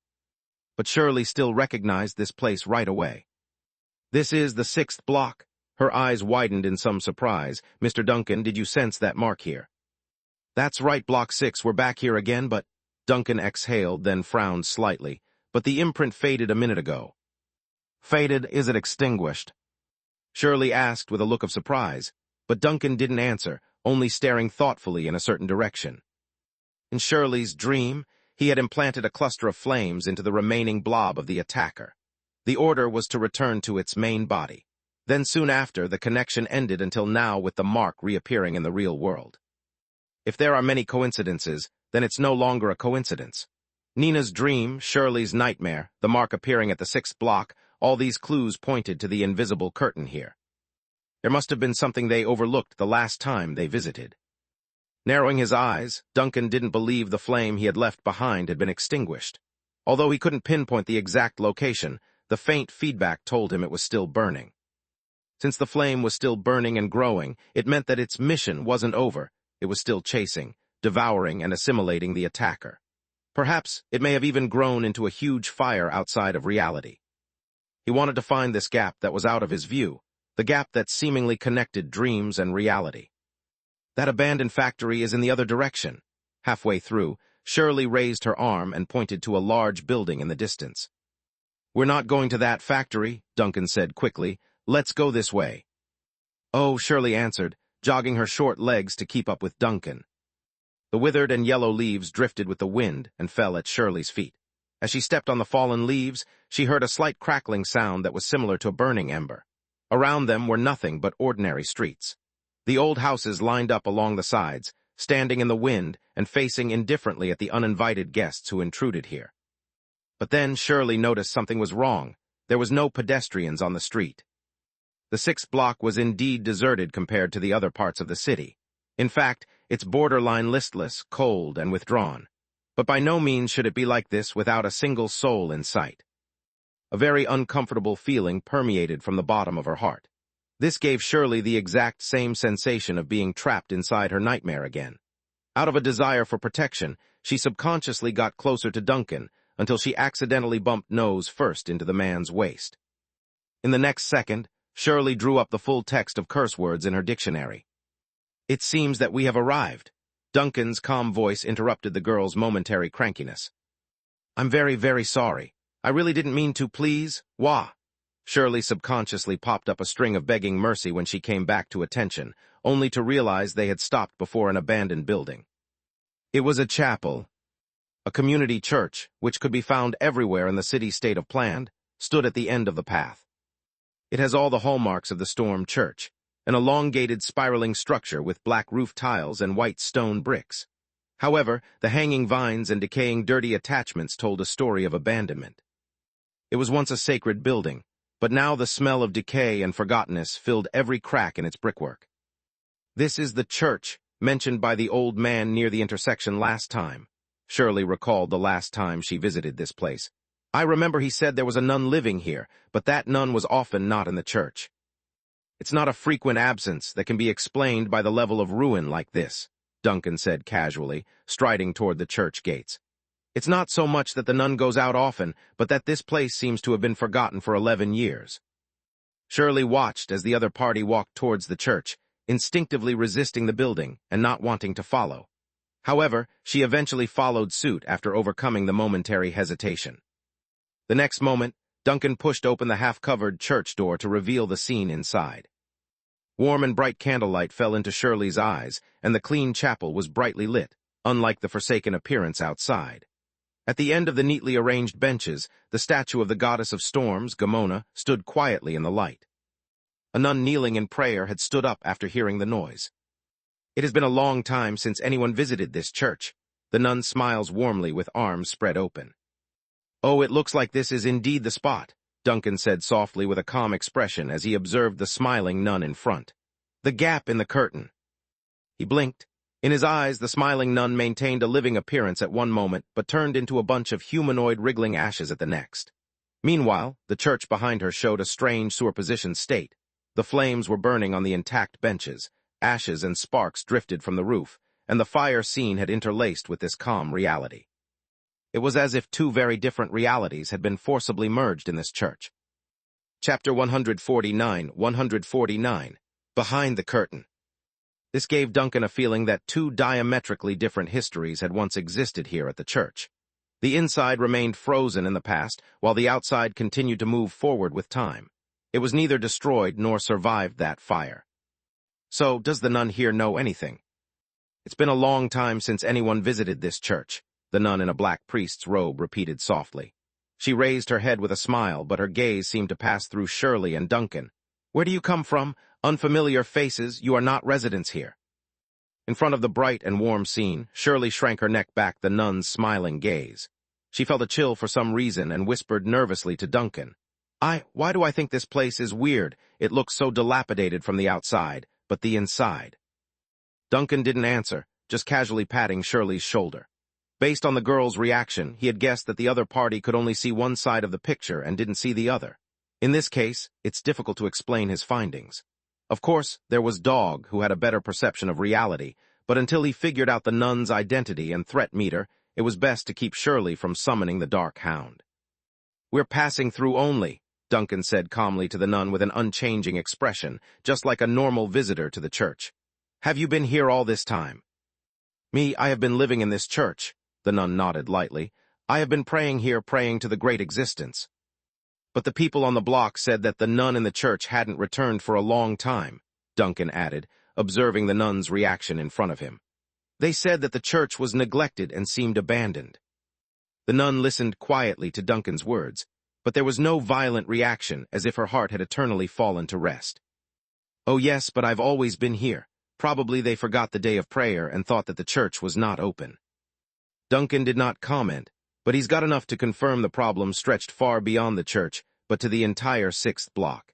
[SPEAKER 1] But Shirley still recognized this place right away. This is the 6th block. Her eyes widened in some surprise. Mr. Duncan, did you sense that mark here? That's right, Block 6, we're back here again, but... Duncan exhaled, then frowned slightly. But the imprint faded a minute ago. Faded? Is it extinguished? Shirley asked with a look of surprise, but Duncan didn't answer, only staring thoughtfully in a certain direction. In Shirley's dream, he had implanted a cluster of flames into the remaining blob of the attacker. The order was to return to its main body. Then soon after, the connection ended until now with the mark reappearing in the real world. If there are many coincidences, then it's no longer a coincidence. Nina's dream, Shirley's nightmare, the mark appearing at the 6th block, all these clues pointed to the invisible curtain here. There must have been something they overlooked the last time they visited. Narrowing his eyes, Duncan didn't believe the flame he had left behind had been extinguished. Although he couldn't pinpoint the exact location, the faint feedback told him it was still burning. Since the flame was still burning and growing, it meant that its mission wasn't over. It was still chasing, devouring, and assimilating the attacker. Perhaps it may have even grown into a huge fire outside of reality. He wanted to find this gap that was out of his view, the gap that seemingly connected dreams and reality. That abandoned factory is in the other direction. Halfway through, Shirley raised her arm and pointed to a large building in the distance. "We're not going to that factory," Duncan said quickly. "Let's go this way." "Oh," Shirley answered, jogging her short legs to keep up with Duncan. The withered and yellow leaves drifted with the wind and fell at Shirley's feet. As she stepped on the fallen leaves, she heard a slight crackling sound that was similar to a burning ember. Around them were nothing but ordinary streets. The old houses lined up along the sides, standing in the wind and facing indifferently at the uninvited guests who intruded here. But then Shirley noticed something was wrong. There was no pedestrians on the street. The 6th block was indeed deserted compared to the other parts of the city. In fact, it's borderline listless, cold, and withdrawn. But by no means should it be like this without a single soul in sight. A very uncomfortable feeling permeated from the bottom of her heart. This gave Shirley the exact same sensation of being trapped inside her nightmare again. Out of a desire for protection, she subconsciously got closer to Duncan until she accidentally bumped nose first into the man's waist. In the next second, Shirley drew up the full text of curse words in her dictionary. "It seems that we have arrived." Duncan's calm voice interrupted the girl's momentary crankiness. "I'm very, very sorry. I really didn't mean to, please. Wah." Shirley subconsciously popped up a string of begging mercy when she came back to attention, only to realize they had stopped before an abandoned building. It was a chapel. A community church, which could be found everywhere in the city-state of Planned, stood at the end of the path. It has all the hallmarks of the Storm Church, an elongated spiraling structure with black roof tiles and white stone bricks. However, the hanging vines and decaying dirty attachments told a story of abandonment. It was once a sacred building, but now the smell of decay and forgottenness filled every crack in its brickwork. "This is the church mentioned by the old man near the intersection last time." Shirley recalled the last time she visited this place. "I remember he said there was a nun living here, but that nun was often not in the church." "It's not a frequent absence that can be explained by the level of ruin like this," Duncan said casually, striding toward the church gates. "It's not so much that the nun goes out often, but that this place seems to have been forgotten for 11 years. Shirley watched as the other party walked towards the church, instinctively resisting the building and not wanting to follow. However, she eventually followed suit after overcoming the momentary hesitation. The next moment, Duncan pushed open the half-covered church door to reveal the scene inside. Warm and bright candlelight fell into Shirley's eyes, and the clean chapel was brightly lit, unlike the forsaken appearance outside. At the end of the neatly arranged benches, the statue of the goddess of storms, Gamona, stood quietly in the light. A nun kneeling in prayer had stood up after hearing the noise. "It has been a long time since anyone visited this church." The nun smiles warmly with arms spread open. "Oh, it looks like this is indeed the spot," Duncan said softly with a calm expression as he observed the smiling nun in front. "The gap in the curtain." He blinked. In his eyes, the smiling nun maintained a living appearance at one moment, but turned into a bunch of humanoid wriggling ashes at the next. Meanwhile, the church behind her showed a strange superposition state. The flames were burning on the intact benches, ashes and sparks drifted from the roof, and the fire scene had interlaced with this calm reality. It was as if two very different realities had been forcibly merged in this church. Chapter 149, Behind the Curtain. This gave Duncan a feeling that two diametrically different histories had once existed here at the church. The inside remained frozen in the past, while the outside continued to move forward with time. It was neither destroyed nor survived that fire. So, does the nun here know anything? It's been a long time since anyone visited this church, the nun in a black priest's robe repeated softly. She raised her head with a smile, but her gaze seemed to pass through Shirley and Duncan. Where do you come from? Unfamiliar faces, you are not residents here. In front of the bright and warm scene, Shirley shrank her neck back the nun's smiling gaze. She felt a chill for some reason and whispered nervously to Duncan. Why do I think this place is weird? It looks so dilapidated from the outside, but the inside. Duncan didn't answer, just casually patting Shirley's shoulder. Based on the girl's reaction, he had guessed that the other party could only see one side of the picture and didn't see the other. In this case, it's difficult to explain his findings. Of course, there was Dog, who had a better perception of reality, but until he figured out the nun's identity and threat meter, it was best to keep Shirley from summoning the Dark Hound. We're passing through only, Duncan said calmly to the nun with an unchanging expression, just like a normal visitor to the church. Have you been here all this time? I have been living in this church, the nun nodded lightly. I have been praying here, praying to the great existence. But the people on the block said that the nun in the church hadn't returned for a long time, Duncan added, observing the nun's reaction in front of him. They said that the church was neglected and seemed abandoned. The nun listened quietly to Duncan's words, but there was no violent reaction, as if her heart had eternally fallen to rest. Oh yes, but I've always been here. Probably they forgot the day of prayer and thought that the church was not open. Duncan did not comment, but he's got enough to confirm the problem stretched far beyond the church, but to the entire 6th block.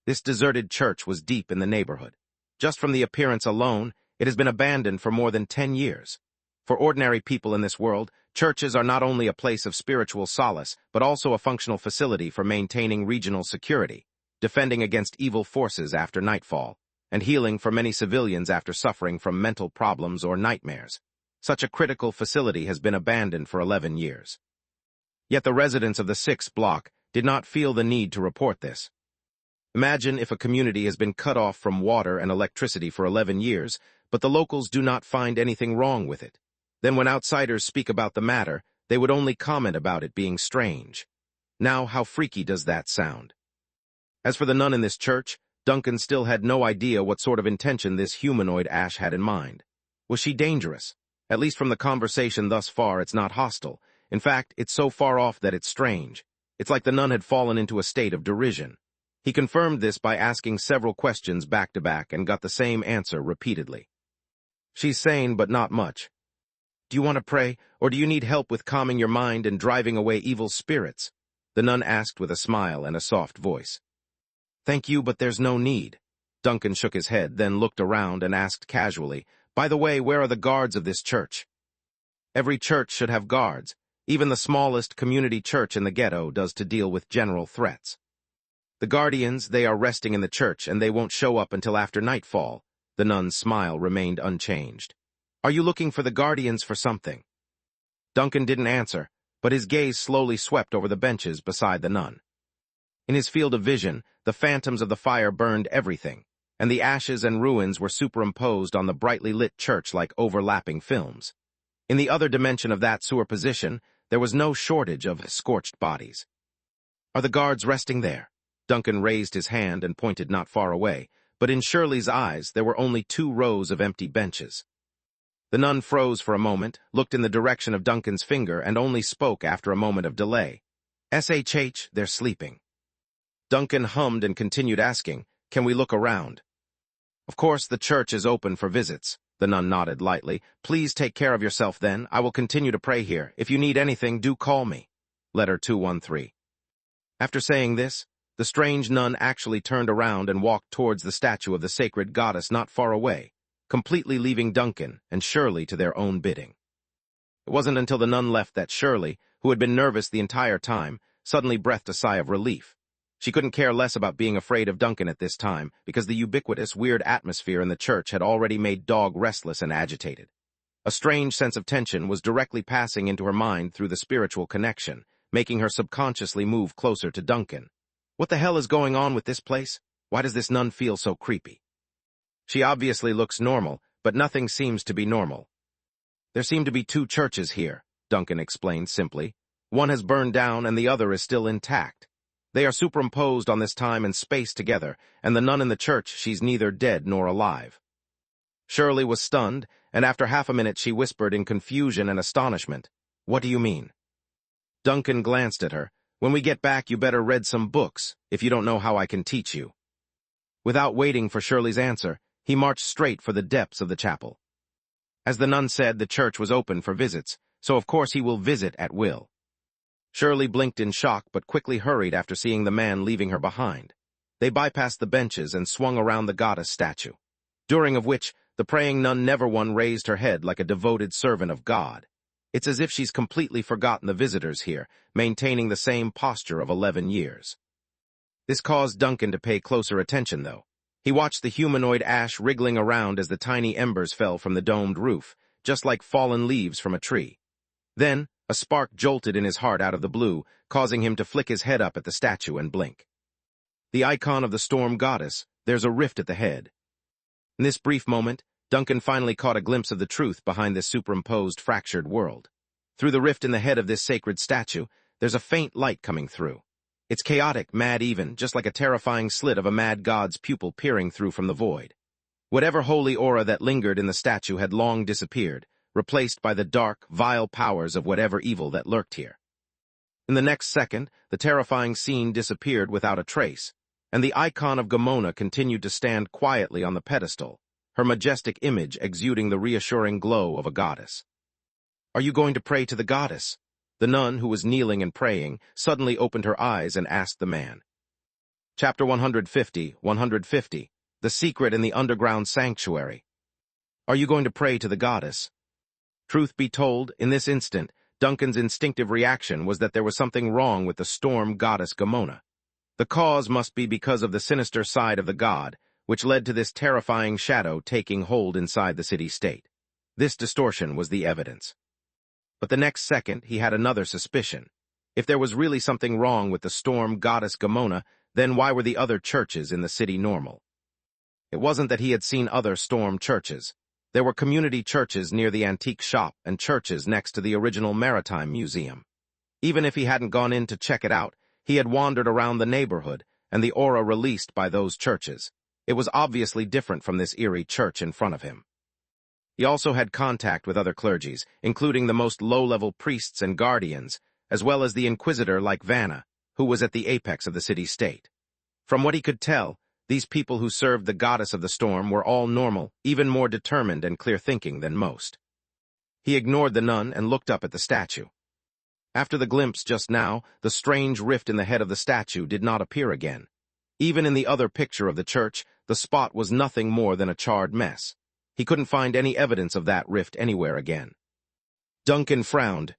[SPEAKER 1] This deserted church was deep in the neighborhood. Just from the appearance alone, it has been abandoned for more than 10 years. For ordinary people in this world, churches are not only a place of spiritual solace, but also a functional facility for maintaining regional security, defending against evil forces after nightfall, and healing for many civilians after suffering from mental problems or nightmares. Such a critical facility has been abandoned for 11 years. Yet the residents of the 6th block did not feel the need to report this. Imagine if a community has been cut off from water and electricity for 11 years, but the locals do not find anything wrong with it. Then when outsiders speak about the matter, they would only comment about it being strange. Now, how freaky does that sound? As for the nun in this church, Duncan still had no idea what sort of intention this humanoid Ash had in mind. Was she dangerous? At least from the conversation thus far, it's not hostile. In fact, it's so far off that it's strange. It's like the nun had fallen into a state of derision. He confirmed this by asking several questions back-to-back and got the same answer repeatedly. She's sane, but not much. Do you want to pray, or do you need help with calming your mind and driving away evil spirits? The nun asked with a smile and a soft voice. Thank you, but there's no need. Duncan shook his head, then looked around and asked casually, By the way, where are the guards of this church? Every church should have guards. Even the smallest community church in the ghetto does to deal with general threats. The guardians, they are resting in the church, and they won't show up until after nightfall. The nun's smile remained unchanged. Are you looking for the guardians for something? Duncan didn't answer, but his gaze slowly swept over the benches beside the nun. In his field of vision, the phantoms of the fire burned everything, and the ashes and ruins were superimposed on the brightly lit church like overlapping films. In the other dimension of that sewer position, there was no shortage of scorched bodies. Are the guards resting there? Duncan raised his hand and pointed not far away, but in Shirley's eyes there were only 2 rows of empty benches. The nun froze for a moment, looked in the direction of Duncan's finger, and only spoke after a moment of delay. SHH, they're sleeping. Duncan hummed and continued asking, Can we look around? Of course, the church is open for visits. The nun nodded lightly. Please take care of yourself then. I will continue to pray here. If you need anything, do call me. Letter 213. After saying this, the strange nun actually turned around and walked towards the statue of the sacred goddess not far away, completely leaving Duncan and Shirley to their own bidding. It wasn't until the nun left that Shirley, who had been nervous the entire time, suddenly breathed a sigh of relief. She couldn't care less about being afraid of Duncan at this time, because the ubiquitous, weird atmosphere in the church had already made Dog restless and agitated. A strange sense of tension was directly passing into her mind through the spiritual connection, making her subconsciously move closer to Duncan. What the hell is going on with this place? Why does this nun feel so creepy? She obviously looks normal, but nothing seems to be normal. There seem to be 2 churches here, Duncan explained simply. One has burned down and the other is still intact. They are superimposed on this time and space together, and the nun in the church, she's neither dead nor alive. Shirley was stunned, and after half a minute she whispered in confusion and astonishment, "What do you mean?" Duncan glanced at her. "When we get back, you better read some books, if you don't know how I can teach you." Without waiting for Shirley's answer, he marched straight for the depths of the chapel. As the nun said, the church was open for visits, so of course he will visit at will. Shirley blinked in shock but quickly hurried after seeing the man leaving her behind. They bypassed the benches and swung around the goddess statue, during of which the praying nun never one raised her head like a devoted servant of God. It's as if she's completely forgotten the visitors here, maintaining the same posture of 11 years. This caused Duncan to pay closer attention, though. He watched the humanoid ash wriggling around as the tiny embers fell from the domed roof, just like fallen leaves from a tree. Then, a spark jolted in his heart out of the blue, causing him to flick his head up at the statue and blink. The icon of the storm goddess, there's a rift at the head. In this brief moment, Duncan finally caught a glimpse of the truth behind this superimposed, fractured world. Through the rift in the head of this sacred statue, there's a faint light coming through. It's chaotic, mad even, just like a terrifying slit of a mad god's pupil peering through from the void. Whatever holy aura that lingered in the statue had long disappeared, replaced by the dark, vile powers of whatever evil that lurked here. In the next second, the terrifying scene disappeared without a trace, and the icon of Gamona continued to stand quietly on the pedestal, her majestic image exuding the reassuring glow of a goddess. "Are you going to pray to the goddess?" The nun, who was kneeling and praying, suddenly opened her eyes and asked the man. Chapter 150, The Secret in the Underground Sanctuary. "Are you going to pray to the goddess?" Truth be told, in this instant, Duncan's instinctive reaction was that there was something wrong with the storm goddess Gamona. The cause must be because of the sinister side of the god, which led to this terrifying shadow taking hold inside the city-state. This distortion was the evidence. But the next second, he had another suspicion. If there was really something wrong with the storm goddess Gamona, then why were the other churches in the city normal? It wasn't that he had seen other storm churches. There were community churches near the antique shop and churches next to the original Maritime Museum. Even if he hadn't gone in to check it out, he had wandered around the neighborhood, and the aura released by those churches. It was obviously different from this eerie church in front of him. He also had contact with other clergies, including the most low-level priests and guardians, as well as the inquisitor like Vanna, who was at the apex of the city-state. From what he could tell, these people who served the goddess of the storm were all normal, even more determined and clear-thinking than most. He ignored the nun and looked up at the statue. After the glimpse just now, the strange rift in the head of the statue did not appear again. Even in the other picture of the church, the spot was nothing more than a charred mess. He couldn't find any evidence of that rift anywhere again. Duncan frowned.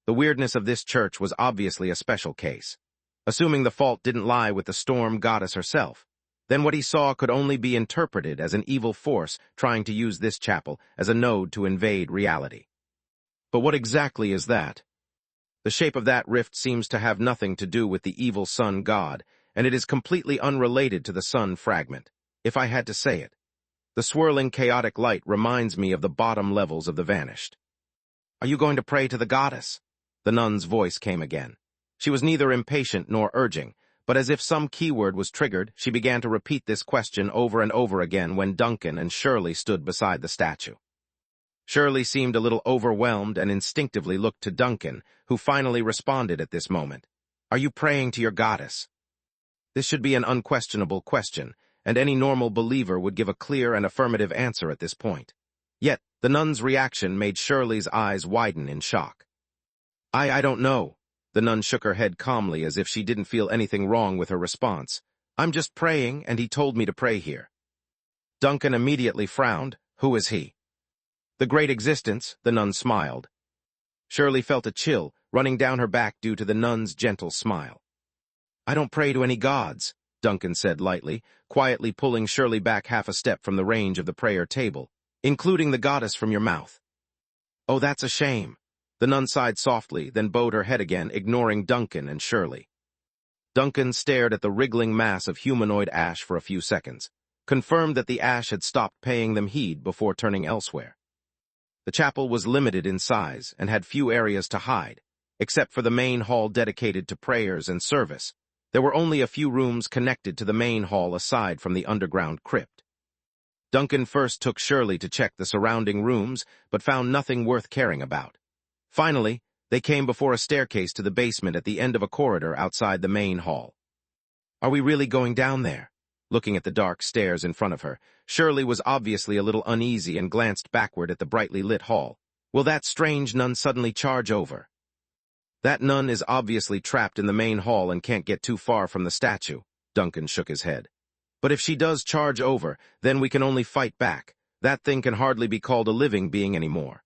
[SPEAKER 1] The weirdness of this church was obviously a special case. Assuming the fault didn't lie with the storm goddess herself, then what he saw could only be interpreted as an evil force trying to use this chapel as a node to invade reality. But what exactly is that? The shape of that rift seems to have nothing to do with the evil sun god, and it is completely unrelated to the sun fragment, if I had to say it. The swirling chaotic light reminds me of the bottom levels of the vanished. "Are you going to pray to the goddess?" The nun's voice came again. She was neither impatient nor urging, but as if some keyword was triggered, she began to repeat this question over and over again when Duncan and Shirley stood beside the statue. Shirley seemed a little overwhelmed and instinctively looked to Duncan, who finally responded at this moment. "Are you praying to your goddess?" This should be an unquestionable question, and any normal believer would give a clear and affirmative answer at this point. Yet, the nun's reaction made Shirley's eyes widen in shock. I don't know." The nun shook her head calmly as if she didn't feel anything wrong with her response. "I'm just praying, and he told me to pray here." Duncan immediately frowned. "Who is he?" "The Great Existence," the nun smiled. Shirley felt a chill running down her back due to the nun's gentle smile. "I don't pray to any gods," Duncan said lightly, quietly pulling Shirley back half a step from the range of the prayer table, "including the goddess from your mouth." "Oh, that's a shame." The nun sighed softly, then bowed her head again, ignoring Duncan and Shirley. Duncan stared at the wriggling mass of humanoid ash for a few seconds, confirmed that the ash had stopped paying them heed before turning elsewhere. The chapel was limited in size and had few areas to hide, except for the main hall dedicated to prayers and service. There were only a few rooms connected to the main hall aside from the underground crypt. Duncan first took Shirley to check the surrounding rooms, but found nothing worth caring about. Finally, they came before a staircase to the basement at the end of a corridor outside the main hall. Are we really going down there? Looking at the dark stairs in front of her, Shirley was obviously a little uneasy and glanced backward at the brightly lit hall. Will that strange nun suddenly charge over? That nun is obviously trapped in the main hall and can't get too far from the statue. Duncan shook his head. But if she does charge over, then we can only fight back. That thing can hardly be called a living being anymore.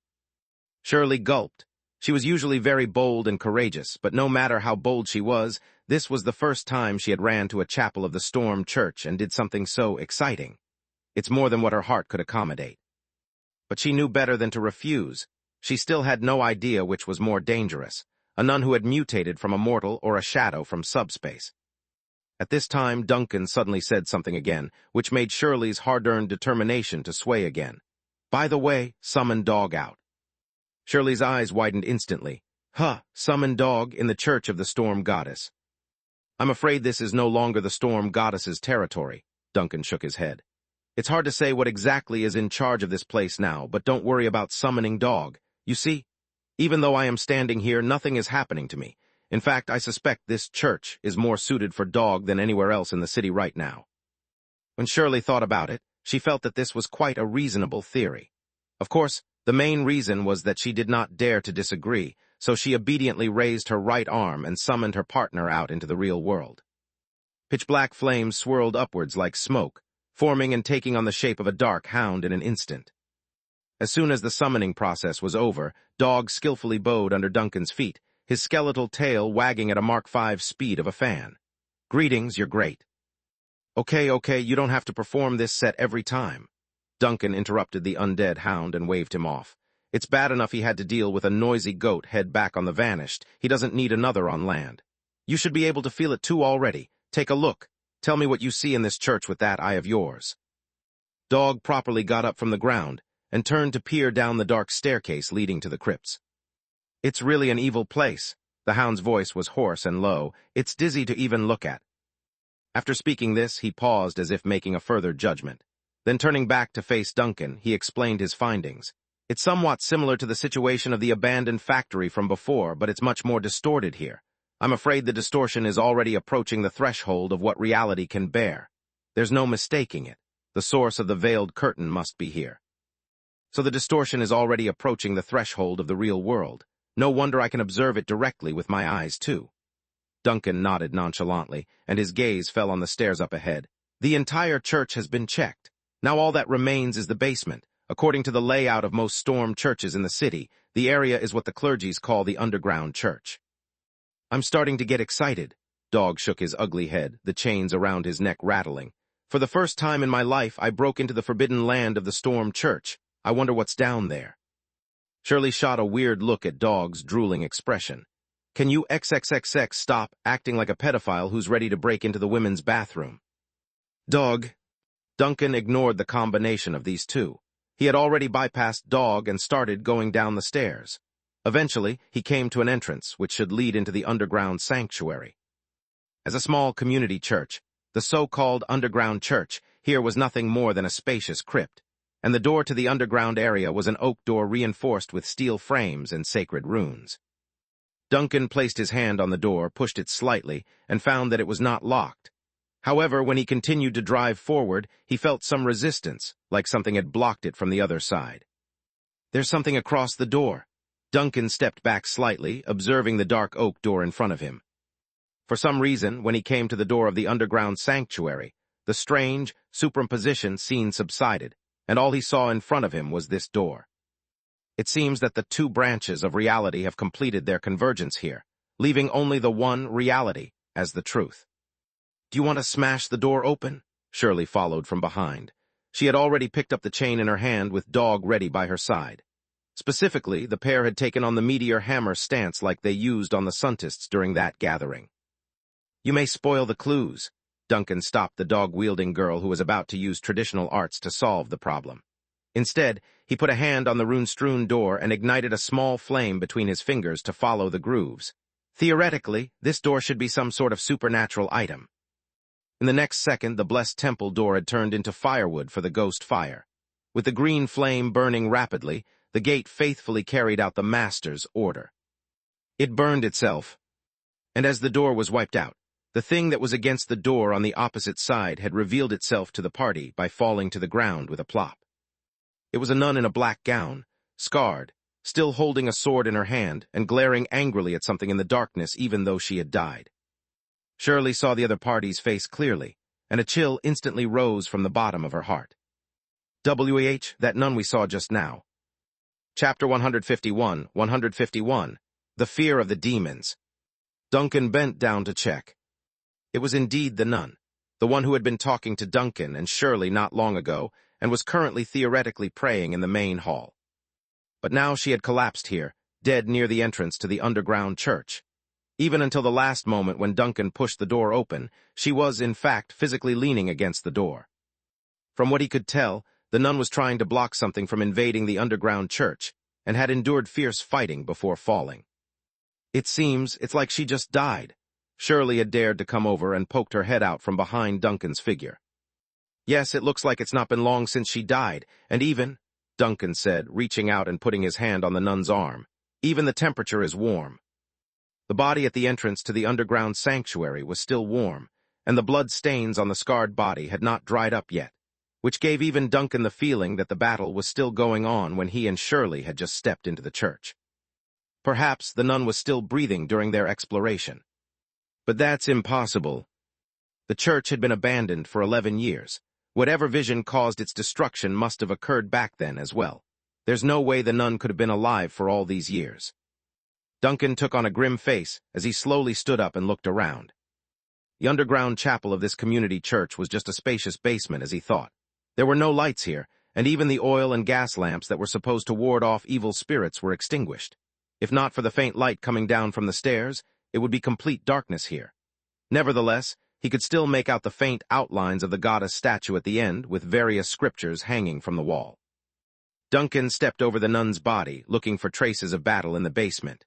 [SPEAKER 1] Shirley gulped. She was usually very bold and courageous, but no matter how bold she was, this was the first time she had ran to a chapel of the Storm Church and did something so exciting. It's more than what her heart could accommodate. But she knew better than to refuse. She still had no idea which was more dangerous, a nun who had mutated from a mortal or a shadow from subspace. At this time, Duncan suddenly said something again, which made Shirley's hard-earned determination to sway again. By the way, summon dog out. Shirley's eyes widened instantly. Summon dog in the Church of the Storm Goddess. I'm afraid this is no longer the Storm Goddess's territory. Duncan shook his head. It's hard to say what exactly is in charge of this place now, but don't worry about summoning dog. You see, even though I am standing here, nothing is happening to me. In fact, I suspect this church is more suited for dog than anywhere else in the city right now. When Shirley thought about it, she felt that this was quite a reasonable theory. Of course, the main reason was that she did not dare to disagree, so she obediently raised her right arm and summoned her partner out into the real world. Pitch-black flames swirled upwards like smoke, forming and taking on the shape of a dark hound in an instant. As soon as the summoning process was over, Dog skillfully bowed under Duncan's feet, his skeletal tail wagging at a Mark V speed of a fan. Greetings, you're great. Okay, you don't have to perform this set every time. Duncan interrupted the undead hound and waved him off. It's bad enough he had to deal with a noisy goat head back on the Vanished. He doesn't need another on land. You should be able to feel it too already. Take a look. Tell me what you see in this church with that eye of yours. Dog properly got up from the ground and turned to peer down the dark staircase leading to the crypts. It's really an evil place. The hound's voice was hoarse and low. It's dizzy to even look at. After speaking this, he paused as if making a further judgment. Then turning back to face Duncan, he explained his findings. It's somewhat similar to the situation of the abandoned factory from before, but it's much more distorted here. I'm afraid the distortion is already approaching the threshold of what reality can bear. There's no mistaking it. The source of the veiled curtain must be here. So the distortion is already approaching the threshold of the real world. No wonder I can observe it directly with my eyes, too. Duncan nodded nonchalantly, and his gaze fell on the stairs up ahead. The entire church has been checked. Now all that remains is the basement. According to the layout of most storm churches in the city, the area is what the clergies call the underground church. I'm starting to get excited. Dog shook his ugly head, the chains around his neck rattling. For the first time in my life, I broke into the forbidden land of the storm church. I wonder what's down there. Shirley shot a weird look at Dog's drooling expression. Can you XXXX stop acting like a pedophile who's ready to break into the women's bathroom? Dog. Duncan ignored the combination of these two. He had already bypassed Dog and started going down the stairs. Eventually, he came to an entrance which should lead into the underground sanctuary. As a small community church, the so-called underground church here was nothing more than a spacious crypt, and the door to the underground area was an oak door reinforced with steel frames and sacred runes. Duncan placed his hand on the door, pushed it slightly, and found that it was not locked. However, when he continued to drive forward, he felt some resistance, like something had blocked it from the other side. There's something across the door. Duncan stepped back slightly, observing the dark oak door in front of him. For some reason, when he came to the door of the underground sanctuary, the strange, superimposition scene subsided, and all he saw in front of him was this door. It seems that the two branches of reality have completed their convergence here, leaving only the one reality as the truth. Do you want to smash the door open? Shirley followed from behind. She had already picked up the chain in her hand with Dog ready by her side. Specifically, the pair had taken on the meteor hammer stance like they used on the Suntists during that gathering. You may spoil the clues. Duncan stopped the dog-wielding girl who was about to use traditional arts to solve the problem. Instead, he put a hand on the rune-strewn door and ignited a small flame between his fingers to follow the grooves. Theoretically, this door should be some sort of supernatural item. In the next second, the blessed temple door had turned into firewood for the ghost fire. With the green flame burning rapidly, the gate faithfully carried out the master's order. It burned itself, and as the door was wiped out, the thing that was against the door on the opposite side had revealed itself to the party by falling to the ground with a plop. It was a nun in a black gown, scarred, still holding a sword in her hand and glaring angrily at something in the darkness even though she had died. Shirley saw the other party's face clearly, and a chill instantly rose from the bottom of her heart. That nun we saw just now. Chapter 151, 151, The Fear of the Demons. Duncan bent down to check. It was indeed the nun, the one who had been talking to Duncan and Shirley not long ago, and was currently theoretically praying in the main hall. But now she had collapsed here, dead near the entrance to the underground church. Even until the last moment when Duncan pushed the door open, she was, in fact, physically leaning against the door. From what he could tell, the nun was trying to block something from invading the underground church, and had endured fierce fighting before falling. It's like she just died. Shirley had dared to come over and poked her head out from behind Duncan's figure. Yes, it looks like it's not been long since she died, and even, Duncan said, reaching out and putting his hand on the nun's arm, even the temperature is warm. The body at the entrance to the underground sanctuary was still warm, and the blood stains on the scarred body had not dried up yet, which gave even Duncan the feeling that the battle was still going on when he and Shirley had just stepped into the church. Perhaps the nun was still breathing during their exploration. But that's impossible. The church had been abandoned for 11 years. Whatever vision caused its destruction must have occurred back then as well. There's no way the nun could have been alive for all these years. Duncan took on a grim face as he slowly stood up and looked around. The underground chapel of this community church was just a spacious basement, as he thought. There were no lights here, and even the oil and gas lamps that were supposed to ward off evil spirits were extinguished. If not for the faint light coming down from the stairs, it would be complete darkness here. Nevertheless, he could still make out the faint outlines of the goddess statue at the end, with various scriptures hanging from the wall. Duncan stepped over the nun's body, looking for traces of battle in the basement.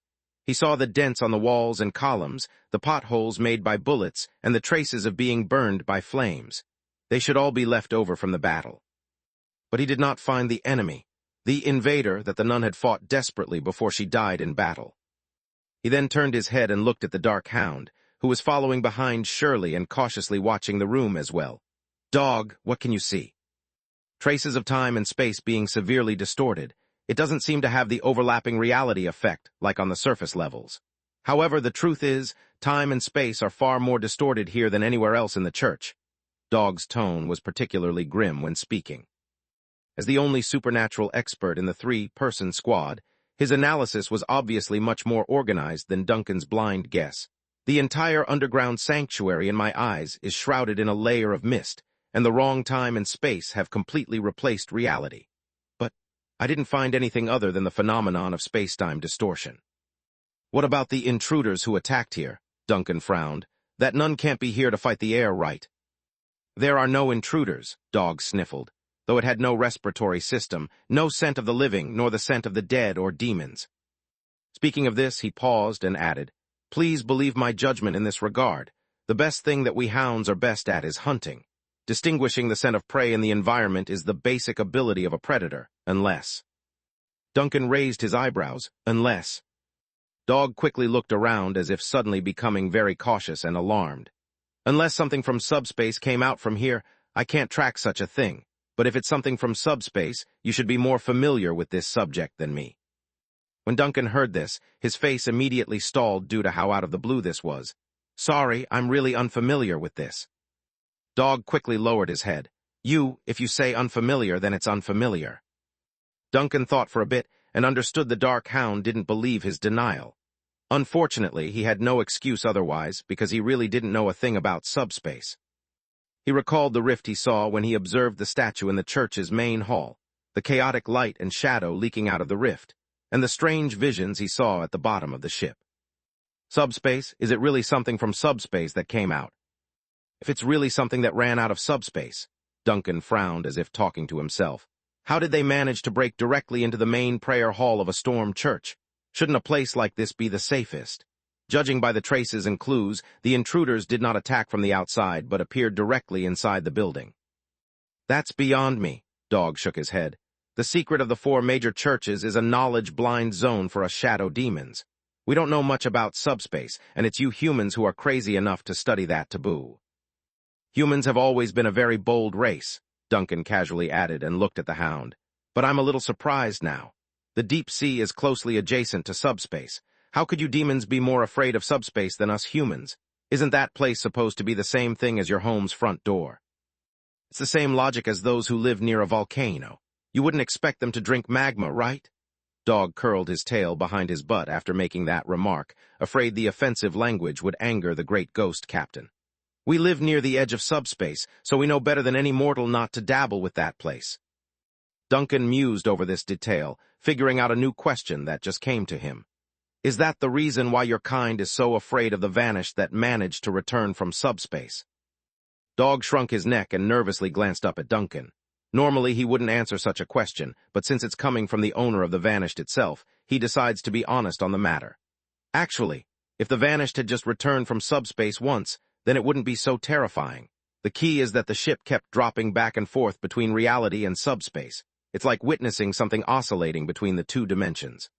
[SPEAKER 1] He saw the dents on the walls and columns, the potholes made by bullets, and the traces of being burned by flames. They should all be left over from the battle. But he did not find the enemy, the invader that the nun had fought desperately before she died in battle. He then turned his head and looked at the dark hound, who was following behind Shirley and cautiously watching the room as well. Dog, what can you see? Traces of time and space being severely distorted, it doesn't seem to have the overlapping reality effect like on the surface levels. However, the truth is, time and space are far more distorted here than anywhere else in the church. Dog's tone was particularly grim when speaking. As the only supernatural expert in the three-person squad, his analysis was obviously much more organized than Duncan's blind guess. The entire underground sanctuary in my eyes is shrouded in a layer of mist, and the wrong time and space have completely replaced reality. But I didn't find anything other than the phenomenon of space-time distortion. What about the intruders who attacked here? Duncan frowned. That nun can't be here to fight the air, right? There are no intruders, Dog sniffled, though it had no respiratory system, no scent of the living, nor the scent of the dead or demons. Speaking of this, he paused and added, Please believe my judgment in this regard. The best thing that we hounds are best at is hunting. Distinguishing the scent of prey in the environment is the basic ability of a predator, unless... Duncan raised his eyebrows, unless... Dog quickly looked around as if suddenly becoming very cautious and alarmed. Unless something from subspace came out from here, I can't track such a thing. But if it's something from subspace, you should be more familiar with this subject than me. When Duncan heard this, his face immediately stalled due to how out of the blue this was. Sorry, I'm really unfamiliar with this. Dog quickly lowered his head. If you say unfamiliar, then it's unfamiliar. Duncan thought for a bit and understood the dark hound didn't believe his denial. Unfortunately, he had no excuse otherwise because he really didn't know a thing about subspace. He recalled the rift he saw when he observed the statue in the church's main hall, the chaotic light and shadow leaking out of the rift, and the strange visions he saw at the bottom of the ship. Subspace, is it really something from subspace that came out? If it's really something that ran out of subspace, Duncan frowned as if talking to himself. How did they manage to break directly into the main prayer hall of a storm church? Shouldn't a place like this be the safest? Judging by the traces and clues, the intruders did not attack from the outside, but appeared directly inside the building. That's beyond me, Dog shook his head. The secret of the 4 major churches is a knowledge-blind zone for us shadow demons. We don't know much about subspace, and it's you humans who are crazy enough to study that taboo. Humans have always been a very bold race, Duncan casually added and looked at the hound. But I'm a little surprised now. The deep sea is closely adjacent to subspace. How could you demons be more afraid of subspace than us humans? Isn't that place supposed to be the same thing as your home's front door? It's the same logic as those who live near a volcano. You wouldn't expect them to drink magma, right? Dog curled his tail behind his butt after making that remark, afraid the offensive language would anger the great ghost captain. We live near the edge of subspace, so we know better than any mortal not to dabble with that place. Duncan mused over this detail, figuring out a new question that just came to him. Is that the reason why your kind is so afraid of the vanished that managed to return from subspace? Dog shrunk his neck and nervously glanced up at Duncan. Normally he wouldn't answer such a question, but since it's coming from the owner of the vanished itself, he decides to be honest on the matter. Actually, if the vanished had just returned from subspace once, then it wouldn't be so terrifying. The key is that the ship kept dropping back and forth between reality and subspace. It's like witnessing something oscillating between the 2 dimensions.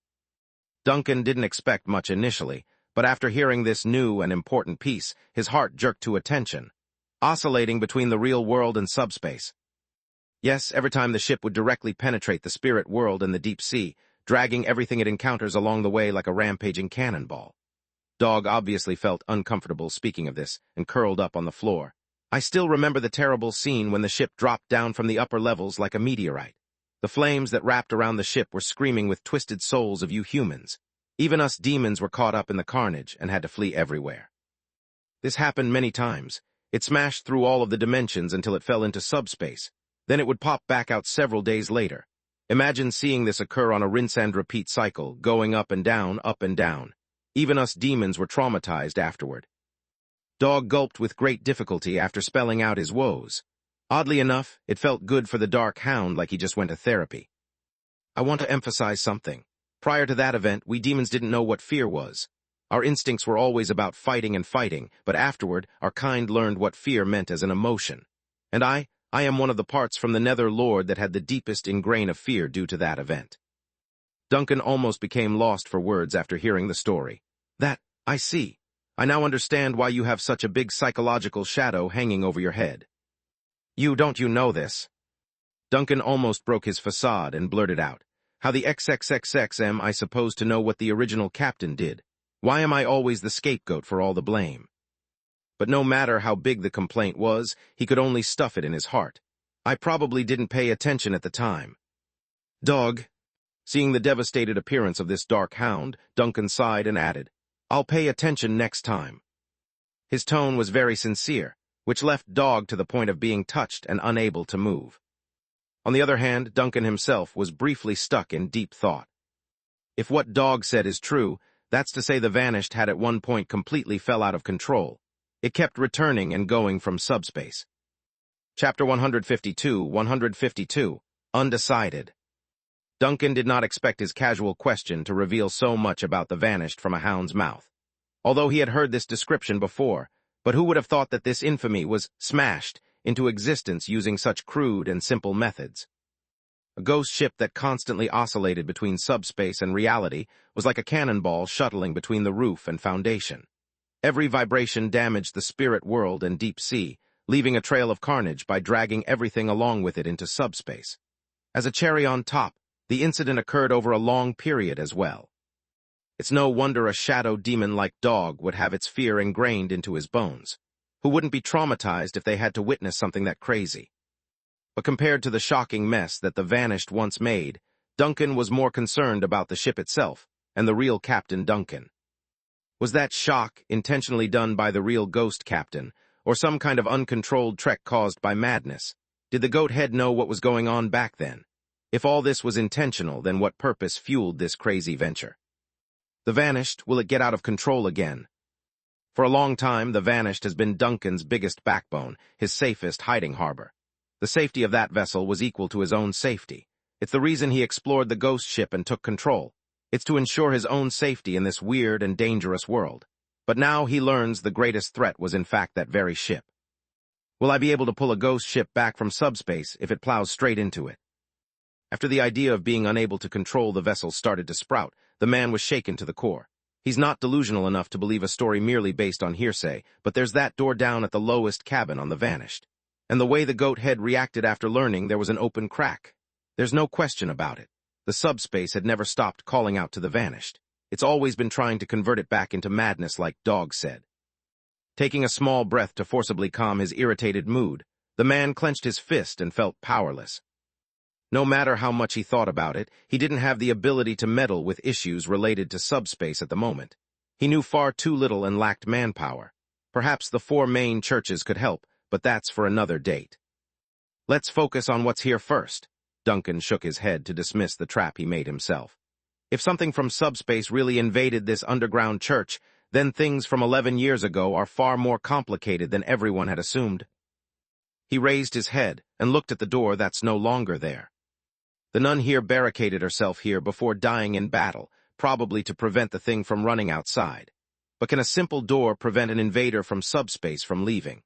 [SPEAKER 1] Duncan didn't expect much initially, but after hearing this new and important piece, his heart jerked to attention. Oscillating between the real world and subspace. Yes, every time the ship would directly penetrate the spirit world and the deep sea, dragging everything it encounters along the way like a rampaging cannonball. Dog obviously felt uncomfortable speaking of this and curled up on the floor. I still remember the terrible scene when the ship dropped down from the upper levels like a meteorite. The flames that wrapped around the ship were screaming with twisted souls of you humans. Even us demons were caught up in the carnage and had to flee everywhere. This happened many times. It smashed through all of the dimensions until it fell into subspace. Then it would pop back out several days later. Imagine seeing this occur on a rinse-and-repeat cycle, going up and down, up and down. Even us demons were traumatized afterward. Dog gulped with great difficulty after spelling out his woes. Oddly enough, it felt good for the dark hound like he just went to therapy. I want to emphasize something. Prior to that event, we demons didn't know what fear was. Our instincts were always about fighting and fighting, but afterward, our kind learned what fear meant as an emotion. And I am one of the parts from the Nether Lord that had the deepest ingrain of fear due to that event. Duncan almost became lost for words after hearing the story. I see. I now understand why you have such a big psychological shadow hanging over your head. Don't you know this? Duncan almost broke his facade and blurted out. How the XXXX am I supposed to know what the original captain did? Why am I always the scapegoat for all the blame? But no matter how big the complaint was, he could only stuff it in his heart. I probably didn't pay attention at the time. Dog. Seeing the devastated appearance of this dark hound, Duncan sighed and added, I'll pay attention next time. His tone was very sincere, which left Dog to the point of being touched and unable to move. On the other hand, Duncan himself was briefly stuck in deep thought. If what Dog said is true, that's to say the vanished had at one point completely fell out of control. It kept returning and going from subspace. Chapter 152, Undecided. Duncan did not expect his casual question to reveal so much about the vanished from a hound's mouth. Although he had heard this description before, but who would have thought that this infamy was smashed into existence using such crude and simple methods? A ghost ship that constantly oscillated between subspace and reality was like a cannonball shuttling between the roof and foundation. Every vibration damaged the spirit world and deep sea, leaving a trail of carnage by dragging everything along with it into subspace. As a cherry on top, the incident occurred over a long period as well. It's no wonder a shadow demon like Dog would have its fear ingrained into his bones. Who wouldn't be traumatized if they had to witness something that crazy? But compared to the shocking mess that the vanished once made, Duncan was more concerned about the ship itself and the real Captain Duncan. Was that shock intentionally done by the real ghost captain, or some kind of uncontrolled trek caused by madness? Did the goat head know what was going on back then? If all this was intentional, then what purpose fueled this crazy venture? The vanished, will it get out of control again? For a long time, the vanished has been Duncan's biggest backbone, his safest hiding harbor. The safety of that vessel was equal to his own safety. It's the reason he explored the ghost ship and took control. It's to ensure his own safety in this weird and dangerous world. But now he learns the greatest threat was in fact that very ship. Will I be able to pull a ghost ship back from subspace if it plows straight into it? After the idea of being unable to control the vessel started to sprout, the man was shaken to the core. He's not delusional enough to believe a story merely based on hearsay, but there's that door down at the lowest cabin on the Vanished. And the way the goat head reacted after learning there was an open crack. There's no question about it. The subspace had never stopped calling out to the Vanished. It's always been trying to convert it back into madness, like Dog said. Taking a small breath to forcibly calm his irritated mood, the man clenched his fist and felt powerless. No matter how much he thought about it, he didn't have the ability to meddle with issues related to subspace at the moment. He knew far too little and lacked manpower. Perhaps the 4 main churches could help, but that's for another date. Let's focus on what's here first. Duncan shook his head to dismiss the trap he made himself. If something from subspace really invaded this underground church, then things from 11 years ago are far more complicated than everyone had assumed. He raised his head and looked at the door that's no longer there. The nun here barricaded herself here before dying in battle, probably to prevent the thing from running outside. But can a simple door prevent an invader from subspace from leaving?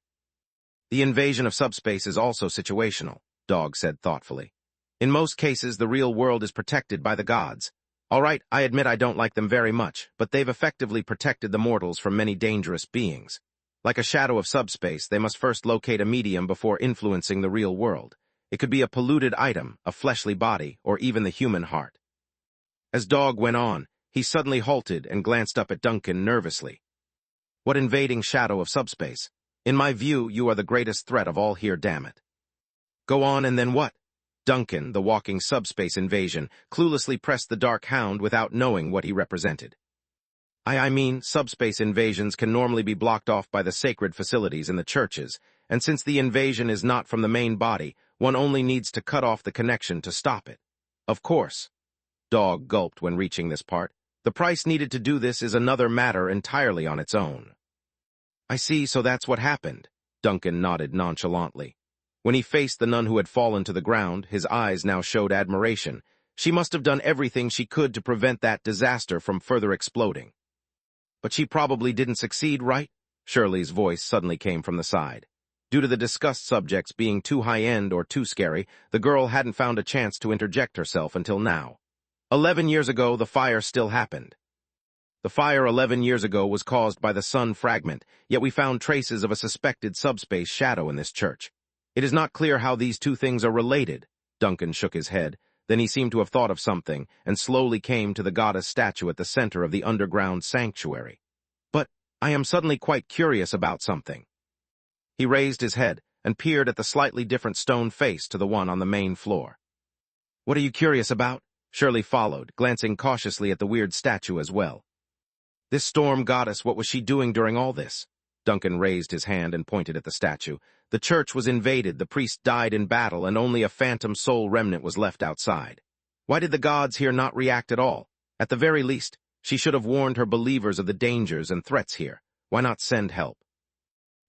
[SPEAKER 1] The invasion of subspace is also situational, Dog said thoughtfully. In most cases, the real world is protected by the gods. All right, I admit I don't like them very much, but they've effectively protected the mortals from many dangerous beings. Like a shadow of subspace, they must first locate a medium before influencing the real world. It could be a polluted item, a fleshly body, or even the human heart. As Dog went on, he suddenly halted and glanced up at Duncan nervously. What invading shadow of subspace? In my view, you are the greatest threat of all here, damn it. Go on, and then what? Duncan, the walking subspace invasion, cluelessly pressed the dark hound without knowing what he represented. I mean, subspace invasions can normally be blocked off by the sacred facilities in the churches, and since the invasion is not from the main body, one only needs to cut off the connection to stop it. Of course. Dog gulped when reaching this part. The price needed to do this is another matter entirely on its own. I see, so that's what happened. Duncan nodded nonchalantly. When he faced the nun who had fallen to the ground, his eyes now showed admiration. She must have done everything she could to prevent that disaster from further exploding. But she probably didn't succeed, right? Shirley's voice suddenly came from the side. Due to the discussed subjects being too high-end or too scary, the girl hadn't found a chance to interject herself until now. 11 years ago, the fire still happened. The fire 11 years ago was caused by the sun fragment, yet we found traces of a suspected subspace shadow in this church. It is not clear how these two things are related. Duncan shook his head. Then he seemed to have thought of something, and slowly came to the goddess statue at the center of the underground sanctuary. But I am suddenly quite curious about something. He raised his head and peered at the slightly different stone face to the one on the main floor. What are you curious about? Shirley followed, glancing cautiously at the weird statue as well. This storm goddess, what was she doing during all this? Duncan raised his hand and pointed at the statue. The church was invaded, the priest died in battle, and only a phantom soul remnant was left outside. Why did the gods here not react at all? At the very least, she should have warned her believers of the dangers and threats here. Why not send help?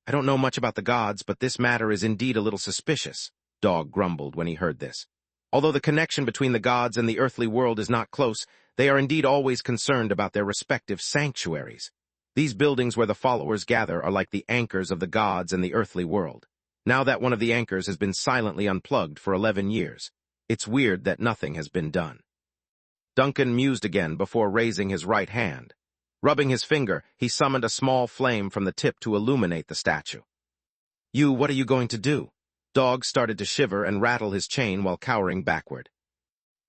[SPEAKER 1] I don't know much about the gods, but this matter is indeed a little suspicious, Dog grumbled when he heard this. Although the connection between the gods and the earthly world is not close, they are indeed always concerned about their respective sanctuaries. These buildings where the followers gather are like the anchors of the gods and the earthly world. Now that one of the anchors has been silently unplugged for 11 years, it's weird that nothing has been done. Duncan mused again before raising his right hand. Rubbing his finger, he summoned a small flame from the tip to illuminate the statue. What are you going to do? Dog started to shiver and rattle his chain while cowering backward.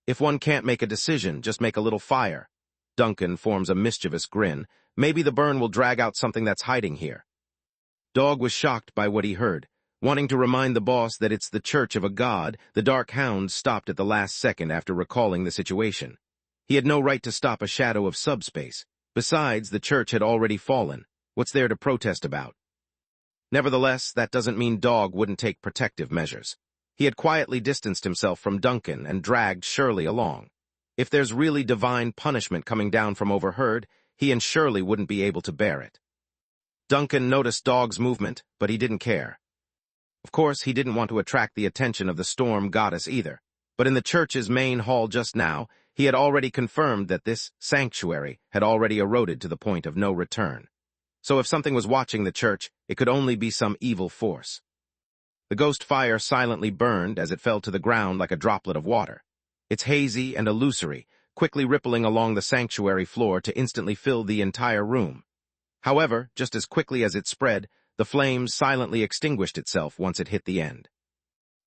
[SPEAKER 1] If one can't make a decision, just make a little fire. Duncan forms a mischievous grin. Maybe the burn will drag out something that's hiding here. Dog was shocked by what he heard. Wanting to remind the boss that it's the church of a god, the Dark Hound stopped at the last second after recalling the situation. He had no right to stop a shadow of subspace. Besides, the church had already fallen. What's there to protest about? Nevertheless, that doesn't mean Dog wouldn't take protective measures. He had quietly distanced himself from Duncan and dragged Shirley along. If there's really divine punishment coming down from overheard, he and Shirley wouldn't be able to bear it. Duncan noticed Dog's movement, but he didn't care. Of course, he didn't want to attract the attention of the storm goddess either, but in the church's main hall just now, he had already confirmed that this sanctuary had already eroded to the point of no return. So if something was watching the church, it could only be some evil force. The ghost fire silently burned as it fell to the ground like a droplet of water. It's hazy and illusory, quickly rippling along the sanctuary floor to instantly fill the entire room. However, just as quickly as it spread, the flame silently extinguished itself once it hit the end.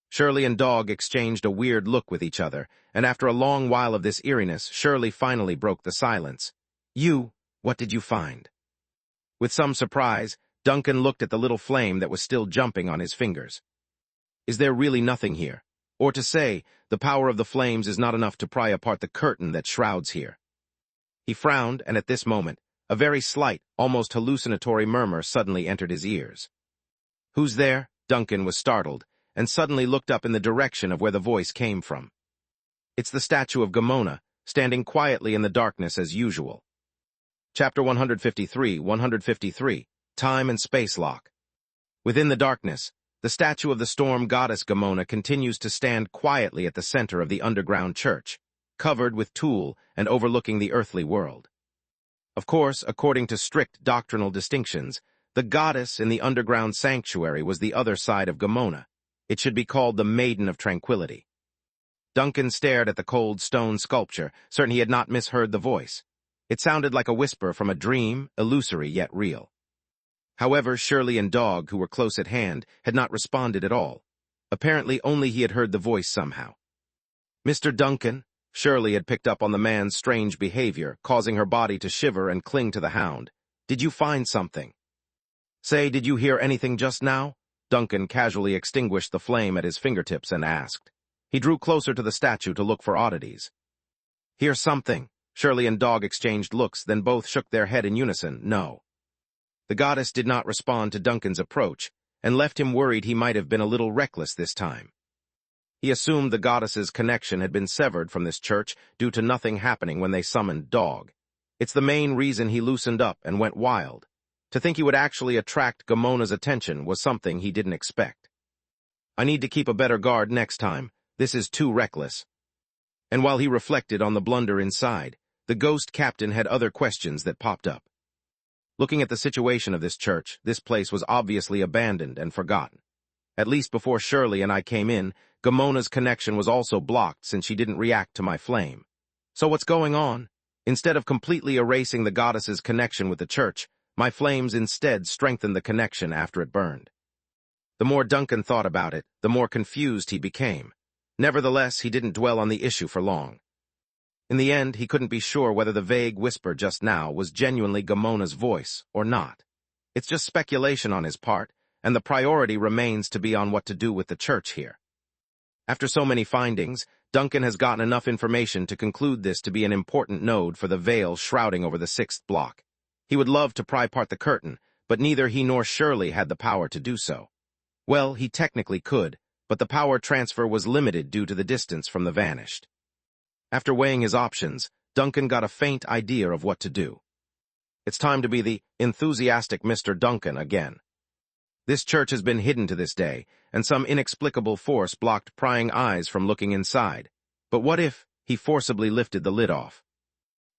[SPEAKER 1] Shirley and Dog exchanged a weird look with each other, and after a long while of this eeriness, Shirley finally broke the silence. What did you find? With some surprise, Duncan looked at the little flame that was still jumping on his fingers. Is there really nothing here? Or to say, the power of the flames is not enough to pry apart the curtain that shrouds here. He frowned, and at this moment, a very slight, almost hallucinatory murmur suddenly entered his ears. Who's there? Duncan was startled, and suddenly looked up in the direction of where the voice came from. It's the statue of Gamona, standing quietly in the darkness as usual. Chapter 153, Time and Space Lock. Within the darkness, the statue of the storm goddess Gamona continues to stand quietly at the center of the underground church, covered with tulle and overlooking the earthly world. Of course, according to strict doctrinal distinctions, the goddess in the underground sanctuary was the other side of Gamona. It should be called the Maiden of Tranquility. Duncan stared at the cold stone sculpture, certain he had not misheard the voice. It sounded like a whisper from a dream, illusory yet real. However, Shirley and Dog, who were close at hand, had not responded at all. Apparently only he had heard the voice somehow. Mr. Duncan, Shirley had picked up on the man's strange behavior, causing her body to shiver and cling to the hound. Did you find something? Say, did you hear anything just now? Duncan casually extinguished the flame at his fingertips and asked. He drew closer to the statue to look for oddities. Hear something? Shirley and Dog exchanged looks, then both shook their head in unison, no. The goddess did not respond to Duncan's approach, and left him worried he might have been a little reckless this time. He assumed the goddess's connection had been severed from this church due to nothing happening when they summoned Dog. It's the main reason he loosened up and went wild. To think he would actually attract Gamona's attention was something he didn't expect. I need to keep a better guard next time. This is too reckless. And while he reflected on the blunder inside, the ghost captain had other questions that popped up. Looking at the situation of this church, this place was obviously abandoned and forgotten. At least before Shirley and I came in, Gamona's connection was also blocked since she didn't react to my flame. So what's going on? Instead of completely erasing the goddess's connection with the church, my flames instead strengthened the connection after it burned. The more Duncan thought about it, the more confused he became. Nevertheless, he didn't dwell on the issue for long. In the end, he couldn't be sure whether the vague whisper just now was genuinely Gamona's voice or not. It's just speculation on his part, and the priority remains to be on what to do with the church here. After so many findings, Duncan has gotten enough information to conclude this to be an important node for the veil shrouding over the 6th block. He would love to pry apart the curtain, but neither he nor Shirley had the power to do so. Well, he technically could, but the power transfer was limited due to the distance from the vanished. After weighing his options, Duncan got a faint idea of what to do. It's time to be the enthusiastic Mr. Duncan again. This church has been hidden to this day, and some inexplicable force blocked prying eyes from looking inside. But what if he forcibly lifted the lid off?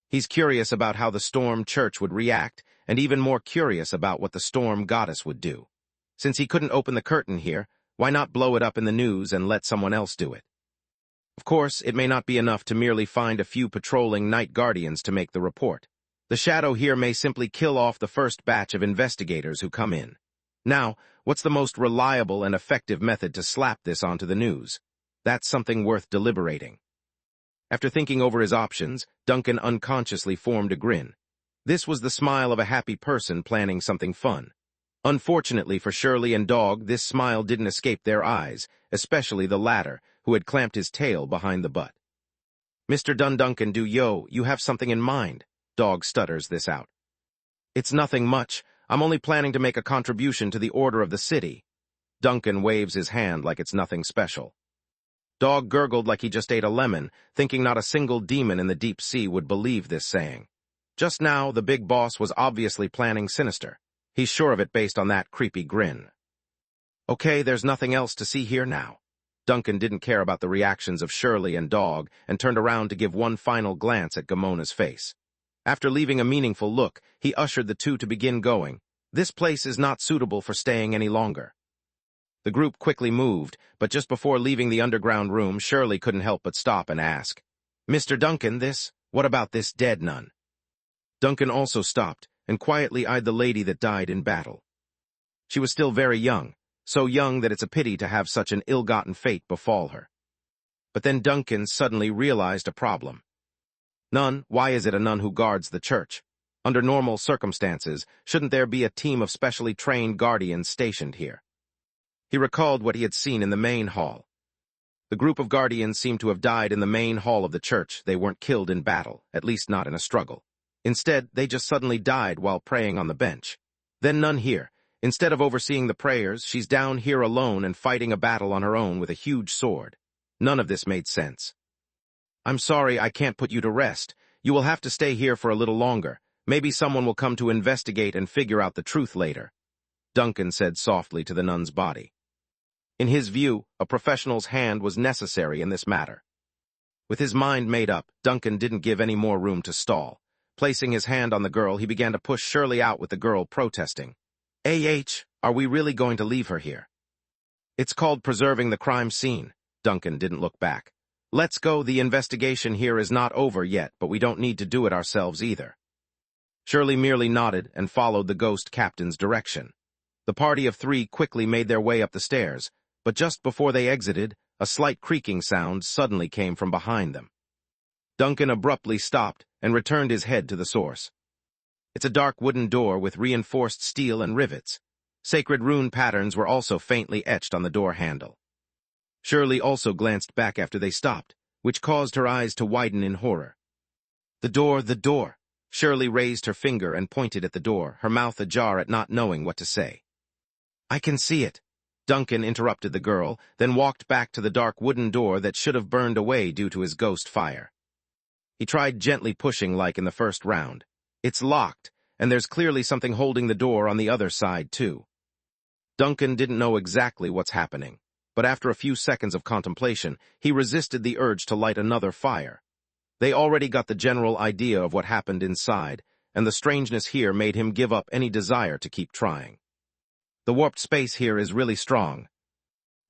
[SPEAKER 1] He's curious about how the Storm Church would react, and even more curious about what the Storm Goddess would do. Since he couldn't open the curtain here, why not blow it up in the news and let someone else do it? Of course, it may not be enough to merely find a few patrolling night guardians to make the report. The shadow here may simply kill off the first batch of investigators who come in. Now, what's the most reliable and effective method to slap this onto the news? That's something worth deliberating. After thinking over his options, Duncan unconsciously formed a grin. This was the smile of a happy person planning something fun. Unfortunately for Shirley and Dog, this smile didn't escape their eyes, especially the latter, who had clamped his tail behind the butt. Mr. Duncan, you have something in mind? Dog stutters this out. It's nothing much. I'm only planning to make a contribution to the order of the city. Duncan waves his hand like it's nothing special. Dog gurgled like he just ate a lemon, thinking not a single demon in the deep sea would believe this saying. Just now, the big boss was obviously planning sinister. He's sure of it based on that creepy grin. Okay, there's nothing else to see here now. Duncan didn't care about the reactions of Shirley and Dog and turned around to give one final glance at Gamona's face. After leaving a meaningful look, he ushered the two to begin going, This place is not suitable for staying any longer. The group quickly moved, but just before leaving the underground room, Shirley couldn't help but stop and ask, "Mr. Duncan, what about this dead nun?" Duncan also stopped and quietly eyed the lady that died in battle. She was still very young, so young that it's a pity to have such an ill-gotten fate befall her. But then Duncan suddenly realized a problem. Nun, why is it a nun who guards the church? Under normal circumstances, shouldn't there be a team of specially trained guardians stationed here? He recalled what he had seen in the main hall. The group of guardians seemed to have died in the main hall of the church. They weren't killed in battle, at least not in a struggle. Instead, they just suddenly died while praying on the bench. Then none here. Instead of overseeing the prayers, she's down here alone and fighting a battle on her own with a huge sword. None of this made sense. "I'm sorry I can't put you to rest. You will have to stay here for a little longer. Maybe someone will come to investigate and figure out the truth later," Duncan said softly to the nun's body. In his view, a professional's hand was necessary in this matter. With his mind made up, Duncan didn't give any more room to stall. Placing his hand on the girl, he began to push Shirley out with the girl protesting. Are we really going to leave her here?" "It's called preserving the crime scene." Duncan didn't look back. "Let's go. The investigation here is not over yet, but we don't need to do it ourselves either." Shirley merely nodded and followed the ghost captain's direction. The party of three quickly made their way up the stairs, but just before they exited, a slight creaking sound suddenly came from behind them. Duncan abruptly stopped and returned his head to the source. It's a dark wooden door with reinforced steel and rivets. Sacred rune patterns were also faintly etched on the door handle. Shirley also glanced back after they stopped, which caused her eyes to widen in horror. The door. Shirley raised her finger and pointed at the door, her mouth ajar at not knowing what to say. "I can see it." Duncan interrupted the girl, then walked back to the dark wooden door that should have burned away due to his ghost fire. He tried gently pushing like in the first round. It's locked, and there's clearly something holding the door on the other side, too. Duncan didn't know exactly what's happening, but after a few seconds of contemplation, he resisted the urge to light another fire. They already got the general idea of what happened inside, and the strangeness here made him give up any desire to keep trying. The warped space here is really strong.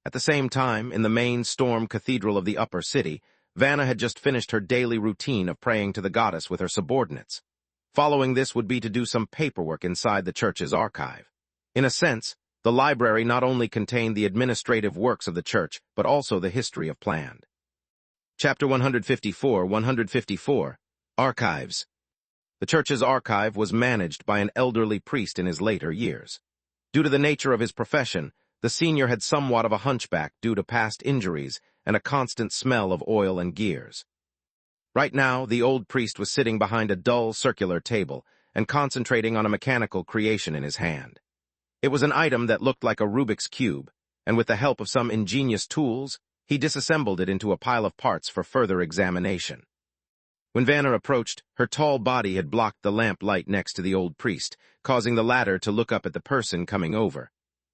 [SPEAKER 1] At the same time, in the main storm cathedral of the upper city, Vanna had just finished her daily routine of praying to the goddess with her subordinates. Following this would be to do some paperwork inside the church's archive. In a sense, the library not only contained the administrative works of the church, but also the history of planned. Chapter 154, Archives. The church's archive was managed by an elderly priest in his later years. Due to the nature of his profession, the senior had somewhat of a hunchback due to past injuries and a constant smell of oil and gears. Right now, the old priest was sitting behind a dull circular table and concentrating on a mechanical creation in his hand. It was an item that looked like a Rubik's Cube, and with the help of some ingenious tools, he disassembled it into a pile of parts for further examination. When Vanna approached, her tall body had blocked the lamp light next to the old priest, causing the latter to look up at the person coming over.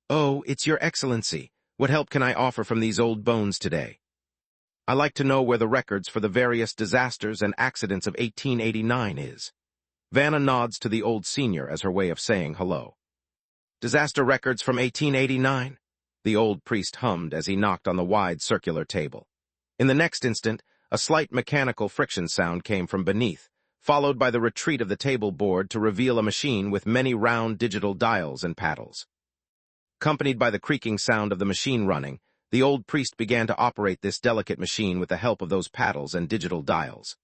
[SPEAKER 1] "Oh, it's your excellency. What help can I offer from these old bones today? I like to know where the records for the various disasters and accidents of 1889 is." Vanna nods to the old senior as her way of saying hello. "Disaster records from 1889? The old priest hummed as he knocked on the wide circular table. In the next instant, a slight mechanical friction sound came from beneath, followed by the retreat of the table board to reveal a machine with many round digital dials and paddles. Accompanied by the creaking sound of the machine running, the old priest began to operate this delicate machine with the help of those paddles and digital dials.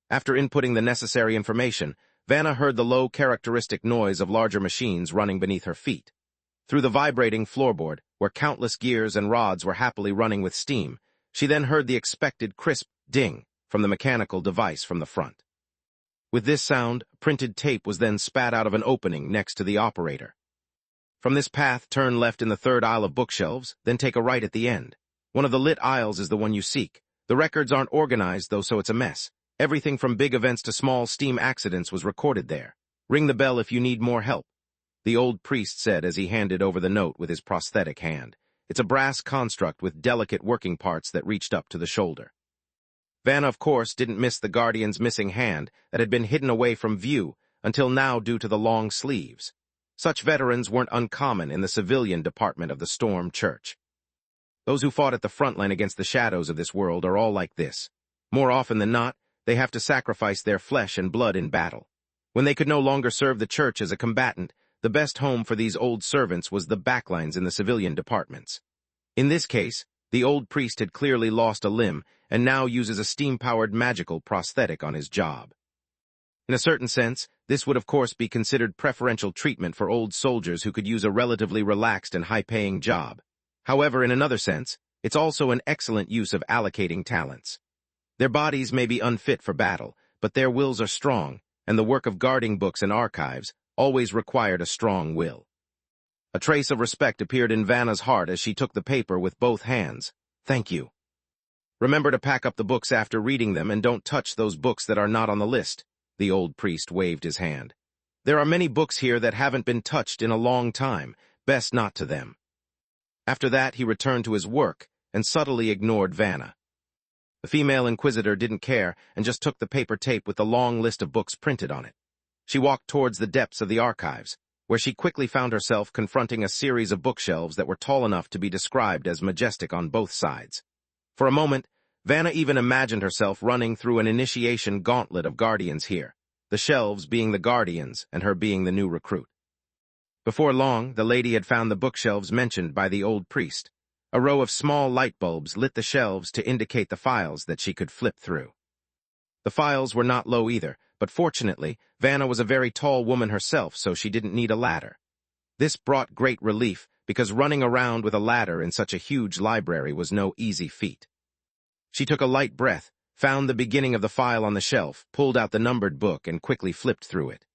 [SPEAKER 1] After inputting the necessary information, Vanna heard the low characteristic noise of larger machines running beneath her feet. Through the vibrating floorboard, where countless gears and rods were happily running with steam, she then heard the expected crisp ding from the mechanical device from the front. With this sound, printed tape was then spat out of an opening next to the operator. From this path, turn left in the third aisle of bookshelves, then take a right at the end. One of the lit aisles is the one you seek. The records aren't organized, though, so it's a mess. Everything from big events to small steam accidents was recorded there. Ring the bell if you need more help," the old priest said as he handed over the note with his prosthetic hand. It's a brass construct with delicate working parts that reached up to the shoulder. Vanna, of course, didn't miss the guardian's missing hand that had been hidden away from view until now due to the long sleeves. Such veterans weren't uncommon in the civilian department of the Storm Church. Those who fought at the front line against the shadows of this world are all like this. More often than not, they have to sacrifice their flesh and blood in battle. When they could no longer serve the church as a combatant, the best home for these old servants was the backlines in the civilian departments. In this case, the old priest had clearly lost a limb and now uses a steam-powered magical prosthetic on his job. In a certain sense, this would of course be considered preferential treatment for old soldiers who could use a relatively relaxed and high-paying job. However, in another sense, it's also an excellent use of allocating talents. Their bodies may be unfit for battle, but their wills are strong, and the work of guarding books and archives always required a strong will. A trace of respect appeared in Vanna's heart as she took the paper with both hands. "Thank you. Remember to pack up the books after reading them and don't touch those books that are not on the list." The old priest waved his hand. "There are many books here that haven't been touched in a long time. Best not to them." After that, he returned to his work and subtly ignored Vanna. The female inquisitor didn't care and just took the paper tape with the long list of books printed on it. She walked towards the depths of the archives, where she quickly found herself confronting a series of bookshelves that were tall enough to be described as majestic on both sides. For a moment, Vanna even imagined herself running through an initiation gauntlet of guardians here, the shelves being the guardians and her being the new recruit. Before long, the lady had found the bookshelves mentioned by the old priest. A row of small light bulbs lit the shelves to indicate the files that she could flip through. The files were not low either, but fortunately, Vanna was a very tall woman herself, so she didn't need a ladder. This brought great relief, because running around with a ladder in such a huge library was no easy feat. She took a light breath, found the beginning of the file on the shelf, pulled out the numbered book, and quickly flipped through it.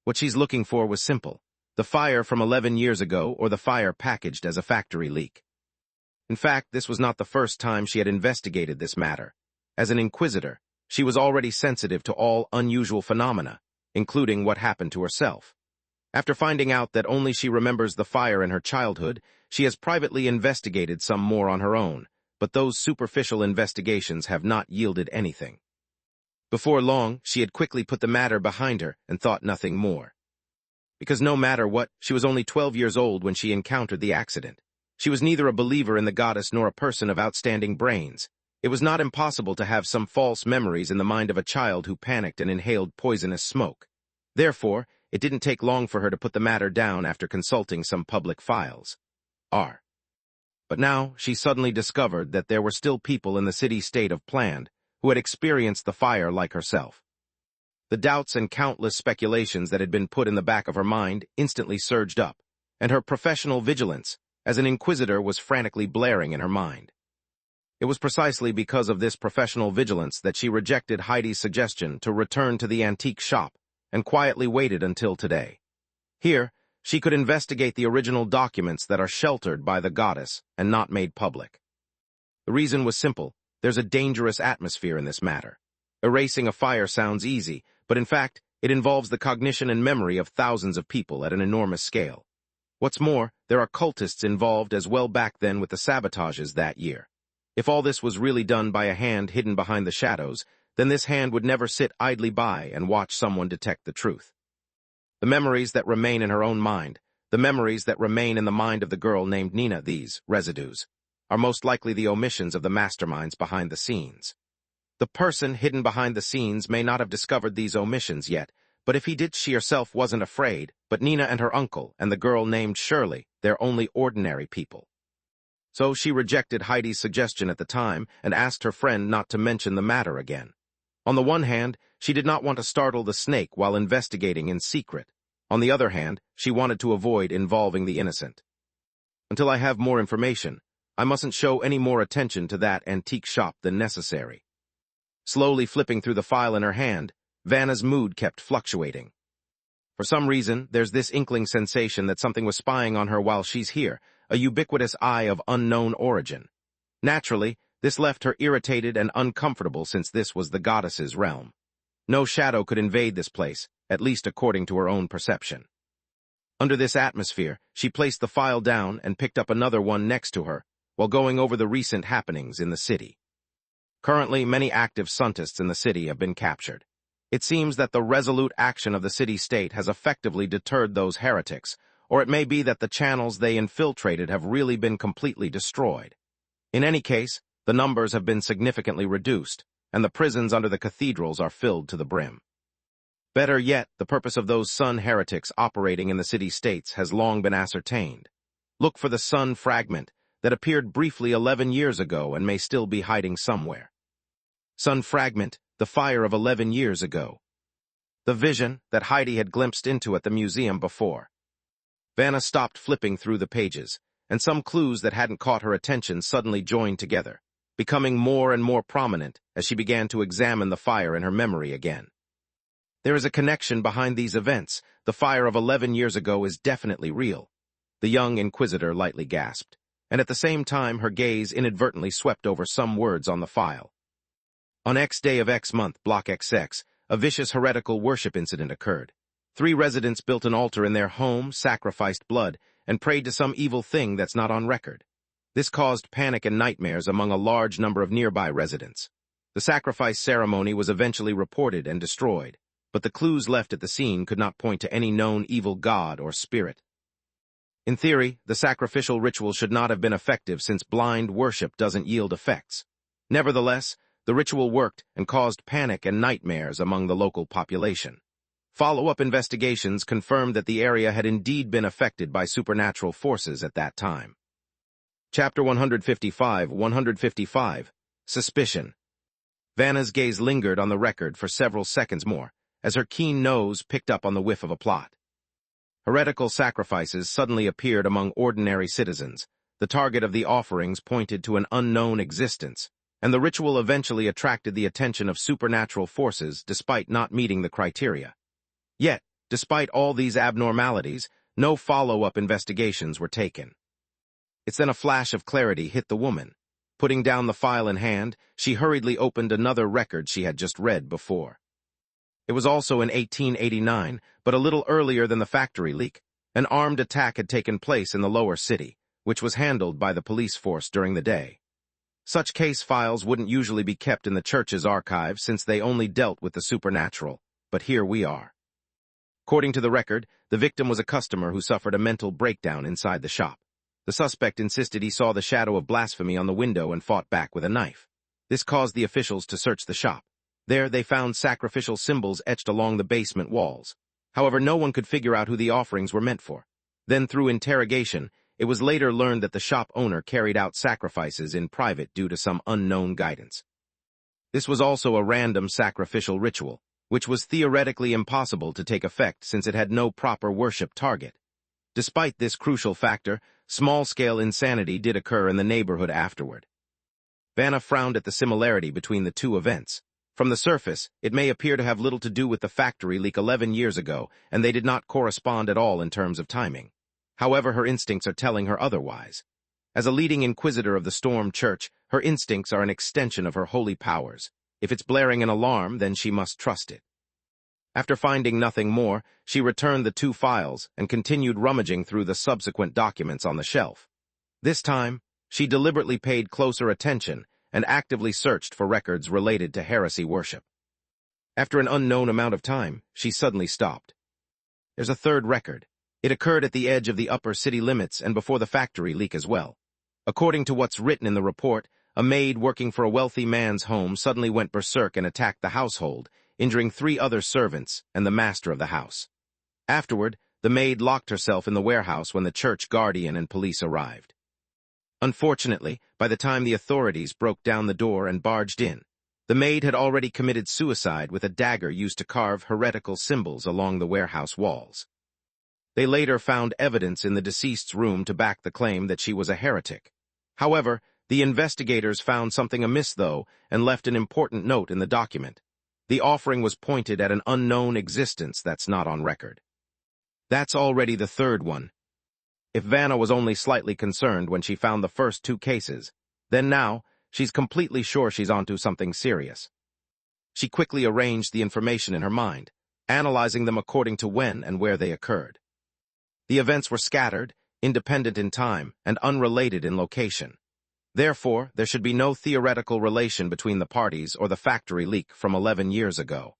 [SPEAKER 1] What she's looking for was simple: the fire from 11 years ago or the fire packaged as a factory leak. In fact, this was not the first time she had investigated this matter. As an inquisitor, she was already sensitive to all unusual phenomena, including what happened to herself. After finding out that only she remembers the fire in her childhood, she has privately investigated some more on her own, but those superficial investigations have not yielded anything. Before long, she had quickly put the matter behind her and thought nothing more. Because no matter what, she was only 12 years old when she encountered the accident. She was neither a believer in the goddess nor a person of outstanding brains. It was not impossible to have some false memories in the mind of a child who panicked and inhaled poisonous smoke. Therefore, it didn't take long for her to put the matter down after consulting some public files. But now she suddenly discovered that there were still people in the city-state of Planned who had experienced the fire like herself. The doubts and countless speculations that had been put in the back of her mind instantly surged up, and her professional vigilance as an inquisitor was frantically blaring in her mind. It was precisely because of this professional vigilance that she rejected Heidi's suggestion to return to the antique shop and quietly waited until today. Here, she could investigate the original documents that are sheltered by the goddess and not made public. The reason was simple: there's a dangerous atmosphere in this matter. Erasing a fire sounds easy, but in fact, it involves the cognition and memory of thousands of people at an enormous scale. What's more, there are cultists involved as well back then with the sabotages that year. If all this was really done by a hand hidden behind the shadows, then this hand would never sit idly by and watch someone detect the truth. The memories that remain in her own mind, the memories that remain in the mind of the girl named Nina, these residues, are most likely the omissions of the masterminds behind the scenes. The person hidden behind the scenes may not have discovered these omissions yet, but if he did, she herself wasn't afraid, but Nina and her uncle and the girl named Shirley, they're only ordinary people. So she rejected Heidi's suggestion at the time and asked her friend not to mention the matter again. On the one hand, she did not want to startle the snake while investigating in secret. On the other hand, she wanted to avoid involving the innocent. Until I have more information, I mustn't show any more attention to that antique shop than necessary. Slowly flipping through the file in her hand, Vanna's mood kept fluctuating. For some reason, there's this inkling sensation that something was spying on her while she's here, a ubiquitous eye of unknown origin. Naturally, this left her irritated and uncomfortable since this was the goddess's realm. No shadow could invade this place, at least according to her own perception. Under this atmosphere, she placed the file down and picked up another one next to her, while going over the recent happenings in the city. Currently, many active Suntists in the city have been captured. It seems that the resolute action of the city-state has effectively deterred those heretics, or it may be that the channels they infiltrated have really been completely destroyed. In any case, the numbers have been significantly reduced, and the prisons under the cathedrals are filled to the brim. Better yet, the purpose of those Sun heretics operating in the city-states has long been ascertained. Look for the Sun fragment that appeared briefly 11 years ago and may still be hiding somewhere. Sun fragment, the fire of 11 years ago. The vision that Heidi had glimpsed into at the museum before. Vanna stopped flipping through the pages, and some clues that hadn't caught her attention suddenly joined together, becoming more and more prominent as she began to examine the fire in her memory again. There is a connection behind these events. The fire of 11 years ago is definitely real. The young inquisitor lightly gasped, and at the same time her gaze inadvertently swept over some words on the file. On X day of X month, Block XX, a vicious heretical worship incident occurred. 3 residents built an altar in their home, sacrificed blood, and prayed to some evil thing that's not on record. This caused panic and nightmares among a large number of nearby residents. The sacrifice ceremony was eventually reported and destroyed, but the clues left at the scene could not point to any known evil god or spirit. In theory, the sacrificial ritual should not have been effective since blind worship doesn't yield effects. Nevertheless, the ritual worked and caused panic and nightmares among the local population. Follow-up investigations confirmed that the area had indeed been affected by supernatural forces at that time. Chapter 155, Suspicion. Vanna's gaze lingered on the record for several seconds more, as her keen nose picked up on the whiff of a plot. Heretical sacrifices suddenly appeared among ordinary citizens. The target of the offerings pointed to an unknown existence, and the ritual eventually attracted the attention of supernatural forces despite not meeting the criteria. Yet, despite all these abnormalities, no follow-up investigations were taken. It's then a flash of clarity hit the woman. Putting down the file in hand, she hurriedly opened another record she had just read before. It was also in 1889, but a little earlier than the factory leak. An armed attack had taken place in the lower city, which was handled by the police force during the day. Such case files wouldn't usually be kept in the church's archive since they only dealt with the supernatural, but here we are. According to the record, the victim was a customer who suffered a mental breakdown inside the shop. The suspect insisted he saw the shadow of blasphemy on the window and fought back with a knife. This caused the officials to search the shop. There, they found sacrificial symbols etched along the basement walls. However, no one could figure out who the offerings were meant for. Then, through interrogation, it was later learned that the shop owner carried out sacrifices in private due to some unknown guidance. This was also a random sacrificial ritual, which was theoretically impossible to take effect since it had no proper worship target. Despite this crucial factor, small-scale insanity did occur in the neighborhood afterward. Vanna frowned at the similarity between the two events. From the surface, it may appear to have little to do with the factory leak 11 years ago, and they did not correspond at all in terms of timing. However, her instincts are telling her otherwise. As a leading inquisitor of the Storm Church, her instincts are an extension of her holy powers. If it's blaring an alarm, then she must trust it. After finding nothing more, she returned the 2 files and continued rummaging through the subsequent documents on the shelf. This time, she deliberately paid closer attention and actively searched for records related to heresy worship. After an unknown amount of time, she suddenly stopped. There's a third record. It occurred at the edge of the upper city limits and before the factory leak as well. According to what's written in the report, a maid working for a wealthy man's home suddenly went berserk and attacked the household, injuring 3 other servants and the master of the house. Afterward, the maid locked herself in the warehouse when the church guardian and police arrived. Unfortunately, by the time the authorities broke down the door and barged in, the maid had already committed suicide with a dagger used to carve heretical symbols along the warehouse walls. They later found evidence in the deceased's room to back the claim that she was a heretic. However, the investigators found something amiss, though, and left an important note in the document. The offering was pointed at an unknown existence that's not on record. That's already the third one. If Vanna was only slightly concerned when she found the first 2 cases, then now she's completely sure she's onto something serious. She quickly arranged the information in her mind, analyzing them according to when and where they occurred. The events were scattered, independent in time, and unrelated in location. Therefore, there should be no theoretical relation between the parties or the factory leak from 11 years ago.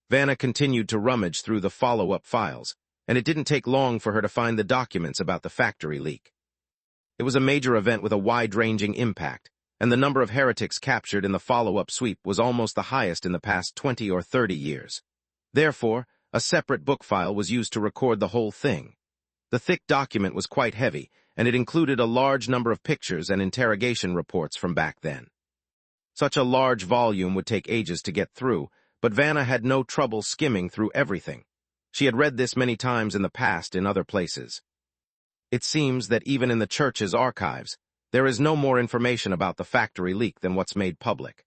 [SPEAKER 1] Vanna continued to rummage through the follow-up files, and it didn't take long for her to find the documents about the factory leak. It was a major event with a wide-ranging impact, and the number of heretics captured in the follow-up sweep was almost the highest in the past 20 or 30 years. Therefore, a separate book file was used to record the whole thing. The thick document was quite heavy, and it included a large number of pictures and interrogation reports from back then. Such a large volume would take ages to get through, but Vanna had no trouble skimming through everything. She had read this many times in the past in other places. It seems that even in the church's archives, there is no more information about the factory leak than what's made public.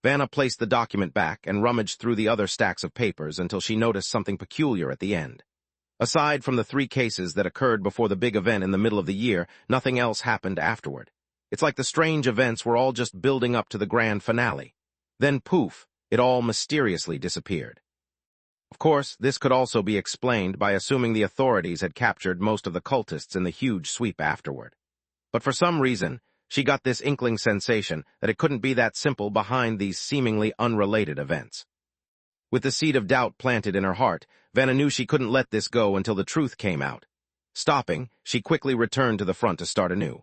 [SPEAKER 1] Vanna placed the document back and rummaged through the other stacks of papers until she noticed something peculiar at the end. Aside from the 3 cases that occurred before the big event in the middle of the year, nothing else happened afterward. It's like the strange events were all just building up to the grand finale. Then poof, it all mysteriously disappeared. Of course, this could also be explained by assuming the authorities had captured most of the cultists in the huge sweep afterward. But for some reason, she got this inkling sensation that it couldn't be that simple behind these seemingly unrelated events. With the seed of doubt planted in her heart, Vanna knew she couldn't let this go until the truth came out. Stopping, she quickly returned to the front to start anew.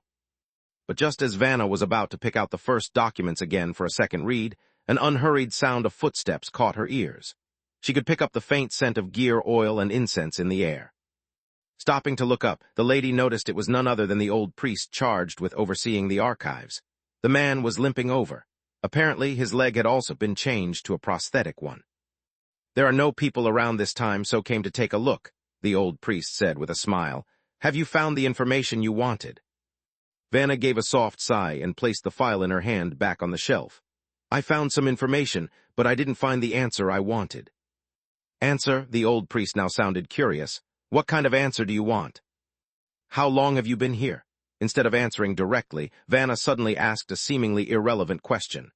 [SPEAKER 1] But just as Vanna was about to pick out the first documents again for a second read, an unhurried sound of footsteps caught her ears. She could pick up the faint scent of gear, oil, and incense in the air. Stopping to look up, the lady noticed it was none other than the old priest charged with overseeing the archives. The man was limping over. Apparently, his leg had also been changed to a prosthetic one. "There are no people around this time, so came to take a look," the old priest said with a smile. "Have you found the information you wanted?" Vanna gave a soft sigh and placed the file in her hand back on the shelf. "I found some information, but I didn't find the answer I wanted." "Answer?" The old priest now sounded curious. "What kind of answer do you want?" "How long have you been here?" Instead of answering directly, Vanna suddenly asked a seemingly irrelevant question.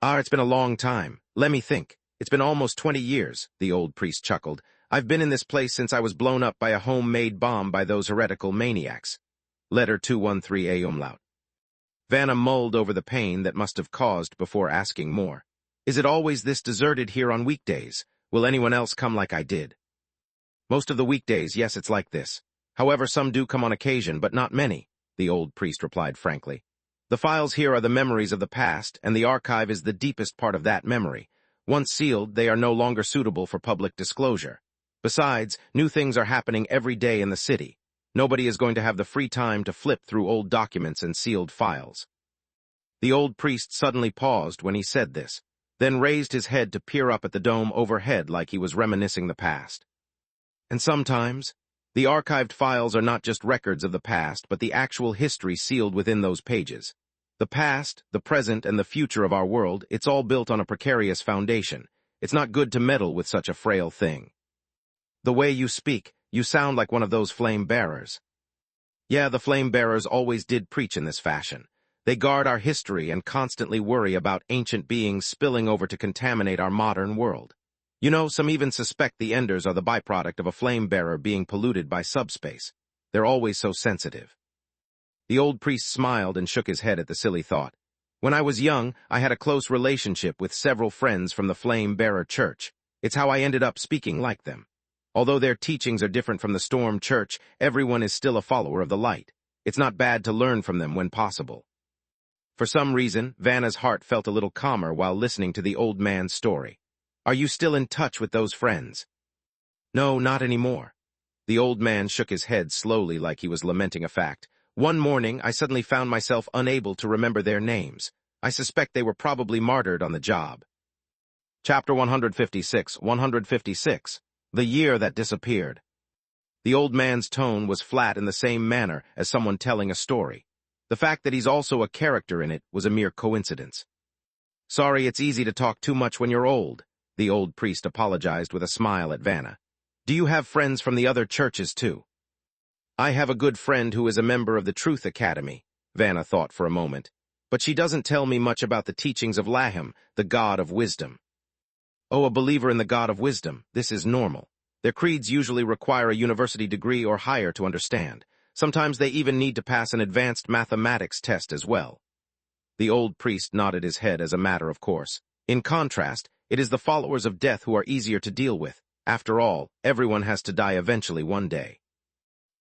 [SPEAKER 1] It's been a long time. Let me think. It's been almost 20 years, the old priest chuckled. "I've been in this place since I was blown up by a homemade bomb by those heretical maniacs." Letter 213A umlaut. Vanna mulled over the pain that must have caused before asking more. "Is it always this deserted here on weekdays? Will anyone else come like I did?" "Most of the weekdays, yes, it's like this. However, some do come on occasion, but not many," the old priest replied frankly. "The files here are the memories of the past, and the archive is the deepest part of that memory. Once sealed, they are no longer suitable for public disclosure. Besides, new things are happening every day in the city. Nobody is going to have the free time to flip through old documents and sealed files." The old priest suddenly paused when he said this, then raised his head to peer up at the dome overhead like he was reminiscing the past. "And sometimes, the archived files are not just records of the past, but the actual history sealed within those pages. The past, the present, and the future of our world, it's all built on a precarious foundation. It's not good to meddle with such a frail thing." "The way you speak, you sound like one of those flame bearers." "Yeah, the flame bearers always did preach in this fashion. They guard our history and constantly worry about ancient beings spilling over to contaminate our modern world. You know, some even suspect the Enders are the byproduct of a flame bearer being polluted by subspace. They're always so sensitive." The old priest smiled and shook his head at the silly thought. "When I was young, I had a close relationship with several friends from the Flame Bearer Church. It's how I ended up speaking like them. Although their teachings are different from the Storm Church, everyone is still a follower of the light. It's not bad to learn from them when possible." For some reason, Vanna's heart felt a little calmer while listening to the old man's story. "Are you still in touch with those friends?" "No, not anymore." The old man shook his head slowly like he was lamenting a fact. "One morning, I suddenly found myself unable to remember their names. I suspect they were probably martyred on the job." Chapter 156, 156. The Year That Disappeared. The old man's tone was flat in the same manner as someone telling a story. The fact that he's also a character in it was a mere coincidence. "Sorry, it's easy to talk too much when you're old," the old priest apologized with a smile at Vanna. "Do you have friends from the other churches, too?" "I have a good friend who is a member of the Truth Academy," Vanna thought for a moment. "But she doesn't tell me much about the teachings of Lahim, the God of Wisdom." "Oh, a believer in the God of Wisdom. This is normal. Their creeds usually require a university degree or higher to understand. Sometimes they even need to pass an advanced mathematics test as well." The old priest nodded his head as a matter of course. In contrast, It is the followers of death who are easier to deal with. After all, everyone has to die eventually one day.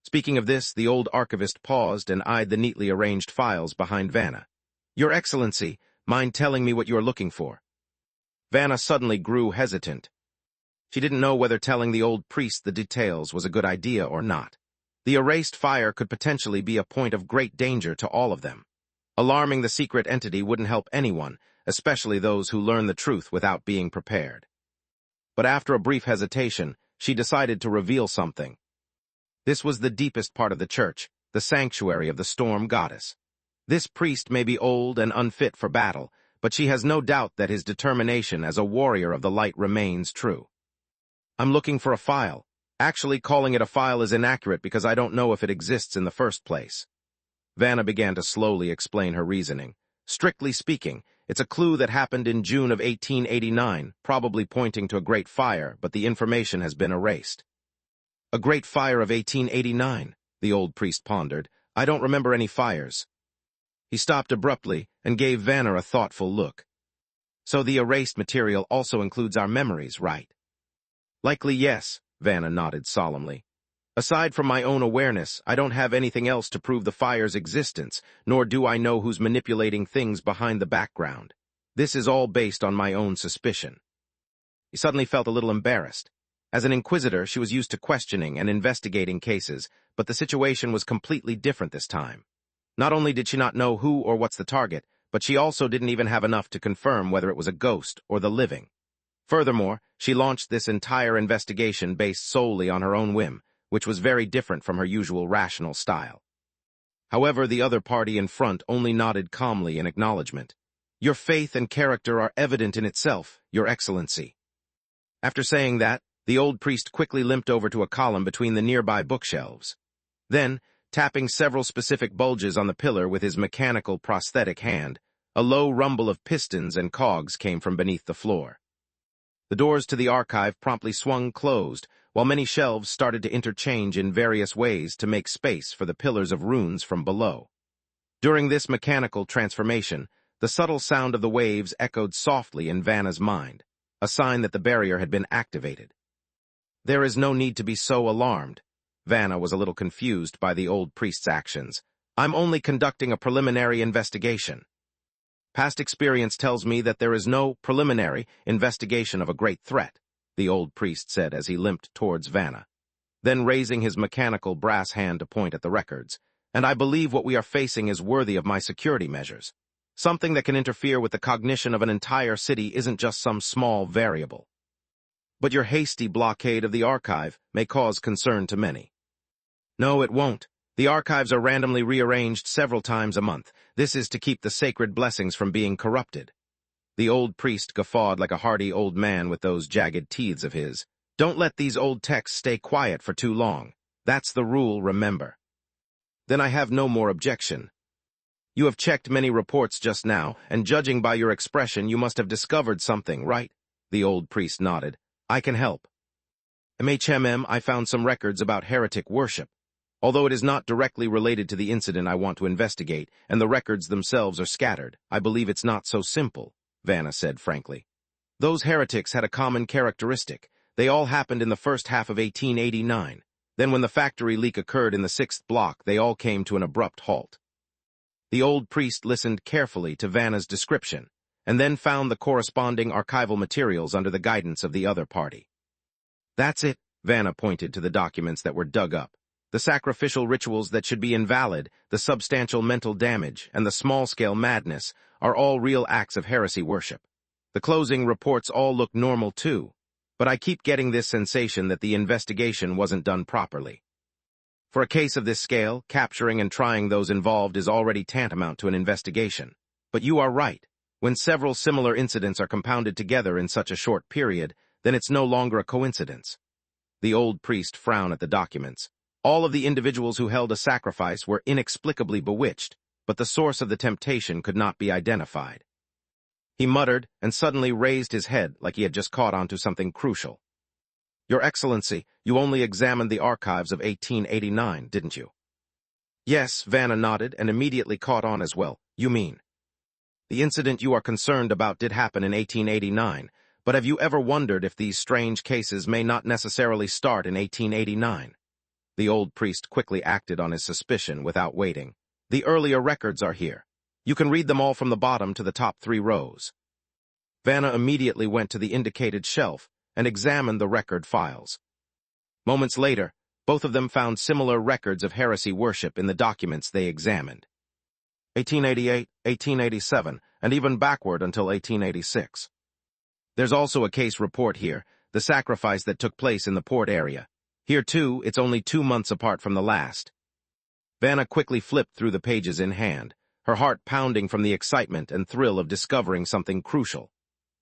[SPEAKER 1] Speaking of this, the old archivist paused and eyed the neatly arranged files behind Vanna. Your Excellency, mind telling me what you are looking for? Vanna suddenly grew hesitant. She didn't know whether telling the old priest the details was a good idea or not. The erased fire could potentially be a point of great danger to all of them. Alarming the secret entity wouldn't help anyone, especially those who learn the truth without being prepared. But after a brief hesitation, she decided to reveal something. This was the deepest part of the church, the sanctuary of the storm goddess. This priest may be old and unfit for battle, but she has no doubt that his determination as a warrior of the light remains true. I'm looking for a file. Actually, calling it a file is inaccurate because I don't know if it exists in the first place. Vanna began to slowly explain her reasoning. Strictly speaking, it's a clue that happened in June of 1889, probably pointing to a great fire, but the information has been erased. A great fire of 1889, the old priest pondered. I don't remember any fires. He stopped abruptly and gave Vanna a thoughtful look. So the erased material also includes our memories, right? Likely yes, Vanna nodded solemnly. Aside from my own awareness, I don't have anything else to prove the fire's existence, nor do I know who's manipulating things behind the background. This is all based on my own suspicion. He suddenly felt a little embarrassed. As an inquisitor, she was used to questioning and investigating cases, but the situation was completely different this time. Not only did she not know who or what's the target, but she also didn't even have enough to confirm whether it was a ghost or the living. Furthermore, she launched this entire investigation based solely on her own whim, which was very different from her usual rational style. However, the other party in front only nodded calmly in acknowledgement. Your faith and character are evident in itself, Your Excellency. After saying that, the old priest quickly limped over to a column between the nearby bookshelves. Then, tapping several specific bulges on the pillar with his mechanical prosthetic hand, a low rumble of pistons and cogs came from beneath the floor. The doors to the archive promptly swung closed, while many shelves started to interchange in various ways to make space for the pillars of runes from below. During this mechanical transformation, the subtle sound of the waves echoed softly in Vanna's mind, a sign that the barrier had been activated. There is no need to be so alarmed. Vanna was a little confused by the old priest's actions. I'm only conducting a preliminary investigation. Past experience tells me that there is no preliminary investigation of a great threat, the old priest said as he limped towards Vanna, then raising his mechanical brass hand to point at the records. And I believe what we are facing is worthy of my security measures. Something that can interfere with the cognition of an entire city isn't just some small variable. But your hasty blockade of the archive may cause concern to many. No, it won't. The archives are randomly rearranged several times a month. This is to keep the sacred blessings from being corrupted. The old priest guffawed like a hearty old man with those jagged teeth of his. Don't let these old texts stay quiet for too long. That's the rule, remember. Then I have no more objection. You have checked many reports just now, and judging by your expression, you must have discovered something, right? The old priest nodded. I can help. I found some records about heretic worship. Although it is not directly related to the incident I want to investigate, and the records themselves are scattered, I believe it's not so simple, Vanna said frankly. Those heretics had a common characteristic. They all happened in the first half of 1889. Then when the factory leak occurred in the 6th block, they all came to an abrupt halt. The old priest listened carefully to Vanna's description, and then found the corresponding archival materials under the guidance of the other party. That's it, Vanna pointed to the documents that were dug up. The sacrificial rituals that should be invalid, the substantial mental damage, and the small-scale madness are all real acts of heresy worship. The closing reports all look normal too, but I keep getting this sensation that the investigation wasn't done properly. For a case of this scale, capturing and trying those involved is already tantamount to an investigation. But you are right. When several similar incidents are compounded together in such a short period, then it's no longer a coincidence. The old priest frowned at the documents. All of the individuals who held a sacrifice were inexplicably bewitched, but the source of the temptation could not be identified. He muttered and suddenly raised his head like he had just caught onto something crucial. Your Excellency, you only examined the archives of 1889, didn't you? Yes, Vanna nodded and immediately caught on as well. You mean? The incident you are concerned about did happen in 1889, but have you ever wondered if these strange cases may not necessarily start in 1889? The old priest quickly acted on his suspicion without waiting. The earlier records are here. You can read them all from the bottom to the top 3 rows. Vanna immediately went to the indicated shelf and examined the record files. Moments later, both of them found similar records of heresy worship in the documents they examined. 1888, 1887, and even backward until 1886. There's also a case report here, the sacrifice that took place in the port area. Here, too, it's only 2 months apart from the last. Vanna quickly flipped through the pages in hand, her heart pounding from the excitement and thrill of discovering something crucial.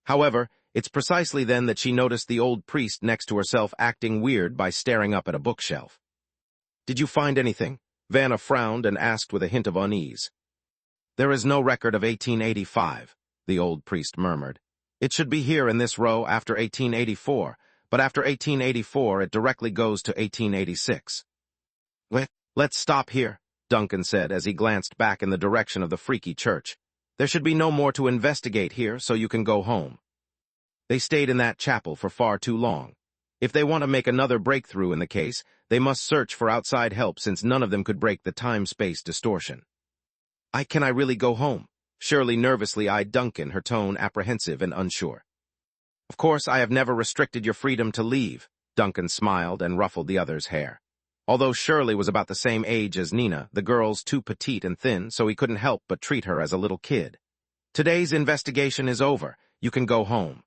[SPEAKER 1] However, it's precisely then that she noticed the old priest next to herself acting weird by staring up at a bookshelf. "Did you find anything?" Vanna frowned and asked with a hint of unease. "There is no record of 1885, the old priest murmured. "It should be here in this row after 1884, but after 1884 it directly goes to 1886. Let's stop here," Duncan said as he glanced back in the direction of the freaky church. "There should be no more to investigate here, so you can go home." They stayed in that chapel for far too long. If they want to make another breakthrough in the case, they must search for outside help since none of them could break the time-space distortion. Can I really go home?" Shirley nervously eyed Duncan, her tone apprehensive and unsure. "Of course, I have never restricted your freedom to leave," Duncan smiled and ruffled the other's hair. Although Shirley was about the same age as Nina, the girl's too petite and thin, so he couldn't help but treat her as a little kid. "Today's investigation is over. You can go home."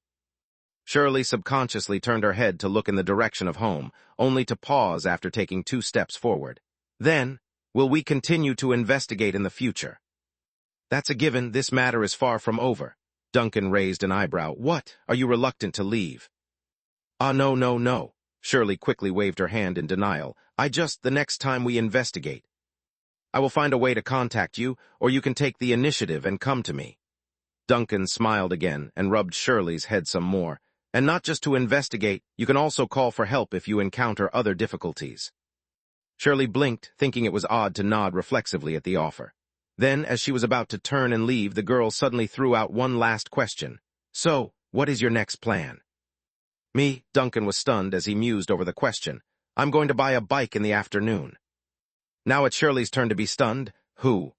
[SPEAKER 1] Shirley subconsciously turned her head to look in the direction of home, only to pause after taking 2 steps forward. "Then, will we continue to investigate in the future?" "That's a given. This matter is far from over." Duncan raised an eyebrow. "What? Are you reluctant to leave?" No. Shirley quickly waved her hand in denial. The next time we investigate. I will find a way to contact you, or you can take the initiative and come to me." Duncan smiled again and rubbed Shirley's head some more. "And not just to investigate, you can also call for help if you encounter other difficulties." Shirley blinked, thinking it was odd to nod reflexively at the offer. Then, as she was about to turn and leave, the girl suddenly threw out one last question. "So, what is your next plan?" "Me," Duncan was stunned as he mused over the question. "I'm going to buy a bike in the afternoon." Now it's Shirley's turn to be stunned. "Who?"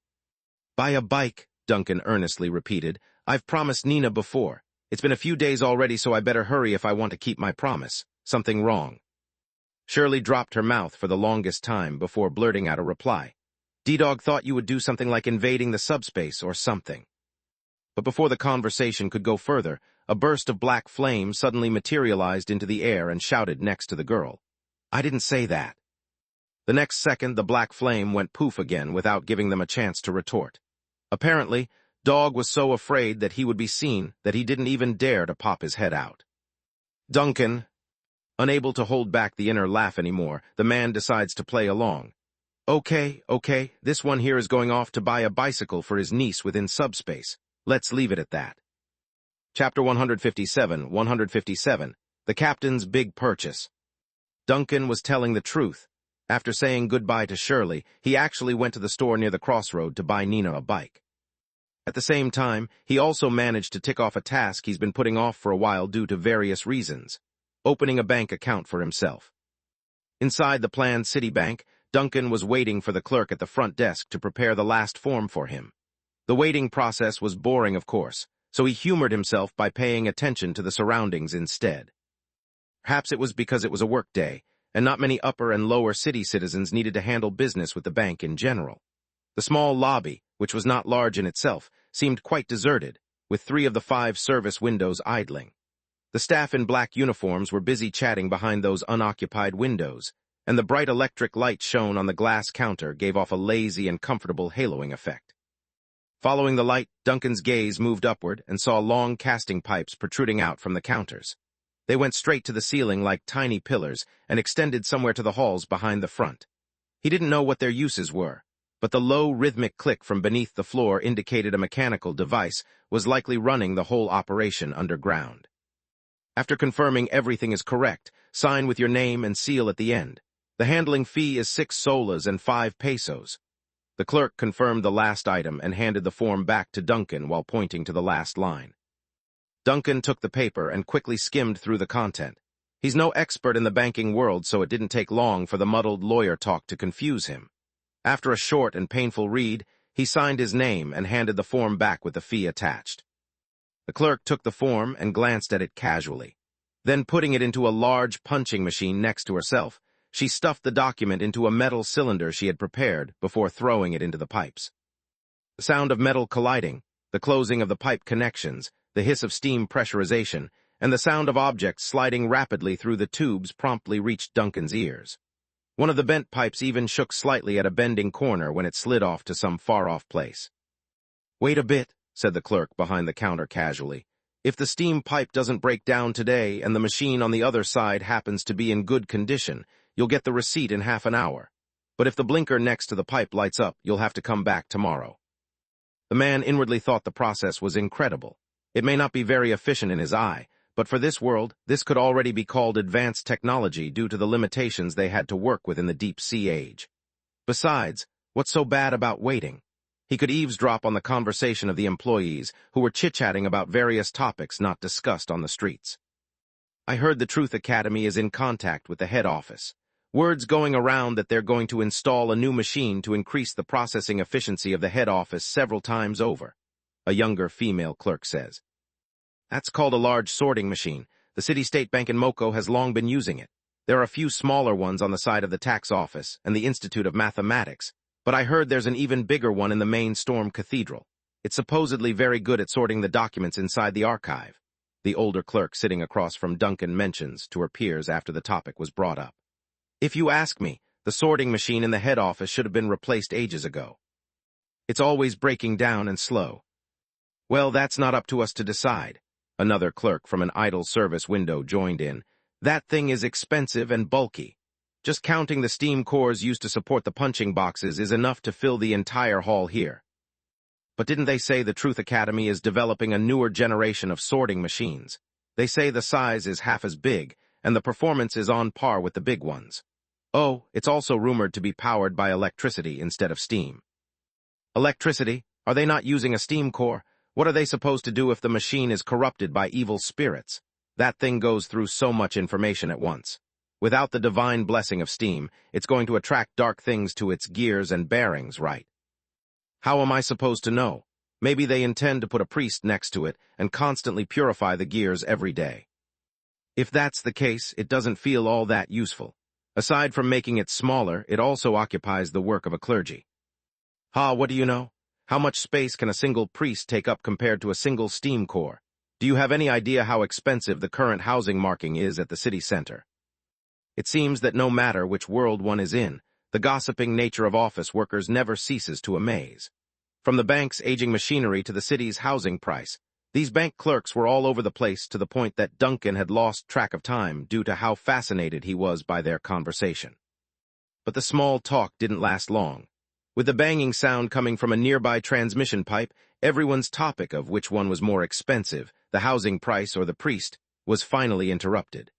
[SPEAKER 1] "Buy a bike," Duncan earnestly repeated. "I've promised Nina before. It's been a few days already, so I better hurry if I want to keep my promise. Something wrong?" Shirley dropped her mouth for the longest time before blurting out a reply. "D-Dog thought you would do something like invading the subspace or something." But before the conversation could go further, a burst of black flame suddenly materialized into the air and shouted next to the girl. "I didn't say that." The next second, the black flame went poof again without giving them a chance to retort. Apparently, Dog was so afraid that he would be seen that he didn't even dare to pop his head out. Duncan, unable to hold back the inner laugh anymore, the man decides to play along. Okay, this one here is going off to buy a bicycle for his niece within subspace. Let's leave it at that." Chapter 157, The Captain's Big Purchase. Duncan was telling the truth. After saying goodbye to Shirley, he actually went to the store near the crossroad to buy Nina a bike. At the same time, he also managed to tick off a task he's been putting off for a while due to various reasons: opening a bank account for himself. Inside the planned city bank, Duncan was waiting for the clerk at the front desk to prepare the last form for him. The waiting process was boring, of course, so he humored himself by paying attention to the surroundings instead. Perhaps it was because it was a work day, and not many upper and lower city citizens needed to handle business with the bank in general. The small lobby, which was not large in itself, seemed quite deserted, with 3 of the 5 service windows idling. The staff in black uniforms were busy chatting behind those unoccupied windows, and the bright electric light shown on the glass counter gave off a lazy and comfortable haloing effect. Following the light, Duncan's gaze moved upward and saw long casting pipes protruding out from the counters. They went straight to the ceiling like tiny pillars and extended somewhere to the halls behind the front. He didn't know what their uses were, but the low rhythmic click from beneath the floor indicated a mechanical device was likely running the whole operation underground. After confirming everything is correct, sign with your name and seal at the end. The handling fee is 6 solas and 5 pesos. The clerk confirmed the last item and handed the form back to Duncan while pointing to the last line. Duncan took the paper and quickly skimmed through the content. He's no expert in the banking world, so it didn't take long for the muddled lawyer talk to confuse him. After a short and painful read, he signed his name and handed the form back with the fee attached. The clerk took the form and glanced at it casually. Then, putting it into a large punching machine next to herself, she stuffed the document into a metal cylinder she had prepared before throwing it into the pipes. The sound of metal colliding, the closing of the pipe connections, the hiss of steam pressurization, and the sound of objects sliding rapidly through the tubes promptly reached Duncan's ears. One of the bent pipes even shook slightly at a bending corner when it slid off to some far-off place. "Wait a bit," said the clerk behind the counter casually. "If the steam pipe doesn't break down today and the machine on the other side happens to be in good condition, you'll get the receipt in half an hour. But if the blinker next to the pipe lights up, you'll have to come back tomorrow." The man inwardly thought the process was incredible. It may not be very efficient in his eye, but for this world, this could already be called advanced technology due to the limitations they had to work with in the deep-sea age. Besides, what's so bad about waiting? He could eavesdrop on the conversation of the employees, who were chit-chatting about various topics not discussed on the streets. "I heard the Truth Academy is in contact with the head office. Word's going around that they're going to install a new machine to increase the processing efficiency of the head office several times over," a younger female clerk says. "That's called a large sorting machine. The City State Bank in Moko has long been using it. There are a few smaller ones on the side of the tax office and the Institute of Mathematics, but I heard there's an even bigger one in the main Storm Cathedral. It's supposedly very good at sorting the documents inside the archive," the older clerk sitting across from Duncan mentions to her peers after the topic was brought up. "If you ask me, the sorting machine in the head office should have been replaced ages ago. It's always breaking down and slow." "Well, that's not up to us to decide," another clerk from an idle service window joined in. "That thing is expensive and bulky. Just counting the steam cores used to support the punching boxes is enough to fill the entire hall here." "But didn't they say the Truth Academy is developing a newer generation of sorting machines? They say the size is half as big, and the performance is on par with the big ones. Oh, it's also rumored to be powered by electricity instead of steam." "Electricity? Are they not using a steam core? What are they supposed to do if the machine is corrupted by evil spirits? That thing goes through so much information at once. Without the divine blessing of steam, it's going to attract dark things to its gears and bearings, right?" "How am I supposed to know? Maybe they intend to put a priest next to it and constantly purify the gears every day." "If that's the case, it doesn't feel all that useful. Aside from making it smaller, it also occupies the work of a clergy." "Ha, what do you know? How much space can a single priest take up compared to a single steam core? Do you have any idea how expensive the current housing marking is at the city center?" It seems that no matter which world one is in, the gossiping nature of office workers never ceases to amaze. From the bank's aging machinery to the city's housing price, these bank clerks were all over the place to the point that Duncan had lost track of time due to how fascinated he was by their conversation. But the small talk didn't last long. With the banging sound coming from a nearby transmission pipe, everyone's topic of which one was more expensive, the housing price or the priest, was finally interrupted.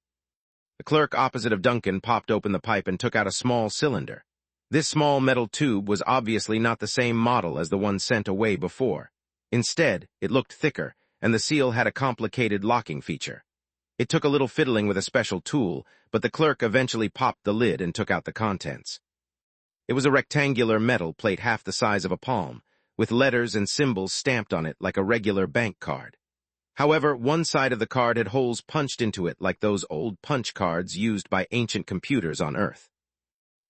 [SPEAKER 1] The clerk opposite of Duncan popped open the pipe and took out a small cylinder. This small metal tube was obviously not the same model as the one sent away before. Instead, it looked thicker, and the seal had a complicated locking feature. It took a little fiddling with a special tool, but the clerk eventually popped the lid and took out the contents. It was a rectangular metal plate half the size of a palm, with letters and symbols stamped on it like a regular bank card. However, one side of the card had holes punched into it like those old punch cards used by ancient computers on Earth.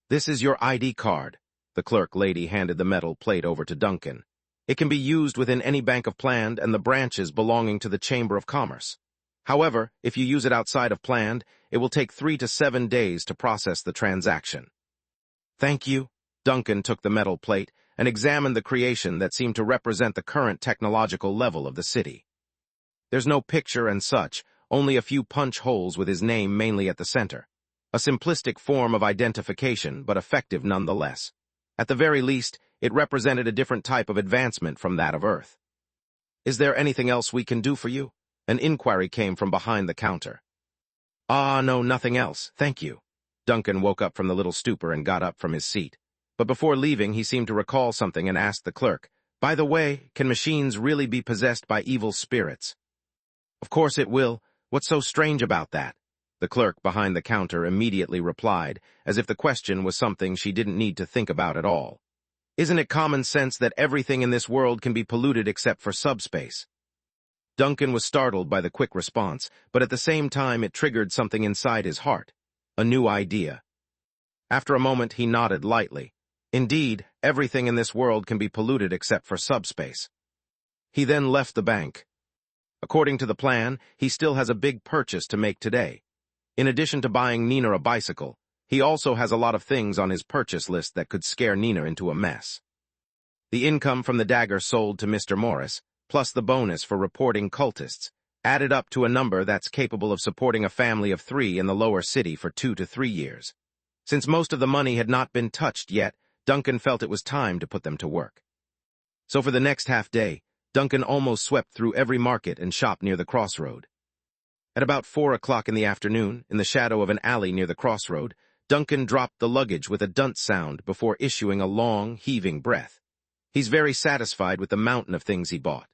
[SPEAKER 1] "This is your ID card." The clerk lady handed the metal plate over to Duncan. "It can be used within any bank of Planned and the branches belonging to the Chamber of Commerce. However, if you use it outside of Planned, it will take 3 to 7 days to process the transaction." "Thank you." Duncan took the metal plate and examined the creation that seemed to represent the current technological level of the city. There's no picture and such, only a few punch holes with his name mainly at the center. A simplistic form of identification, but effective nonetheless. At the very least, it represented a different type of advancement from that of Earth. "Is there anything else we can do for you?" An inquiry came from behind the counter. "Ah, no, nothing else, thank you." Duncan woke up from the little stupor and got up from his seat. But before leaving, he seemed to recall something and asked the clerk, "By the way, can machines really be possessed by evil spirits?" Of course it will. What's so strange about that? The clerk behind the counter immediately replied, as if the question was something she didn't need to think about at all. Isn't it common sense that everything in this world can be polluted except for subspace? Duncan was startled by the quick response, but at the same time it triggered something inside his heart. A new idea. After a moment he nodded lightly. Indeed, everything in this world can be polluted except for subspace. He then left the bank. According to the plan, he still has a big purchase to make today. In addition to buying Nina a bicycle, he also has a lot of things on his purchase list that could scare Nina into a mess. The income from the dagger sold to Mr. Morris, plus the bonus for reporting cultists, added up to a number that's capable of supporting a family of 3 in the lower city for 2 to 3 years. Since most of the money had not been touched yet, Duncan felt it was time to put them to work. So for the next half day, Duncan almost swept through every market and shop near the crossroad. At about 4 o'clock in the afternoon, in the shadow of an alley near the crossroad, Duncan dropped the luggage with a dunce sound before issuing a long, heaving breath. He's very satisfied with the mountain of things he bought.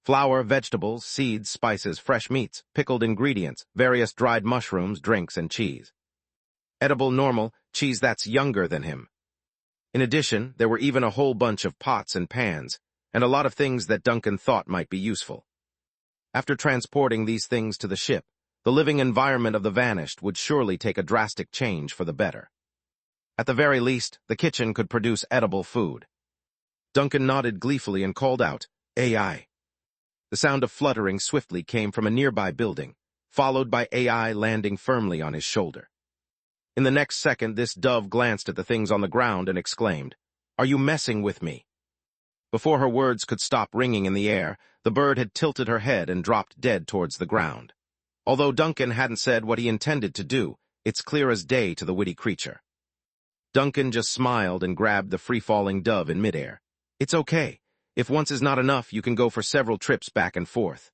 [SPEAKER 1] Flour, vegetables, seeds, spices, fresh meats, pickled ingredients, various dried mushrooms, drinks, and cheese. Edible normal, cheese that's younger than him. In addition, there were even a whole bunch of pots and pans, and a lot of things that Duncan thought might be useful. After transporting these things to the ship, the living environment of the Vanished would surely take a drastic change for the better. At the very least, the kitchen could produce edible food. Duncan nodded gleefully and called out, "AI." The sound of fluttering swiftly came from a nearby building, followed by AI landing firmly on his shoulder. In the next second, this dove glanced at the things on the ground and exclaimed, "Are you messing with me?" Before her words could stop ringing in the air, the bird had tilted her head and dropped dead towards the ground. Although Duncan hadn't said what he intended to do, it's clear as day to the witty creature. Duncan just smiled and grabbed the free-falling dove in midair. It's okay. If once is not enough, you can go for several trips back and forth.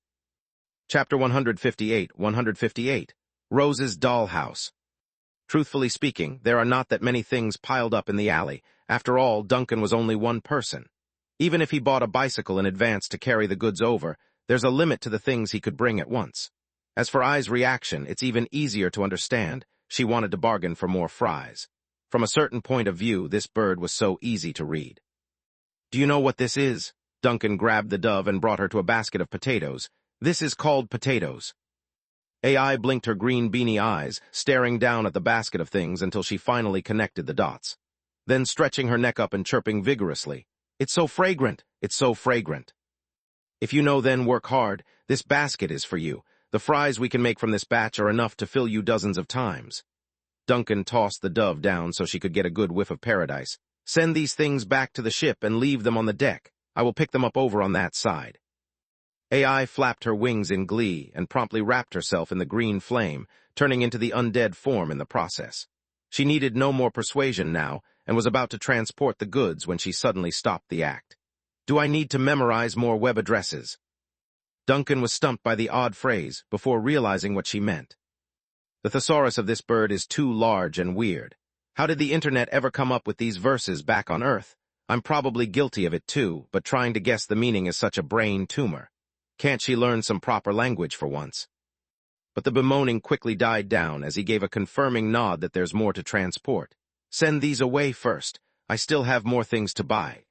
[SPEAKER 1] Chapter 158. Rose's Dollhouse. Truthfully speaking, there are not that many things piled up in the alley. After all, Duncan was only one person. Even if he bought a bicycle in advance to carry the goods over, there's a limit to the things he could bring at once. As for Ai's reaction, it's even easier to understand. She wanted to bargain for more fries. From a certain point of view, this bird was so easy to read. "Do you know what this is?" Duncan grabbed the dove and brought her to a basket of potatoes. "This is called potatoes." AI blinked her green beanie eyes, staring down at the basket of things until she finally connected the dots. Then stretching her neck up and chirping vigorously, "It's so fragrant! It's so fragrant!" "If you know, then work hard. This basket is for you. The fries we can make from this batch are enough to fill you dozens of times." Duncan tossed the dove down so she could get a good whiff of paradise. "Send these things back to the ship and leave them on the deck. I will pick them up over on that side." AI flapped her wings in glee and promptly wrapped herself in the green flame, turning into the undead form in the process. She needed no more persuasion now, and was about to transport the goods when she suddenly stopped the act. "Do I need to memorize more web addresses?" Duncan was stumped by the odd phrase before realizing what she meant. The thesaurus of this bird is too large and weird. How did the internet ever come up with these verses back on Earth? I'm probably guilty of it too, but trying to guess the meaning is such a brain tumor. Can't she learn some proper language for once? But the bemoaning quickly died down as he gave a confirming nod that there's more to transport. "Send these away first. I still have more things to buy."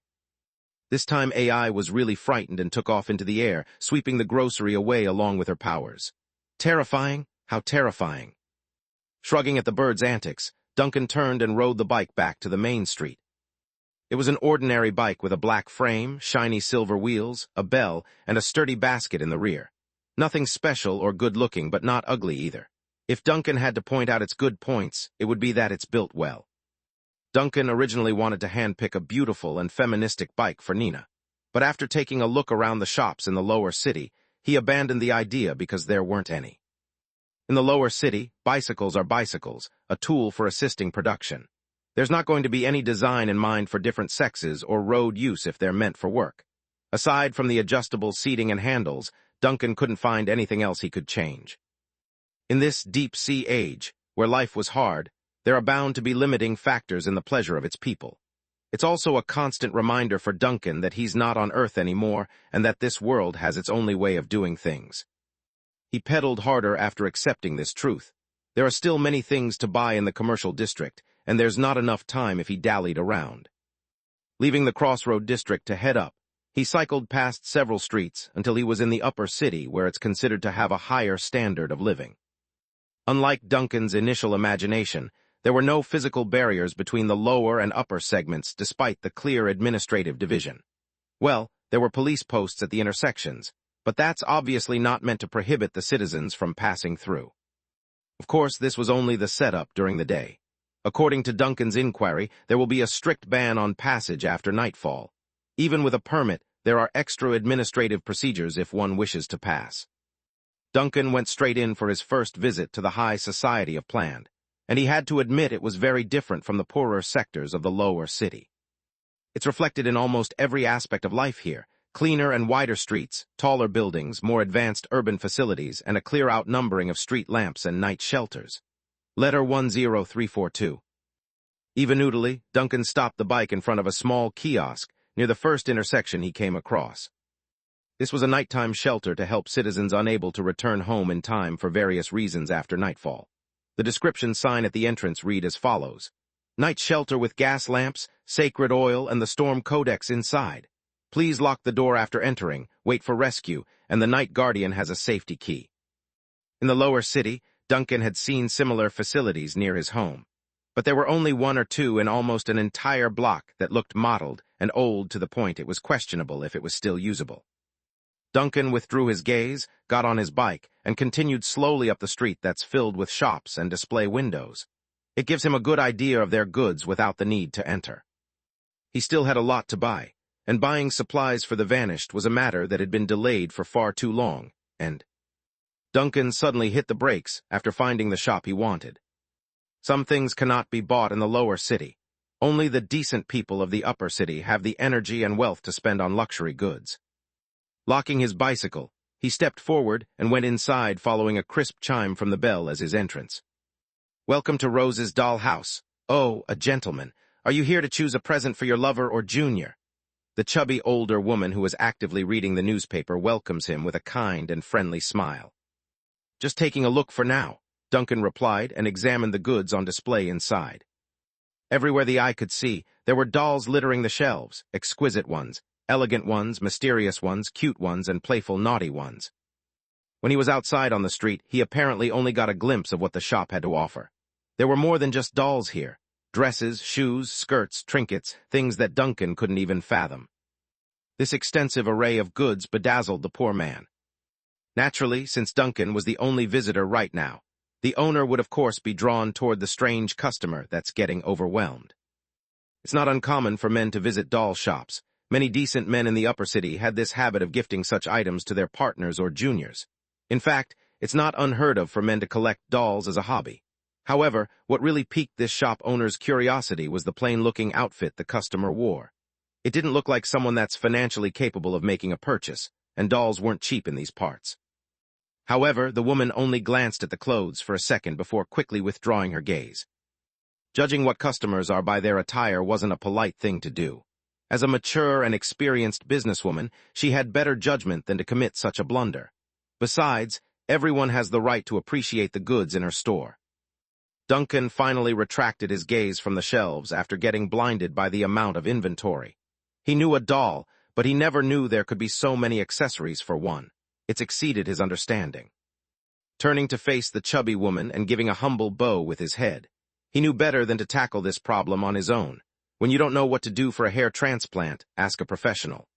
[SPEAKER 1] This time AI was really frightened and took off into the air, sweeping the grocery away along with her powers. Terrifying? How terrifying. Shrugging at the bird's antics, Duncan turned and rode the bike back to the main street. It was an ordinary bike with a black frame, shiny silver wheels, a bell, and a sturdy basket in the rear. Nothing special or good-looking, but not ugly either. If Duncan had to point out its good points, it would be that it's built well. Duncan originally wanted to handpick a beautiful and feministic bike for Nina, but after taking a look around the shops in the lower city, he abandoned the idea because there weren't any. In the lower city, bicycles are bicycles, a tool for assisting production. There's not going to be any design in mind for different sexes or road use if they're meant for work. Aside from the adjustable seating and handles, Duncan couldn't find anything else he could change. In this deep-sea age, where life was hard, there are bound to be limiting factors in the pleasure of its people. It's also a constant reminder for Duncan that he's not on Earth anymore and that this world has its only way of doing things. He pedaled harder after accepting this truth. There are still many things to buy in the commercial district, and there's not enough time if he dallied around. Leaving the crossroad district to head up, he cycled past several streets until he was in the upper city where it's considered to have a higher standard of living. Unlike Duncan's initial imagination, there were no physical barriers between the lower and upper segments despite the clear administrative division. Well, there were police posts at the intersections, but that's obviously not meant to prohibit the citizens from passing through. Of course, this was only the setup during the day. According to Duncan's inquiry, there will be a strict ban on passage after nightfall. Even with a permit, there are extra administrative procedures if one wishes to pass. Duncan went straight in for his first visit to the high society of Planned, and he had to admit it was very different from the poorer sectors of the lower city. It's reflected in almost every aspect of life here: cleaner and wider streets, taller buildings, more advanced urban facilities, and a clear outnumbering of street lamps and night shelters. Letter 10342. Eventually, Duncan stopped the bike in front of a small kiosk near the first intersection he came across. This was a nighttime shelter to help citizens unable to return home in time for various reasons after nightfall. The description sign at the entrance read as follows: "Night shelter with gas lamps, sacred oil, and the storm codex inside. Please lock the door after entering, wait for rescue, and the night guardian has a safety key." In the lower city, Duncan had seen similar facilities near his home, but there were only one or two in almost an entire block that looked mottled and old to the point it was questionable if it was still usable. Duncan withdrew his gaze, got on his bike, and continued slowly up the street that's filled with shops and display windows. It gives him a good idea of their goods without the need to enter. He still had a lot to buy, and buying supplies for the vanished was a matter that had been delayed for far too long, and Duncan suddenly hit the brakes after finding the shop he wanted. Some things cannot be bought in the lower city. Only the decent people of the upper city have the energy and wealth to spend on luxury goods. Locking his bicycle, he stepped forward and went inside following a crisp chime from the bell as his entrance. "Welcome to Rose's doll house. Oh, a gentleman. Are you here to choose a present for your lover or junior?" The chubby older woman who was actively reading the newspaper welcomes him with a kind and friendly smile. "Just taking a look for now," Duncan replied and examined the goods on display inside. Everywhere the eye could see, there were dolls littering the shelves, exquisite ones, elegant ones, mysterious ones, cute ones, and playful naughty ones. When he was outside on the street, he apparently only got a glimpse of what the shop had to offer. There were more than just dolls here: dresses, shoes, skirts, trinkets, things that Duncan couldn't even fathom. This extensive array of goods bedazzled the poor man. Naturally, since Duncan was the only visitor right now, the owner would of course be drawn toward the strange customer that's getting overwhelmed. It's not uncommon for men to visit doll shops. Many decent men in the upper city had this habit of gifting such items to their partners or juniors. In fact, it's not unheard of for men to collect dolls as a hobby. However, what really piqued this shop owner's curiosity was the plain-looking outfit the customer wore. It didn't look like someone that's financially capable of making a purchase, and dolls weren't cheap in these parts. However, the woman only glanced at the clothes for a second before quickly withdrawing her gaze. Judging what customers are by their attire wasn't a polite thing to do. As a mature and experienced businesswoman, she had better judgment than to commit such a blunder. Besides, everyone has the right to appreciate the goods in her store. Duncan finally retracted his gaze from the shelves after getting blinded by the amount of inventory. He knew a doll, but he never knew there could be so many accessories for one. It's exceeded his understanding. Turning to face the chubby woman and giving a humble bow with his head, he knew better than to tackle this problem on his own. When you don't know what to do for a hair transplant, ask a professional.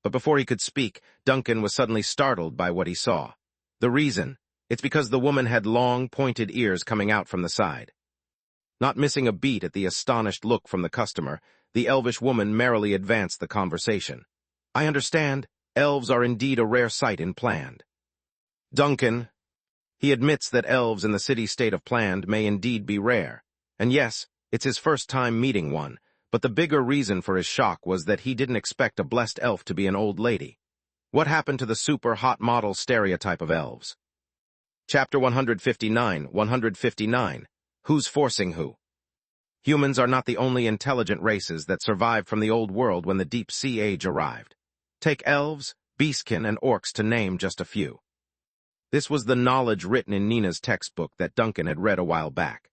[SPEAKER 1] But before he could speak, Duncan was suddenly startled by what he saw. The reason? It's because the woman had long, pointed ears coming out from the side. Not missing a beat at the astonished look from the customer, the elvish woman merrily advanced the conversation. "I understand. Elves are indeed a rare sight in Planned." Duncan. He admits that elves in the city-state of Planned may indeed be rare. And yes, it's his first time meeting one, but the bigger reason for his shock was that he didn't expect a blessed elf to be an old lady. What happened to the super-hot model stereotype of elves? Chapter 159. Who's forcing who? Humans are not the only intelligent races that survived from the old world when the deep sea age arrived. Take elves, beastkin, and orcs to name just a few. This was the knowledge written in Nina's textbook that Duncan had read a while back.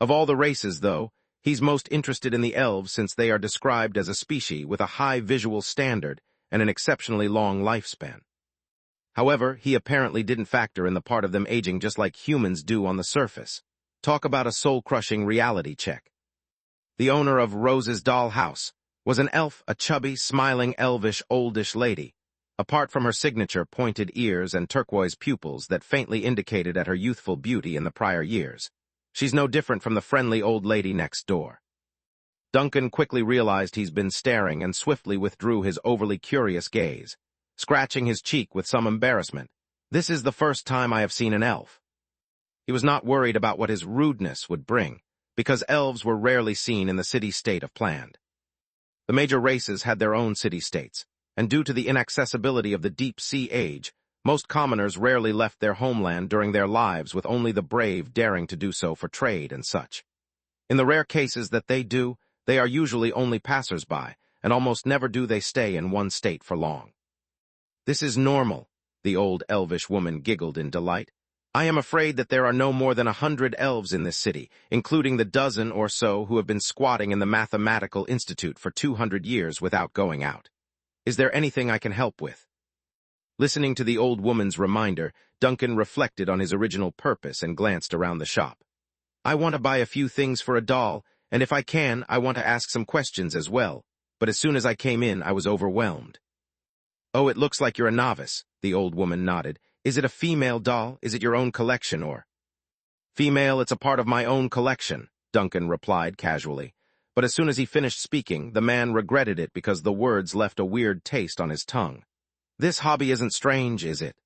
[SPEAKER 1] Of all the races, though, he's most interested in the elves since they are described as a species with a high visual standard and an exceptionally long lifespan. However, he apparently didn't factor in the part of them aging just like humans do on the surface. Talk about a soul-crushing reality check. The owner of Rose's doll house was an elf, a chubby, smiling, elvish, oldish lady. Apart from her signature pointed ears and turquoise pupils that faintly indicated at her youthful beauty in the prior years, she's no different from the friendly old lady next door. Duncan quickly realized he's been staring and swiftly withdrew his overly curious gaze, scratching his cheek with some embarrassment. This is the first time I have seen an elf. He was not worried about what his rudeness would bring, because elves were rarely seen in the city-state of Planned. The major races had their own city-states, and due to the inaccessibility of the deep-sea age, most commoners rarely left their homeland during their lives, with only the brave daring to do so for trade and such. In the rare cases that they do, they are usually only passers-by, and almost never do they stay in one state for long. This is normal, the old elvish woman giggled in delight. I am afraid that there are no more than 100 elves in this city, including the dozen or so who have been squatting in the Mathematical Institute for 200 years without going out. Is there anything I can help with? Listening to the old woman's reminder, Duncan reflected on his original purpose and glanced around the shop. I want to buy a few things for a doll, and if I can, I want to ask some questions as well, but as soon as I came in, I was overwhelmed. Oh, it looks like you're a novice, the old woman nodded. Is it a female doll? Is it your own collection, or? Female, it's a part of my own collection, Duncan replied casually. But as soon as he finished speaking, the man regretted it because the words left a weird taste on his tongue. This hobby isn't strange, is it?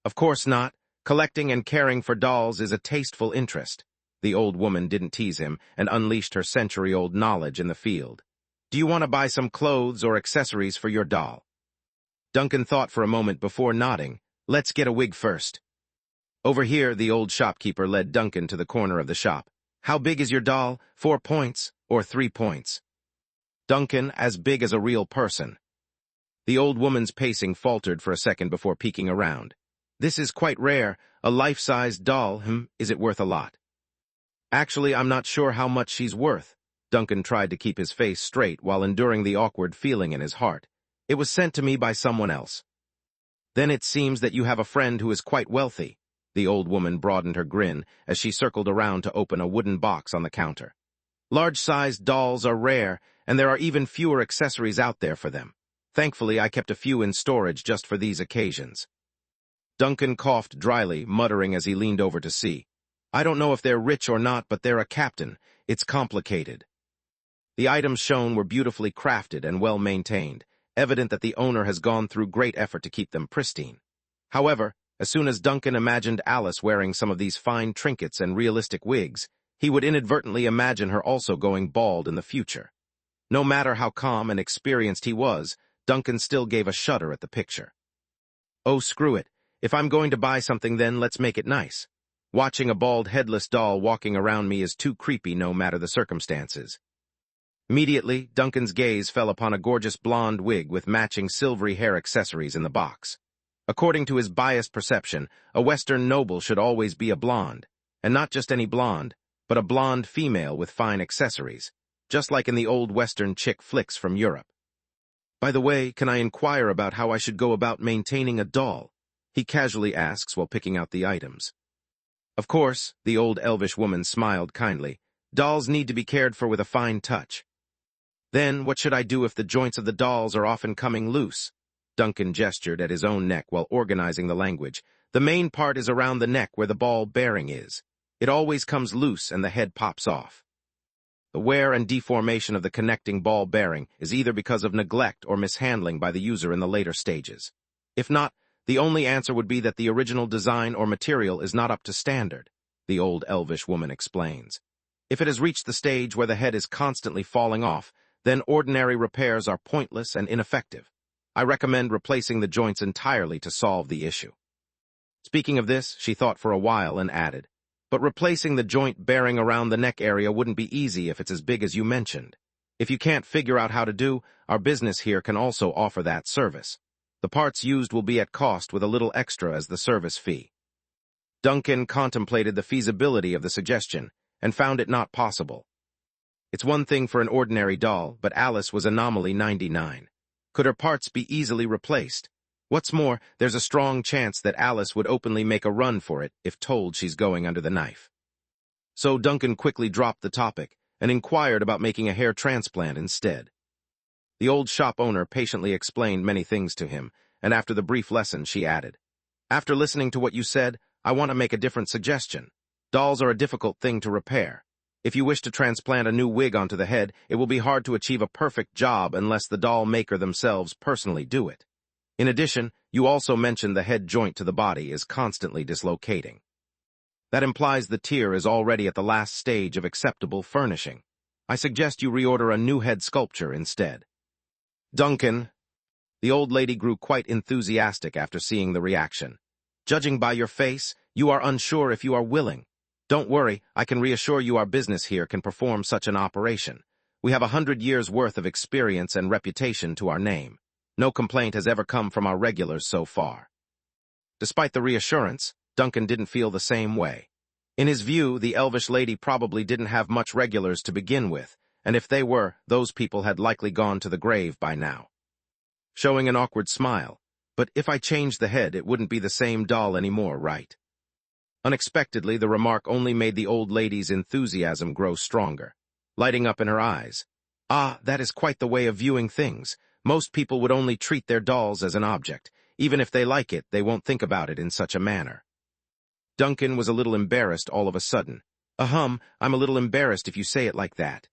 [SPEAKER 1] Of course not. Collecting and caring for dolls is a tasteful interest. The old woman didn't tease him and unleashed her century-old knowledge in the field. Do you want to buy some clothes or accessories for your doll? Duncan thought for a moment before nodding. Let's get a wig first. Over here, the old shopkeeper led Duncan to the corner of the shop. How big is your doll? 4 points or 3 points? Duncan, as big as a real person. The old woman's pacing faltered for a second before peeking around. This is quite rare. A life-sized doll, is it worth a lot? Actually, I'm not sure how much she's worth. Duncan tried to keep his face straight while enduring the awkward feeling in his heart. It was sent to me by someone else. Then it seems that you have a friend who is quite wealthy. The old woman broadened her grin as she circled around to open a wooden box on the counter. Large-sized dolls are rare, and there are even fewer accessories out there for them. Thankfully, I kept a few in storage just for these occasions. Duncan coughed dryly, muttering as he leaned over to see. I don't know if they're rich or not, but they're a captain. It's complicated. The items shown were beautifully crafted and well-maintained, evident that the owner has gone through great effort to keep them pristine. However, as soon as Duncan imagined Alice wearing some of these fine trinkets and realistic wigs, he would inadvertently imagine her also going bald in the future. No matter how calm and experienced he was, Duncan still gave a shudder at the picture. Oh, screw it. If I'm going to buy something, then let's make it nice. Watching a bald, headless doll walking around me is too creepy no matter the circumstances. Immediately, Duncan's gaze fell upon a gorgeous blonde wig with matching silvery hair accessories in the box. According to his biased perception, a Western noble should always be a blonde, and not just any blonde, but a blonde female with fine accessories, just like in the old Western chick flicks from Europe. By the way, can I inquire about how I should go about maintaining a doll? He casually asks while picking out the items. Of course, the old elvish woman smiled kindly. Dolls need to be cared for with a fine touch. Then, what should I do if the joints of the dolls are often coming loose? Duncan gestured at his own neck while organizing the language. The main part is around the neck where the ball bearing is. It always comes loose and the head pops off. The wear and deformation of the connecting ball bearing is either because of neglect or mishandling by the user in the later stages. If not, the only answer would be that the original design or material is not up to standard, the old elvish woman explains. If it has reached the stage where the head is constantly falling off, then ordinary repairs are pointless and ineffective. I recommend replacing the joints entirely to solve the issue. Speaking of this, she thought for a while and added, but replacing the joint bearing around the neck area wouldn't be easy if it's as big as you mentioned. If you can't figure out how to do, our business here can also offer that service. The parts used will be at cost with a little extra as the service fee. Duncan contemplated the feasibility of the suggestion and found it not possible. It's one thing for an ordinary doll, but Alice was anomaly 99. Could her parts be easily replaced? What's more, there's a strong chance that Alice would openly make a run for it if told she's going under the knife. So Duncan quickly dropped the topic and inquired about making a hair transplant instead. The old shop owner patiently explained many things to him, and after the brief lesson she added, "After listening to what you said, I want to make a different suggestion. Dolls are a difficult thing to repair. If you wish to transplant a new wig onto the head, it will be hard to achieve a perfect job unless the doll maker themselves personally do it. In addition, you also mentioned the head joint to the body is constantly dislocating. That implies the tear is already at the last stage of acceptable furnishing. I suggest you reorder a new head sculpture instead." Duncan. The old lady grew quite enthusiastic after seeing the reaction. "Judging by your face, you are unsure if you are willing. Don't worry, I can reassure you our business here can perform such an operation. We have 100 years' worth of experience and reputation to our name. No complaint has ever come from our regulars so far." Despite the reassurance, Duncan didn't feel the same way. In his view, the elvish lady probably didn't have much regulars to begin with, and if they were, those people had likely gone to the grave by now. Showing an awkward smile, "But if I changed the head, it wouldn't be the same doll anymore, right?" Unexpectedly, the remark only made the old lady's enthusiasm grow stronger, lighting up in her eyes. "Ah, that is quite the way of viewing things. Most people would only treat their dolls as an object. Even if they like it, they won't think about it in such a manner." Duncan was a little embarrassed all of a sudden. I'm a little embarrassed if you say it like that."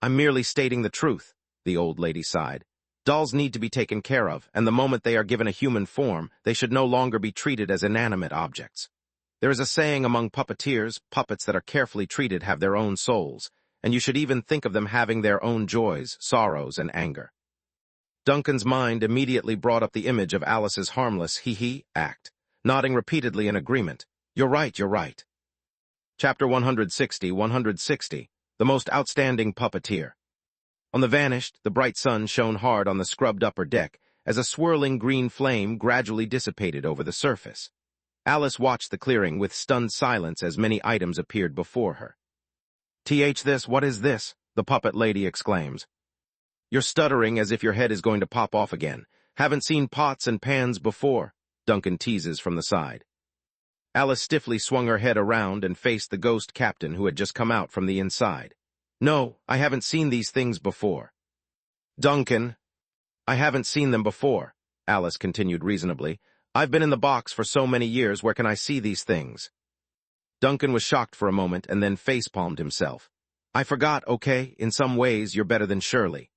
[SPEAKER 1] "I'm merely stating the truth," the old lady sighed. "Dolls need to be taken care of, and the moment they are given a human form, they should no longer be treated as inanimate objects. There is a saying among puppeteers, puppets that are carefully treated have their own souls, and you should even think of them having their own joys, sorrows, and anger." Duncan's mind immediately brought up the image of Alice's harmless hee-hee act, nodding repeatedly in agreement. You're right. Chapter 160, The Most Outstanding Puppeteer. On the Vanished, the bright sun shone hard on the scrubbed upper deck as a swirling green flame gradually dissipated over the surface. Alice watched the clearing with stunned silence as many items appeared before her. What is this?" the puppet lady exclaims. "You're stuttering as if your head is going to pop off again. Haven't seen pots and pans before," Duncan teases from the side. Alice stiffly swung her head around and faced the ghost captain who had just come out from the inside. "No, I haven't seen these things before." "Duncan." "I haven't seen them before," Alice continued reasonably. "I've been in the box for so many years, where can I see these things?" Duncan was shocked for a moment and then facepalmed himself. "I forgot, okay, in some ways you're better than Shirley."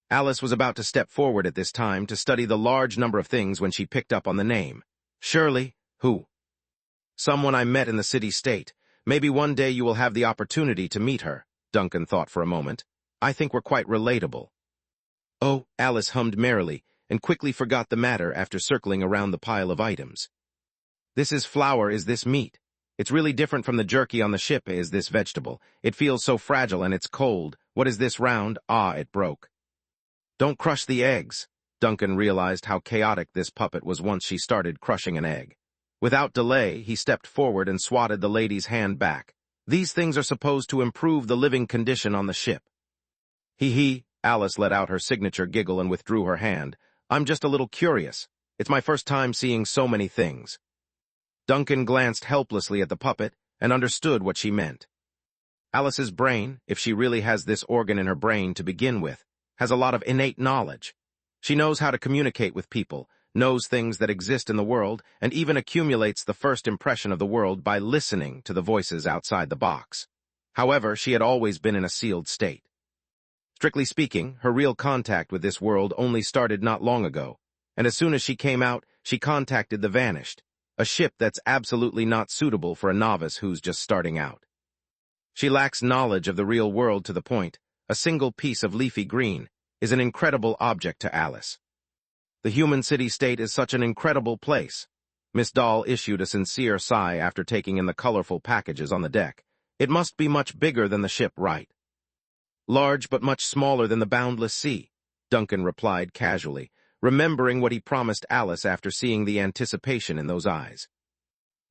[SPEAKER 1] Alice was about to step forward at this time to study the large number of things when she picked up on the name. "Shirley? Who?" "Someone I met in the city-state. Maybe one day you will have the opportunity to meet her," Duncan thought for a moment. "I think we're quite relatable." "Oh," Alice hummed merrily, and quickly forgot the matter after circling around the pile of items. "This is flour, is this meat? It's really different from the jerky on the ship, is this vegetable. It feels so fragile and it's cold. What is this round? Ah, it broke." "Don't crush the eggs." Duncan realized how chaotic this puppet was once she started crushing an egg. Without delay, he stepped forward and swatted the lady's hand back. "These things are supposed to improve the living condition on the ship." "Hee-hee," Alice let out her signature giggle and withdrew her hand. "I'm just a little curious. It's my first time seeing so many things." Duncan glanced helplessly at the puppet and understood what she meant. Alice's brain, if she really has this organ in her brain to begin with, has a lot of innate knowledge. She knows how to communicate with people, knows things that exist in the world, and even accumulates the first impression of the world by listening to the voices outside the box. However, she had always been in a sealed state. Strictly speaking, her real contact with this world only started not long ago, and as soon as she came out, she contacted the Vanished, a ship that's absolutely not suitable for a novice who's just starting out. She lacks knowledge of the real world to the point a single piece of leafy green is an incredible object to Alice. The human city-state is such an incredible place. Miss Dahl issued a sincere sigh after taking in the colorful packages on the deck. It must be much bigger than the ship, right? Large but much smaller than the boundless sea, Duncan replied casually, remembering what he promised Alice after seeing the anticipation in those eyes.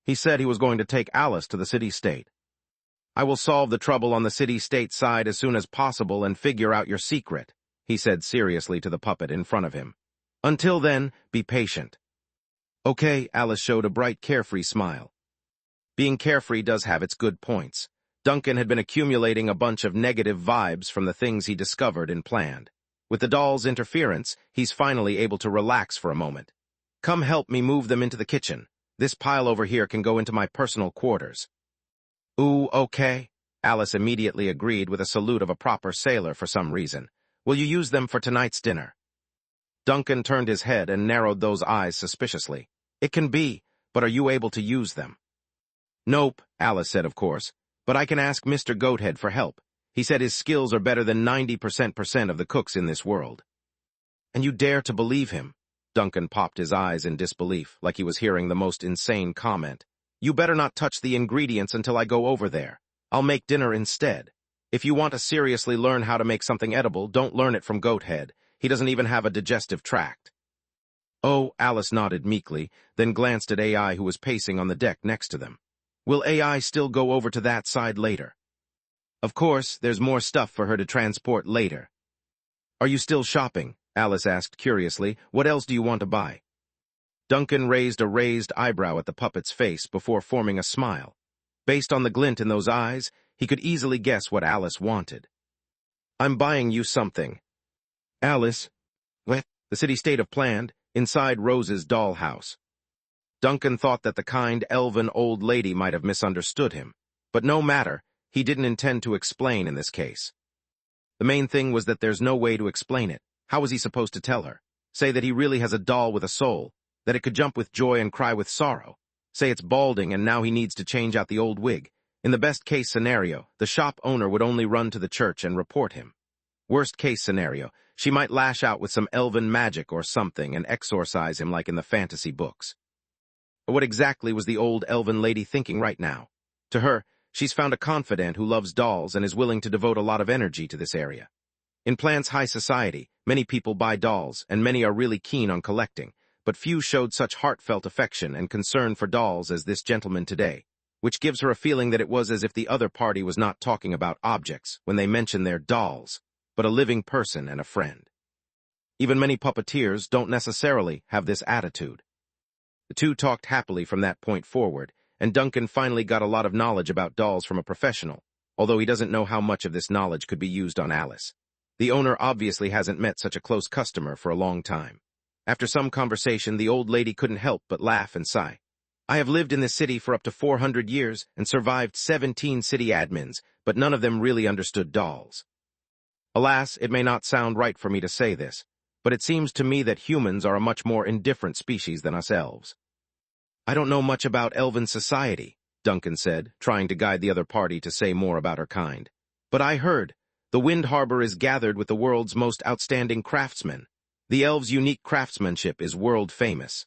[SPEAKER 1] He said he was going to take Alice to the city-state. I will solve the trouble on the city-state side as soon as possible and figure out your secret, he said seriously to the puppet in front of him. Until then, be patient. Okay, Alice showed a bright, carefree smile. Being carefree does have its good points. Duncan had been accumulating a bunch of negative vibes from the things he discovered and planned. With the doll's interference, he's finally able to relax for a moment. Come help me move them into the kitchen. This pile over here can go into my personal quarters. Ooh, okay. Alice immediately agreed with a salute of a proper sailor for some reason. Will you use them for tonight's dinner? Duncan turned his head and narrowed those eyes suspiciously. It can be, but are you able to use them? Nope, Alice said of course, but I can ask Mr. Goathead for help. He said his skills are better than 90% of the cooks in this world. And you dare to believe him? Duncan popped his eyes in disbelief, like he was hearing the most insane comment. You better not touch the ingredients until I go over there. I'll make dinner instead. If you want to seriously learn how to make something edible, don't learn it from Goathead. He doesn't even have a digestive tract. Oh, Alice nodded meekly, then glanced at AI who was pacing on the deck next to them. Will AI still go over to that side later? Of course, there's more stuff for her to transport later. Are you still shopping? Alice asked curiously. What else do you want to buy? Duncan raised a raised eyebrow at the puppet's face before forming a smile. Based on the glint in those eyes, he could easily guess what Alice wanted. I'm buying you something. Alice, what? The city-state of planned, inside Rose's dollhouse. Duncan thought that the kind, elven old lady might have misunderstood him, but no matter, he didn't intend to explain in this case. The main thing was that there's no way to explain it. How was he supposed to tell her? Say that he really has a doll with a soul, that it could jump with joy and cry with sorrow. Say it's balding and now he needs to change out the old wig. In the best-case scenario, the shop owner would only run to the church and report him. Worst-case scenario, she might lash out with some elven magic or something and exorcise him like in the fantasy books. But what exactly was the old elven lady thinking right now? To her, she's found a confidant who loves dolls and is willing to devote a lot of energy to this area. In Plant's high society, many people buy dolls, and many are really keen on collecting, but few showed such heartfelt affection and concern for dolls as this gentleman today, which gives her a feeling that it was as if the other party was not talking about objects when they mention their dolls, but a living person and a friend. Even many puppeteers don't necessarily have this attitude. The two talked happily from that point forward, and Duncan finally got a lot of knowledge about dolls from a professional, although he doesn't know how much of this knowledge could be used on Alice. The owner obviously hasn't met such a close customer for a long time. After some conversation, the old lady couldn't help but laugh and sigh. I have lived in this city for up to 400 years and survived 17 city admins, but none of them really understood dolls. Alas, it may not sound right for me to say this, but it seems to me that humans are a much more indifferent species than us elves. I don't know much about elven society, Duncan said, trying to guide the other party to say more about her kind. But I heard, the Wind Harbor is gathered with the world's most outstanding craftsmen. The elves' unique craftsmanship is world-famous.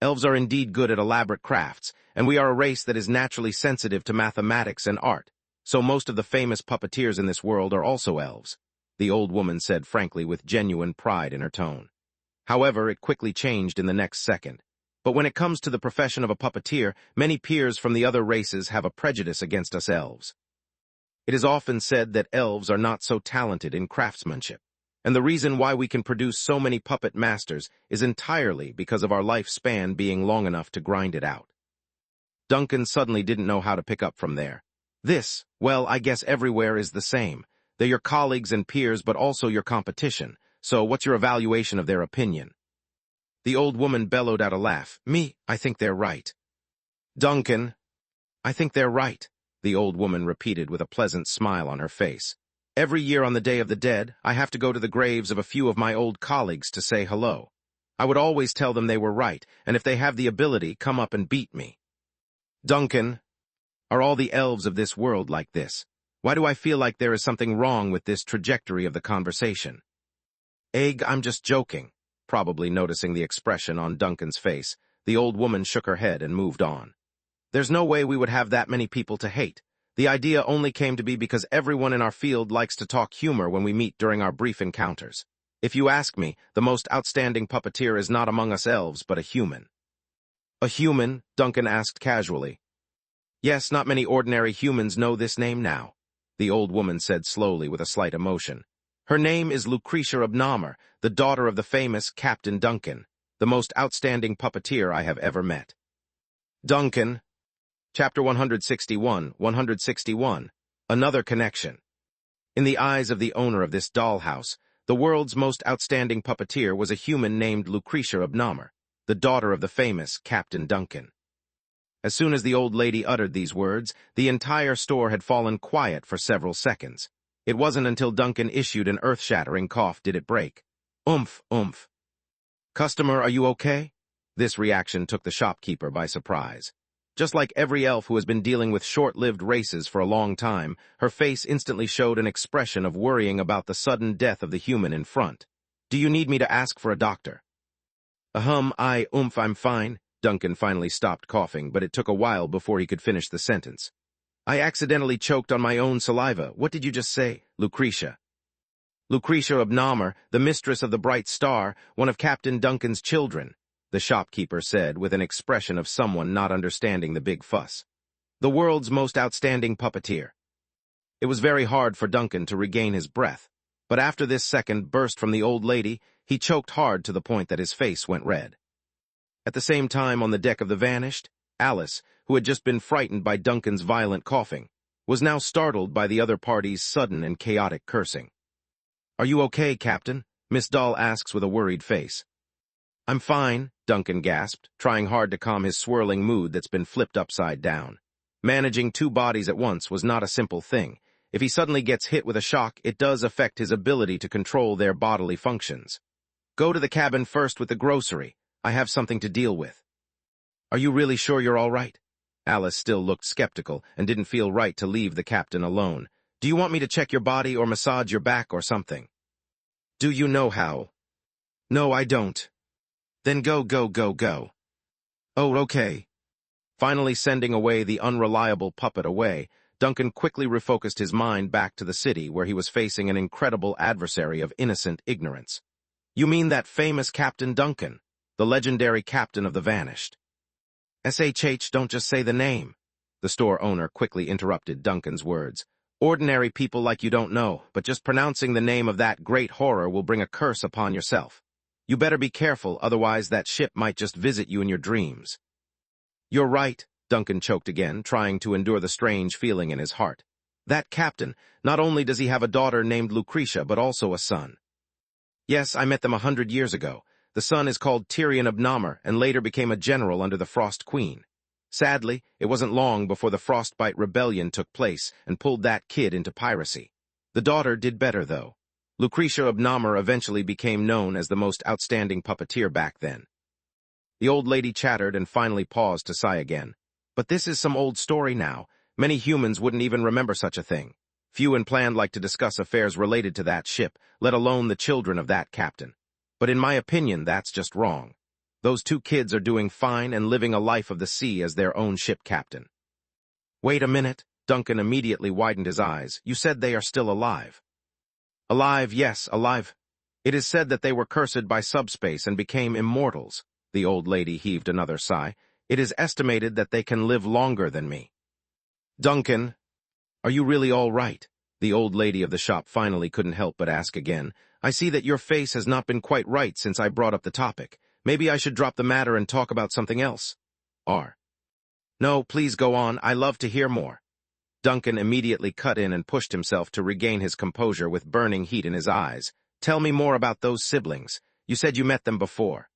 [SPEAKER 1] Elves are indeed good at elaborate crafts, and we are a race that is naturally sensitive to mathematics and art, so most of the famous puppeteers in this world are also elves, the old woman said frankly with genuine pride in her tone. However, it quickly changed in the next second. But when it comes to the profession of a puppeteer, many peers from the other races have a prejudice against us elves. It is often said that elves are not so talented in craftsmanship, and the reason why we can produce so many puppet masters is entirely because of our lifespan being long enough to grind it out. Duncan suddenly didn't know how to pick up from there. This, well, I guess everywhere is the same. They're your colleagues and peers, but also your competition, so what's your evaluation of their opinion? The old woman bellowed out a laugh. Me, I think they're right. Duncan, I think they're right, the old woman repeated with a pleasant smile on her face. Every year on the Day of the Dead, I have to go to the graves of a few of my old colleagues to say hello. I would always tell them they were right, and if they have the ability, come up and beat me. Duncan, are all the elves of this world like this? Why do I feel like there is something wrong with this trajectory of the conversation? Egg, I'm just joking. Probably noticing the expression on Duncan's face, the old woman shook her head and moved on. There's no way we would have that many people to hate. The idea only came to be because everyone in our field likes to talk humor when we meet during our brief encounters. If you ask me, the most outstanding puppeteer is not among us elves, but a human. A human? Duncan asked casually. Yes, not many ordinary humans know this name now, the old woman said slowly with a slight emotion. Her name is Lucretia Obnomer, the daughter of the famous Captain Duncan, the most outstanding puppeteer I have ever met. Duncan. Chapter 161. Another connection. In the eyes of the owner of this dollhouse, the world's most outstanding puppeteer was a human named Lucretia Obnomer, the daughter of the famous Captain Duncan. As soon as the old lady uttered these words, the entire store had fallen quiet for several seconds. It wasn't until Duncan issued an earth-shattering cough did it break. Oomph, oomph. Customer, are you okay? This reaction took the shopkeeper by surprise. Just like every elf who has been dealing with short-lived races for a long time, her face instantly showed an expression of worrying about the sudden death of the human in front. Do you need me to ask for a doctor? I'm fine. Duncan finally stopped coughing, but it took a while before he could finish the sentence. I accidentally choked on my own saliva. What did you just say, Lucretia? Lucretia Obnomer, the mistress of the Bright Star, one of Captain Duncan's children, the shopkeeper said with an expression of someone not understanding the big fuss. The world's most outstanding puppeteer. It was very hard for Duncan to regain his breath, but after this second burst from the old lady, he choked hard to the point that his face went red. At the same time on the deck of the Vanished, Alice, who had just been frightened by Duncan's violent coughing, was now startled by the other party's sudden and chaotic cursing. Are you okay, Captain? Miss Dahl asks with a worried face. I'm fine, Duncan gasped, trying hard to calm his swirling mood that's been flipped upside down. Managing two bodies at once was not a simple thing. If he suddenly gets hit with a shock, it does affect his ability to control their bodily functions. Go to the cabin first with the grocery. I have something to deal with. Are you really sure you're all right? Alice still looked skeptical and didn't feel right to leave the captain alone. Do you want me to check your body or massage your back or something? Do you know how? No, I don't. Then go. Oh, okay. Finally sending away the unreliable puppet away, Duncan quickly refocused his mind back to the city where he was facing an incredible adversary of innocent ignorance. You mean that famous Captain Duncan, the legendary captain of the Vanished? SHH, don't just say the name. The store owner quickly interrupted Duncan's words. Ordinary people like you don't know, but just pronouncing the name of that great horror will bring a curse upon yourself. You better be careful, otherwise that ship might just visit you in your dreams. You're right, Duncan choked again, trying to endure the strange feeling in his heart. That captain, not only does he have a daughter named Lucretia, but also a son. Yes, I met them 100 years ago. The son is called Tyrion Obnomer and later became a general under the Frost Queen. Sadly, it wasn't long before the Frostbite Rebellion took place and pulled that kid into piracy. The daughter did better, though. Lucretia Obnomer eventually became known as the most outstanding puppeteer back then. The old lady chattered and finally paused to sigh again. But this is some old story now. Many humans wouldn't even remember such a thing. Few and planned like to discuss affairs related to that ship, let alone the children of that captain. But in my opinion, that's just wrong. Those two kids are doing fine and living a life of the sea as their own ship captain. Wait a minute. Duncan immediately widened his eyes. You said they are still alive. Alive, yes, alive. It is said that they were cursed by subspace and became immortals. The old lady heaved another sigh. It is estimated that they can live longer than me. Duncan, are you really all right? The old lady of the shop finally couldn't help but ask again. I see that your face has not been quite right since I brought up the topic. Maybe I should drop the matter and talk about something else. No, please go on. I love to hear more. Duncan immediately cut in and pushed himself to regain his composure with burning heat in his eyes. Tell me more about those siblings. You said you met them before.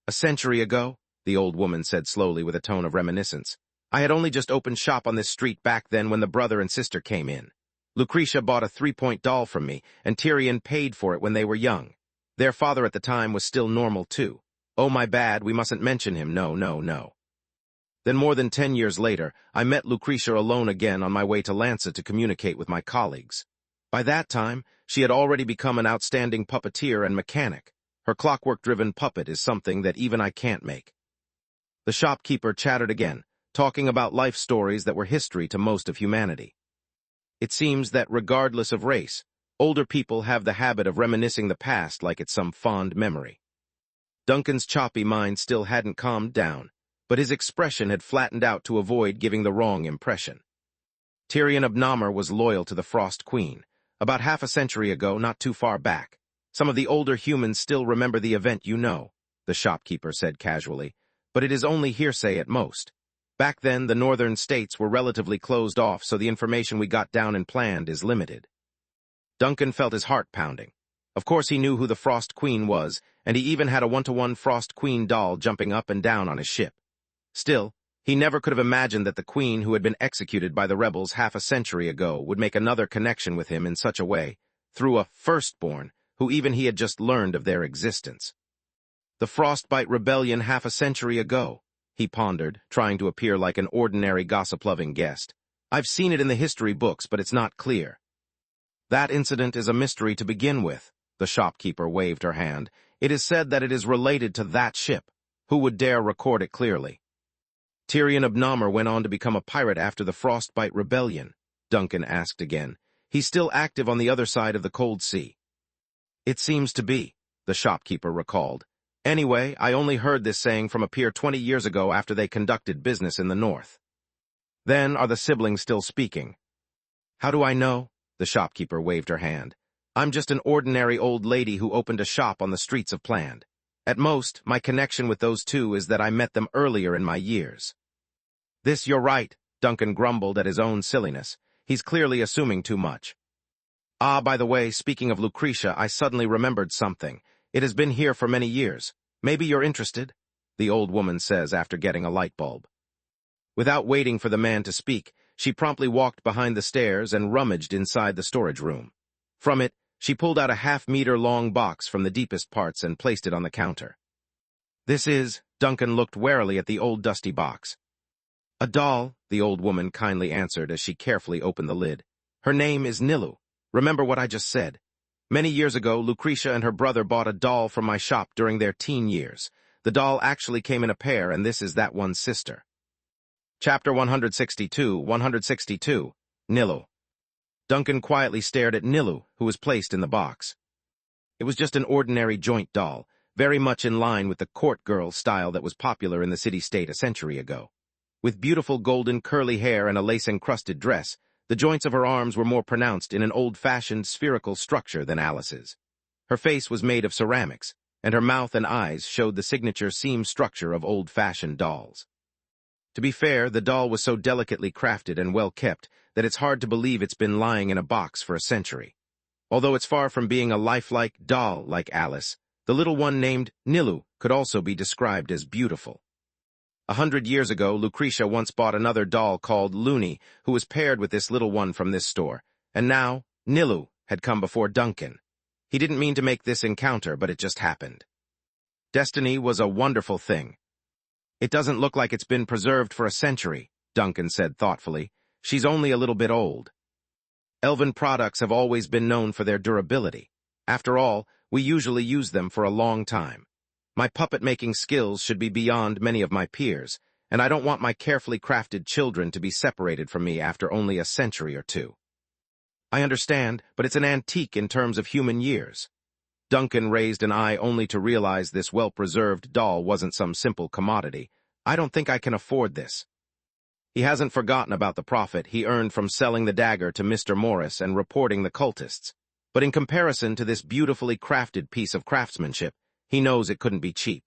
[SPEAKER 1] A century ago, the old woman said slowly with a tone of reminiscence. I had only just opened shop on this street back then when the brother and sister came in. Lucretia bought a 3-point doll from me, and Tyrion paid for it when they were young. Their father at the time was still normal too. Oh, my bad, we mustn't mention him, no. Then more than 10 years later, I met Lucretia alone again on my way to Lanza to communicate with my colleagues. By that time, she had already become an outstanding puppeteer and mechanic. Her clockwork-driven puppet is something that even I can't make. The shopkeeper chattered again, talking about life stories that were history to most of humanity. It seems that regardless of race, older people have the habit of reminiscing the past like it's some fond memory. Duncan's choppy mind still hadn't calmed down, but his expression had flattened out to avoid giving the wrong impression. Tyrion of Namur was loyal to the Frost Queen. About half a century ago, not too far back. Some of the older humans still remember the event, you know, the shopkeeper said casually, but it is only hearsay at most. Back then, the northern states were relatively closed off, so the information we got down and planned is limited. Duncan felt his heart pounding. Of course he knew who the Frost Queen was, and he even had a one-to-one Frost Queen doll jumping up and down on his ship. Still, he never could have imagined that the queen who had been executed by the rebels half a century ago would make another connection with him in such a way, through a firstborn, who even he had just learned of their existence. The Frostbite Rebellion half a century ago, he pondered, trying to appear like an ordinary gossip-loving guest. I've seen it in the history books, but it's not clear. That incident is a mystery to begin with, the shopkeeper waved her hand. It is said that it is related to that ship. Who would dare record it clearly? Tyrion of Namur went on to become a pirate after the Frostbite Rebellion, Duncan asked again. He's still active on the other side of the cold sea. It seems to be, the shopkeeper recalled. Anyway, I only heard this saying from a peer 20 years ago after they conducted business in the north. Then, are the siblings still speaking? How do I know? The shopkeeper waved her hand. I'm just an ordinary old lady who opened a shop on the streets of Pland. At most, my connection with those two is that I met them earlier in my years. This, you're right, Duncan grumbled at his own silliness. He's clearly assuming too much. Ah, by the way, speaking of Lucretia, I suddenly remembered something. It has been here for many years. Maybe you're interested? The old woman says after getting a light bulb. Without waiting for the man to speak, she promptly walked behind the stairs and rummaged inside the storage room. From it, she pulled out a half-meter-long box from the deepest parts and placed it on the counter. This is, Duncan looked warily at the old dusty box. A doll, the old woman kindly answered as she carefully opened the lid. Her name is Nilu. Remember what I just said? Many years ago, Lucretia and her brother bought a doll from my shop during their teen years. The doll actually came in a pair, and this is that one's sister. Chapter 162, Nilu. Duncan quietly stared at Nilu, who was placed in the box. It was just an ordinary joint doll, very much in line with the court girl style that was popular in the city-state a century ago. With beautiful golden curly hair and a lace-encrusted dress, the joints of her arms were more pronounced in an old-fashioned spherical structure than Alice's. Her face was made of ceramics, and her mouth and eyes showed the signature seam structure of old-fashioned dolls. To be fair, the doll was so delicately crafted and well-kept that it's hard to believe it's been lying in a box for a century. Although it's far from being a lifelike doll like Alice, the little one named Nilu could also be described as beautiful. 100 years ago, Lucretia once bought another doll called Looney, who was paired with this little one from this store, and now Nilu had come before Duncan. He didn't mean to make this encounter, but it just happened. Destiny was a wonderful thing. It doesn't look like it's been preserved for a century, Duncan said thoughtfully. She's only a little bit old. Elven products have always been known for their durability. After all, we usually use them for a long time. My puppet-making skills should be beyond many of my peers, and I don't want my carefully crafted children to be separated from me after only a century or two. I understand, but it's an antique in terms of human years. Duncan raised an eye only to realize this well-preserved doll wasn't some simple commodity. I don't think I can afford this. He hasn't forgotten about the profit he earned from selling the dagger to Mr. Morris and reporting the cultists. But in comparison to this beautifully crafted piece of craftsmanship, he knows it couldn't be cheap.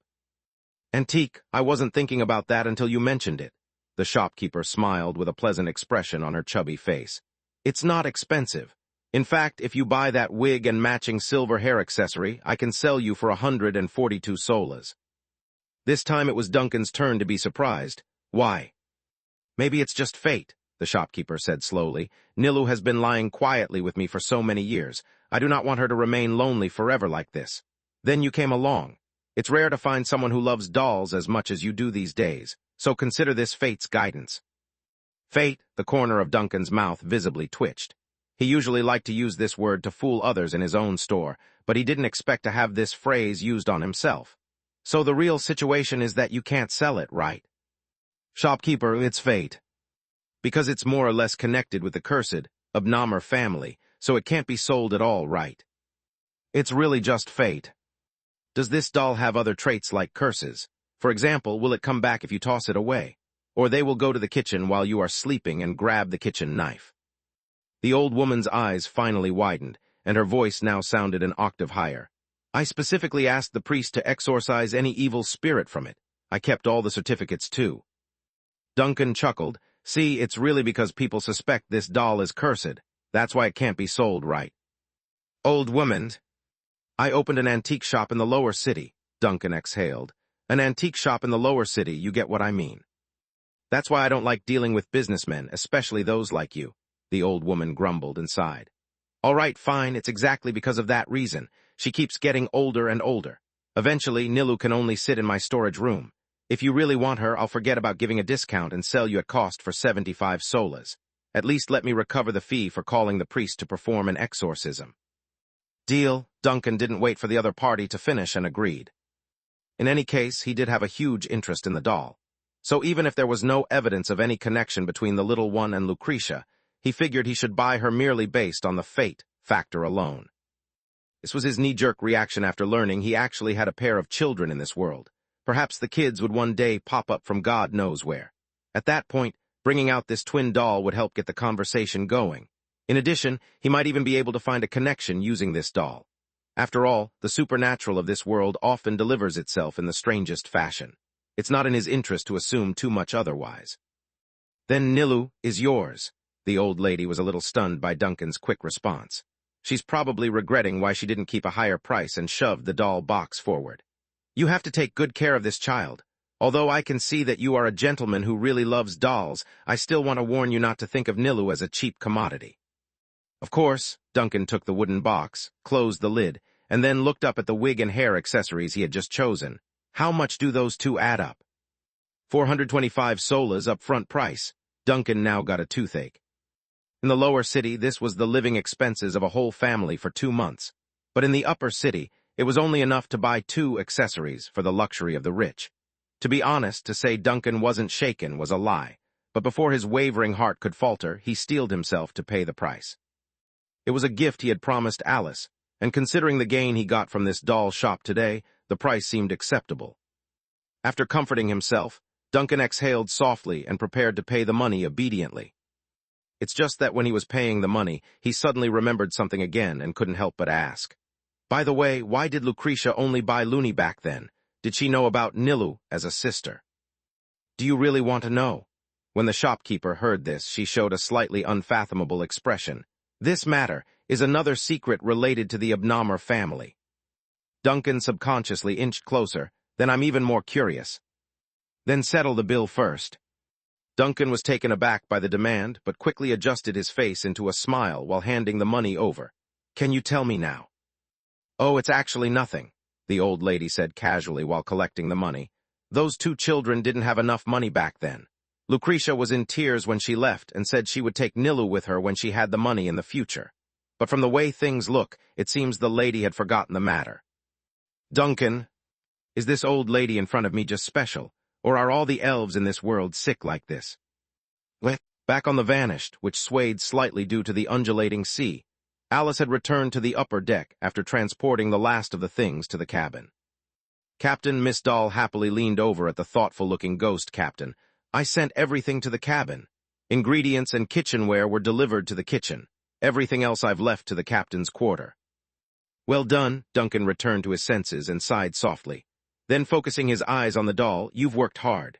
[SPEAKER 1] Antique, I wasn't thinking about that until you mentioned it. The shopkeeper smiled with a pleasant expression on her chubby face. It's not expensive. In fact, if you buy that wig and matching silver hair accessory, I can sell you for 142 solas. This time it was Duncan's turn to be surprised. Why? Maybe it's just fate, the shopkeeper said slowly. Nilu has been lying quietly with me for so many years. I do not want her to remain lonely forever like this. Then you came along. It's rare to find someone who loves dolls as much as you do these days, so consider this fate's guidance. Fate, the corner of Duncan's mouth visibly twitched. He usually liked to use this word to fool others in his own store, but he didn't expect to have this phrase used on himself. So the real situation is that you can't sell it, right? Shopkeeper, it's fate. Because it's more or less connected with the cursed, of Namur family, so it can't be sold at all, right? It's really just fate. Does this doll have other traits like curses? For example, will it come back if you toss it away? Or they will go to the kitchen while you are sleeping and grab the kitchen knife. The old woman's eyes finally widened, and her voice now sounded an octave higher. I specifically asked the priest to exorcise any evil spirit from it. I kept all the certificates too. Duncan chuckled. See, it's really because people suspect this doll is cursed. That's why it can't be sold right. Old woman. I opened an antique shop in the lower city, Duncan exhaled. An antique shop in the lower city, you get what I mean. That's why I don't like dealing with businessmen, especially those like you, the old woman grumbled and sighed. All right, fine, it's exactly because of that reason. She keeps getting older and older. Eventually, Nilu can only sit in my storage room. If you really want her, I'll forget about giving a discount and sell you at cost for 75 solas. At least let me recover the fee for calling the priest to perform an exorcism. Deal. Duncan didn't wait for the other party to finish and agreed. In any case, he did have a huge interest in the doll. So even if there was no evidence of any connection between the little one and Lucretia, he figured he should buy her merely based on the fate factor alone. This was his knee-jerk reaction after learning he actually had a pair of children in this world. Perhaps the kids would one day pop up from God knows where. At that point, bringing out this twin doll would help get the conversation going. In addition, he might even be able to find a connection using this doll. After all, the supernatural of this world often delivers itself in the strangest fashion. It's not in his interest to assume too much otherwise. Then Nilu is yours. The old lady was a little stunned by Duncan's quick response. She's probably regretting why she didn't keep a higher price and shoved the doll box forward. You have to take good care of this child. Although I can see that you are a gentleman who really loves dolls, I still want to warn you not to think of Nilu as a cheap commodity. Of course, Duncan took the wooden box, closed the lid, and then looked up at the wig and hair accessories he had just chosen. How much do those two add up? 425 solas upfront price. Duncan now got a toothache. In the lower city, this was the living expenses of a whole family for 2 months. But in the upper city, it was only enough to buy 2 accessories for the luxury of the rich. To be honest, to say Duncan wasn't shaken was a lie, but before his wavering heart could falter, he steeled himself to pay the price. It was a gift he had promised Alice, and considering the gain he got from this doll shop today, the price seemed acceptable. After comforting himself, Duncan exhaled softly and prepared to pay the money obediently. It's just that when he was paying the money, he suddenly remembered something again and couldn't help but ask. By the way, why did Lucretia only buy Looney back then? Did she know about Nilu as a sister? Do you really want to know? When the shopkeeper heard this, she showed a slightly unfathomable expression. This matter is another secret related to the Abnomar family. Duncan subconsciously inched closer. Then I'm even more curious. Then settle the bill first. Duncan was taken aback by the demand, but quickly adjusted his face into a smile while handing the money over. Can you tell me now? Oh, it's actually nothing, the old lady said casually while collecting the money. Those 2 children didn't have enough money back then. Lucretia was in tears when she left and said she would take Nilu with her when she had the money in the future. But from the way things look, it seems the lady had forgotten the matter. Duncan, is this old lady in front of me just special, or are all the elves in this world sick like this? Back on the Vanished, which swayed slightly due to the undulating sea, Alice had returned to the upper deck after transporting the last of the things to the cabin. Captain Miss Doll happily leaned over at the thoughtful-looking ghost captain. I sent everything to the cabin. Ingredients and kitchenware were delivered to the kitchen. Everything else I've left to the captain's quarter. Well done, Duncan returned to his senses and sighed softly. Then focusing his eyes on the doll, you've worked hard.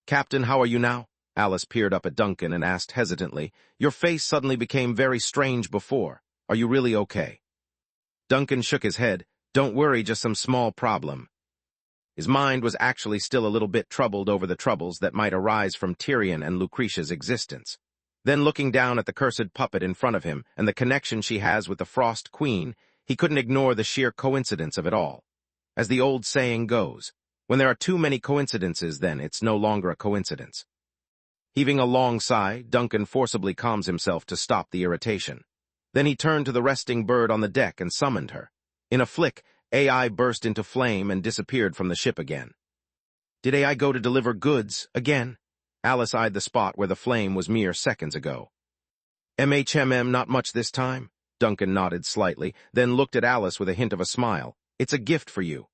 [SPEAKER 1] Captain, how are you now? Alice peered up at Duncan and asked hesitantly. Your face suddenly became very strange before. Are you really okay? Duncan shook his head. Don't worry, just some small problem. His mind was actually still a little bit troubled over the troubles that might arise from Tyrion and Lucretia's existence. Then looking down at the cursed puppet in front of him and the connection she has with the Frost Queen, he couldn't ignore the sheer coincidence of it all. As the old saying goes, when there are too many coincidences, then it's no longer a coincidence. Heaving a long sigh, Duncan forcibly calms himself to stop the irritation. Then he turned to the resting bird on the deck and summoned her. In a flick, AI burst into flame and disappeared from the ship again. Did AI go to deliver goods again? Alice eyed the spot where the flame was mere seconds ago. Not much this time? Duncan nodded slightly, then looked at Alice with a hint of a smile. It's a gift for you.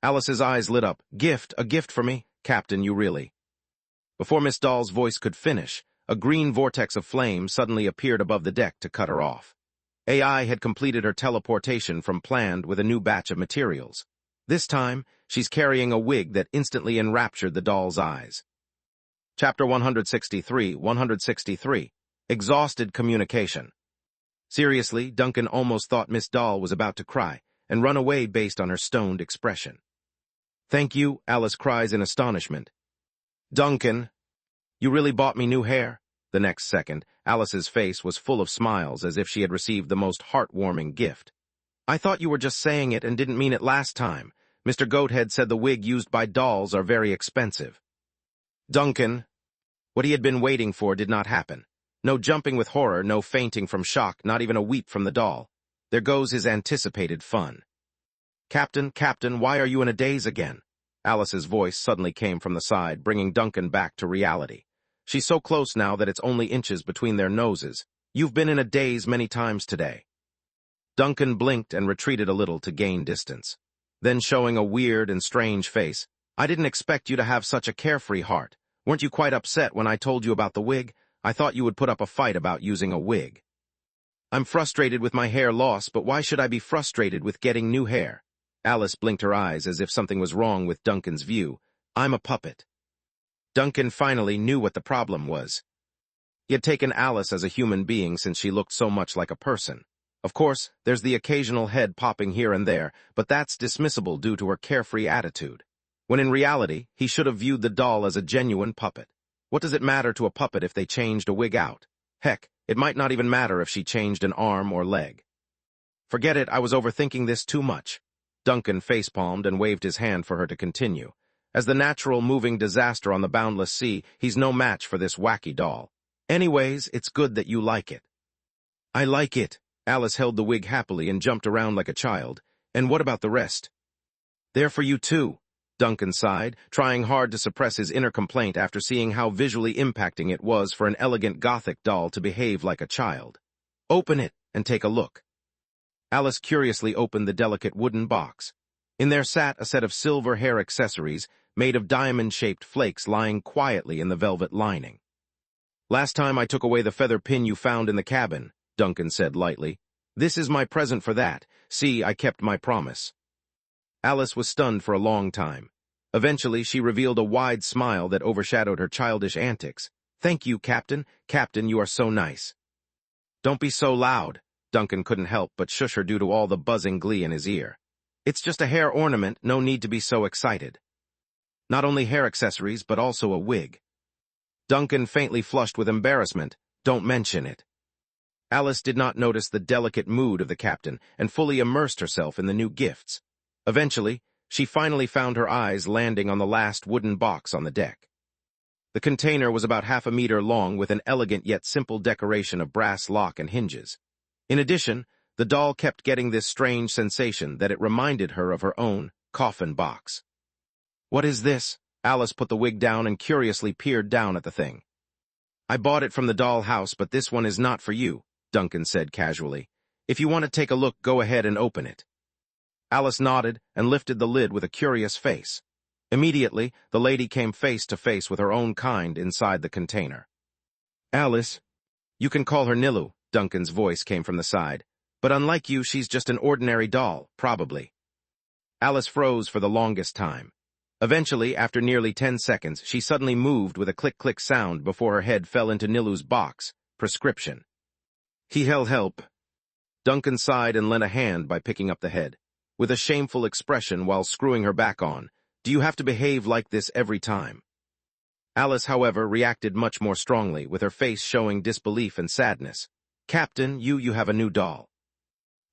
[SPEAKER 1] Alice's eyes lit up. Gift, a gift for me? Captain, you really... Before Miss Doll's voice could finish, a green vortex of flame suddenly appeared above the deck to cut her off. AI had completed her teleportation from planned with a new batch of materials. This time, she's carrying a wig that instantly enraptured the doll's eyes. Chapter 163. Exhausted communication. Seriously, Duncan almost thought Miss Doll was about to cry and run away based on her stoned expression. Thank you, Alice cries in astonishment. Duncan, you really bought me new hair? The next second, Alice's face was full of smiles as if she had received the most heartwarming gift. I thought you were just saying it and didn't mean it last time. Mr. Goathead said the wig used by dolls are very expensive. Duncan, what he had been waiting for did not happen. No jumping with horror, no fainting from shock, not even a weep from the doll. There goes his anticipated fun. Captain, why are you in a daze again? Alice's voice suddenly came from the side, bringing Duncan back to reality. She's so close now that it's only inches between their noses. You've been in a daze many times today. Duncan blinked and retreated a little to gain distance. Then showing a weird and strange face, I didn't expect you to have such a carefree heart. Weren't you quite upset when I told you about the wig? I thought you would put up a fight about using a wig. I'm frustrated with my hair loss, but why should I be frustrated with getting new hair? Alice blinked her eyes as if something was wrong with Duncan's view. I'm a puppet. Duncan finally knew what the problem was. He had taken Alice as a human being since she looked so much like a person. Of course, there's the occasional head popping here and there, but that's dismissible due to her carefree attitude. When in reality, he should have viewed the doll as a genuine puppet. What does it matter to a puppet if they changed a wig out? Heck, it might not even matter if she changed an arm or leg. Forget it, I was overthinking this too much. Duncan facepalmed and waved his hand for her to continue. As the natural moving disaster on the boundless sea, he's no match for this wacky doll. Anyways, it's good that you like it. I like it. Alice held the wig happily and jumped around like a child. And what about the rest? They're for you too. Duncan sighed, trying hard to suppress his inner complaint after seeing how visually impacting it was for an elegant Gothic doll to behave like a child. Open it and take a look. Alice curiously opened the delicate wooden box. In there sat a set of silver hair accessories made of diamond-shaped flakes lying quietly in the velvet lining. Last time I took away the feather pin you found in the cabin, Duncan said lightly. This is my present for that. See, I kept my promise. Alice was stunned for a long time. Eventually, she revealed a wide smile that overshadowed her childish antics. Thank you, Captain. Captain, you are so nice. Don't be so loud. Duncan couldn't help but shush her due to all the buzzing glee in his ear. It's just a hair ornament, no need to be so excited. Not only hair accessories, but also a wig. Duncan faintly flushed with embarrassment. Don't mention it. Alice did not notice the delicate mood of the captain and fully immersed herself in the new gifts. Eventually, she finally found her eyes landing on the last wooden box on the deck. The container was about 1/2 meter long with an elegant yet simple decoration of brass lock and hinges. In addition, the doll kept getting this strange sensation that it reminded her of her own coffin box. What is this? Alice put the wig down and curiously peered down at the thing. I bought it from the doll house, but this one is not for you, Duncan said casually. If you want to take a look, go ahead and open it. Alice nodded and lifted the lid with a curious face. Immediately, the lady came face to face with her own kind inside the container. Alice, you can call her Nilu, Duncan's voice came from the side. But unlike you, she's just an ordinary doll, probably. Alice froze for the longest time. Eventually, after nearly 10 seconds, she suddenly moved with a click-click sound before her head fell into Nilu's box. Prescription. Help. Duncan sighed and lent a hand by picking up the head. With a shameful expression while screwing her back on. Do you have to behave like this every time? Alice, however, reacted much more strongly, with her face showing disbelief and sadness. Captain, you have a new doll.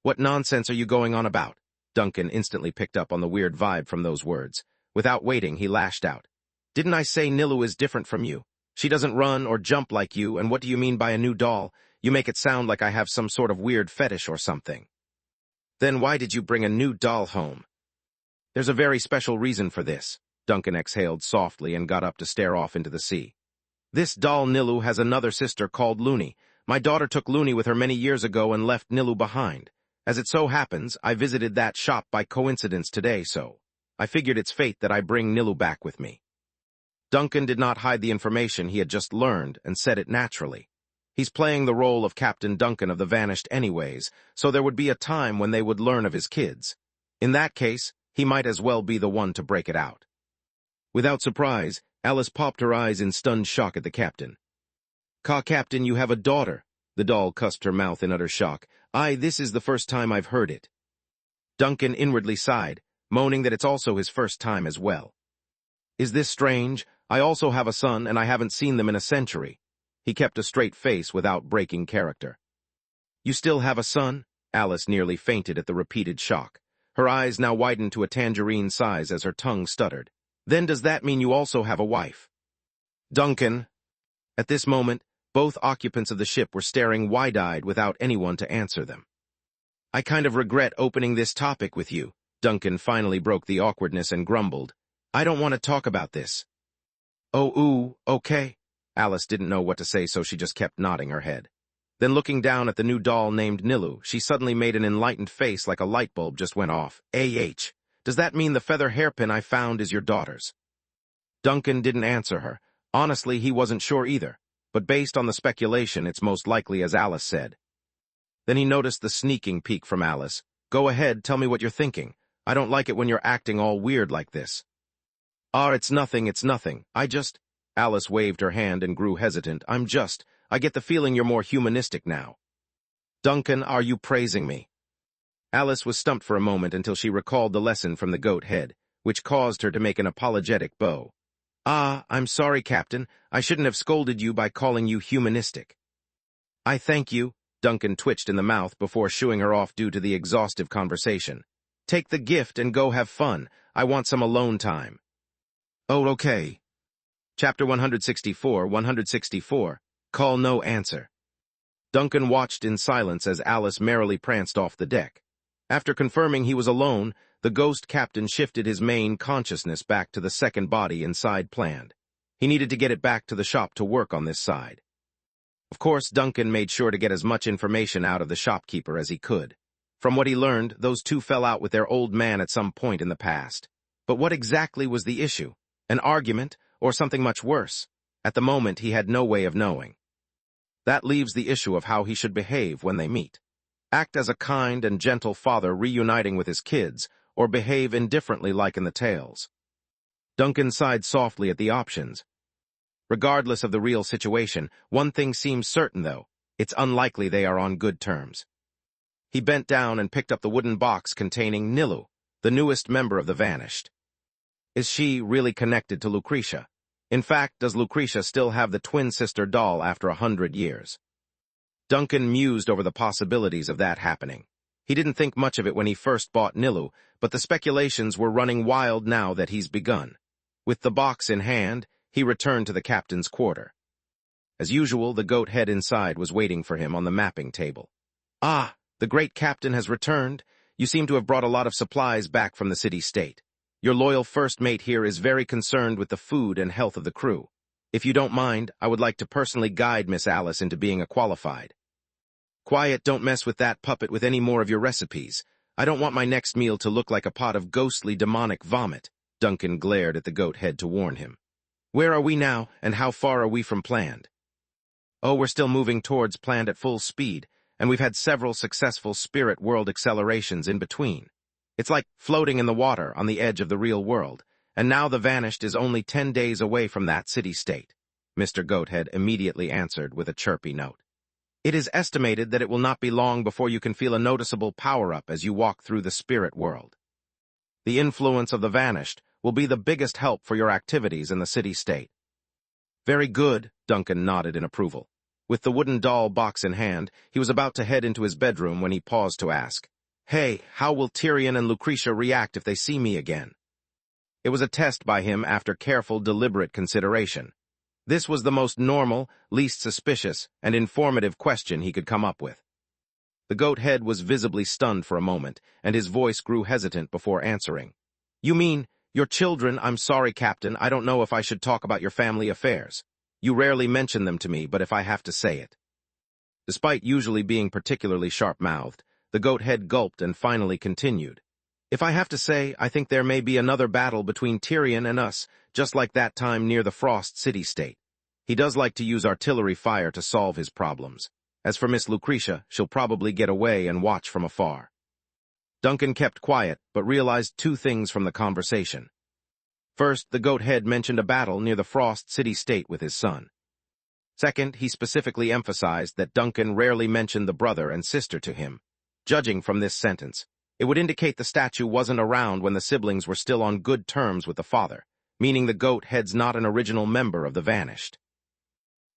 [SPEAKER 1] What nonsense are you going on about? Duncan instantly picked up on the weird vibe from those words. Without waiting, he lashed out. Didn't I say Nilu is different from you? She doesn't run or jump like you, and what do you mean by a new doll? You make it sound like I have some sort of weird fetish or something. Then why did you bring a new doll home? There's a very special reason for this. Duncan exhaled softly and got up to stare off into the sea. This doll Nilu has another sister called Looney. My daughter took Looney with her many years ago and left Nilu behind. As it so happens, I visited that shop by coincidence today, so... I figured it's fate that I bring Nilu back with me. Duncan did not hide the information he had just learned and said it naturally. He's playing the role of Captain Duncan of the Vanished anyways, so there would be a time when they would learn of his kids. In that case, he might as well be the one to break it out. Without surprise, Alice popped her eyes in stunned shock at the captain. Captain, you have a daughter." The doll cusped her mouth in utter shock. This is the first time I've heard it." Duncan inwardly sighed, moaning that it's also his first time as well. "Is this strange? I also have a son, and I haven't seen them in a century." He kept a straight face without breaking character. "You still have a son?" Alice nearly fainted at the repeated shock. Her eyes now widened to a tangerine size as her tongue stuttered. "Then does that mean you also have a wife?" "Duncan." At this moment, both occupants of the ship were staring wide-eyed without anyone to answer them. "I kind of regret opening this topic with you." Duncan finally broke the awkwardness and grumbled. "I don't want to talk about this." Okay." Alice didn't know what to say, so she just kept nodding her head. Then looking down at the new doll named Nilu, she suddenly made an enlightened face like a light bulb just went off. Does that mean the feather hairpin I found is your daughter's?" Duncan didn't answer her. Honestly, he wasn't sure either, but based on the speculation, it's most likely as Alice said. Then he noticed the sneaking peek from Alice. "Go ahead, tell me what you're thinking. I don't like it when you're acting all weird like this." It's nothing. Alice waved her hand and grew hesitant. I get the feeling you're more humanistic now." "Duncan, are you praising me?" Alice was stumped for a moment until she recalled the lesson from the goat head, which caused her to make an apologetic bow. I'm sorry, Captain. I shouldn't have scolded you by calling you humanistic." "I thank you." Duncan twitched in the mouth before shooing her off due to the exhaustive conversation. "Take the gift and go have fun. I want some alone time." "Oh, okay." Chapter 164, Call No Answer. Duncan watched in silence as Alice merrily pranced off the deck. After confirming he was alone, the ghost captain shifted his main consciousness back to the second body inside planned. He needed to get it back to the shop to work on this side. Of course, Duncan made sure to get as much information out of the shopkeeper as he could. From what he learned, those two fell out with their old man at some point in the past. But what exactly was the issue? An argument, or something much worse? At the moment, he had no way of knowing. That leaves the issue of how he should behave when they meet. Act as a kind and gentle father reuniting with his kids, or behave indifferently like in the tales. Duncan sighed softly at the options. Regardless of the real situation, one thing seems certain, though. It's unlikely they are on good terms. He bent down and picked up the wooden box containing Nilu, the newest member of the Vanished. Is she really connected to Lucretia? In fact, does Lucretia still have the twin-sister doll after 100 years? Duncan mused over the possibilities of that happening. He didn't think much of it when he first bought Nilu, but the speculations were running wild now that he's begun. With the box in hand, he returned to the captain's quarter. As usual, the goat head inside was waiting for him on the mapping table. The great captain has returned. You seem to have brought a lot of supplies back from the city-state. Your loyal first mate here is very concerned with the food and health of the crew. If you don't mind, I would like to personally guide Miss Alice into being a qualified. Quiet, don't mess with that puppet with any more of your recipes. I don't want my next meal to look like a pot of ghostly demonic vomit. Duncan glared at the goat head to warn him. Where are we now, and how far are we from planned? We're still moving towards planned at full speed, and we've had several successful spirit world accelerations in between. It's like floating in the water on the edge of the real world, and now the Vanished is only 10 days away from that city-state, Mr. Goathead immediately answered with a chirpy note. It is estimated that it will not be long before you can feel a noticeable power-up as you walk through the spirit world. The influence of the Vanished will be the biggest help for your activities in the city-state. Very good, Duncan nodded in approval. With the wooden doll box in hand, he was about to head into his bedroom when he paused to ask, Hey, how will Tyrion and Lucretia react if they see me again? It was a test by him after careful, deliberate consideration. This was the most normal, least suspicious, and informative question he could come up with. The goat head was visibly stunned for a moment, and his voice grew hesitant before answering. You mean, your children? I'm sorry, Captain, I don't know if I should talk about your family affairs. You rarely mention them to me, but if I have to say it. Despite usually being particularly sharp-mouthed, the goat head gulped and finally continued. If I have to say, I think there may be another battle between Tyrion and us, just like that time near the Frost City-State. He does like to use artillery fire to solve his problems. As for Miss Lucretia, she'll probably get away and watch from afar. Duncan kept quiet, but realized two things from the conversation. First, the goat head mentioned a battle near the Frost City-State with his son. Second, he specifically emphasized that Duncan rarely mentioned the brother and sister to him. Judging from this sentence, it would indicate the statue wasn't around when the siblings were still on good terms with the father, meaning the goat head's not an original member of the Vanished.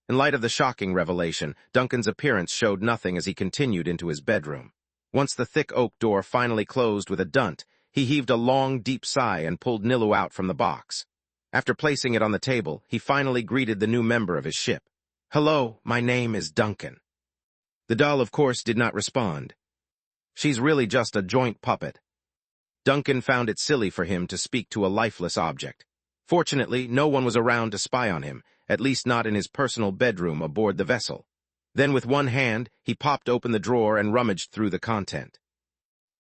[SPEAKER 1] In light of the shocking revelation, Duncan's appearance showed nothing as he continued into his bedroom. Once the thick oak door finally closed with a dunt, he heaved a long, deep sigh and pulled Nilu out from the box. After placing it on the table, he finally greeted the new member of his ship. "Hello, my name is Duncan." The doll, of course, did not respond. She's really just a joint puppet. Duncan found it silly for him to speak to a lifeless object. Fortunately, no one was around to spy on him, at least not in his personal bedroom aboard the vessel. Then with one hand, he popped open the drawer and rummaged through the content.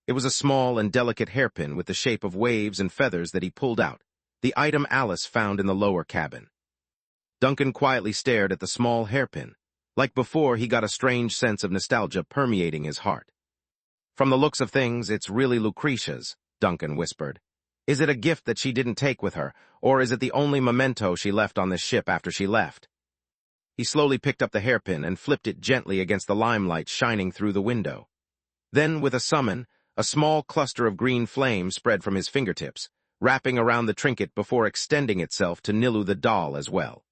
[SPEAKER 1] It was a small and delicate hairpin with the shape of waves and feathers that he pulled out, the item Alice found in the lower cabin. Duncan quietly stared at the small hairpin. Like before, he got a strange sense of nostalgia permeating his heart. "From the looks of things, it's really Lucretia's," Duncan whispered. "Is it a gift that she didn't take with her, or is it the only memento she left on this ship after she left?" He slowly picked up the hairpin and flipped it gently against the limelight shining through the window. Then, with a summon, a small cluster of green flame spread from his fingertips, wrapping around the trinket before extending itself to Nilu the doll as well.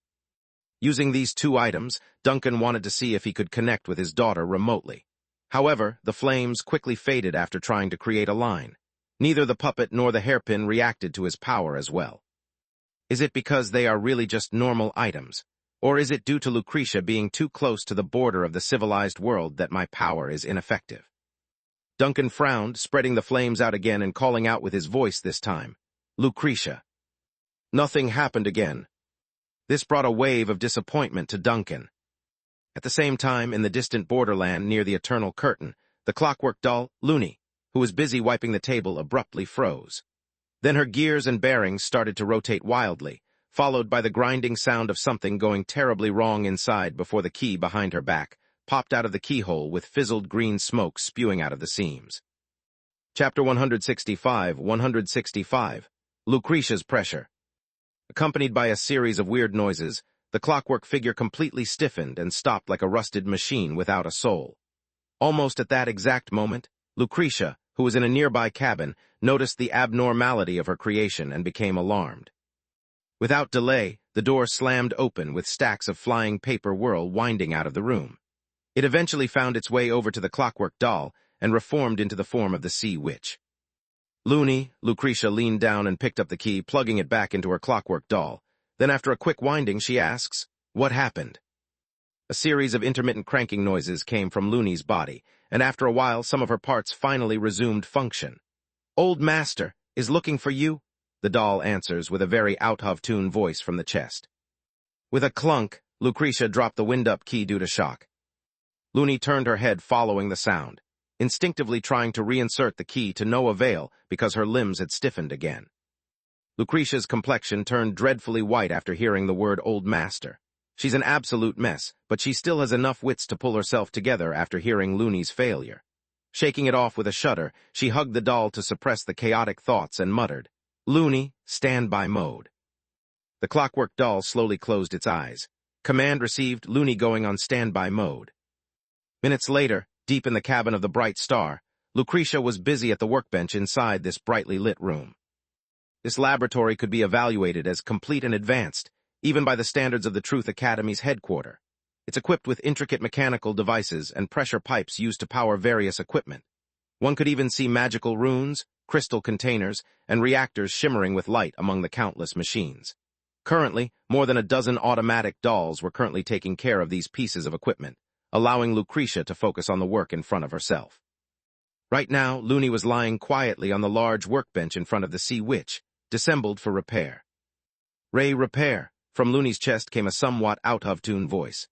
[SPEAKER 1] Using these two items, Duncan wanted to see if he could connect with his daughter remotely. However, the flames quickly faded after trying to create a line. Neither the puppet nor the hairpin reacted to his power as well. Is it because they are really just normal items? Or is it due to Lucretia being too close to the border of the civilized world that my power is ineffective? Duncan frowned, spreading the flames out again and calling out with his voice this time. "Lucretia." Nothing happened again. This brought a wave of disappointment to Duncan. At the same time, in the distant borderland near the Eternal Curtain, the clockwork doll, Looney, who was busy wiping the table, abruptly froze. Then her gears and bearings started to rotate wildly, followed by the grinding sound of something going terribly wrong inside before the key behind her back popped out of the keyhole with fizzled green smoke spewing out of the seams. Chapter 165, Lucretia's Pressure. Accompanied by a series of weird noises, the clockwork figure completely stiffened and stopped like a rusted machine without a soul. Almost at that exact moment, Lucretia, who was in a nearby cabin, noticed the abnormality of her creation and became alarmed. Without delay, the door slammed open with stacks of flying paper whirl winding out of the room. It eventually found its way over to the clockwork doll and reformed into the form of the Sea Witch. "Looney," Lucretia leaned down and picked up the key, plugging it back into her clockwork doll. Then after a quick winding, she asks, "What happened?" A series of intermittent cranking noises came from Looney's body, and after a while some of her parts finally resumed function. "Old Master is looking for you," the doll answers with a very out-of-tune voice from the chest. With a clunk, Lucretia dropped the wind-up key due to shock. Looney turned her head following the sound, instinctively trying to reinsert the key to no avail because her limbs had stiffened again. Lucretia's complexion turned dreadfully white after hearing the word "Old Master." She's an absolute mess, but she still has enough wits to pull herself together after hearing Looney's failure. Shaking it off with a shudder, she hugged the doll to suppress the chaotic thoughts and muttered, "Looney, standby mode." The clockwork doll slowly closed its eyes. Command received, Looney going on standby mode. Minutes later, deep in the cabin of the Bright Star, Lucretia was busy at the workbench inside this brightly lit room. This laboratory could be evaluated as complete and advanced, even by the standards of the Truth Academy's headquarters. It's equipped with intricate mechanical devices and pressure pipes used to power various equipment. One could even see magical runes, crystal containers, and reactors shimmering with light among the countless machines. Currently, more than a dozen automatic dolls were currently taking care of these pieces of equipment, allowing Lucretia to focus on the work in front of herself. Right now, Looney was lying quietly on the large workbench in front of the Sea Witch, dissembled for repair. "Ray, repair," from Looney's chest came a somewhat out-of-tune voice.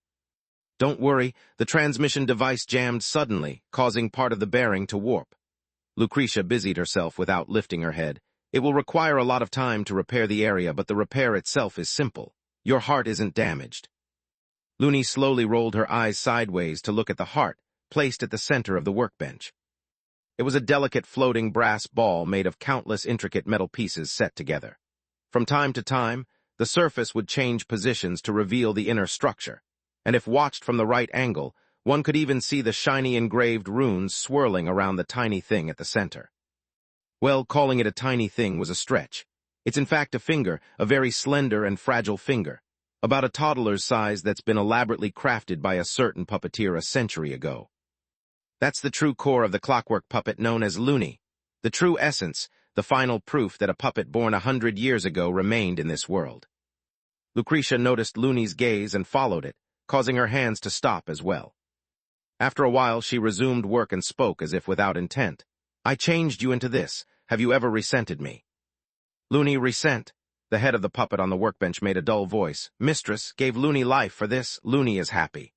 [SPEAKER 1] "Don't worry, the transmission device jammed suddenly, causing part of the bearing to warp." Lucretia busied herself without lifting her head. It will require a lot of time to repair the area, but the repair itself is simple. Your heart isn't damaged. Looney slowly rolled her eyes sideways to look at the heart, placed at the center of the workbench. It was a delicate floating brass ball made of countless intricate metal pieces set together. From time to time, the surface would change positions to reveal the inner structure, and if watched from the right angle, one could even see the shiny engraved runes swirling around the tiny thing at the center. Well, calling it a tiny thing was a stretch. It's in fact a finger, a very slender and fragile finger, about a toddler's size that's been elaborately crafted by a certain puppeteer a century ago. That's the true core of the clockwork puppet known as Looney, the true essence, the final proof that a puppet born 100 years ago remained in this world. Lucretia noticed Looney's gaze and followed it, causing her hands to stop as well. After a while, she resumed work and spoke as if without intent. I changed you into this. Have you ever resented me? Looney, resent? The head of the puppet on the workbench made a dull voice. Mistress gave Looney life for this. Looney is happy.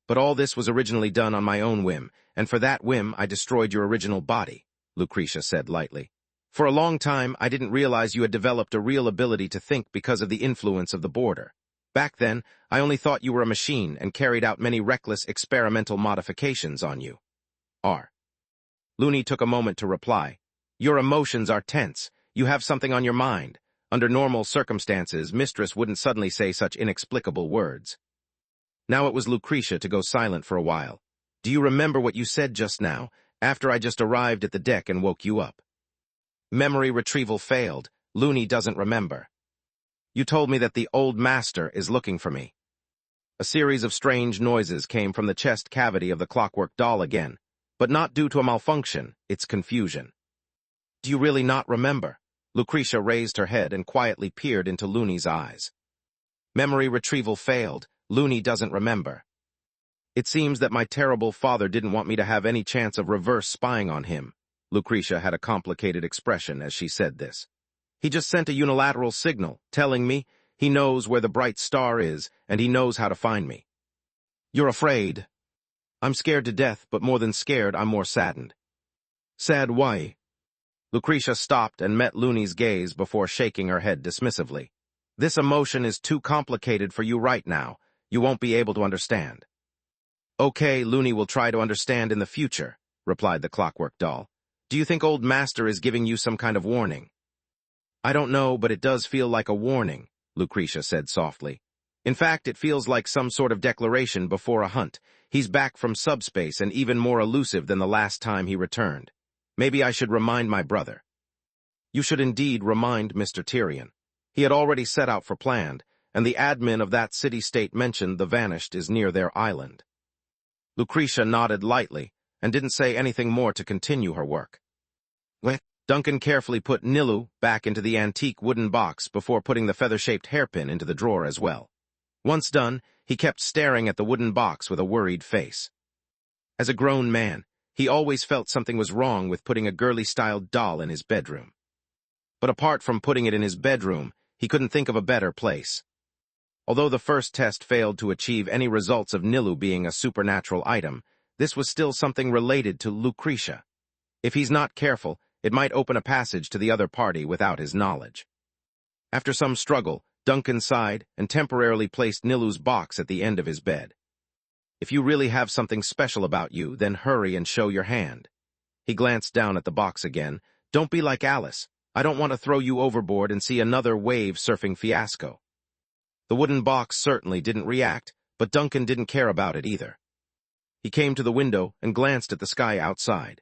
[SPEAKER 1] But all this was originally done on my own whim, and for that whim I destroyed your original body, Lucretia said lightly. For a long time, I didn't realize you had developed a real ability to think because of the influence of the border. Back then, I only thought you were a machine and carried out many reckless experimental modifications on you. Looney took a moment to reply. Your emotions are tense. You have something on your mind. Under normal circumstances, Mistress wouldn't suddenly say such inexplicable words. Now it was Lucretia to go silent for a while. Do you remember what you said just now, after I just arrived at the deck and woke you up? Memory retrieval failed. Looney doesn't remember. You told me that the old master is looking for me. A series of strange noises came from the chest cavity of the clockwork doll again, but not due to a malfunction, it's confusion. Do you really not remember? Lucretia raised her head and quietly peered into Looney's eyes. Memory retrieval failed. Looney doesn't remember. It seems that my terrible father didn't want me to have any chance of reverse spying on him. Lucretia had a complicated expression as she said this. He just sent a unilateral signal, telling me he knows where the bright star is and he knows how to find me. You're afraid. I'm scared to death, but more than scared, I'm more saddened. Sad why? Lucretia stopped and met Looney's gaze before shaking her head dismissively. This emotion is too complicated for you right now. You won't be able to understand. Okay, Looney will try to understand in the future, replied the clockwork doll. Do you think old master is giving you some kind of warning? I don't know, but it does feel like a warning, Lucretia said softly. In fact, it feels like some sort of declaration before a hunt. He's back from subspace and even more elusive than the last time he returned. Maybe I should remind my brother. You should indeed remind Mr. Tyrion. He had already set out for planned, and the admin of that city-state mentioned the vanished is near their island. Lucretia nodded lightly and didn't say anything more to continue her work. Duncan carefully put Nilu back into the antique wooden box before putting the feather-shaped hairpin into the drawer as well. Once done, he kept staring at the wooden box with a worried face. As a grown man, he always felt something was wrong with putting a girly-styled doll in his bedroom. But apart from putting it in his bedroom, he couldn't think of a better place. Although the first test failed to achieve any results of Nilu being a supernatural item, this was still something related to Lucretia. If he's not careful, it might open a passage to the other party without his knowledge. After some struggle, Duncan sighed and temporarily placed Nilu's box at the end of his bed. If you really have something special about you, then hurry and show your hand. He glanced down at the box again. Don't be like Alice. I don't want to throw you overboard and see another wave-surfing fiasco. The wooden box certainly didn't react, but Duncan didn't care about it either. He came to the window and glanced at the sky outside.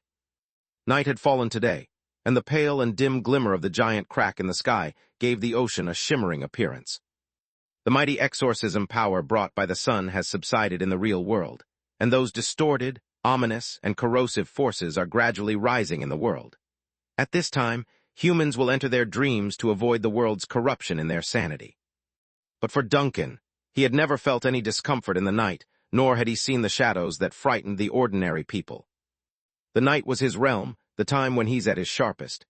[SPEAKER 1] Night had fallen today, and the pale and dim glimmer of the giant crack in the sky gave the ocean a shimmering appearance. The mighty exorcism power brought by the sun has subsided in the real world, and those distorted, ominous, and corrosive forces are gradually rising in the world. At this time, humans will enter their dreams to avoid the world's corruption in their sanity. But for Duncan, he had never felt any discomfort in the night, nor had he seen the shadows that frightened the ordinary people. The night was his realm, the time when he's at his sharpest.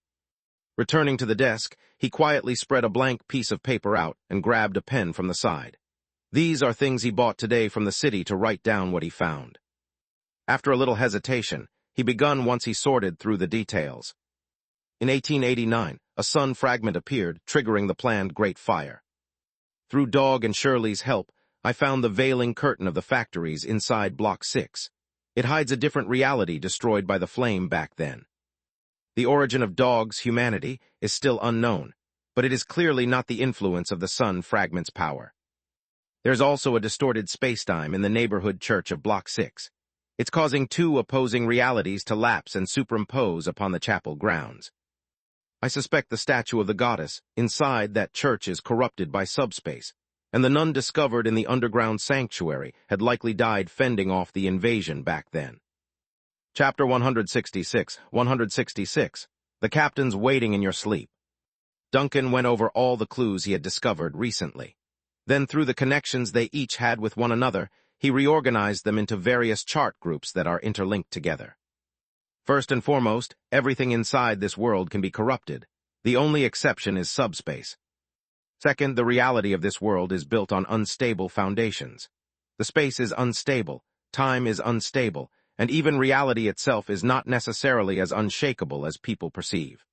[SPEAKER 1] Returning to the desk, he quietly spread a blank piece of paper out and grabbed a pen from the side. These are things he bought today from the city to write down what he found. After a little hesitation, he begun once he sorted through the details. In 1889, a sun fragment appeared, triggering the planned Great Fire. Through Dog and Shirley's help, I found the veiling curtain of the factories inside Block 6. It hides a different reality destroyed by the flame back then. The origin of Dog's humanity is still unknown, but it is clearly not the influence of the sun fragment's power. There's also a distorted spacetime in the neighborhood church of Block 6. It's causing two opposing realities to lapse and superimpose upon the chapel grounds. I suspect the statue of the goddess inside that church is corrupted by subspace, and the nun discovered in the underground sanctuary had likely died fending off the invasion back then. Chapter 166. The Captain's Waiting in Your Sleep. Duncan went over all the clues he had discovered recently. Then, through the connections they each had with one another, he reorganized them into various chart groups that are interlinked together. First and foremost, everything inside this world can be corrupted. The only exception is subspace. Second, the reality of this world is built on unstable foundations. The space is unstable, time is unstable, and even reality itself is not necessarily as unshakable as people perceive.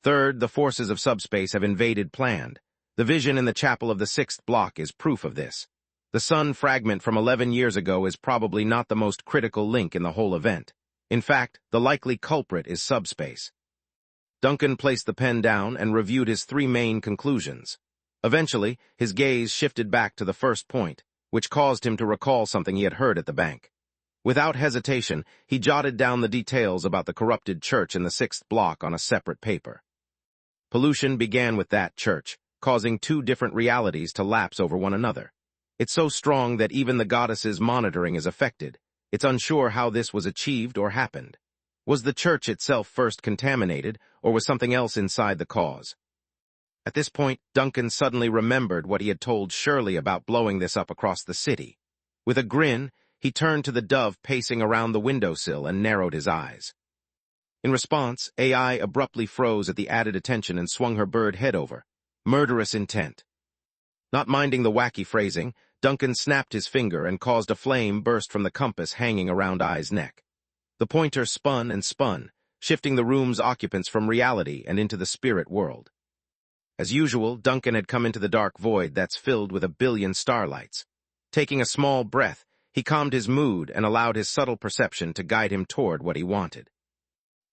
[SPEAKER 1] Third, the forces of subspace have invaded planned. The vision in the chapel of the 6th block is proof of this. The sun fragment from 11 years ago is probably not the most critical link in the whole event. In fact, the likely culprit is subspace. Duncan placed the pen down and reviewed his three main conclusions. Eventually, his gaze shifted back to the first point, which caused him to recall something he had heard at the bank. Without hesitation, he jotted down the details about the corrupted church in the 6th block on a separate paper. Pollution began with that church, causing two different realities to lapse over one another. It's so strong that even the goddess's monitoring is affected. It's unsure how this was achieved or happened. Was the church itself first contaminated, or was something else inside the cause? At this point, Duncan suddenly remembered what he had told Shirley about blowing this up across the city. With a grin, he turned to the dove pacing around the windowsill and narrowed his eyes. In response, AI abruptly froze at the added attention and swung her bird head over. Murderous intent. Not minding the wacky phrasing, Duncan snapped his finger and caused a flame burst from the compass hanging around Ai's neck. The pointer spun and spun, shifting the room's occupants from reality and into the spirit world. As usual, Duncan had come into the dark void that's filled with a billion starlights. Taking a small breath, he calmed his mood and allowed his subtle perception to guide him toward what he wanted.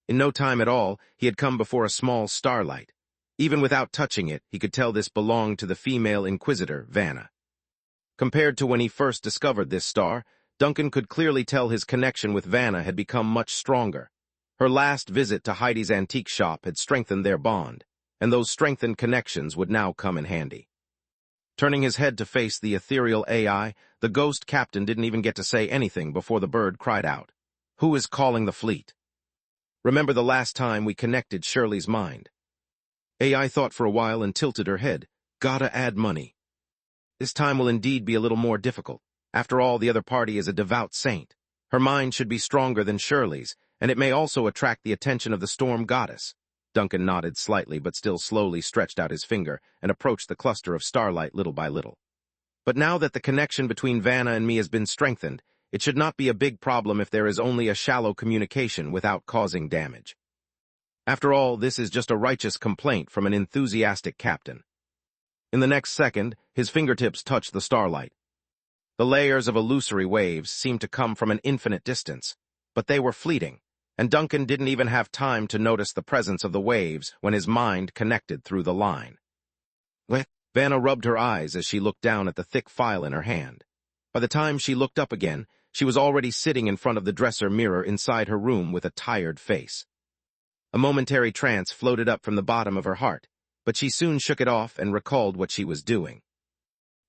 [SPEAKER 1] In no time at all, he had come before a small starlight. Even without touching it, he could tell this belonged to the female inquisitor, Vanna. Compared to when he first discovered this star, Duncan could clearly tell his connection with Vanna had become much stronger. Her last visit to Heidi's antique shop had strengthened their bond, and those strengthened connections would now come in handy. Turning his head to face the ethereal AI, the ghost captain didn't even get to say anything before the bird cried out, "Who is calling the fleet?" Remember the last time we connected Shirley's mind? AI thought for a while and tilted her head. Gotta add money. This time will indeed be a little more difficult. After all, the other party is a devout saint. Her mind should be stronger than Shirley's, and it may also attract the attention of the storm goddess. Duncan nodded slightly but still slowly stretched out his finger and approached the cluster of starlight little by little. But now that the connection between Vanna and me has been strengthened, it should not be a big problem if there is only a shallow communication without causing damage. After all, this is just a righteous complaint from an enthusiastic captain. In the next second, his fingertips touched the starlight. The layers of illusory waves seemed to come from an infinite distance, but they were fleeting, and Duncan didn't even have time to notice the presence of the waves when his mind connected through the line. Vanna rubbed her eyes as she looked down at the thick file in her hand. By the time she looked up again, she was already sitting in front of the dresser mirror inside her room with a tired face. A momentary trance floated up from the bottom of her heart, but she soon shook it off and recalled what she was doing.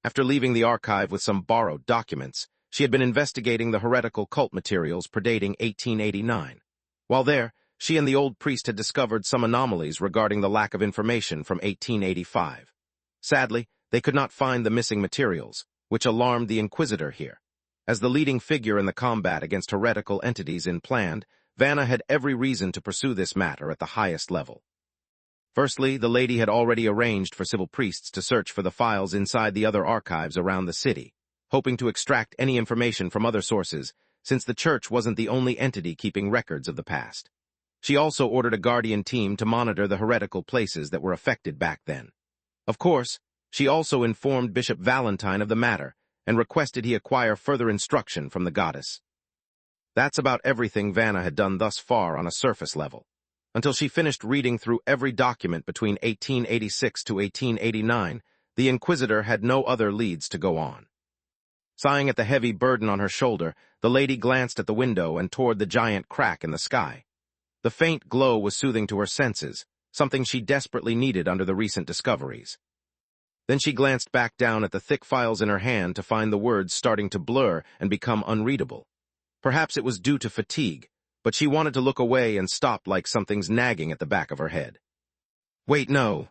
[SPEAKER 1] After leaving the archive with some borrowed documents, she had been investigating the heretical cult materials predating 1889. While there, she and the old priest had discovered some anomalies regarding the lack of information from 1885. Sadly, they could not find the missing materials, which alarmed the Inquisitor here. As the leading figure in the combat against heretical entities in Planned, Vanna had every reason to pursue this matter at the highest level. Firstly, the lady had already arranged for civil priests to search for the files inside the other archives around the city, hoping to extract any information from other sources, since the church wasn't the only entity keeping records of the past. She also ordered a guardian team to monitor the heretical places that were affected back then. Of course, she also informed Bishop Valentine of the matter and requested he acquire further instruction from the goddess. That's about everything Vanna had done thus far on a surface level, until she finished reading through every document between 1886 to 1889. The Inquisitor had no other leads to go on. Sighing at the heavy burden on her shoulder, the lady glanced at the window and toward the giant crack in the sky. The faint glow was soothing to her senses, something she desperately needed under the recent discoveries. Then she glanced back down at the thick files in her hand to find the words starting to blur and become unreadable. Perhaps it was due to fatigue, but she wanted to look away and stop like something's nagging at the back of her head. Wait, no.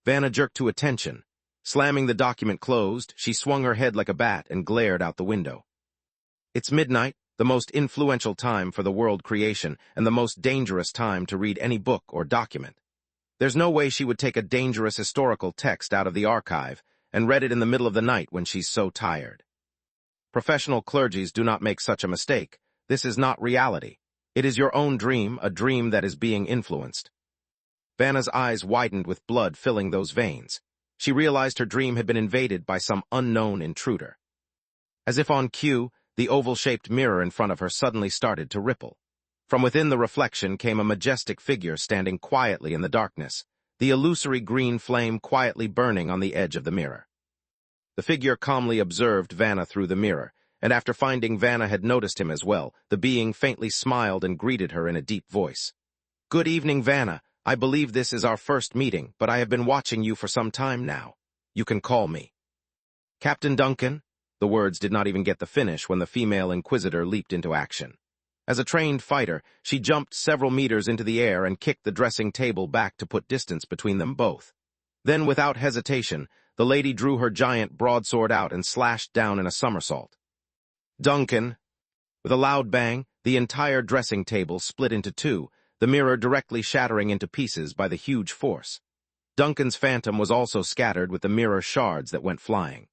[SPEAKER 1] Vanna jerked to attention. Slamming the document closed, she swung her head like a bat and glared out the window. It's midnight, the most influential time for the world creation and the most dangerous time to read any book or document. There's no way she would take a dangerous historical text out of the archive and read it in the middle of the night when she's so tired. Professional clergies do not make such a mistake. This is not reality. It is your own dream, a dream that is being influenced. Vanna's eyes widened with blood filling those veins. She realized her dream had been invaded by some unknown intruder. As if on cue, the oval-shaped mirror in front of her suddenly started to ripple. From within the reflection came a majestic figure standing quietly in the darkness, the illusory green flame quietly burning on the edge of the mirror. The figure calmly observed Vanna through the mirror, and after finding Vanna had noticed him as well, the being faintly smiled and greeted her in a deep voice. Good evening, Vanna. I believe this is our first meeting, but I have been watching you for some time now. You can call me Captain Duncan. The words did not even get the finish when the female Inquisitor leaped into action. As a trained fighter, she jumped several meters into the air and kicked the dressing table back to put distance between them both. Then, without hesitation, the lady drew her giant broadsword out and slashed down in a somersault. Duncan! With a loud bang, the entire dressing table split into two, the mirror directly shattering into pieces by the huge force. Duncan's phantom was also scattered with the mirror shards that went flying.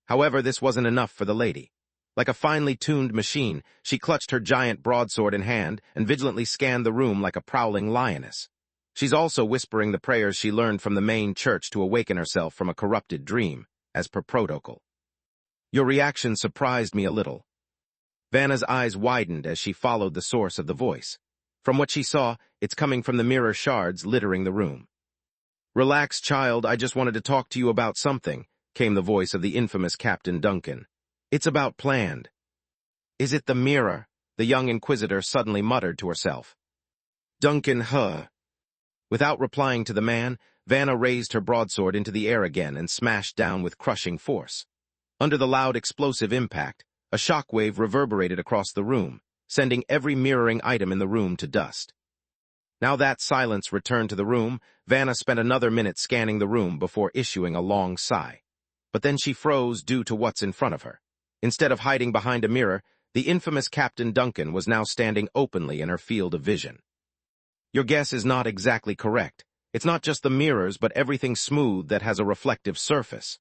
[SPEAKER 1] However, this wasn't enough for the lady. Like a finely tuned machine, she clutched her giant broadsword in hand and vigilantly scanned the room like a prowling lioness. She's also whispering the prayers she learned from the main church to awaken herself from a corrupted dream, as per protocol. Your reaction surprised me a little. Vanna's eyes widened as she followed the source of the voice. From what she saw, it's coming from the mirror shards littering the room. Relax, child, I just wanted to talk to you about something, came the voice of the infamous Captain Duncan. It's about planned. Is it the mirror? The young Inquisitor suddenly muttered to herself. Duncan, huh? Without replying to the man, Vanna raised her broadsword into the air again and smashed down with crushing force. Under the loud explosive impact, a shockwave reverberated across the room, sending every mirroring item in the room to dust. Now that silence returned to the room, Vanna spent another minute scanning the room before issuing a long sigh. But then she froze due to what's in front of her. Instead of hiding behind a mirror, the infamous Captain Duncan was now standing openly in her field of vision. Your guess is not exactly correct. It's not just the mirrors, but everything smooth that has a reflective surface.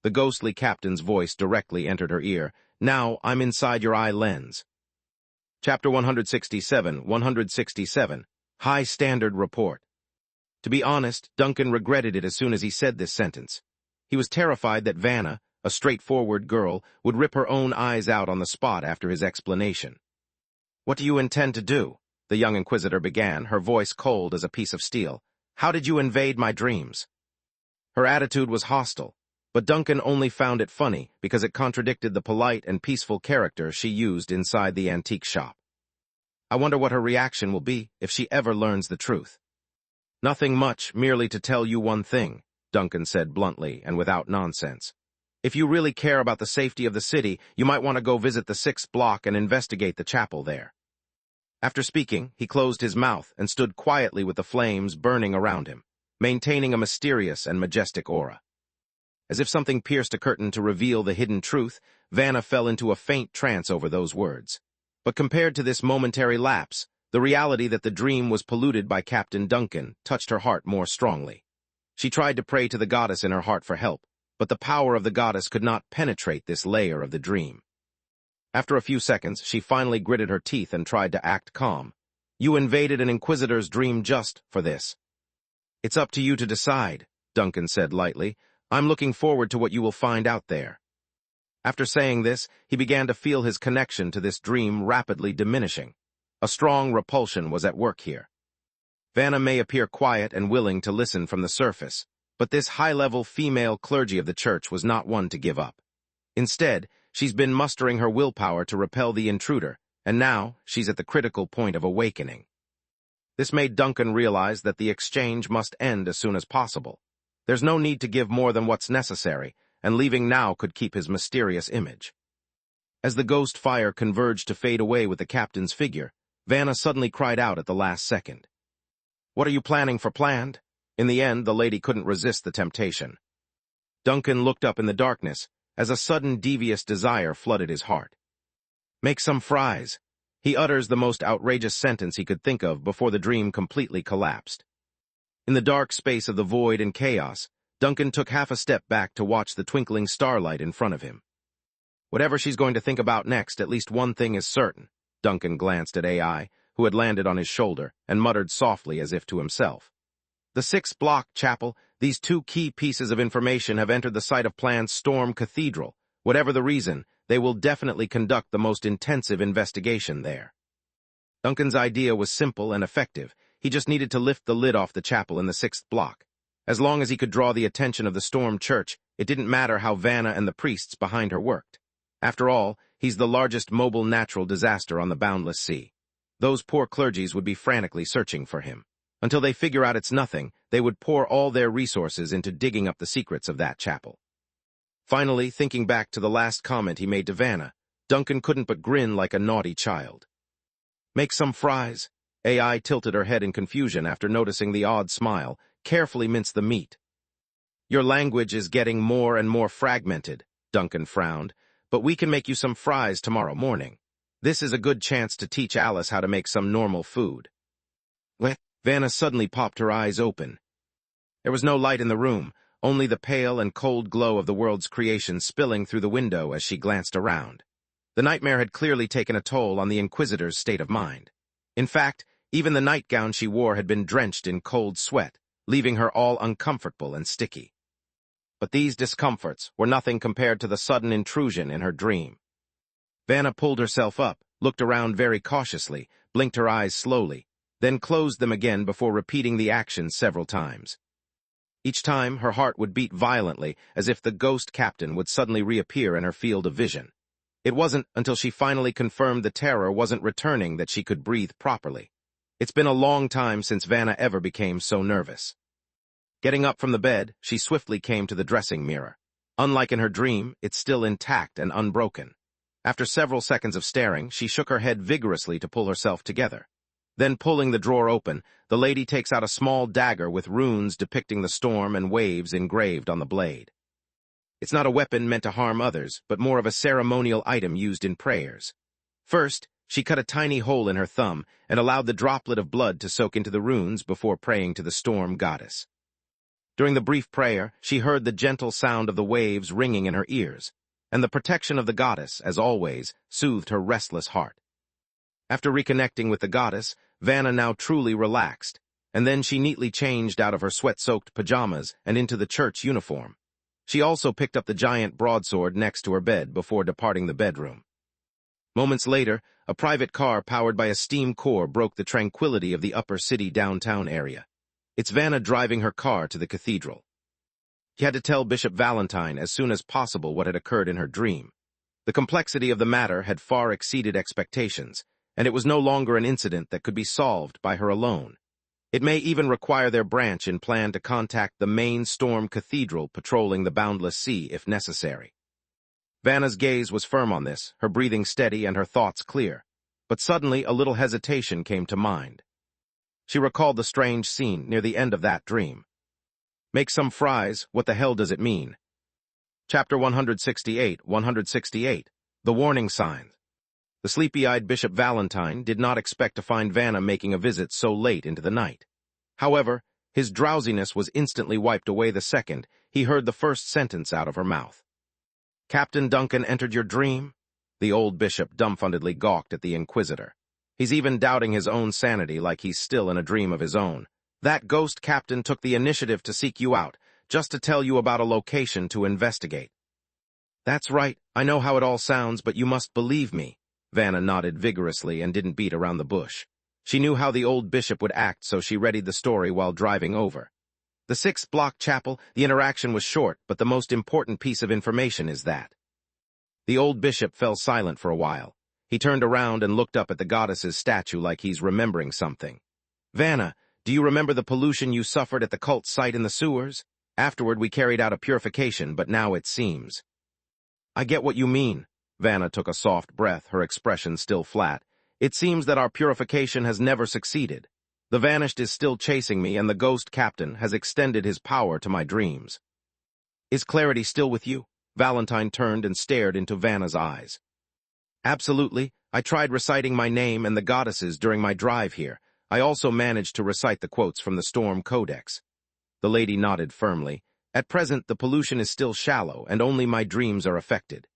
[SPEAKER 1] The ghostly captain's voice directly entered her ear. Now I'm inside your eye lens. Chapter 167, High Standard Report. To be honest, Duncan regretted it as soon as he said this sentence. He was terrified that Vanna, a straightforward girl, would rip her own eyes out on the spot after his explanation. What do you intend to do? The young Inquisitor began, her voice cold as a piece of steel. How did you invade my dreams? Her attitude was hostile, but Duncan only found it funny because it contradicted the polite and peaceful character she used inside the antique shop. I wonder what her reaction will be if she ever learns the truth. Nothing much, merely to tell you one thing, Duncan said bluntly and without nonsense. If you really care about the safety of the city, you might want to go visit the 6th block and investigate the chapel there. After speaking, he closed his mouth and stood quietly with the flames burning around him, maintaining a mysterious and majestic aura. As if something pierced a curtain to reveal the hidden truth, Vanna fell into a faint trance over those words. But compared to this momentary lapse, the reality that the dream was polluted by Captain Duncan touched her heart more strongly. She tried to pray to the goddess in her heart for help, but the power of the goddess could not penetrate this layer of the dream. After a few seconds, she finally gritted her teeth and tried to act calm. You invaded an Inquisitor's dream just for this. It's up to you to decide, Duncan said lightly. I'm looking forward to what you will find out there. After saying this, he began to feel his connection to this dream rapidly diminishing. A strong repulsion was at work here. Vanna may appear quiet and willing to listen from the surface, but this high-level female clergy of the church was not one to give up. Instead, she's been mustering her willpower to repel the intruder, and now she's at the critical point of awakening. This made Duncan realize that the exchange must end as soon as possible. There's no need to give more than what's necessary, and leaving now could keep his mysterious image. As the ghost fire converged to fade away with the captain's figure, Vanna suddenly cried out at the last second. What are you planning for planned? In the end, the lady couldn't resist the temptation. Duncan looked up in the darkness as a sudden devious desire flooded his heart. Make some fries. He utters the most outrageous sentence he could think of before the dream completely collapsed. In the dark space of the void and chaos, Duncan took half a step back to watch the twinkling starlight in front of him. Whatever she's going to think about next, at least one thing is certain. Duncan glanced at AI, who had landed on his shoulder, and muttered softly as if to himself. The 6-block chapel, these two key pieces of information have entered the site of planned Storm Cathedral. Whatever the reason, they will definitely conduct the most intensive investigation there. Duncan's idea was simple and effective. He just needed to lift the lid off the chapel in the 6th block. As long as he could draw the attention of the Storm Church, it didn't matter how Vanna and the priests behind her worked. After all, he's the largest mobile natural disaster on the boundless sea. Those poor clergies would be frantically searching for him. Until they figure out it's nothing, they would pour all their resources into digging up the secrets of that chapel. Finally, thinking back to the last comment he made to Vanna, Duncan couldn't but grin like a naughty child. Make some fries. AI tilted her head in confusion after noticing the odd smile, carefully minced the meat. Your language is getting more and more fragmented, Duncan frowned, but we can make you some fries tomorrow morning. This is a good chance to teach Alice how to make some normal food. What? Vanna suddenly popped her eyes open. There was no light in the room, only the pale and cold glow of the world's creation spilling through the window as she glanced around. The nightmare had clearly taken a toll on the Inquisitor's state of mind. In fact, even the nightgown she wore had been drenched in cold sweat, leaving her all uncomfortable and sticky. But these discomforts were nothing compared to the sudden intrusion in her dream. Vanna pulled herself up, looked around very cautiously, blinked her eyes slowly, then closed them again before repeating the action several times. Each time, her heart would beat violently, as if the ghost captain would suddenly reappear in her field of vision. It wasn't until she finally confirmed the terror wasn't returning that she could breathe properly. It's been a long time since Vanna ever became so nervous. Getting up from the bed, she swiftly came to the dressing mirror. Unlike in her dream, it's still intact and unbroken. After several seconds of staring, she shook her head vigorously to pull herself together. Then, pulling the drawer open, the lady takes out a small dagger with runes depicting the storm and waves engraved on the blade. It's not a weapon meant to harm others, but more of a ceremonial item used in prayers. First, she cut a tiny hole in her thumb and allowed the droplet of blood to soak into the runes before praying to the storm goddess. During the brief prayer, she heard the gentle sound of the waves ringing in her ears, and the protection of the goddess, as always, soothed her restless heart. After reconnecting with the goddess, Vanna now truly relaxed, and then she neatly changed out of her sweat-soaked pajamas and into the church uniform. She also picked up the giant broadsword next to her bed before departing the bedroom. Moments later, a private car powered by a steam core broke the tranquility of the upper city downtown area. It's Vanna driving her car to the cathedral. She had to tell Bishop Valentine as soon as possible what had occurred in her dream. The complexity of the matter had far exceeded expectations, and it was no longer an incident that could be solved by her alone. It may even require their branch in plan to contact the main Storm Cathedral patrolling the boundless sea if necessary. Vanna's gaze was firm on this, her breathing steady and her thoughts clear. But suddenly a little hesitation came to mind. She recalled the strange scene near the end of that dream. Make some fries, what the hell does it mean? Chapter 168, 168, The Warning Signs. The sleepy-eyed Bishop Valentine did not expect to find Vanna making a visit so late into the night. However, his drowsiness was instantly wiped away the second he heard the first sentence out of her mouth. Captain Duncan entered your dream? The old bishop dumbfoundedly gawked at the inquisitor. He's even doubting his own sanity like he's still in a dream of his own. That ghost captain took the initiative to seek you out, just to tell you about a location to investigate. That's right, I know how it all sounds, but you must believe me. Vanna nodded vigorously and didn't beat around the bush. She knew how the old bishop would act, so she readied the story while driving over. The 6-block chapel, the interaction was short, but the most important piece of information is that. The old bishop fell silent for a while. He turned around and looked up at the goddess's statue like he's remembering something. Vanna, do you remember the pollution you suffered at the cult site in the sewers? Afterward we carried out a purification, but now it seems. I get what you mean. Vanna took a soft breath, her expression still flat. It seems that our purification has never succeeded. The Vanished is still chasing me, and the ghost captain has extended his power to my dreams. Is clarity still with you? Valentine turned and stared into Vanna's eyes. Absolutely. I tried reciting my name and the goddesses during my drive here. I also managed to recite the quotes from the Storm Codex. The lady nodded firmly. At present, the pollution is still shallow, and only my dreams are affected.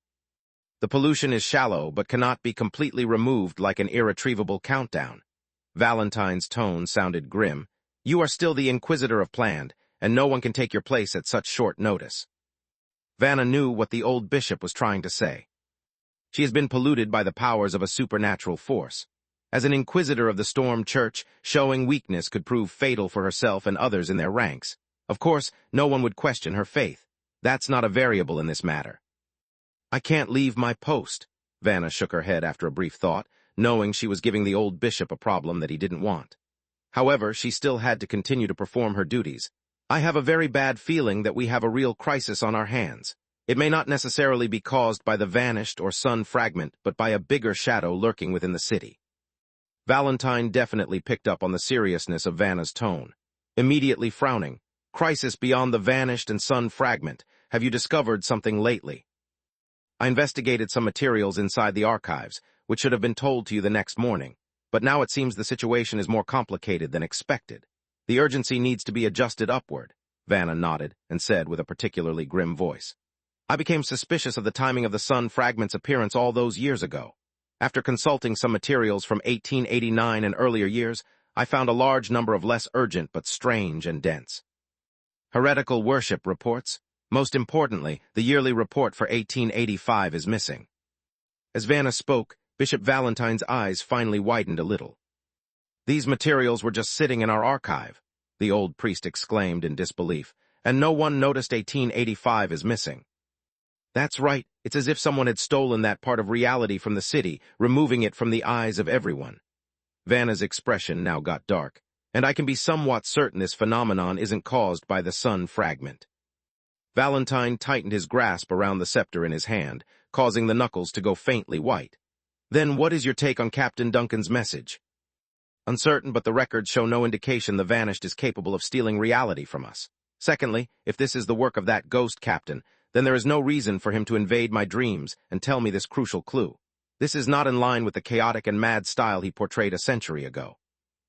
[SPEAKER 1] The pollution is shallow, but cannot be completely removed like an irretrievable countdown. Valentine's tone sounded grim. You are still the Inquisitor of Planned, and no one can take your place at such short notice. Vanna knew what the old bishop was trying to say. She has been polluted by the powers of a supernatural force. As an Inquisitor of the Storm Church, showing weakness could prove fatal for herself and others in their ranks. Of course, no one would question her faith. That's not a variable in this matter. I can't leave my post. Vanna shook her head after a brief thought, knowing she was giving the old bishop a problem that he didn't want. However, she still had to continue to perform her duties. I have a very bad feeling that we have a real crisis on our hands. It may not necessarily be caused by the Vanished or Sun Fragment, but by a bigger shadow lurking within the city. Valentine definitely picked up on the seriousness of Vanna's tone. Immediately frowning, crisis beyond the Vanished and Sun Fragment. Have you discovered something lately? I investigated some materials inside the archives, which should have been told to you the next morning, but now it seems the situation is more complicated than expected. The urgency needs to be adjusted upward, Vanna nodded and said with a particularly grim voice. I became suspicious of the timing of the Sun Fragment's appearance all those years ago. After consulting some materials from 1889 and earlier years, I found a large number of less urgent but strange and dense heretical worship reports. Most importantly, the yearly report for 1885 is missing. As Vanna spoke, Bishop Valentine's eyes finally widened a little. These materials were just sitting in our archive, the old priest exclaimed in disbelief, and no one noticed 1885 is missing. That's right, it's as if someone had stolen that part of reality from the city, removing it from the eyes of everyone. Vanna's expression now got dark, and I can be somewhat certain this phenomenon isn't caused by the Sun Fragment. Valentine tightened his grasp around the scepter in his hand, causing the knuckles to go faintly white. Then what is your take on Captain Duncan's message? Uncertain, but the records show no indication the Vanished is capable of stealing reality from us. Secondly, if this is the work of that ghost captain, then there is no reason for him to invade my dreams and tell me this crucial clue. This is not in line with the chaotic and mad style he portrayed a century ago.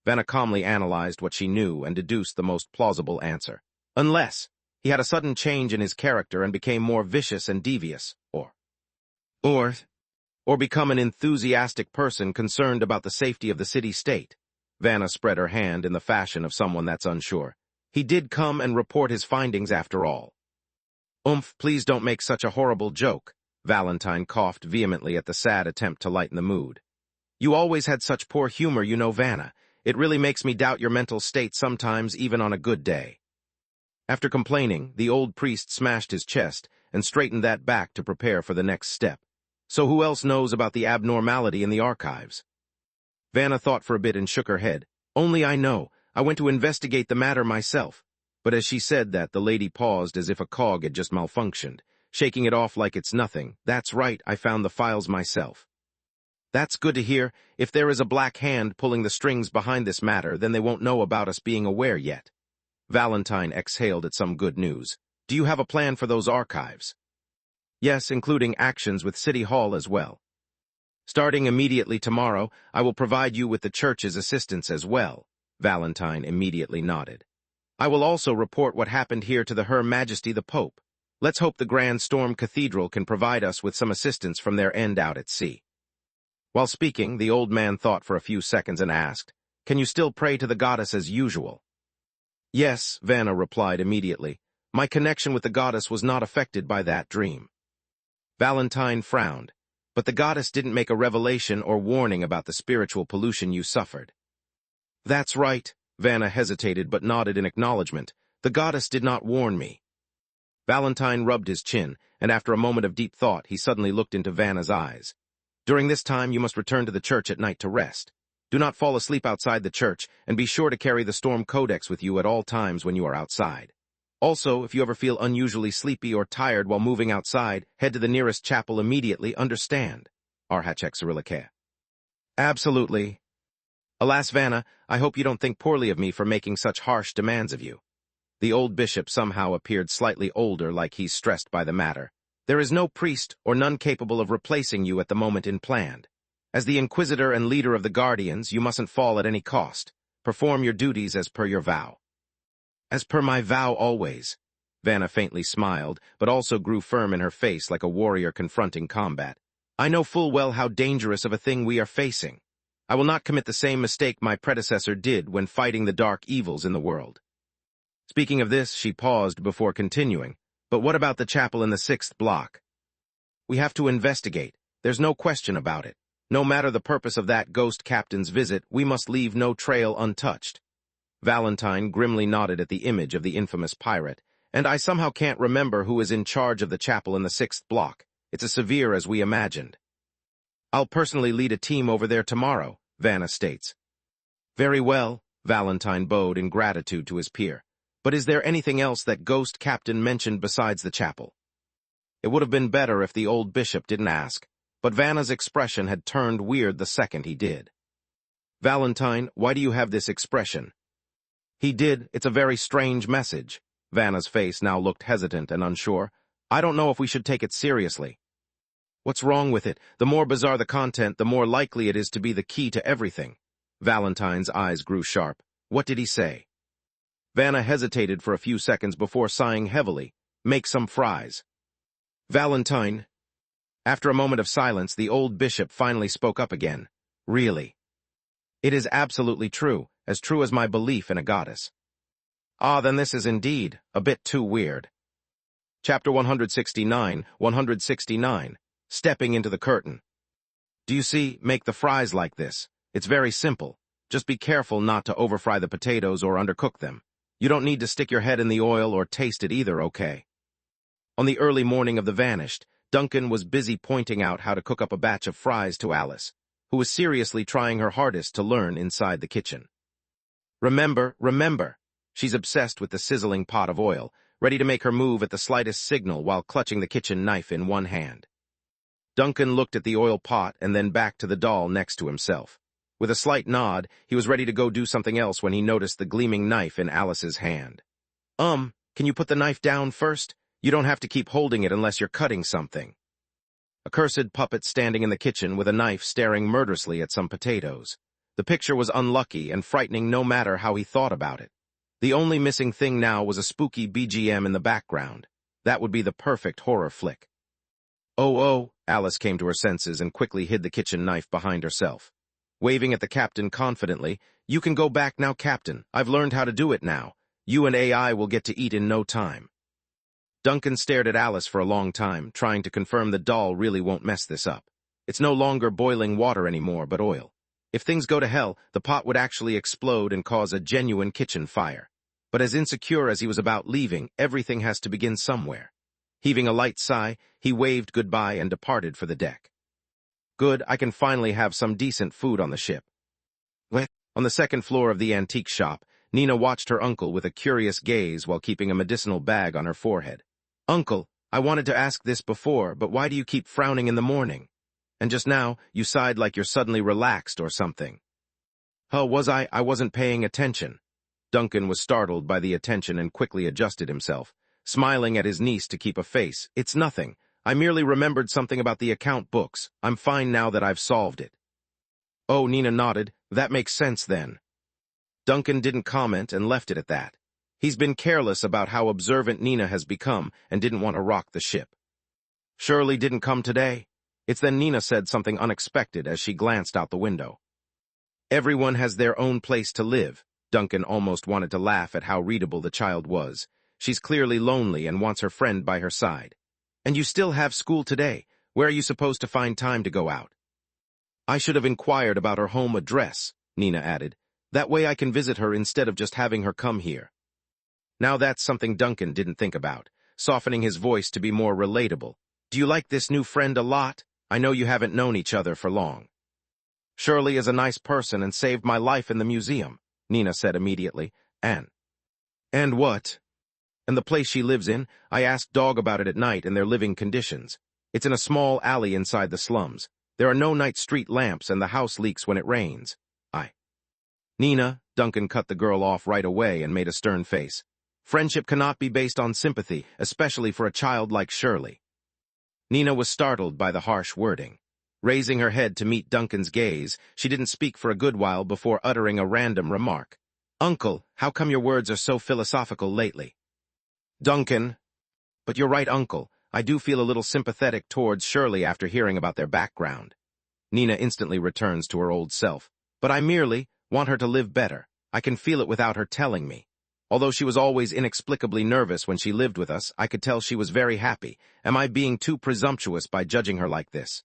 [SPEAKER 1] Vanna calmly analyzed what she knew and deduced the most plausible answer. Unless he had a sudden change in his character and became more vicious and devious, or become an enthusiastic person concerned about the safety of the city-state. Vanna spread her hand in the fashion of someone that's unsure. He did come and report his findings after all. Please don't make such a horrible joke. Valentine coughed vehemently at the sad attempt to lighten the mood. You always had such poor humor, you know, Vanna. It really makes me doubt your mental state sometimes, even on a good day. After complaining, the old priest smashed his chest and straightened that back to prepare for the next step. So who else knows about the abnormality in the archives? Vanna thought for a bit and shook her head. Only I know. I went to investigate the matter myself. But as she said that, the lady paused as if a cog had just malfunctioned, shaking it off like it's nothing. That's right, I found the files myself. That's good to hear. If there is a black hand pulling the strings behind this matter, then they won't know about us being aware yet. Valentine exhaled at some good news. Do you have a plan for those archives? Yes, including actions with City Hall as well. Starting immediately tomorrow, I will provide you with the church's assistance as well. Valentine immediately nodded. I will also report what happened here to Her Majesty the Pope. Let's hope the Grand Storm Cathedral can provide us with some assistance from their end out at sea. While speaking, the old man thought for a few seconds and asked, "Can you still pray to the goddess as usual?" "Yes," Vanna replied immediately. "My connection with the goddess was not affected by that dream." Valentine frowned, "But the goddess didn't make a revelation or warning about the spiritual pollution you suffered." "That's right," Vanna hesitated but nodded in acknowledgement. "The goddess did not warn me." Valentine rubbed his chin, and after a moment of deep thought, he suddenly looked into Vanna's eyes. "During this time, you must return to the church at night to rest. Do not fall asleep outside the church, and be sure to carry the Storm Codex with you at all times when you are outside. Also, if you ever feel unusually sleepy or tired while moving outside, head to the nearest chapel immediately, understand? Arhachek Cyrilike. Absolutely. Alas, Vanna, I hope you don't think poorly of me for making such harsh demands of you." The old bishop somehow appeared slightly older, like he's stressed by the matter. "There is no priest or none capable of replacing you at the moment in planned. As the Inquisitor and leader of the Guardians, you mustn't fall at any cost. Perform your duties as per your vow." "As per my vow always." Vanna faintly smiled, but also grew firm in her face like a warrior confronting combat. "I know full well how dangerous of a thing we are facing. I will not commit the same mistake my predecessor did when fighting the dark evils in the world." Speaking of this, she paused before continuing. "But what about the chapel in the 6th block? We have to investigate. There's no question about it. No matter the purpose of that ghost captain's visit, we must leave no trail untouched." Valentine grimly nodded at the image of the infamous pirate. "And I somehow can't remember who is in charge of the chapel in the 6th block. It's as severe as we imagined." "I'll personally lead a team over there tomorrow," Vanna states. "Very well," Valentine bowed in gratitude to his peer. "But is there anything else that Ghost Captain mentioned besides the chapel?" It would have been better if the old bishop didn't ask, but Vanna's expression had turned weird the second he did. "Valentine, why do you have this expression?" "He did. It's a very strange message." Vanna's face now looked hesitant and unsure. "I don't know if we should take it seriously." "What's wrong with it? The more bizarre the content, the more likely it is to be the key to everything." Valentine's eyes grew sharp. "What did he say?" Vanna hesitated for a few seconds before sighing heavily. "Make some fries." "Valentine." After a moment of silence, the old bishop finally spoke up again. "Really? It is absolutely true as my belief in a goddess." "Ah, then this is indeed a bit too weird." Chapter 169, Stepping into the Curtain. "Do you see, make the fries like this. It's very simple. Just be careful not to overfry the potatoes or undercook them. You don't need to stick your head in the oil or taste it either, okay?" On the early morning of the vanished, Duncan was busy pointing out how to cook up a batch of fries to Alice, who was seriously trying her hardest to learn inside the kitchen. Remember. She's obsessed with the sizzling pot of oil, ready to make her move at the slightest signal while clutching the kitchen knife in one hand. Duncan looked at the oil pot and then back to the doll next to himself. With a slight nod, he was ready to go do something else when he noticed the gleaming knife in Alice's hand. Can you put the knife down first? You don't have to keep holding it unless you're cutting something." A cursed puppet standing in the kitchen with a knife staring murderously at some potatoes. The picture was unlucky and frightening no matter how he thought about it. The only missing thing now was a spooky BGM in the background. That would be the perfect horror flick. Oh, Alice came to her senses and quickly hid the kitchen knife behind herself. Waving at the captain confidently, "You can go back now, Captain. I've learned how to do it now. You and AI will get to eat in no time." Duncan stared at Alice for a long time, trying to confirm the doll really won't mess this up. It's no longer boiling water anymore, but oil. If things go to hell, the pot would actually explode and cause a genuine kitchen fire. But as insecure as he was about leaving, everything has to begin somewhere. Heaving a light sigh, he waved goodbye and departed for the deck. "Good, I can finally have some decent food on the ship." On the second floor of the antique shop, Nina watched her uncle with a curious gaze while keeping a medicinal bag on her forehead. "Uncle, I wanted to ask this before, but why do you keep frowning in the morning? And just now, you sighed like you're suddenly relaxed or something." "Oh, was I? I wasn't paying attention." Duncan was startled by the attention and quickly adjusted himself, smiling at his niece to keep a face. "It's nothing. I merely remembered something about the account books. I'm fine now that I've solved it." "Oh," Nina nodded. "That makes sense then." Duncan didn't comment and left it at that. He's been careless about how observant Nina has become and didn't want to rock the ship. Shirley didn't come today. It's then Nina said something unexpected as she glanced out the window. Everyone has their own place to live. Duncan almost wanted to laugh at how readable the child was. She's clearly lonely and wants her friend by her side. And you still have school today. Where are you supposed to find time to go out? I should have inquired about her home address, Nina added. That way I can visit her instead of just having her come here. Now that's something Duncan didn't think about, softening his voice to be more relatable. Do you like this new friend a lot? I know you haven't known each other for long. Shirley is a nice person and saved my life in the museum, Nina said immediately. And what? And the place she lives in, I asked Dog about it at night and their living conditions. It's in a small alley inside the slums. There are no night street lamps and the house leaks when it rains. Nina, Duncan cut the girl off right away and made a stern face. Friendship cannot be based on sympathy, especially for a child like Shirley. Nina was startled by the harsh wording. Raising her head to meet Duncan's gaze, she didn't speak for a good while before uttering a random remark. Uncle, how come your words are so philosophical lately? Duncan. But you're right, Uncle. I do feel a little sympathetic towards Shirley after hearing about their background. Nina instantly returns to her old self. But I merely want her to live better. I can feel it without her telling me. Although she was always inexplicably nervous when she lived with us, I could tell she was very happy. Am I being too presumptuous by judging her like this?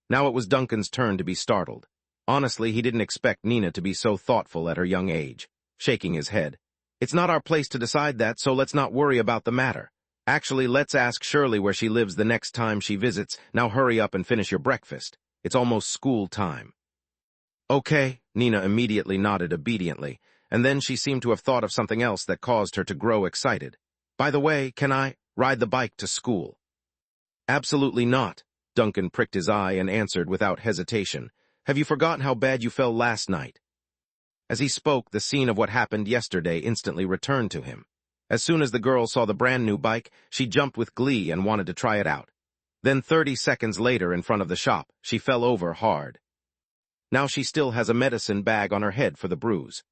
[SPEAKER 1] Now it was Duncan's turn to be startled. Honestly, he didn't expect Nina to be so thoughtful at her young age. Shaking his head. It's not our place to decide that, so let's not worry about the matter. Actually, let's ask Shirley where she lives the next time she visits. Now hurry up and finish your breakfast. It's almost school time. Okay, Nina immediately nodded obediently, and then she seemed to have thought of something else that caused her to grow excited. By the way, can I ride the bike to school? Absolutely not. Duncan pricked his eye and answered without hesitation. Have you forgotten how bad you fell last night? As he spoke, the scene of what happened yesterday instantly returned to him. As soon as the girl saw the brand new bike, she jumped with glee and wanted to try it out. Then 30 seconds later, in front of the shop, she fell over hard. Now she still has a medicine bag on her head for the bruise.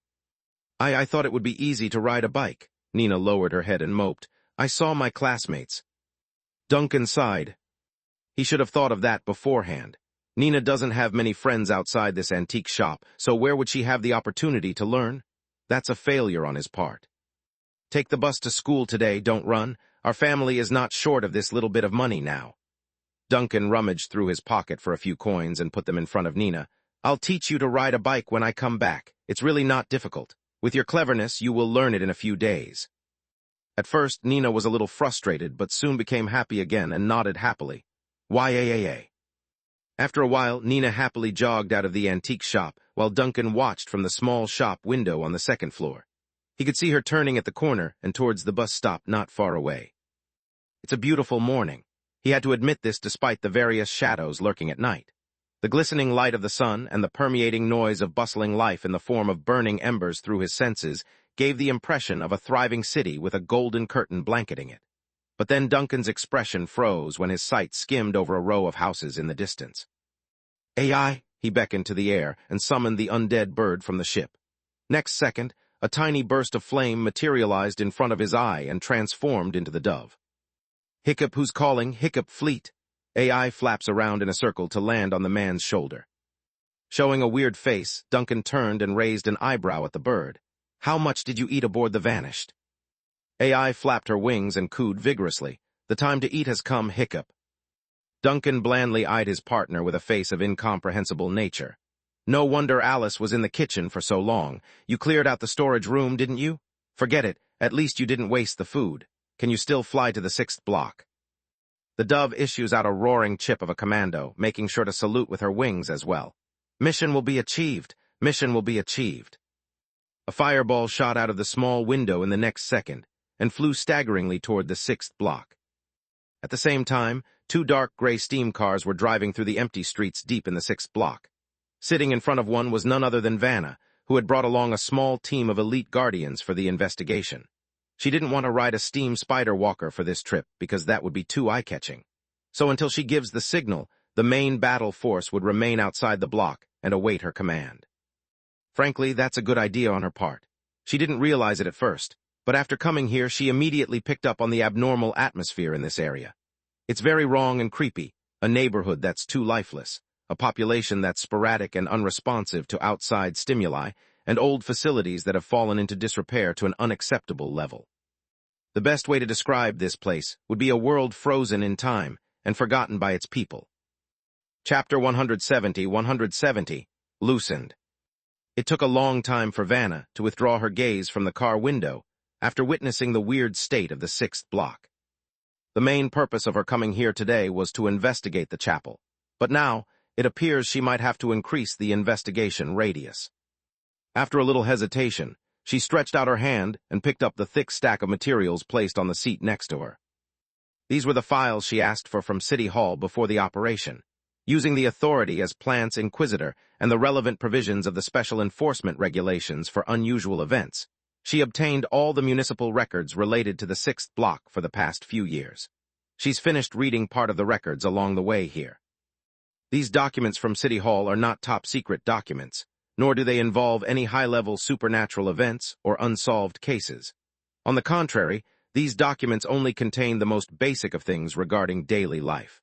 [SPEAKER 1] I thought it would be easy to ride a bike. Nina lowered her head and moped. I saw my classmates. Duncan sighed. He should have thought of that beforehand. Nina doesn't have many friends outside this antique shop, so where would she have the opportunity to learn? That's a failure on his part. Take the bus to school today, don't run. Our family is not short of this little bit of money now. Duncan rummaged through his pocket for a few coins and put them in front of Nina. I'll teach you to ride a bike when I come back. It's really not difficult. With your cleverness, you will learn it in a few days. At first, Nina was a little frustrated, but soon became happy again and nodded happily. Yay. After a while, Nina happily jogged out of the antique shop, while Duncan watched from the small shop window on the second floor. He could see her turning at the corner and towards the bus stop not far away. It's a beautiful morning. He had to admit this despite the various shadows lurking at night. The glistening light of the sun and the permeating noise of bustling life in the form of burning embers through his senses gave the impression of a thriving city with a golden curtain blanketing it. But then Duncan's expression froze when his sight skimmed over a row of houses in the distance. AI, he beckoned to the air and summoned the undead bird from the ship. Next second, a tiny burst of flame materialized in front of his eye and transformed into the dove. Hiccup, who's calling? Hiccup, fleet. AI flaps around in a circle to land on the man's shoulder. Showing a weird face, Duncan turned and raised an eyebrow at the bird. How much did you eat aboard the Vanished? AI flapped her wings and cooed vigorously. The time to eat has come, Hiccup. Duncan blandly eyed his partner with a face of incomprehensible nature. No wonder Alice was in the kitchen for so long. You cleared out the storage room, didn't you? Forget it. At least you didn't waste the food. Can you still fly to the 6th block? The dove issues out a roaring chip of a commando, making sure to salute with her wings as well. Mission will be achieved. Mission will be achieved. A fireball shot out of the small window in the next second and flew staggeringly toward the 6th block. At the same time, 2 dark gray steam cars were driving through the empty streets deep in the 6th block. Sitting in front of one was none other than Vanna, who had brought along a small team of elite guardians for the investigation. She didn't want to ride a steam spider walker for this trip because that would be too eye-catching. So until she gives the signal, the main battle force would remain outside the block and await her command. Frankly, that's a good idea on her part. She didn't realize it at first, but after coming here she immediately picked up on the abnormal atmosphere in this area. It's very wrong and creepy, a neighborhood that's too lifeless, a population that's sporadic and unresponsive to outside stimuli, and old facilities that have fallen into disrepair to an unacceptable level. The best way to describe this place would be a world frozen in time and forgotten by its people. Chapter 170, Loosened. It took a long time for Vanna to withdraw her gaze from the car window after witnessing the weird state of the 6th block. The main purpose of her coming here today was to investigate the chapel, but now it appears she might have to increase the investigation radius. After a little hesitation, she stretched out her hand and picked up the thick stack of materials placed on the seat next to her. These were the files she asked for from City Hall before the operation. Using the authority as Plant's Inquisitor and the relevant provisions of the Special Enforcement Regulations for unusual events, she obtained all the municipal records related to the 6th block for the past few years. She's finished reading part of the records along the way here. These documents from City Hall are not top-secret documents, nor do they involve any high-level supernatural events or unsolved cases. On the contrary, these documents only contain the most basic of things regarding daily life.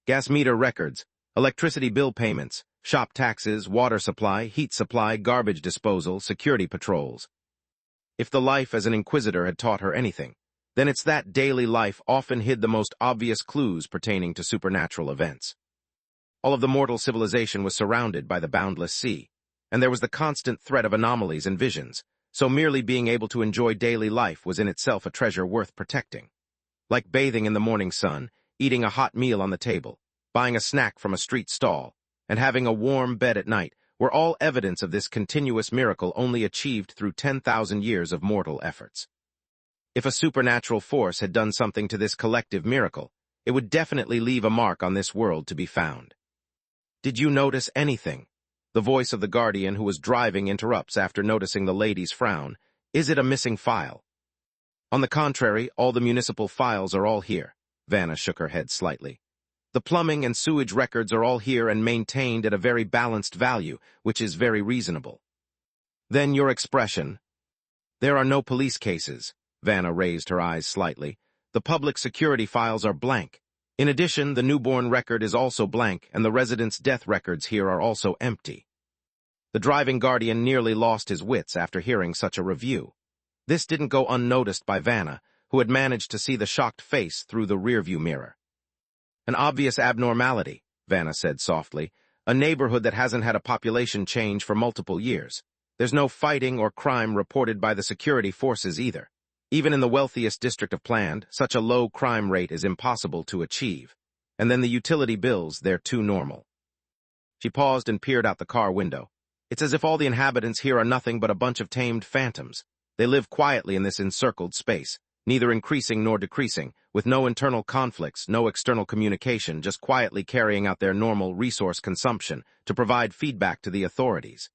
[SPEAKER 1] Gas meter records, electricity bill payments, shop taxes, water supply, heat supply, garbage disposal, security patrols. If the life as an inquisitor had taught her anything, then it's that daily life often hid the most obvious clues pertaining to supernatural events. All of the mortal civilization was surrounded by the boundless sea, and there was the constant threat of anomalies and visions, so merely being able to enjoy daily life was in itself a treasure worth protecting. Like bathing in the morning sun, eating a hot meal on the table, buying a snack from a street stall, and having a warm bed at night were all evidence of this continuous miracle only achieved through 10,000 years of mortal efforts. If a supernatural force had done something to this collective miracle, it would definitely leave a mark on this world to be found. Did you notice anything? The voice of the guardian who was driving interrupts after noticing the lady's frown. Is it a missing file? On the contrary, all the municipal files are all here. Vanna shook her head slightly. The plumbing and sewage records are all here and maintained at a very balanced value, which is very reasonable. Then your expression. There are no police cases. Vanna raised her eyes slightly. The public security files are blank. In addition, the newborn record is also blank, and the residents' death records here are also empty. The driving guardian nearly lost his wits after hearing such a review. This didn't go unnoticed by Vanna, who had managed to see the shocked face through the rearview mirror. An obvious abnormality, Vanna said softly. A neighborhood that hasn't had a population change for multiple years. There's no fighting or crime reported by the security forces either. Even in the wealthiest district of Planned, such a low crime rate is impossible to achieve. And then the utility bills, they're too normal. She paused and peered out the car window. It's as if all the inhabitants here are nothing but a bunch of tamed phantoms. They live quietly in this encircled space, neither increasing nor decreasing, with no internal conflicts, no external communication, just quietly carrying out their normal resource consumption to provide feedback to the authorities.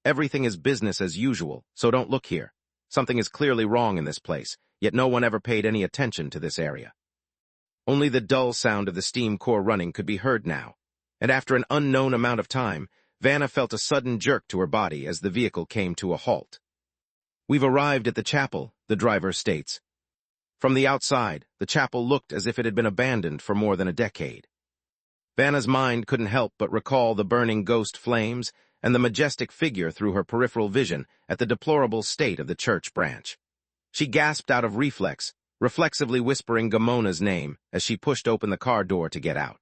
[SPEAKER 1] Everything is business as usual, so don't look here. Something is clearly wrong in this place, yet no one ever paid any attention to this area. Only the dull sound of the steam core running could be heard now, and after an unknown amount of time, Vanna felt a sudden jerk to her body as the vehicle came to a halt. We've arrived at the chapel, the driver states. From the outside, the chapel looked as if it had been abandoned for more than a decade. Vanna's mind couldn't help but recall the burning ghost flames and the majestic figure through her peripheral vision at the deplorable state of the church branch. She gasped out of reflex, reflexively whispering Gamona's name as she pushed open the car door to get out.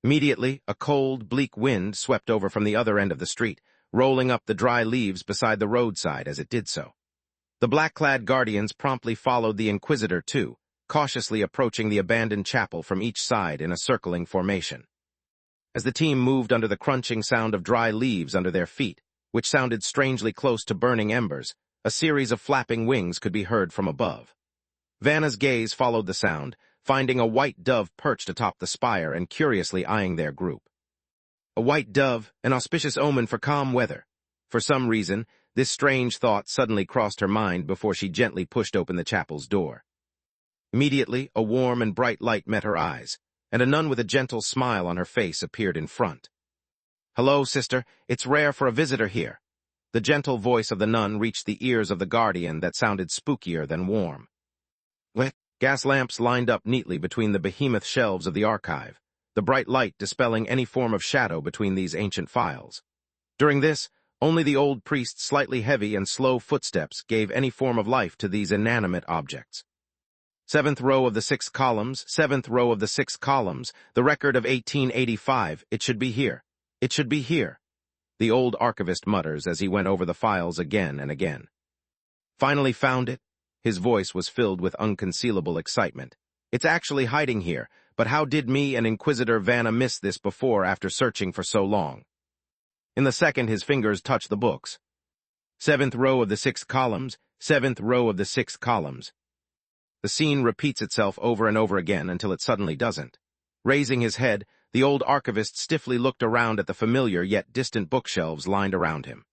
[SPEAKER 1] Immediately, a cold, bleak wind swept over from the other end of the street, rolling up the dry leaves beside the roadside as it did so. The black-clad guardians promptly followed the Inquisitor too, cautiously approaching the abandoned chapel from each side in a circling formation. As the team moved under the crunching sound of dry leaves under their feet, which sounded strangely close to burning embers, a series of flapping wings could be heard from above. Vanna's gaze followed the sound, finding a white dove perched atop the spire and curiously eyeing their group. A white dove, an auspicious omen for calm weather. For some reason, this strange thought suddenly crossed her mind before she gently pushed open the chapel's door. Immediately, a warm and bright light met her eyes, and a nun with a gentle smile on her face appeared in front. "Hello, sister. It's rare for a visitor here." The gentle voice of the nun reached the ears of the guardian that sounded spookier than warm. What? Gas lamps lined up neatly between the behemoth shelves of the archive, the bright light dispelling any form of shadow between these ancient files. During this, only the old priest's slightly heavy and slow footsteps gave any form of life to these inanimate objects. Seventh row of the 6 columns, seventh row of the 6 columns, the record of 1885, it should be here. It should be here, the old archivist mutters as he went over the files again and again. Finally found it? His voice was filled with unconcealable excitement. It's actually hiding here, but how did me and Inquisitor Vanna miss this before after searching for so long? In the second his fingers touched the books. Seventh row of the 6 columns, seventh row of the 6 columns. The scene repeats itself over and over again until it suddenly doesn't. Raising his head, the old archivist stiffly looked around at the familiar yet distant bookshelves lined around him.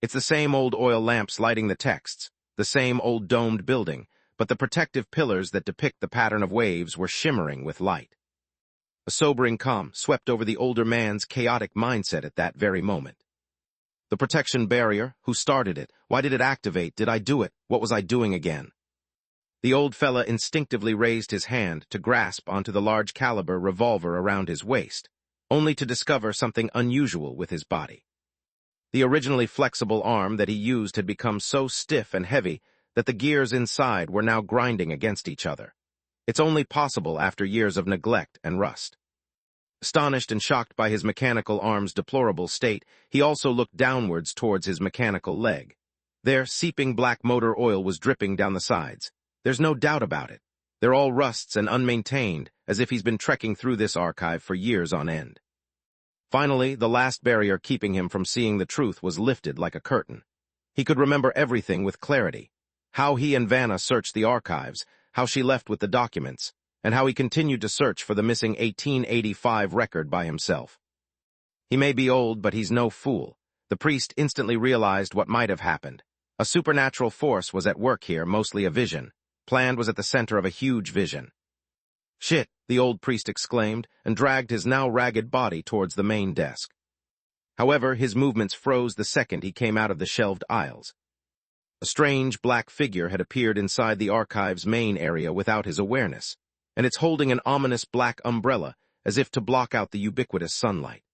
[SPEAKER 1] It's the same old oil lamps lighting the texts, the same old domed building, but the protective pillars that depict the pattern of waves were shimmering with light. A sobering calm swept over the older man's chaotic mindset at that very moment. The protection barrier? Who started it? Why did it activate? Did I do it? What was I doing again? The old fella instinctively raised his hand to grasp onto the large-caliber revolver around his waist, only to discover something unusual with his body. The originally flexible arm that he used had become so stiff and heavy that the gears inside were now grinding against each other. It's only possible after years of neglect and rust. Astonished and shocked by his mechanical arm's deplorable state, he also looked downwards towards his mechanical leg. There, seeping black motor oil was dripping down the sides. There's no doubt about it. They're all rusts and unmaintained, as if he's been trekking through this archive for years on end. Finally, the last barrier keeping him from seeing the truth was lifted like a curtain. He could remember everything with clarity. How he and Vanna searched the archives, how she left with the documents, and how he continued to search for the missing 1885 record by himself. He may be old, but he's no fool. The priest instantly realized what might have happened. A supernatural force was at work here, mostly a vision. Plan was at the center of a huge vision. Shit, the old priest exclaimed, and dragged his now ragged body towards the main desk. However, his movements froze the second he came out of the shelved aisles. A strange black figure had appeared inside the archive's main area without his awareness, and it's holding an ominous black umbrella as if to block out the ubiquitous sunlight.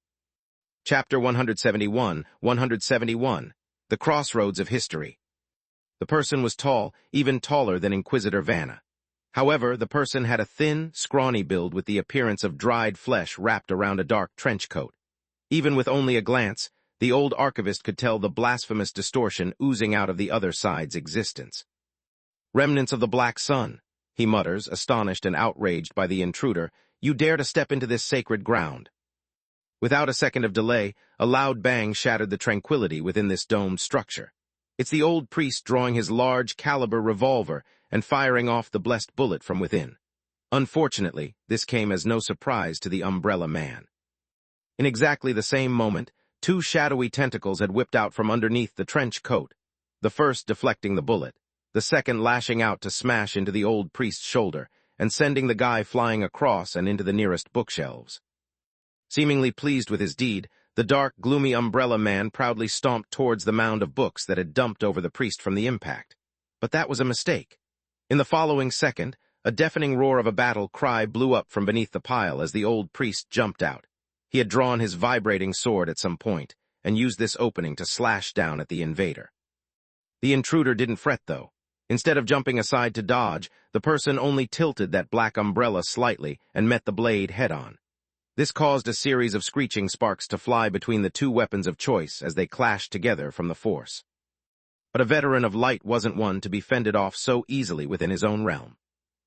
[SPEAKER 1] Chapter 171, 171, The Crossroads of History. The person was tall, even taller than Inquisitor Vanna. However, the person had a thin, scrawny build with the appearance of dried flesh wrapped around a dark trench coat. Even with only a glance, the old archivist could tell the blasphemous distortion oozing out of the other side's existence. Remnants of the Black Sun, he mutters, astonished and outraged by the intruder. You dare to step into this sacred ground. Without a second of delay, a loud bang shattered the tranquility within this domed structure. It's the old priest drawing his large-caliber revolver and firing off the blessed bullet from within. Unfortunately, this came as no surprise to the umbrella man. In exactly the same moment, 2 shadowy tentacles had whipped out from underneath the trench coat, the first deflecting the bullet, the second lashing out to smash into the old priest's shoulder and sending the guy flying across and into the nearest bookshelves. Seemingly pleased with his deed, the dark, gloomy umbrella man proudly stomped towards the mound of books that had dumped over the priest from the impact. But that was a mistake. In the following second, a deafening roar of a battle cry blew up from beneath the pile as the old priest jumped out. He had drawn his vibrating sword at some point and used this opening to slash down at the invader. The intruder didn't fret, though. Instead of jumping aside to dodge, the person only tilted that black umbrella slightly and met the blade head-on. This caused a series of screeching sparks to fly between the 2 weapons of choice as they clashed together from the force. But a veteran of light wasn't one to be fended off so easily within his own realm.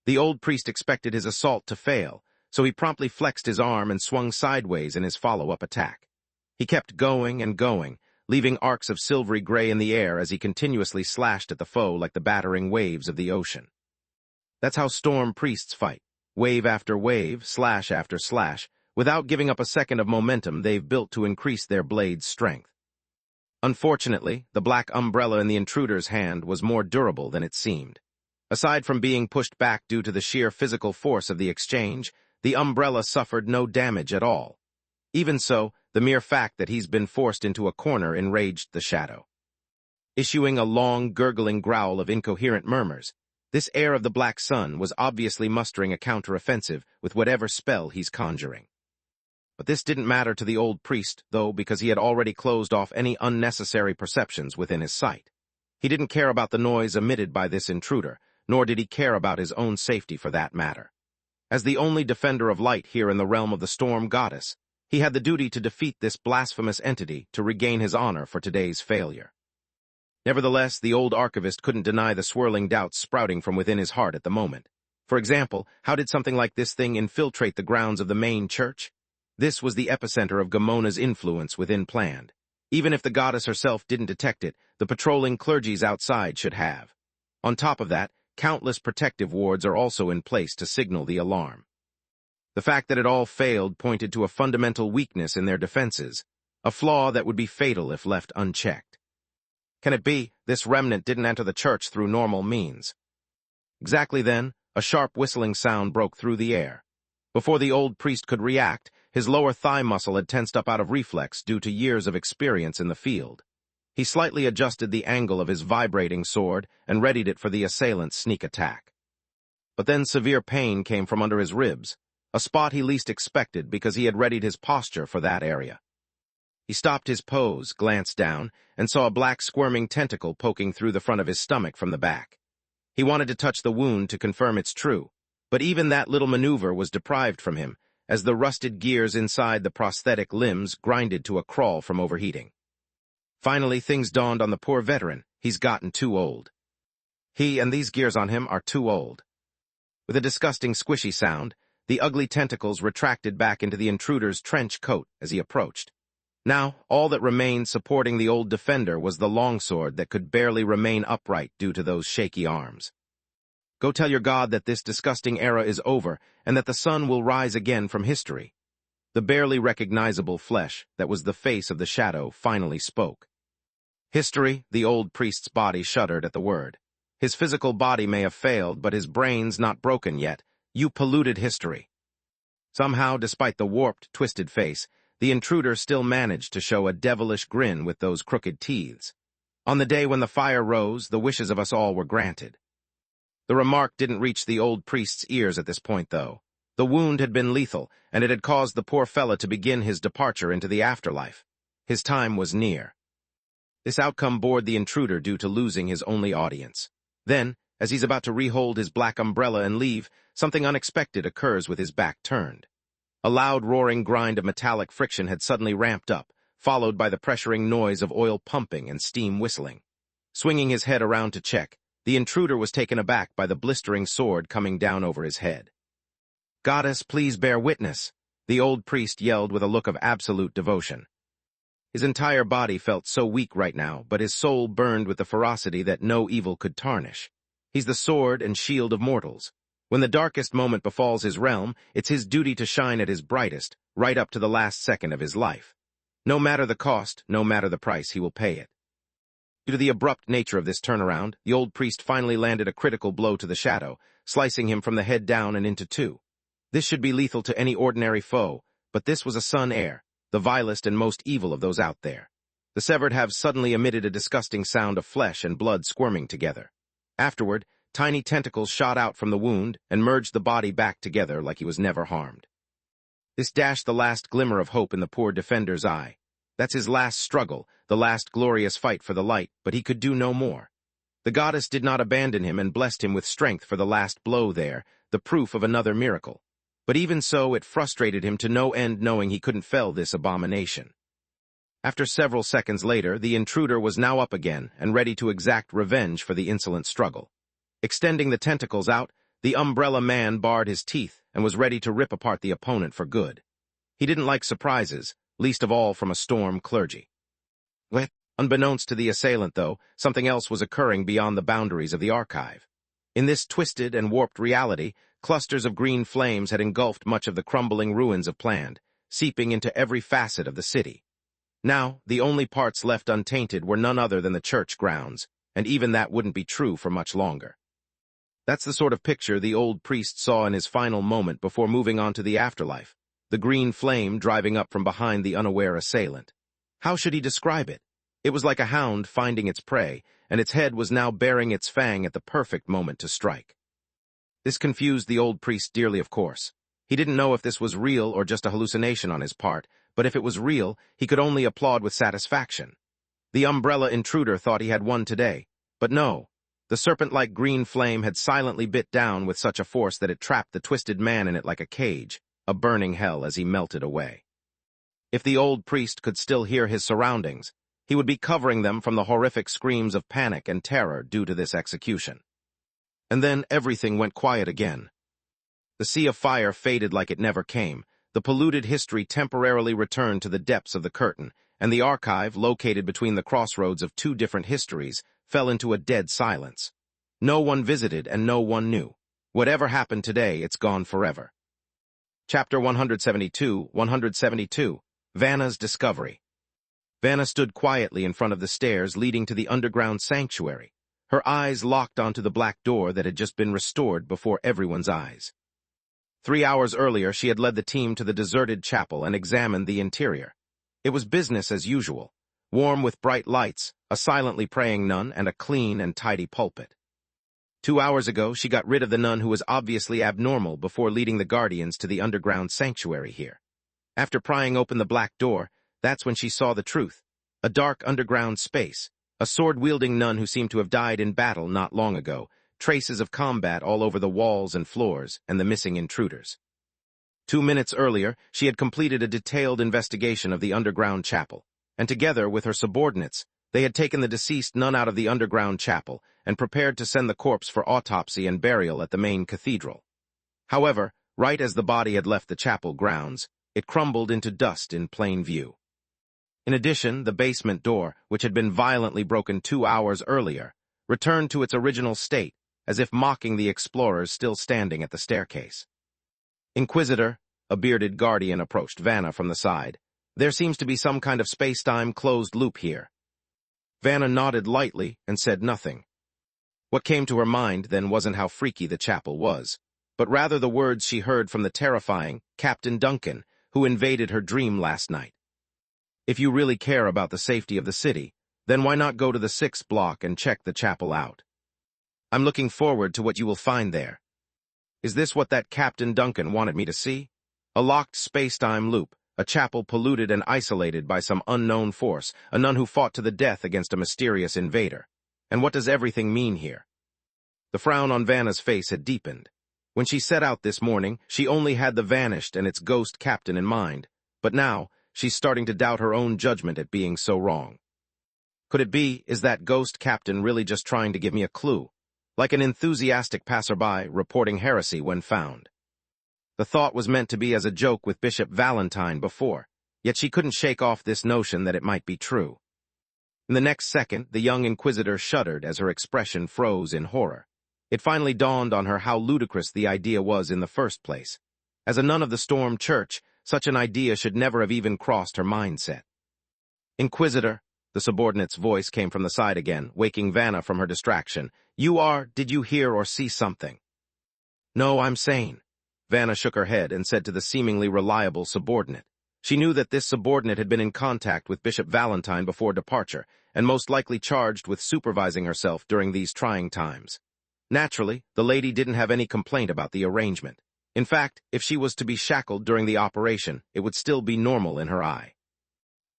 [SPEAKER 1] The old priest expected his assault to fail, so he promptly flexed his arm and swung sideways in his follow-up attack. He kept going and going, leaving arcs of silvery gray in the air as he continuously slashed at the foe like the battering waves of the ocean. That's how storm priests fight, wave after wave, slash after slash. Without giving up a second of momentum they've built to increase their blade's strength. Unfortunately, the black umbrella in the intruder's hand was more durable than it seemed. Aside from being pushed back due to the sheer physical force of the exchange, the umbrella suffered no damage at all. Even so, the mere fact that he's been forced into a corner enraged the shadow. issuing a long, gurgling growl of incoherent murmurs. This heir of the Black Sun was obviously mustering a counteroffensive with whatever spell he's conjuring. But this didn't matter to the old priest, though, because he had already closed off any unnecessary perceptions within his sight. He didn't care about the noise emitted by this intruder, nor did he care about his own safety for that matter. As the only defender of light here in the realm of the Storm Goddess, he had the duty to defeat this blasphemous entity to regain his honor for today's failure. Nevertheless, the old archivist couldn't deny the swirling doubts sprouting from within his heart at the moment. For example, how did something like this thing infiltrate the grounds of the main church? This was the epicenter of Gamona's influence within Planned. Even if the goddess herself didn't detect it, the patrolling clergies outside should have. On top of that, countless protective wards are also in place to signal the alarm. The fact that it all failed pointed to a fundamental weakness in their defenses, a flaw that would be fatal if left unchecked. Can it be this remnant didn't enter the church through normal means? Exactly then, a sharp whistling sound broke through the air. Before the old priest could react, his lower thigh muscle had tensed up out of reflex due to years of experience in the field. He slightly adjusted the angle of his vibrating sword and readied it for the assailant's sneak attack. But then severe pain came from under his ribs, a spot he least expected because he had readied his posture for that area. He stopped his pose, glanced down, and saw a black squirming tentacle poking through the front of his stomach from the back. He wanted to touch the wound to confirm it's true, but even that little maneuver was deprived from him, as the rusted gears inside the prosthetic limbs grinded to a crawl from overheating. Finally, things dawned on the poor veteran. He's gotten too old. He and these gears on him are too old. With a disgusting squishy sound, the ugly tentacles retracted back into the intruder's trench coat as he approached. Now, all that remained supporting the old defender was the longsword that could barely remain upright due to those shaky arms. Go tell your god that this disgusting era is over and that the sun will rise again from history. The barely recognizable flesh that was the face of the shadow finally spoke. History, the old priest's body shuddered at the word. His physical body may have failed, but his brain's not broken yet. You polluted history. Somehow, despite the warped, twisted face, the intruder still managed to show a devilish grin with those crooked teeth. On the day when the fire rose, the wishes of us all were granted. The remark didn't reach the old priest's ears at this point, though. The wound had been lethal, and it had caused the poor fella to begin his departure into the afterlife. His time was near. This outcome bored the intruder due to losing his only audience. Then, as he's about to rehold his black umbrella and leave, something unexpected occurs with his back turned. A loud roaring grind of metallic friction had suddenly ramped up, followed by the pressuring noise of oil pumping and steam whistling. Swinging his head around to check, the intruder was taken aback by the blistering sword coming down over his head. "Goddess, please bear witness," the old priest yelled with a look of absolute devotion. His entire body felt so weak right now, but his soul burned with the ferocity that no evil could tarnish. He's the sword and shield of mortals. When the darkest moment befalls his realm, it's his duty to shine at his brightest, right up to the last second of his life. No matter the cost, no matter the price, he will pay it. Due to the abrupt nature of this turnaround, the old priest finally landed a critical blow to the shadow, slicing him from the head down and into two. This should be lethal to any ordinary foe, but this was a sun heir, the vilest and most evil of those out there. The severed halves suddenly emitted a disgusting sound of flesh and blood squirming together. Afterward, tiny tentacles shot out from the wound and merged the body back together like he was never harmed. This dashed the last glimmer of hope in the poor defender's eye. That's his last struggle, the last glorious fight for the light, but he could do no more. The goddess did not abandon him and blessed him with strength for the last blow there, the proof of another miracle. But even so, it frustrated him to no end knowing he couldn't fell this abomination. After several seconds later, the intruder was now up again and ready to exact revenge for the insolent struggle. Extending the tentacles out, the umbrella man bared his teeth and was ready to rip apart the opponent for good. He didn't like surprises, least of all from a storm clergy. Unbeknownst to the assailant, though, something else was occurring beyond the boundaries of the archive. In this twisted and warped reality, clusters of green flames had engulfed much of the crumbling ruins of Planned, seeping into every facet of the city. Now, the only parts left untainted were none other than the church grounds, and even that wouldn't be true for much longer. That's the sort of picture the old priest saw in his final moment before moving on to the afterlife, the green flame driving up from behind the unaware assailant. How should he describe it? It was like a hound finding its prey, and its head was now baring its fang at the perfect moment to strike. This confused the old priest dearly, of course. He didn't know if this was real or just a hallucination on his part, but if it was real, he could only applaud with satisfaction. The umbrella intruder thought he had won today, but no. The serpent-like green flame had silently bit down with such a force that it trapped the twisted man in it like a cage, a burning hell as he melted away. If the old priest could still hear his surroundings, he would be covering them from the horrific screams of panic and terror due to this execution. And then everything went quiet again. The sea of fire faded like it never came, the polluted history temporarily returned to the depths of the curtain, and the archive, located between the crossroads of two different histories, fell into a dead silence. No one visited and no one knew. Whatever happened today, it's gone forever. Chapter 172, Vanna's Discovery. Vanna stood quietly in front of the stairs leading to the underground sanctuary, her eyes locked onto the black door that had just been restored before everyone's eyes. 3 hours earlier, she had led the team to the deserted chapel and examined the interior. It was business as usual, warm with bright lights, a silently praying nun, and a clean and tidy pulpit. 2 hours ago, she got rid of the nun who was obviously abnormal before leading the guardians to the underground sanctuary here. After prying open the black door, that's when she saw the truth. A dark underground space, a sword-wielding nun who seemed to have died in battle not long ago, traces of combat all over the walls and floors, and the missing intruders. 2 minutes earlier, she had completed a detailed investigation of the underground chapel, and together with her subordinates, they had taken the deceased nun out of the underground chapel and prepared to send the corpse for autopsy and burial at the main cathedral. However, right as the body had left the chapel grounds, it crumbled into dust in plain view. In addition, the basement door, which had been violently broken 2 hours earlier, returned to its original state, as if mocking the explorers still standing at the staircase. Inquisitor, a bearded guardian, approached Vanna from the side. There seems to be some kind of space-time closed loop here. Vanna nodded lightly and said nothing. What came to her mind then wasn't how freaky the chapel was, but rather the words she heard from the terrifying Captain Duncan, who invaded her dream last night. If you really care about the safety of the city, then why not go to the 6th block and check the chapel out? I'm looking forward to what you will find there. Is this what that Captain Duncan wanted me to see? A locked space-time loop, a chapel polluted and isolated by some unknown force, a nun who fought to the death against a mysterious invader. And what does everything mean here? The frown on Vanna's face had deepened. When she set out this morning, she only had the vanished and its ghost captain in mind, but now, she's starting to doubt her own judgment at being so wrong. Could it be, is that ghost captain really just trying to give me a clue? Like an enthusiastic passerby reporting heresy when found. The thought was meant to be as a joke with Bishop Valentine before, yet she couldn't shake off this notion that it might be true. In the next second, the young inquisitor shuddered as her expression froze in horror. It finally dawned on her how ludicrous the idea was in the first place. As a nun of the Storm Church, such an idea should never have even crossed her mindset. Inquisitor, the subordinate's voice came from the side again, waking Vanna from her distraction. Did you hear or see something? No, I'm sane. Vanna shook her head and said to the seemingly reliable subordinate. She knew that this subordinate had been in contact with Bishop Valentine before departure, and most likely charged with supervising herself during these trying times. Naturally, the lady didn't have any complaint about the arrangement. In fact, if she was to be shackled during the operation, it would still be normal in her eye.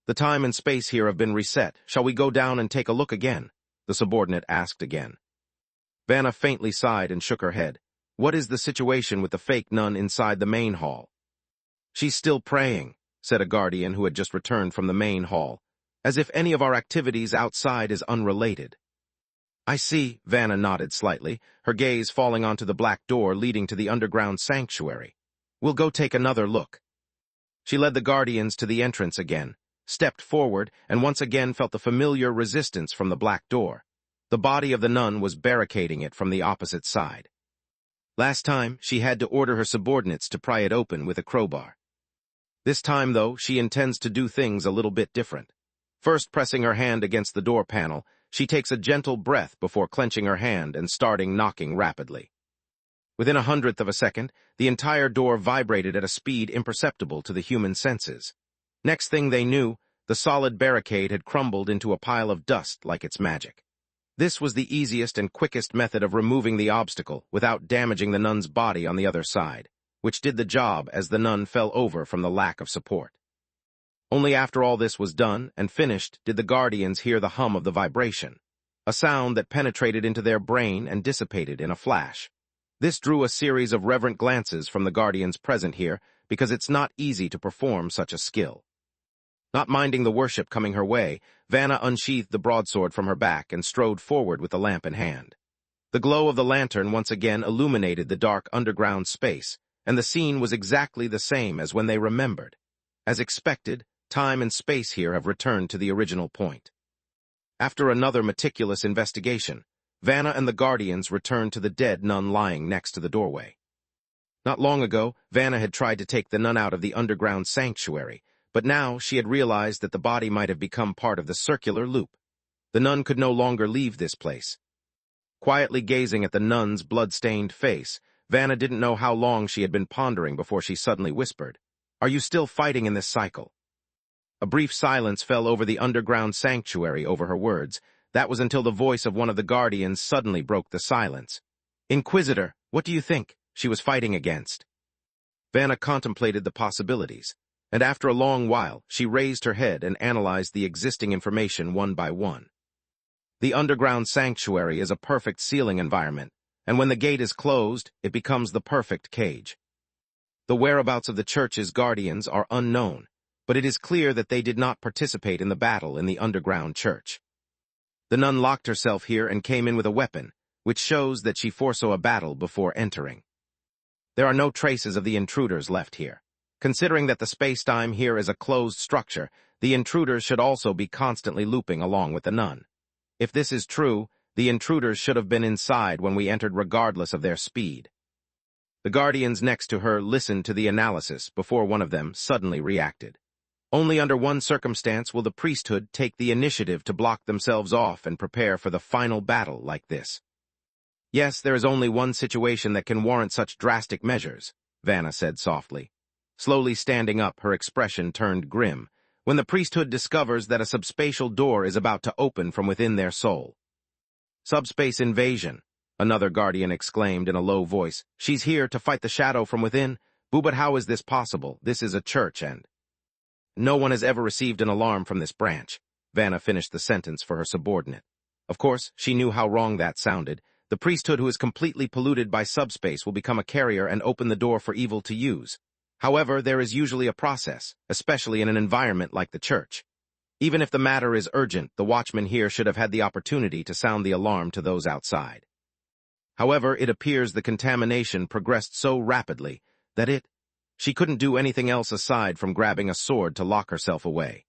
[SPEAKER 1] The time and space here have been reset. Shall we go down and take a look again? The subordinate asked again. Vanna faintly sighed and shook her head. What is the situation with the fake nun inside the main hall? She's still praying, said a guardian who had just returned from the main hall, as if any of our activities outside is unrelated. I see, Vanna nodded slightly, her gaze falling onto the black door leading to the underground sanctuary. We'll go take another look. She led the guardians to the entrance again, stepped forward, and once again felt the familiar resistance from the black door. The body of the nun was barricading it from the opposite side. Last time, she had to order her subordinates to pry it open with a crowbar. This time, though, she intends to do things a little bit different. First pressing her hand against the door panel, she takes a gentle breath before clenching her hand and starting knocking rapidly. Within 1/100th of a second, the entire door vibrated at a speed imperceptible to the human senses. Next thing they knew, The solid barricade had crumbled into a pile of dust like its magic. This was the easiest and quickest method of removing the obstacle without damaging the nun's body on the other side, which did the job as the nun fell over from the lack of support. Only after all this was done and finished did the guardians hear the hum of the vibration, a sound that penetrated into their brain and dissipated in a flash. This drew a series of reverent glances from the guardians present here because it's not easy to perform such a skill. Not minding the worship coming her way, Vanna unsheathed the broadsword from her back and strode forward with the lamp in hand. The glow of the lantern once again illuminated the dark underground space, and the scene was exactly the same as when they remembered. As expected, time and space here have returned to the original point. After another meticulous investigation, Vanna and the guardians returned to the dead nun lying next to the doorway. Not long ago, Vanna had tried to take the nun out of the underground sanctuary, but now she had realized that the body might have become part of the circular loop. The nun could no longer leave this place. Quietly gazing at the nun's blood-stained face, Vanna didn't know how long she had been pondering before she suddenly whispered, "Are you still fighting in this cycle?" A brief silence fell over the underground sanctuary over her words. That was until the voice of one of the guardians suddenly broke the silence. "Inquisitor, what do you think she was fighting against?" Vanna contemplated the possibilities, and after a long while, she raised her head and analyzed the existing information one by one. The underground sanctuary is a perfect sealing environment, and when the gate is closed, it becomes the perfect cage. The whereabouts of the church's guardians are unknown, but it is clear that they did not participate in the battle in the underground church. The nun locked herself here and came in with a weapon, which shows that she foresaw a battle before entering. There are no traces of the intruders left here. Considering that the space-time here is a closed structure, the intruders should also be constantly looping along with the nun. If this is true, the intruders should have been inside when we entered regardless of their speed. The guardians next to her listened to the analysis before one of them suddenly reacted. Only under one circumstance will the priesthood take the initiative to block themselves off and prepare for the final battle like this. Yes, there is only one situation that can warrant such drastic measures, Vanna said softly. Slowly standing up, her expression turned grim, when the priesthood discovers that a subspatial door is about to open from within their soul. "Subspace invasion," another guardian exclaimed in a low voice. "She's here to fight the shadow from within? Boo, but how is this possible? This is a church and—" "No one has ever received an alarm from this branch," Vanna finished the sentence for her subordinate. Of course, she knew how wrong that sounded. The priesthood who is completely polluted by subspace will become a carrier and open the door for evil to use. However, there is usually a process, especially in an environment like the church. Even if the matter is urgent, the watchman here should have had the opportunity to sound the alarm to those outside. However, it appears the contamination progressed so rapidly that she couldn't do anything else aside from grabbing a sword to lock herself away.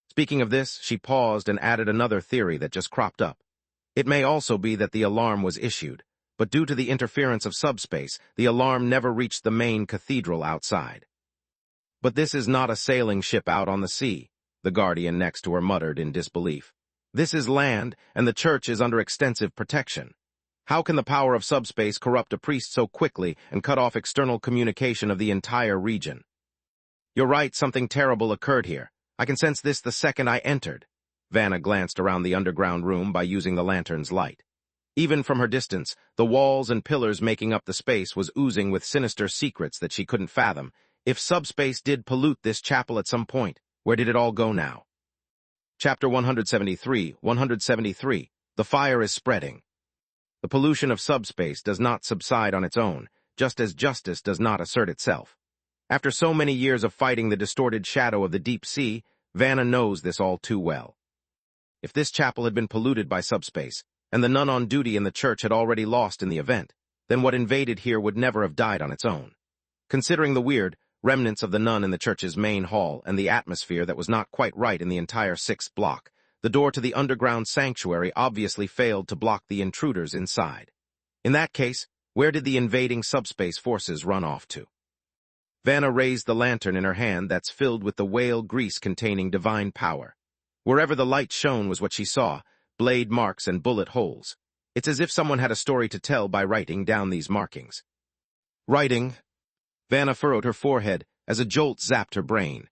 [SPEAKER 1] Speaking of this, she paused and added another theory that just cropped up. It may also be that the alarm was issued, but due to the interference of subspace, the alarm never reached the main cathedral outside. "But this is not a sailing ship out on the sea," the guardian next to her muttered in disbelief. "This is land, and the church is under extensive protection. How can the power of subspace corrupt a priest so quickly and cut off external communication of the entire region?" "You're right, something terrible occurred here. I can sense this the second I entered." Vanna glanced around the underground room by using the lantern's light. Even from her distance, the walls and pillars making up the space was oozing with sinister secrets that she couldn't fathom. If subspace did pollute this chapel at some point, where did it all go now? Chapter 173. The fire is spreading. The pollution of subspace does not subside on its own, just as justice does not assert itself. After so many years of fighting the distorted shadow of the deep sea, Vanna knows this all too well. If this chapel had been polluted by subspace, and the nun on duty in the church had already lost in the event, then what invaded here would never have died on its own. Considering the weird remnants of the nun in the church's main hall and the atmosphere that was not quite right in the entire 6th block, the door to the underground sanctuary obviously failed to block the intruders inside. In that case, where did the invading subspace forces run off to? Vanna raised the lantern in her hand that's filled with the whale grease containing divine power. Wherever the light shone was what she saw, blade marks and bullet holes. It's as if someone had a story to tell by writing down these markings. Writing. Vanna furrowed her forehead as a jolt zapped her brain.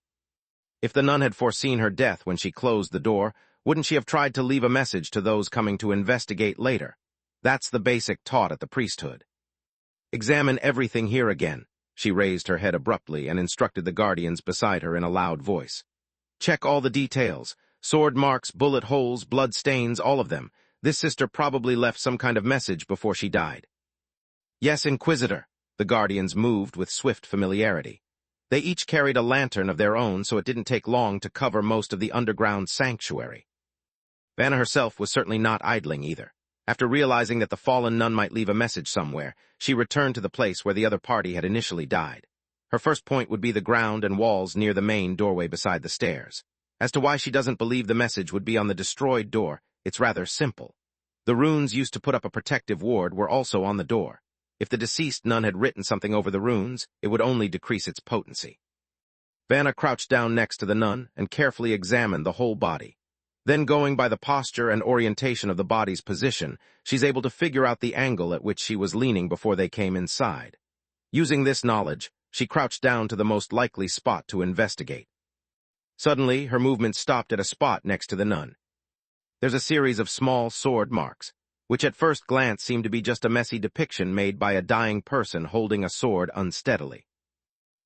[SPEAKER 1] If the nun had foreseen her death when she closed the door, wouldn't she have tried to leave a message to those coming to investigate later? That's the basic taught at the priesthood. Examine everything here again. She raised her head abruptly and instructed the guardians beside her in a loud voice. Check all the details. Sword marks, bullet holes, blood stains, all of them. This sister probably left some kind of message before she died. Yes, Inquisitor. The guardians moved with swift familiarity. They each carried a lantern of their own, so it didn't take long to cover most of the underground sanctuary. Vanna herself was certainly not idling either. After realizing that the fallen nun might leave a message somewhere, she returned to the place where the other party had initially died. Her first point would be the ground and walls near the main doorway beside the stairs. As to why she doesn't believe the message would be on the destroyed door, it's rather simple. The runes used to put up a protective ward were also on the door. If the deceased nun had written something over the runes, it would only decrease its potency. Vanna crouched down next to the nun and carefully examined the whole body. Then, going by the posture and orientation of the body's position, she's able to figure out the angle at which she was leaning before they came inside. Using this knowledge, she crouched down to the most likely spot to investigate. Suddenly, her movement stopped at a spot next to the nun. There's a series of small sword marks, which at first glance seem to be just a messy depiction made by a dying person holding a sword unsteadily.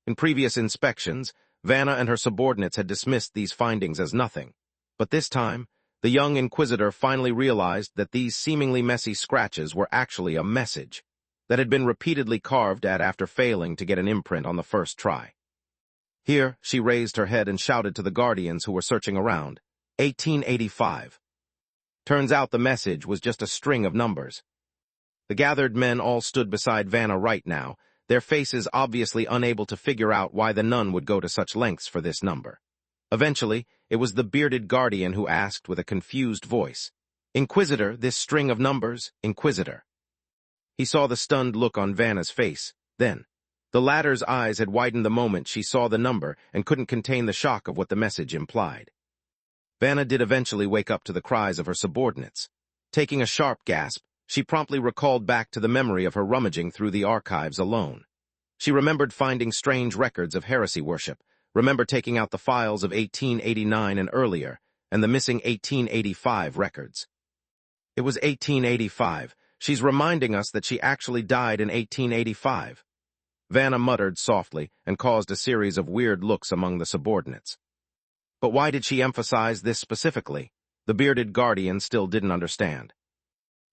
[SPEAKER 1] In previous inspections, Vanna and her subordinates had dismissed these findings as nothing. But this time, the young Inquisitor finally realized that these seemingly messy scratches were actually a message that had been repeatedly carved at after failing to get an imprint on the first try. Here, she raised her head and shouted to the guardians who were searching around, 1885. Turns out the message was just a string of numbers. The gathered men all stood beside Vanna right now, their faces obviously unable to figure out why the nun would go to such lengths for this number. Eventually, it was the bearded guardian who asked with a confused voice, Inquisitor, this string of numbers, Inquisitor. He saw the stunned look on Vanna's face. Then, the latter's eyes had widened the moment she saw the number and couldn't contain the shock of what the message implied. Vanna did eventually wake up to the cries of her subordinates. Taking a sharp gasp, she promptly recalled back to the memory of her rummaging through the archives alone. She remembered finding strange records of heresy worship, remembered taking out the files of 1889 and earlier, and the missing 1885 records. It was 1885. She's reminding us that she actually died in 1885. Vanna muttered softly and caused a series of weird looks among the subordinates. But why did she emphasize this specifically? The bearded guardian still didn't understand.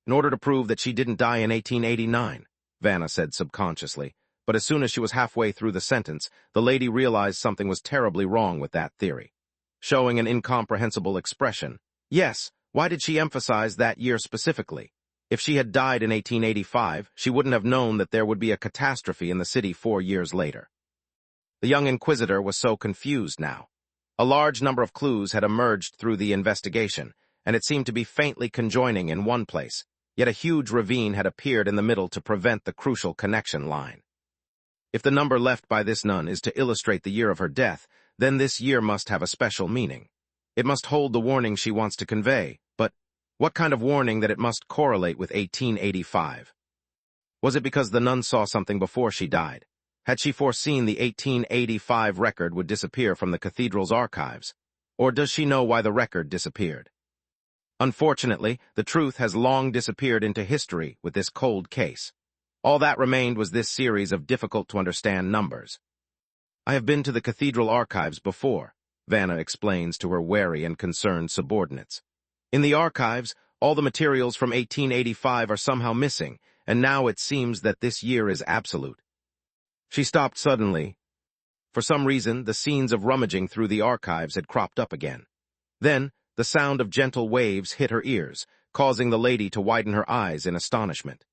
[SPEAKER 1] In order to prove that she didn't die in 1889, Vanna said subconsciously, but as soon as she was halfway through the sentence, the lady realized something was terribly wrong with that theory. Showing an incomprehensible expression, yes, why did she emphasize that year specifically? If she had died in 1885, she wouldn't have known that there would be a catastrophe in the city 4 years later. The young Inquisitor was so confused now. A large number of clues had emerged through the investigation, and it seemed to be faintly conjoining in one place, yet a huge ravine had appeared in the middle to prevent the crucial connection line. If the number left by this nun is to illustrate the year of her death, then this year must have a special meaning. It must hold the warning she wants to convey, but what kind of warning that it must correlate with 1885? Was it because the nun saw something before she died? Had she foreseen the 1885 record would disappear from the cathedral's archives? Or does she know why the record disappeared? Unfortunately, the truth has long disappeared into history with this cold case. All that remained was this series of difficult-to-understand numbers. I have been to the cathedral archives before, Vanna explains to her wary and concerned subordinates. In the archives, all the materials from 1885 are somehow missing, and now it seems that this year is absolute. She stopped suddenly. For some reason, the scenes of rummaging through the archives had cropped up again. Then, the sound of gentle waves hit her ears, causing the lady to widen her eyes in astonishment.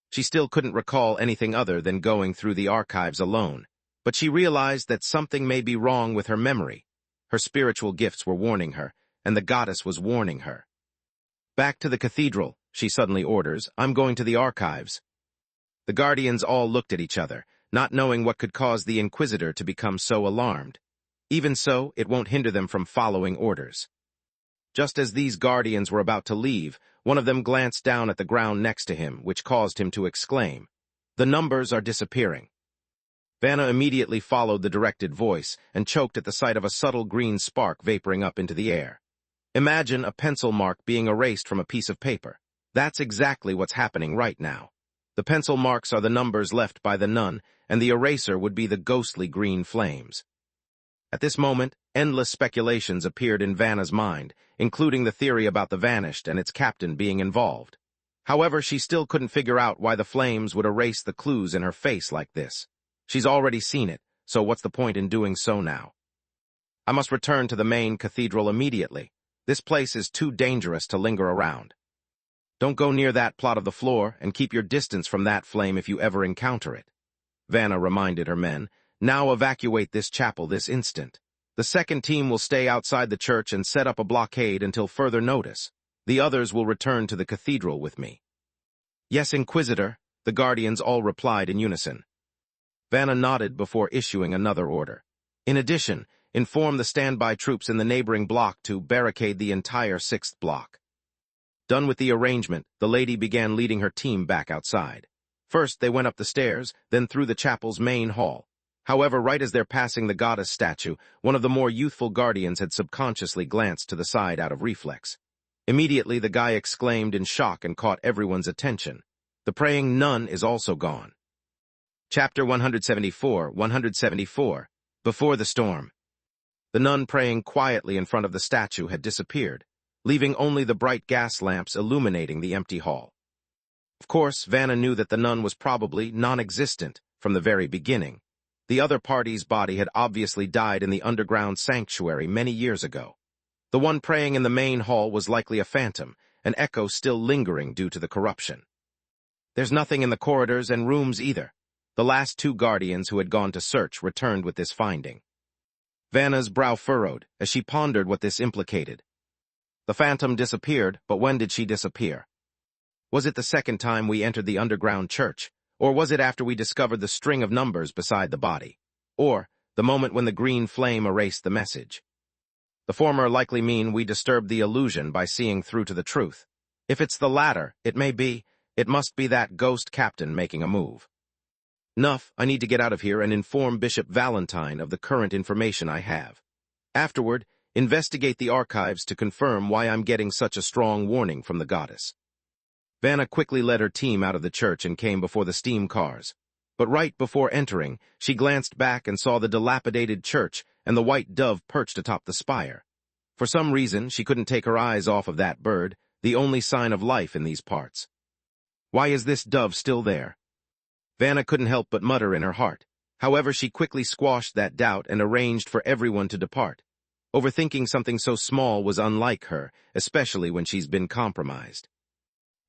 [SPEAKER 1] She still couldn't recall anything other than going through the archives alone, but she realized that something may be wrong with her memory. Her spiritual gifts were warning her, and the goddess was warning her. Back to the cathedral, she suddenly orders. I'm going to the archives. The guardians all looked at each other, not knowing what could cause the Inquisitor to become so alarmed. Even so, it won't hinder them from following orders. Just as these guardians were about to leave, one of them glanced down at the ground next to him, which caused him to exclaim, "The numbers are disappearing." Vanna immediately followed the directed voice and choked at the sight of a subtle green spark vaporing up into the air. Imagine a pencil mark being erased from a piece of paper. That's exactly what's happening right now. The pencil marks are the numbers left by the nun, and the eraser would be the ghostly green flames. At this moment, endless speculations appeared in Vanna's mind, including the theory about the Vanished and its captain being involved. However, she still couldn't figure out why the flames would erase the clues in her face like this. She's already seen it, so what's the point in doing so now? I must return to the main cathedral immediately. This place is too dangerous to linger around. Don't go near that plot of the floor, and keep your distance from that flame if you ever encounter it. Vanna reminded her men. Now evacuate this chapel this instant. The second team will stay outside the church and set up a blockade until further notice. The others will return to the cathedral with me. Yes, Inquisitor, the guardians all replied in unison. Vanna nodded before issuing another order. In addition, inform the standby troops in the neighboring block to barricade the entire 6th block. Done with the arrangement, the lady began leading her team back outside. First, they went up the stairs, then through the chapel's main hall. However, right as they're passing the goddess statue, one of the more youthful guardians had subconsciously glanced to the side out of reflex. Immediately, the guy exclaimed in shock and caught everyone's attention. The praying nun is also gone. Chapter 174. Before the Storm. The nun praying quietly in front of the statue had disappeared, leaving only the bright gas lamps illuminating the empty hall. Of course, Vanna knew that the nun was probably non-existent from the very beginning. The other party's body had obviously died in the underground sanctuary many years ago. The one praying in the main hall was likely a phantom, an echo still lingering due to the corruption. There's nothing in the corridors and rooms either. The last 2 guardians who had gone to search returned with this finding. Vanna's brow furrowed as she pondered what this implicated. The phantom disappeared, but when did she disappear? Was it the second time we entered the underground church? Or was it after we discovered the string of numbers beside the body? Or the moment when the green flame erased the message? The former likely mean we disturbed the illusion by seeing through to the truth. If it's the latter, it must be that ghost captain making a move. Enough, I need to get out of here and inform Bishop Valentine of the current information I have. Afterward, investigate the archives to confirm why I'm getting such a strong warning from the goddess. Vanna quickly led her team out of the church and came before the steam cars. But right before entering, she glanced back and saw the dilapidated church and the white dove perched atop the spire. For some reason, she couldn't take her eyes off of that bird, the only sign of life in these parts. Why is this dove still there? Vanna couldn't help but mutter in her heart. However, she quickly squashed that doubt and arranged for everyone to depart. Overthinking something so small was unlike her, especially when she's been compromised.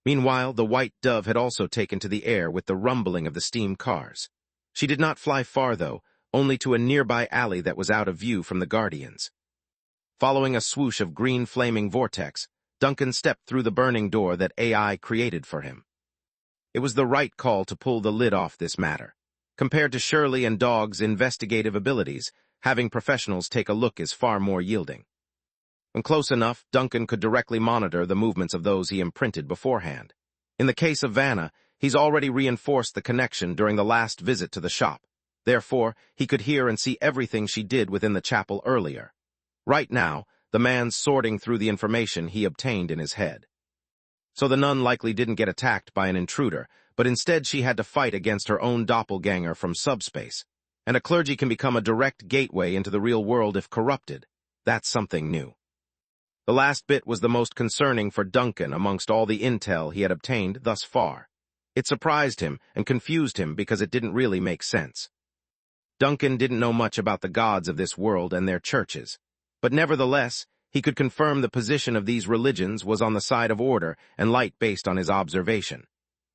[SPEAKER 1] Meanwhile, the white dove had also taken to the air with the rumbling of the steam cars. She did not fly far, though, only to a nearby alley that was out of view from the guardians. Following a swoosh of green flaming vortex, Duncan stepped through the burning door that AI created for him. It was the right call to pull the lid off this matter. Compared to Shirley and Dog's investigative abilities, having professionals take a look is far more yielding. When close enough, Duncan could directly monitor the movements of those he imprinted beforehand. In the case of Vanna, he's already reinforced the connection during the last visit to the shop. Therefore, he could hear and see everything she did within the chapel earlier. Right now, the man's sorting through the information he obtained in his head. So the nun likely didn't get attacked by an intruder, but instead she had to fight against her own doppelganger from subspace. And a clergy can become a direct gateway into the real world if corrupted. That's something new. The last bit was the most concerning for Duncan amongst all the intel he had obtained thus far. It surprised him and confused him because it didn't really make sense. Duncan didn't know much about the gods of this world and their churches, but nevertheless, he could confirm the position of these religions was on the side of order and light based on his observation.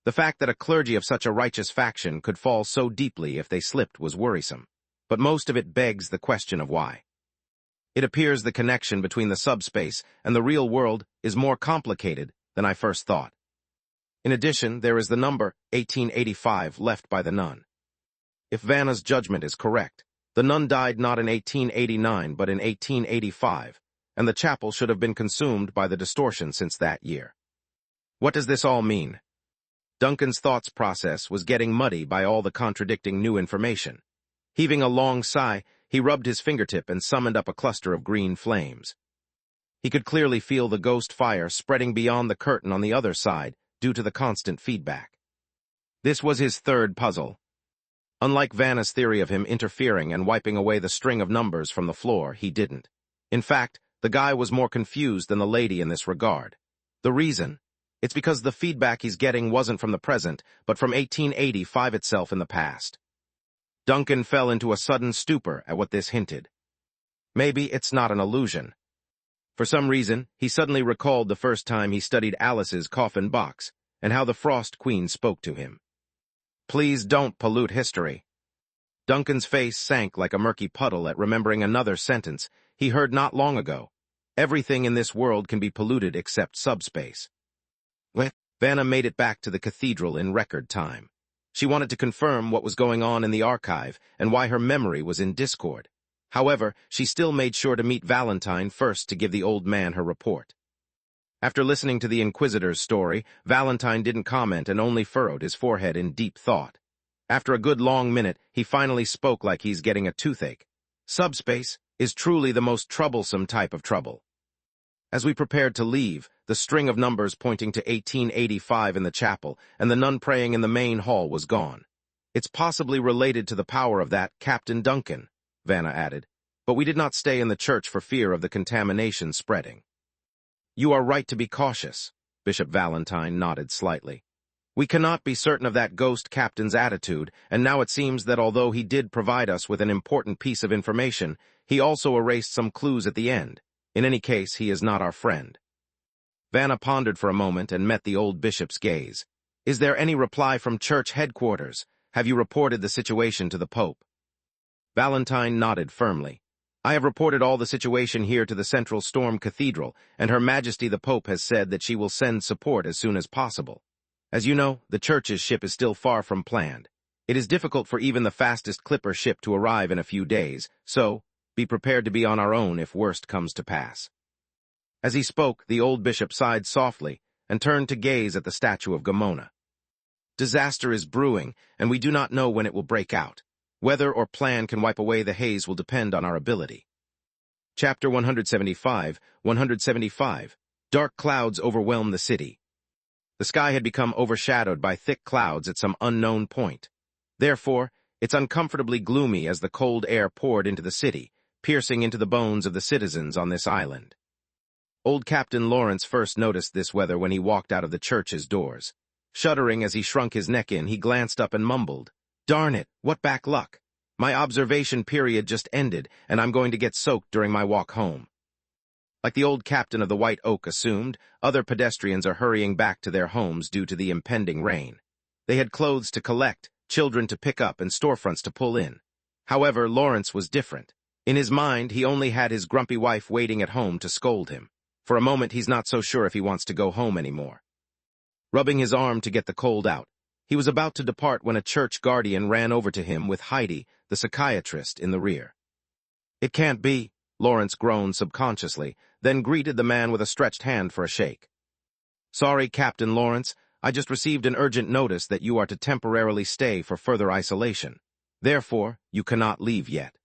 [SPEAKER 1] The fact that a clergy of such a righteous faction could fall so deeply if they slipped was worrisome, but most of it begs the question of why. It appears the connection between the subspace and the real world is more complicated than I first thought. In addition, there is the number 1885 left by the nun. If Vanna's judgment is correct, the nun died not in 1889 but in 1885, and the chapel should have been consumed by the distortion since that year. What does this all mean? Duncan's thoughts process was getting muddy by all the contradicting new information. Heaving a long sigh, he rubbed his fingertip and summoned up a cluster of green flames. He could clearly feel the ghost fire spreading beyond the curtain on the other side due to the constant feedback. This was his third puzzle. Unlike Vanna's theory of him interfering and wiping away the string of numbers from the floor, he didn't. In fact, the guy was more confused than the lady in this regard. The reason? It's because the feedback he's getting wasn't from the present, but from 1885 itself in the past. Duncan fell into a sudden stupor at what this hinted. Maybe it's not an illusion. For some reason, he suddenly recalled the first time he studied Alice's coffin box, and how the Frost Queen spoke to him. Please don't pollute history. Duncan's face sank like a murky puddle at remembering another sentence he heard not long ago. Everything in this world can be polluted except subspace. Vanna made it back to the cathedral in record time. She wanted to confirm what was going on in the archive and why her memory was in discord. However, she still made sure to meet Valentine first to give the old man her report. After listening to the Inquisitor's story, Valentine didn't comment and only furrowed his forehead in deep thought. After a good long minute, he finally spoke like he's getting a toothache. Subspace is truly the most troublesome type of trouble. As we prepared to leave, the string of numbers pointing to 1885 in the chapel and the nun praying in the main hall was gone. It's possibly related to the power of that Captain Duncan, Vanna added, but we did not stay in the church for fear of the contamination spreading. You are right to be cautious, Bishop Valentine nodded slightly. We cannot be certain of that ghost captain's attitude, and now it seems that although he did provide us with an important piece of information, he also erased some clues at the end. In any case, he is not our friend. Vanna pondered for a moment and met the old bishop's gaze. Is there any reply from church headquarters? Have you reported the situation to the Pope? Valentine nodded firmly. I have reported all the situation here to the Central Storm Cathedral, and Her Majesty the Pope has said that she will send support as soon as possible. As you know, the church's ship is still far from planned. It is difficult for even the fastest clipper ship to arrive in a few days, so be prepared to be on our own if worst comes to pass. As he spoke, the old bishop sighed softly and turned to gaze at the statue of Gamona. Disaster is brewing, and we do not know when it will break out. Whether or plan can wipe away the haze will depend on our ability. Chapter 175, 175. Dark clouds overwhelm the city. The sky had become overshadowed by thick clouds at some unknown point. Therefore, it's uncomfortably gloomy as the cold air poured into the city, piercing into the bones of the citizens on this island. Old Captain Lawrence first noticed this weather when he walked out of the church's doors. Shuddering as he shrunk his neck in, he glanced up and mumbled, "Darn it, what back luck! My observation period just ended, and I'm going to get soaked during my walk home." Like the old captain of the White Oak assumed, other pedestrians are hurrying back to their homes due to the impending rain. They had clothes to collect, children to pick up, and storefronts to pull in. However, Lawrence was different. In his mind, he only had his grumpy wife waiting at home to scold him. For a moment, he's not so sure if he wants to go home anymore. Rubbing his arm to get the cold out, he was about to depart when a church guardian ran over to him with Heidi, the psychiatrist, in the rear. "It can't be," Lawrence groaned subconsciously, then greeted the man with a stretched hand for a shake. "Sorry, Captain Lawrence, I just received an urgent notice that you are to temporarily stay for further isolation. Therefore, you cannot leave yet."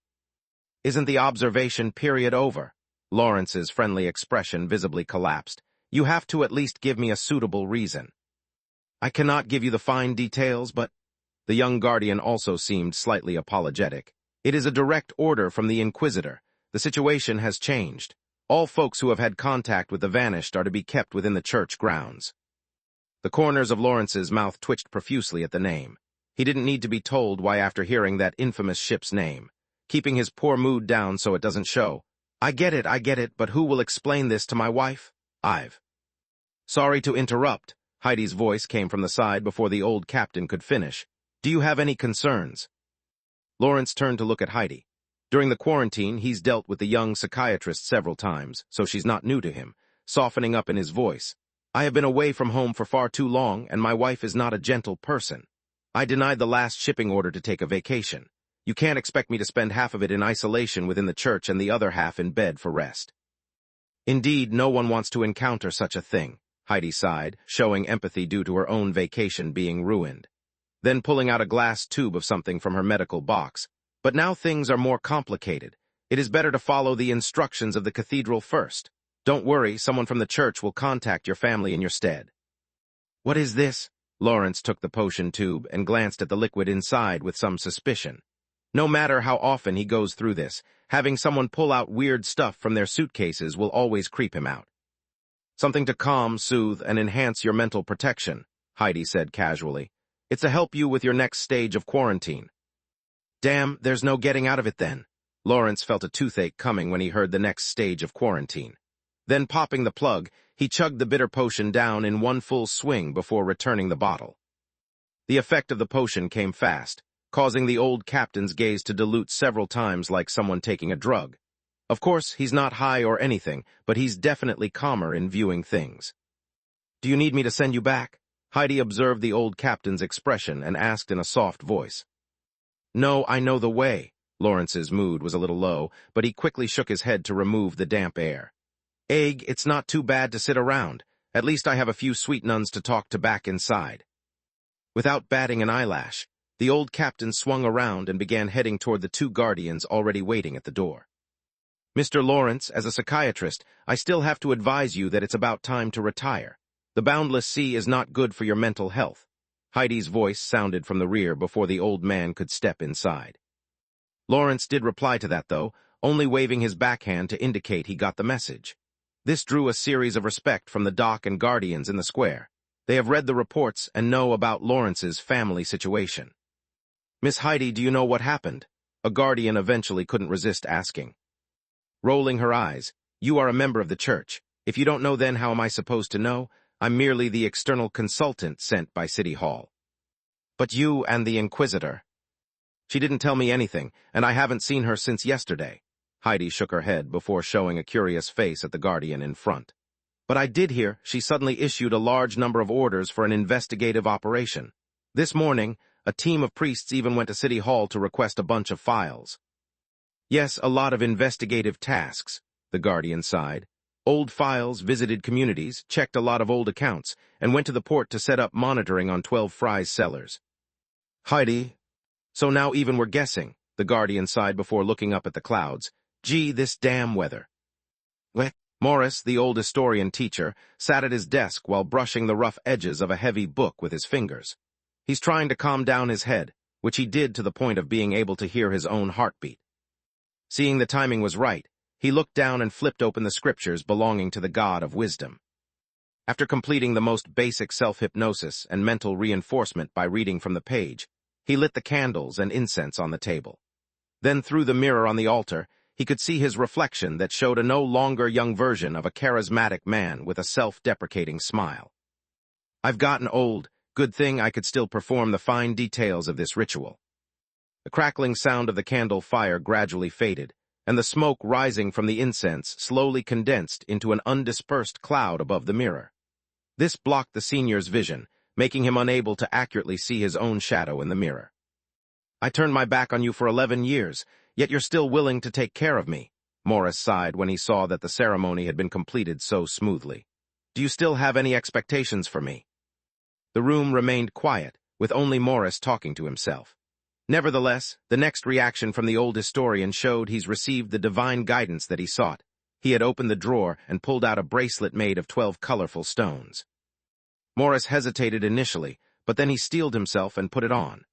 [SPEAKER 1] "Isn't the observation period over?" Lawrence's friendly expression visibly collapsed. "You have to at least give me a suitable reason." "I cannot give you the fine details, but—" The young guardian also seemed slightly apologetic. "It is a direct order from the Inquisitor. The situation has changed. All folks who have had contact with the vanished are to be kept within the church grounds." The corners of Lawrence's mouth twitched profusely at the name. He didn't need to be told why after hearing that infamous ship's name. Keeping his poor mood down so it doesn't show. I get it, but who will explain this to my wife? I've. Sorry to interrupt." Heidi's voice came from the side before the old captain could finish. "Do you have any concerns?" Lawrence turned to look at Heidi. During the quarantine, he's dealt with the young psychiatrist several times, so she's not new to him, softening up in his voice. "I have been away from home for far too long, and my wife is not a gentle person. I denied the last shipping order to take a vacation. You can't expect me to spend half of it in isolation within the church and the other half in bed for rest." "Indeed, no one wants to encounter such a thing," Heidi sighed, showing empathy due to her own vacation being ruined. Then pulling out a glass tube of something from her medical box, But now things are more complicated. It is better to follow the instructions of the cathedral first. Don't worry, someone from the church will contact your family in your stead. What is this? Lawrence took the potion tube and glanced at the liquid inside with some suspicion. No matter how often he goes through this, having someone pull out weird stuff from their suitcases will always creep him out. Something to calm, soothe, and enhance your mental protection, Heidi said casually. It's to help you with your next stage of quarantine. Damn, there's no getting out of it then. Lawrence felt a toothache coming when he heard the next stage of quarantine. Then popping the plug, he chugged the bitter potion down in one full swing before returning the bottle. The effect of the potion came fast, causing the old captain's gaze to dilute several times like someone taking a drug. Of course, he's not high or anything, but he's definitely calmer in viewing things. Do you need me to send you back? Heidi observed the old captain's expression and asked in a soft voice. No, I know the way. Lawrence's mood was a little low, but he quickly shook his head to remove the damp air. Egg, it's not too bad to sit around. At least I have a few sweet nuns to talk to back inside. Without batting an eyelash, the old captain swung around and began heading toward the two guardians already waiting at the door. Mr. Lawrence, as a psychiatrist, I still have to advise you that it's about time to retire. The boundless sea is not good for your mental health. Heidi's voice sounded from the rear before the old man could step inside. Lawrence did reply to that, though, only waving his backhand to indicate he got the message. This drew a series of respect from the doc and guardians in the square. They have read the reports and know about Lawrence's family situation. Miss Heidi, do you know what happened? A guardian eventually couldn't resist asking. Rolling her eyes, you are a member of the church. If you don't know, then how am I supposed to know? I'm merely the external consultant sent by City Hall. But you and the Inquisitor. She didn't tell me anything, and I haven't seen her since yesterday. Heidi shook her head before showing a curious face at the guardian in front. But I did hear she suddenly issued a large number of orders for an investigative operation. This morning, a team of priests even went to City Hall to request a bunch of files. Yes, a lot of investigative tasks, the guardian sighed. Old files, visited communities, checked a lot of old accounts, and went to the port to set up monitoring on 12 Fry's cellars. Heidi, so now even we're guessing, the guardian sighed before looking up at the clouds. Gee, this damn weather. What? Morris, the old historian teacher, sat at his desk while brushing the rough edges of a heavy book with his fingers. He's trying to calm down his head, which he did to the point of being able to hear his own heartbeat. Seeing the timing was right, he looked down and flipped open the scriptures belonging to the God of Wisdom. After completing the most basic self-hypnosis and mental reinforcement by reading from the page, he lit the candles and incense on the table. Then through the mirror on the altar, he could see his reflection that showed a no longer young version of a charismatic man with a self-deprecating smile. I've gotten old. Good thing I could still perform the fine details of this ritual. The crackling sound of the candle fire gradually faded, and the smoke rising from the incense slowly condensed into an undispersed cloud above the mirror. This blocked the senior's vision, making him unable to accurately see his own shadow in the mirror. I turned my back on you for 11 years, yet you're still willing to take care of me, Morris sighed when he saw that the ceremony had been completed so smoothly. Do you still have any expectations for me? The room remained quiet, with only Morris talking to himself. Nevertheless, the next reaction from the old historian showed he's received the divine guidance that he sought. He had opened the drawer and pulled out a bracelet made of 12 colorful stones. Morris hesitated initially, but then he steeled himself and put it on.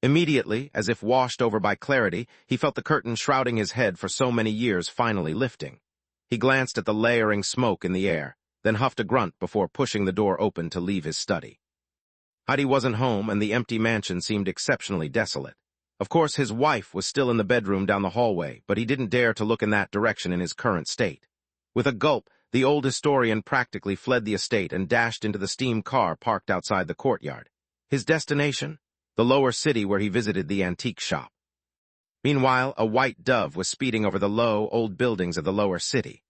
[SPEAKER 1] Immediately, as if washed over by clarity, he felt the curtain shrouding his head for so many years finally lifting. He glanced at the layering smoke in the air, then huffed a grunt before pushing the door open to leave his study. Heidi wasn't home, and the empty mansion seemed exceptionally desolate. Of course, his wife was still in the bedroom down the hallway, but he didn't dare to look in that direction in his current state. With a gulp, the old historian practically fled the estate and dashed into the steam car parked outside the courtyard. His destination? The lower city where he visited the antique shop. Meanwhile, a white dove was speeding over the low, old buildings of the lower city.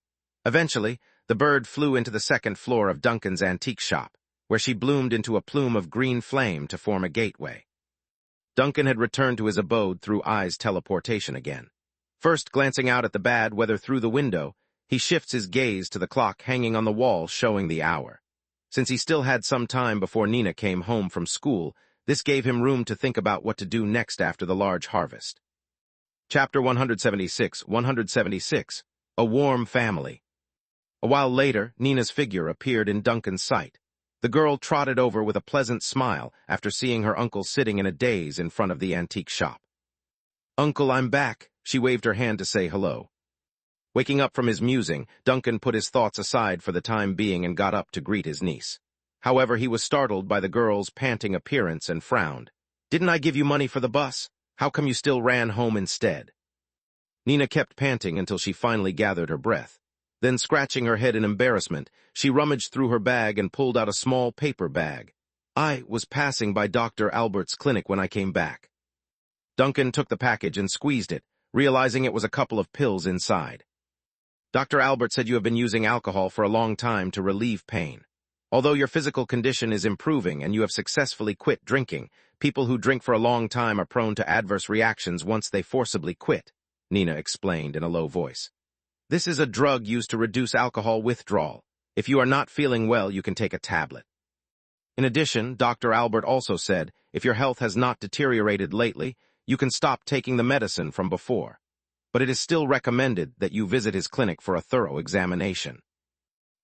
[SPEAKER 1] Eventually, the bird flew into the second floor of Duncan's antique shop, where she bloomed into a plume of green flame to form a gateway. Duncan had returned to his abode through Eye's teleportation again. First glancing out at the bad weather through the window, he shifts his gaze to the clock hanging on the wall showing the hour. Since he still had some time before Nina came home from school, this gave him room to think about what to do next after the large harvest. Chapter 176. A Warm Family. A while later, Nina's figure appeared in Duncan's sight. The girl trotted over with a pleasant smile after seeing her uncle sitting in a daze in front of the antique shop. "Uncle, I'm back," she waved her hand to say hello. Waking up from his musing, Duncan put his thoughts aside for the time being and got up to greet his niece. However, he was startled by the girl's panting appearance and frowned. "Didn't I give you money for the bus? How come you still ran home instead?" Nina kept panting until she finally gathered her breath. Then, scratching her head in embarrassment, she rummaged through her bag and pulled out a small paper bag. "I was passing by Dr. Albert's clinic when I came back." Duncan took the package and squeezed it, realizing it was a couple of pills inside. "Dr. Albert said you have been using alcohol for a long time to relieve pain. Although your physical condition is improving and you have successfully quit drinking, people who drink for a long time are prone to adverse reactions once they forcibly quit," Nina explained in a low voice. "This is a drug used to reduce alcohol withdrawal. If you are not feeling well, you can take a tablet. In addition, Dr. Albert also said, if your health has not deteriorated lately, you can stop taking the medicine from before. But it is still recommended that you visit his clinic for a thorough examination."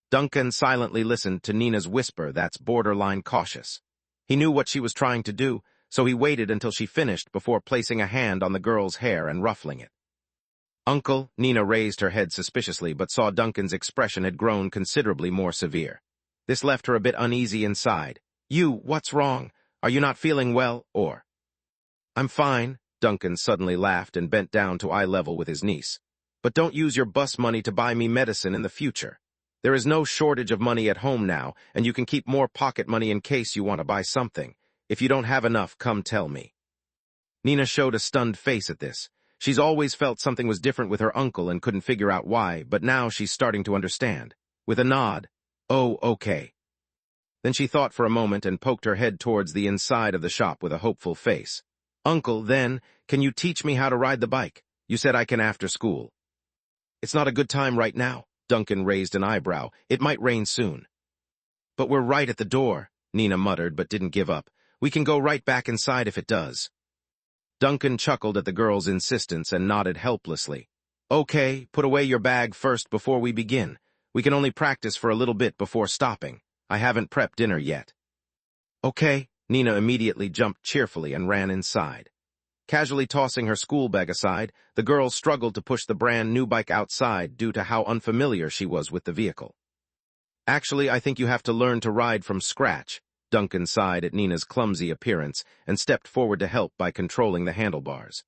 [SPEAKER 1] Duncan silently listened to Nina's whisper that's borderline cautious. He knew what she was trying to do, so he waited until she finished before placing a hand on the girl's hair and ruffling it. "Uncle," Nina raised her head suspiciously but saw Duncan's expression had grown considerably more severe. This left her a bit uneasy inside. What's wrong? Are you not feeling well, or?" "I'm fine," Duncan suddenly laughed and bent down to eye level with his niece. "But don't use your bus money to buy me medicine in the future. There is no shortage of money at home now, and you can keep more pocket money in case you want to buy something. If you don't have enough, come tell me." Nina showed a stunned face at this. She's always felt something was different with her uncle and couldn't figure out why, but now she's starting to understand. With a nod, "Oh, okay." Then she thought for a moment and poked her head towards the inside of the shop with a hopeful face. "Uncle, then, can you teach me how to ride the bike? You said I can after school." "It's not a good time right now." Duncan raised an eyebrow. "It might rain soon." "But we're right at the door," Nina muttered but didn't give up. "We can go right back inside if it does." Duncan chuckled at the girl's insistence and nodded helplessly. "Okay, put away your bag first before we begin. We can only practice for a little bit before stopping. I haven't prepped dinner yet." "Okay." Nina immediately jumped cheerfully and ran inside. Casually tossing her school bag aside, the girl struggled to push the brand new bike outside due to how unfamiliar she was with the vehicle. "Actually, I think you have to learn to ride from scratch." Duncan sighed at Nina's clumsy appearance and stepped forward to help by controlling the handlebars.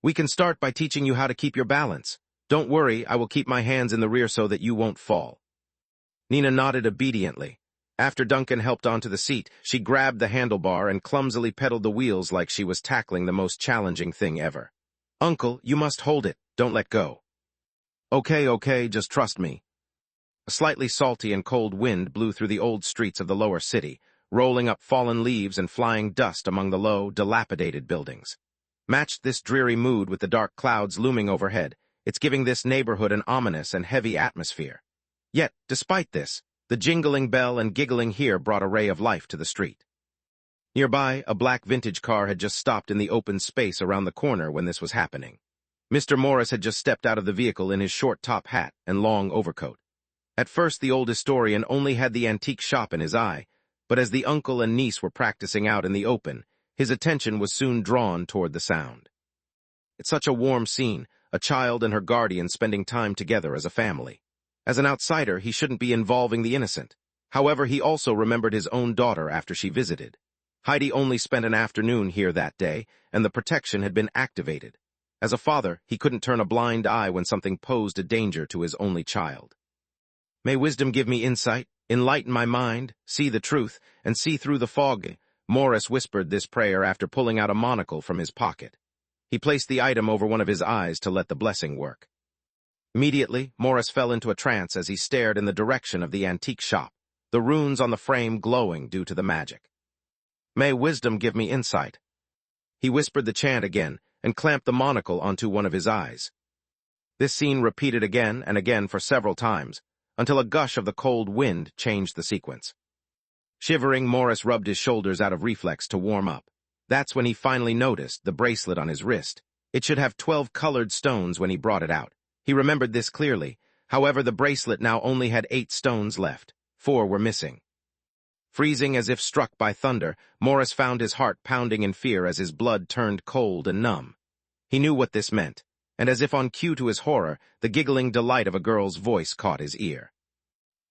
[SPEAKER 1] "We can start by teaching you how to keep your balance. Don't worry, I will keep my hands in the rear so that you won't fall." Nina nodded obediently. After Duncan helped onto the seat, she grabbed the handlebar and clumsily pedaled the wheels like she was tackling the most challenging thing ever. "Uncle, you must hold it. Don't let go." Okay, just trust me." A slightly salty and cold wind blew through the old streets of the lower city, rolling up fallen leaves and flying dust among the low, dilapidated buildings. Matched this dreary mood with the dark clouds looming overhead, it's giving this neighborhood an ominous and heavy atmosphere. Yet, despite this, the jingling bell and giggling here brought a ray of life to the street. Nearby, a black vintage car had just stopped in the open space around the corner when this was happening. Mr. Morris had just stepped out of the vehicle in his short top hat and long overcoat. At first, the old historian only had the antique shop in his eye, but as the uncle and niece were practicing out in the open, his attention was soon drawn toward the sound. It's such a warm scene, a child and her guardian spending time together as a family. As an outsider, he shouldn't be involving the innocent. However, he also remembered his own daughter after she visited. Heidi only spent an afternoon here that day, and the protection had been activated. As a father, he couldn't turn a blind eye when something posed a danger to his only child. "May wisdom give me insight, enlighten my mind, see the truth, and see through the fog." Morris whispered this prayer after pulling out a monocle from his pocket. He placed the item over one of his eyes to let the blessing work. Immediately, Morris fell into a trance as he stared in the direction of the antique shop, the runes on the frame glowing due to the magic. "May wisdom give me insight." He whispered the chant again and clamped the monocle onto one of his eyes. This scene repeated again and again for several times, until a gush of the cold wind changed the sequence. Shivering, Morris rubbed his shoulders out of reflex to warm up. That's when he finally noticed the bracelet on his wrist. It should have 12 colored stones when he brought it out. He remembered this clearly. However, the bracelet now only had 8 stones left. 4 were missing. Freezing as if struck by thunder, Morris found his heart pounding in fear as his blood turned cold and numb. He knew what this meant, and as if on cue to his horror, the giggling delight of a girl's voice caught his ear.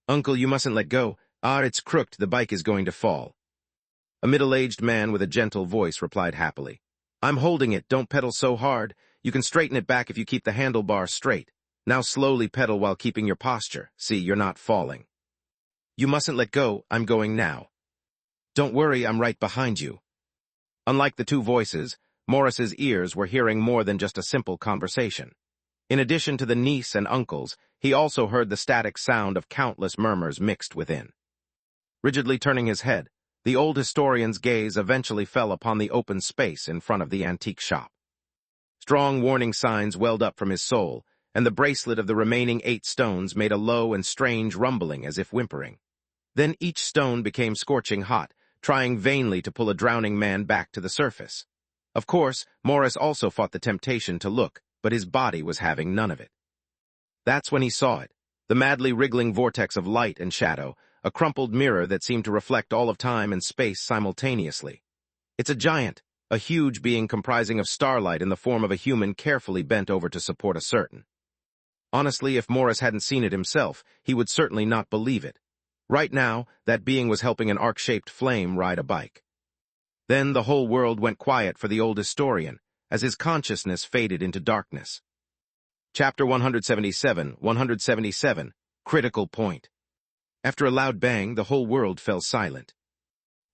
[SPEAKER 1] "Uncle, you mustn't let go. Ah, it's crooked, the bike is going to fall." A middle-aged man with a gentle voice replied happily. "I'm holding it, don't pedal so hard. You can straighten it back if you keep the handlebar straight. Now slowly pedal while keeping your posture. See, you're not falling." "You mustn't let go, I'm going now." "Don't worry, I'm right behind you." Unlike the two voices, Morris's ears were hearing more than just a simple conversation. In addition to the niece and uncles, he also heard the static sound of countless murmurs mixed within. Rigidly turning his head, the old historian's gaze eventually fell upon the open space in front of the antique shop. Strong warning signs welled up from his soul, and the bracelet of the remaining 8 stones made a low and strange rumbling as if whimpering. Then each stone became scorching hot, trying vainly to pull a drowning man back to the surface. Of course, Morris also fought the temptation to look, but his body was having none of it. That's when he saw it, the madly wriggling vortex of light and shadow, a crumpled mirror that seemed to reflect all of time and space simultaneously. It's a giant, a huge being comprising of starlight in the form of a human carefully bent over to support a certain. Honestly, if Morris hadn't seen it himself, he would certainly not believe it. Right now, that being was helping an arc-shaped flame ride a bike. Then the whole world went quiet for the old historian, as his consciousness faded into darkness. Chapter 177, Critical Point. After a loud bang, the whole world fell silent.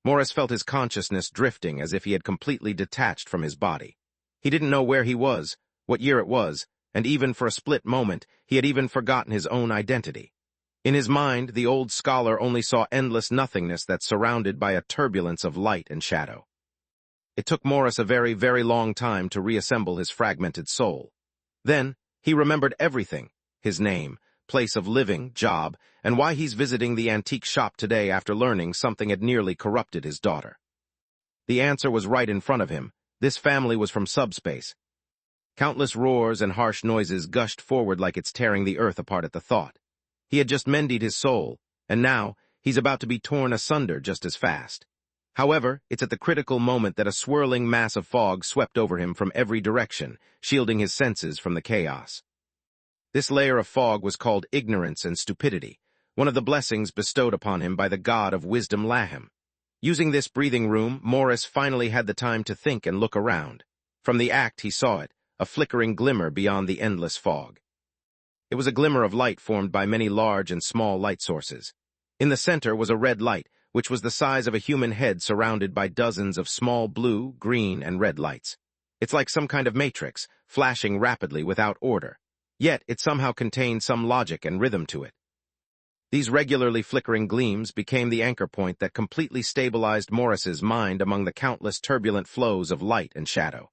[SPEAKER 1] Morris felt his consciousness drifting as if he had completely detached from his body. He didn't know where he was, what year it was, and even for a split moment, he had even forgotten his own identity. In his mind, the old scholar only saw endless nothingness that's surrounded by a turbulence of light and shadow. It took Morris a very, very long time to reassemble his fragmented soul. Then, he remembered everything: his name, place of living, job, and why he's visiting the antique shop today after learning something had nearly corrupted his daughter. The answer was right in front of him. This family was from subspace. Countless roars and harsh noises gushed forward like it's tearing the earth apart at the thought. He had just mended his soul, and now he's about to be torn asunder just as fast. However, it's at the critical moment that a swirling mass of fog swept over him from every direction, shielding his senses from the chaos. This layer of fog was called ignorance and stupidity, one of the blessings bestowed upon him by the god of wisdom Laham. Using this breathing room, Morris finally had the time to think and look around. From the act he saw it, a flickering glimmer beyond the endless fog. It was a glimmer of light formed by many large and small light sources. In the center was a red light, which was the size of a human head surrounded by dozens of small blue, green, and red lights. It's like some kind of matrix, flashing rapidly without order. Yet it somehow contained some logic and rhythm to it. These regularly flickering gleams became the anchor point that completely stabilized Morris's mind among the countless turbulent flows of light and shadow.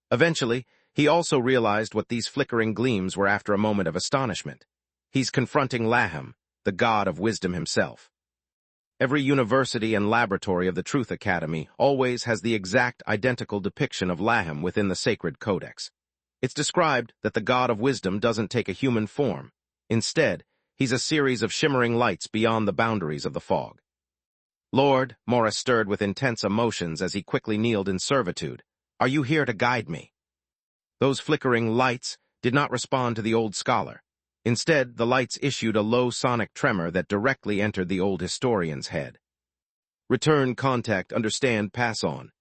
[SPEAKER 1] Eventually, he also realized what these flickering gleams were after a moment of astonishment. He's confronting Laham, the god of wisdom himself. Every university and laboratory of the Truth Academy always has the exact identical depiction of Laham within the sacred codex. It's described that the god of wisdom doesn't take a human form. Instead, he's a series of shimmering lights beyond the boundaries of the fog. "Lord," Morris stirred with intense emotions as he quickly kneeled in servitude, "are you here to guide me?" Those flickering lights did not respond to the old scholar. Instead, the lights issued a low sonic tremor that directly entered the old historian's head. "Return, contact, understand, pass on."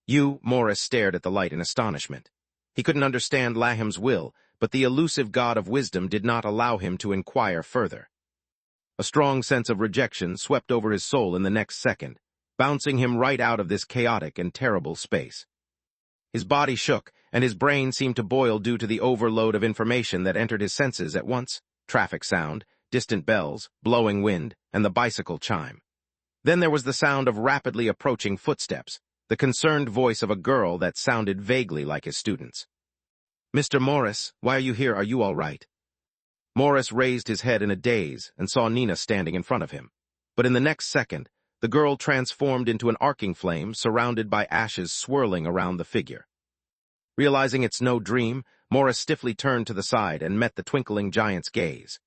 [SPEAKER 1] Morris stared at the light in astonishment. He couldn't understand Laham's will, but the elusive god of wisdom did not allow him to inquire further. A strong sense of rejection swept over his soul in the next second, bouncing him right out of this chaotic and terrible space. His body shook, and his brain seemed to boil due to the overload of information that entered his senses at once: traffic sound, distant bells, blowing wind, and the bicycle chime. Then there was the sound of rapidly approaching footsteps, the concerned voice of a girl that sounded vaguely like his student's. "Mr. Morris, why are you here? Are you all right?" Morris raised his head in a daze and saw Nina standing in front of him. But in the next second, the girl transformed into an arcing flame surrounded by ashes swirling around the figure. Realizing it's no dream, Morris stiffly turned to the side and met the twinkling giant's gaze.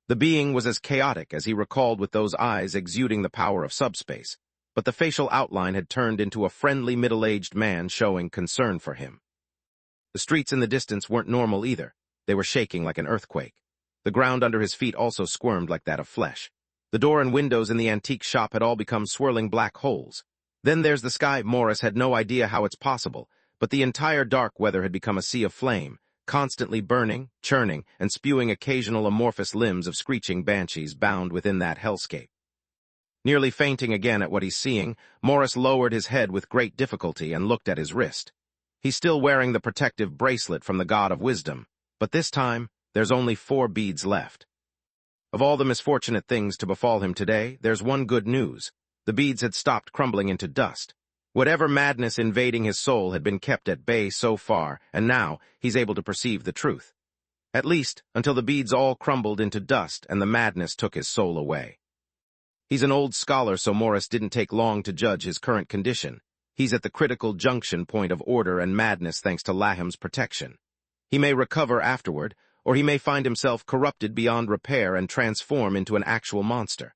[SPEAKER 1] The being was as chaotic as he recalled, with those eyes exuding the power of subspace, but the facial outline had turned into a friendly middle-aged man showing concern for him. The streets in the distance weren't normal either. They were shaking like an earthquake. The ground under his feet also squirmed like that of flesh. The door and windows in the antique shop had all become swirling black holes. Then there's the sky. Morris had no idea how it's possible, but the entire dark weather had become a sea of flame, constantly burning, churning, and spewing occasional amorphous limbs of screeching banshees bound within that hellscape. Nearly fainting again at what he's seeing, Morris lowered his head with great difficulty and looked at his wrist. He's still wearing the protective bracelet from the God of Wisdom, but this time, there's only 4 beads left. Of all the misfortunate things to befall him today, there's one good news. The beads had stopped crumbling into dust. Whatever madness invading his soul had been kept at bay so far, and now he's able to perceive the truth. At least, until the beads all crumbled into dust and the madness took his soul away. He's an old scholar, so Morris didn't take long to judge his current condition. He's at the critical junction point of order and madness thanks to Lahim's protection. He may recover afterward, or he may find himself corrupted beyond repair and transform into an actual monster.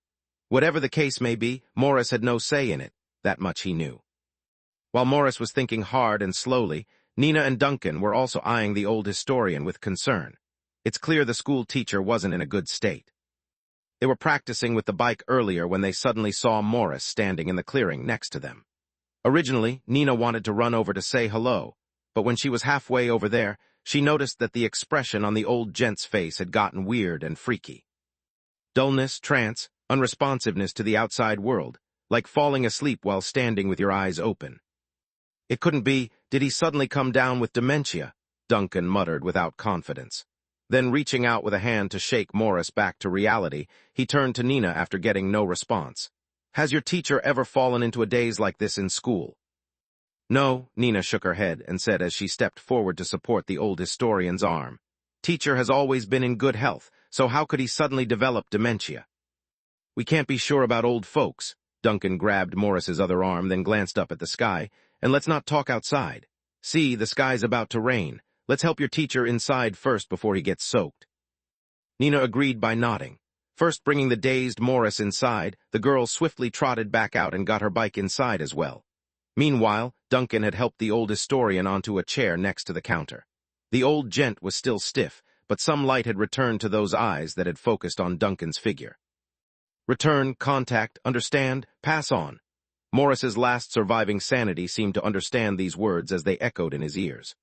[SPEAKER 1] Whatever the case may be, Morris had no say in it. That much he knew. While Morris was thinking hard and slowly, Nina and Duncan were also eyeing the old historian with concern. It's clear the school teacher wasn't in a good state. They were practicing with the bike earlier when they suddenly saw Morris standing in the clearing next to them. Originally, Nina wanted to run over to say hello, but when she was halfway over there, she noticed that the expression on the old gent's face had gotten weird and freaky. Dullness, trance, unresponsiveness to the outside world, like falling asleep while standing with your eyes open. It couldn't be, did he suddenly come down with dementia? Duncan muttered without confidence. Then, reaching out with a hand to shake Morris back to reality, he turned to Nina after getting no response. Has your teacher ever fallen into a daze like this in school? No, Nina shook her head and said as she stepped forward to support the old historian's arm. Teacher has always been in good health, so how could he suddenly develop dementia? We can't be sure about old folks. Duncan grabbed Morris's other arm, then glanced up at the sky. And let's not talk outside. See, the sky's about to rain. Let's help your teacher inside first before he gets soaked. Nina agreed by nodding. First bringing the dazed Morris inside, the girl swiftly trotted back out and got her bike inside as well. Meanwhile, Duncan had helped the old historian onto a chair next to the counter. The old gent was still stiff, but some light had returned to those eyes that had focused on Duncan's figure. Return, contact, understand, pass on. Morris's last surviving sanity seemed to understand these words as they echoed in his ears.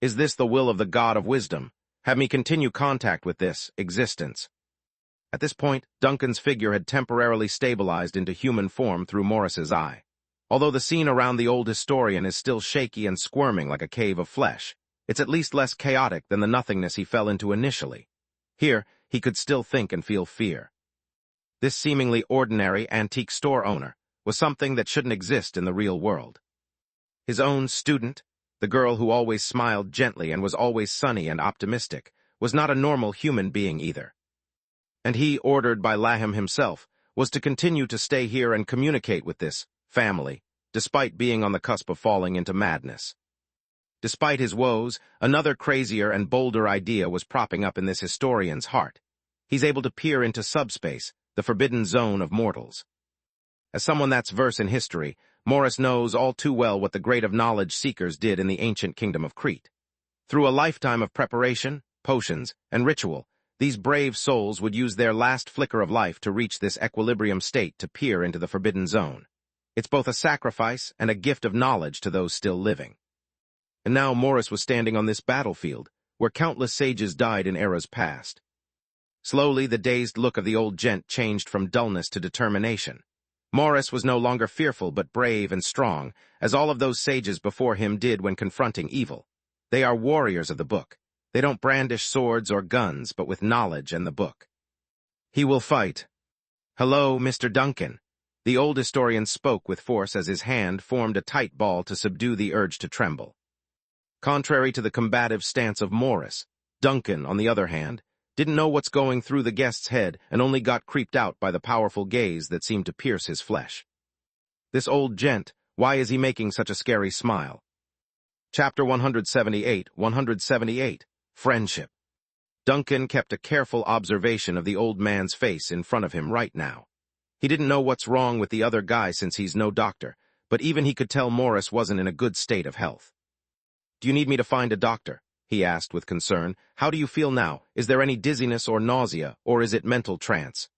[SPEAKER 1] Is this the will of the God of Wisdom? Have me continue contact with this existence. At this point, Duncan's figure had temporarily stabilized into human form through Morris's eye. Although the scene around the old historian is still shaky and squirming like a cave of flesh, it's at least less chaotic than the nothingness he fell into initially. Here, he could still think and feel fear. This seemingly ordinary antique store owner was something that shouldn't exist in the real world. His own student, the girl who always smiled gently and was always sunny and optimistic, was not a normal human being either. And he, ordered by Lahim himself, was to continue to stay here and communicate with this family, despite being on the cusp of falling into madness. Despite his woes, another crazier and bolder idea was propping up in this historian's heart. He's able to peer into subspace, the forbidden zone of mortals. As someone that's versed in history, Morris knows all too well what the great of knowledge seekers did in the ancient kingdom of Crete. Through a lifetime of preparation, potions, and ritual, these brave souls would use their last flicker of life to reach this equilibrium state to peer into the forbidden zone. It's both a sacrifice and a gift of knowledge to those still living. And now Morris was standing on this battlefield, where countless sages died in eras past. Slowly, the dazed look of the old gent changed from dullness to determination. Morris was no longer fearful but brave and strong, as all of those sages before him did when confronting evil. They are warriors of the book. They don't brandish swords or guns, but with knowledge and the book. He will fight. Hello, Mr. Duncan. The old historian spoke with force as his hand formed a tight ball to subdue the urge to tremble. Contrary to the combative stance of Morris, Duncan, on the other hand, didn't know what's going through the guest's head and only got creeped out by the powerful gaze that seemed to pierce his flesh. This old gent, why is he making such a scary smile? Chapter 178, 178, Friendship. Duncan kept a careful observation of the old man's face in front of him right now. He didn't know what's wrong with the other guy since he's no doctor, but even he could tell Morris wasn't in a good state of health. "Do you need me to find a doctor?" he asked with concern. "How do you feel now? Is there any dizziness or nausea, or is it mental trance?"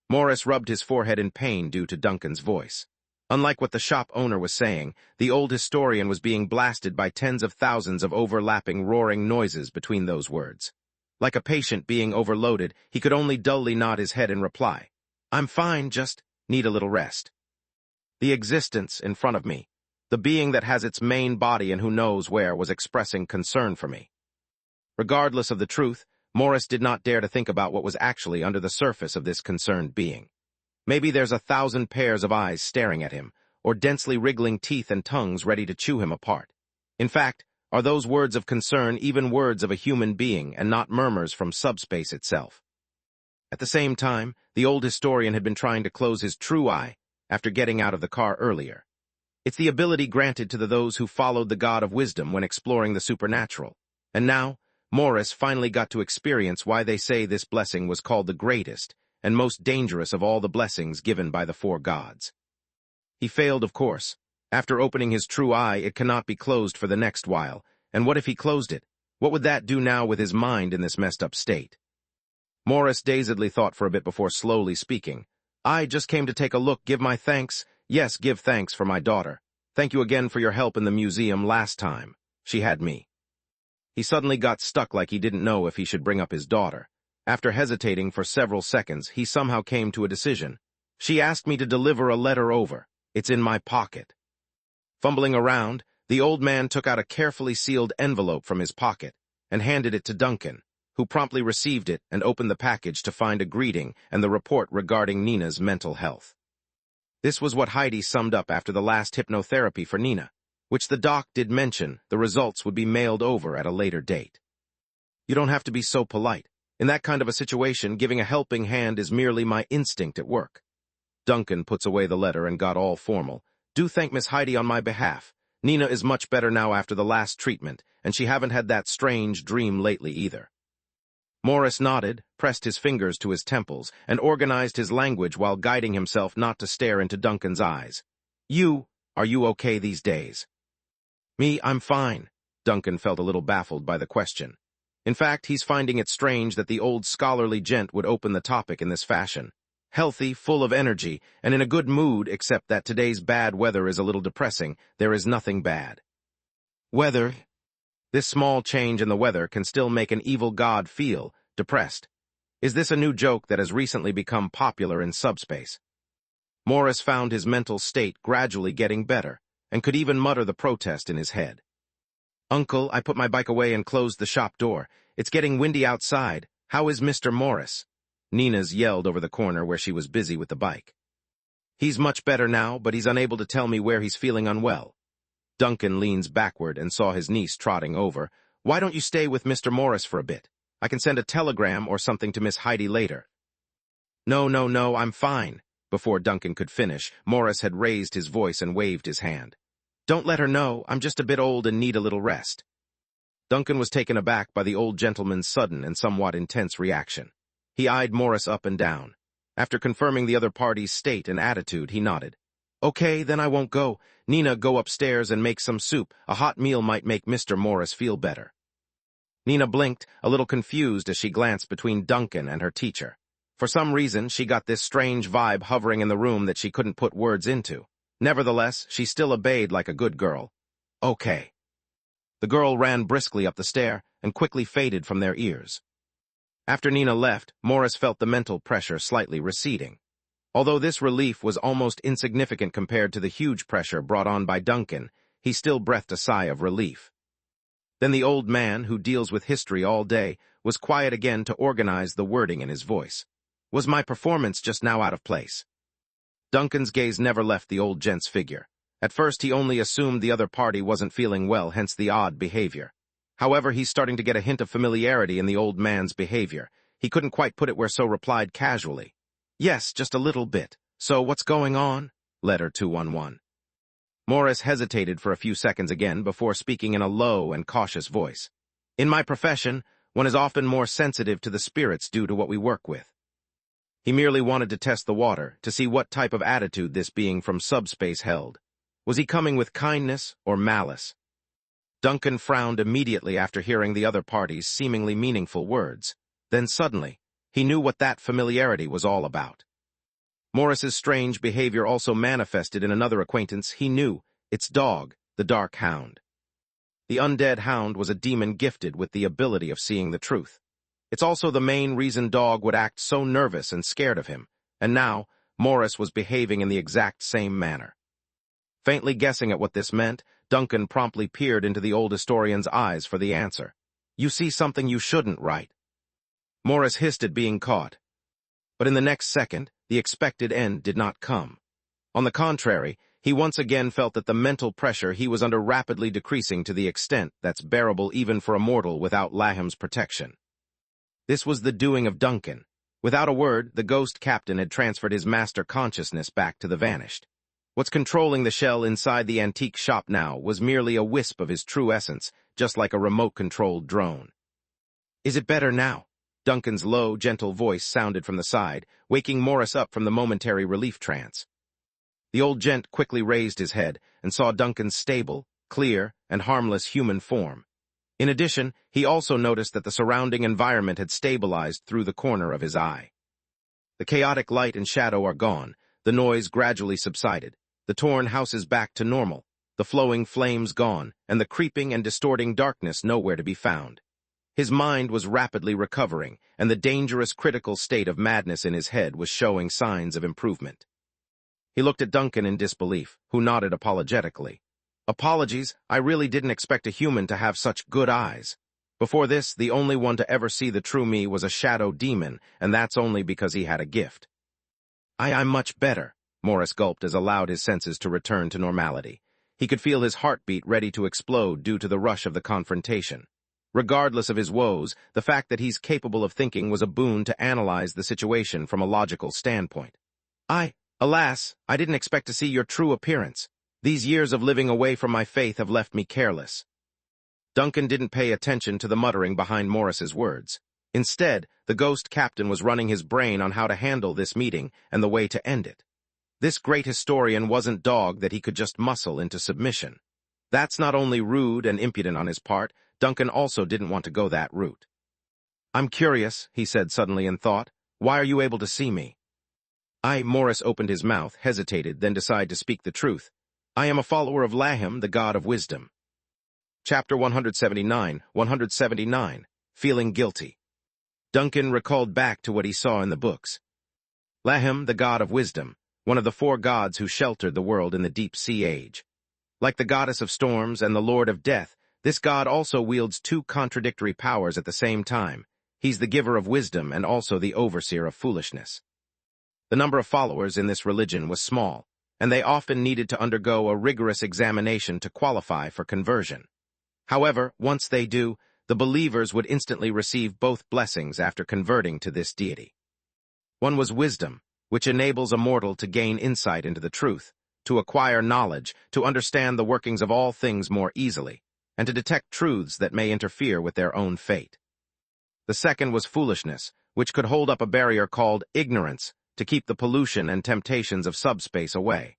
[SPEAKER 1] Morris rubbed his forehead in pain due to Duncan's voice. Unlike what the shop owner was saying, the old historian was being blasted by tens of thousands of overlapping roaring noises between those words. Like a patient being overloaded, he could only dully nod his head in reply. "I'm fine, just need a little rest." The existence in front of me, the being that has its main body and who knows where, was expressing concern for me. Regardless of the truth, Morris did not dare to think about what was actually under the surface of this concerned being. Maybe there's 1,000 pairs of eyes staring at him, or densely wriggling teeth and tongues ready to chew him apart. In fact, are those words of concern even words of a human being and not murmurs from subspace itself? At the same time, the old historian had been trying to close his true eye after getting out of the car earlier. It's the ability granted to those who followed the God of wisdom when exploring the supernatural. And now, Morris finally got to experience why they say this blessing was called the greatest and most dangerous of all the blessings given by the four gods. He failed, of course. After opening his true eye, it cannot be closed for the next while. And what if he closed it? What would that do now with his mind in this messed-up state? Morris dazedly thought for a bit before slowly speaking. "I just came to take a look, give my thanks. Yes, give thanks for my daughter. Thank you again for your help in the museum last time. She had me." He suddenly got stuck like he didn't know if he should bring up his daughter. After hesitating for several seconds, he somehow came to a decision. "She asked me to deliver a letter over. It's in my pocket." Fumbling around, the old man took out a carefully sealed envelope from his pocket and handed it to Duncan, who promptly received it and opened the package to find a greeting and the report regarding Nina's mental health. This was what Heidi summed up after the last hypnotherapy for Nina, which the doc did mention the results would be mailed over at a later date. "You don't have to be so polite. In that kind of a situation, giving a helping hand is merely my instinct at work." Duncan puts away the letter and got all formal. "Do thank Miss Heidi on my behalf. Nina is much better now after the last treatment, and she haven't had that strange dream lately either." Morris nodded, pressed his fingers to his temples, and organized his language while guiding himself not to stare into Duncan's eyes. Are you okay these days?" "Me, I'm fine." Duncan felt a little baffled by the question. In fact, he's finding it strange that the old scholarly gent would open the topic in this fashion. Healthy, full of energy, and in a good mood, except that today's bad weather is a little depressing. There is nothing bad. Weather? This small change in the weather can still make an evil god feel depressed. Is this a new joke that has recently become popular in subspace? Morris found his mental state gradually getting better, and could even mutter the protest in his head. "Uncle, I put my bike away and closed the shop door. It's getting windy outside. How is Mr. Morris?" Nina's yelled over the corner where she was busy with the bike. "He's much better now, but he's unable to tell me where he's feeling unwell." Duncan leans backward and saw his niece trotting over. "Why don't you stay with Mr. Morris for a bit? I can send a telegram or something to Miss Heidi later." No, I'm fine." Before Duncan could finish, Morris had raised his voice and waved his hand. "Don't let her know. I'm just a bit old and need a little rest." Duncan was taken aback by the old gentleman's sudden and somewhat intense reaction. He eyed Morris up and down. After confirming the other party's state and attitude, he nodded. "Okay, then I won't go. Nina, go upstairs and make some soup. A hot meal might make Mr. Morris feel better." Nina blinked, a little confused as she glanced between Duncan and her teacher. For some reason, she got this strange vibe hovering in the room that she couldn't put words into. Nevertheless, she still obeyed like a good girl. "Okay." The girl ran briskly up the stair and quickly faded from their ears. After Nina left, Morris felt the mental pressure slightly receding. Although this relief was almost insignificant compared to the huge pressure brought on by Duncan, he still breathed a sigh of relief. Then the old man, who deals with history all day, was quiet again to organize the wording in his voice. "Was my performance just now out of place?" Duncan's gaze never left the old gent's figure. At first he only assumed the other party wasn't feeling well, hence the odd behavior. However, he's starting to get a hint of familiarity in the old man's behavior. He couldn't quite put it where, so replied casually. "Yes, just a little bit. So what's going on?" Letter 211. Morris hesitated for a few seconds again before speaking in a low and cautious voice. In my profession, one is often more sensitive to the spirits due to what we work with. He merely wanted to test the water, to see what type of attitude this being from subspace held. Was he coming with kindness or malice? Duncan frowned immediately after hearing the other party's seemingly meaningful words. Then suddenly, he knew what that familiarity was all about. Morris's strange behavior also manifested in another acquaintance he knew, its dog, the Dark Hound. The undead hound was a demon gifted with the ability of seeing the truth. It's also the main reason Dog would act so nervous and scared of him, and now Morris was behaving in the exact same manner. Faintly guessing at what this meant, Duncan promptly peered into the old historian's eyes for the answer. You see something you shouldn't, right? Morris hissed at being caught. But in the next second, the expected end did not come. On the contrary, he once again felt that the mental pressure he was under rapidly decreasing to the extent that's bearable even for a mortal without Lahim's protection. This was the doing of Duncan. Without a word, the ghost captain had transferred his master consciousness back to the vanished. What's controlling the shell inside the antique shop now was merely a wisp of his true essence, just like a remote-controlled drone. Is it better now? Duncan's low, gentle voice sounded from the side, waking Morris up from the momentary relief trance. The old gent quickly raised his head and saw Duncan's stable, clear, and harmless human form. In addition, he also noticed that the surrounding environment had stabilized through the corner of his eye. The chaotic light and shadow are gone, the noise gradually subsided, the torn house is back to normal, the flowing flames gone, and the creeping and distorting darkness nowhere to be found. His mind was rapidly recovering, and the dangerous critical state of madness in his head was showing signs of improvement. He looked at Duncan in disbelief, who nodded apologetically. Apologies, I really didn't expect a human to have such good eyes. Before this, the only one to ever see the true me was a shadow demon, and that's only because he had a gift. I'm much better, Morris gulped as allowed his senses to return to normality. He could feel his heartbeat ready to explode due to the rush of the confrontation. Regardless of his woes, the fact that he's capable of thinking was a boon to analyze the situation from a logical standpoint. Alas, I didn't expect to see your true appearance. These years of living away from my faith have left me careless. Duncan didn't pay attention to the muttering behind Morris's words. Instead, the ghost captain was running his brain on how to handle this meeting and the way to end it. This great historian wasn't Dog that he could just muscle into submission. That's not only rude and impudent on his part, Duncan also didn't want to go that route. I'm curious, he said suddenly in thought. Why are you able to see me? Morris opened his mouth, hesitated, then decided to speak the truth. I am a follower of Lahim, the god of wisdom. Chapter 179, Feeling Guilty. Duncan recalled back to what he saw in the books. Lahim, the god of wisdom, one of the 4 gods who sheltered the world in the deep sea age. Like the goddess of storms and the lord of death, this god also wields 2 contradictory powers at the same time. He's the giver of wisdom and also the overseer of foolishness. The number of followers in this religion was small, and they often needed to undergo a rigorous examination to qualify for conversion. However, once they do, the believers would instantly receive both blessings after converting to this deity. One was wisdom, which enables a mortal to gain insight into the truth, to acquire knowledge, to understand the workings of all things more easily, and to detect truths that may interfere with their own fate. The second was foolishness, which could hold up a barrier called ignorance to keep the pollution and temptations of subspace away.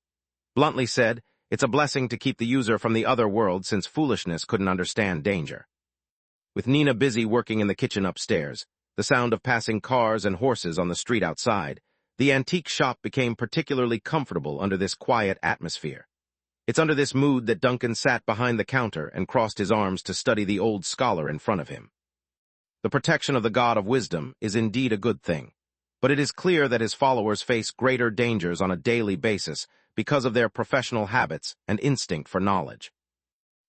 [SPEAKER 1] Bluntly said, it's a blessing to keep the user from the other world since foolishness couldn't understand danger. With Nina busy working in the kitchen upstairs, the sound of passing cars and horses on the street outside, the antique shop became particularly comfortable under this quiet atmosphere. It's under this mood that Duncan sat behind the counter and crossed his arms to study the old scholar in front of him. The protection of the god of wisdom is indeed a good thing, but it is clear that his followers face greater dangers on a daily basis because of their professional habits and instinct for knowledge.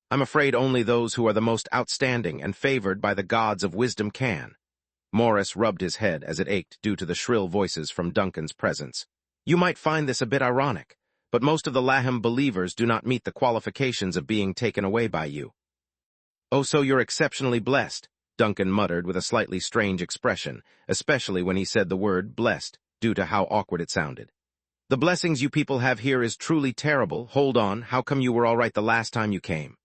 [SPEAKER 1] I'm afraid only those who are the most outstanding and favored by the gods of wisdom can. Morris rubbed his head as it ached due to the shrill voices from Duncan's presence. You might find this a bit ironic, but most of the Lahim believers do not meet the qualifications of being taken away by you. Oh, so you're exceptionally blessed, Duncan muttered with a slightly strange expression, especially when he said the word blessed, due to how awkward it sounded. The blessings you people have here is truly terrible. Hold on, how come you were all right the last time you came?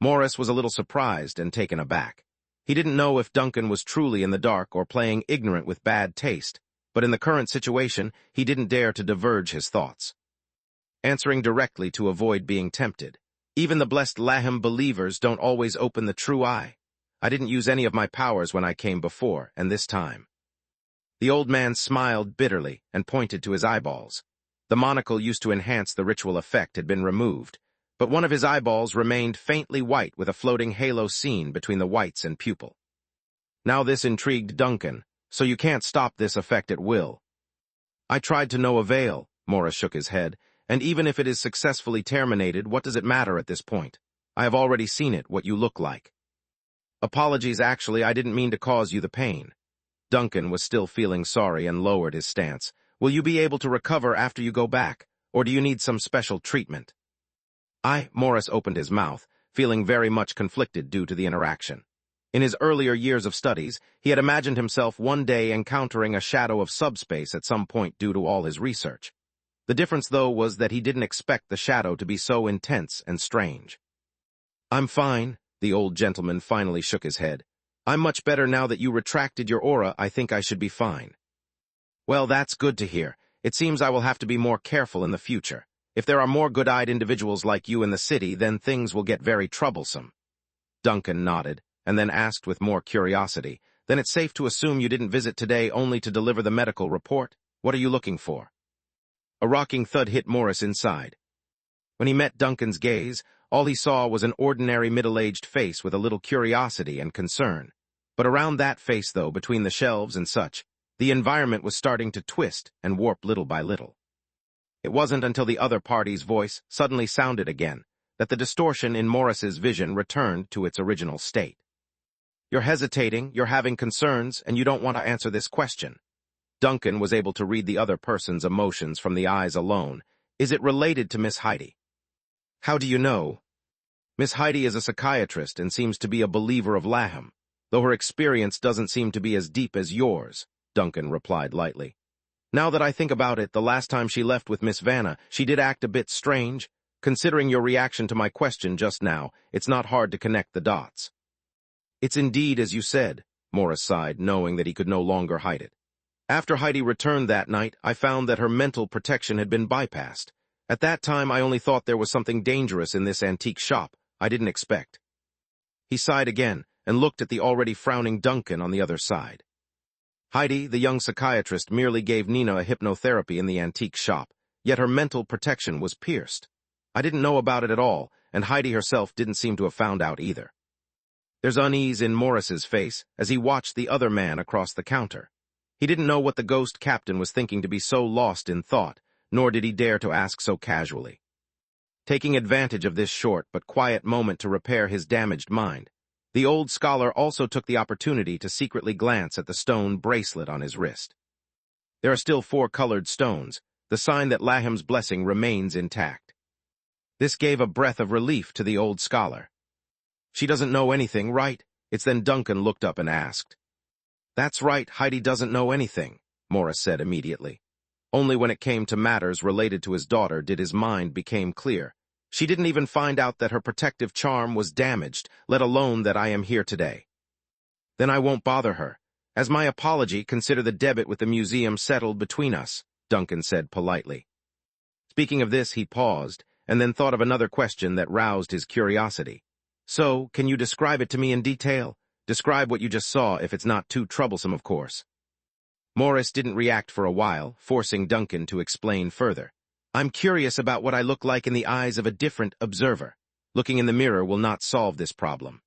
[SPEAKER 1] Morris was a little surprised and taken aback. He didn't know if Duncan was truly in the dark or playing ignorant with bad taste, but in the current situation, he didn't dare to diverge his thoughts. Answering directly to avoid being tempted. Even the blessed Laham believers don't always open the true eye. I didn't use any of my powers when I came before, and this time. The old man smiled bitterly and pointed to his eyeballs. The monocle used to enhance the ritual effect had been removed, but one of his eyeballs remained faintly white with a floating halo seen between the whites and pupil. Now this intrigued Duncan, so you can't stop this effect at will. I tried to no avail, Morris shook his head, and even if it is successfully terminated, what does it matter at this point? I have already seen it, what you look like. Apologies, actually, I didn't mean to cause you the pain. Duncan was still feeling sorry and lowered his stance. Will you be able to recover after you go back, or do you need some special treatment? Morris opened his mouth, feeling very much conflicted due to the interaction. In his earlier years of studies, he had imagined himself one day encountering a shadow of subspace at some point due to all his research. The difference, though, was that he didn't expect the shadow to be so intense and strange. I'm fine, the old gentleman finally shook his head. I'm much better now that you retracted your aura. I think I should be fine. Well, that's good to hear. It seems I will have to be more careful in the future. If there are more good-eyed individuals like you in the city, then things will get very troublesome. Duncan nodded, and then asked with more curiosity, Then it's safe to assume you didn't visit today only to deliver the medical report? What are you looking for? A rocking thud hit Morris inside. When he met Duncan's gaze, all he saw was an ordinary middle-aged face with a little curiosity and concern. But around that face, though, between the shelves and such, the environment was starting to twist and warp little by little. It wasn't until the other party's voice suddenly sounded again that the distortion in Morris's vision returned to its original state. You're hesitating, you're having concerns, and you don't want to answer this question. Duncan was able to read the other person's emotions from the eyes alone. Is it related to Miss Heidi? How do you know? Miss Heidi is a psychiatrist and seems to be a believer of Laham, though her experience doesn't seem to be as deep as yours, Duncan replied lightly. Now that I think about it, the last time she left with Miss Vanna, she did act a bit strange. Considering your reaction to my question just now, it's not hard to connect the dots. It's indeed as you said, Morris sighed, knowing that he could no longer hide it. After Heidi returned that night, I found that her mental protection had been bypassed. At that time, I only thought there was something dangerous in this antique shop. I didn't expect. He sighed again and looked at the already frowning Duncan on the other side. Heidi, the young psychiatrist, merely gave Nina a hypnotherapy in the antique shop, yet her mental protection was pierced. I didn't know about it at all, and Heidi herself didn't seem to have found out either. There's unease in Morris's face as he watched the other man across the counter. He didn't know what the ghost captain was thinking to be so lost in thought, nor did he dare to ask so casually. Taking advantage of this short but quiet moment to repair his damaged mind, the old scholar also took the opportunity to secretly glance at the stone bracelet on his wrist. There are still 4 colored stones, the sign that Laham's blessing remains intact. This gave a breath of relief to the old scholar. She doesn't know anything, right? It's then Duncan looked up and asked. That's right, Heidi doesn't know anything, Morris said immediately. Only when it came to matters related to his daughter did his mind become clear. She didn't even find out that her protective charm was damaged, let alone that I am here today. Then I won't bother her. As my apology, consider the debit with the museum settled between us, Duncan said politely. Speaking of this, he paused, and then thought of another question that roused his curiosity. So, can you describe it to me in detail? Describe what you just saw, if it's not too troublesome, of course. Morris didn't react for a while, forcing Duncan to explain further. I'm curious about what I look like in the eyes of a different observer. Looking in the mirror will not solve this problem.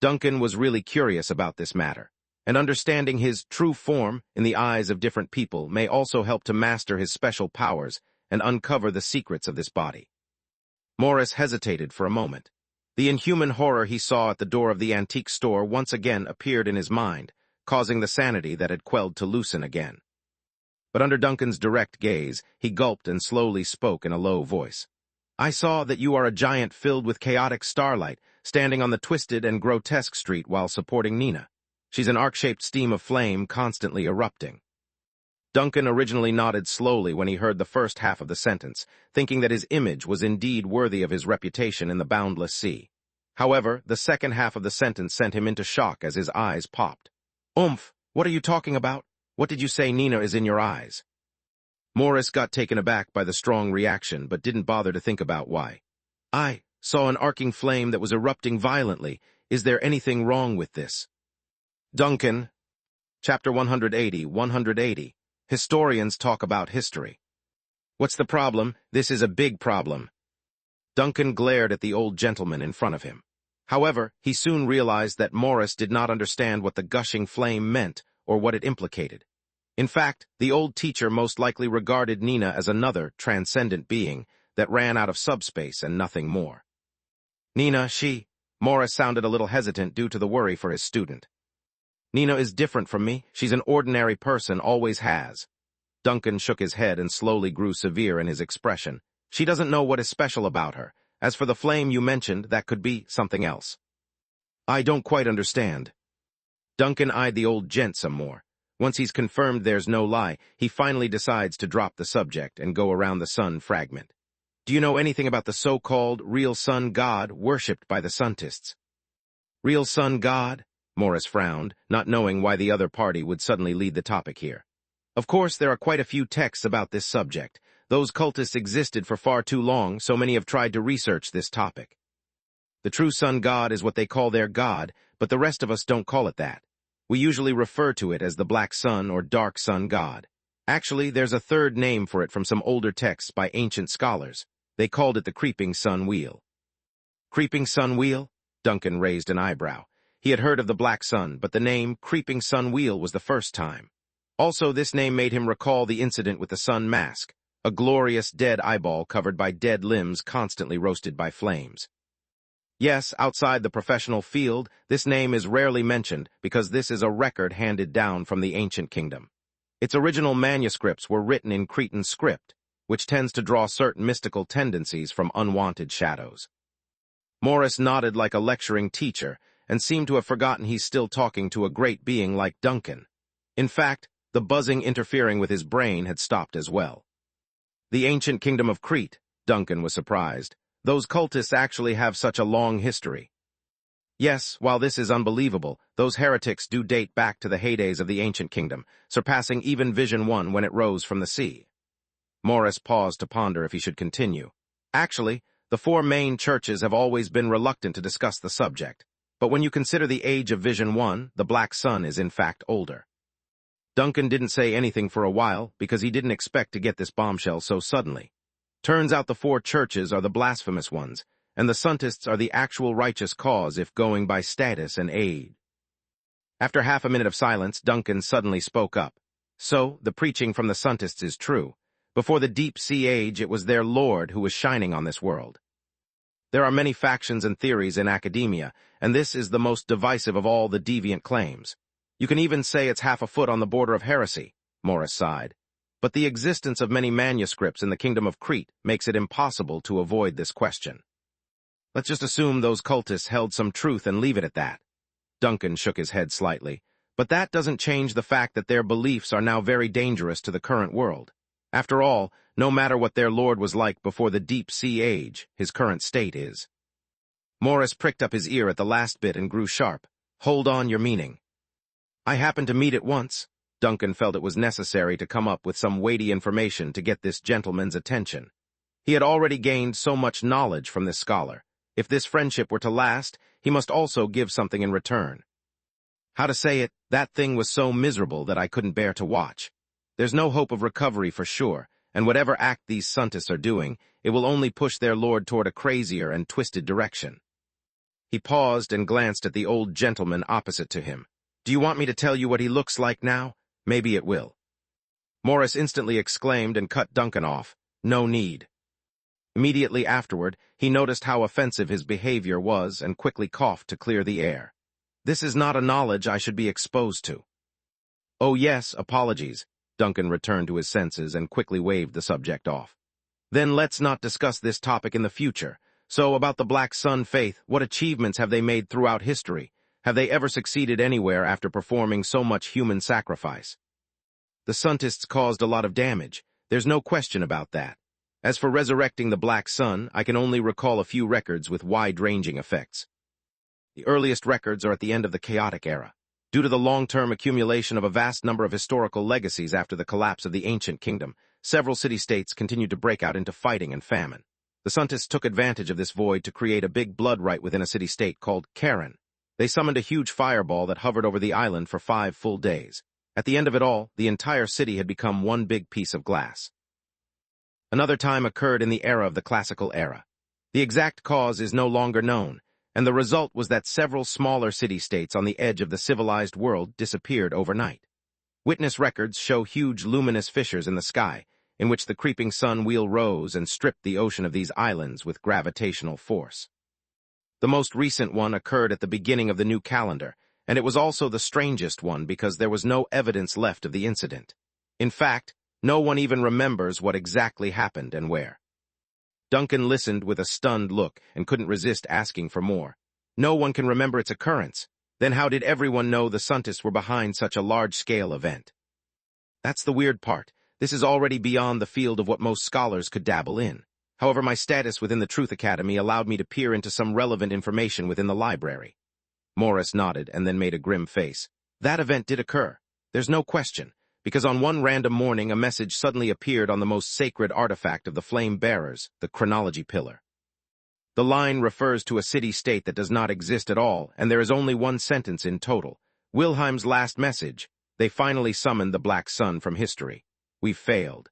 [SPEAKER 1] Duncan was really curious about this matter, and understanding his true form in the eyes of different people may also help to master his special powers and uncover the secrets of this body. Morris hesitated for a moment. The inhuman horror he saw at the door of the antique store once again appeared in his mind, causing the sanity that had quelled to loosen again. But under Duncan's direct gaze, he gulped and slowly spoke in a low voice. I saw that you are a giant filled with chaotic starlight, standing on the twisted and grotesque street while supporting Nina. She's an arc-shaped steam of flame constantly erupting. Duncan originally nodded slowly when he heard the first half of the sentence, thinking that his image was indeed worthy of his reputation in the boundless sea. However, the second half of the sentence sent him into shock as his eyes popped. "Oomph! What are you talking about? What did you say Nina is in your eyes?" Morris got taken aback by the strong reaction, but didn't bother to think about why. "I saw an arcing flame that was erupting violently. Is there anything wrong with this?" Duncan. Chapter 180, 180. Historians talk about history. "What's the problem? This is a big problem." Duncan glared at the old gentleman in front of him. However, he soon realized that Morris did not understand what the gushing flame meant or what it implicated. In fact, the old teacher most likely regarded Nina as another transcendent being that ran out of subspace and nothing more. "Nina, Morris sounded a little hesitant due to the worry for his student. "Nina is different from me. She's an ordinary person, always has." Duncan shook his head and slowly grew severe in his expression. "She doesn't know what is special about her. As for the flame you mentioned, that could be something else." "I don't quite understand." Duncan eyed the old gent some more. Once he's confirmed there's no lie, he finally decides to drop the subject and go around the sun fragment. "Do you know anything about the so-called real sun god worshipped by the Suntists?" "Real sun god?" Morris frowned, not knowing why the other party would suddenly lead the topic here. Of course, there are quite a few texts about this subject. Those cultists existed for far too long, so many have tried to research this topic. The true sun god is what they call their god, but the rest of us don't call it that. We usually refer to it as the black sun or dark sun god. Actually, there's a third name for it from some older texts by ancient scholars. They called it the creeping sun wheel. "Creeping sun wheel?" Duncan raised an eyebrow. He had heard of the black sun, but the name creeping sun wheel was the first time. Also, this name made him recall the incident with the sun mask, a glorious dead eyeball covered by dead limbs constantly roasted by flames. Yes, outside the professional field, this name is rarely mentioned because this is a record handed down from the ancient kingdom. Its original manuscripts were written in Cretan script, which tends to draw certain mystical tendencies from unwanted shadows. Morris nodded like a lecturing teacher and seemed to have forgotten he's still talking to a great being like Duncan. In fact, the buzzing interfering with his brain had stopped as well. "The ancient kingdom of Crete," Duncan was surprised. "Those cultists actually have such a long history." "Yes, while this is unbelievable, those heretics do date back to the heydays of the ancient kingdom, surpassing even Vision 1 when it rose from the sea." Morris paused to ponder if he should continue. Actually, the four main churches have always been reluctant to discuss the subject, but when you consider the age of Vision 1, the Black Sun is in fact older. Duncan didn't say anything for a while because he didn't expect to get this bombshell so suddenly. Turns out the four churches are the blasphemous ones, and the Suntists are the actual righteous cause if going by status and age. After half a minute of silence, Duncan suddenly spoke up. "So, the preaching from the Suntists is true. Before the deep sea age, it was their Lord who was shining on this world. There are many factions and theories in academia, and this is the most divisive of all the deviant claims. You can even say it's half a foot on the border of heresy," Morris sighed. "But the existence of many manuscripts in the kingdom of Crete makes it impossible to avoid this question. Let's just assume those cultists held some truth and leave it at that." Duncan shook his head slightly. "But that doesn't change the fact that their beliefs are now very dangerous to the current world. After all, no matter what their lord was like before the deep sea age, his current state is." Morris pricked up his ear at the last bit and grew sharp. "Hold on your meaning." "I happened to meet it once." Duncan felt it was necessary to come up with some weighty information to get this gentleman's attention. He had already gained so much knowledge from this scholar. If this friendship were to last, he must also give something in return. "How to say it, that thing was so miserable that I couldn't bear to watch. There's no hope of recovery for sure, and whatever act these Suntists are doing, it will only push their lord toward a crazier and twisted direction." He paused and glanced at the old gentleman opposite to him. "Do you want me to tell you what he looks like now? Maybe it will." Morris instantly exclaimed and cut Duncan off. "No need." Immediately afterward, he noticed how offensive his behavior was and quickly coughed to clear the air. "This is not a knowledge I should be exposed to." "Oh yes, apologies." Duncan returned to his senses and quickly waved the subject off. "Then let's not discuss this topic in the future. So about the Black Sun faith, what achievements have they made throughout history? Have they ever succeeded anywhere after performing so much human sacrifice?" The Suntists caused a lot of damage. There's no question about that. As for resurrecting the Black Sun, I can only recall a few records with wide-ranging effects. The earliest records are at the end of the Chaotic Era. Due to the long-term accumulation of a vast number of historical legacies after the collapse of the ancient kingdom, several city-states continued to break out into fighting and famine. The Suntists took advantage of this void to create a big blood right within a city-state called Karen. They summoned a huge fireball that hovered over the island for 5 full days. At the end of it all, the entire city had become one big piece of glass. Another time occurred in the era of the Classical Era. The exact cause is no longer known, and the result was that several smaller city-states on the edge of the civilized world disappeared overnight. Witness records show huge luminous fissures in the sky, in which the creeping sun wheel rose and stripped the ocean of these islands with gravitational force. The most recent one occurred at the beginning of the new calendar, and it was also the strangest one because there was no evidence left of the incident. In fact, no one even remembers what exactly happened and where. Duncan listened with a stunned look and couldn't resist asking for more. No one can remember its occurrence. Then how did everyone know the Suntists were behind such a large-scale event? That's the weird part. This is already beyond the field of what most scholars could dabble in. However, my status within the Truth Academy allowed me to peer into some relevant information within the library. Morris nodded and then made a grim face. That event did occur. There's no question, because on one random morning a message suddenly appeared on the most sacred artifact of the Flame Bearers, the Chronology Pillar. The line refers to a city-state that does not exist at all, and there is only one sentence in total. Wilhelm's last message. They finally summoned the Black Sun from history. We've failed.